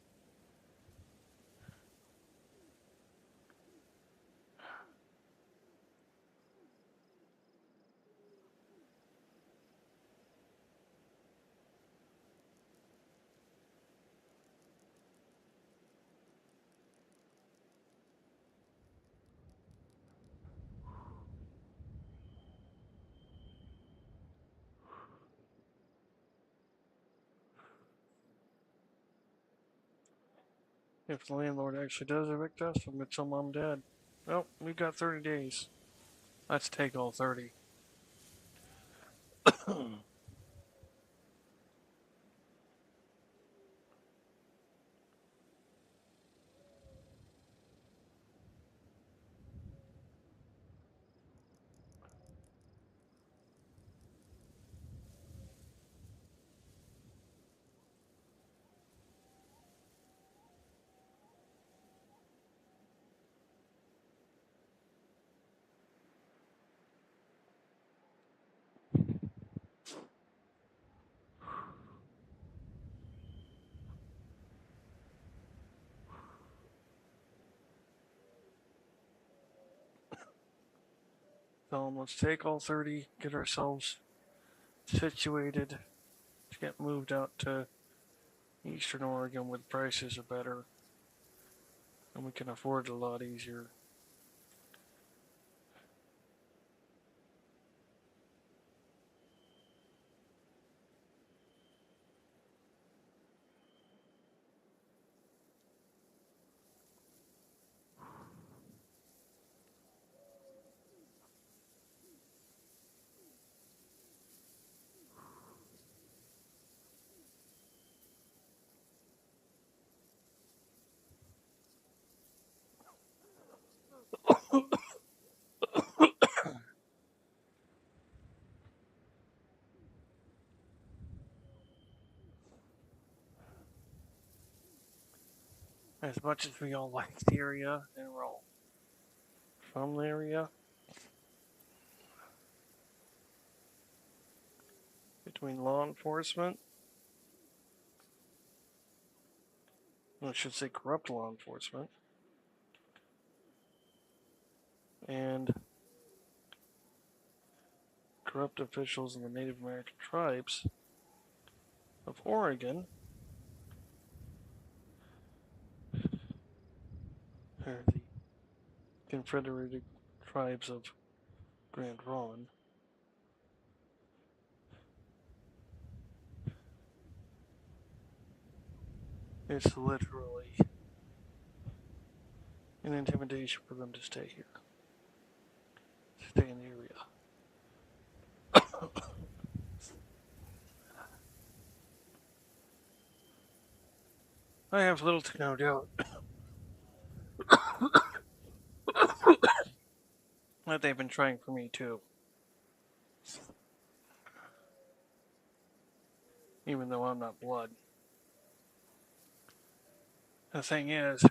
If the landlord actually does evict us, I'm gonna tell mom and dad. Well, we've got 30 days. Let's take all 30. Tell them let's take all 30, get ourselves situated to get moved out to Eastern Oregon where the prices are better and we can afford it a lot easier. As much as we all like the area and we're all from the area, between law enforcement, I should say corrupt law enforcement, and corrupt officials in the Native American tribes of Oregon, or the Confederated Tribes of Grand Ronde, it's literally an intimidation for them to stay here, stay in the area. I have little to no doubt that they've been trying for me too. Even though I'm not blood. The thing is,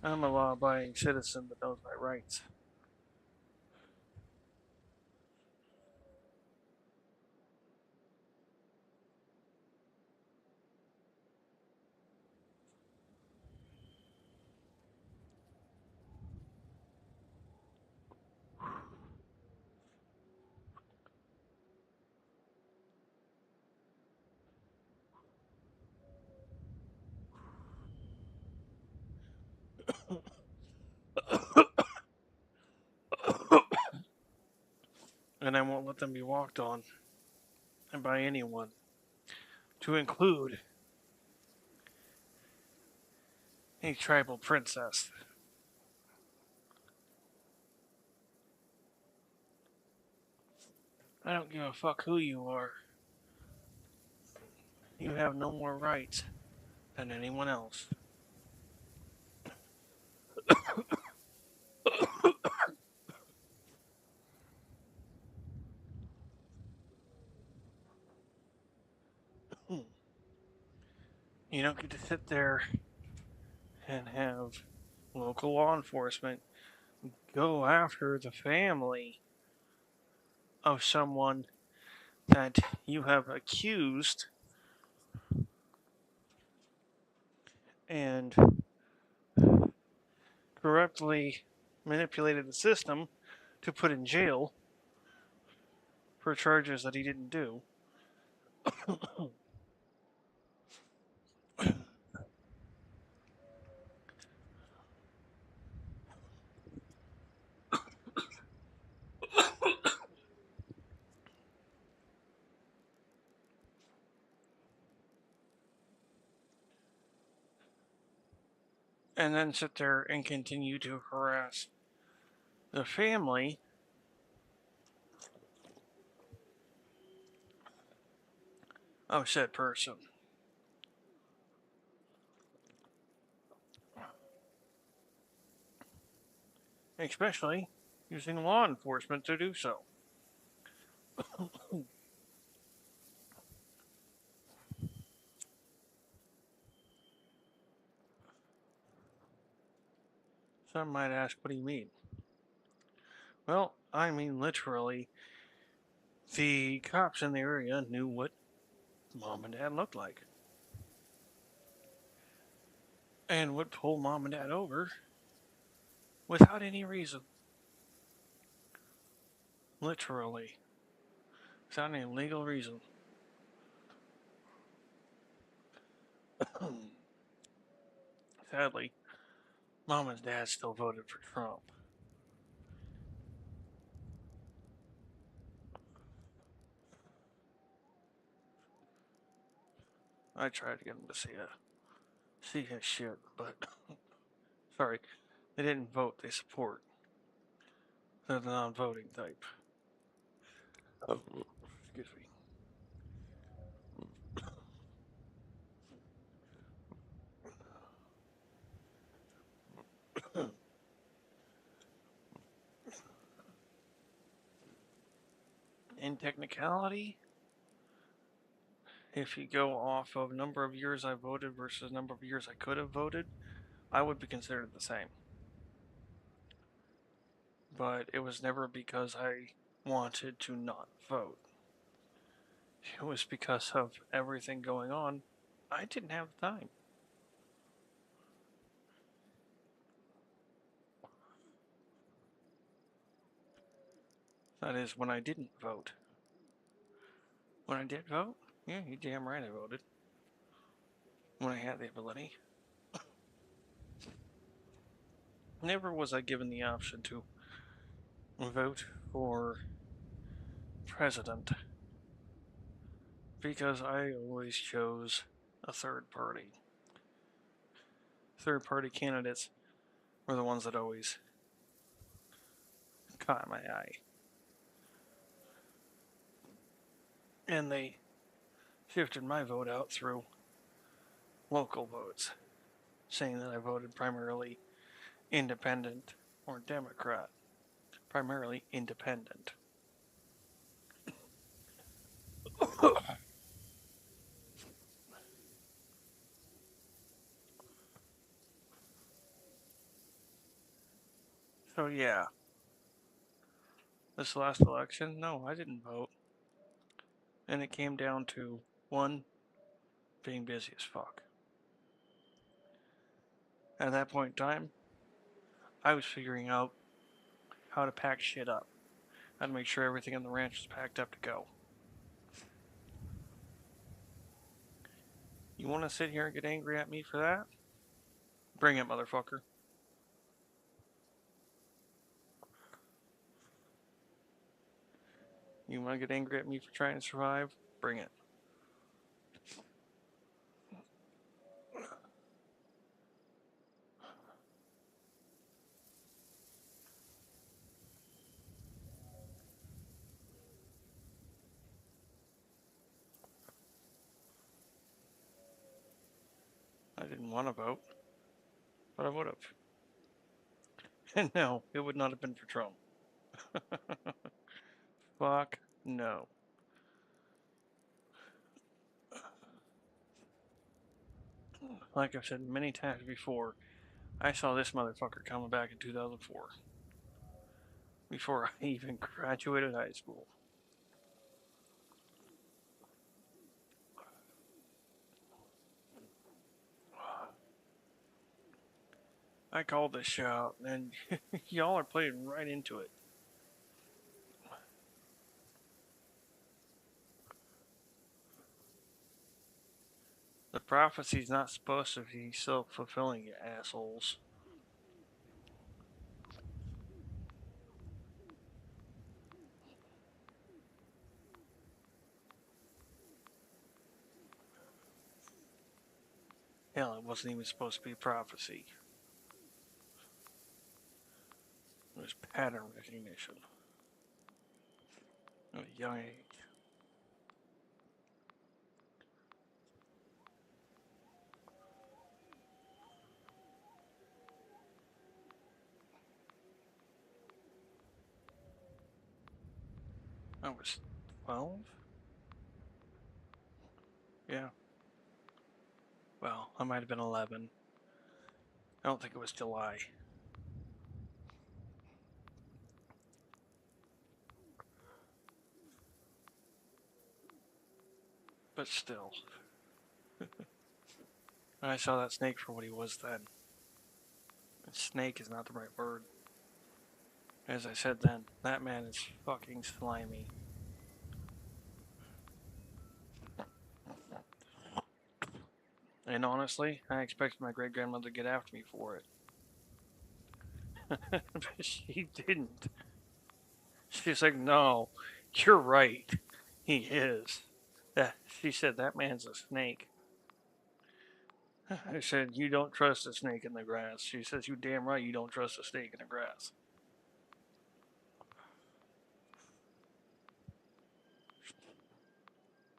I'm a law-abiding citizen that knows my rights. And I won't let them be walked on and by anyone, to include a tribal princess. I don't give a fuck who you are. You have no more rights than anyone else. You don't get to sit there and have local law enforcement go after the family of someone that you have accused and corruptly manipulated the system to put in jail for charges that he didn't do. And then sit there and continue to harass the family of said person. Especially using law enforcement to do so. Some might ask, what do you mean? Well, I mean literally, the cops in the area knew what Mom and Dad looked like. And would pull Mom and Dad over without any reason. Literally. Without any legal reason. Sadly, Mom and Dad still voted for Trump. I tried to get them to see his shit, but sorry, they didn't vote, they support. They're the non-voting type. Oh, excuse me. In technicality, if you go off of number of years I voted versus number of years I could have voted, I would be considered the same. But it was never because I wanted to not vote. It was because of everything going on. I didn't have the time. That is when I didn't vote. When I did vote, yeah, you damn right I voted. When I had the ability. Never was I given the option to vote for president. Because I always chose a third party. Third party candidates were the ones that always caught my eye. And they shifted my vote out through local votes, saying that I voted primarily independent or Democrat. Primarily independent. So yeah, this last election, no, I didn't vote. And it came down to, one, being busy as fuck. At that point in time, I was figuring out how to pack shit up. How to make sure everything on the ranch was packed up to go. You want to sit here and get angry at me for that? Bring it, motherfucker. You want to get angry at me for trying to survive? Bring it. I didn't want to vote, but I would have. And no, it would not have been for Trump. Fuck no. Like I've said many times before, I saw this motherfucker coming back in 2004. Before I even graduated high school. I called this shot, and y'all are playing right into it. The prophecy's not supposed to be self-fulfilling, you assholes. Hell, it wasn't even supposed to be prophecy. It was pattern recognition. At a young age. I was 12? Yeah. Well, I might have been 11. I don't think it was July. But still. I saw that snake for what he was then. And snake is not the right word. As I said then, that man is fucking slimy. And honestly, I expected my great-grandmother to get after me for it. But she didn't. She's like, no, you're right. He is. She said, that man's a snake. I said, you don't trust a snake in the grass. She says, you damn right you don't trust a snake in the grass.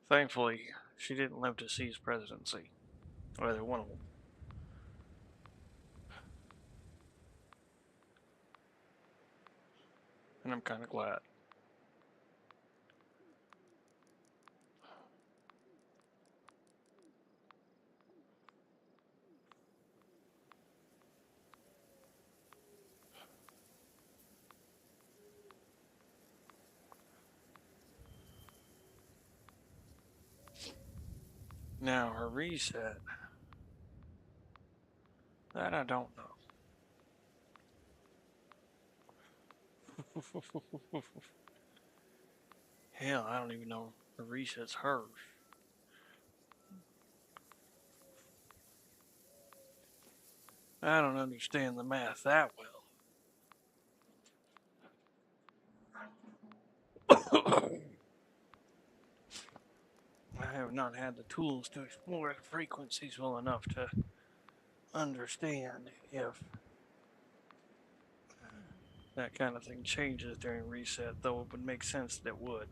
Thankfully, she didn't live to see his presidency. Either one of them. And I'm kind of glad. Now, her reset. That I don't know. Hell, I don't even know the reset's hers. I don't understand the math that well. I have not had the tools to explore the frequencies well enough to understand if that kind of thing changes during reset, though it would make sense that it would.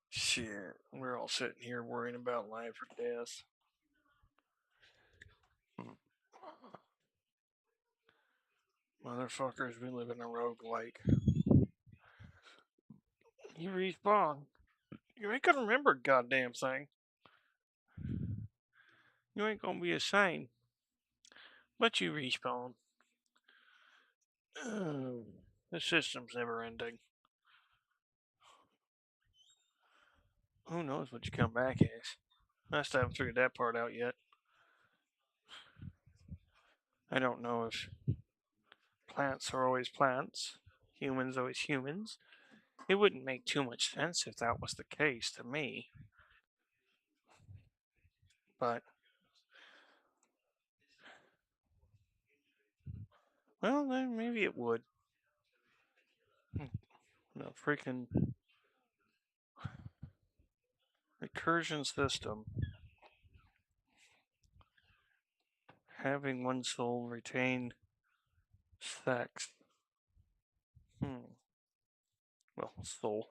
Shit, we're all sitting here worrying about life or death. Motherfuckers, we live in a roguelike. You respawn. You ain't gonna remember a goddamn thing. You ain't gonna be insane. But you respawn. The system's never ending. Who knows what you come back as? I still haven't figured that part out yet. I don't know if plants are always plants, humans always humans. It wouldn't make too much sense if that was the case to me. But, well, then maybe it would. No freaking recursion system. Having one soul retain sex. Well, soul.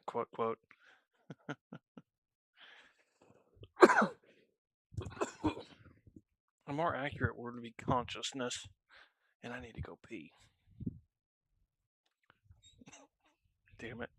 Quote, quote. A more accurate word would be consciousness. And I need to go pee. Damn it.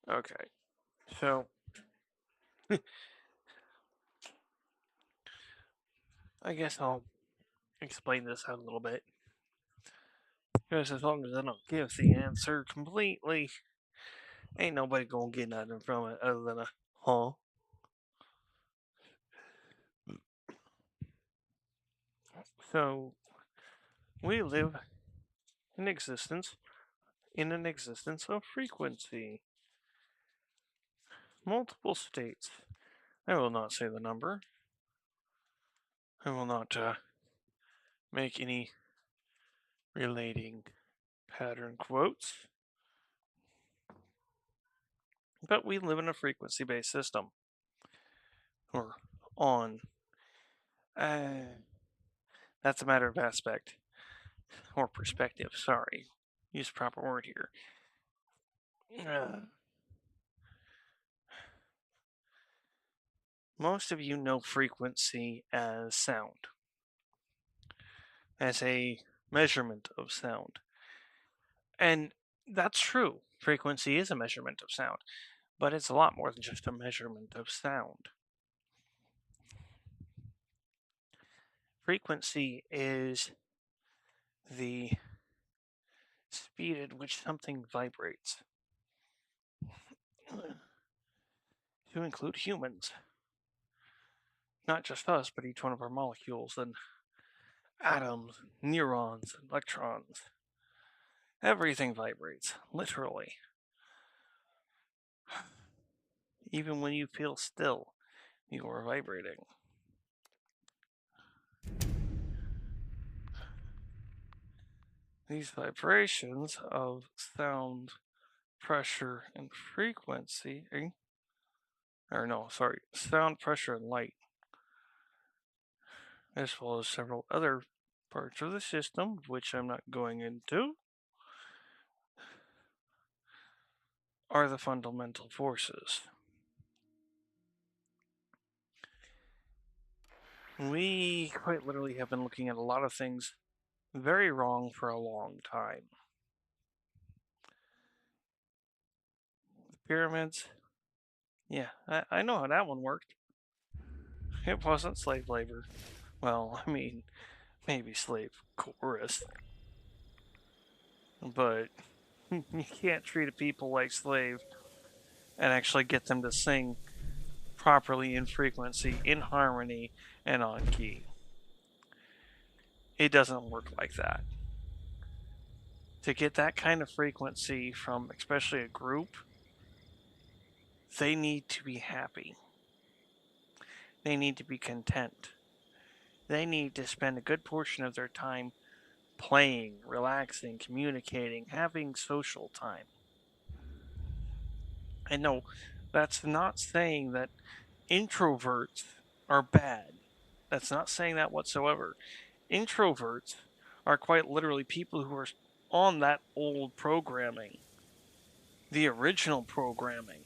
Okay. So, I guess I'll explain this out a little bit. Because as long as I don't give the answer completely, Ain't nobody gonna get nothing from it other than a huh. So we live in an existence of frequency. Multiple states. I will not say the number. I will not make any relating pattern quotes. But we live in a frequency-based system. Or on. That's a matter of aspect. Or perspective, sorry. Use the proper word here. Most of you know frequency as sound. As a measurement of sound. And that's true. Frequency is a measurement of sound. But it's a lot more than just a measurement of sound. Frequency is the speed at which something vibrates. To include humans. Not just us, but each one of our molecules and atoms, neurons, electrons. Everything vibrates, literally. Even when you feel still, you are vibrating. These vibrations of sound, pressure, and frequency, sound, pressure, and light, as well as several other parts of the system, which I'm not going into, are the fundamental forces. We quite literally have been looking at a lot of things very wrong for a long time. The pyramids, yeah, I know how that one worked. It wasn't slave labor. Well, I mean, maybe slave chorus. But you can't treat a people like slave and actually get them to sing properly in frequency, in harmony, and on key. It doesn't work like that. To get that kind of frequency from especially a group, they need to be happy. They need to be content. They need to spend a good portion of their time playing, relaxing, communicating, having social time. And no, that's not saying that introverts are bad. That's not saying that whatsoever. Introverts are quite literally people who are on that old programming, the original programming,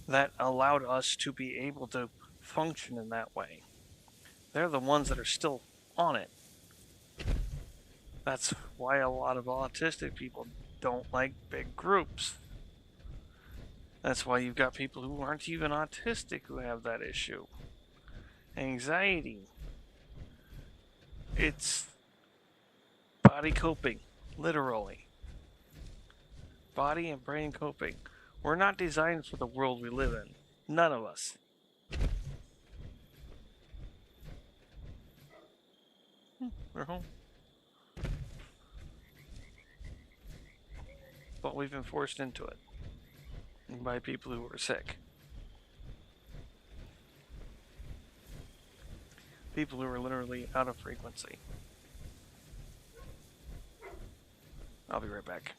that allowed us to be able to function in that way. They're the ones that are still on it. That's why a lot of autistic people don't like big groups. That's why you've got people who aren't even autistic who have that issue. Anxiety. It's body coping, literally. Body and brain coping. We're not designed for the world we live in. None of us. We're home. But we've been forced into it by people who are sick. People who are literally out of frequency. I'll be right back.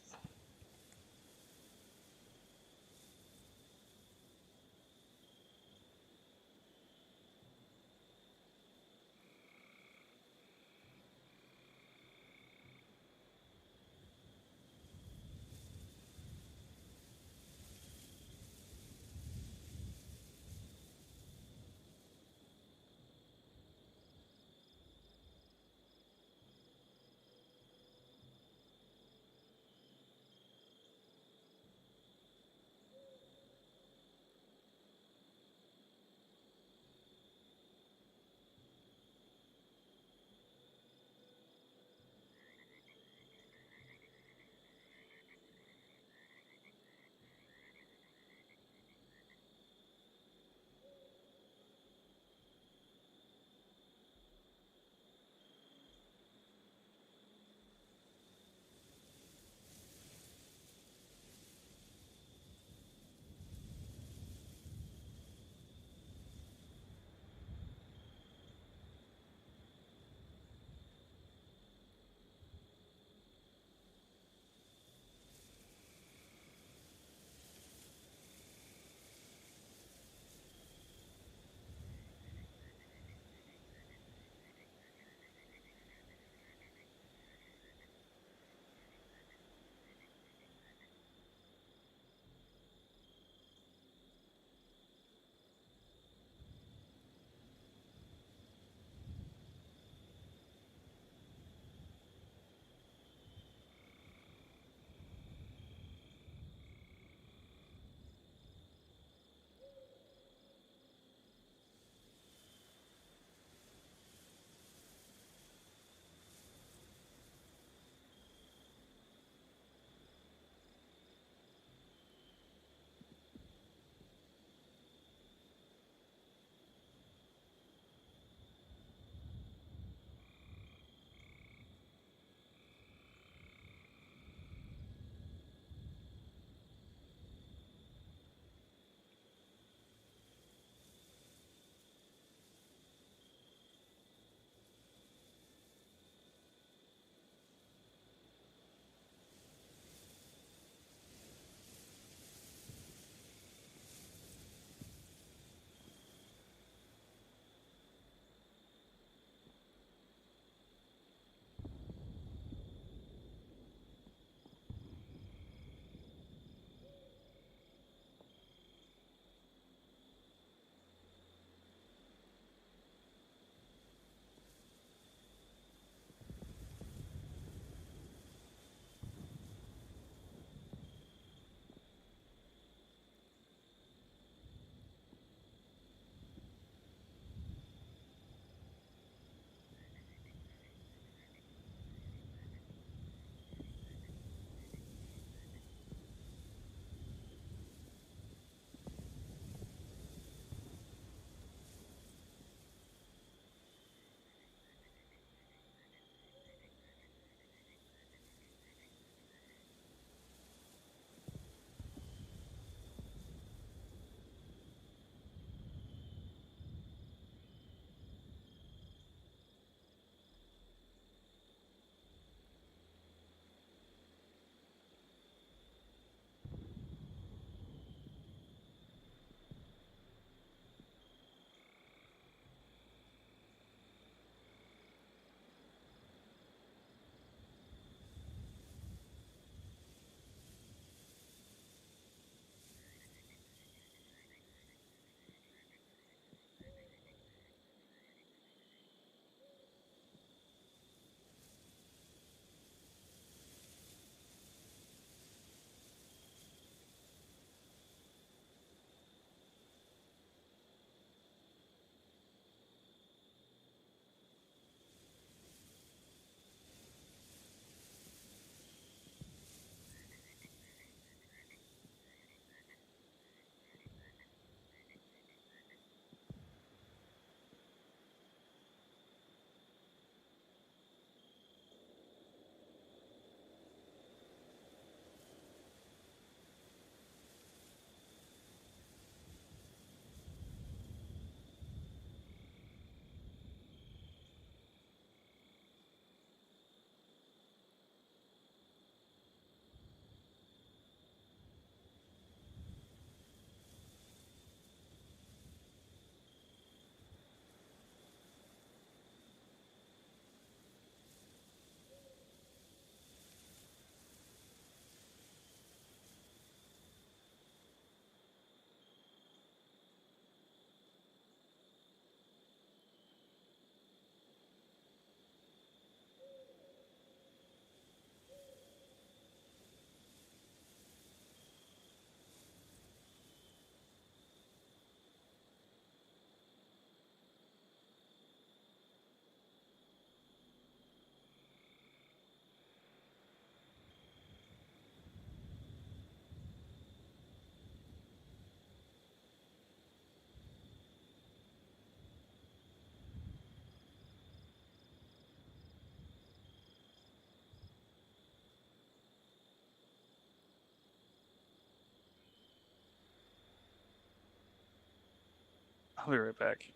I'll be right back.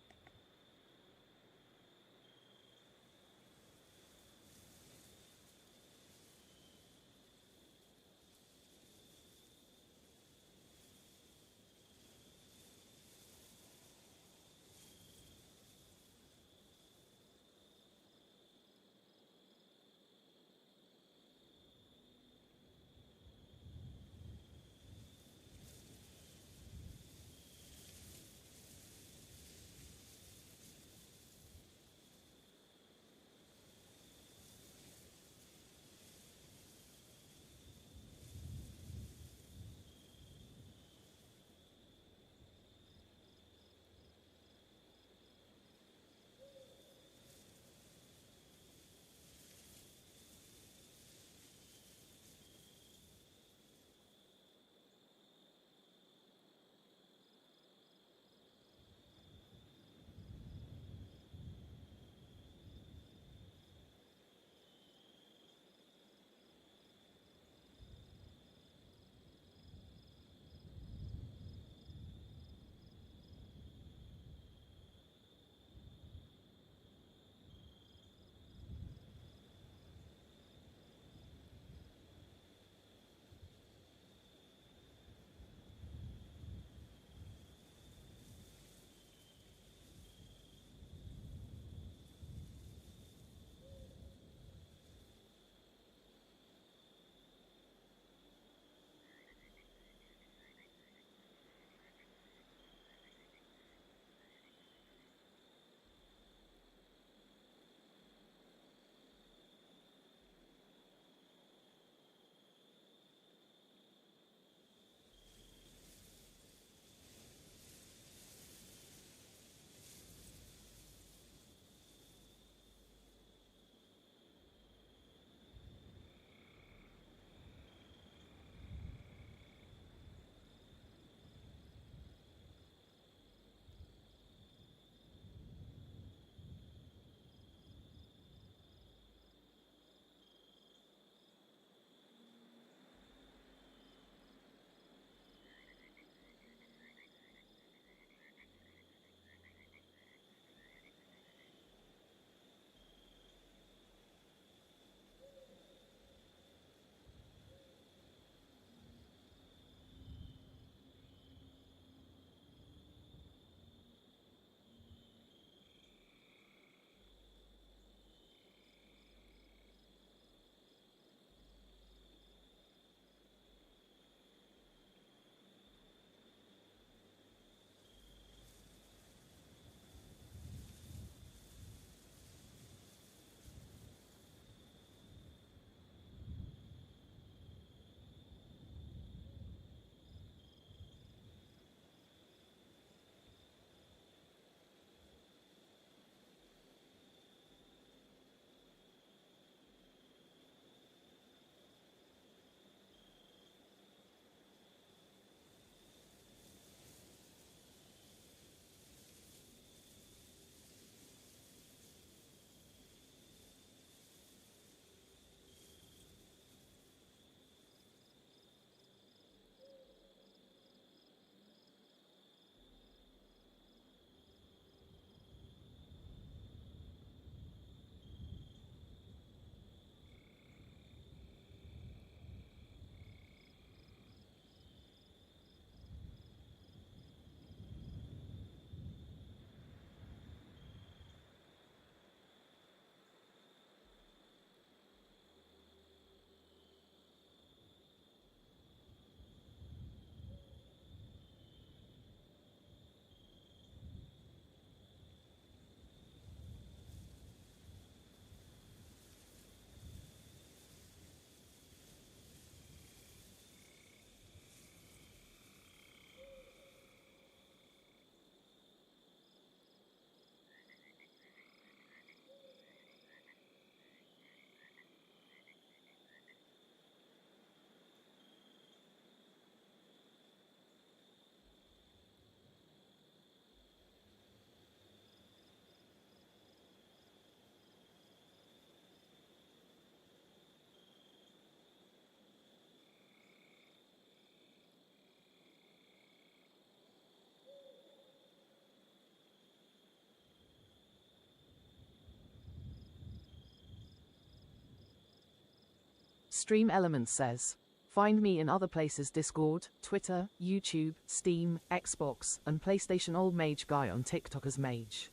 Stream Elements says, find me in other places: Discord, Twitter, YouTube, Steam, Xbox, and PlayStation. Old Mage Guy on TikTok as Mage.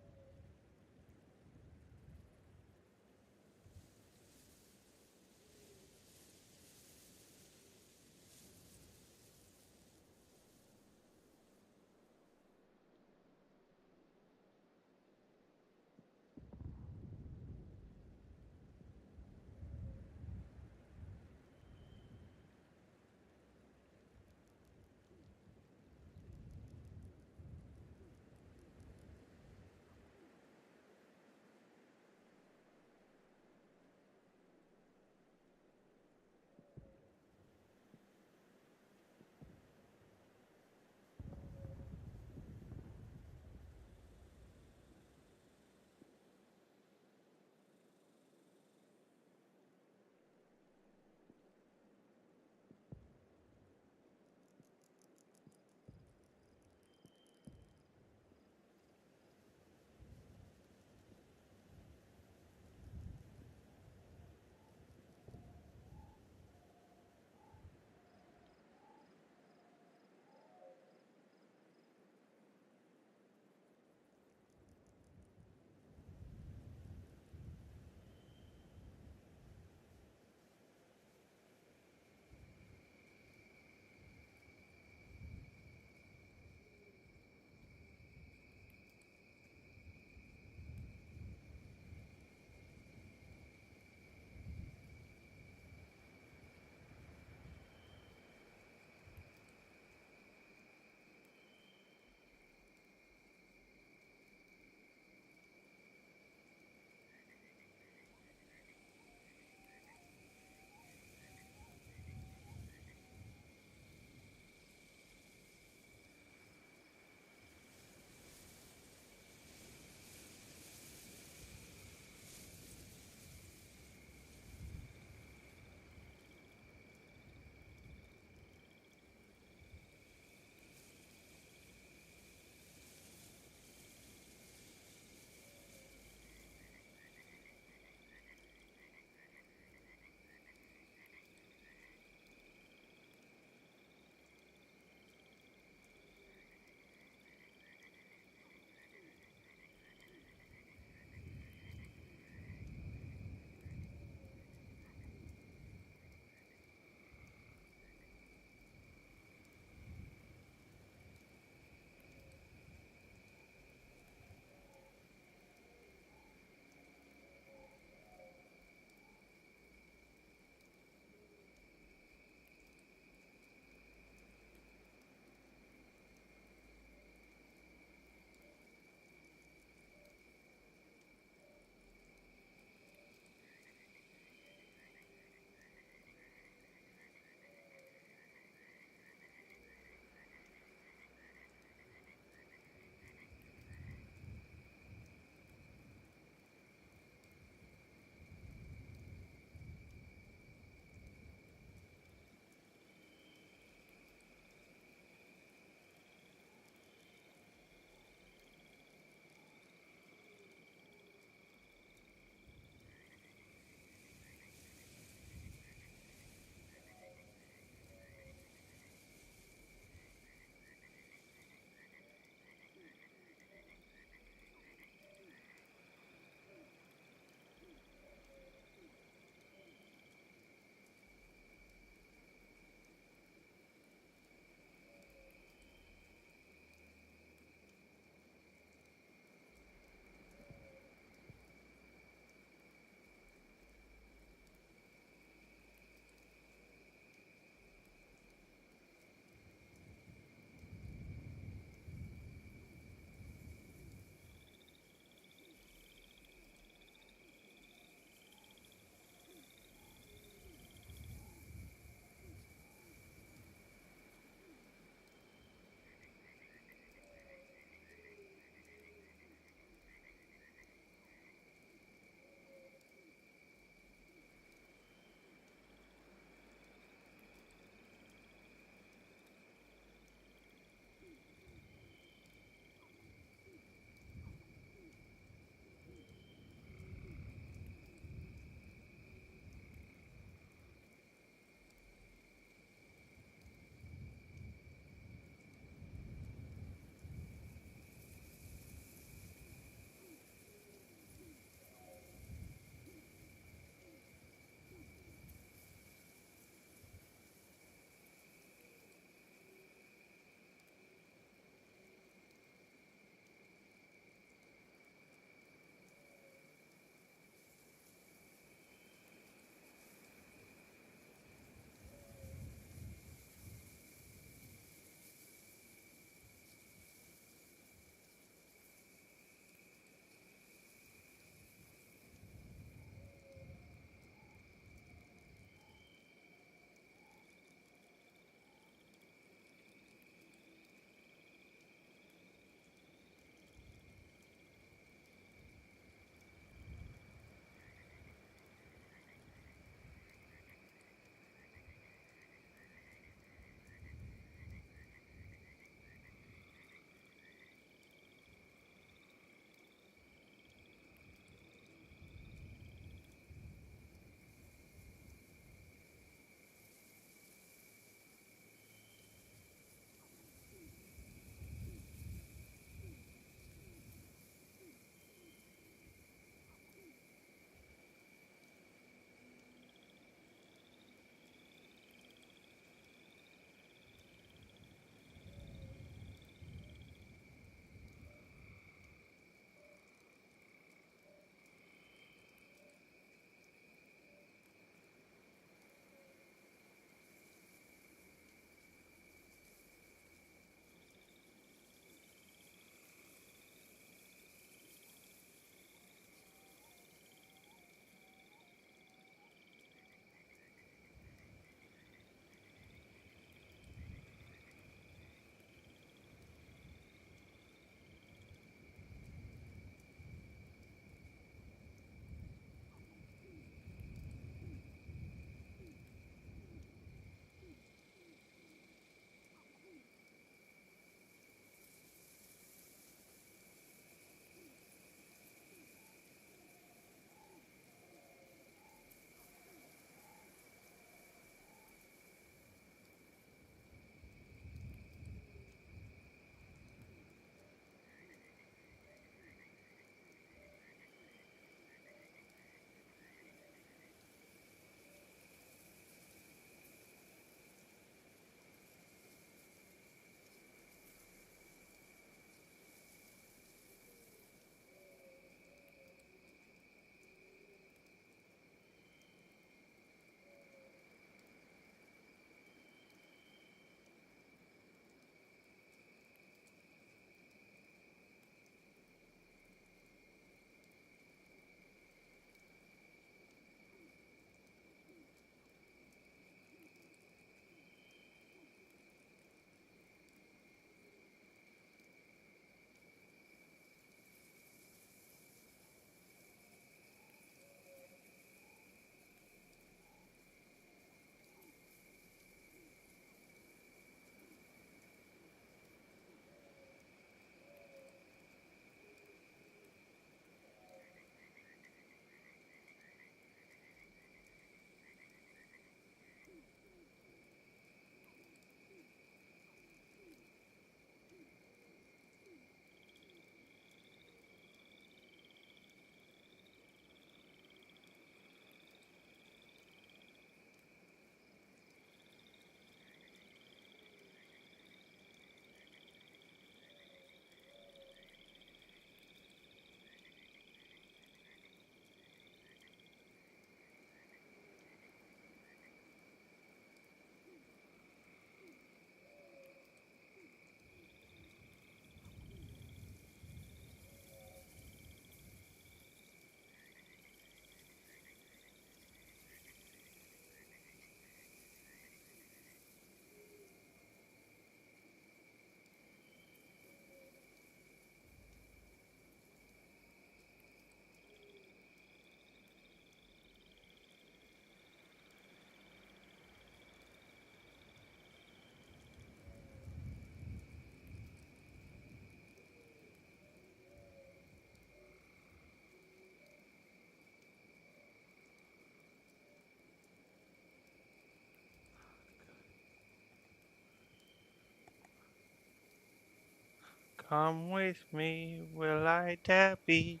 Come with me, will I dare be?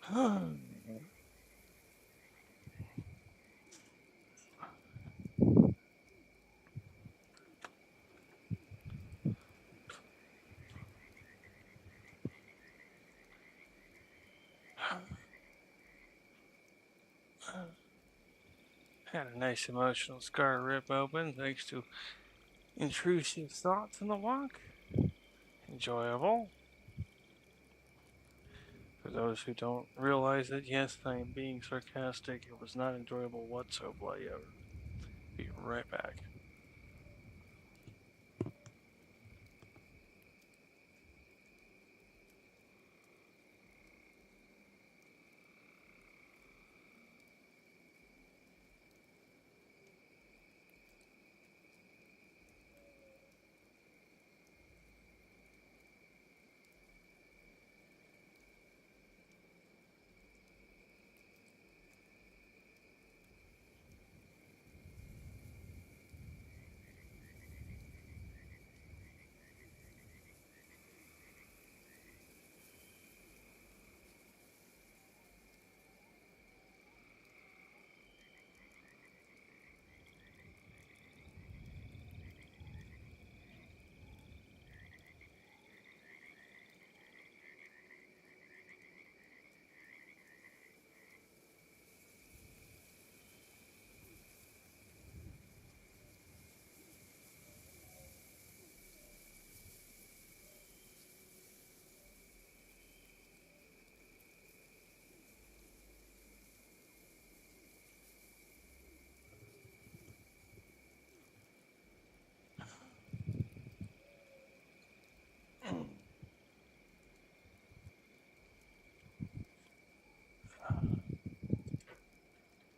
Had a nice emotional scar rip open thanks to intrusive thoughts in the walk. Enjoyable. For those who don't realize it, yes, I am being sarcastic. It was not enjoyable whatsoever. Be right back.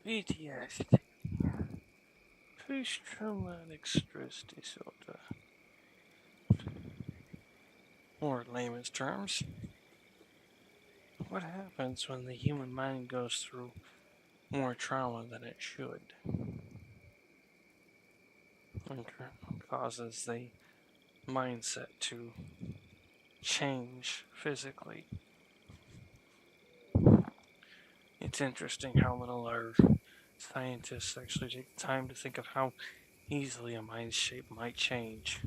PTSD. Post-traumatic stress disorder. Or in layman's terms, what happens when the human mind goes through more trauma than it should? And causes the mindset to change physically. It's interesting how little our scientists actually take time to think of how easily a mind shape might change.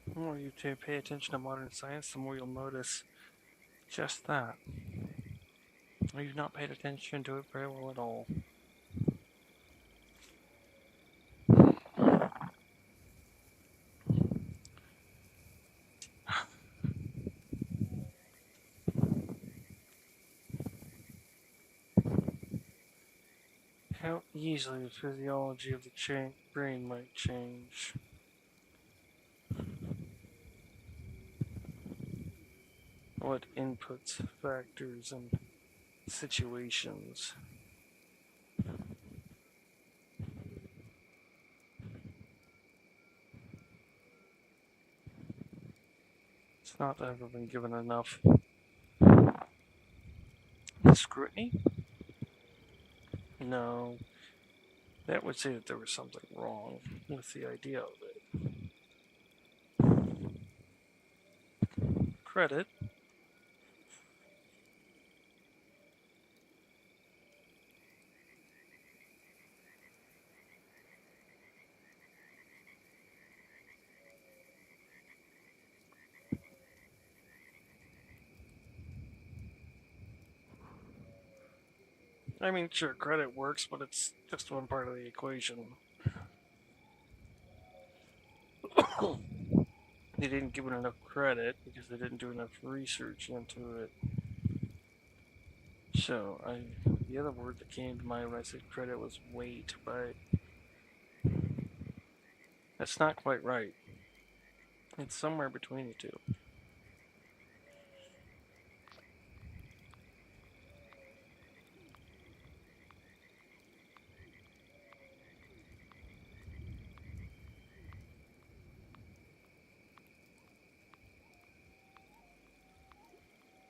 The more you pay attention to modern science, the more you'll notice just that. Or you've not paid attention to it very well at all. How easily the physiology of the brain might change. What inputs, factors, and situations. It's not ever been given enough scrutiny. No, that would say that there was something wrong with the idea of it. Credit. I mean, sure, credit works, but it's just one part of the equation. They didn't give it enough credit because they didn't do enough research into it. So, the other word that came to mind when I said credit was weight, but that's not quite right. It's somewhere between the two.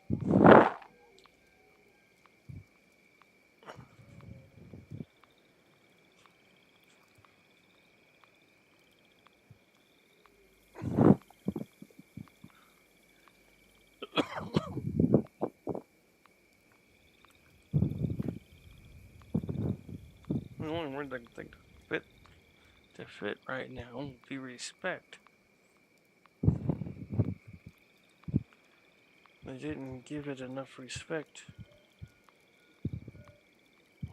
The only word I can think to fit right now would be respect. They didn't give it enough respect.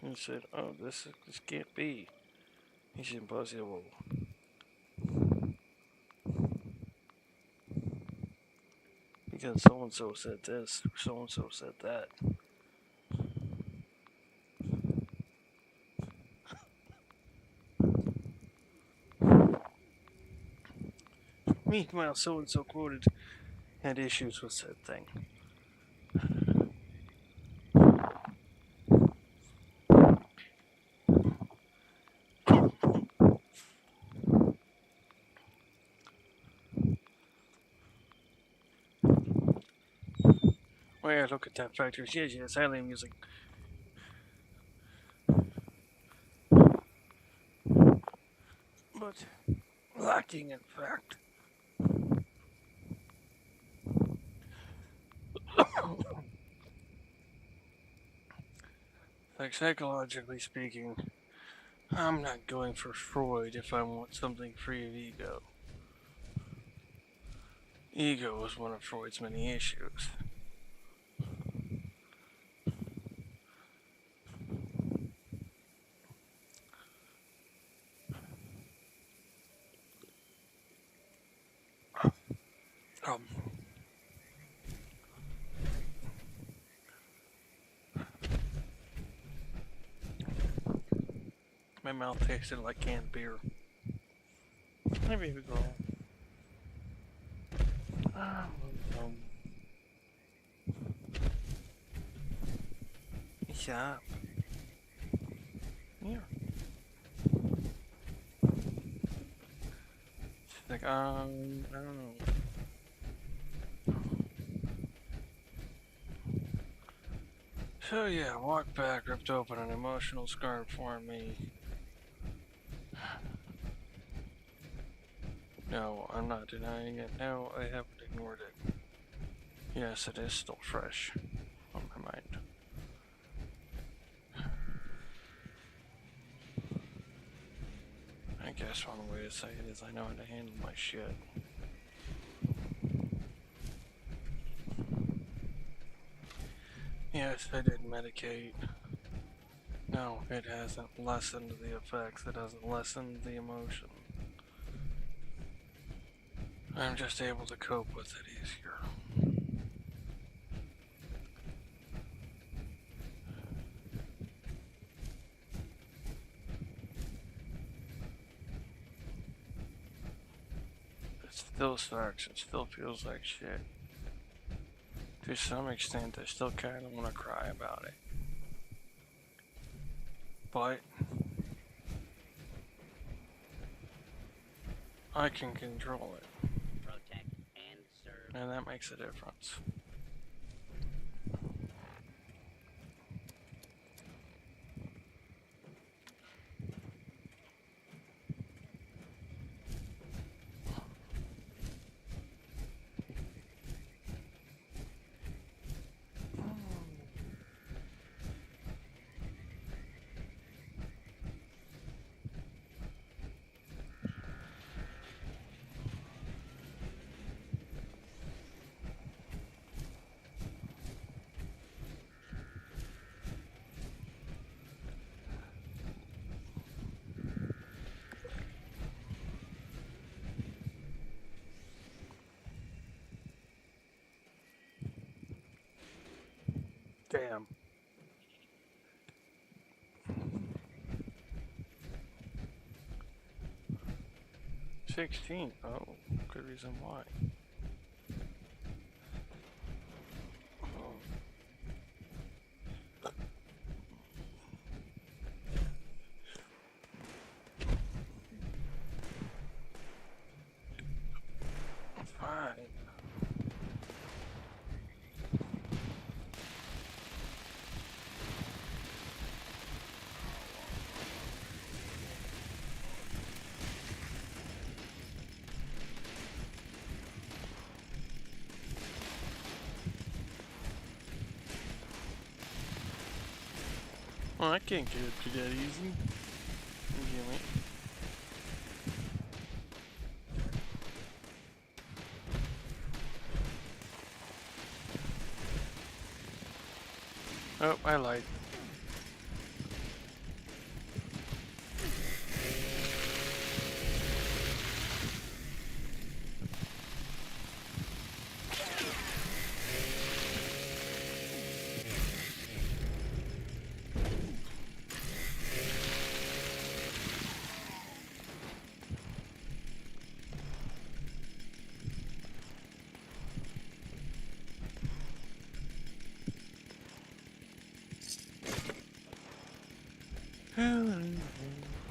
And said, "Oh, this can't be. It's impossible." Because so and so said this, so and so said that. Meanwhile, so and so quoted had issues with said thing. Oh yeah, look at that factors. Yes, alien music. But lacking in fact. Like psychologically speaking, I'm not going for Freud if I want something free of ego. Ego is one of Freud's many issues. My mouth tasted like canned beer. Hi, baby girl. Yeah. Here. She's like, I don't know. So yeah, walked back, ripped open an emotional scar for me. No, I'm not denying it. No, I haven't ignored it. Yes, it is still fresh on my mind. I guess one way to say it is I know how to handle my shit. Yes, I did medicate. No, it hasn't lessened the effects. It hasn't lessened the emotion. I'm just able to cope with it easier. It still sucks. It still feels like shit. To some extent, I still kind of want to cry about it. But I can control it. Protect and serve. And that makes a difference. Damn. $16. Oh, good reason why. Fine. Oh, I can't get up to that easy. Damn it. Oh, I lied.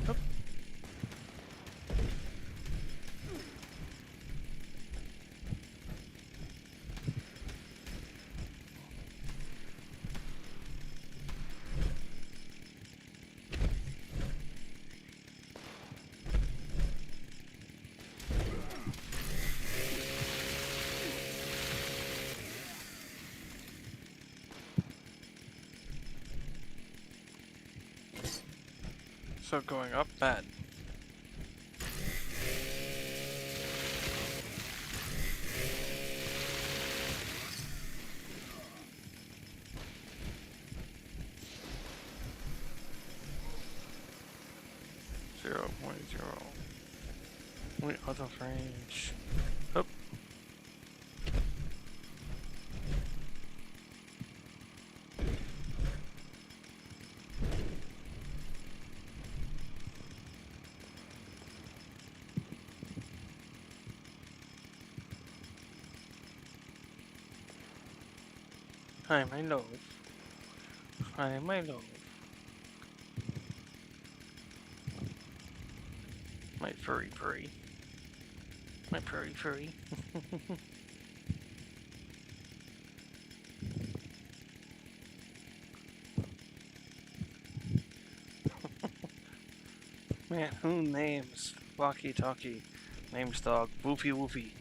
Up. So going up bad. Wait, out of range. Up. Hi, my love. Hi, my love. My furry furry. My furry furry. Man, who names Walkie Talkie? Names dog Woofy Woofy.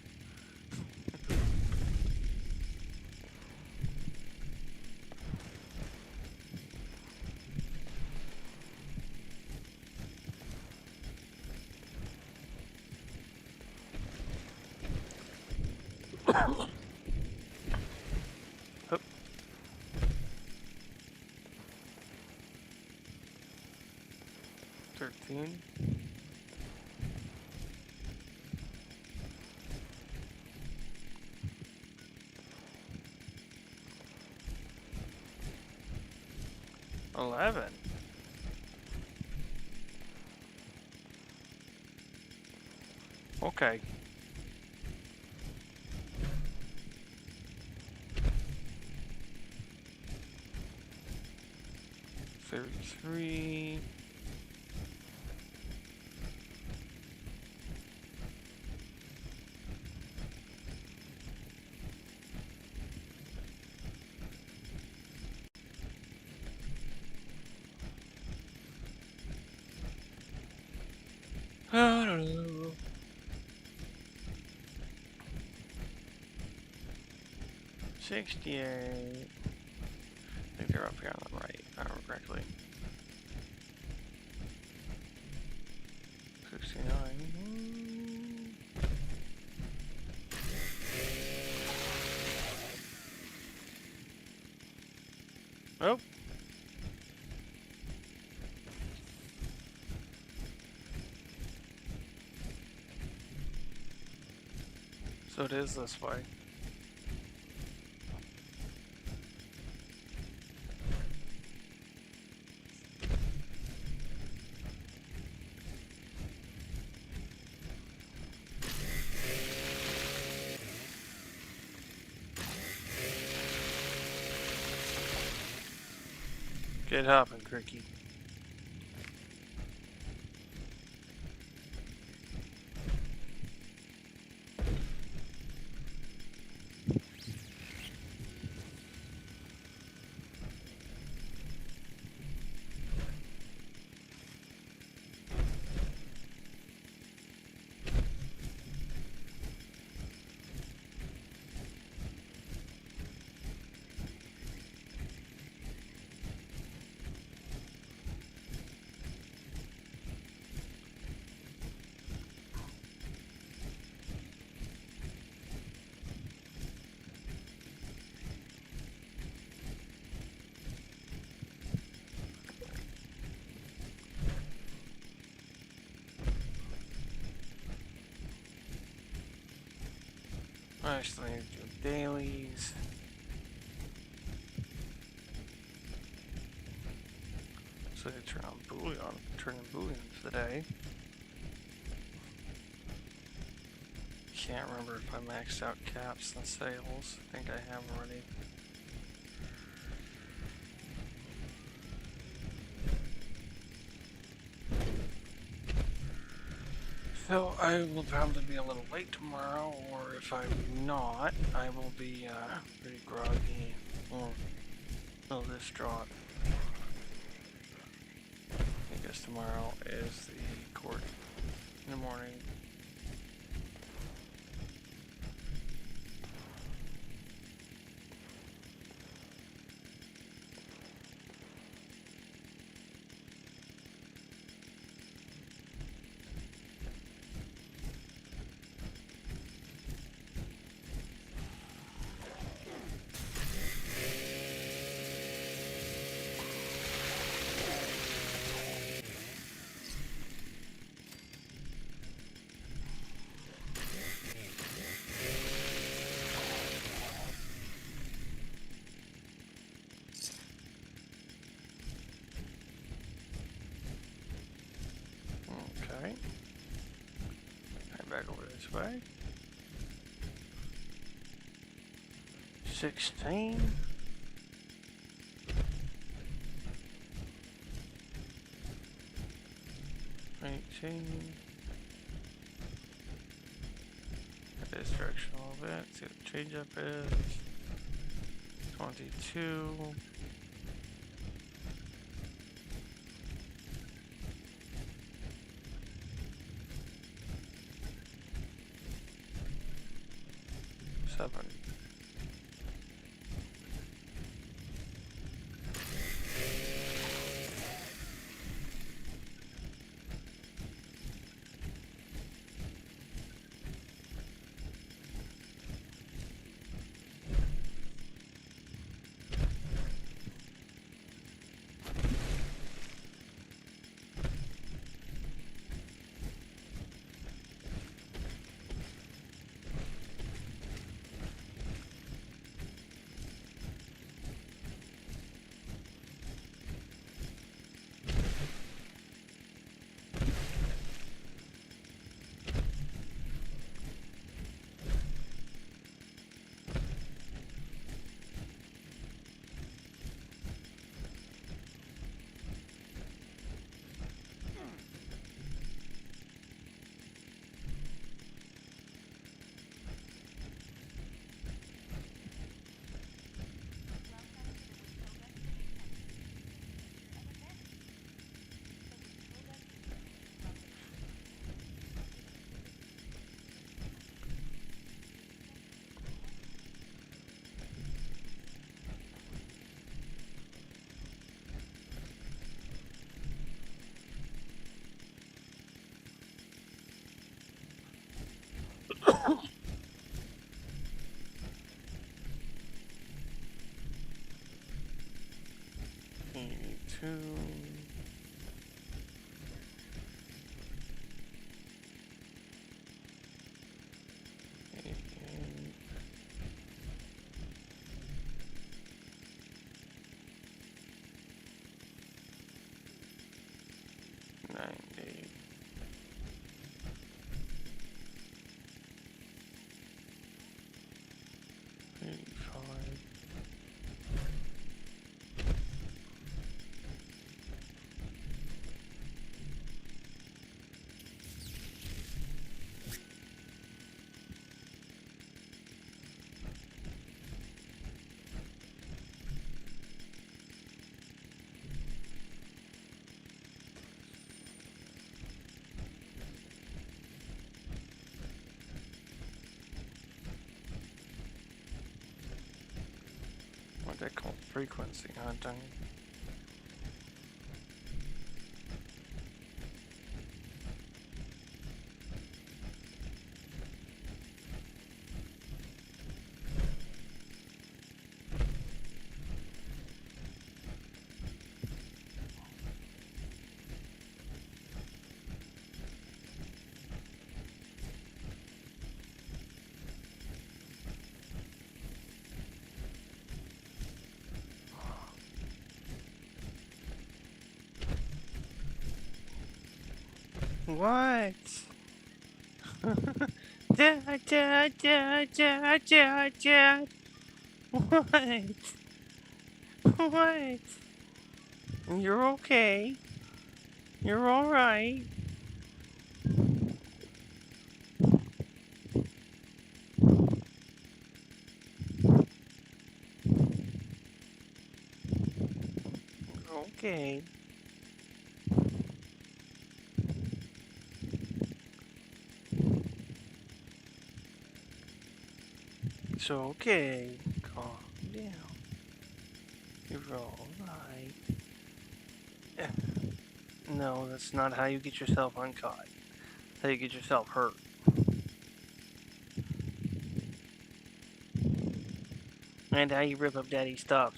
Hup. 13. $11. Okay. 33. I don't know. 68. I think they're up here on the right, if I remember correctly. 69. Oh. So it is this way. Get hopping, Cricky. I still need to do dailies. So I turn on bullion, turn in bullions today. Can't remember if I maxed out caps and sales. I think I have already. So I will probably be a little late tomorrow, or if I'm not, I will be pretty groggy or a little distraught. I guess tomorrow is the court in the morning. Okay. Head back over this way. 16. This direction a little bit. See what the change up is. 22. Seven. What they call frequency hunting. What? Dad. What? What? You're okay. You're alright. Okay. It's okay. Calm down. You're alright. No, that's not how you get yourself uncaught. That's how you get yourself hurt. And how you rip up Daddy's stuff.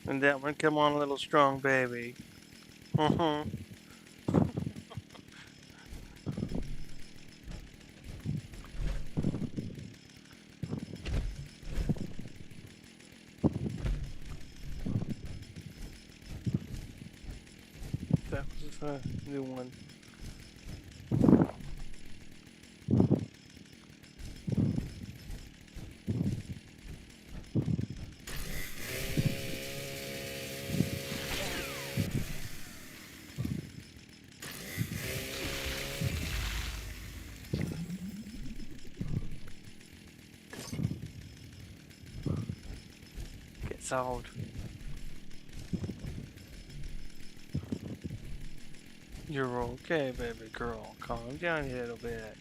And that one, come on, little strong baby. That was a new one. Get solved. You're okay, baby girl. Calm down a little bit.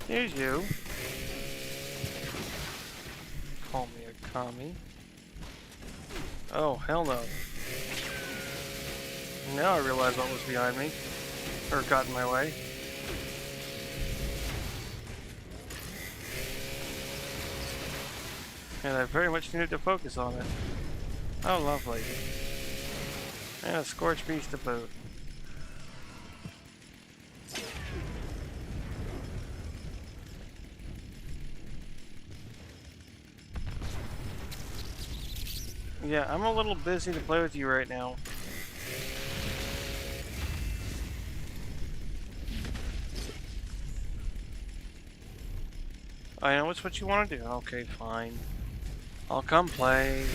There's you. Call me a commie. Oh, hell no. Now I realize what was behind me. Or got in my way. And I very much needed to focus on it. Oh, lovely. And a scorched beast to boot. Yeah, I'm a little busy to play with you right now. I know it's what you want to do. Okay, fine. I'll come play.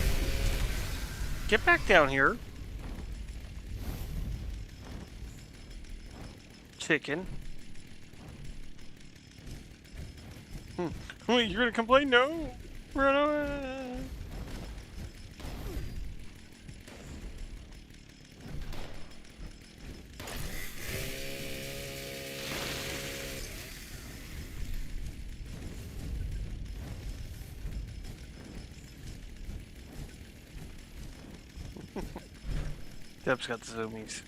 Get back down here. Chicken. Wait, you're gonna complain? No! Run away! Deb's got the zoomies.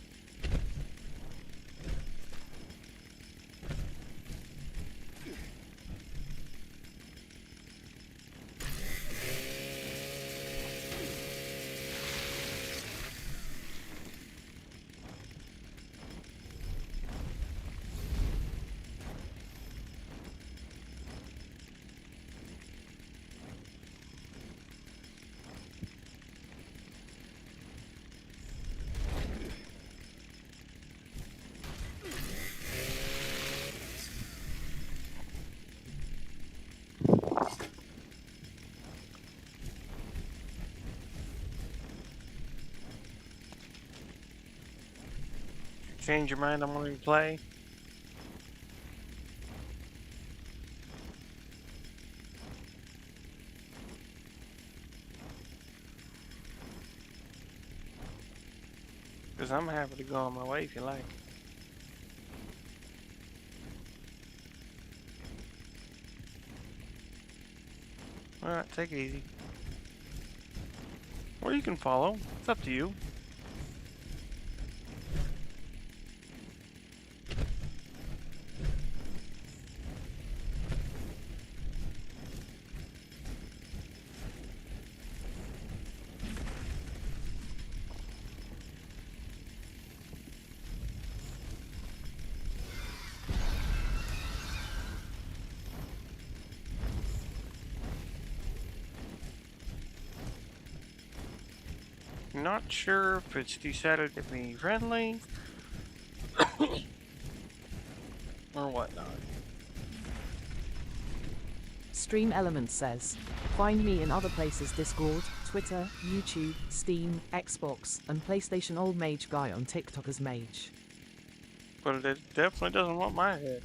Change your mind on wanting to play? Because I'm happy to go on my way if you like. Alright, take it easy. Or you can follow. It's up to you. Not sure if it's decided to be friendly or whatnot. Stream Element says, find me in other places: Discord, Twitter, YouTube, Steam, Xbox, and PlayStation. Old Mage Guy on TikTok as Mage. But it definitely doesn't want my head.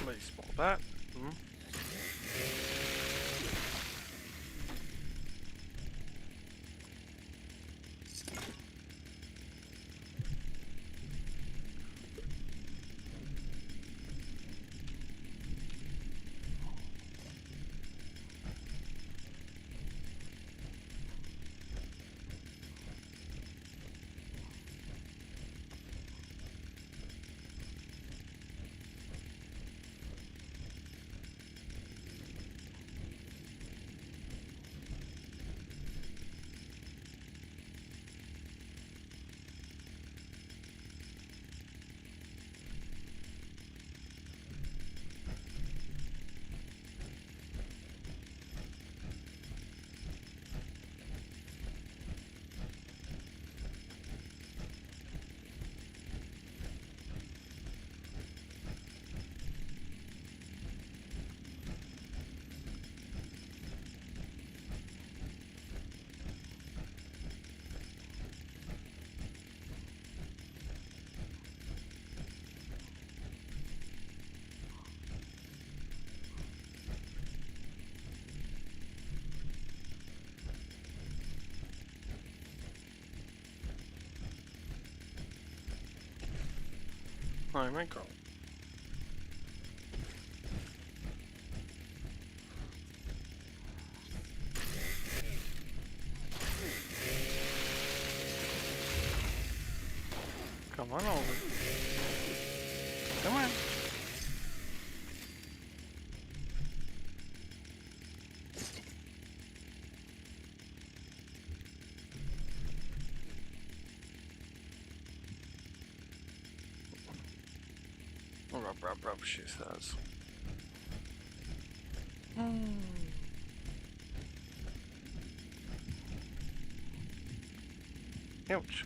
Baseball bat. There we go. Come on over. Come on. Rub, she says. Ouch.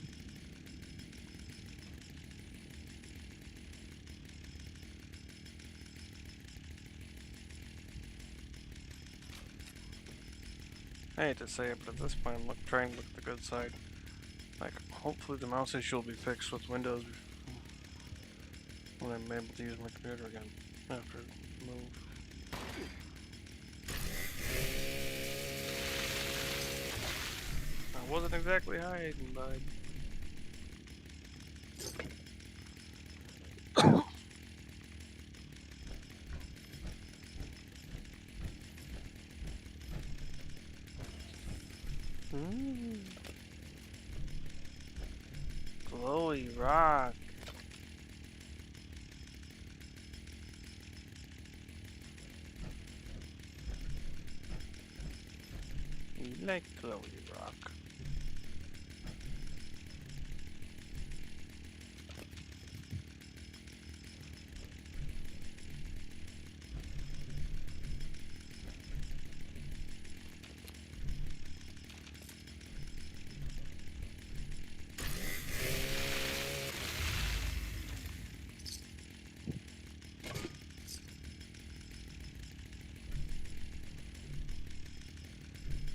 I hate to say it, but at this point I'm trying to look at the good side. Like, hopefully the mouse issue will be fixed with Windows when I'm able to use my computer again after move. I wasn't exactly hiding, bud. Glowy rock. You like glowy rock.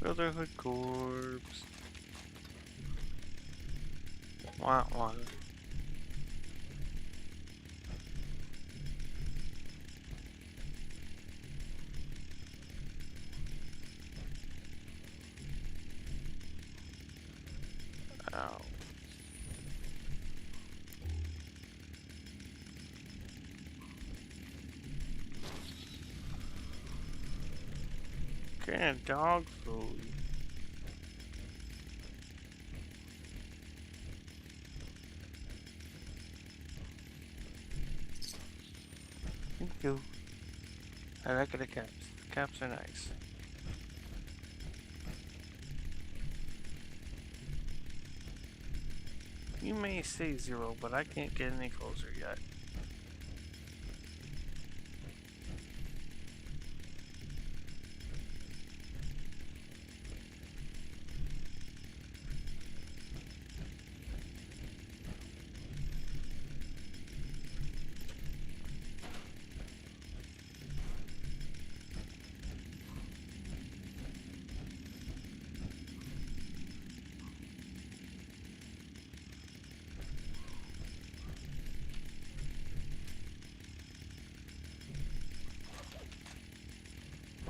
Brotherhood corpse. Wah wah. Ow. Canned dog food. Thank you. I like the caps. The caps are nice. You may say 0, but I can't get any closer yet.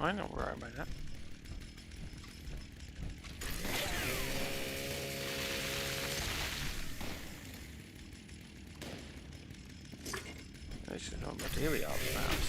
I know where I'm at. I should know my daily ops maps.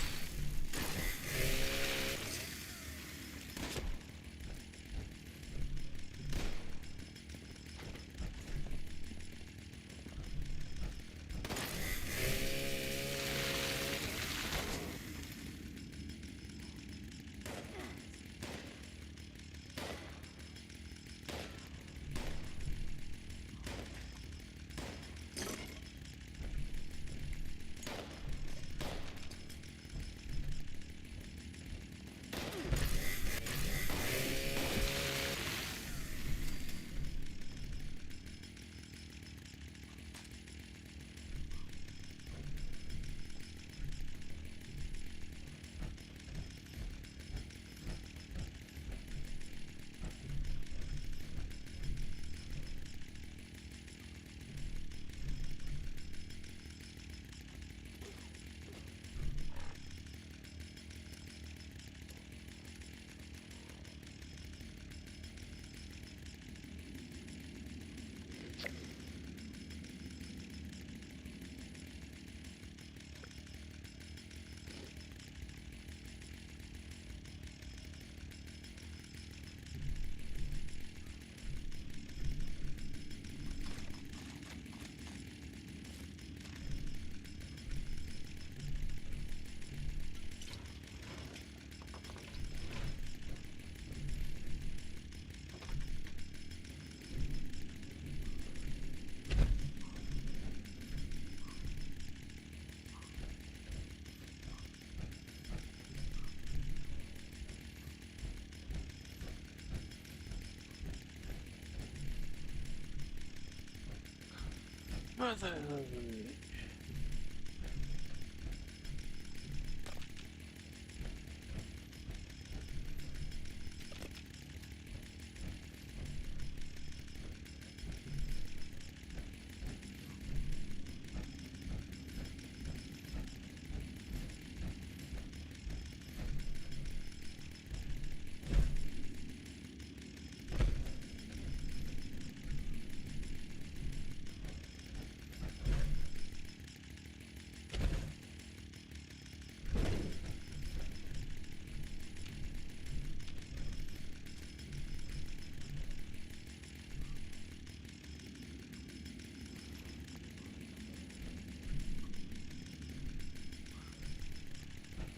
Mother.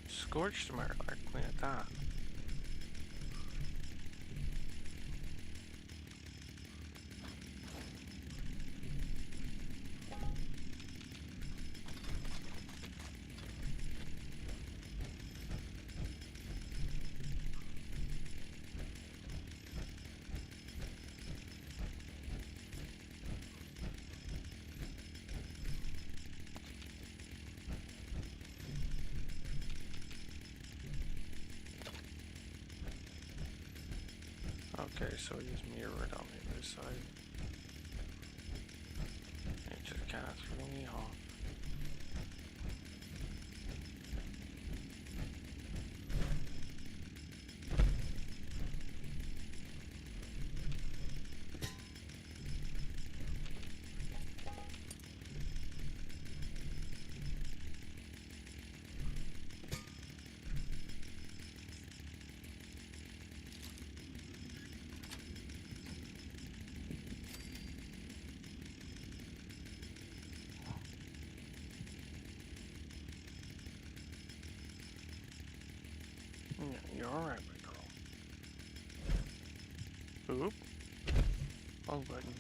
Scorched Mirror, clean at that. Okay, so it is mirrored on the other side. It just kind of threw me off. Yeah, you're alright, my girl. Oop. Oh, button.